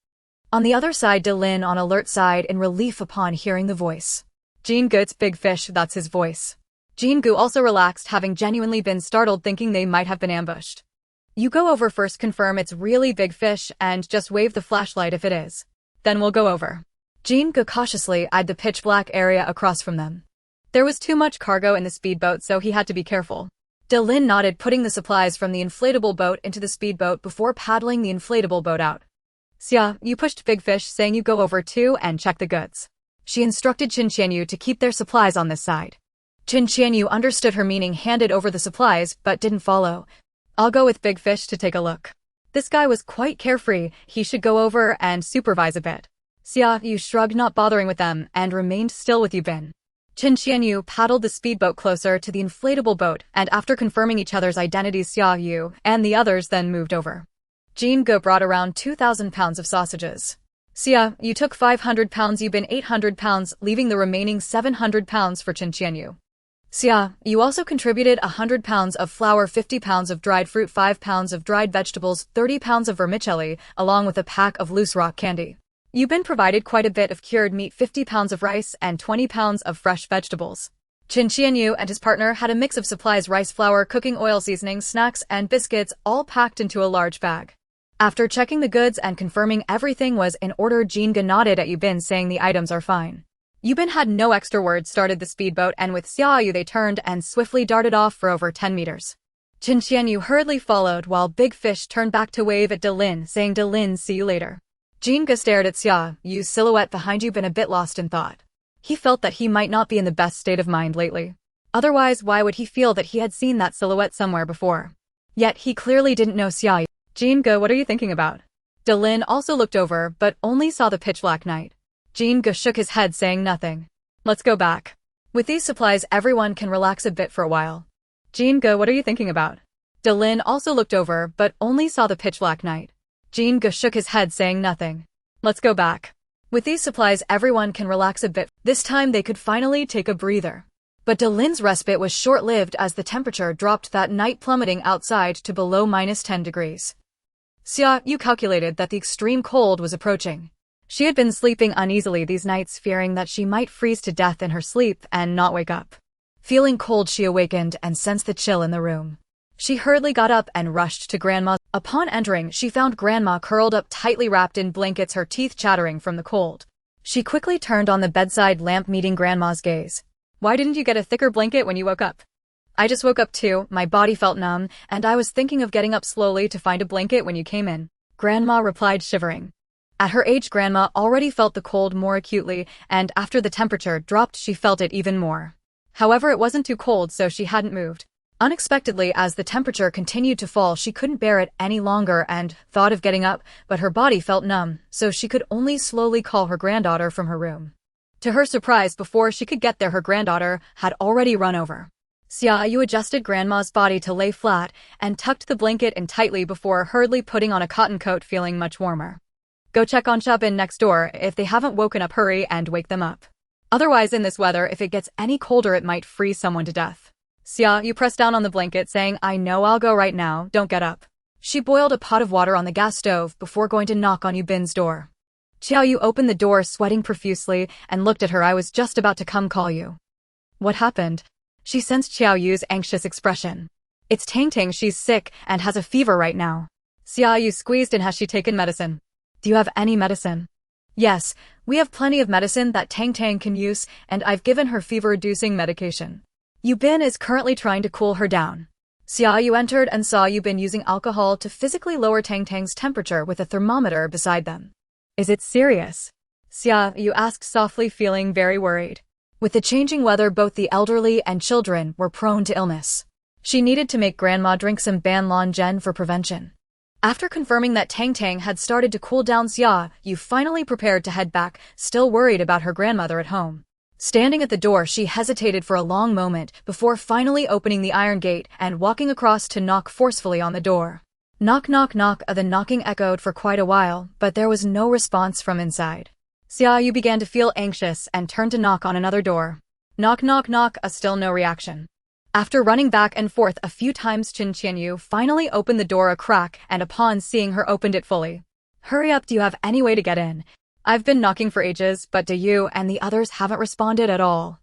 On the other side, Delin, on alert, sighed in relief upon hearing the voice. "Jingu, it's Big Fish, that's his voice." Jingu also relaxed, having genuinely been startled, thinking they might have been ambushed. "You go over first, confirm it's really Big Fish, and just wave the flashlight if it is. Then we'll go over." Jingu cautiously eyed the pitch-black area across from them. There was too much cargo in the speedboat, so he had to be careful. Delin nodded, putting the supplies from the inflatable boat into the speedboat before paddling the inflatable boat out. Xia Yu pushed Big Fish, saying, "You go over too and check the goods." She instructed Xia Yu to keep their supplies on this side. Xia Yu understood her meaning, handed over the supplies, but didn't follow. "I'll go with Big Fish to take a look." This guy was quite carefree, he should go over and supervise a bit. Xia Yu shrugged, not bothering with them, and remained still with Yubin. Xia Yu paddled the speedboat closer to the inflatable boat, and after confirming each other's identities, Xia Yu and the others then moved over. Jingu brought around 2,000 pounds of sausages. Xia Yu took 500 pounds, Yubin 800 pounds, leaving the remaining 700 pounds for Xia Yu. Xia Yu also contributed 100 pounds of flour, 50 pounds of dried fruit, 5 pounds of dried vegetables, 30 pounds of vermicelli, along with a pack of loose rock candy. Yubin provided quite a bit of cured meat, 50 pounds of rice, and 20 pounds of fresh vegetables. Xia Yu and his partner had a mix of supplies: rice flour, cooking oil, seasonings, snacks, and biscuits, all packed into a large bag. After checking the goods and confirming everything was in order, Jingu nodded at Yubin, saying the items are fine. Yubin had no extra words, started the speedboat, and with Xia Yu they turned and swiftly darted off for over 10 meters. Xia Yu hurriedly followed, while Big Fish turned back to wave at Delin, saying, "Delin, see you later." Jingu stared at Xia Yu's silhouette behind Yubin, a bit lost in thought. He felt that he might not be in the best state of mind lately. Otherwise, why would he feel that he had seen that silhouette somewhere before? Yet he clearly didn't know Xia Yu. "Jingu, what are you thinking about?" Delin also looked over, but only saw the pitch-black night. Jingu shook his head, saying nothing. "Let's go back. With these supplies, everyone can relax a bit for a while." "Jingu, what are you thinking about?" Delin also looked over, but only saw the pitch-black night. Jingu shook his head, saying nothing. Let's go back. With these supplies, everyone can relax a bit. This time they could finally take a breather. But Delin's respite was short-lived as the temperature dropped that night, plummeting outside to below -10 degrees. Xia Yu calculated that the extreme cold was approaching. She had been sleeping uneasily these nights, fearing that she might freeze to death in her sleep and not wake up. Feeling cold, she awakened and sensed the chill in the room. She hurriedly got up and rushed to Grandma's. Upon entering, she found Grandma curled up tightly wrapped in blankets, her teeth chattering from the cold. She quickly turned on the bedside lamp, meeting Grandma's gaze. "Why didn't you get a thicker blanket when you woke up?" "I just woke up too, my body felt numb, and I was thinking of getting up slowly to find a blanket when you came in," Grandma replied, shivering. At her age, Grandma already felt the cold more acutely, and after the temperature dropped, she felt it even more. However, it wasn't too cold, so she hadn't moved. Unexpectedly, as the temperature continued to fall, she couldn't bear it any longer and thought of getting up, but her body felt numb, so she could only slowly call her granddaughter from her room. To her surprise, before she could get there, her granddaughter had already run over. Xia Yu adjusted Grandma's body to lay flat and tucked the blanket in tightly before hurriedly putting on a cotton coat, feeling much warmer. "Go check on Shabin next door. If they haven't woken up, hurry and wake them up. Otherwise, in this weather, if it gets any colder, it might freeze someone to death." Xia Yu pressed down on the blanket, saying, "I know, I'll go right now, don't get up." She boiled a pot of water on the gas stove before going to knock on Yubin's door. Xia Yu opened the door, sweating profusely, and looked at her. "I was just about to come call you." "What happened?" She sensed Xia Yu's anxious expression. "It's Tang, she's sick and has a fever right now." Xia Yu squeezed in. "Has she taken medicine?" "Do you have any medicine?" "Yes, we have plenty of medicine that Tang can use, and I've given her fever-reducing medication. Yubin is currently trying to cool her down." Xia Yu entered and saw Yubin using alcohol to physically lower Tang's temperature with a thermometer beside them. "Is it serious?" Xia Yu asked softly, feeling very worried. With the changing weather, both the elderly and children were prone to illness. She needed to make Grandma drink some Ban Lan Gen for prevention. After confirming that Tang had started to cool down, Xia Yu finally prepared to head back, still worried about her grandmother at home. Standing at the door, she hesitated for a long moment before finally opening the iron gate and walking across to knock forcefully on the door. Knock, knock, knock. The knocking echoed for quite a while, but there was no response from inside. Xia Yu began to feel anxious and turned to knock on another door. Knock, knock, knock. Still no reaction. After running back and forth a few times, Xia Yu finally opened the door a crack and upon seeing her opened it fully. "Hurry up, do you have any way to get in? I've been knocking for ages, but do you and the others haven't responded at all."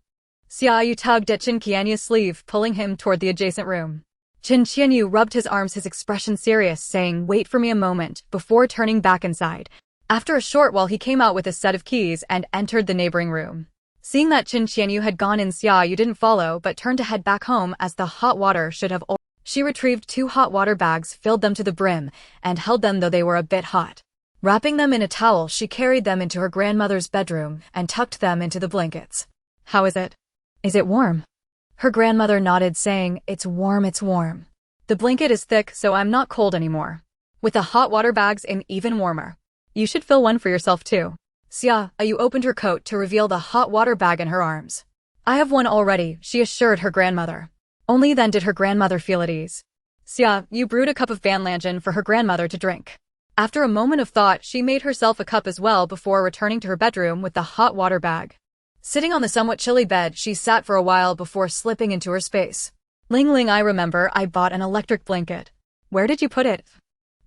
Xia Yu tugged at Qianyu's sleeve, pulling him toward the adjacent room. Qianyu rubbed his arms, his expression serious, saying, "Wait for me a moment," before turning back inside. After a short while, he came out with a set of keys and entered the neighboring room. Seeing that Qianyu had gone in, Xia Yu didn't follow but turned to head back home as the hot water should have. She retrieved 2 hot water bags, filled them to the brim, and held them though they were a bit hot. Wrapping them in a towel, she carried them into her grandmother's bedroom and tucked them into the blankets. "How is it? Is it warm?" Her grandmother nodded, saying, "It's warm, it's warm. The blanket is thick, so I'm not cold anymore. With the hot water bags, I'm even warmer. You should fill one for yourself too." Xia Yu opened her coat to reveal the hot water bag in her arms. "I have one already," she assured her grandmother. Only then did her grandmother feel at ease. Xia Yu brewed a cup of Ban Lan Gen for her grandmother to drink. After a moment of thought, she made herself a cup as well before returning to her bedroom with the hot water bag. Sitting on the somewhat chilly bed, she sat for a while before slipping into her space. "Ling, I remember I bought an electric blanket. Where did you put it?"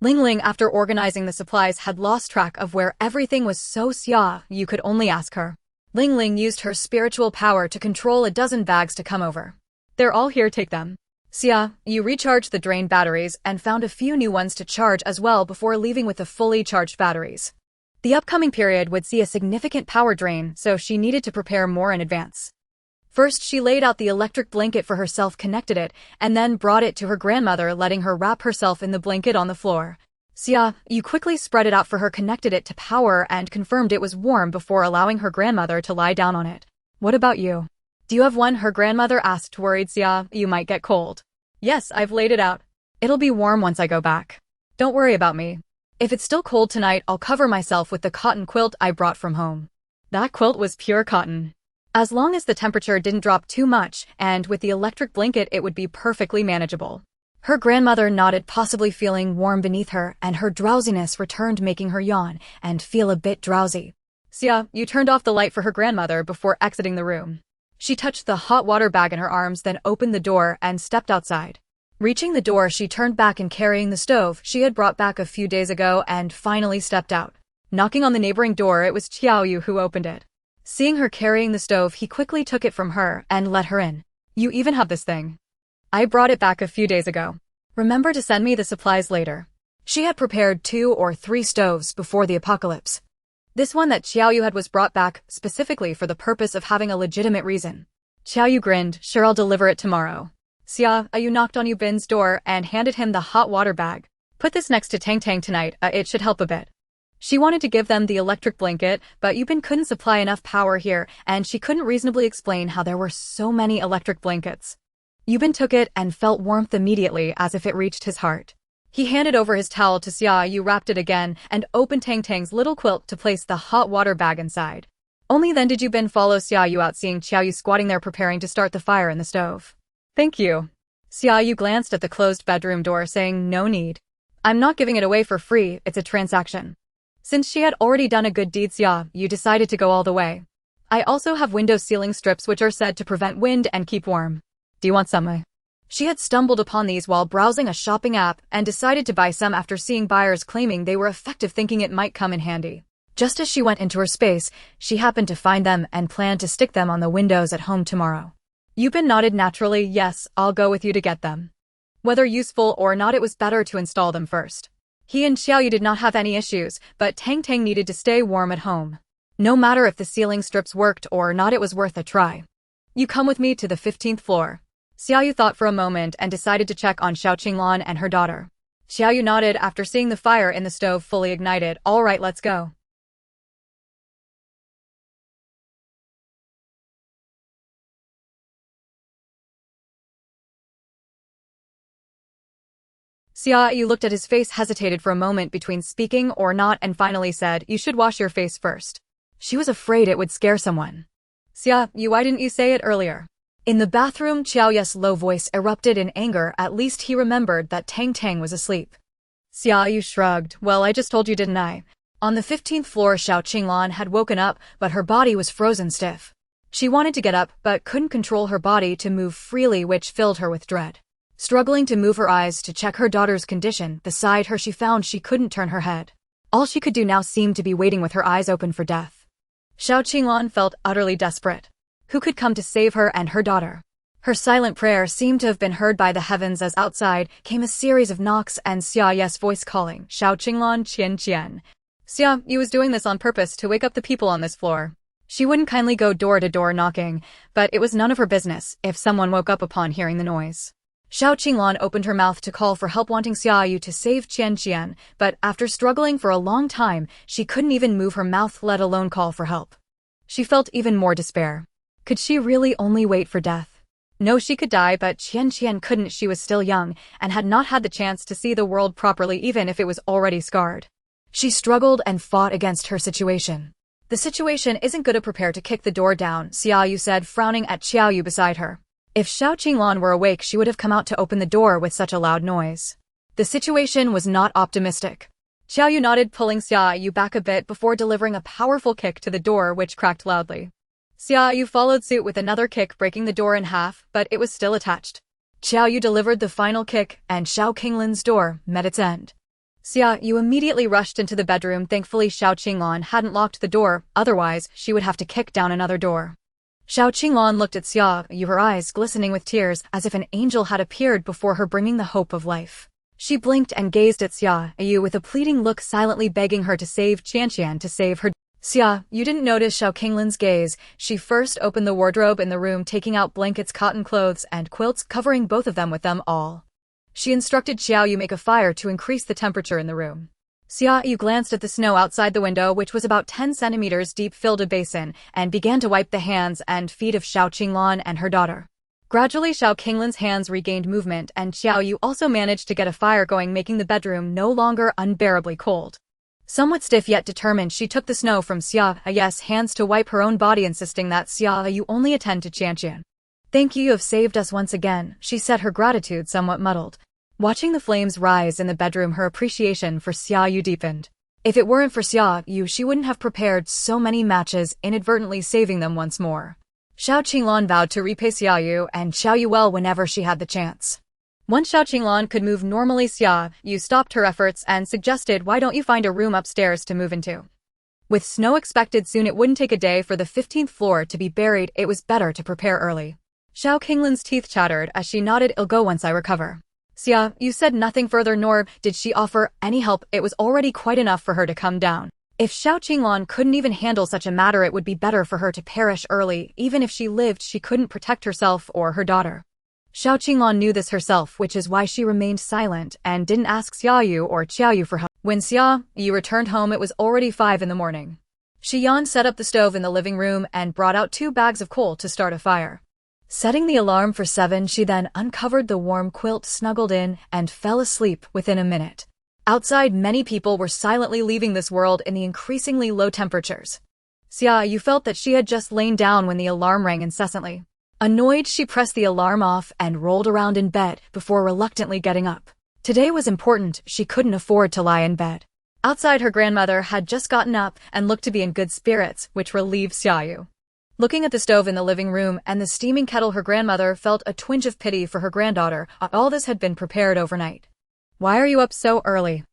Ling, after organizing the supplies, had lost track of where everything was, so Xia Yu could only ask her. Ling used her spiritual power to control a dozen bags to come over. "They're all here, take them." Xia Yu recharged the drained batteries and found a few new ones to charge as well before leaving with the fully charged batteries. The upcoming period would see a significant power drain, so she needed to prepare more in advance. First, she laid out the electric blanket for herself, connected it, and then brought it to her grandmother, letting her wrap herself in the blanket on the floor. Xia Yu quickly spread it out for her, connected it to power, and confirmed it was warm before allowing her grandmother to lie down on it. "What about you? Do you have one?" her grandmother asked, worried Xia Yu might get cold. "Yes, I've laid it out. It'll be warm once I go back. Don't worry about me. If it's still cold tonight, I'll cover myself with the cotton quilt I brought from home." That quilt was pure cotton. As long as the temperature didn't drop too much, and with the electric blanket it would be perfectly manageable. Her grandmother nodded, possibly feeling warm beneath her, and her drowsiness returned, making her yawn and feel a bit drowsy. Xia Yu turned off the light for her grandmother before exiting the room. She touched the hot water bag in her arms, then opened the door and stepped outside. Reaching the door, she turned back and carrying the stove she had brought back a few days ago and finally stepped out. Knocking on the neighboring door, it was Xia Yu who opened it. Seeing her carrying the stove, he quickly took it from her and let her in. You even have this thing. I brought it back a few days ago. Remember to send me the supplies later. She had prepared 2 or 3 stoves before the apocalypse. This one that Xia Yu had was brought back specifically for the purpose of having a legitimate reason. Xia Yu grinned. Sure, I'll deliver it tomorrow. Xia Yu knocked on Yu Bin's door and handed him the hot water bag. Put this next to Tang Tang tonight, it should help a bit. She wanted to give them the electric blanket, but Yu Bin couldn't supply enough power here, and she couldn't reasonably explain how there were so many electric blankets. Yu Bin took it and felt warmth immediately, as if it reached his heart. He handed over his towel to Xia Yu, wrapped it again, and opened Tang Tang's little quilt to place the hot water bag inside. Only then did Yu Bin follow Xia Yu out, seeing Xia Yu squatting there preparing to start the fire in the stove. Thank you. Xia Yu glanced at the closed bedroom door, saying no need. I'm not giving it away for free, it's a transaction. Since she had already done a good deed, Xia Yu decided to go all the way. I also have window ceiling strips which are said to prevent wind and keep warm. Do you want some? She had stumbled upon these while browsing a shopping app and decided to buy some after seeing buyers claiming they were effective, thinking it might come in handy. Just as she went into her space, she happened to find them and planned to stick them on the windows at home tomorrow. Yu Bin nodded naturally. Yes, I'll go with you to get them. Whether useful or not, it was better to install them first. He and Xia Yu did not have any issues, but Tang Tang needed to stay warm at home. No matter if the ceiling strips worked or not, it was worth a try. You come with me to the 15th floor. Xia Yu thought for a moment and decided to check on Xiao Qinglan and her daughter. Xia Yu nodded after seeing the fire in the stove fully ignited. All right, let's go. Xia Yu looked at his face, hesitated for a moment between speaking or not, and finally said, you should wash your face first. She was afraid it would scare someone. Xia Yu, why didn't you say it earlier? In the bathroom, Qiao Yu's low voice erupted in anger. At least he remembered that Tang Tang was asleep. Xia Yu shrugged. Well, I just told you, didn't I? On the 15th floor, Xiao Qinglan had woken up, but her body was frozen stiff. She wanted to get up, but couldn't control her body to move freely, which filled her with dread. Struggling to move her eyes to check her daughter's condition, beside her she found she couldn't turn her head. All she could do now seemed to be waiting with her eyes open for death. Xiao Qinglan felt utterly desperate. Who could come to save her and her daughter? Her silent prayer seemed to have been heard by the heavens, as outside came a series of knocks and Xia Yu's voice calling, Xiao Qinglan, Qian Qian. Xia Yu was doing this on purpose to wake up the people on this floor. She wouldn't kindly go door to door knocking, but it was none of her business if someone woke up upon hearing the noise. Xiao Qinglan opened her mouth to call for help, wanting Xia Yu to save Qian Qian, but after struggling for a long time, she couldn't even move her mouth, let alone call for help. She felt even more despair. Could she really only wait for death? No, she could die, but Qian Qian couldn't. She was still young and had not had the chance to see the world properly, even if it was already scarred. She struggled and fought against her situation. The situation isn't good. Prepare to kick the door down, Xia Yu said, frowning at Qiao Yu beside her. If Xiao Qinglan were awake, she would have come out to open the door with such a loud noise. The situation was not optimistic. Qiao Yu nodded, pulling Xia Yu back a bit before delivering a powerful kick to the door, which cracked loudly. Xia Yu followed suit with another kick, breaking the door in half, but it was still attached. Qiao Yu delivered the final kick, and Xiao Qinglan's door met its end. Xia Yu immediately rushed into the bedroom. Thankfully, Xiao Qinglan hadn't locked the door, otherwise she would have to kick down another door. Xiao Qinglan looked at Xia Yu, her eyes glistening with tears, as if an angel had appeared before her, bringing the hope of life. She blinked and gazed at Xia Yu with a pleading look, silently begging her to save Qianqian, to save her. Xia Yu didn't notice Xiao Qinglan's gaze. She first opened the wardrobe in the room, taking out blankets, cotton clothes, and quilts, covering both of them with them all. She instructed Xiao Yu make a fire to increase the temperature in the room. Xia Yu glanced at the snow outside the window, which was about 10 centimeters deep, filled a basin, and began to wipe the hands and feet of Xiao Qinglan and her daughter. Gradually, Xiao Qinglan's hands regained movement, and Xiao Yu also managed to get a fire going, making the bedroom no longer unbearably cold. Somewhat stiff yet determined, she took the snow from Xia Yu's hands to wipe her own body, insisting that Xia Yu only attend to Qianqian. Thank you, you have saved us once again, she said, her gratitude somewhat muddled. Watching the flames rise in the bedroom, her appreciation for Xia Yu deepened. If it weren't for Xia Yu, she wouldn't have prepared so many matches, inadvertently saving them once more. Xiao Qinglan vowed to repay Xia Yu and Xiao Yu well whenever she had the chance. Once Xiao Qinglan could move normally, Xia Yu stopped her efforts and suggested, "Why don't you find a room upstairs to move into?" With snow expected soon, it wouldn't take a day for the 15th floor to be buried. It was better to prepare early. Xiao Qinglan's teeth chattered as she nodded. "I'll go once I recover." Xia Yu said nothing further, nor did she offer any help. It was already quite enough for her to come down. If Xiao Qinglan couldn't even handle such a matter, it would be better for her to perish early. Even if she lived, she couldn't protect herself or her daughter. Xiao Qinglan knew this herself, which is why she remained silent and didn't ask Xia Yu or Xiao Yu for help. When Xia Yu returned home, it was already 5 in the morning. She yawned, set up the stove in the living room, and brought out 2 bags of coal to start a fire. Setting the alarm for 7, she then uncovered the warm quilt, snuggled in, and fell asleep within a minute. Outside, many people were silently leaving this world in the increasingly low temperatures. Xia Yu felt that she had just lain down when the alarm rang incessantly. Annoyed, she pressed the alarm off and rolled around in bed before reluctantly getting up. Today was important. She couldn't afford to lie in bed. Outside, her grandmother had just gotten up and looked to be in good spirits, which relieved Xia Yu. Looking at the stove in the living room and the steaming kettle, her grandmother felt a twinge of pity for her granddaughter. All this had been prepared overnight. "Why are you up so early?"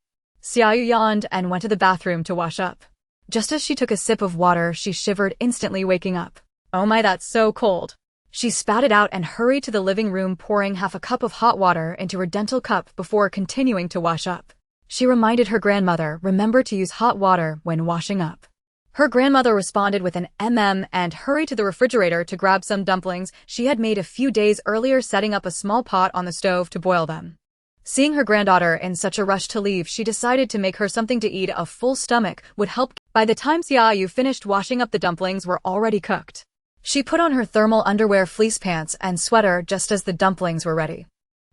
Xia Yu yawned and went to the bathroom to wash up. Just as she took a sip of water, she shivered, instantly waking up. "Oh my, that's so cold." She spat it out and hurried to the living room, pouring half a cup of hot water into her dental cup before continuing to wash up. She reminded her grandmother, "Remember to use hot water when washing up." Her grandmother responded with an and hurried to the refrigerator to grab some dumplings she had made a few days earlier, setting up a small pot on the stove to boil them. Seeing her granddaughter in such a rush to leave, she decided to make her something to eat. A full stomach would help. By the time Xia Yu finished washing up, the dumplings were already cooked. She put on her thermal underwear, fleece pants, and sweater just as the dumplings were ready.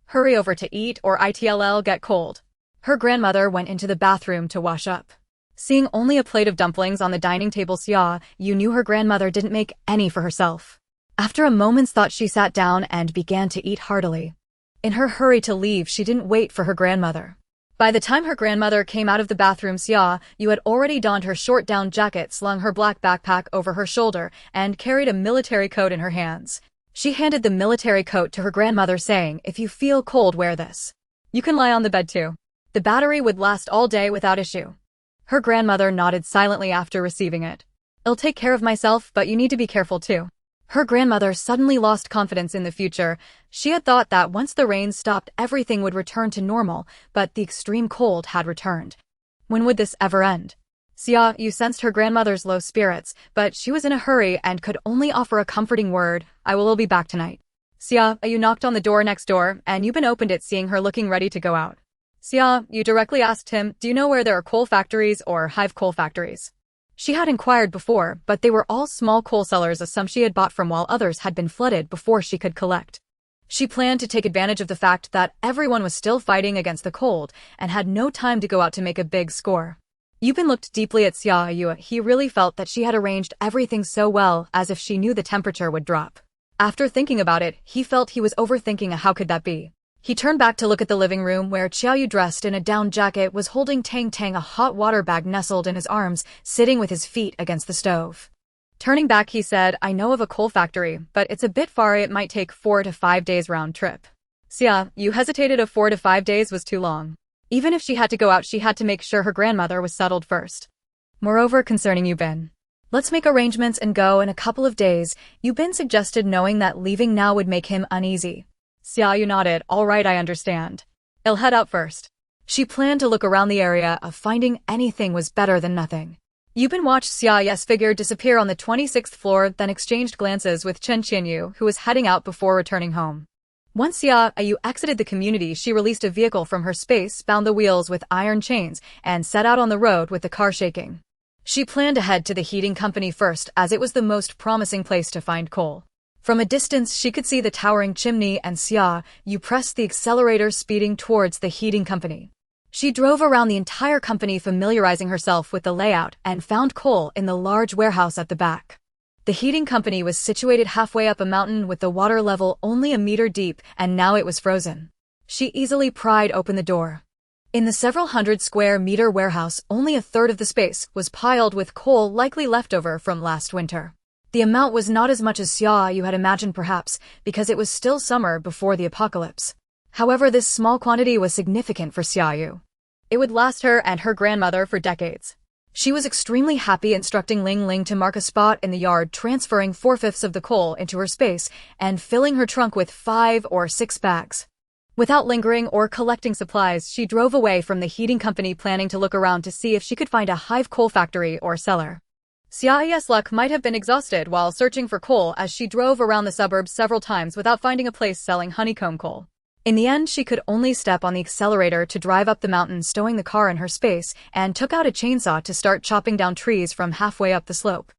"Hurry over to eat or it'll get cold." Her grandmother went into the bathroom to wash up. Seeing only a plate of dumplings on the dining table, Xia Yu knew her grandmother didn't make any for herself. After a moment's thought, she sat down and began to eat heartily. In her hurry to leave, she didn't wait for her grandmother. By the time her grandmother came out of the bathroom, Xia Yu had already donned her short down jacket, slung her black backpack over her shoulder, and carried a military coat in her hands. She handed the military coat to her grandmother, saying, "If you feel cold, wear this. You can lie on the bed too. The battery would last all day without issue." Her grandmother nodded silently after receiving it. "I'll take care of myself, but you need to be careful too." Her grandmother suddenly lost confidence in the future. She had thought that once the rain stopped, everything would return to normal, but the extreme cold had returned. When would this ever end? Xia Yu sensed her grandmother's low spirits, but she was in a hurry and could only offer a comforting word, "I will be back tonight." Xia Yu knocked on the door next door, and Yubin opened it, seeing her looking ready to go out. Xia Yu directly asked him, "Do you know where there are coal factories or hive coal factories?" She had inquired before, but they were all small coal cellars, as some she had bought from while others had been flooded before she could collect. She planned to take advantage of the fact that everyone was still fighting against the cold and had no time to go out to make a big score. Yubin looked deeply at Xia Yu. He really felt that she had arranged everything so well, as if she knew the temperature would drop. After thinking about it, he felt he was overthinking how could that be. He turned back to look at the living room, where Xia Yu, dressed in a down jacket, was holding Tang Tang, a hot water bag nestled in his arms, sitting with his feet against the stove. Turning back, he said, "I know of a coal factory, but it's a bit far. It might take 4 to 5 days round trip." Xia Yu hesitated. 4 to 5 days was too long. Even if she had to go out, she had to make sure her grandmother was settled first. Moreover, concerning Yubin, "Let's make arrangements and go in a couple of days," Yubin suggested, knowing that leaving now would make him uneasy. Xia Yu nodded. "All right, I understand. I'll head out first." She planned to look around the area. Finding anything was better than nothing. Yubin watched Xia Yu's figure disappear on the 26th floor, then exchanged glances with Chen Qianyu, who was heading out before returning home. Once Xia Yu exited the community, she released a vehicle from her space, bound the wheels with iron chains, and set out on the road with the car shaking. She planned to head to the heating company first, as it was the most promising place to find coal. From a distance, she could see the towering chimney, and Xia Yu pressed the accelerator, speeding towards the heating company. She drove around the entire company, familiarizing herself with the layout, and found coal in the large warehouse at the back. The heating company was situated halfway up a mountain, with the water level only a meter deep, and now it was frozen. She easily pried open the door. In the several hundred square meter warehouse, only a third of the space was piled with coal likely leftover from last winter. The amount was not as much as Xia Yu had imagined perhaps, because it was still summer before the apocalypse. However, this small quantity was significant for Xia Yu. It would last her and her grandmother for decades. She was extremely happy, instructing Ling Ling to mark a spot in the yard, transferring 4/5 of the coal into her space and filling her trunk with 5 or 6 bags. Without lingering or collecting supplies, she drove away from the heating company, planning to look around to see if she could find a hive coal factory or cellar. Xia Yu's luck might have been exhausted while searching for coal, as she drove around the suburbs several times without finding a place selling honeycomb coal. In the end, she could only step on the accelerator to drive up the mountain, stowing the car in her space, and took out a chainsaw to start chopping down trees from halfway up the slope.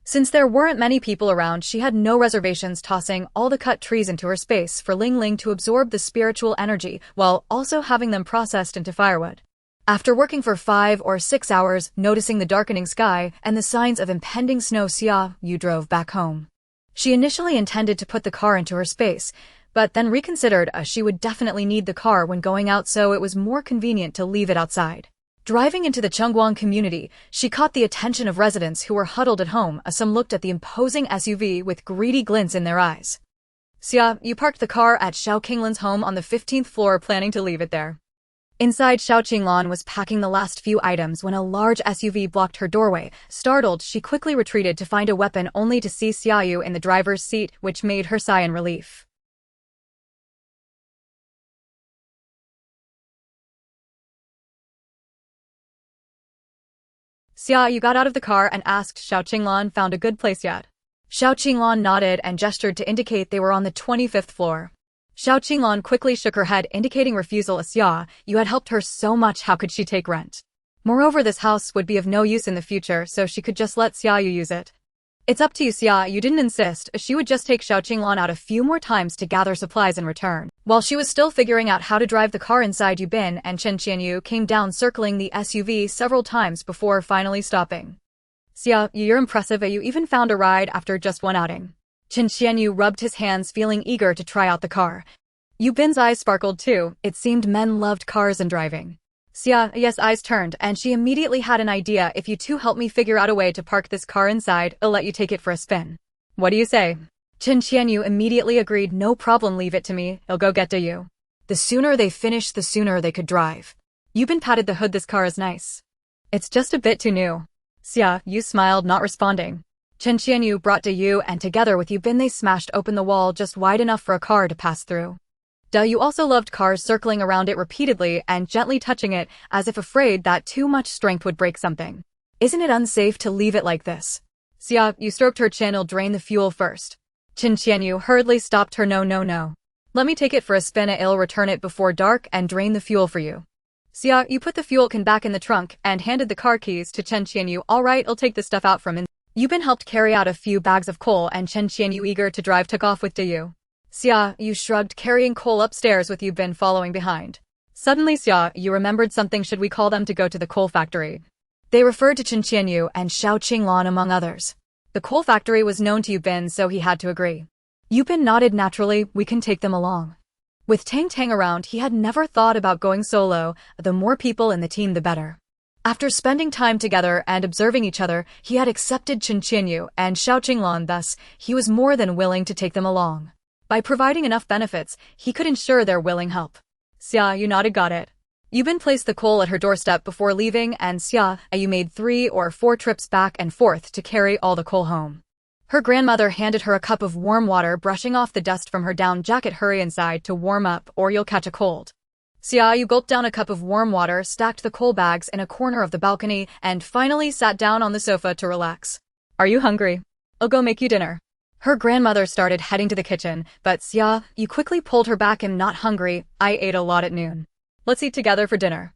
Since there weren't many people around, she had no reservations tossing all the cut trees into her space for Ling Ling to absorb the spiritual energy while also having them processed into firewood. After working for 5 or 6 hours, noticing the darkening sky and the signs of impending snow, Xia Yu drove back home. She initially intended to put the car into her space, but then reconsidered, as she would definitely need the car when going out, so it was more convenient to leave it outside. Driving into the Chungguang community, she caught the attention of residents who were huddled at home as some looked at the imposing SUV with greedy glints in their eyes. Xia Yu parked the car at Xiao Qinglan's home on the 15th floor, planning to leave it there. Inside, Xiao Qinglan was packing the last few items when a large SUV blocked her doorway. Startled, she quickly retreated to find a weapon, only to see Xia Yu in the driver's seat, which made her sigh in relief. Xia Yu got out of the car and asked Xiao Qinglan found a good place yet. Xiao Qinglan nodded and gestured to indicate they were on the 25th floor. Xiao Qinglan quickly shook her head, indicating refusal, as Xia Yu had helped her so much, how could she take rent? Moreover, this house would be of no use in the future, so she could just let Xia Yu use it. It's up to you. Xia Yu didn't insist. She would just take Xiao Qinglan out a few more times to gather supplies in return. While she was still figuring out how to drive the car inside, Yu Bin and Xia Yu came down, circling the SUV several times before finally stopping. Xia Yu, you're impressive. You even found a ride after just one outing. Xia Yu rubbed his hands, feeling eager to try out the car. Yu Bin's eyes sparkled too. It seemed men loved cars and driving. Xia Yu's eyes turned, and she immediately had an idea. If you two help me figure out a way to park this car inside, I'll let you take it for a spin. What do you say? Xia Yu immediately agreed. No problem, leave it to me. I'll go get to you. The sooner they finished, the sooner they could drive. Yu Bin patted the hood. This car is nice. It's just a bit too new. Xia Yu smiled, not responding. Xia Yu brought to Yu, and together with Yu Bin they smashed open the wall just wide enough for a car to pass through. Yu also loved cars, circling around it repeatedly and gently touching it, as if afraid that too much strength would break something. Isn't it unsafe to leave it like this? Xia Yu stroked her chin. I'll drain the fuel first. Xia Yu hurriedly stopped her. No. Let me take it for a spin. I'll return it before dark and drain the fuel for you. Xia Yu put the fuel can back in the trunk and handed the car keys to Xia Yu. All right, I'll take the stuff out from in. Yu Bin helped carry out a few bags of coal, and Xia Yu, eager to drive, took off with Yu. Xia Yu shrugged, carrying coal upstairs with Yu Bin following behind. Suddenly Xia Yu remembered something. Should we call them to go to the coal factory? They referred to Xia Yu and Xiao Qinglan among others. The coal factory was known to Yu Bin, so he had to agree. Yu Bin nodded naturally. We can take them along. With Tang Tang around, he had never thought about going solo. The more people in the team, the better. After spending time together and observing each other, he had accepted Xia Yu and Xiao Qinglan, thus he was more than willing to take them along. By providing enough benefits, he could ensure their willing help. Xia Yu nodded. Got it. Yu Bin placed the coal at her doorstep before leaving, and Xia Yu made 3 or 4 trips back and forth to carry all the coal home. Her grandmother handed her a cup of warm water, brushing off the dust from her down jacket. Hurry inside to warm up, or you'll catch a cold. Xia Yu gulped down a cup of warm water, stacked the coal bags in a corner of the balcony, and finally sat down on the sofa to relax. Are you hungry? I'll go make you dinner. Her grandmother started heading to the kitchen, but Xia Yu quickly pulled her back. I'm not hungry. I ate a lot at noon. Let's eat together for dinner.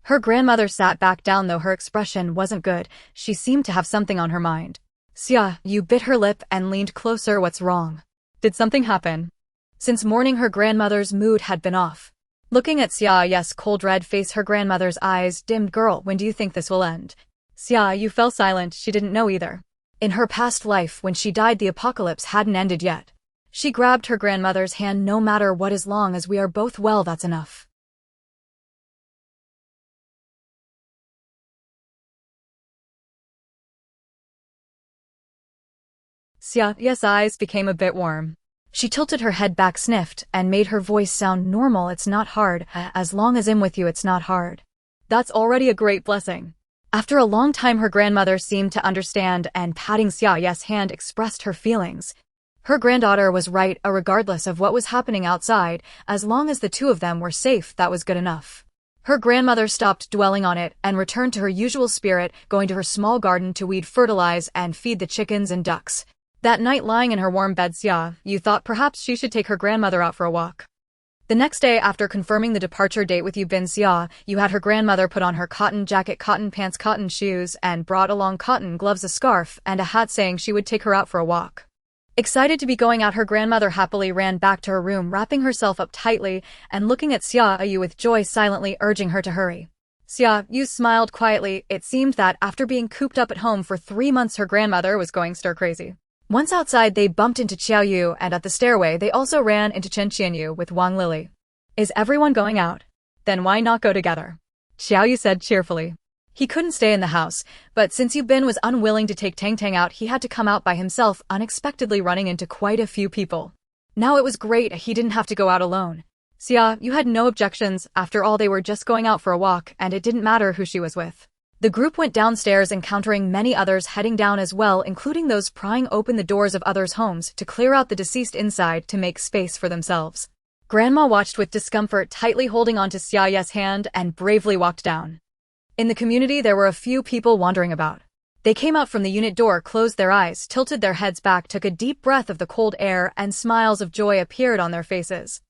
Her grandmother sat back down, though her expression wasn't good. She seemed to have something on her mind. Xia Yu bit her lip and leaned closer. What's wrong? Did something happen? Since morning, her grandmother's mood had been off. Looking at Xia Yu's cold red face, her grandmother's eyes dimmed. Girl, when do you think this will end? Xia Yu fell silent, she didn't know either. In her past life, when she died, the apocalypse hadn't ended yet. She grabbed her grandmother's hand. No matter what, as long as we are both well, that's enough. Xia Yu's eyes became a bit warm. She tilted her head back, sniffed, and made her voice sound normal. It's not hard. As long as I'm with you, it's not hard. That's already a great blessing. After a long time, her grandmother seemed to understand, and patting Xia Yu's hand expressed her feelings. Her granddaughter was right, regardless of what was happening outside, as long as the two of them were safe, that was good enough. Her grandmother stopped dwelling on it and returned to her usual spirit, going to her small garden to weed, fertilize, and feed the chickens and ducks. That night, lying in her warm bed, Xia Yu thought perhaps she should take her grandmother out for a walk. The next day, after confirming the departure date with Xia Yu had her grandmother put on her cotton jacket, cotton pants, cotton shoes, and brought along cotton gloves, a scarf, and a hat, saying she would take her out for a walk. Excited to be going out, her grandmother happily ran back to her room, wrapping herself up tightly and looking at Xia Yu with joy, silently urging her to hurry. Xia Yu smiled quietly. It seemed that after being cooped up at home for 3 months, her grandmother was going stir-crazy. Once outside, they bumped into Xia Yu, and at the stairway they also ran into Xia Yu with Wang Lily. Is everyone going out? Then why not go together? Xia Yu said cheerfully. He couldn't stay in the house, but since Yu Bin was unwilling to take Tang Tang out, he had to come out by himself, unexpectedly running into quite a few people. Now it was great, he didn't have to go out alone. Xia Yu had no objections. After all, they were just going out for a walk, and it didn't matter who she was with. The group went downstairs, encountering many others heading down as well, including those prying open the doors of others' homes to clear out the deceased inside to make space for themselves. Grandma watched with discomfort, tightly holding onto Xia Yu's hand, and bravely walked down. In the community, there were a few people wandering about. They came out from the unit door, closed their eyes, tilted their heads back, took a deep breath of the cold air, and smiles of joy appeared on their faces.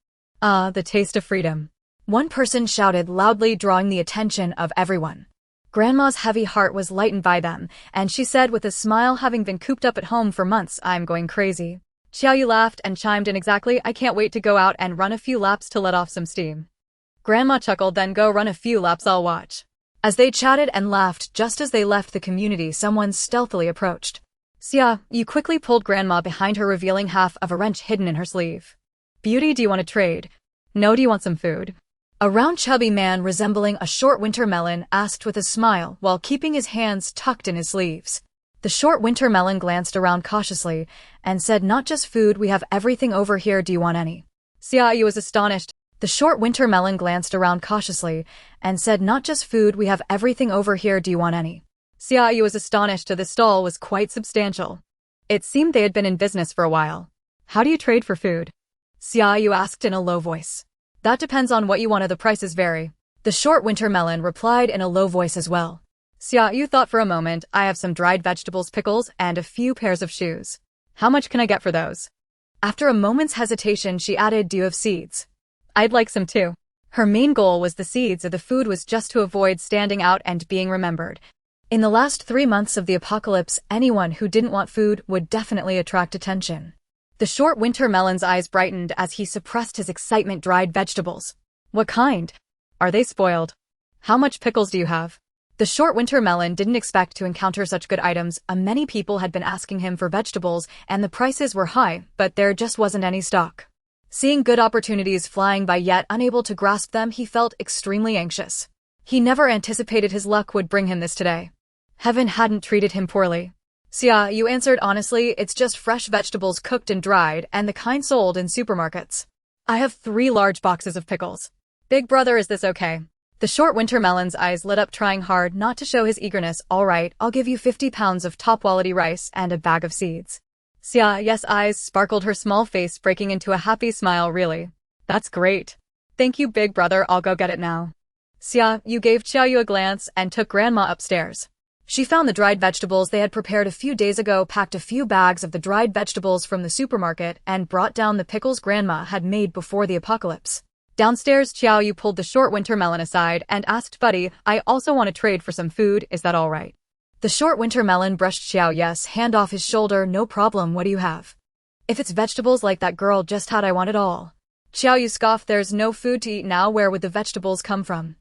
Ah, the taste of freedom. One person shouted loudly, drawing the attention of everyone. Grandma's heavy heart was lightened by them, and she said with a smile, having been cooped up at home for months, I'm going crazy. Xia Yu laughed and chimed in, exactly, I can't wait to go out and run a few laps to let off some steam. Grandma chuckled, then go run a few laps, I'll watch. As they chatted and laughed, just as they left the community, someone stealthily approached. Xia Yu quickly pulled Grandma behind her, revealing half of a wrench hidden in her sleeve. Beauty, do you want to trade? No, do you want some food? A round chubby man resembling a short winter melon asked with a smile while keeping his hands tucked in his sleeves. The short winter melon glanced around cautiously and said, not just food, we have everything over here, do you want any? Xia Yu was astonished. The short winter melon glanced around cautiously and said, not just food, we have everything over here, do you want any? Xia Yu was astonished. The stall was quite substantial. It seemed they had been in business for a while. How do you trade for food? Xia Yu asked in a low voice. That depends on what you want, the prices vary. The short winter melon replied in a low voice as well. Xia Yu thought for a moment. I have some dried vegetables, pickles, and a few pairs of shoes. How much can I get for those? After a moment's hesitation, she added, do you have seeds? I'd like some too. Her main goal was the seeds, of the food was just to avoid standing out and being remembered. In the last 3 months of the apocalypse, anyone who didn't want food would definitely attract attention. The short winter melon's eyes brightened as he suppressed his excitement. Dried vegetables. What kind? Are they spoiled? How much pickles do you have? The short winter melon didn't expect to encounter such good items. Many people had been asking him for vegetables, and the prices were high, but there just wasn't any stock. Seeing good opportunities flying by yet unable to grasp them, he felt extremely anxious. He never anticipated his luck would bring him this today. Heaven hadn't treated him poorly. Xia Yu answered honestly, it's just fresh vegetables, cooked and dried, and the kind sold in supermarkets. I have 3 large boxes of pickles. Big brother, is this okay? The short winter melon's eyes lit up, trying hard not to show his eagerness. All right, I'll give you 50 pounds of top-quality rice and a bag of seeds. Xia Yu's eyes sparkled, her small face breaking into a happy smile. Really? That's great. Thank you, big brother, I'll go get it now. Xia Yu gave Xia Yu a glance and took Grandma upstairs. She found the dried vegetables they had prepared a few days ago, packed a few bags of the dried vegetables from the supermarket, and brought down the pickles Grandma had made before the apocalypse. Downstairs, Xia Yu pulled the short winter melon aside and asked, buddy, I also want to trade for some food, is that all right? The short winter melon brushed Xia Yu's hand off his shoulder. No problem, what do you have? If it's vegetables like that girl just had, I want it all. Xia Yu scoffed, there's no food to eat now, where would the vegetables come from?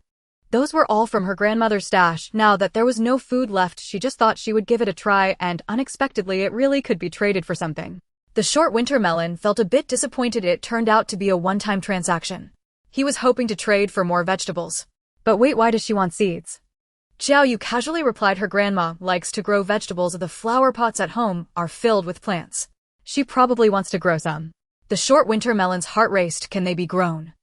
Those were all from her grandmother's stash. Now that there was no food left, she just thought she would give it a try, and unexpectedly it really could be traded for something. The short winter melon felt a bit disappointed. It turned out to be a one-time transaction. He was hoping to trade for more vegetables. But wait, why does she want seeds? Xia Yu casually replied her grandma likes to grow vegetables. The flower pots at home are filled with plants. She probably wants to grow some. The short winter melon's heart raced. Can they be grown?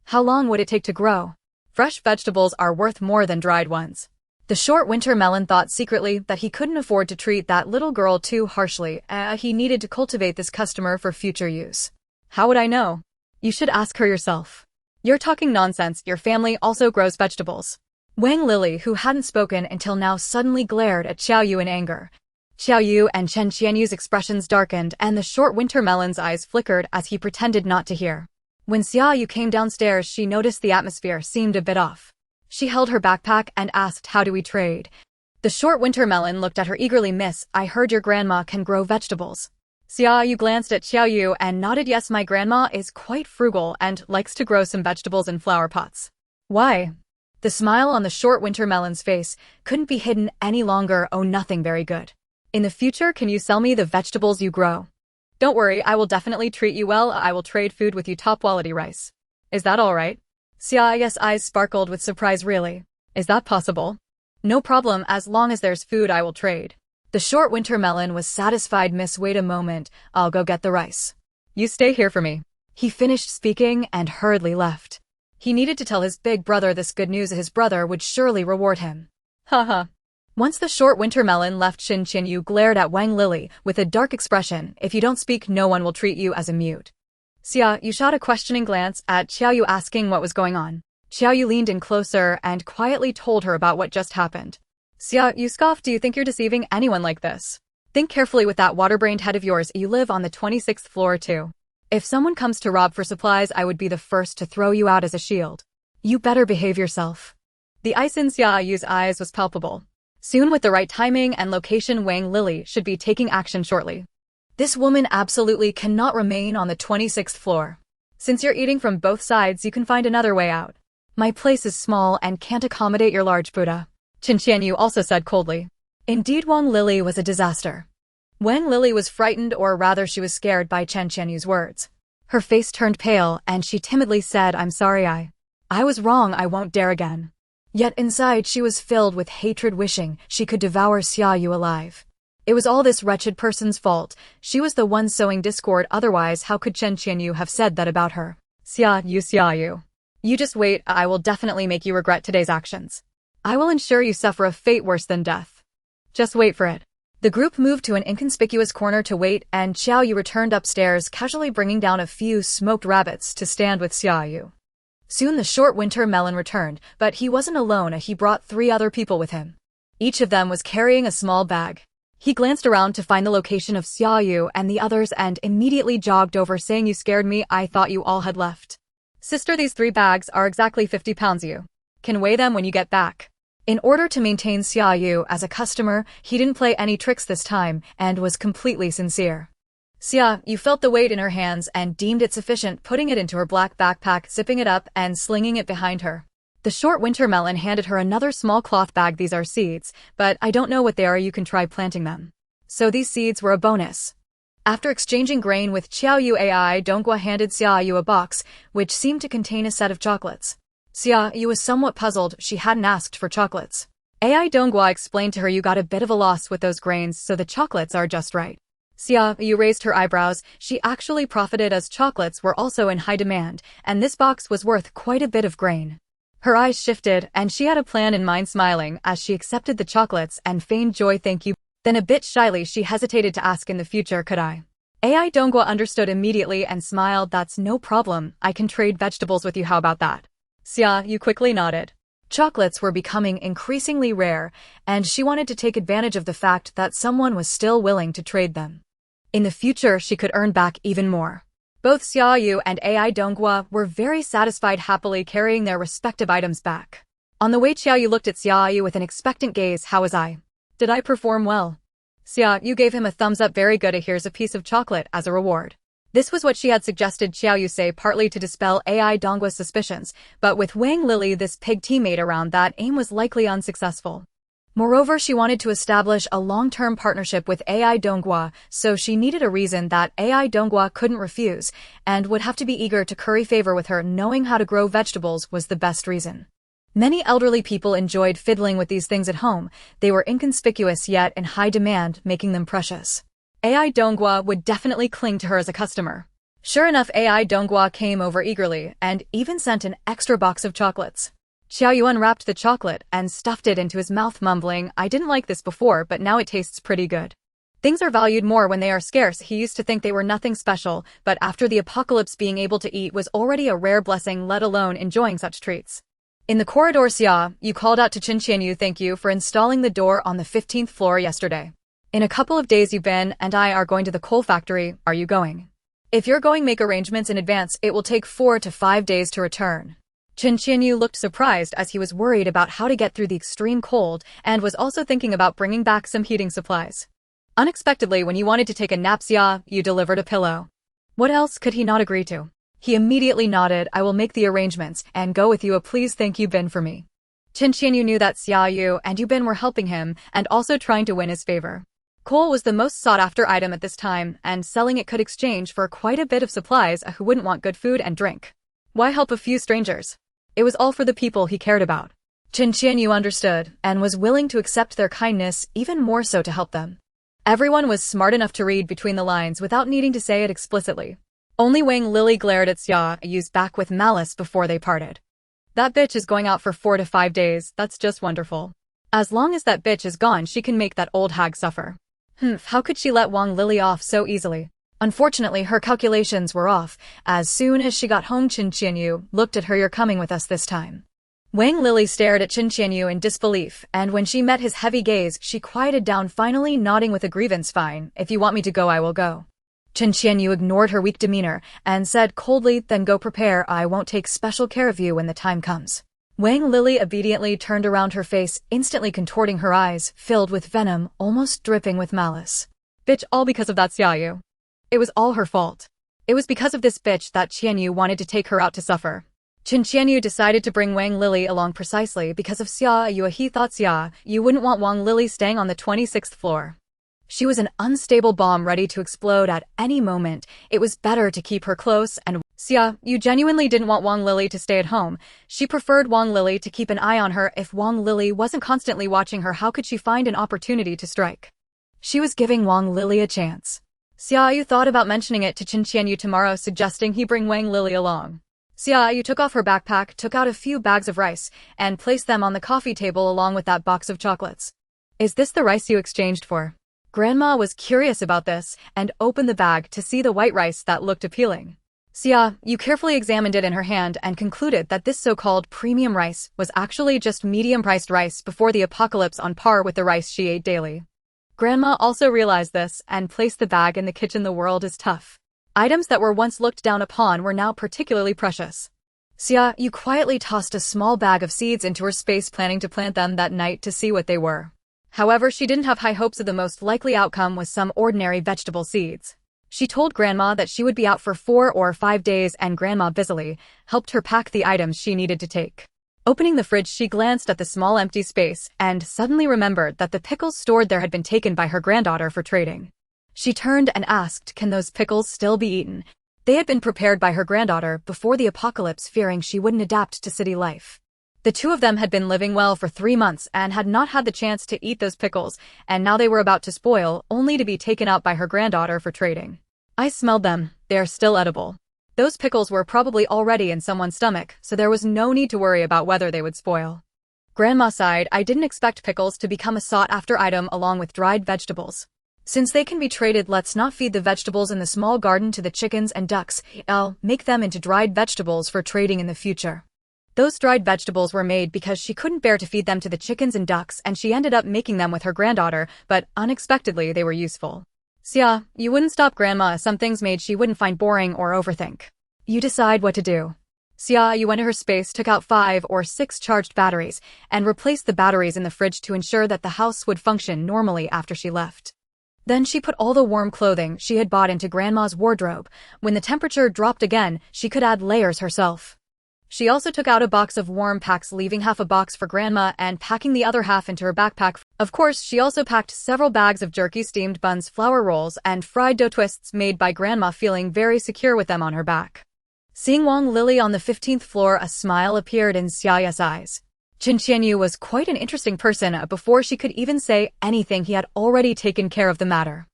How long would it take to grow? Fresh vegetables are worth more than dried ones. The short winter melon thought secretly that he couldn't afford to treat that little girl too harshly. He needed to cultivate this customer for future use. How would I know? You should ask her yourself. You're talking nonsense. Your family also grows vegetables. Wang Lily, who hadn't spoken until now, suddenly glared at Xia Yu in anger. Xia Yu and Chen Qianyu's expressions darkened, and the short winter melon's eyes flickered as he pretended not to hear. When Xia Yu came downstairs, she noticed the atmosphere seemed a bit off. She held her backpack and asked, "How do we trade?" The short winter melon looked at her eagerly. "Miss, I heard your grandma can grow vegetables." Xia Yu glanced at Xia Yu and nodded. "Yes, my grandma is quite frugal and likes to grow some vegetables in flower pots." "Why?" The smile on the short winter melon's face couldn't be hidden any longer. "Oh, nothing very good. In the future, can you sell me the vegetables you grow?" "Don't worry, I will definitely treat you well. I will trade food with you, top-quality rice. Is that all right?" Xia Yu's eyes sparkled with surprise. "Really? Is that possible?" "No problem, as long as there's food I will trade." The short winter melon was satisfied. "Miss, wait a moment, I'll go get the rice. You stay here for me." He finished speaking and hurriedly left. He needed to tell his big brother this good news. His brother would surely reward him. Haha. Once the short winter melon left, Chen Qianyu glared at Wang Lily with a dark expression. "If you don't speak, no one will treat you as a mute." Xia Yu shot a questioning glance at Xia Yu, asking what was going on. Xia Yu leaned in closer and quietly told her about what just happened. Xia Yu scoffed. "Do you think you're deceiving anyone like this? Think carefully with that water-brained head of yours. You live on the 26th floor too. If someone comes to rob for supplies, I would be the first to throw you out as a shield. You better behave yourself." The ice in Xia Yu's eyes was palpable. Soon, with the right timing and location, Wang Lily should be taking action shortly. This woman absolutely cannot remain on the 26th floor. Since you're eating from both sides, you can find another way out. My place is small and can't accommodate your large Buddha. Chen Qianyu also said coldly. Indeed, Wang Lily was a disaster. Wang Lily was frightened, or rather she was scared by Chen Qianyu's words. Her face turned pale and she timidly said, "I'm sorry, I was wrong. I won't dare again." Yet inside she was filled with hatred, wishing she could devour Xia Yu alive. It was all this wretched person's fault. She was the one sowing discord. Otherwise, how could Chen Qianyu have said that about her? Xia Yu. You just wait. I will definitely make you regret today's actions. I will ensure you suffer a fate worse than death. Just wait for it. The group moved to an inconspicuous corner to wait, and Xia Yu returned upstairs, casually bringing down a few smoked rabbits to stand with Xia Yu. Soon the short winter melon returned, but he wasn't alone. He brought 3 other people with him. Each of them was carrying a small bag. He glanced around to find the location of Xia Yu and the others and immediately jogged over, saying, "You scared me. I thought you all had left. Sister, these 3 bags are exactly 50 pounds. You can weigh them when you get back." In order to maintain Xia Yu as a customer, he didn't play any tricks this time and was completely sincere. Xia Yu felt the weight in her hands and deemed it sufficient, putting it into her black backpack, zipping it up and slinging it behind her. The short winter melon handed her another small cloth bag. "These are seeds, but I don't know what they are. You can try planting them." So these seeds were a bonus. After exchanging grain with Xia Yu, AI Donghua handed Xia Yu a box, which seemed to contain a set of chocolates. Xia Yu was somewhat puzzled. She hadn't asked for chocolates. AI Donghua explained to her, "You got a bit of a loss with those grains, so the chocolates are just right." Xia Yu raised her eyebrows. She actually profited, as chocolates were also in high demand, and this box was worth quite a bit of grain. Her eyes shifted, and she had a plan in mind, smiling as she accepted the chocolates and feigned joy. "Thank you." Then a bit shyly she hesitated to ask, "In the future, could I?" AI Donghua understood immediately and smiled. "That's no problem. I can trade vegetables with you. How about that?" Xia Yu quickly nodded. Chocolates were becoming increasingly rare, and she wanted to take advantage of the fact that someone was still willing to trade them. In the future, she could earn back even more. Both Xia Yu and AI Donghua were very satisfied, happily carrying their respective items back. On the way, Xia Yu looked at Xia Yu with an expectant gaze. "How was I? Did I perform well?" Xia Yu gave him a thumbs up. "Very good. Here's a piece of chocolate as a reward." This was what she had suggested Xia Yu say, partly to dispel AI Donggua's suspicions, but with Wang Lily, this pig teammate around, that aim was likely unsuccessful. Moreover, she wanted to establish a long-term partnership with AI Donghua, so she needed a reason that AI Donghua couldn't refuse, and would have to be eager to curry favor with her. Knowing how to grow vegetables was the best reason. Many elderly people enjoyed fiddling with these things at home. They were inconspicuous yet in high demand, making them precious. AI Donghua would definitely cling to her as a customer. Sure enough, AI Donghua came over eagerly, and even sent an extra box of chocolates. Xia Yu unwrapped the chocolate and stuffed it into his mouth, mumbling, "I didn't like this before, but now it tastes pretty good." Things are valued more when they are scarce. He used to think they were nothing special, but after the apocalypse, being able to eat was already a rare blessing, let alone enjoying such treats. In the corridor, Xia Yu called out to Xia Yu, "Thank you for installing the door on the 15th floor yesterday. In a couple of days, Ben and I are going to the coal factory. Are you going? If you're going, make arrangements in advance. It will take 4 to 5 days to return." Xia Yu looked surprised, as he was worried about how to get through the extreme cold and was also thinking about bringing back some heating supplies. Unexpectedly, when he wanted to take a nap, Xia Yu delivered a pillow. What else could he not agree to? He immediately nodded. "I will make the arrangements and go with you. Please thank you, Ben, for me." Xia Yu knew that Xia Yu and Ben were helping him and also trying to win his favor. Coal was the most sought-after item at this time, and selling it could exchange for quite a bit of supplies. Who wouldn't want good food and drink? Why help a few strangers? It was all for the people he cared about. Xia Yu understood and was willing to accept their kindness, even more so to help them. Everyone was smart enough to read between the lines without needing to say it explicitly. Only Wang Lily glared at Xia Yu's back with malice before they parted. "That bitch is going out for 4 to 5 days, that's just wonderful. As long as that bitch is gone, she can make that old hag suffer." How could she let Wang Lily off so easily? Unfortunately, her calculations were off. As soon as she got home, Xia Yu looked at her. "You're coming with us this time." Wang Lily stared at Xia Yu in disbelief, and when she met his heavy gaze, she quieted down, finally nodding with a grievance. "Fine, if you want me to go, I will go." Xia Yu ignored her weak demeanor and said coldly, "Then go prepare. I won't take special care of you when the time comes." Wang Lily obediently turned around, her face instantly contorting, her eyes filled with venom, almost dripping with malice. Bitch, all because of that Xia Yu. It was all her fault. It was because of this bitch that Xia Yu wanted to take her out to suffer. Xia Yu decided to bring Wang Lily along precisely because of Xia Yu. He thought Xia Yu wouldn't want Wang Lily staying on the 26th floor. She was an unstable bomb ready to explode at any moment. It was better to keep her close, and Xia Yu genuinely didn't want Wang Lily to stay at home. She preferred Wang Lily to keep an eye on her. If Wang Lily wasn't constantly watching her, how could she find an opportunity to strike? She was giving Wang Lily a chance. Xia Yu thought about mentioning it to Xia Yu tomorrow, suggesting he bring Wang Lily along. Xia Yu took off her backpack, took out a few bags of rice, and placed them on the coffee table along with that box of chocolates. "Is this the rice you exchanged for?" Grandma was curious about this and opened the bag to see the white rice that looked appealing. Xia Yu carefully examined it in her hand and concluded that this so-called premium rice was actually just medium-priced rice before the apocalypse, on par with the rice she ate daily. Grandma also realized this and placed the bag in the kitchen. The world is tough. Items that were once looked down upon were now particularly precious. Xia Yu quietly tossed a small bag of seeds into her space, planning to plant them that night to see what they were. However, she didn't have high hopes of the most likely outcome was some ordinary vegetable seeds. She told Grandma that she would be out for 4 or 5 days, and Grandma busily helped her pack the items she needed to take. Opening the fridge, she glanced at the small empty space and suddenly remembered that the pickles stored there had been taken by her granddaughter for trading. She turned and asked, "Can those pickles still be eaten?" They had been prepared by her granddaughter before the apocalypse, fearing she wouldn't adapt to city life. The two of them had been living well for 3 months and had not had the chance to eat those pickles, and now they were about to spoil, only to be taken out by her granddaughter for trading. "I smelled them. They are still edible." Those pickles were probably already in someone's stomach, so there was no need to worry about whether they would spoil. Grandma sighed. "I didn't expect pickles to become a sought-after item along with dried vegetables. Since they can be traded, let's not feed the vegetables in the small garden to the chickens and ducks. I'll make them into dried vegetables for trading in the future." Those dried vegetables were made because she couldn't bear to feed them to the chickens and ducks, and she ended up making them with her granddaughter, but unexpectedly they were useful. Xia Yu wouldn't stop Grandma. Some things made she wouldn't find boring or overthink. "You decide what to do." Xia Yu went to her space, took out 5 or 6 charged batteries, and replaced the batteries in the fridge to ensure that the house would function normally after she left. Then she put all the warm clothing she had bought into Grandma's wardrobe. When the temperature dropped again, she could add layers herself. She also took out a box of warm packs, leaving half a box for Grandma and packing the other half into her backpack. Of course, she also packed several bags of jerky, steamed buns, flour rolls, and fried dough twists made by Grandma, feeling very secure with them on her back. Seeing Wang Lily on the 15th floor, a smile appeared in Xia Yu's eyes. Xia Yu was quite an interesting person. Before she could even say anything, he had already taken care of the matter.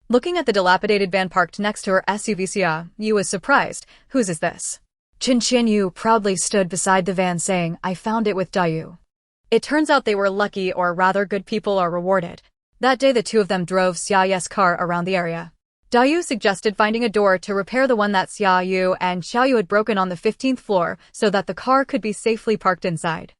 Looking at the dilapidated van parked next to her SUV, Xia Yu was surprised. Whose is this? Xia Yu proudly stood beside the van saying, I found it with Dayu. It turns out they were lucky, or rather good people are rewarded. That day the two of them drove Xia Yu's car around the area. Dayu suggested finding a door to repair the one that Xia Yu and Xia Yu had broken on the 15th floor so that the car could be safely parked inside.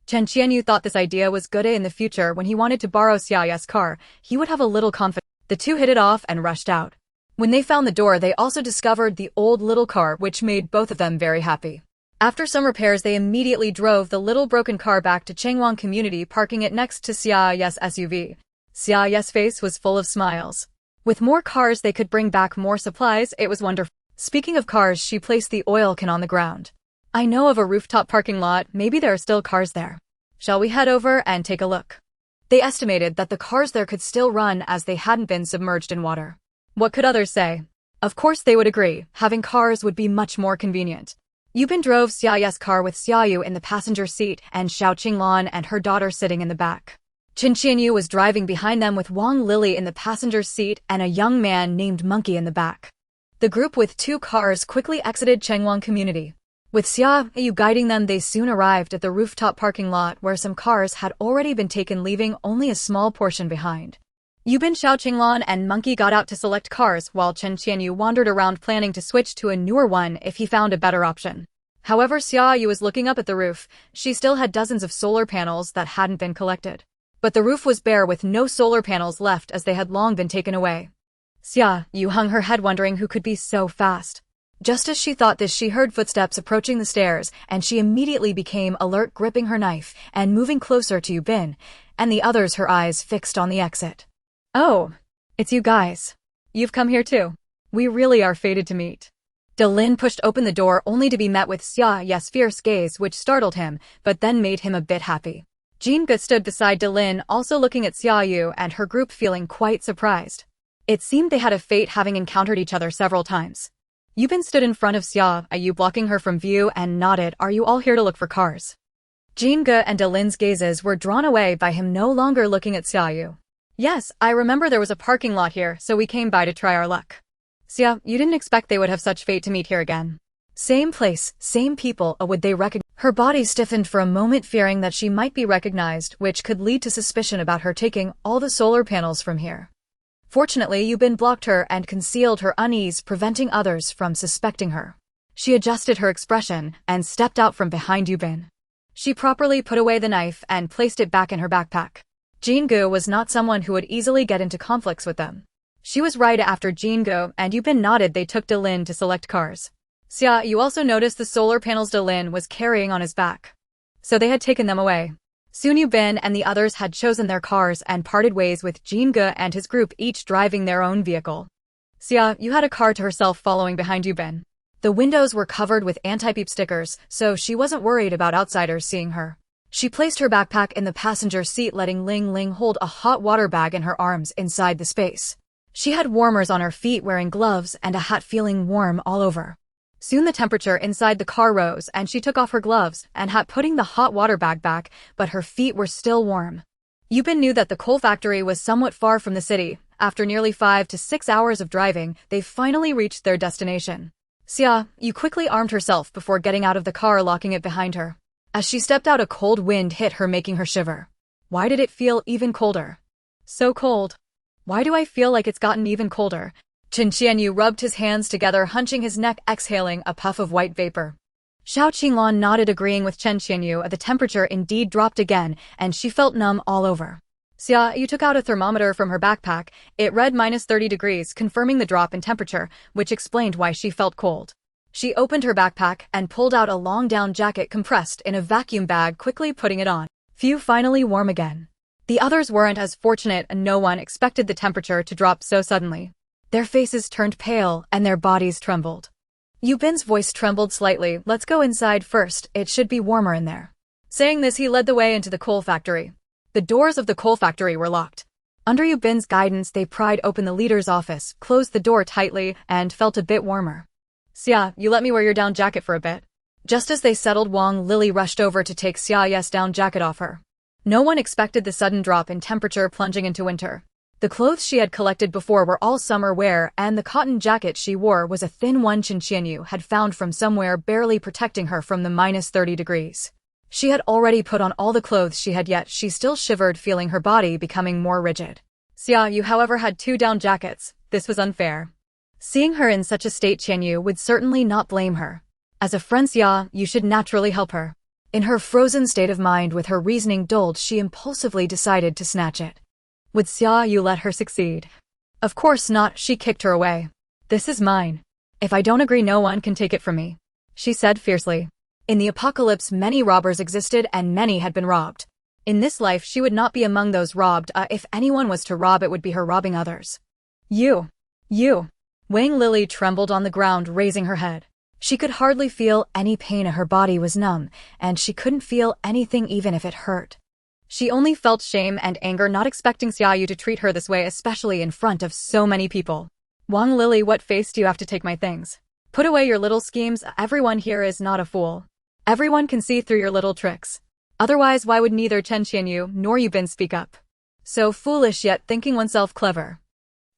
Xia Yu thought this idea was good. In the future, when he wanted to borrow Xia Yu's car, he would have a little confidence. The two hit it off and rushed out. When they found the door, they also discovered the old little car, which made both of them very happy. After some repairs, they immediately drove the little broken car back to Changwon Community, parking it next to Xia Yu's SUV. Xia Yu's face was full of smiles. With more cars, they could bring back more supplies. It was wonderful. Speaking of cars, she placed the oil can on the ground. I know of a rooftop parking lot. Maybe there are still cars there. Shall we head over and take a look? They estimated that the cars there could still run as they hadn't been submerged in water. What could others say? Of course they would agree. Having cars would be much more convenient. Yubin drove Xia Yu's car with Xia Yu in the passenger seat and Xiao Qinglan and her daughter sitting in the back. Xia Yu was driving behind them with Wang Lily in the passenger seat and a young man named Monkey in the back. The group with 2 cars quickly exited Changwon Community. With Xia Yu guiding them, they soon arrived at the rooftop parking lot where some cars had already been taken, leaving only a small portion behind. Yubin, Xiao Qinglan, and Monkey got out to select cars, while Xia Yu wandered around planning to switch to a newer one if he found a better option. However, Xia Yu was looking up at the roof. She still had dozens of solar panels that hadn't been collected. But the roof was bare with no solar panels left as they had long been taken away. Xia Yu hung her head wondering who could be so fast. Just as she thought this, she heard footsteps approaching the stairs, and she immediately became alert, gripping her knife and moving closer to Yubin and the others, her eyes fixed on the exit. Oh, it's you guys. You've come here too. We really are fated to meet. Delin pushed open the door only to be met with Xia Yu's fierce gaze, which startled him, but then made him a bit happy. Jinga stood beside Delin, also looking at Xia Yu and her group, feeling quite surprised. It seemed they had a fate, having encountered each other several times. Yubin stood in front of Xia Yu, blocking her from view, and nodded. Are you all here to look for cars? Jinga and Delin's gazes were drawn away by him, no longer looking at Xia Yu. Yes, I remember there was a parking lot here, so we came by to try our luck. Xia, you didn't expect they would have such fate to meet here again. Same place, same people, would they recognize? Her body stiffened for a moment, fearing that she might be recognized, which could lead to suspicion about her taking all the solar panels from here. Fortunately, Yubin blocked her and concealed her unease, preventing others from suspecting her. She adjusted her expression and stepped out from behind Yubin. She properly put away the knife and placed it back in her backpack. Jingu was not someone who would easily get into conflicts with them. She was right. After Jingu and Yubin nodded, they took Delin to select cars. Xia Yu also noticed the solar panels Delin was carrying on his back. So they had taken them away. Soon Yubin and the others had chosen their cars and parted ways with Jingu and his group, each driving their own vehicle. Xia Yu had a car to herself following behind Yubin. The windows were covered with anti-peep stickers, so she wasn't worried about outsiders seeing her. She placed her backpack in the passenger seat, letting Ling Ling hold a hot water bag in her arms inside the space. She had warmers on her feet, wearing gloves and a hat, feeling warm all over. Soon the temperature inside the car rose and she took off her gloves and hat, putting the hot water bag back, but her feet were still warm. Yubin knew that the coal factory was somewhat far from the city. After nearly 5 to 6 hours of driving, they finally reached their destination. Xia Yu quickly armed herself before getting out of the car, locking it behind her. As she stepped out, a cold wind hit her, making her shiver. Why did it feel even colder? So cold. Why do I feel like it's gotten even colder? Xia Yu rubbed his hands together, hunching his neck, exhaling a puff of white vapor. Xiao Qinglan nodded, agreeing with Xia Yu. The temperature indeed dropped again, and she felt numb all over. Xia Yu took out a thermometer from her backpack. It read -30 degrees, confirming the drop in temperature, which explained why she felt cold. She opened her backpack and pulled out a long down jacket compressed in a vacuum bag, quickly putting it on. Phew, finally warm again. The others weren't as fortunate and no one expected the temperature to drop so suddenly. Their faces turned pale and their bodies trembled. Yubin's voice trembled slightly. Let's go inside first, it should be warmer in there. Saying this, he led the way into the coal factory. The doors of the coal factory were locked. Under Yubin's guidance, they pried open the leader's office, closed the door tightly, and felt a bit warmer. Xia, you let me wear your down jacket for a bit. Just as they settled, Wang Lily rushed over to take Xia Yu's down jacket off her. No one expected the sudden drop in temperature plunging into winter. The clothes she had collected before were all summer wear, and the cotton jacket she wore was a thin one Xia Yu had found from somewhere, barely protecting her from the -30 degrees. She had already put on all the clothes she had, yet she still shivered, feeling her body becoming more rigid. Xia Yu, however, had 2 down jackets. This was unfair. Seeing her in such a state, Xia Yu would certainly not blame her. As a friend, Xia, you should naturally help her. In her frozen state of mind, with her reasoning dulled, she impulsively decided to snatch it. Would Xia Yu let her succeed? Of course not, she kicked her away. This is mine. If I don't agree, no one can take it from me, she said fiercely. In the apocalypse, many robbers existed and many had been robbed. In this life, she would not be among those robbed. If anyone was to rob, it would be her robbing others. You. Wang Lily trembled on the ground, raising her head. She could hardly feel any pain. Her body was numb, and she couldn't feel anything even if it hurt. She only felt shame and anger, not expecting Xia Yu to treat her this way, especially in front of so many people. Wang Lily, what face do you have to take my things? Put away your little schemes. Everyone here is not a fool. Everyone can see through your little tricks. Otherwise, why would neither Xia Yu nor Yubin speak up? So foolish, yet thinking oneself clever.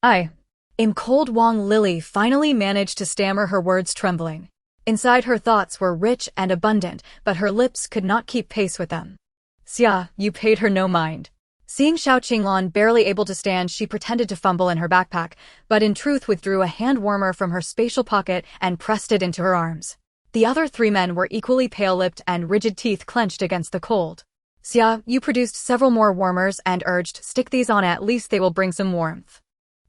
I am cold. Wang Lily finally managed to stammer, her words trembling. Inside, her thoughts were rich and abundant, but her lips could not keep pace with them. Xia, you paid her no mind. Seeing Xiao Qinglan barely able to stand, she pretended to fumble in her backpack, but in truth withdrew a hand warmer from her spatial pocket and pressed it into her arms. The other 3 men were equally pale-lipped and rigid, teeth clenched against the cold. Xia, you produced several more warmers and urged, stick these on, at least they will bring some warmth.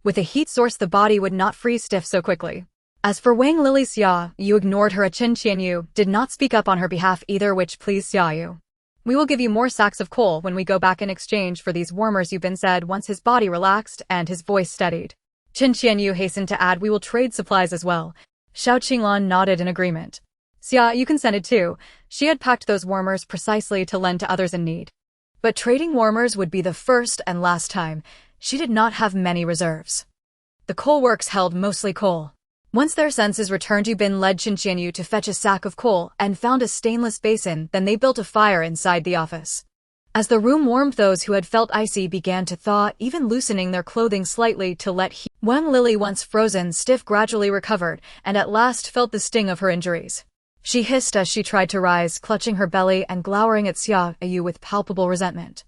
With a heat source, the body would not freeze stiff so quickly. As for Wang Lily, Xia Yu ignored her. Xia Yu did not speak up on her behalf either, which pleased Xia Yu. We will give you more sacks of coal when we go back in exchange for these warmers, Yubin said once his body relaxed and his voice steadied. Xia Yu hastened to add, we will trade supplies as well. Xiao Qinglan nodded in agreement. Xia Yu consented too. She had packed those warmers precisely to lend to others in need. But trading warmers would be the first and last time. She did not have many reserves. The coal works held mostly coal. Once their senses returned, Yubin led Xia Yu to fetch a sack of coal and found a stainless basin. Then they built a fire inside the office. As the room warmed, those who had felt icy began to thaw, even loosening their clothing slightly to let heat. Wang Lily, once frozen stiff, gradually recovered and at last felt the sting of her injuries. She hissed as she tried to rise, clutching her belly and glowering at Xia Yu with palpable resentment.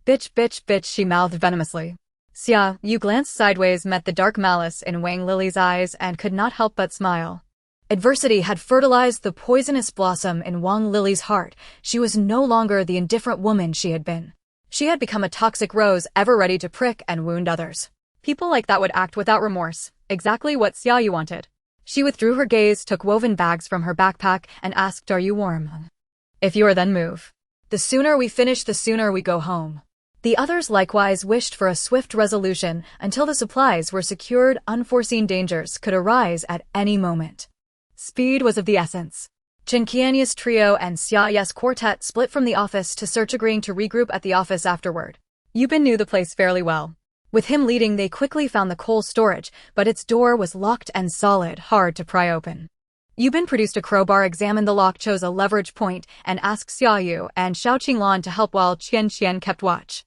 Bitch, she mouthed venomously. Xia Yu glanced sideways, met the dark malice in Wang Lily's eyes, and could not help but smile. Adversity had fertilized the poisonous blossom in Wang Lily's heart. She was no longer the indifferent woman she had been. She had become a toxic rose, ever ready to prick and wound others. People like that would act without remorse, exactly what Xia Yu wanted. She withdrew her gaze, took woven bags from her backpack, and asked, are you warm? If you are, then move. The sooner we finish, the sooner we go home. The others likewise wished for a swift resolution until the supplies were secured. Unforeseen dangers could arise at any moment. Speed was of the essence. Qinqianya's trio and Xia Yu's quartet split from the office to search, agreeing to regroup at the office afterward. Yubin knew the place fairly well. With him leading, they quickly found the coal storage, but its door was locked and solid, hard to pry open. Yubin produced a crowbar, examined the lock, chose a leverage point, and asked Xia Yu and Xiao Qinglan to help while Qian kept watch.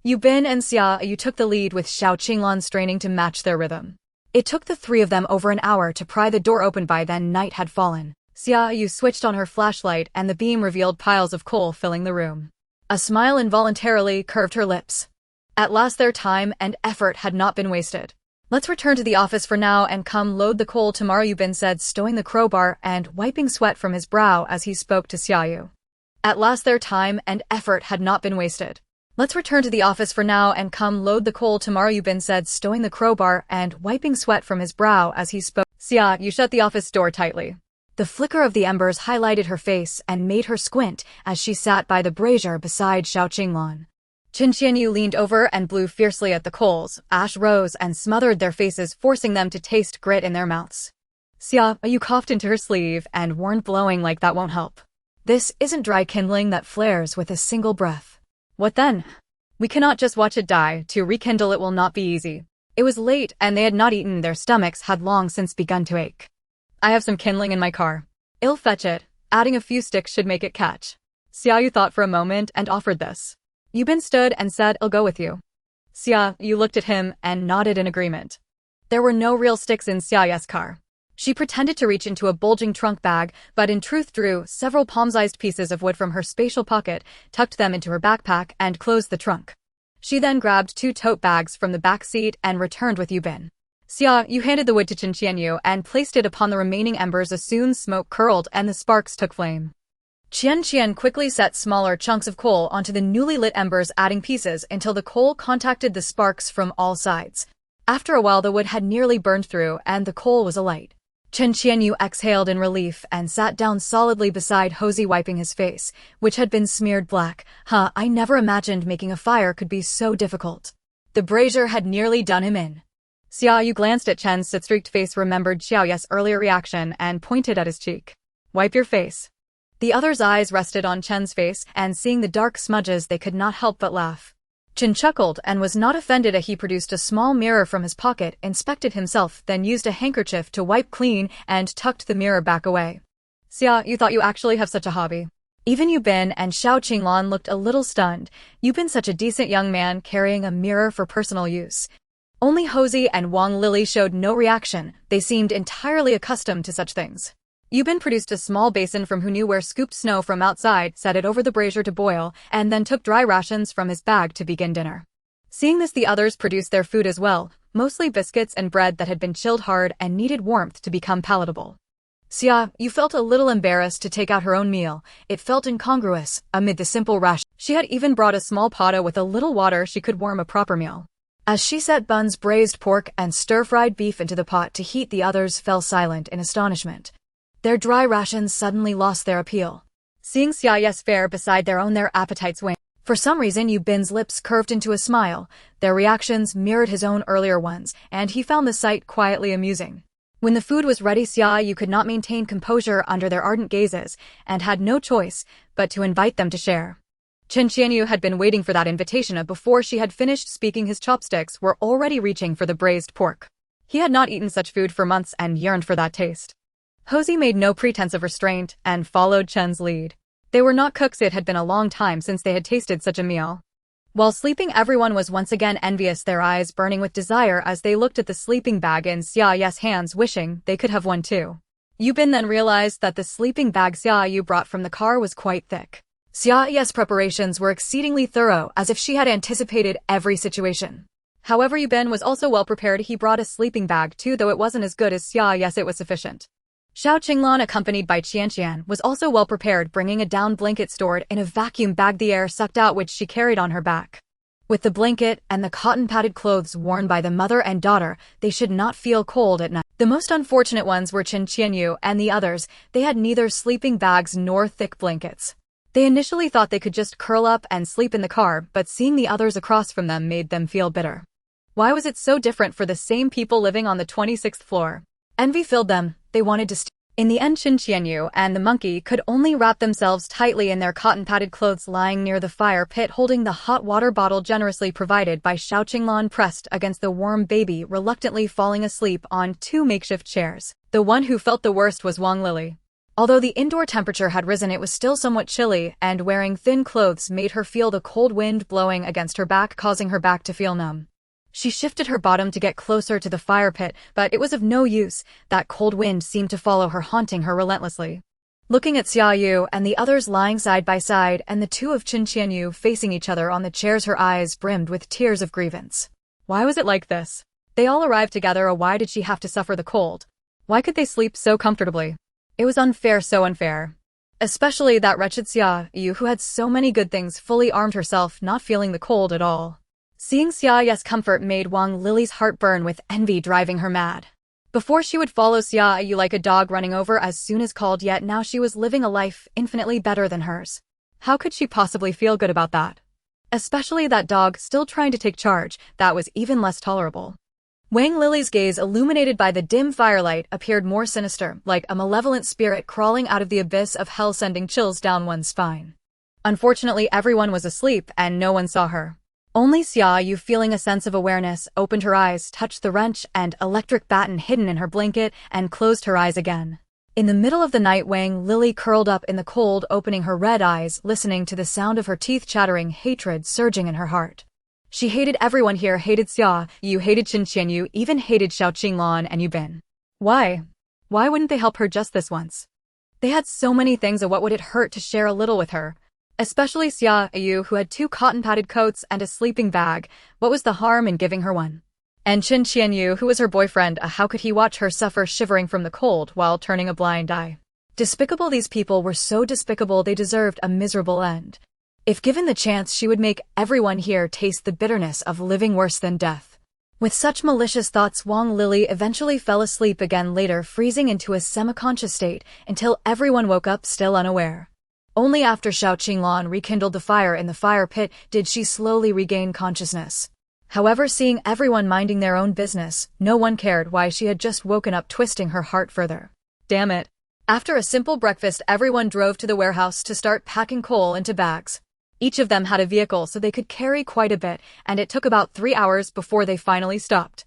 Yubin and Xia Yu took the lead, with Xiao Qinglan straining to match their rhythm. It took the 3 of them over an hour to pry the door open. By then, night had fallen. Xia Yu switched on her flashlight and the beam revealed piles of coal filling the room. A smile involuntarily curved her lips. At last their time and effort had not been wasted. Let's return to the office for now and come load the coal tomorrow, Yubin said, stowing the crowbar and wiping sweat from his brow as he spoke to Xia Yu. At last their time and effort had not been wasted. Let's return to the office for now and come load the coal tomorrow, Yubin said, stowing the crowbar and wiping sweat from his brow as he spoke. Xia Yu shut the office door tightly. The flicker of the embers highlighted her face and made her squint as she sat by the brazier beside Xiao Qinglan. Xia Yu leaned over and blew fiercely at the coals. Ash rose and smothered their faces, forcing them to taste grit in their mouths. Xia Yu coughed into her sleeve and warned, blowing like that won't help. This isn't dry kindling that flares with a single breath. What then? We cannot just watch it die. To rekindle it will not be easy. It was late and they had not eaten. Their stomachs had long since begun to ache. I have some kindling in my car. I'll fetch it. Adding a few sticks should make it catch. Xia Yu thought for a moment and offered this. Yubin stood and said, I'll go with you. Xia Yu looked at him and nodded in agreement. There were no real sticks in Xia Yu's car. She pretended to reach into a bulging trunk bag, but in truth drew several palm-sized pieces of wood from her spatial pocket, tucked them into her backpack, and closed the trunk. She then grabbed 2 tote bags from the back seat and returned with Yubin. Xia Yu handed the wood to Xia Yu and placed it upon the remaining embers. Soon smoke curled and the sparks took flame. Qian quickly set smaller chunks of coal onto the newly lit embers, adding pieces until the coal contacted the sparks from all sides. After a while the wood had nearly burned through and the coal was alight. Qian Yu exhaled in relief and sat down solidly beside Hosey, wiping his face, which had been smeared black. I never imagined making a fire could be so difficult. The brazier had nearly done him in. Xia Yu glanced at Chen's soot-streaked face, remembered Xiao Yu's earlier reaction, and pointed at his cheek. Wipe your face. The others' eyes rested on Chen's face, and seeing the dark smudges they could not help but laugh. Chen chuckled and was not offended. He produced a small mirror from his pocket, inspected himself, then used a handkerchief to wipe clean and tucked the mirror back away. Xia, you thought you actually have such a hobby. Even Yubin and Xiao Qinglan looked a little stunned. Yubin, such a decent young man, carrying a mirror for personal use. Only Hosey and Wang Lily showed no reaction. They seemed entirely accustomed to such things. Yubin produced a small basin from who knew where, scooped snow from outside, set it over the brazier to boil, and then took dry rations from his bag to begin dinner. Seeing this, the others produced their food as well, mostly biscuits and bread that had been chilled hard and needed warmth to become palatable. Xia Yu felt a little embarrassed to take out her own meal. It felt incongruous amid the simple ration. She had even brought a small potta with a little water she could warm a proper meal. As she set buns, braised pork, and stir-fried beef into the pot to heat, the others fell silent in astonishment. Their dry rations suddenly lost their appeal. Seeing Xia Yu's fare beside their own, their appetites waned. For some reason, Yubin's lips curved into a smile. Their reactions mirrored his own earlier ones, and he found the sight quietly amusing. When the food was ready, Xia Yu could not maintain composure under their ardent gazes, and had no choice but to invite them to share. Qian Yu had been waiting for that invitation. Before she had finished speaking, his chopsticks were already reaching for the braised pork. He had not eaten such food for months and yearned for that taste. Hosey made no pretense of restraint and followed Chen's lead. They were not cooks. It had been a long time since they had tasted such a meal. While sleeping, everyone was once again envious, their eyes burning with desire as they looked at the sleeping bag in Xia Yu's hands, wishing they could have one too. Yubin then realized that the sleeping bag Xia Yu brought from the car was quite thick. Xia Yu's preparations were exceedingly thorough, as if she had anticipated every situation. However, Yubin was also well prepared. He brought a sleeping bag too, though it wasn't as good as Xia Yu's. It was sufficient. Xiao Qinglan, accompanied by Qian, was also well prepared, bringing a down blanket stored in a vacuum bag, the air sucked out, which she carried on her back. With the blanket and the cotton-padded clothes worn by the mother and daughter, they should not feel cold at night. The most unfortunate ones were Qian Yu and the others. They had neither sleeping bags nor thick blankets. They initially thought they could just curl up and sleep in the car, but seeing the others across from them made them feel bitter. Why was it so different for the same people living on the 26th floor? Envy filled them. They wanted to In the end, Qian Yu and the monkey could only wrap themselves tightly in their cotton-padded clothes, lying near the fire pit, holding the hot water bottle generously provided by Xiao Qinglan pressed against the warm baby, reluctantly falling asleep on 2 makeshift chairs. The one who felt the worst was Wang Lily. Although the indoor temperature had risen, it was still somewhat chilly, and wearing thin clothes made her feel the cold wind blowing against her back, causing her back to feel numb. She shifted her bottom to get closer to the fire pit, but it was of no use. That cold wind seemed to follow her, haunting her relentlessly. Looking at Xia Yu and the others lying side by side, and the two of Qian Yu facing each other on the chairs, her eyes brimmed with tears of grievance. Why was it like this? They all arrived together. Why did she have to suffer the cold? Why could they sleep so comfortably? It was unfair, so unfair. Especially that wretched Xia Yu, who had so many good things, fully armed herself, not feeling the cold at all. Seeing Xia Yu's comfort made Wang Lily's heart burn, with envy driving her mad. Before, she would follow Xia Yu like a dog, running over as soon as called, yet now she was living a life infinitely better than hers. How could she possibly feel good about that? Especially that dog still trying to take charge, that was even less tolerable. Wang Lily's gaze, illuminated by the dim firelight, appeared more sinister, like a malevolent spirit crawling out of the abyss of hell, sending chills down one's spine. Unfortunately, everyone was asleep and no one saw her. Only Xia Yu, feeling a sense of awareness, opened her eyes, touched the wrench and electric baton hidden in her blanket, and closed her eyes again. In the middle of the night, Wang Lily curled up in the cold, opening her red eyes, listening to the sound of her teeth chattering, hatred surging in her heart. She hated everyone here, hated Xia Yu, hated Xia Yu, even hated Xiaoqinglan and Yubin. Why? Why wouldn't they help her just this once? They had so many things, what would it hurt to share a little with her? Especially Xia Yu, who had 2 cotton-padded coats and a sleeping bag. What was the harm in giving her one? And Xia Yu, who was her boyfriend, how could he watch her suffer, shivering from the cold while turning a blind eye? Despicable, these people were so despicable, they deserved a miserable end. If given the chance, she would make everyone here taste the bitterness of living worse than death. With such malicious thoughts, Wang Lily eventually fell asleep again, later freezing into a semi-conscious state until everyone woke up, still unaware. Only after Xiaoqinglan rekindled the fire in the fire pit did she slowly regain consciousness. However, seeing everyone minding their own business, no one cared why she had just woken up, twisting her heart further. Damn it. After a simple breakfast, everyone drove to the warehouse to start packing coal into bags. Each of them had a vehicle, so they could carry quite a bit, and it took about 3 hours before they finally stopped.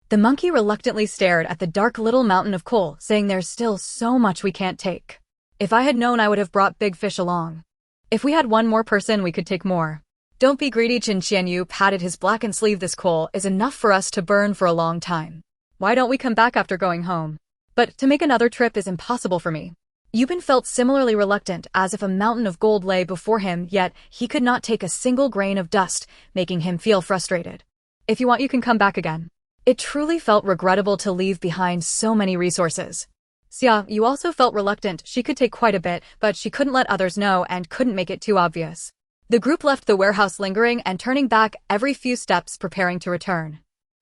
The monkey reluctantly stared at the dark little mountain of coal, saying, "There's still so much we can't take. If I had known, I would have brought Big Fish along. If we had one more person, we could take more." "Don't be greedy," Xia Yu patted his blackened sleeve. "This coal is enough for us to burn for a long time. Why don't we come back after going home? But to make another trip is impossible for me." Yubin felt similarly reluctant, as if a mountain of gold lay before him, yet he could not take a single grain of dust, making him feel frustrated. "If you want, you can come back again." It truly felt regrettable to leave behind so many resources. Xia Yu also felt reluctant. She could take quite a bit, but she couldn't let others know and couldn't make it too obvious. The group left the warehouse, lingering and turning back every few steps, preparing to return.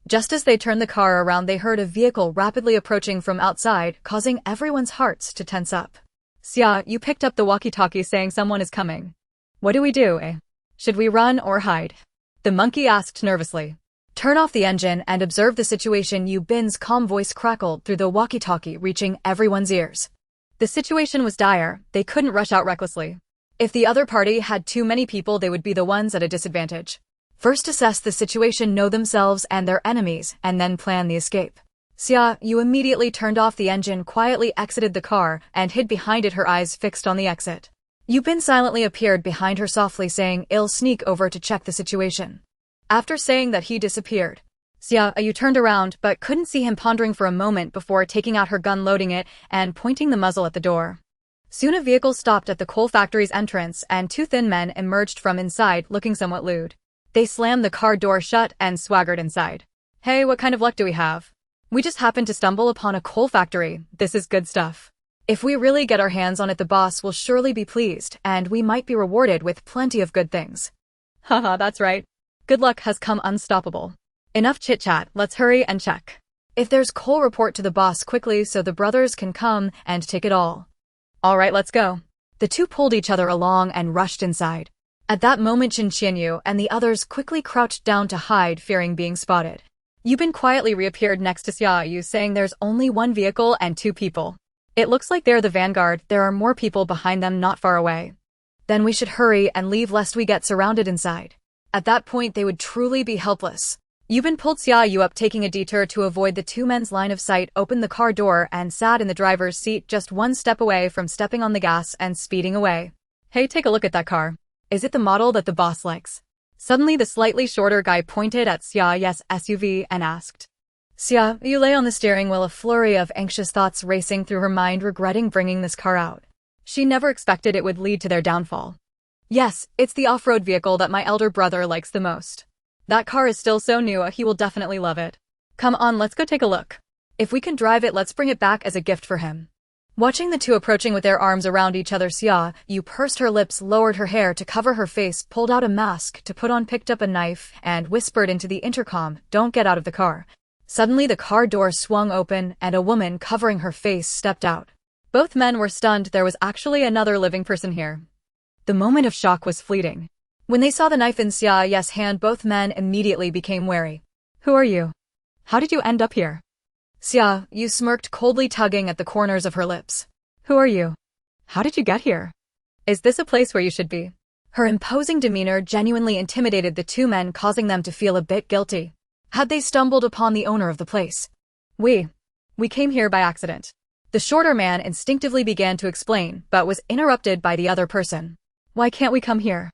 Just as they turned the car around, they heard a vehicle rapidly approaching from outside, causing everyone's hearts to tense up. Xia Yu picked up the walkie-talkie, saying, "Someone is coming." "What do we do, eh? Should we run or hide?" the monkey asked nervously. "Turn off the engine and observe the situation," Yubin's calm voice crackled through the walkie-talkie, reaching everyone's ears. The situation was dire. They couldn't rush out recklessly. If the other party had too many people, they would be the ones at a disadvantage. First assess the situation, know themselves and their enemies, and then plan the escape. Xia Yu immediately turned off the engine, quietly exited the car, and hid behind it, her eyes fixed on the exit. Yubin silently appeared behind her, softly saying, "I'll sneak over to check the situation." After saying that, he disappeared. Xia Yu turned around, but couldn't see him, pondering for a moment before taking out her gun, loading it, and pointing the muzzle at the door. Soon a vehicle stopped at the coal factory's entrance, and 2 thin men emerged from inside, looking somewhat lewd. They slammed the car door shut and swaggered inside. "Hey, what kind of luck do we have? We just happened to stumble upon a coal factory. This is good stuff. If we really get our hands on it, the boss will surely be pleased, and we might be rewarded with plenty of good things." "Haha, that's right. Good luck has come unstoppable. Enough chit-chat, let's hurry and check. If there's coal, report to the boss quickly so the brothers can come and take it all." "All right, let's go." The 2 pulled each other along and rushed inside. At that moment, Xia Yu and the others quickly crouched down to hide, fearing being spotted. Yubin quietly reappeared next to Xia Yu, saying, "There's only 1 vehicle and 2 people. It looks like they're the vanguard. There are more people behind them not far away. Then we should hurry and leave lest we get surrounded inside." At that point, they would truly be helpless. Yubin pulled Xia Yu up, taking a detour to avoid the 2 men's line of sight, opened the car door, and sat in the driver's seat, just 1 step away from stepping on the gas and speeding away. "Hey, take a look at that car. Is it the model that the boss likes?" Suddenly, the slightly shorter guy pointed at Xia Yu's SUV and asked. Xia Yu lay on the steering wheel, a flurry of anxious thoughts racing through her mind, regretting bringing this car out. She never expected it would lead to their downfall. "Yes, it's the off-road vehicle that my elder brother likes the most. That car is still so new, he will definitely love it. Come on, let's go take a look. If we can drive it, let's bring it back as a gift for him." Watching the 2 approaching with their arms around each other, Xia Yu pursed her lips, lowered her hair to cover her face, pulled out a mask to put on, picked up a knife, and whispered into the intercom, "Don't get out of the car." Suddenly, the car door swung open, and a woman covering her face stepped out. Both men were stunned. There was actually another living person here. The moment of shock was fleeting. When they saw the knife in Xia Yu's hand, both men immediately became wary. Who are you? How did you end up here? Xia Yu smirked, coldly tugging at the corners of her lips. Who are you? How did you get here? Is this a place where you should be? Her imposing demeanor genuinely intimidated the two men, causing them to feel a bit guilty. Had they stumbled upon the owner of the place? We came here by accident. The shorter man instinctively began to explain, but was interrupted by the other person. Why can't we come here?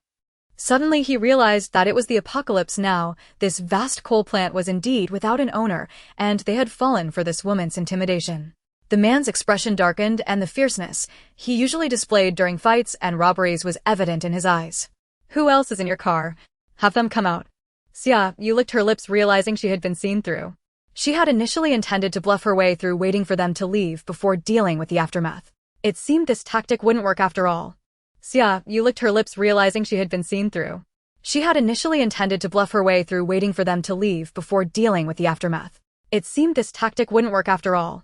Suddenly he realized that it was the apocalypse now. This vast coal plant was indeed without an owner, and they had fallen for this woman's intimidation. The man's expression darkened, and the fierceness he usually displayed during fights and robberies was evident in his eyes. Who else is in your car? Have them come out. Xia Yu licked her lips, realizing she had been seen through. She had initially intended to bluff her way through, waiting for them to leave before dealing with the aftermath. It seemed this tactic wouldn't work after all. Xia Yu licked her lips, realizing she had been seen through. She had initially intended to bluff her way through, waiting for them to leave before dealing with the aftermath. It seemed this tactic wouldn't work after all.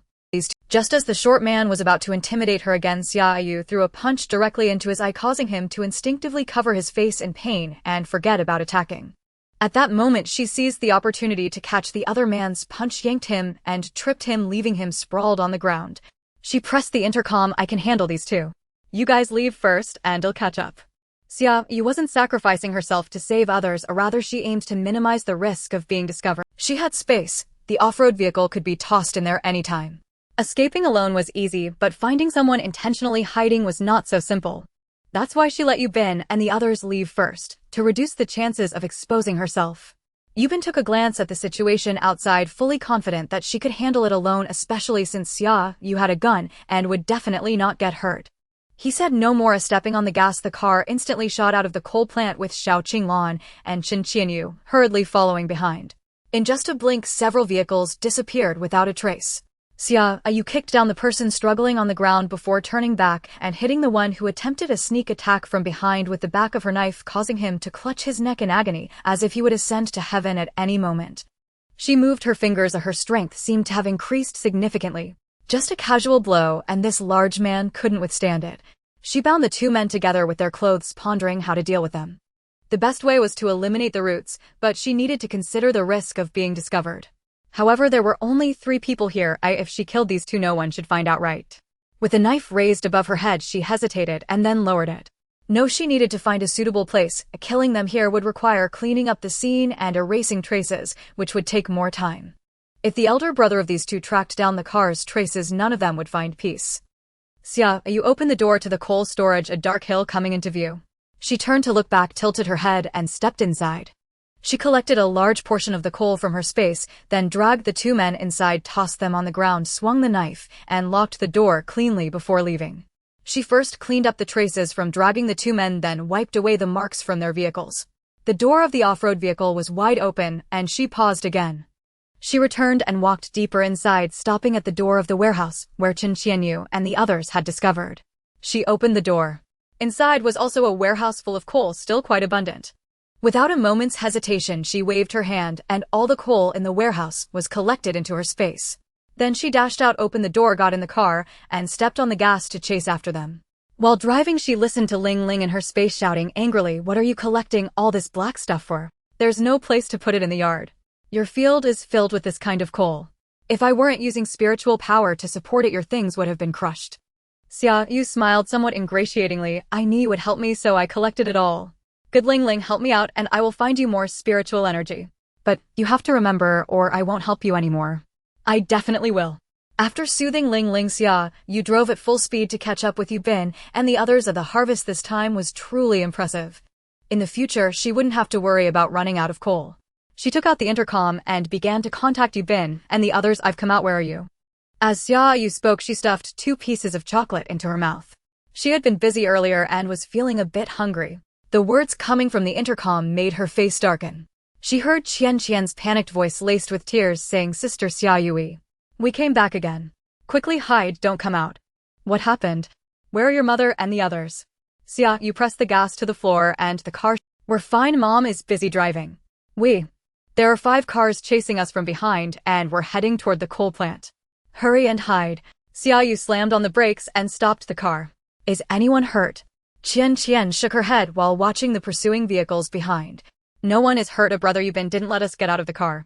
Just as the short man was about to intimidate her again, Xia Yu threw a punch directly into his eye, causing him to instinctively cover his face in pain and forget about attacking. At that moment, she seized the opportunity to catch the other man's punch, yanked him, and tripped him, leaving him sprawled on the ground. She pressed the intercom. I can handle these two. You guys leave first, and I'll catch up. Xia Yu wasn't sacrificing herself to save others, or rather she aimed to minimize the risk of being discovered. She had space. The off-road vehicle could be tossed in there anytime. Escaping alone was easy, but finding someone intentionally hiding was not so simple. That's why she let Yubin and the others leave first, to reduce the chances of exposing herself. Yubin took a glance at the situation outside, fully confident that she could handle it alone, especially since Xia Yu had a gun and would definitely not get hurt. He said no more. Stepping on the gas, the car instantly shot out of the coal plant, with Xiao Qinglan and Xia Yu hurriedly following behind. In just a blink, several vehicles disappeared without a trace. Xia Yu kicked down the person struggling on the ground before turning back and hitting the one who attempted a sneak attack from behind with the back of her knife, causing him to clutch his neck in agony, as if he would ascend to heaven at any moment. She moved her fingers. Her strength seemed to have increased significantly. Just a casual blow, and this large man couldn't withstand it. She bound the two men together with their clothes, pondering how to deal with them. The best way was to eliminate the roots, but she needed to consider the risk of being discovered. However, there were only 3 people here. If she killed these 2, no one should find out, right? With the knife raised above her head, she hesitated and then lowered it. No, she needed to find a suitable place. Killing them here would require cleaning up the scene and erasing traces, which would take more time. If the elder brother of these 2 tracked down the car's traces, none of them would find peace. Xia Yu opened the door to the coal storage, a dark hill coming into view. She turned to look back, tilted her head, and stepped inside. She collected a large portion of the coal from her space, then dragged the 2 men inside, tossed them on the ground, swung the knife, and locked the door cleanly before leaving. She first cleaned up the traces from dragging the 2 men, then wiped away the marks from their vehicles. The door of the off-road vehicle was wide open, and she paused again. She returned and walked deeper inside, stopping at the door of the warehouse, where Xia Yu and the others had discovered. She opened the door. Inside was also a warehouse full of coal, still quite abundant. Without a moment's hesitation, she waved her hand, and all the coal in the warehouse was collected into her space. Then she dashed out, opened the door, got in the car, and stepped on the gas to chase after them. While driving, she listened to Ling Ling in her space shouting angrily, "What are you collecting all this black stuff for? There's no place to put it in the yard. Your field is filled with this kind of coal. If I weren't using spiritual power to support it, your things would have been crushed." Xia Yu smiled somewhat ingratiatingly. "I knew you would help me, so I collected it all. Good, Ling Ling, help me out and I will find you more spiritual energy. But you have to remember, or I won't help you anymore." "I definitely will." After soothing Ling Ling, Xia Yu drove at full speed to catch up with Yubin and the others of the harvest. This time was truly impressive. In the future, she wouldn't have to worry about running out of coal. She took out the intercom and began to contact Yubin and the others. "I've come out, where are you?" As Xia Yu spoke, she stuffed 2 pieces of chocolate into her mouth. She had been busy earlier and was feeling a bit hungry. The words coming from the intercom made her face darken. She heard Qian's panicked voice laced with tears saying, "Sister Xia Yu, we came back again. Quickly hide, don't come out." "What happened? Where are your mother and the others?" Xia Yu pressed the gas to the floor and the car. "We're fine, Mom is busy driving. There are 5 cars chasing us from behind and we're heading toward the coal plant. Hurry and hide." Xia Yu slammed on the brakes and stopped the car. "Is anyone hurt?" Qian shook her head while watching the pursuing vehicles behind. No one is hurt. A brother Yubin didn't let us get out of the car.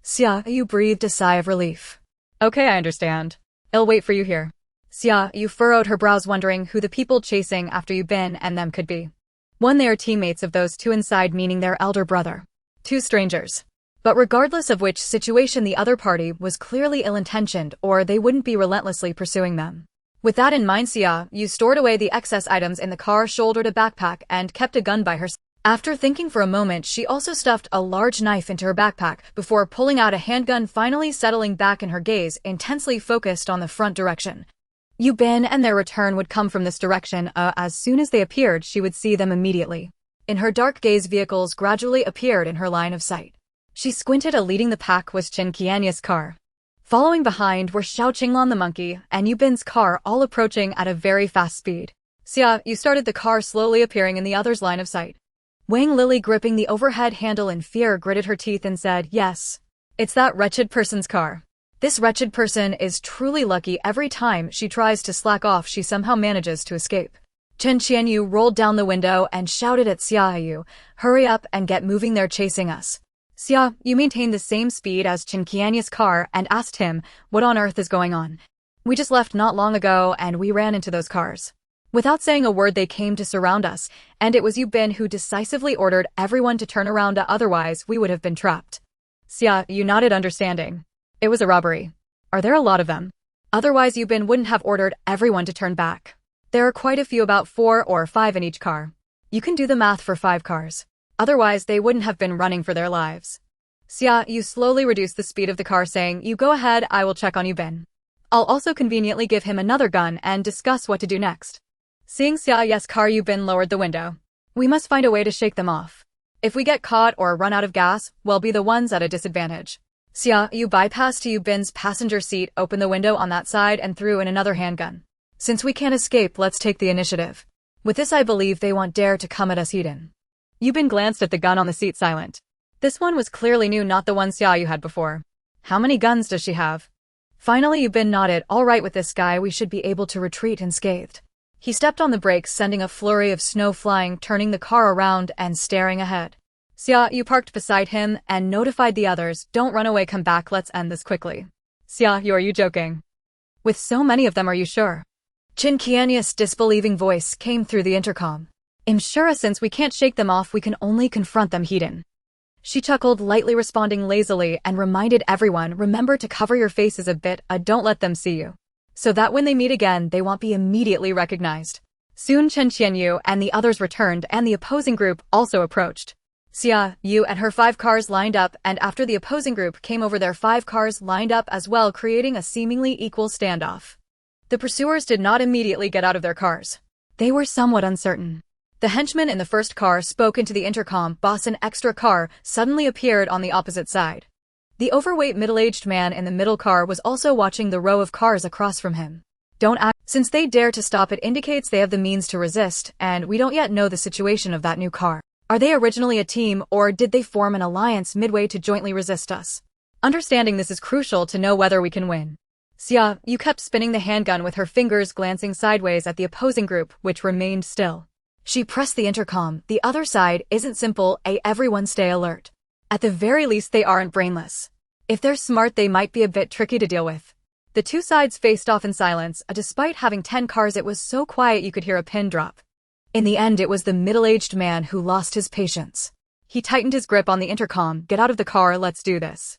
Xia Yu breathed a sigh of relief. Okay, I understand. I'll wait for you here. Xia Yu furrowed her brows wondering who the people chasing after Yubin and them could be. One, they are teammates of those two inside, meaning their elder brother. Two strangers. But regardless of which situation, the other party was clearly ill-intentioned, or they wouldn't be relentlessly pursuing them. With that in mind, Xia Yu stored away the excess items in the car, shouldered a backpack, and kept a gun by her side. After thinking for a moment, she also stuffed a large knife into her backpack before pulling out a handgun, finally settling back in her gaze, intensely focused on the front direction. Yubin and their return would come from this direction. As soon as they appeared, she would see them immediately. In her dark gaze, vehicles gradually appeared in her line of sight. She squinted. Leading the pack was Qian's car. Following behind were Xiao Qinglan the monkey and Yubin's car, all approaching at a very fast speed. Xia Yu started the car, slowly appearing in the other's line of sight. Wang Lily, gripping the overhead handle in fear, gritted her teeth and said, "Yes. It's that wretched person's car. This wretched person is truly lucky. Every time she tries to slack off, she somehow manages to escape." Qian Yu rolled down the window and shouted at Xia Yu, "Hurry up and get moving, they're chasing us." Xia Yu maintained the same speed as Qian's car and asked him, "What on earth is going on?" "We just left not long ago and we ran into those cars. Without saying a word, they came to surround us, and it was Yubin who decisively ordered everyone to turn around, otherwise we would have been trapped." Xia Yu nodded, understanding. It was a robbery. Are there a lot of them? Otherwise Yubin wouldn't have ordered everyone to turn back. There are quite a few, about 4 or 5 in each car. You can do the math for 5 cars. Otherwise they wouldn't have been running for their lives. Xia Yu slowly reduced the speed of the car, saying, "You go ahead, I will check on Yubin. I'll also conveniently give him another gun and discuss what to do next." Seeing Xia Yu's car, Yubin lowered the window. "We must find a way to shake them off. If we get caught or run out of gas, we'll be the ones at a disadvantage." Xia Yu bypassed to Yubin's passenger seat, opened the window on that side, and threw in another handgun. "Since we can't escape, let's take the initiative. With this, I believe they won't dare to come at us hidden." Yubin glanced at the gun on the seat, silent. This one was clearly new, not the one Xia Yu had before. "How many guns does she have?" Finally Yubin nodded. "All right, with this guy we should be able to retreat unscathed." He stepped on the brakes, sending a flurry of snow flying, turning the car around and staring ahead. Xia Yu parked beside him and notified the others, "Don't run away, come back, let's end this quickly." "Xia Yu, are you joking? With so many of them, are you sure?" Qian's disbelieving voice came through the intercom. "I'm sure, since we can't shake them off, we can only confront them hidden." She chuckled, lightly responding lazily, and reminded everyone, "Remember to cover your faces a bit, don't let them see you, so that when they meet again, they won't be immediately recognized." Soon Qian Yu and the others returned, and the opposing group also approached. Xia Yu and her 5 cars lined up, and after the opposing group came over, their 5 cars lined up as well, creating a seemingly equal standoff. The pursuers did not immediately get out of their cars. They were somewhat uncertain. The henchman in the first car spoke into the intercom. "Boss, an extra car suddenly appeared on the opposite side." The overweight middle-aged man in the middle car was also watching the row of cars across from him. "Don't act. Since they dare to stop, it indicates they have the means to resist, and we don't yet know the situation of that new car. Are they originally a team, or did they form an alliance midway to jointly resist us? Understanding this is crucial to know whether we can win." Xia Yu kept spinning the handgun with her fingers, glancing sideways at the opposing group, which remained still. She pressed the intercom. "The other side isn't simple, everyone stay alert. At the very least, they aren't brainless. If they're smart, they might be a bit tricky to deal with." The two sides faced off in silence. Despite having 10 cars, it was so quiet you could hear a pin drop. In the end, it was the middle-aged man who lost his patience. He tightened his grip on the intercom. "Get out of the car, let's do this."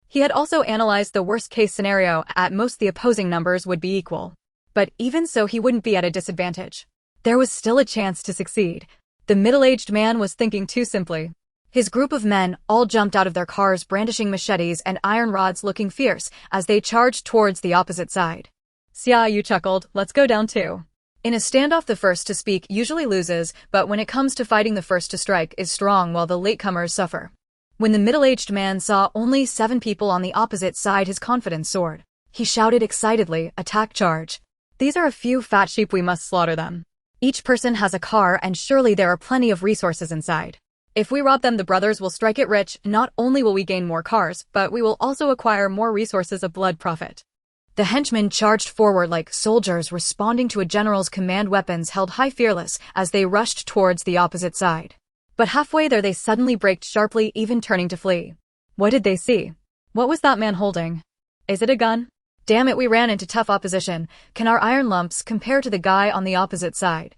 He had also analyzed the worst-case scenario. At most, the opposing numbers would be equal. But even so, he wouldn't be at a disadvantage. There was still a chance to succeed. The middle-aged man was thinking too simply. His group of men all jumped out of their cars, brandishing machetes and iron rods, looking fierce as they charged towards the opposite side. Xia Yu chuckled. "Let's go down too." In a standoff, the first to speak usually loses, but when it comes to fighting, the first to strike is strong, while the latecomers suffer. When the middle-aged man saw only 7 people on the opposite side, his confidence soared. He shouted excitedly, "Attack, charge. These are a few fat sheep, we must slaughter them. Each person has a car, and surely there are plenty of resources inside. If we rob them, the brothers will strike it rich. Not only will we gain more cars, but we will also acquire more resources of blood profit." The henchmen charged forward like soldiers responding to a general's command, weapons held high, fearless as they rushed towards the opposite side. But halfway there they suddenly braked sharply, even turning to flee. What did they see? What was that man holding? Is it a gun? Damn it, we ran into tough opposition. Can our iron lumps compare to the guy on the opposite side?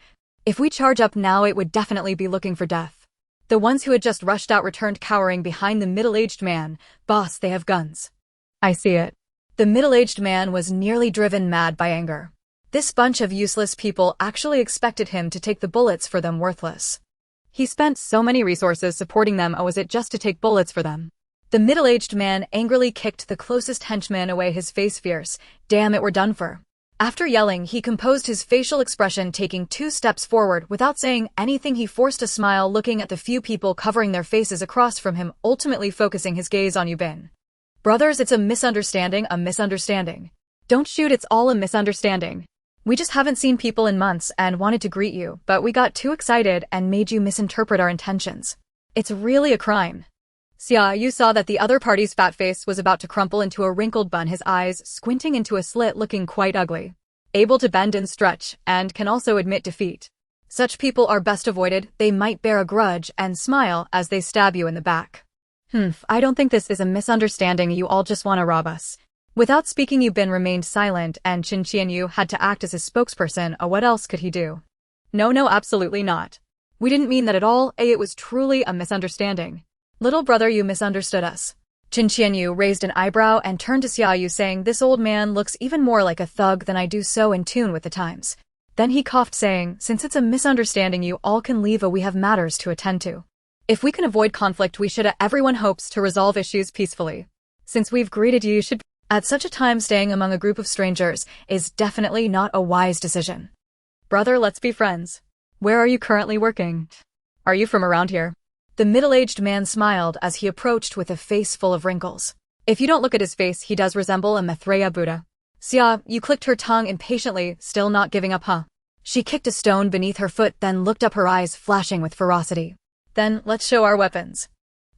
If we charge up now, it would definitely be looking for death. The ones who had just rushed out returned, cowering behind the middle-aged man. Boss, they have guns. I see it. The middle-aged man was nearly driven mad by anger. This bunch of useless people actually expected him to take the bullets for them, worthless. He spent so many resources supporting them, was it just to take bullets for them? The middle-aged man angrily kicked the closest henchman away, his face fierce. Damn it, we're done for. After yelling, he composed his facial expression, taking 2 steps forward. Without saying anything, he forced a smile, looking at the few people covering their faces across from him, ultimately focusing his gaze on Yubin. Brothers, it's a misunderstanding, a misunderstanding. Don't shoot, it's all a misunderstanding. We just haven't seen people in months and wanted to greet you, but we got too excited and made you misinterpret our intentions. It's really a crime. Xia Yu saw that the other party's fat face was about to crumple into a wrinkled bun, his eyes squinting into a slit, looking quite ugly. Able to bend and stretch, and can also admit defeat. Such people are best avoided. They might bear a grudge and smile as they stab you in the back. I don't think this is a misunderstanding. You all just want to rob us. Without speaking, Yubin remained silent, and Xia Yu had to act as his spokesperson. What else could he do? No, absolutely not. We didn't mean that at all. It was truly a misunderstanding. Little brother, you misunderstood us. Xia Yu raised an eyebrow and turned to Xia Yu, saying, this old man looks even more like a thug than I do, so in tune with the times. Then he coughed, saying, since it's a misunderstanding, you all can leave. We have matters to attend to. If we can avoid conflict, we should. Everyone hopes to resolve issues peacefully. Since we've greeted you, you should. At such a time, staying among a group of strangers is definitely not a wise decision. Brother, let's be friends. Where are you currently working? Are you from around here? The middle-aged man smiled as he approached with a face full of wrinkles. If you don't look at his face, he does resemble a Maitreya Buddha. Xia Yu clicked her tongue impatiently, still not giving up, huh? She kicked a stone beneath her foot, then looked up, her eyes flashing with ferocity. Then, let's show our weapons.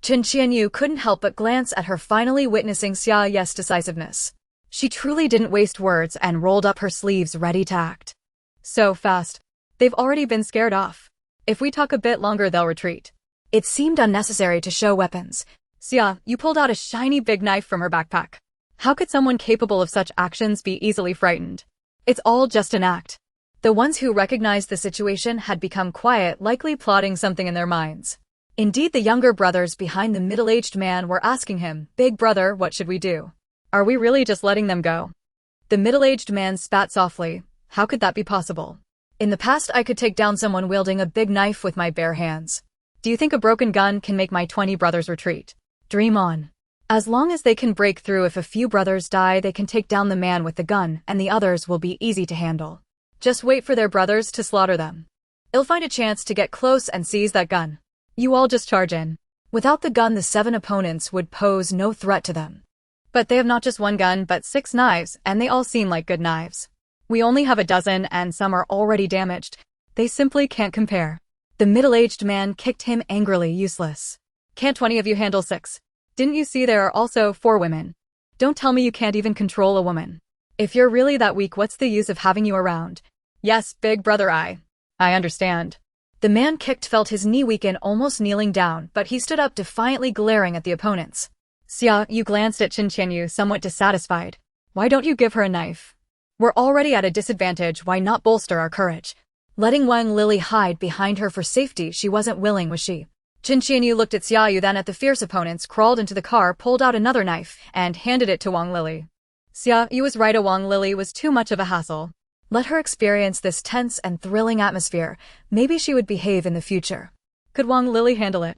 Xia Yu couldn't help but glance at her, finally witnessing Xia Yu's decisiveness. She truly didn't waste words and rolled up her sleeves, ready to act. So fast. They've already been scared off. If we talk a bit longer, they'll retreat. It seemed unnecessary to show weapons. Xia Yu pulled out a shiny big knife from her backpack. How could someone capable of such actions be easily frightened? It's all just an act. The ones who recognized the situation had become quiet, likely plotting something in their minds. Indeed, the younger brothers behind the middle-aged man were asking him, big brother, what should we do? Are we really just letting them go? The middle-aged man spat softly. How could that be possible? In the past, I could take down someone wielding a big knife with my bare hands. Do you think a broken gun can make my 20 brothers retreat? Dream on. As long as they can break through, if a few brothers die, they can take down the man with the gun, and the others will be easy to handle. Just wait for their brothers to slaughter them. They'll find a chance to get close and seize that gun. You all just charge in. Without the gun, the 7 opponents would pose no threat to them. But they have not just 1 gun, but 6 knives, and they all seem like good knives. We only have a dozen, and some are already damaged. They simply can't compare. The middle-aged man kicked him angrily, useless. Can't 20 of you handle 6? Didn't you see there are also 4 women? Don't tell me you can't even control a woman. If you're really that weak, what's the use of having you around? Yes, big brother, I understand. The man kicked felt his knee weaken, almost kneeling down, but he stood up defiantly, glaring at the opponents. Xia Yu glanced at Xia Yu, somewhat dissatisfied. Why don't you give her a knife? We're already at a disadvantage, why not bolster our courage? Letting Wang Lily hide behind her for safety, she wasn't willing, was she? Xia Yu looked at Xia Yu, then at the fierce opponents, crawled into the car, pulled out another knife, and handed it to Wang Lily. Xia Yu was right, Wang Lily was too much of a hassle. Let her experience this tense and thrilling atmosphere. Maybe she would behave in the future. Could Wang Lily handle it?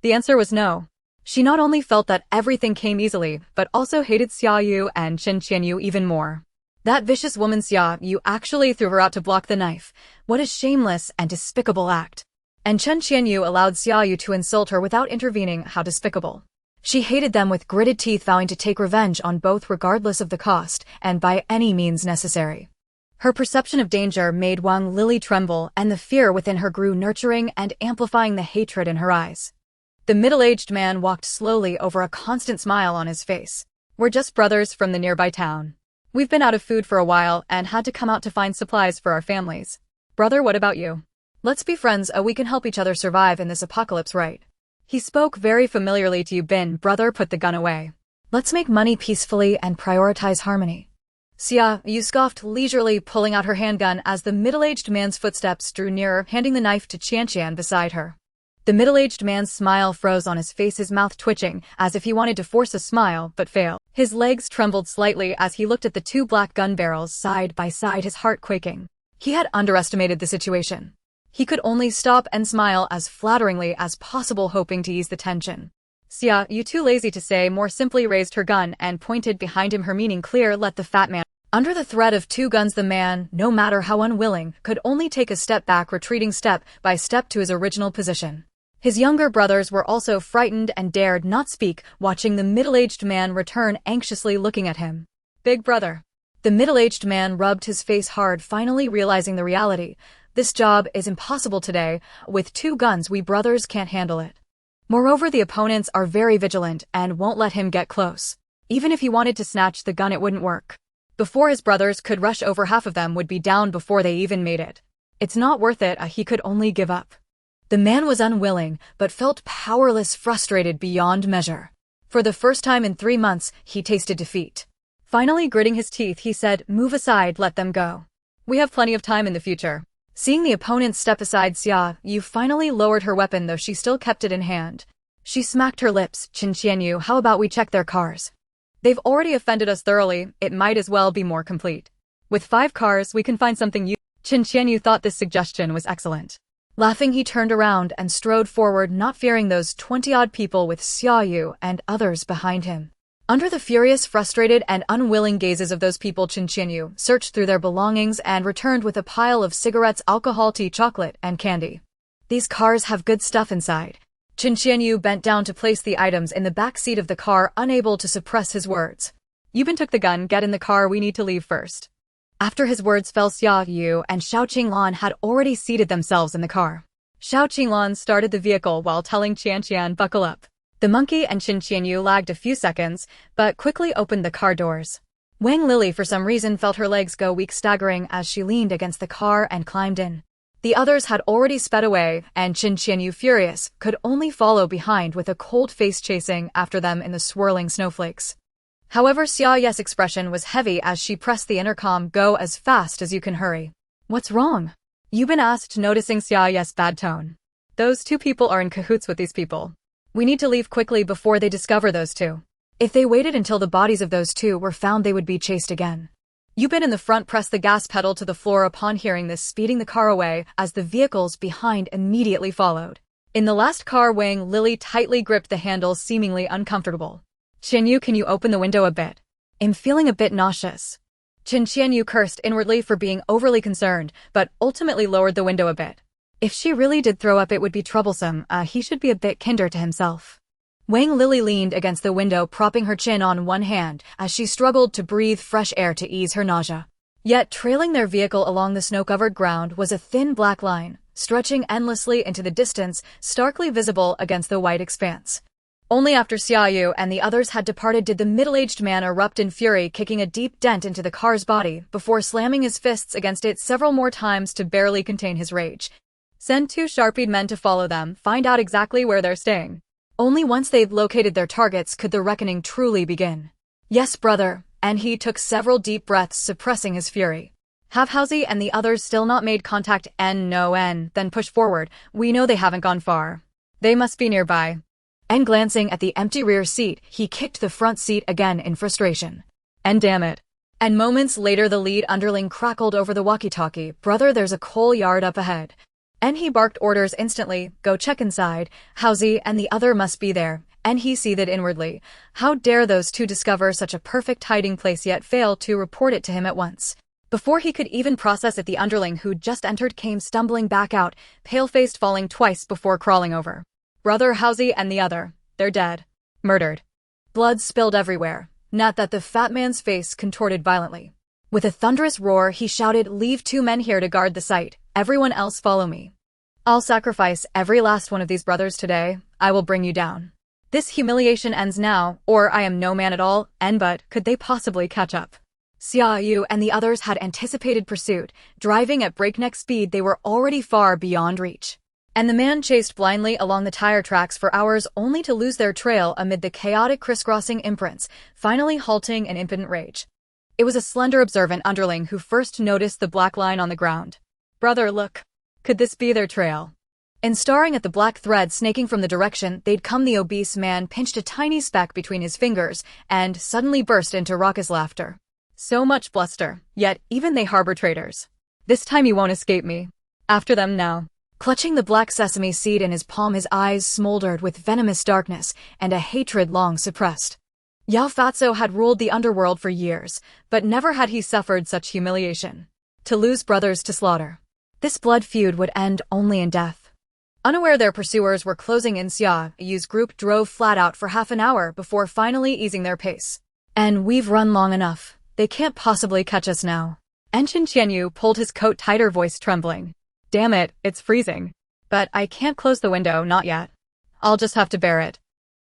The answer was no. She not only felt that everything came easily, but also hated Xia Yu and Xia Yu even more. That vicious woman Xia Yu actually threw her out to block the knife. What a shameless and despicable act. And Xia Yu allowed Xia Yu to insult her without intervening. How despicable. She hated them with gritted teeth, vowing to take revenge on both regardless of the cost and by any means necessary. Her perception of danger made Wang Lily tremble, and the fear within her grew, nurturing and amplifying the hatred in her eyes. The middle-aged man walked slowly over, a constant smile on his face. We're just brothers from the nearby town. We've been out of food for a while and had to come out to find supplies for our families. Brother, what about you? Let's be friends, we can help each other survive in this apocalypse, right? He spoke very familiarly to you, Bin. Brother put the gun away. Let's make money peacefully and prioritize harmony. Xia Yu scoffed leisurely, pulling out her handgun as the middle-aged man's footsteps drew nearer, handing the knife to Qian beside her. The middle-aged man's smile froze on his face, his mouth twitching, as if he wanted to force a smile, but failed. His legs trembled slightly as he looked at the two black gun barrels side by side, his heart quaking. He had underestimated the situation. He could only stop and smile as flatteringly as possible, hoping to ease the tension. Xia Yu, too lazy to say more, simply raised her gun and pointed behind him, her meaning clear. Let the fat man. Under the threat of two guns, the man, no matter how unwilling, could only take a step back, retreating step by step to his original position. His younger brothers were also frightened and dared not speak, watching the middle-aged man return, anxiously looking at him. Big brother. The middle-aged man rubbed his face hard, finally realizing the reality. This job is impossible today. With two guns, we brothers can't handle it. Moreover, the opponents are very vigilant and won't let him get close. Even if he wanted to snatch the gun, it wouldn't work. Before his brothers could rush over, half of them would be down before they even made it. It's not worth it, he could only give up. The man was unwilling, but felt powerless, frustrated beyond measure. For the first time in 3 months, he tasted defeat. Finally, gritting his teeth, he said, "Move aside, let them go. We have plenty of time in the future." Seeing the opponents step aside, Xia Yu finally lowered her weapon, though she still kept it in hand. She smacked her lips. Qian Yu, how about we check their cars? They've already offended us thoroughly, it might as well be more complete. With 5 cars, we can find something. Qian Yu thought this suggestion was excellent. Laughing, he turned around and strode forward, not fearing those 20-odd people with Xia Yu and others behind him. Under the furious, frustrated, and unwilling gazes of those people, Qian Yu searched through their belongings and returned with a pile of cigarettes, alcohol, tea, chocolate, and candy. These cars have good stuff inside. Qian Yu bent down to place the items in the back seat of the car, unable to suppress his words. Yubin took the gun. Get in the car, we need to leave first. After his words fell, Xia Yu and Xiao Qinglan had already seated themselves in the car. Xiao Qinglan started the vehicle while telling Qian, buckle up. The monkey and Qian Yu lagged a few seconds, but quickly opened the car doors. Wang Lily, for some reason, felt her legs go weak, staggering as she leaned against the car and climbed in. The others had already sped away, and Qian Yu, furious, could only follow behind with a cold face, chasing after them in the swirling snowflakes. However, Xia Yu's expression was heavy as she pressed the intercom. Go as fast as you can, hurry. What's wrong? Yubin asked, noticing Xia Yu's bad tone. Those two people are in cahoots with these people. We need to leave quickly before they discover those two. If they waited until the bodies of those two were found, they would be chased again. Yubin in the front pressed the gas pedal to the floor upon hearing this, speeding the car away as the vehicles behind immediately followed. In the last car, Wang Lily tightly gripped the handle, seemingly uncomfortable. Qian Yu, can you open the window a bit? I'm feeling a bit nauseous. Qian Yu cursed inwardly for being overly concerned, but ultimately lowered the window a bit. If she really did throw up, it would be troublesome. He should be a bit kinder to himself. Wang Lily leaned against the window, propping her chin on one hand as she struggled to breathe fresh air to ease her nausea. Yet, trailing their vehicle along the snow-covered ground was a thin black line, stretching endlessly into the distance, starkly visible against the white expanse. Only after Xia Yu and the others had departed did the middle-aged man erupt in fury, kicking a deep dent into the car's body before slamming his fists against it several more times to barely contain his rage. Send 2 sharp-eyed men to follow them, find out exactly where they're staying. Only once they've located their targets could the reckoning truly begin. Yes, brother, and he took several deep breaths, suppressing his fury. Have Housie and the others still not made contact? Then push forward. We know they haven't gone far. They must be nearby. And glancing at the empty rear seat, he kicked the front seat again in frustration. And damn it. And moments later, the lead underling crackled over the walkie-talkie, brother, there's a coal yard up ahead. And he barked orders instantly, go check inside, Housie and the other must be there, and he seethed inwardly. How dare those two discover such a perfect hiding place yet fail to report it to him at once? Before he could even process it, the underling who'd just entered came stumbling back out, pale-faced, falling twice before crawling over. Brother, Housie and the other, they're dead. Murdered. Blood spilled everywhere, not that the fat man's face contorted violently. With a thunderous roar, he shouted, leave 2 men here to guard the site. Everyone else follow me. I'll sacrifice every last one of these brothers today. I will bring you down. This humiliation ends now, or I am no man at all, but could they possibly catch up? Xia Yu and the others had anticipated pursuit, driving at breakneck speed. They were already far beyond reach. And the man chased blindly along the tire tracks for hours only to lose their trail amid the chaotic crisscrossing imprints, finally halting in impotent rage. It was a slender observant underling who first noticed the black line on the ground. "Brother, look. Could this be their trail?" In staring at the black thread snaking from the direction they'd come, the obese man pinched a tiny speck between his fingers and suddenly burst into raucous laughter. "So much bluster, yet even they harbor traitors. This time you won't escape me. After them now." Clutching the black sesame seed in his palm, his eyes smoldered with venomous darkness and a hatred long suppressed. Yao Fatso had ruled the underworld for years, but never had he suffered such humiliation. To lose brothers to slaughter. This blood feud would end only in death. Unaware their pursuers were closing in, Xia Yu's group drove flat out for half an hour before finally easing their pace. "And we've run long enough. They can't possibly catch us now." Xia Yu pulled his coat tighter, voice trembling. "Damn it, it's freezing. But I can't close the window, not yet. I'll just have to bear it."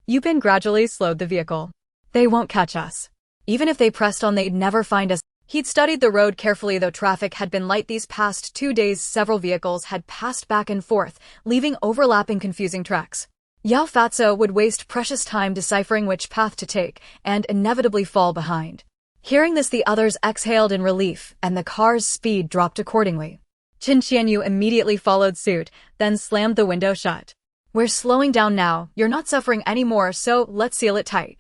Yupin gradually slowed the vehicle. "They won't catch us. Even if they pressed on, they'd never find us." He'd studied the road carefully. Though traffic had been light these past 2 days, several vehicles had passed back and forth, leaving overlapping confusing tracks. Yao Fatso would waste precious time deciphering which path to take, and inevitably fall behind. Hearing this, the others exhaled in relief, and the car's speed dropped accordingly. Xia Yu immediately followed suit, then slammed the window shut. "We're slowing down now, you're not suffering anymore, so let's seal it tight."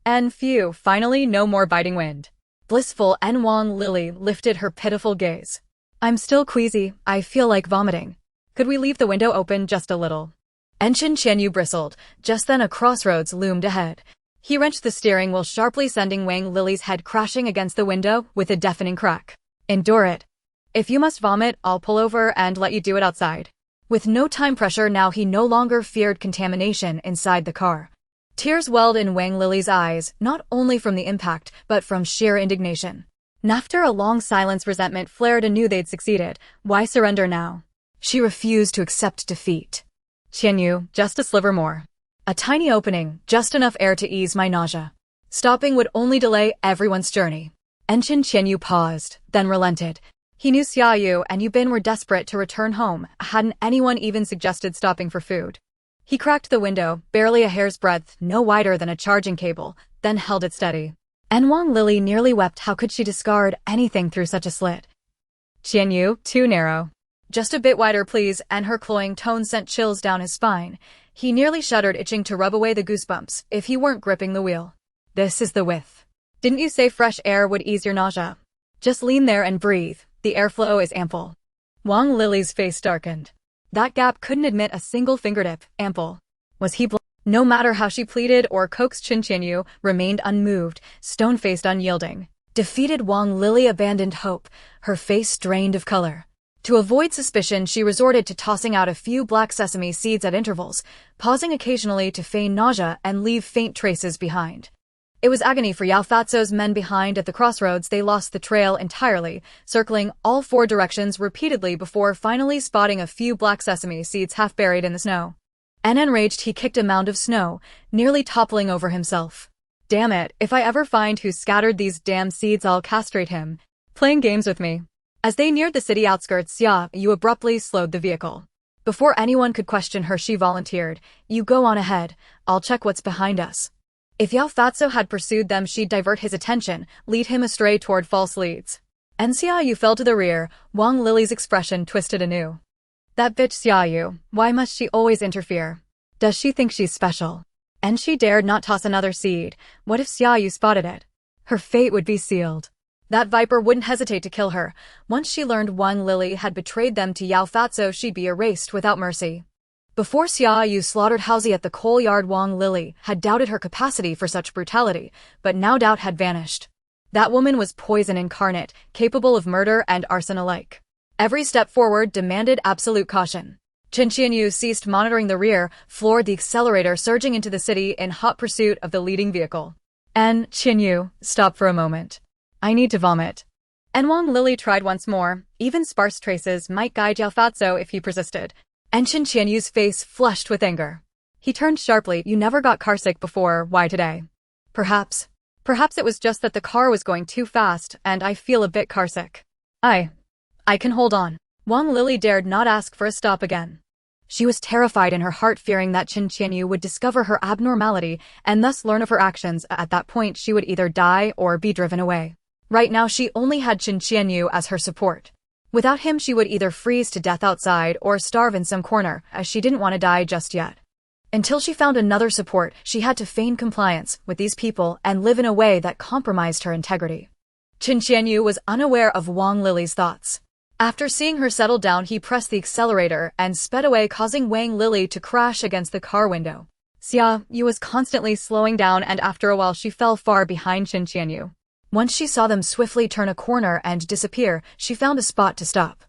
And phew, finally no more biting wind. Blissful Wang Lily lifted her pitiful gaze. "I'm still queasy, I feel like vomiting. Could we leave the window open just a little?" Xia Yu bristled. Just then a crossroads loomed ahead. He wrenched the steering wheel sharply, sending Wang Lily's head crashing against the window with a deafening crack. "Endure it. If you must vomit, I'll pull over and let you do it outside." With no time pressure now, he no longer feared contamination inside the car. Tears welled in Wang Lily's eyes, not only from the impact, but from sheer indignation. After a long silence, resentment flared anew. They'd succeeded. Why surrender now? She refused to accept defeat. "Xia Yu, just a sliver more. A tiny opening, just enough air to ease my nausea. Stopping would only delay everyone's journey." Xia Yu paused, then relented. He knew Xia Yu and Yubin were desperate to return home. Hadn't anyone even suggested stopping for food? He cracked the window, barely a hair's breadth, no wider than a charging cable, then held it steady. Wang Lily nearly wept. How could she discard anything through such a slit? "Xia Yu, too narrow. Just a bit wider, please," and her cloying tone sent chills down his spine. He nearly shuddered, itching to rub away the goosebumps, if he weren't gripping the wheel. "This is the width. Didn't you say fresh air would ease your nausea? Just lean there and breathe. The airflow is ample." Wang Lily's face darkened. That gap couldn't admit a single fingertip. Ample. Was he No matter how she pleaded or coaxed, Xia Yu remained unmoved, stone-faced, unyielding. Defeated, Wang Lily abandoned hope, her face drained of color. To avoid suspicion, she resorted to tossing out a few black sesame seeds at intervals, pausing occasionally to feign nausea and leave faint traces behind. It was agony for Yao Fatso's men behind. At the crossroads, they lost the trail entirely, circling all 4 directions repeatedly before finally spotting a few black sesame seeds half buried in the snow. Enraged, he kicked a mound of snow, nearly toppling over himself. "Damn it, if I ever find who scattered these damn seeds, I'll castrate him. Playing games with me." As they neared the city outskirts, Xia Yu abruptly slowed the vehicle. Before anyone could question her, she volunteered. "You go on ahead, I'll check what's behind us." If Yao Fatso had pursued them, she'd divert his attention, lead him astray toward false leads. Xia Yu fell to the rear. Wang Lily's expression twisted anew. "That bitch Xia Yu, why must she always interfere? Does she think she's special?" And she dared not toss another seed. What if Xia Yu spotted it? Her fate would be sealed. That viper wouldn't hesitate to kill her. Once she learned Wang Lily had betrayed them to Yao Fatso, she'd be erased without mercy. Before Xia Yu slaughtered Housie at the coal yard, Wang Lily had doubted her capacity for such brutality, but now doubt had vanished. That woman was poison incarnate, capable of murder and arson alike. Every step forward demanded absolute caution. Xia Yu ceased monitoring the rear, floored the accelerator, surging into the city in hot pursuit of the leading vehicle. Xia Yu, stop for a moment. I need to vomit." Wang Lily tried once more. Even sparse traces might guide Yao Fatso if he persisted. Xia Yu's face flushed with anger. He turned sharply. "You never got carsick before, why today?" "Perhaps. Perhaps it was just that the car was going too fast, and I feel a bit carsick. I can hold on. Wang Lily dared not ask for a stop again. She was terrified in her heart, fearing that Xia Yu would discover her abnormality and thus learn of her actions. At that point, she would either die or be driven away. Right now, she only had Xia Yu as her support. Without him, she would either freeze to death outside or starve in some corner, as she didn't want to die just yet. Until she found another support, she had to feign compliance with these people and live in a way that compromised her integrity. Xia Yu was unaware of Wang Lily's thoughts. After seeing her settle down, he pressed the accelerator and sped away, causing Wang Lily to crash against the car window. Xia Yu was constantly slowing down, and after a while she fell far behind Xia Yu. Once she saw them swiftly turn a corner and disappear, she found a spot to stop.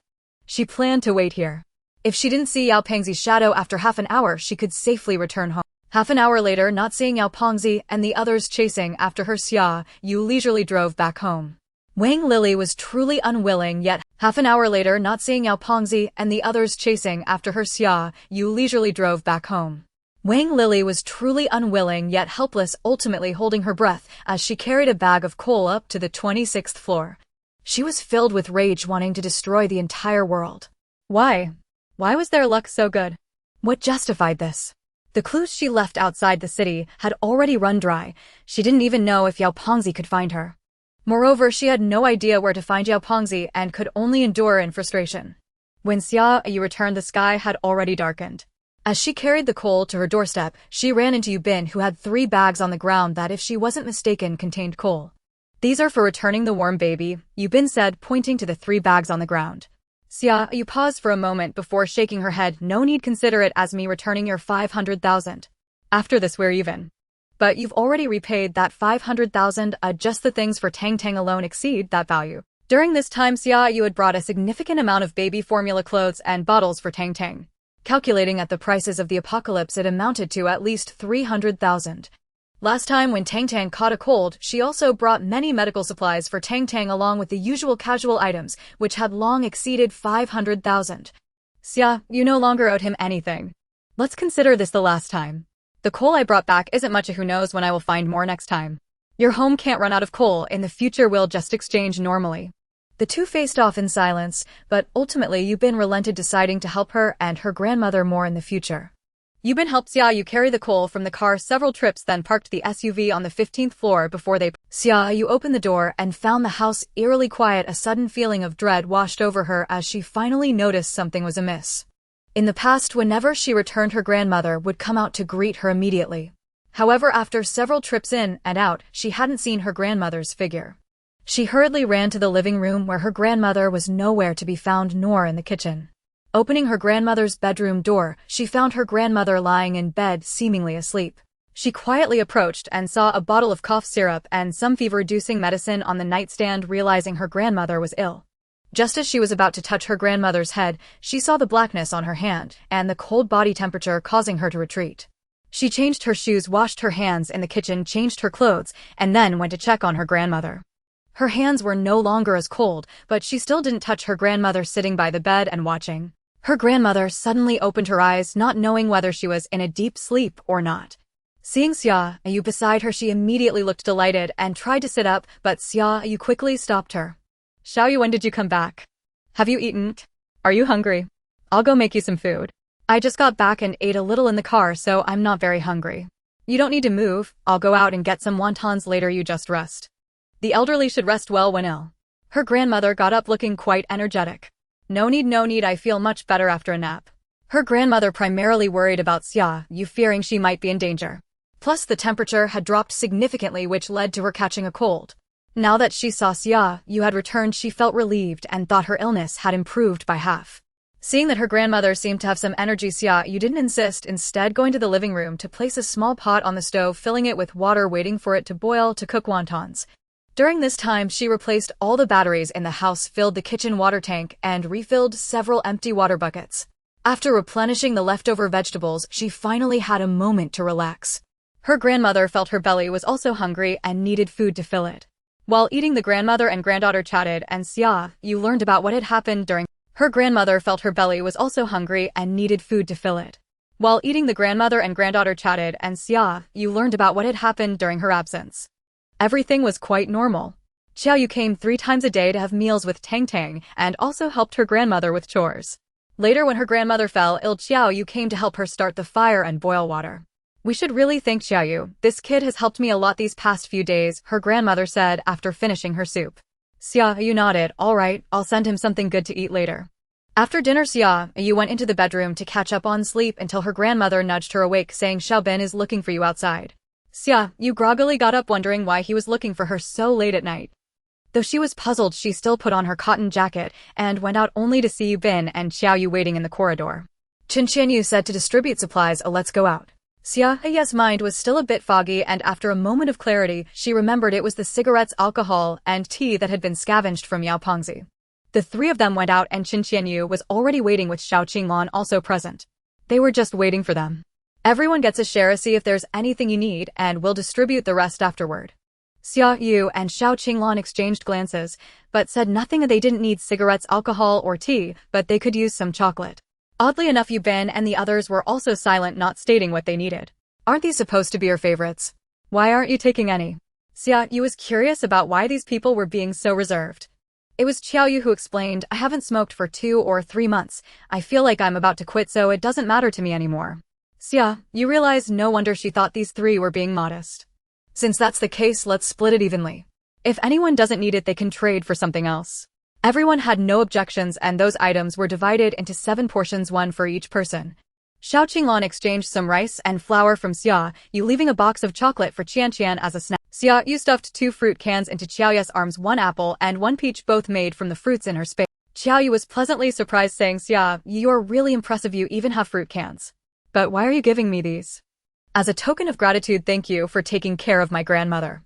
She planned to wait here. If she didn't see Yao Pengzi's shadow after half an hour, she could safely return home. Half an hour later, not seeing Yao Pengzi and the others chasing after her, Xia Yu leisurely drove back home. Wang Lily was truly unwilling, yet half an hour later, not seeing Yao Pengzi and the others chasing after her, Xia Yu leisurely drove back home. Wang Lily was truly unwilling yet helpless, ultimately holding her breath as she carried a bag of coal up to the 26th floor. She was filled with rage, wanting to destroy the entire world. Why? Why was their luck so good? What justified this? The clues she left outside the city had already run dry. She didn't even know if Yao Pengzi could find her. Moreover, she had no idea where to find Yao Pengzi and could only endure in frustration. When Xia Yu returned, the sky had already darkened. As she carried the coal to her doorstep, she ran into Yu Bin, who had 3 bags on the ground that, if she wasn't mistaken, contained coal. "These are for returning the warm baby," Yu Bin said, pointing to the 3 bags on the ground. Xia Yu paused for a moment before shaking her head. "No need, consider it as me returning your 500,000. After this, we're even. But you've already repaid that 500,000, just the things for Tang Tang alone exceed that value." During this time, Xia Yu had brought a significant amount of baby formula clothes and bottles for Tang Tang. Calculating at the prices of the apocalypse, it amounted to at least 300,000. Last time when Tang Tang caught a cold, she also brought many medical supplies for Tang Tang along with the usual casual items, which had long exceeded 500,000. Xia Yu no longer owed him anything. "Let's consider this the last time. The coal I brought back isn't much, who knows when I will find more next time. Your home can't run out of coal, in the future we'll just exchange normally." The two faced off in silence, but ultimately Yu Bin relented, deciding to help her and her grandmother more in the future. Yu Bin helped Xia Yu carry the coal from the car several trips, then parked the SUV on the 15th floor before they... Xia Yu opened the door and found the house eerily quiet. A sudden feeling of dread washed over her as she finally noticed something was amiss. In the past, whenever she returned, her grandmother would come out to greet her immediately. However, after several trips in and out, she hadn't seen her grandmother's figure. She hurriedly ran to the living room, where her grandmother was nowhere to be found, nor in the kitchen. Opening her grandmother's bedroom door, she found her grandmother lying in bed, seemingly asleep. She quietly approached and saw a bottle of cough syrup and some fever-reducing medicine on the nightstand, realizing her grandmother was ill. Just as she was about to touch her grandmother's head, she saw the blackness on her hand and the cold body temperature, causing her to retreat. She changed her shoes, washed her hands in the kitchen, changed her clothes, and then went to check on her grandmother. Her hands were no longer as cold, but she still didn't touch her grandmother sitting by the bed and watching. Her grandmother suddenly opened her eyes, not knowing whether she was in a deep sleep or not. Seeing Xia Yu beside her, she immediately looked delighted and tried to sit up, but Xia Yu quickly stopped her. "Xiao Yu, when did you come back? Have you eaten? Are you hungry? I'll go make you some food." "I just got back and ate a little in the car, so I'm not very hungry." "You don't need to move. I'll go out and get some wontons later. You just rest. The elderly should rest well when ill." Her grandmother got up looking quite energetic. No need, I feel much better after a nap." Her grandmother primarily worried about Xia Yu, fearing she might be in danger. Plus, the temperature had dropped significantly, which led to her catching a cold. Now that she saw Xia Yu had returned, she felt relieved and thought her illness had improved by half. Seeing that her grandmother seemed to have some energy, Xia Yu didn't insist, instead going to the living room to place a small pot on the stove, filling it with water, waiting for it to boil to cook wontons. During this time, she replaced all the batteries in the house, filled the kitchen water tank, and refilled several empty water buckets. After replenishing the leftover vegetables, she finally had a moment to relax. Her grandmother felt her belly was also hungry and needed food to fill it. While eating, the grandmother and granddaughter chatted, and Xia Yu learned about what had happened during... Her grandmother felt her belly was also hungry and needed food to fill it. While eating, the grandmother and granddaughter chatted, and Xia Yu learned about what had happened during her absence. Everything was quite normal. Xia Yu came 3 times a day to have meals with Tang Tang and also helped her grandmother with chores. Later, when her grandmother fell ill, Xia Yu came to help her start the fire and boil water. "We should really thank Xia Yu. This kid has helped me a lot these past few days," her grandmother said after finishing her soup. Xia Yu nodded. "All right, I'll send him something good to eat later." After dinner, Xia Yu went into the bedroom to catch up on sleep until her grandmother nudged her awake, saying Xiaobin is looking for you outside. Xia Yu groggily got up, wondering why he was looking for her so late at night. Though she was puzzled, she still put on her cotton jacket and went out only to see Yu Bin and Xiao Yu waiting in the corridor. Xia Yu said to distribute supplies, "Let's go out." Xia Yu's mind was still a bit foggy, and after a moment of clarity, she remembered it was the cigarettes, alcohol, and tea that had been scavenged from Yao Pengzi. The 3 of them went out, and Xia Yu was already waiting with Xiao Qinglan also present. They were just waiting for them. "Everyone gets a share, see if there's anything you need, and we'll distribute the rest afterward." Xia Yu and Xiao Qinglan exchanged glances, but said nothing. They didn't need cigarettes, alcohol, or tea, but they could use some chocolate. Oddly enough, Yu Bin and the others were also silent, not stating what they needed. "Aren't these supposed to be your favorites? Why aren't you taking any?" Xia Yu was curious about why these people were being so reserved. It was Xiao Yu who explained, "I haven't smoked for 2 or 3 months. I feel like I'm about to quit, so it doesn't matter to me anymore." Xia Yu realized no wonder she thought these 3 were being modest. "Since that's the case, let's split it evenly. If anyone doesn't need it, they can trade for something else." Everyone had no objections, and those items were divided into 7 portions, 1 for each person. Xiao Qinglan exchanged some rice and flour from Xia Yu, leaving a box of chocolate for Qian as a snack. Xia Yu stuffed 2 fruit cans into Qiao Yu's arms, 1 apple and 1 peach, both made from the fruits in her space. Qiao Yu was pleasantly surprised, saying, "Xia Yu, you're really impressive. You even have fruit cans. But why are you giving me these?" "As a token of gratitude, thank you for taking care of my grandmother."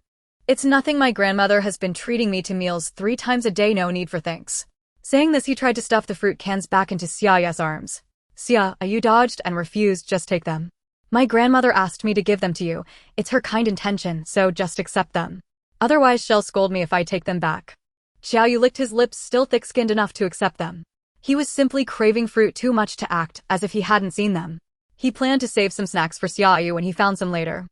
"It's nothing. My grandmother has been treating me to meals 3 times a day. No need for thanks." Saying this, he tried to stuff the fruit cans back into Xia Yu's arms. Xia Yu dodged and refused. "Just take them. My grandmother asked me to give them to you. It's her kind intention, so just accept them. Otherwise she'll scold me if I take them back." Xiao Yu licked his lips, still thick-skinned enough to accept them. He was simply craving fruit too much to act as if he hadn't seen them. He planned to save some snacks for Xia Yu when he found some later.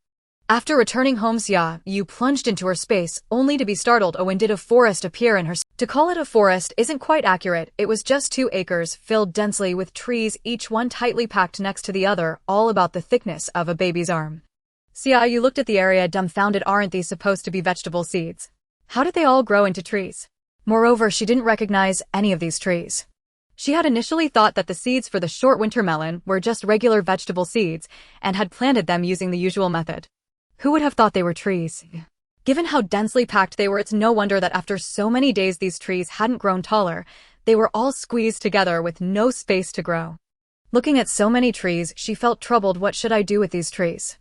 After returning home, Xia Yu plunged into her space, only to be startled when did a forest appear in her space. To call it a forest isn't quite accurate. It was just 2 acres, filled densely with trees, each one tightly packed next to the other, all about the thickness of a baby's arm. Xia Yu looked at the area, dumbfounded. Aren't these supposed to be vegetable seeds? How did they all grow into trees? Moreover, she didn't recognize any of these trees. She had initially thought that the seeds for the short winter melon were just regular vegetable seeds and had planted them using the usual method. Who would have thought they were trees? Given how densely packed they were, it's no wonder that after so many days these trees hadn't grown taller. They were all squeezed together with no space to grow. Looking at so many trees, she felt troubled. What should I do with these trees?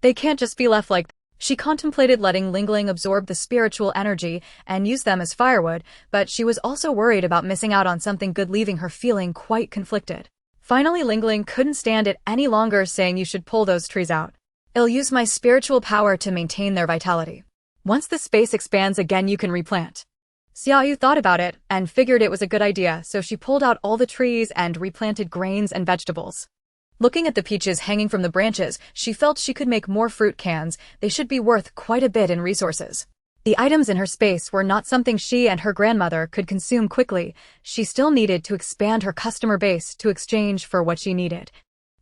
They can't just be left like that. She contemplated letting Lingling absorb the spiritual energy and use them as firewood, but she was also worried about missing out on something good, leaving her feeling quite conflicted. Finally, Lingling couldn't stand it any longer, saying, "You should pull those trees out. I'll use my spiritual power to maintain their vitality. Once the space expands again, you can replant." Xia Yu thought about it and figured it was a good idea, so she pulled out all the trees and replanted grains and vegetables. Looking at the peaches hanging from the branches, she felt she could make more fruit cans. They should be worth quite a bit in resources. The items in her space were not something she and her grandmother could consume quickly. She still needed to expand her customer base to exchange for what she needed.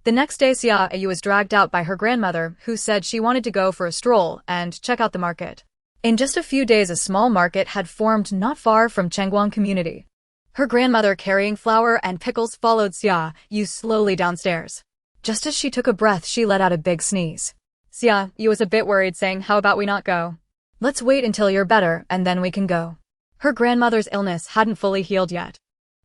The next day, Xia Yu was dragged out by her grandmother, who said she wanted to go for a stroll and check out the market. In just a few days, a small market had formed not far from Chengguang community. Her grandmother, carrying flour and pickles, followed Xia Yu slowly downstairs. Just as she took a breath, she let out a big sneeze. Xia Yu was a bit worried, saying, "How about we not go? Let's wait until you're better, and then we can go." Her grandmother's illness hadn't fully healed yet.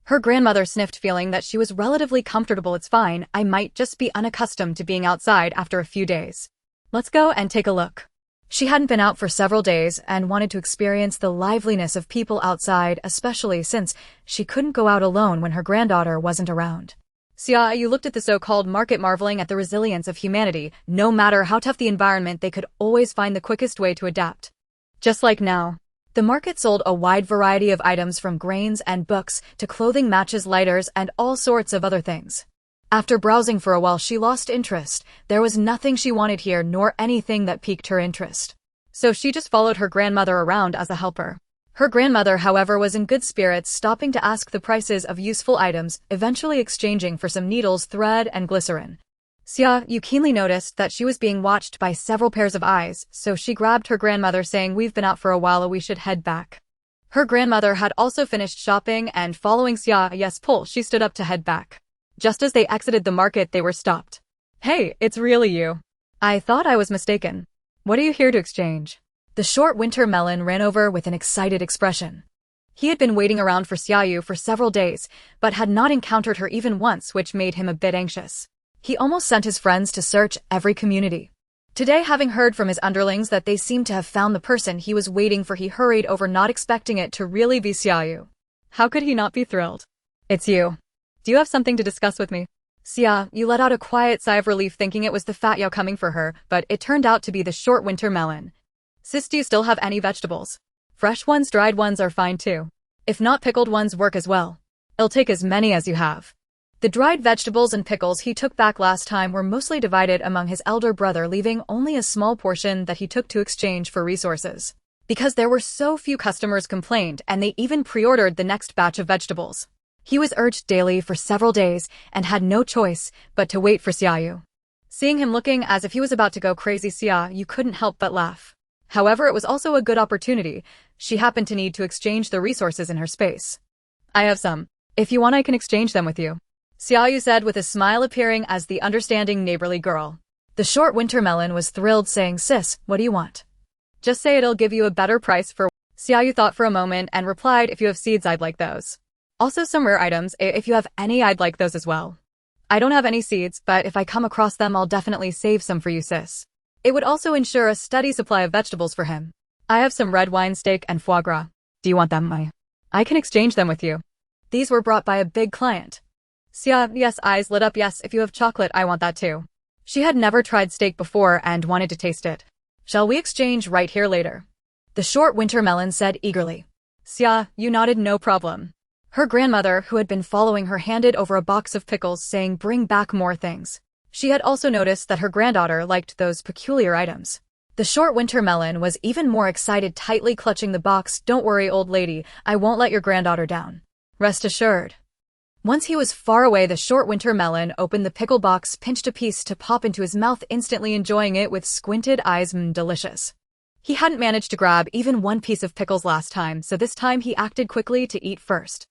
Her grandmother sniffed, feeling that she was relatively comfortable. "It's fine, I might just be unaccustomed to being outside after a few days. Let's go and take a look." She hadn't been out for several days and wanted to experience the liveliness of people outside, especially since she couldn't go out alone when her granddaughter wasn't around. Xia Yu looked at the so-called market, marveling at the resilience of humanity. No matter how tough the environment, they could always find the quickest way to adapt. Just like now. The market sold a wide variety of items, from grains and books to clothing, matches, lighters, and all sorts of other things. After browsing for a while, she lost interest. There was nothing she wanted here, nor anything that piqued her interest. so she just followed her grandmother around as a helper. Her grandmother, however, was in good spirits, stopping to ask the prices of useful items, eventually exchanging for some needles, thread, and glycerin. Xia Yu keenly noticed that she was being watched by several pairs of eyes, so she grabbed her grandmother saying, "We've been out for a while, we should head back." Her grandmother had also finished shopping and following Xia Yu's pull, she stood up to head back. Just as they exited the market, they were stopped. "Hey, it's really you. I thought I was mistaken. What are you here to exchange?" The short winter melon ran over with an excited expression. He had been waiting around for Xia Yu for several days, but had not encountered her even once, which made him a bit anxious. He almost sent his friends to search every community. Today, having heard from his underlings that they seemed to have found the person he was waiting for, he hurried over, not expecting it to really be Xia Yu. How could he not be thrilled? "It's you. Do you have something to discuss with me?" Xia Yu let out a quiet sigh of relief, thinking it was the fat Yao coming for her, but it turned out to be the short winter melon. "Sis, do you still have any vegetables? Fresh ones, dried ones are fine too. If not, pickled ones work as well. I'll take as many as you have." The dried vegetables and pickles he took back last time were mostly divided among his elder brother, leaving only a small portion that he took to exchange for resources. Because there were so few, customers complained, and they even pre-ordered the next batch of vegetables. He was urged daily for several days and had no choice but to wait for Xia Yu. Seeing him looking as if he was about to go crazy, Xia Yu couldn't help but laugh. However, it was also a good opportunity. She happened to need to exchange the resources in her space. "I have some. If you want, I can exchange them with you," Xia Yu said with a smile, appearing as the understanding neighborly girl. The short winter melon was thrilled, saying, "Sis, what do you want? Just say it'll give you a better price for." Xia Yu thought for a moment and replied, "If you have seeds, I'd like those. Also some rare items, if you have any, I'd like those as well. I don't have any seeds, but if I come across them, I'll definitely save some for you, sis." It would also ensure a steady supply of vegetables for him. "I have some red wine, steak, and foie gras. Do you want them? I can exchange them with you." These were brought by a big client. Xia Yu's eyes lit up. "Yes, if you have chocolate, I want that too." She had never tried steak before and wanted to taste it. "Shall we exchange right here later?" the short winter melon said eagerly. Xia Yu nodded, "No problem." Her grandmother, who had been following her, handed over a box of pickles, saying, "Bring back more things." She had also noticed that her granddaughter liked those peculiar items. The short winter melon was even more excited, tightly clutching the box. "Don't worry, old lady, I won't let your granddaughter down. Rest assured." Once he was far away, the short winter melon opened the pickle box, pinched a piece to pop into his mouth, instantly enjoying it with squinted eyes. Delicious. He hadn't managed to grab even one piece of pickles last time, so this time he acted quickly to eat first.